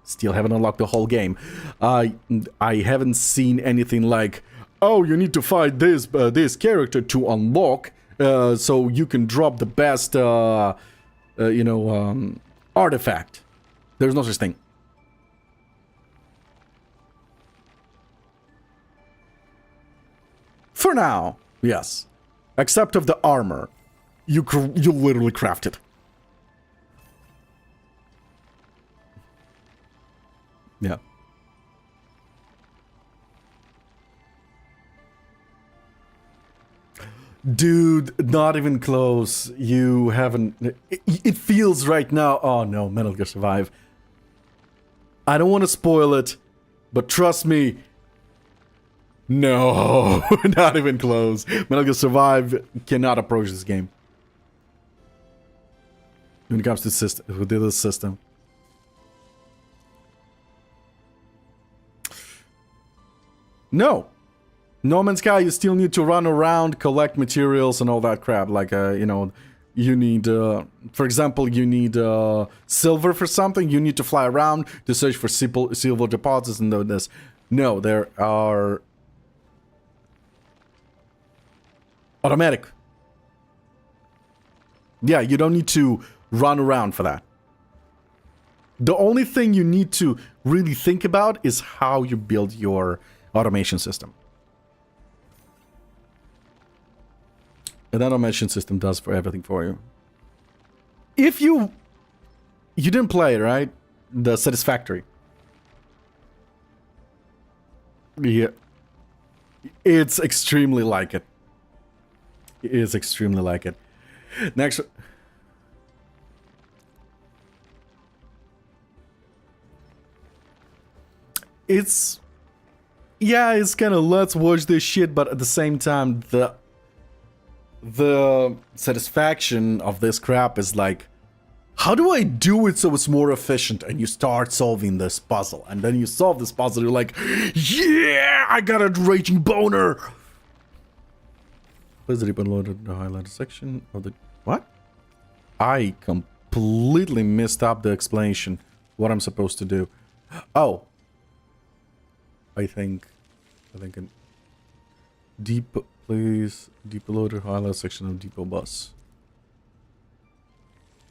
Still haven't unlocked the whole game. I haven't seen anything like, oh, you need to fight this character to unlock, so you can drop the best, artifact. There's no such thing. For now, yes. Except of the armor. You literally craft it. Yeah. Dude, not even close. You haven't... It feels right now... Oh no, Metal Gear Survive. I don't want to spoil it, but trust me... No, not even close. Metal Gear Survive cannot approach this game. When it comes to this system. No. No Man's Sky, you still need to run around, collect materials and all that crap. Like, you need, for example, you need silver for something. You need to fly around to search for silver deposits and this. No, there are... automatic. Yeah, you don't need to run around for that. The only thing you need to really think about is how you build your automation system. And that automation system does for everything for you. If you didn't play it, right? The Satisfactory. Yeah. It's extremely like it. It is extremely like it. Next. it's yeah, it's kind of let's watch this shit, but at the same time, the satisfaction of this crap is like, how do I do it so it's more efficient? And you start solving this puzzle, and then you solve this puzzle, you're like, yeah, I got a raging boner. Please reload the highlighted section of the what? I completely messed up the explanation. What I'm supposed to do? Oh, I think in deep, please depot the highlight section of depot bus.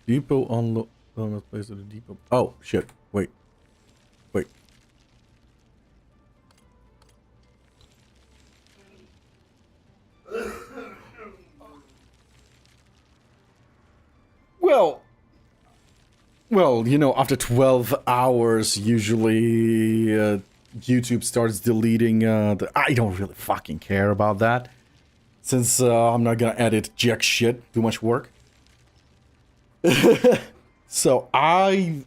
Depot unload. Place at the depot. Oh shit! Wait. Well, you know, after 12 hours, usually YouTube starts deleting I don't really fucking care about that. Since I'm not gonna edit jack shit, too much work. So I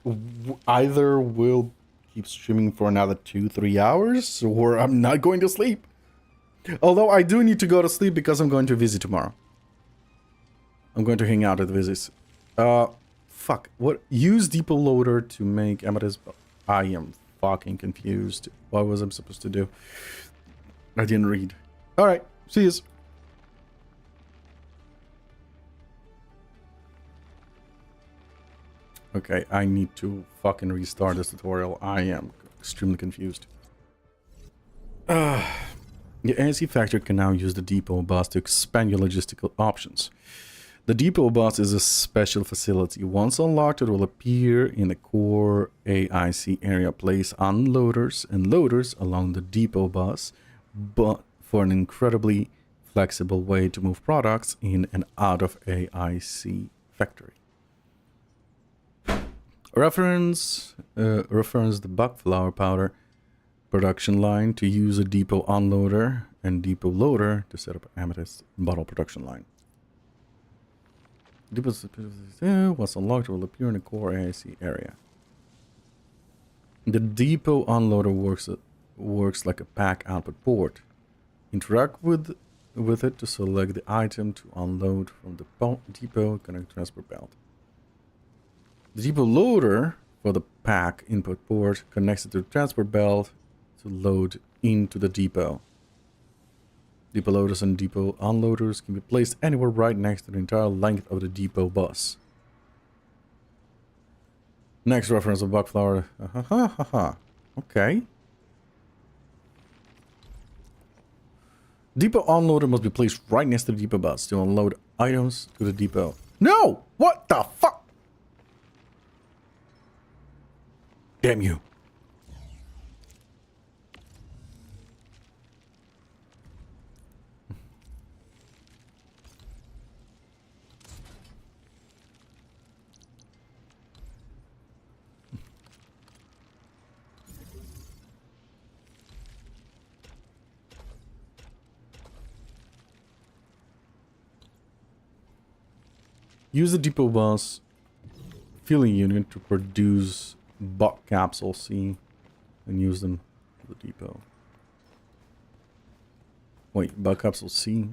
either will keep streaming for another 2-3 hours, or I'm not going to sleep. Although I do need to go to sleep because I'm going to visit tomorrow. I'm going to hang out at the visits. Fuck. What? Use depot loader to make amethyst. I am fucking confused. What was I supposed to do? I didn't read. Alright. See yous. Okay, I need to fucking restart this tutorial. I am extremely confused. The ANC factory can now use the depot bus to expand your logistical options. The depot bus is a special facility. Once unlocked, it will appear in the core AIC area. Place unloaders and loaders along the depot bus, but for an incredibly flexible way to move products in and out of AIC factory. Reference the buckflower powder production line to use a depot unloader and depot loader to set up amethyst bottle production line. Once unlocked, it will appear in the core AIC area. The depot unloader works like a pack output port. Interact with it to select the item to unload from the depot connect transport belt. The depot loader for the pack input port connects it to the transport belt to load into the depot. Depot loaders and depot unloaders can be placed anywhere right next to the entire length of the depot bus. Next reference of buckflower. Okay. Depot unloader must be placed right next to the depot bus to unload items to the depot. No! What the fuck? Damn you. Use the depot bus filling unit to produce buck capsule C and use them for the depot. Wait, buck capsule C?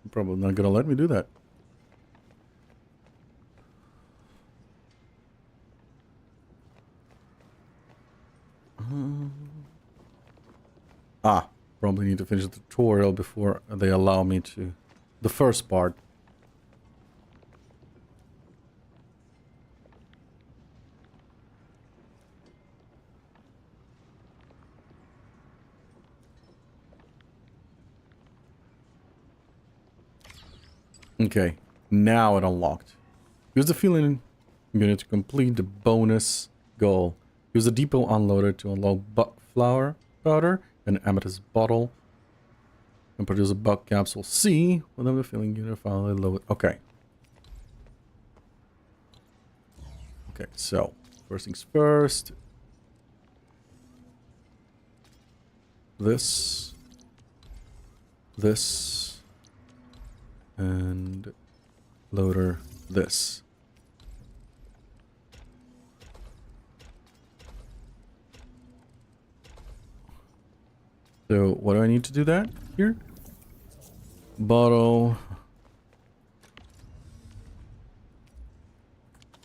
You're probably not gonna let me do that. Probably need to finish the tutorial before they allow me to... The first part. Okay, now it unlocked. Use the filling unit to complete the bonus goal. Use the depot unloader to unload buckflower powder and amethyst bottle and produce a buck capsule C within the filling unit finally load. Okay. Okay, so first things first. This, and loader this. So what do I need to do that here? Bottle.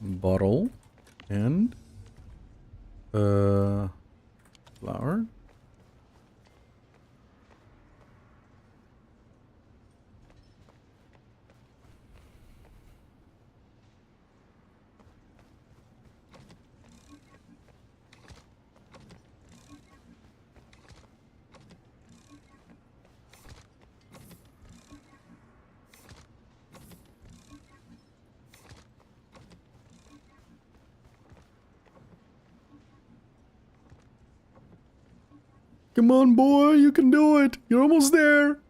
Bottle. And flour. Come on, boy, you can do it. You're almost there.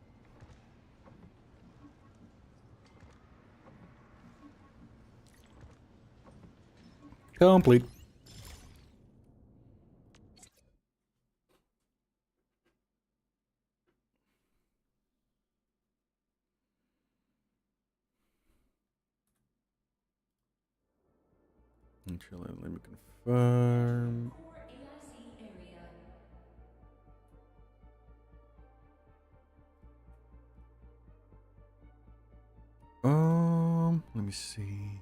Complete. Actually, let me confirm. Let me see.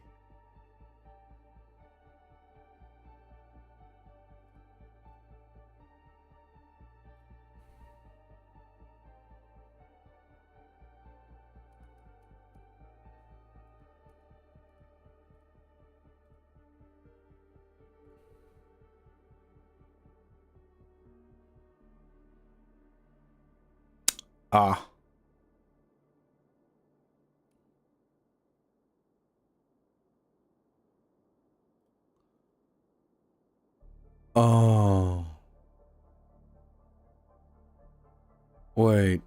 Ah. Oh. Wait.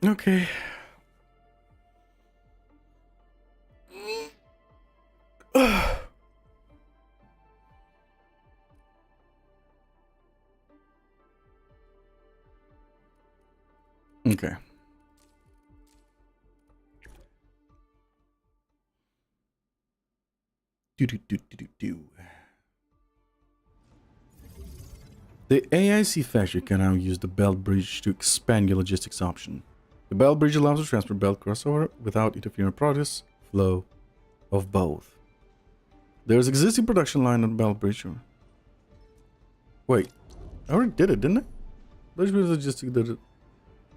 Okay. Okay. Do. The AIC factory can now use the belt bridge to expand your logistics option. The belt bridge allows you to transfer belt crossover without interfering with progress flow of both. There's existing production line on the belt bridge. Wait, I already did it, didn't I? Bridge logistics that it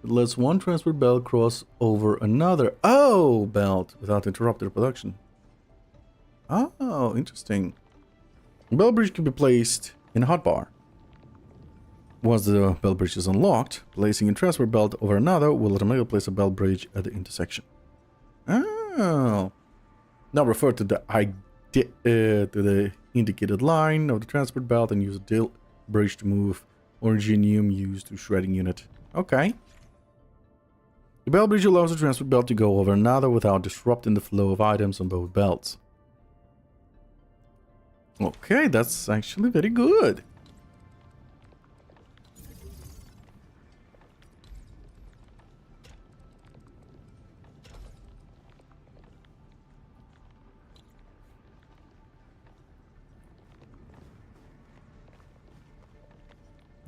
lets one transport belt cross over another. Oh, belt without interrupting production. Oh, interesting. The belt bridge can be placed in a hotbar. Once the belt bridge is unlocked, placing a transfer belt over another will automatically place a belt bridge at the intersection. Oh. Now refer to the indicated line of the transport belt and use a dill bridge to move originium used to shredding unit. Okay. The belt bridge allows the transport belt to go over another without disrupting the flow of items on both belts. Okay, that's actually very good.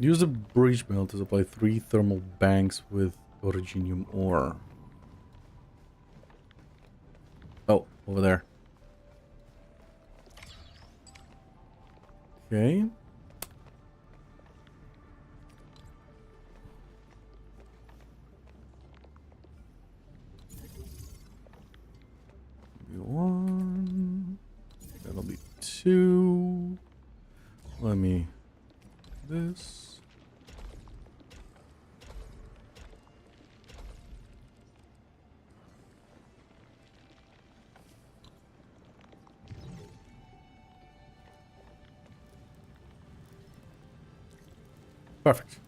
Use the bridge belt to supply 3 thermal banks with originium ore. Oh, over there. Okay. Maybe 1. That'll be 2. Let me this. Perfect.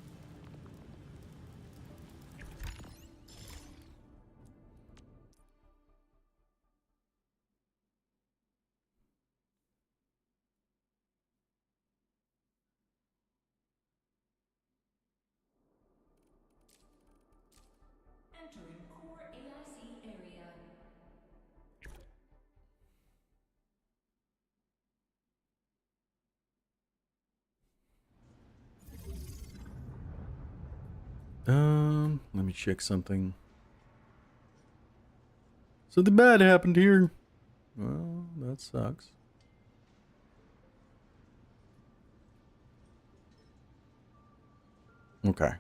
me check something. Something bad happened here. Well, that sucks. Okay.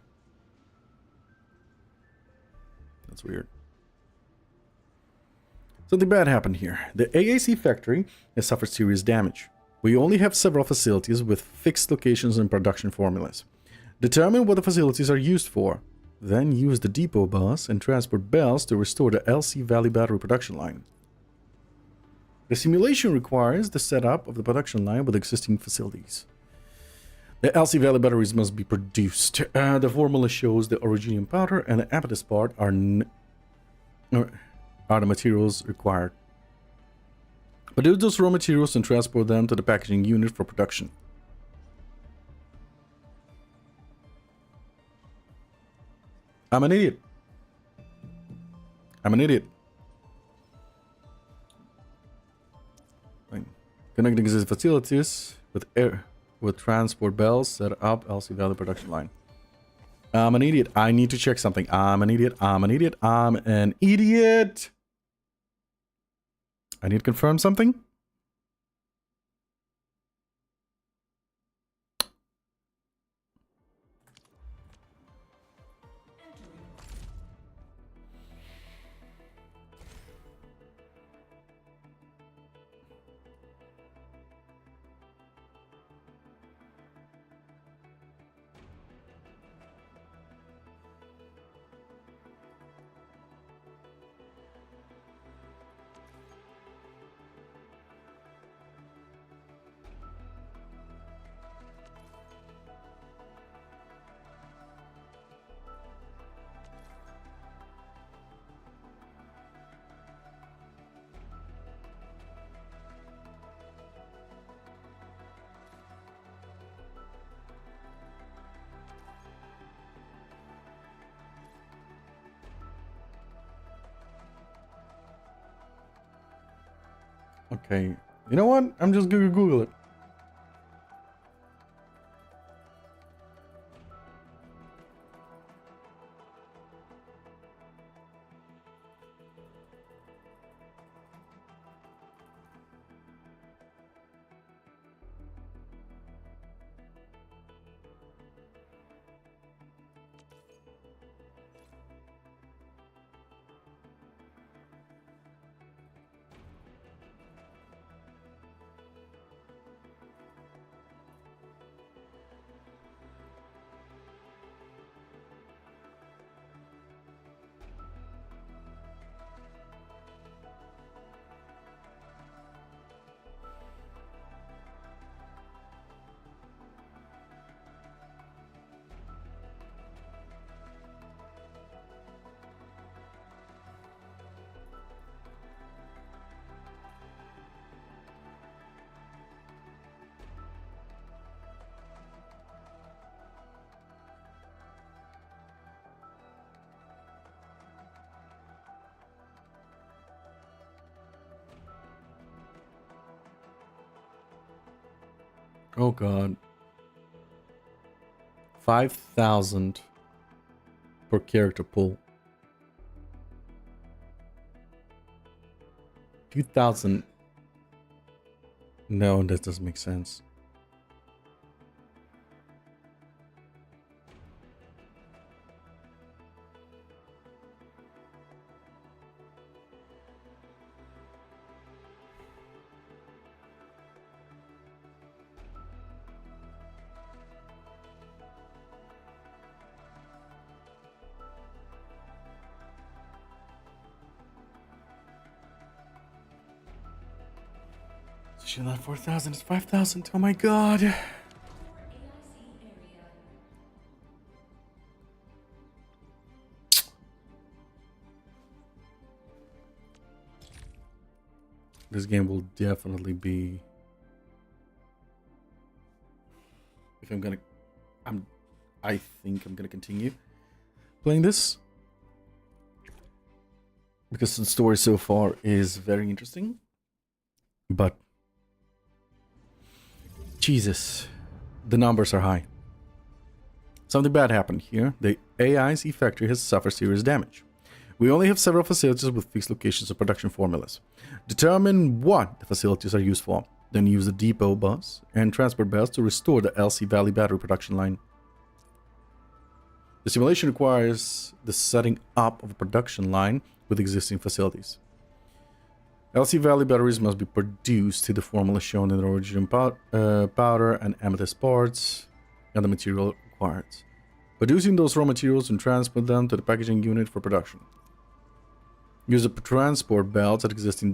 That's weird. Something bad happened here. The AAC factory has suffered serious damage. We only have several facilities with fixed locations and production formulas. Determine what the facilities are used for. Then use the depot bus and transport bells to restore the LC Valley battery production line. The simulation requires the setup of the production line with existing facilities. The LC Valley batteries must be produced. The formula shows the originium powder and the amethyst part are the materials required. Produce those raw materials and transport them to the packaging unit for production. I'm an idiot. I'm an idiot. Fine. Connecting existing facilities with transport bells, set up LC Valley production line. I'm an idiot. I need to check something. I'm an idiot. I'm an idiot. I'm an idiot. I need to confirm something. Okay, you know what? I'm just gonna Google it. Oh god. 5,000 per character pool. 2,000. No, that doesn't make sense. She's not 4,000, it's 5,000. Oh my god. This game will definitely be, if I'm gonna, I think I'm gonna continue playing this because the story so far is very interesting, but Jesus, the numbers are high. Something bad happened here. The AIC factory has suffered serious damage. We only have several facilities with fixed locations and production formulas. Determine what the facilities are used for. Then use the depot bus and transport belts to restore the LC Valley battery production line. The simulation requires the setting up of a production line with existing facilities. LC Valley batteries must be produced to the formula shown in the original powder and amethyst parts and the material required. Producing those raw materials and transport them to the packaging unit for production. Use the transport belts at existing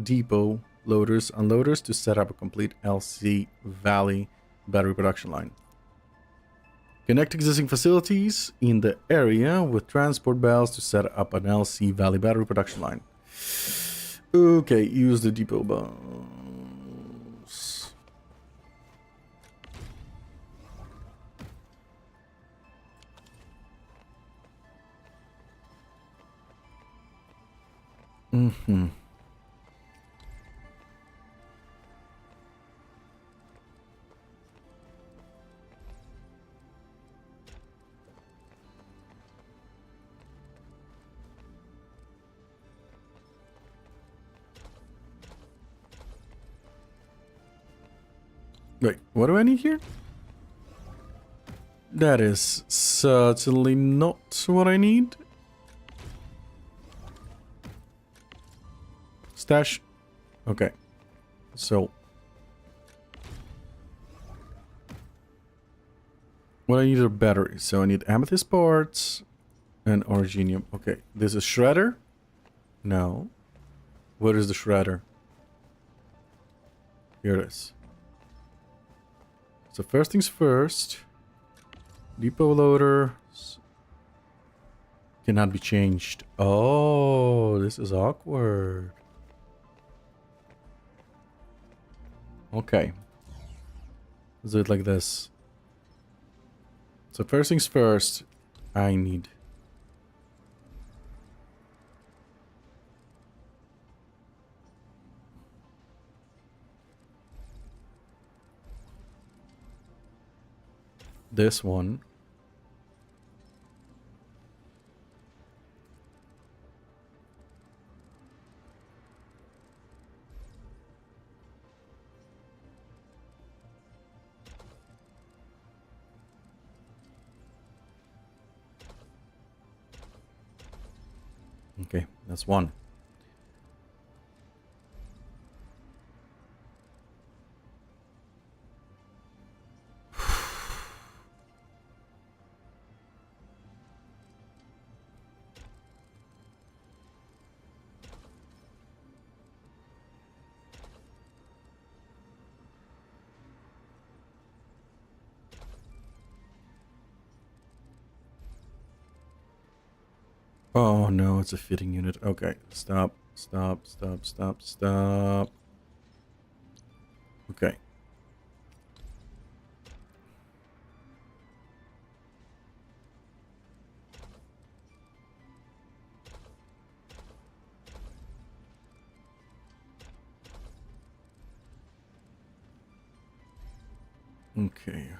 depot loaders and unloaders to set up a complete LC Valley battery production line. Connect existing facilities in the area with transport belts to set up an LC Valley battery production line. Okay, use the depot bus. Mm-hmm. Wait, what do I need here? That is certainly not what I need. Stash. Okay. So. What I need are batteries. So I need amethyst parts and originium. Okay. This is shredder? No. What is the shredder? Here it is. So first things first. Depot loader cannot be changed. Oh, this is awkward. Okay. Let's do it like this. So first things first, I need this one. Okay, that's one. Oh no, it's a fitting unit. Okay, stop. Okay.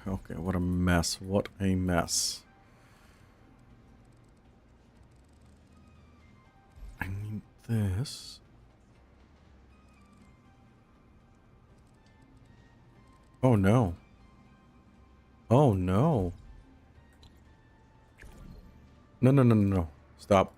Okay, what a mess. What a mess. I need this. Oh no. Oh no. No. Stop.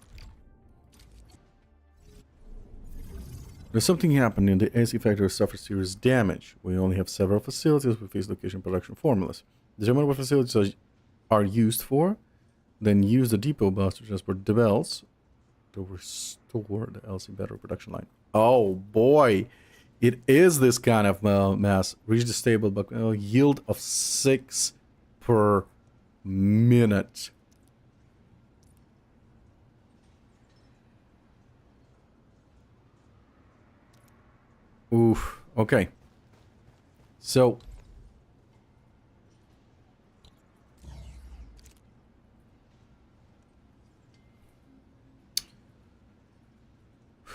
There's something happening. The AC factory suffered serious damage. We only have several facilities with fixed location production formulas. Determine what facilities are used for. Then use the depot bus to transport the belts to restore the LC battery production line. Oh boy. It is this kind of mass. Reach the stable but yield of 6 per minute. Oof. Okay. So.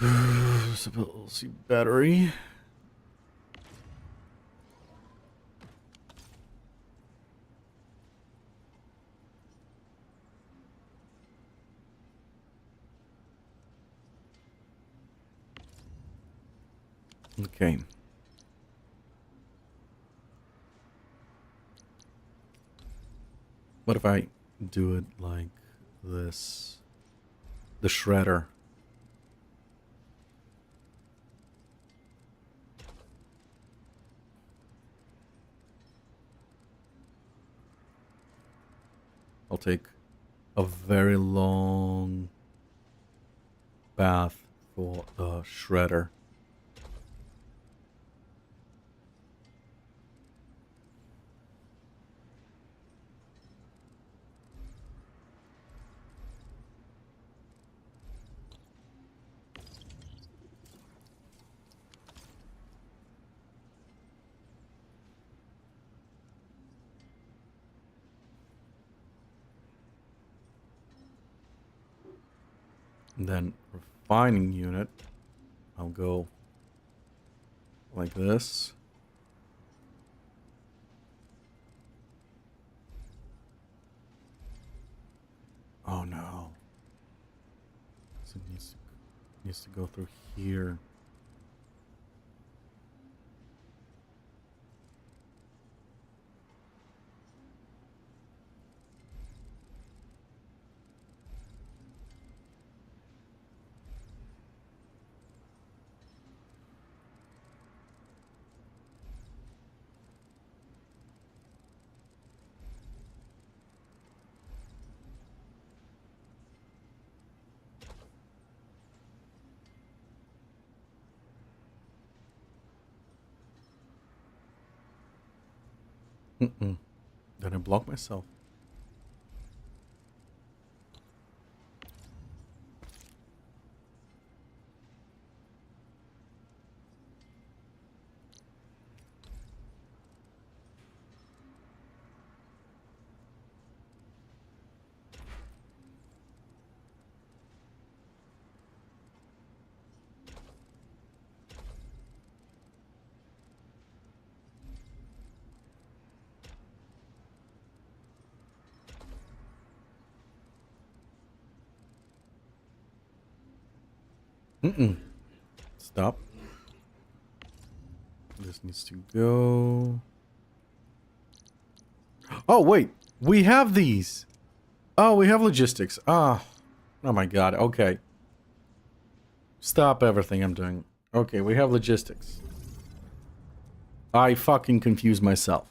Let's see, battery. Okay. What if I do it like this? The shredder. I'll take a very long path for the shredder. And then refining unit, I'll go like this. Oh no. So it needs to go through here. Mm-mm. Then I block myself. Mm-mm. Stop. This needs to go. Oh, wait. We have these. Oh, we have logistics. Ah. Oh my god. Okay. Stop everything I'm doing. Okay, we have logistics. I fucking confused myself.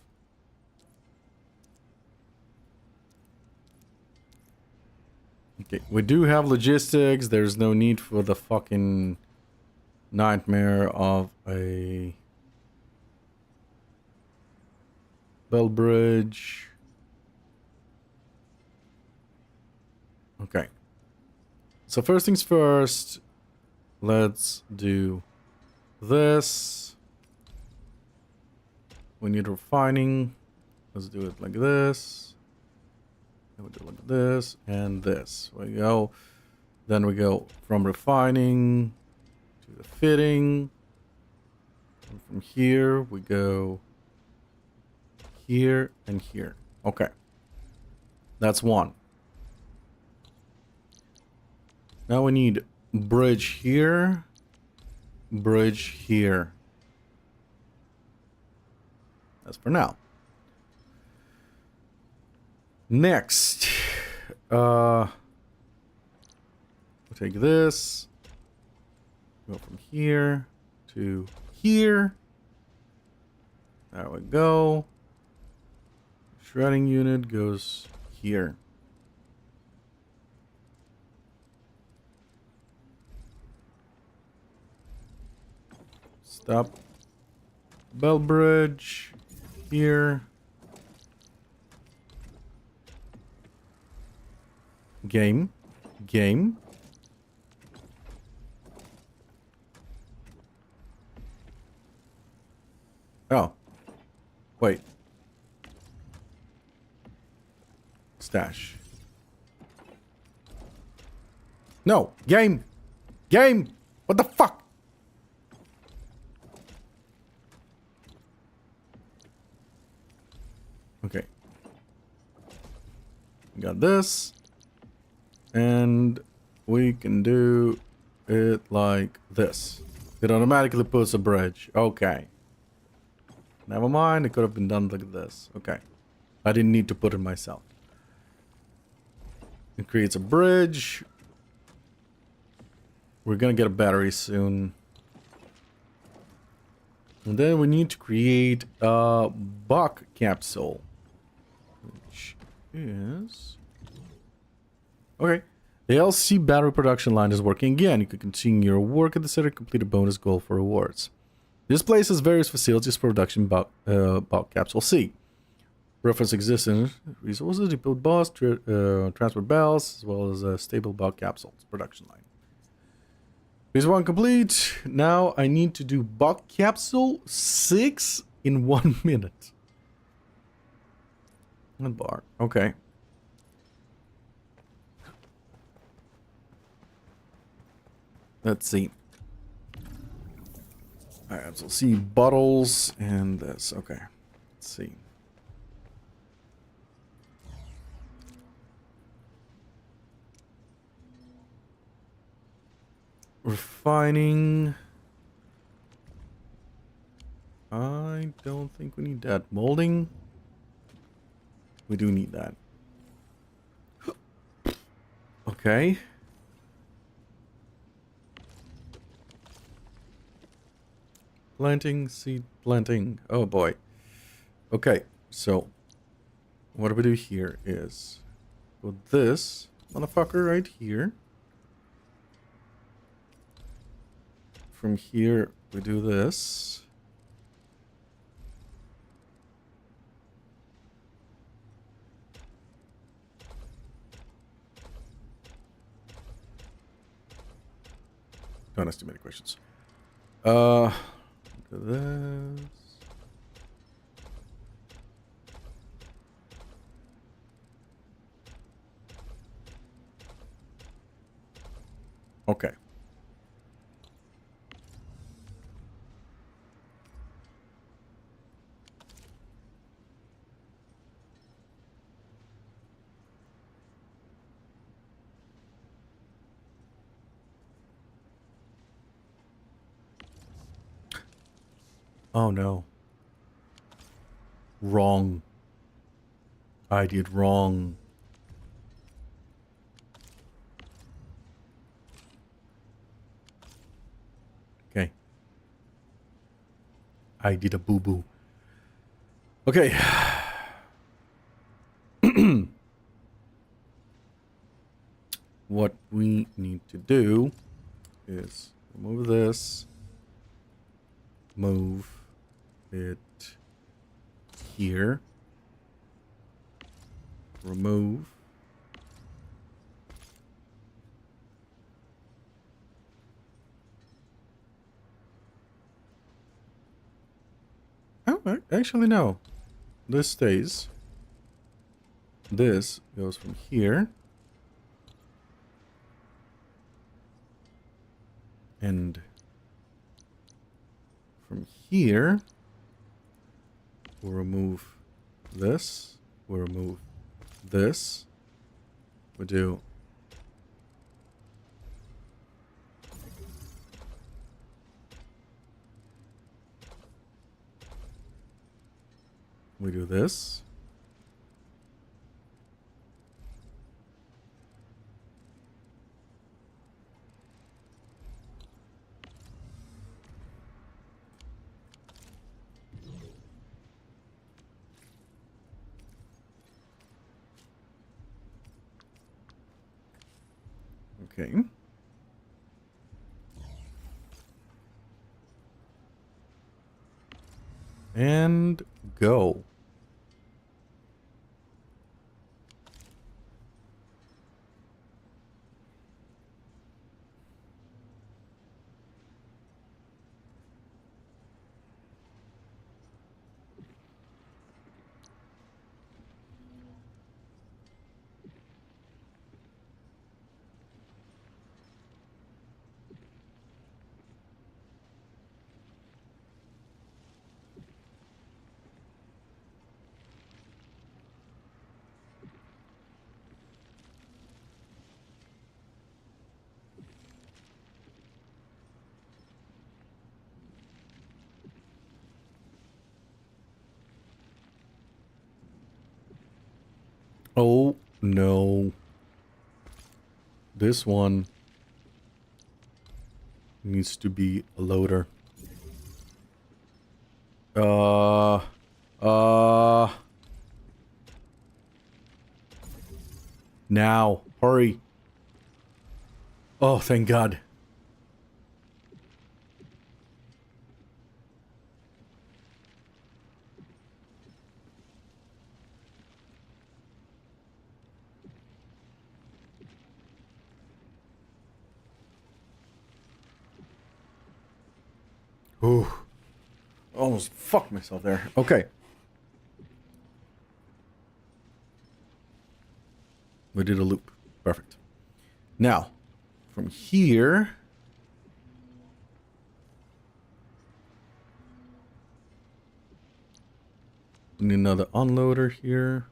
Okay, we do have logistics. There's no need for the fucking nightmare of a bell bridge. Okay. So first things first, let's do this. We need refining. Let's do it like this. And we do it like this and this. There we go. Then we go from refining to the fitting. And from here we go here and here. Okay. That's one. Now we need bridge here, bridge here. That's for now. Next, we'll take this, go from here to here. There we go. Shredding unit goes here. Stop. Bell bridge here. Game. Oh. Wait. Stash. No. Game. What the fuck? Okay. We got this. And we can do it like this. It automatically puts a bridge. Okay. Never mind, it could have been done like this. Okay. I didn't need to put it myself. It creates a bridge. We're gonna get a battery soon. And then we need to create a buck capsule. Which is... Okay. The LC battery production line is working again. You can continue your work at the center, complete a bonus goal for rewards. This place has various facilities for production bulk capsule C. Reference existing resources, depot bus, transport bells, as well as a stable bulk capsules production line. Phase 1 complete. Now I need to do bulk capsule 6 in 1 minute. One bar. Okay. Let's see. Alright, so see bottles and this. Okay. Let's see. Refining. I don't think we need that. Molding. We do need that. Okay. Planting, seed planting. Oh boy. Okay, so what do we do here is put this motherfucker right here. From here, we do this. Don't ask too many questions. Do this. Okay. Oh no. Wrong. I did wrong. Okay. I did a boo-boo. Okay. What we need to do is remove this. Move it here. Remove. Oh, actually no. This stays. This goes from here. And from here, we'll remove this. We'll remove this. We'll do this. Okay. And go. Oh, no. This one needs to be a loader. Now, hurry. Oh, thank God. Ooh. Almost fucked myself there. Okay. We did a loop. Perfect. Now, from here... we need another unloader here.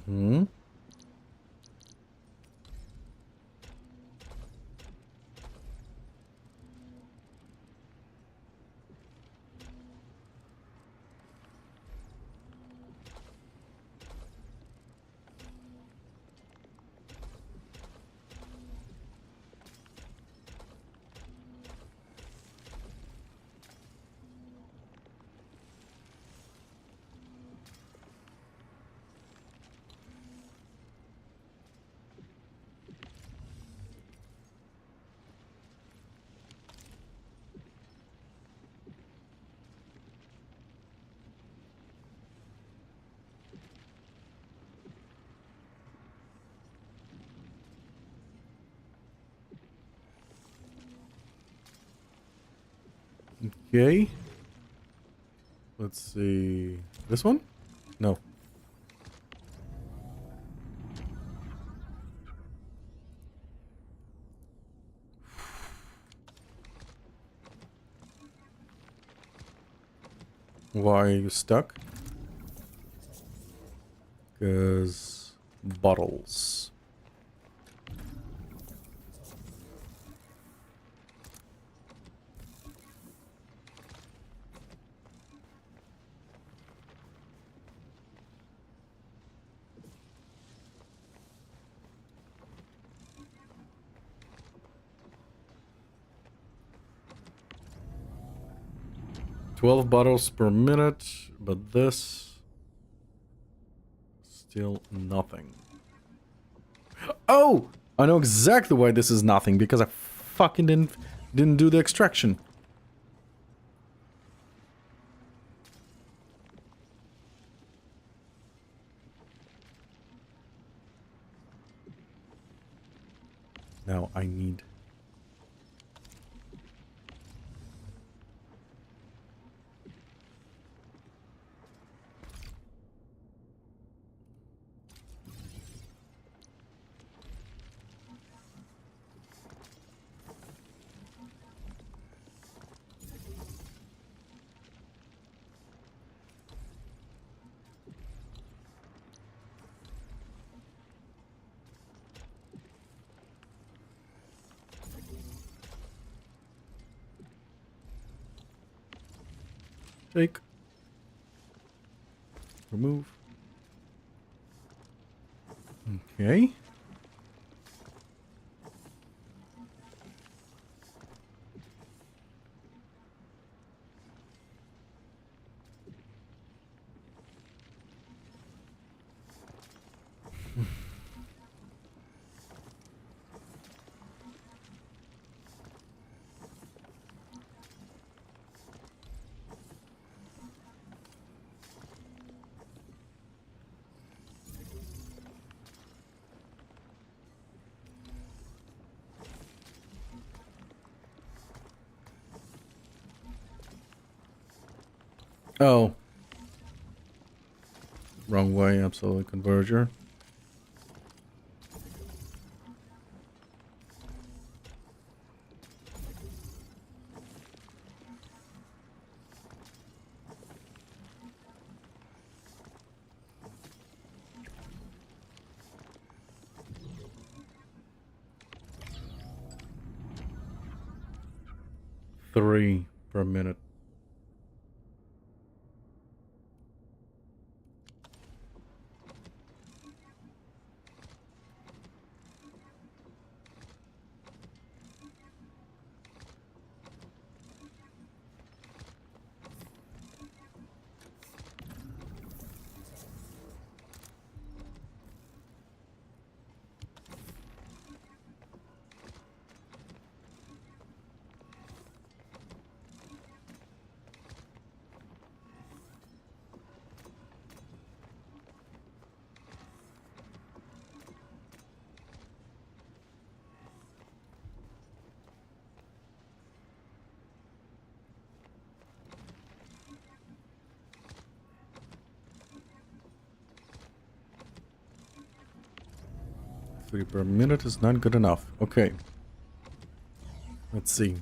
Mm-hmm. Okay. Let's see. This one? No. Why are you stuck? Because bottles. $12 bottles per minute, but this still nothing. Oh! I know exactly why this is nothing, because I fucking didn't do the extraction. Now I need... Take. Remove. Okay. Oh. Wrong way, absolutely converger. Three per minute. Three per minute is not good enough. Okay. Let's see.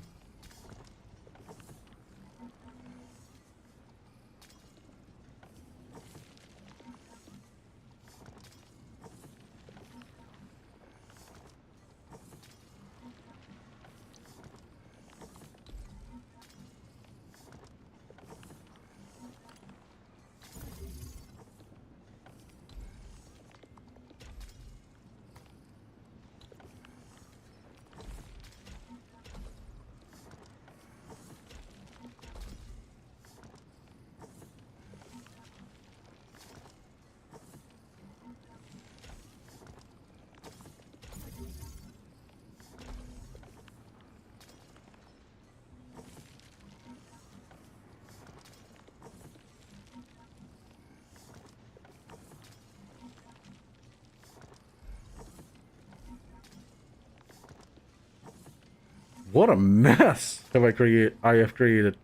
What a mess I have created.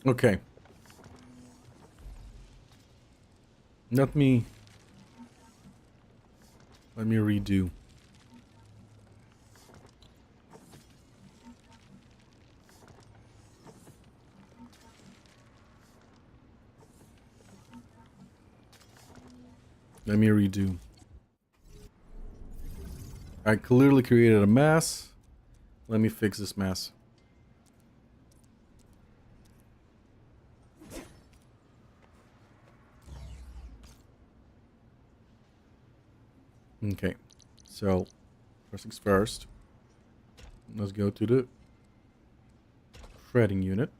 Okay. Let me redo. Let me redo. I clearly created a mess. Let me fix this mess. Okay, so first things first, let's go to the threading unit.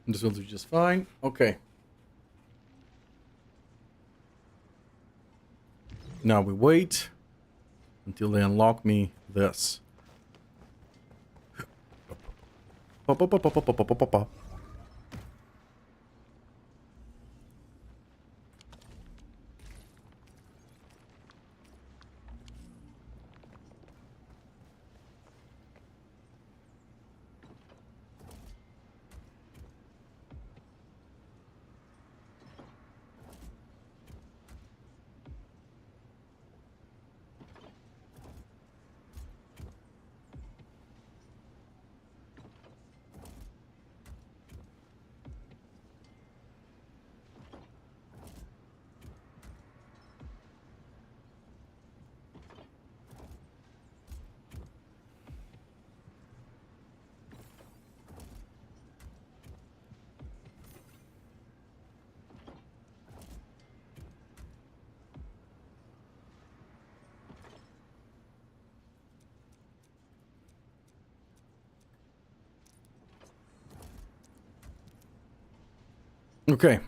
This will do just fine. Okay. Now we wait until they unlock me this. Pop, pop, pop, pop, pop, pop, pop, pop. Okay.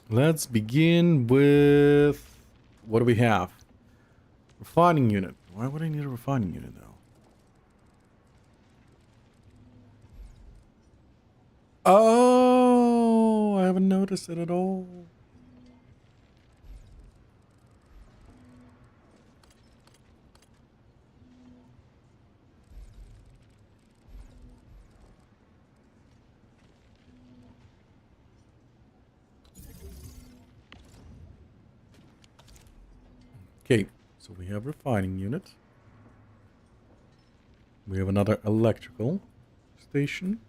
Let's begin with... What do we have? Refining unit. Why would I need a refining unit though? Oh, I haven't noticed it at all. Okay, so we have refining unit. We have another electrical station.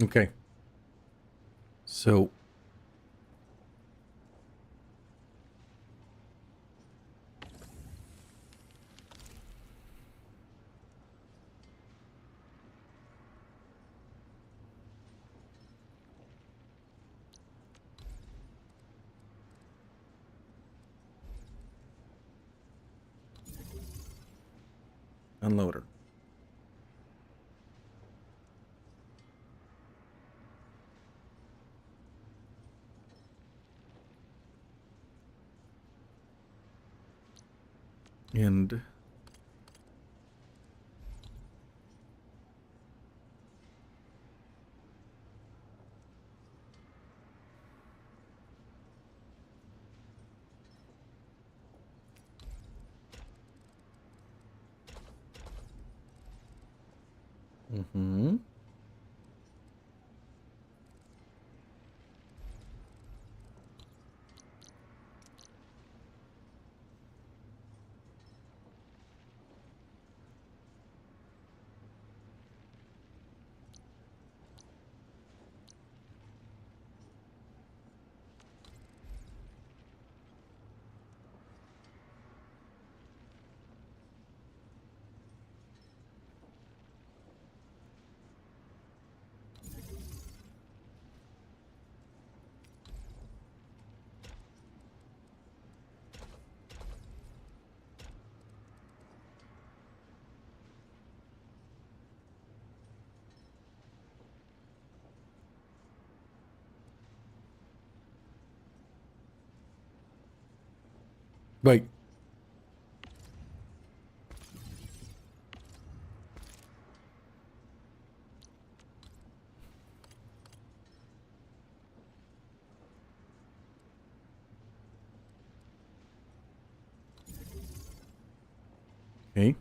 Okay. So unloader. And mm-hmm. Wait. Okay.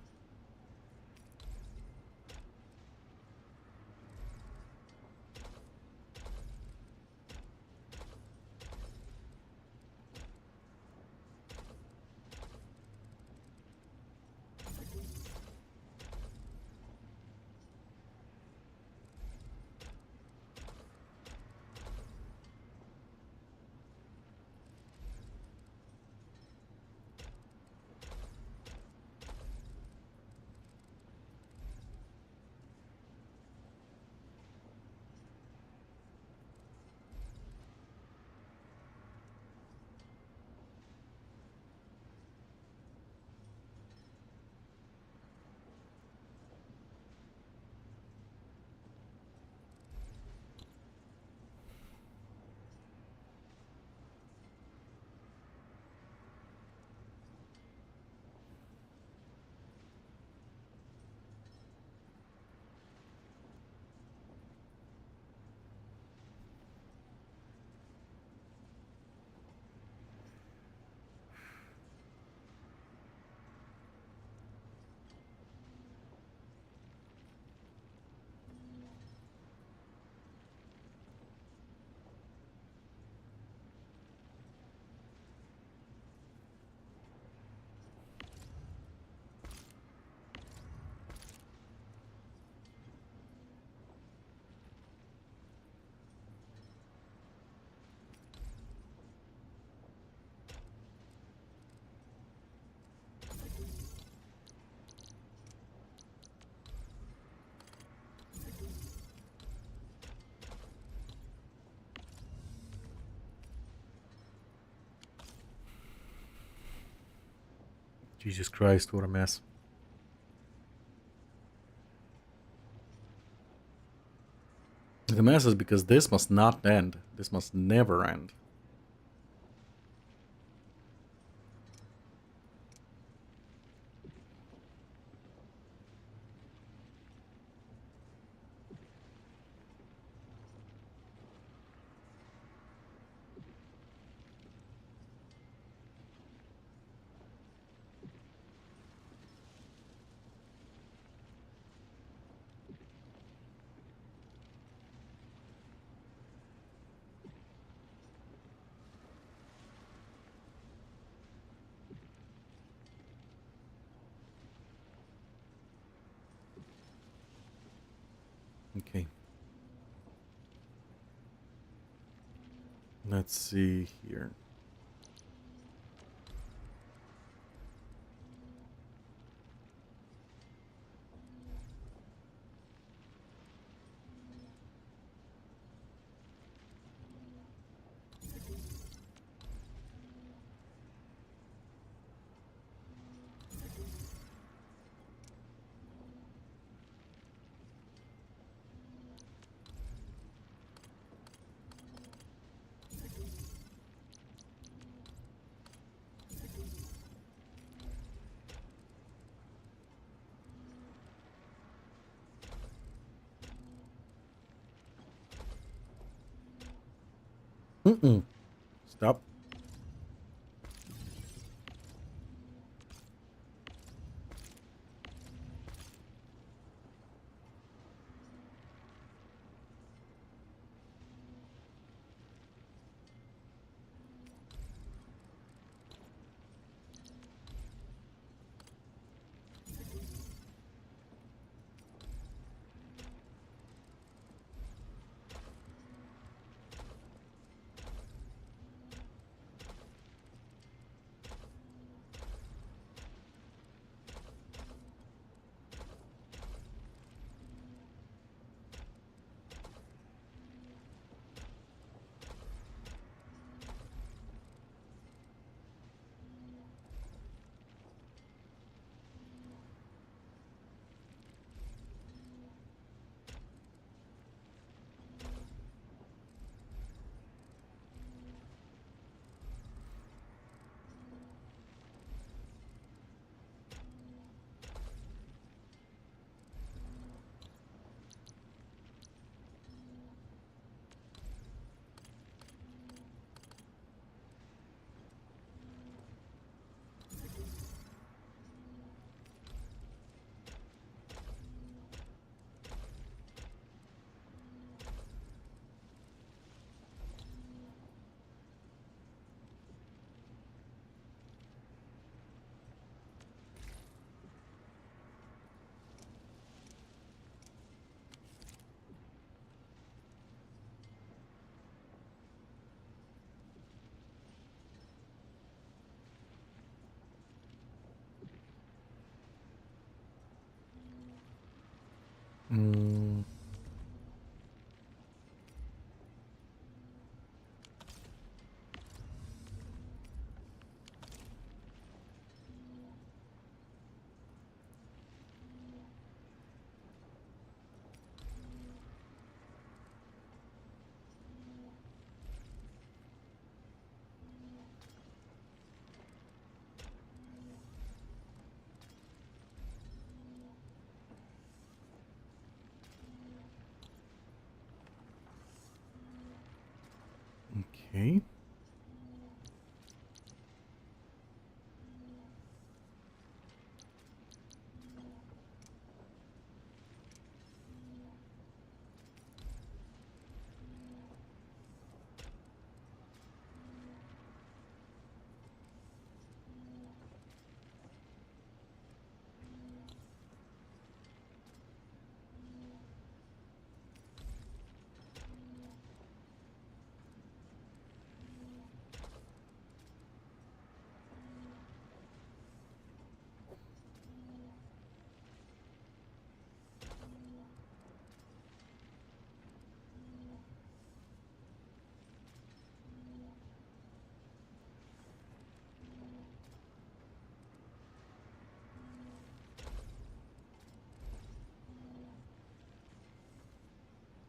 Jesus Christ, what a mess. The mess is because this must not end. This must never end. Okay. Let's see here. Stop. Mm. Okay.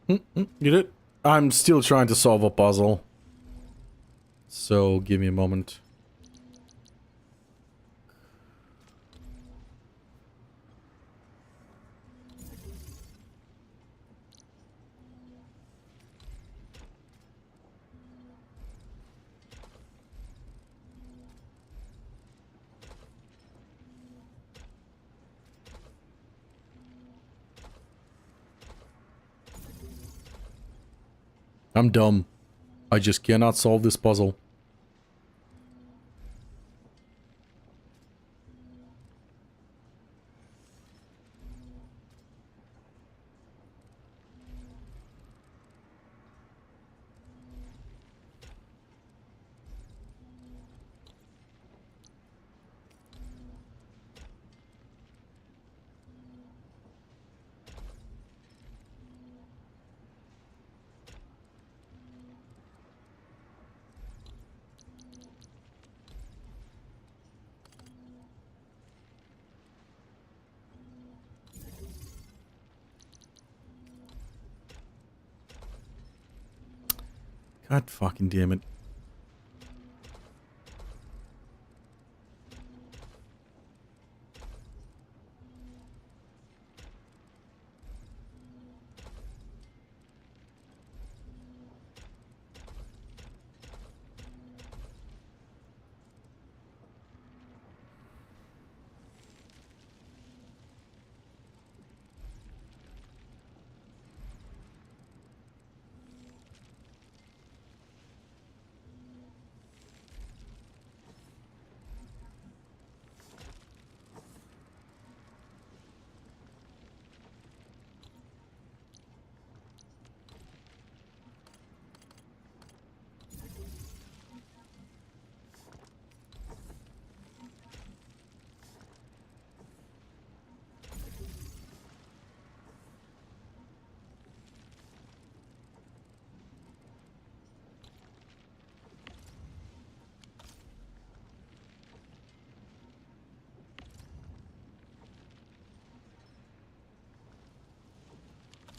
You did? I'm still trying to solve a puzzle. So, give me a moment. I'm dumb. I just cannot solve this puzzle. God fucking damn it.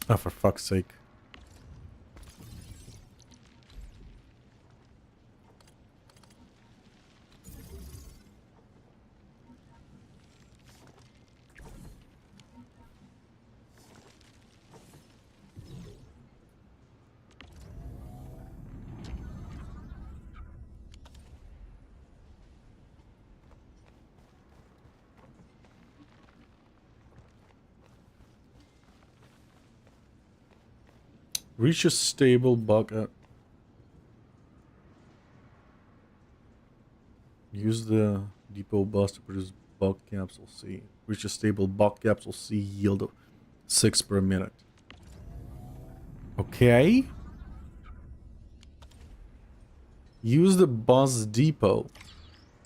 Oh, for fuck's sake. Reach a stable bug. Use the depot bus to produce bug capsule C. Reach a stable bug capsule C yield of 6 per minute. Okay. Use the bus depot.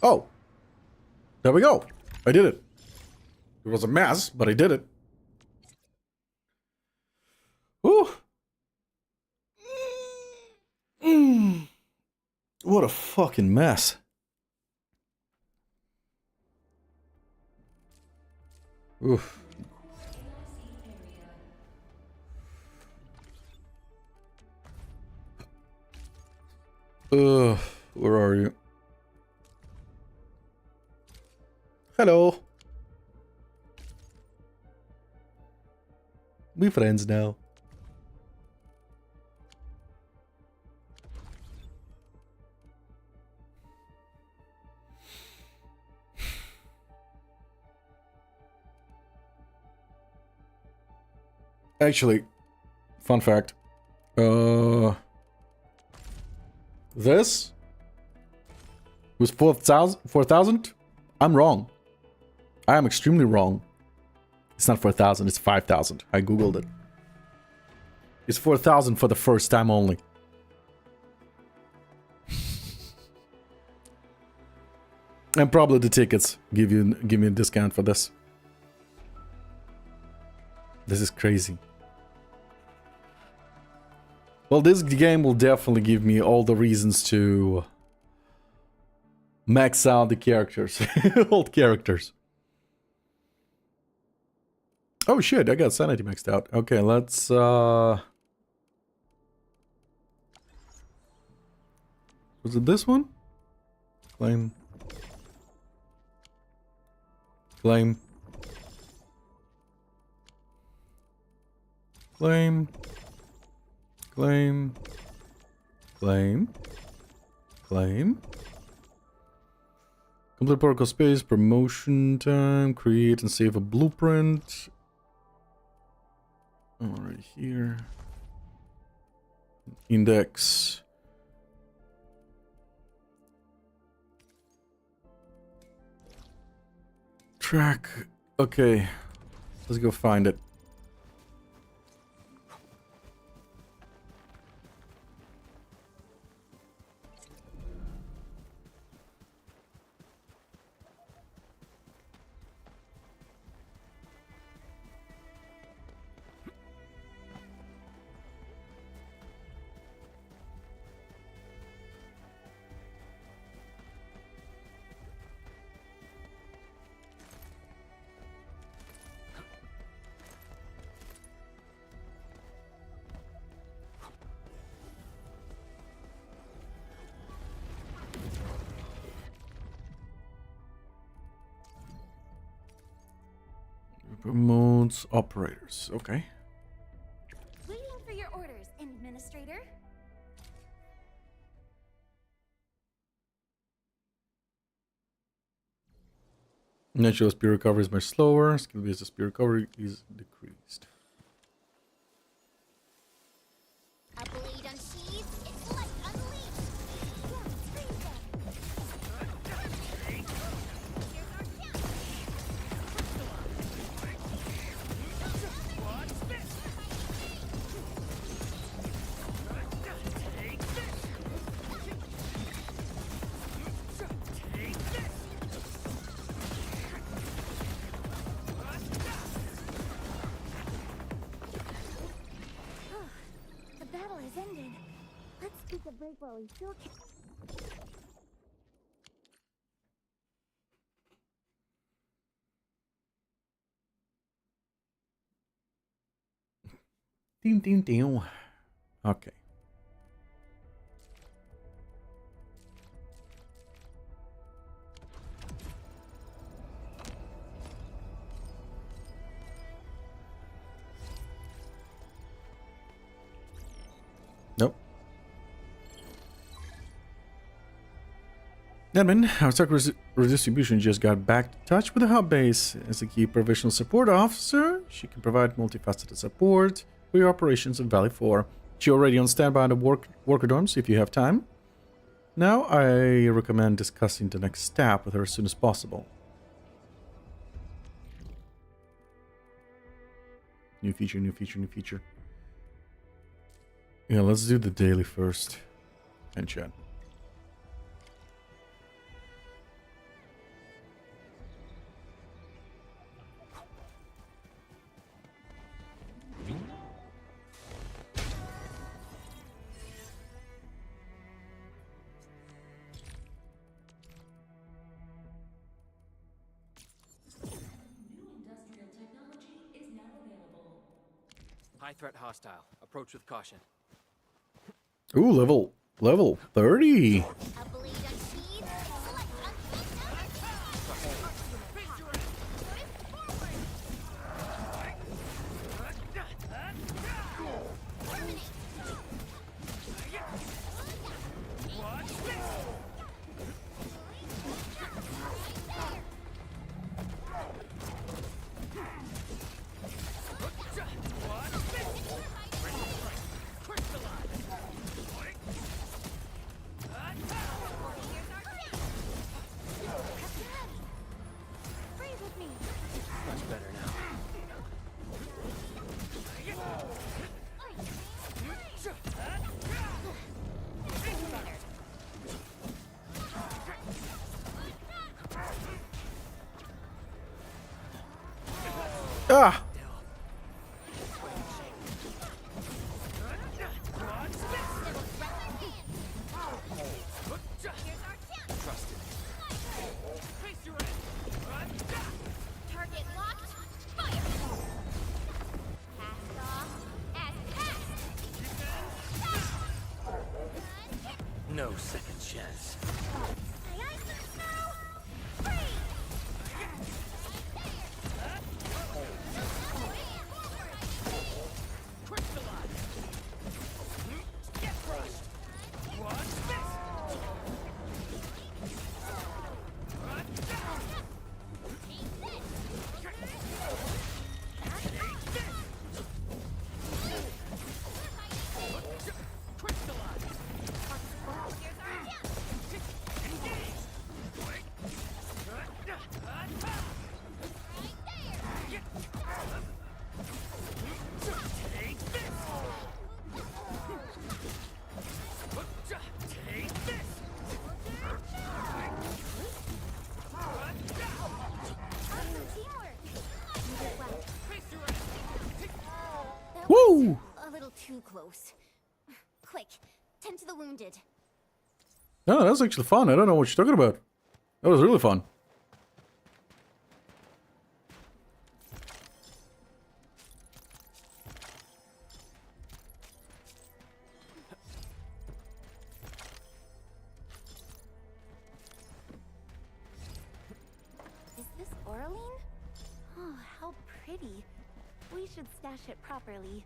Oh. There we go. I did it. It was a mess, but I did it. Whew. What a fucking mess. Oof. Where are you? Hello. We friends now. Actually, fun fact. This was 4,000? I'm wrong. I am extremely wrong. It's not 4,000, it's 5,000. I googled it. It's 4,000 for the first time only. And probably the tickets give me a discount for this. This is crazy. Well, this game will definitely give me all the reasons to max out the characters. Old characters. Oh shit, I got sanity maxed out. Okay, let's Was it this one? Claim. Claim. Claim. Claim. Claim. Claim. Complete protocol space, promotion time, create and save a blueprint. Oh, right here. Index. Track. Okay. Let's go find it. Promotes operators. Okay. Waiting for your orders, Administrator. Natural speed recovery is much slower. Skill based speed recovery is decreased. A blade unsheathed, its light unleashed. The battle has ended. Let's take a break while we still can. Ding, ding, ding. Okay. Nope. Endmin, our Saga redistribution just got back in touch with the hub base. As a key provisional support officer, she can provide multifaceted support for your operations in Valley 4. She already on standby in the worker dorms if you have time. Now, I recommend discussing the next step with her as soon as possible. New feature, new feature, new feature. Yeah, let's do the daily first. And chat. High threat hostile. Approach with caution. Ooh, level 30. Ah! No second chance. Aye, aye, sir, snow! Freeze! Get crushed! What's this? Woo! A little too close. Quick, tend to the wounded. No, that was actually fun. I don't know what you're talking about. That was really fun. Is this Oraline? Oh, how pretty. We should stash it properly.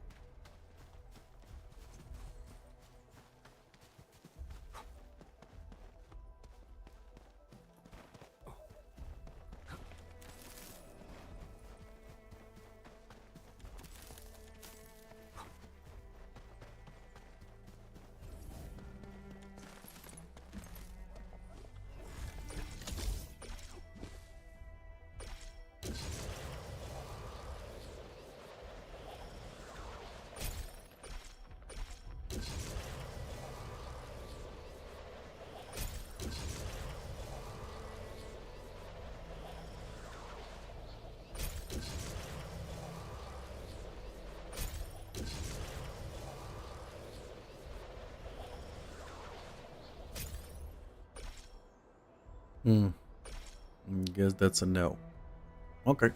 Hmm. Guess that's a no. Okay.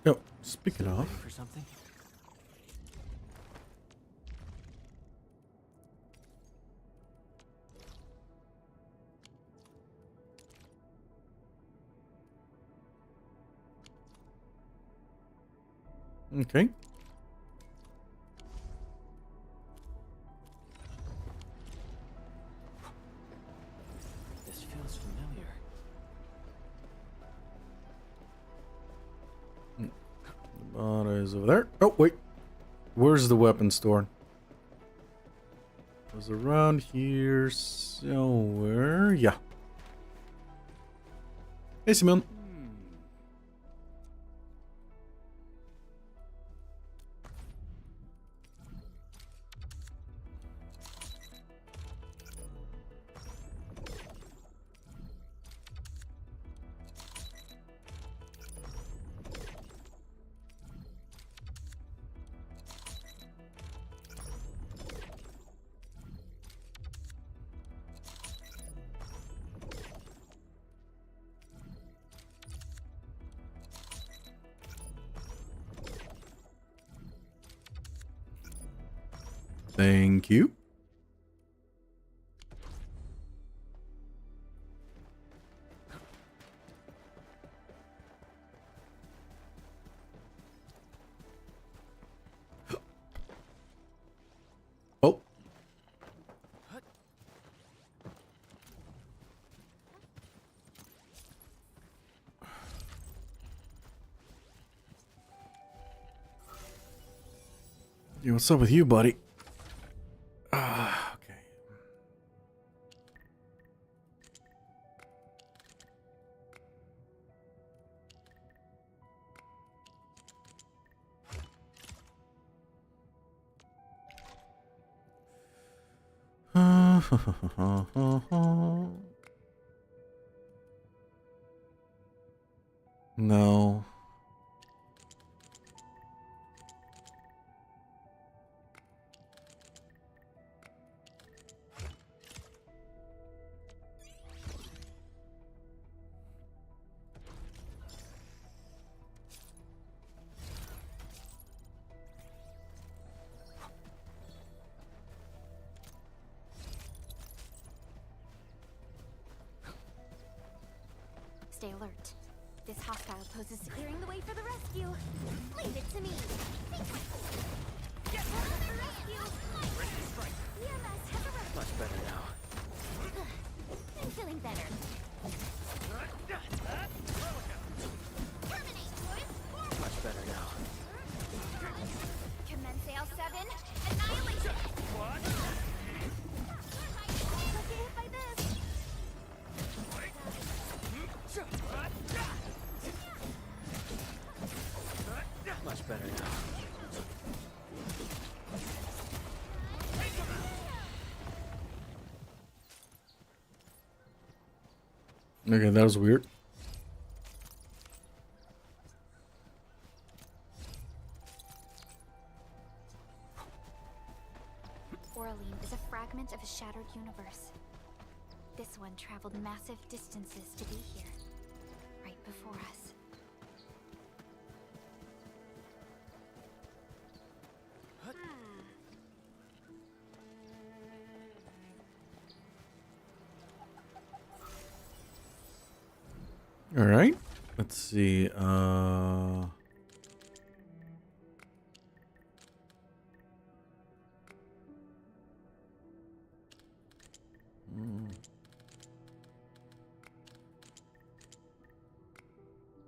Yo, speaking of. For something? Okay. This feels familiar. The bot is over there. Oh, wait. Where's the weapon store? It was around here somewhere. Yeah. Hey, Simon. Thank you. Oh. Yeah, what's up with you, buddy? Okay. No. Stay alert. This hostile poses clearing the way for the rescue. Leave it to me. Get ready for rescue. Ready to strike. EMS has arrived. Much better now. I'm feeling better. Terminate, boys. Much better now. Commence AL7. Annihilation. What? Don't get hit by this. Much better now. Okay, that was weird. Oraline is a fragment of a shattered universe. This one traveled massive distances to be here, right before us. All right. Let's see.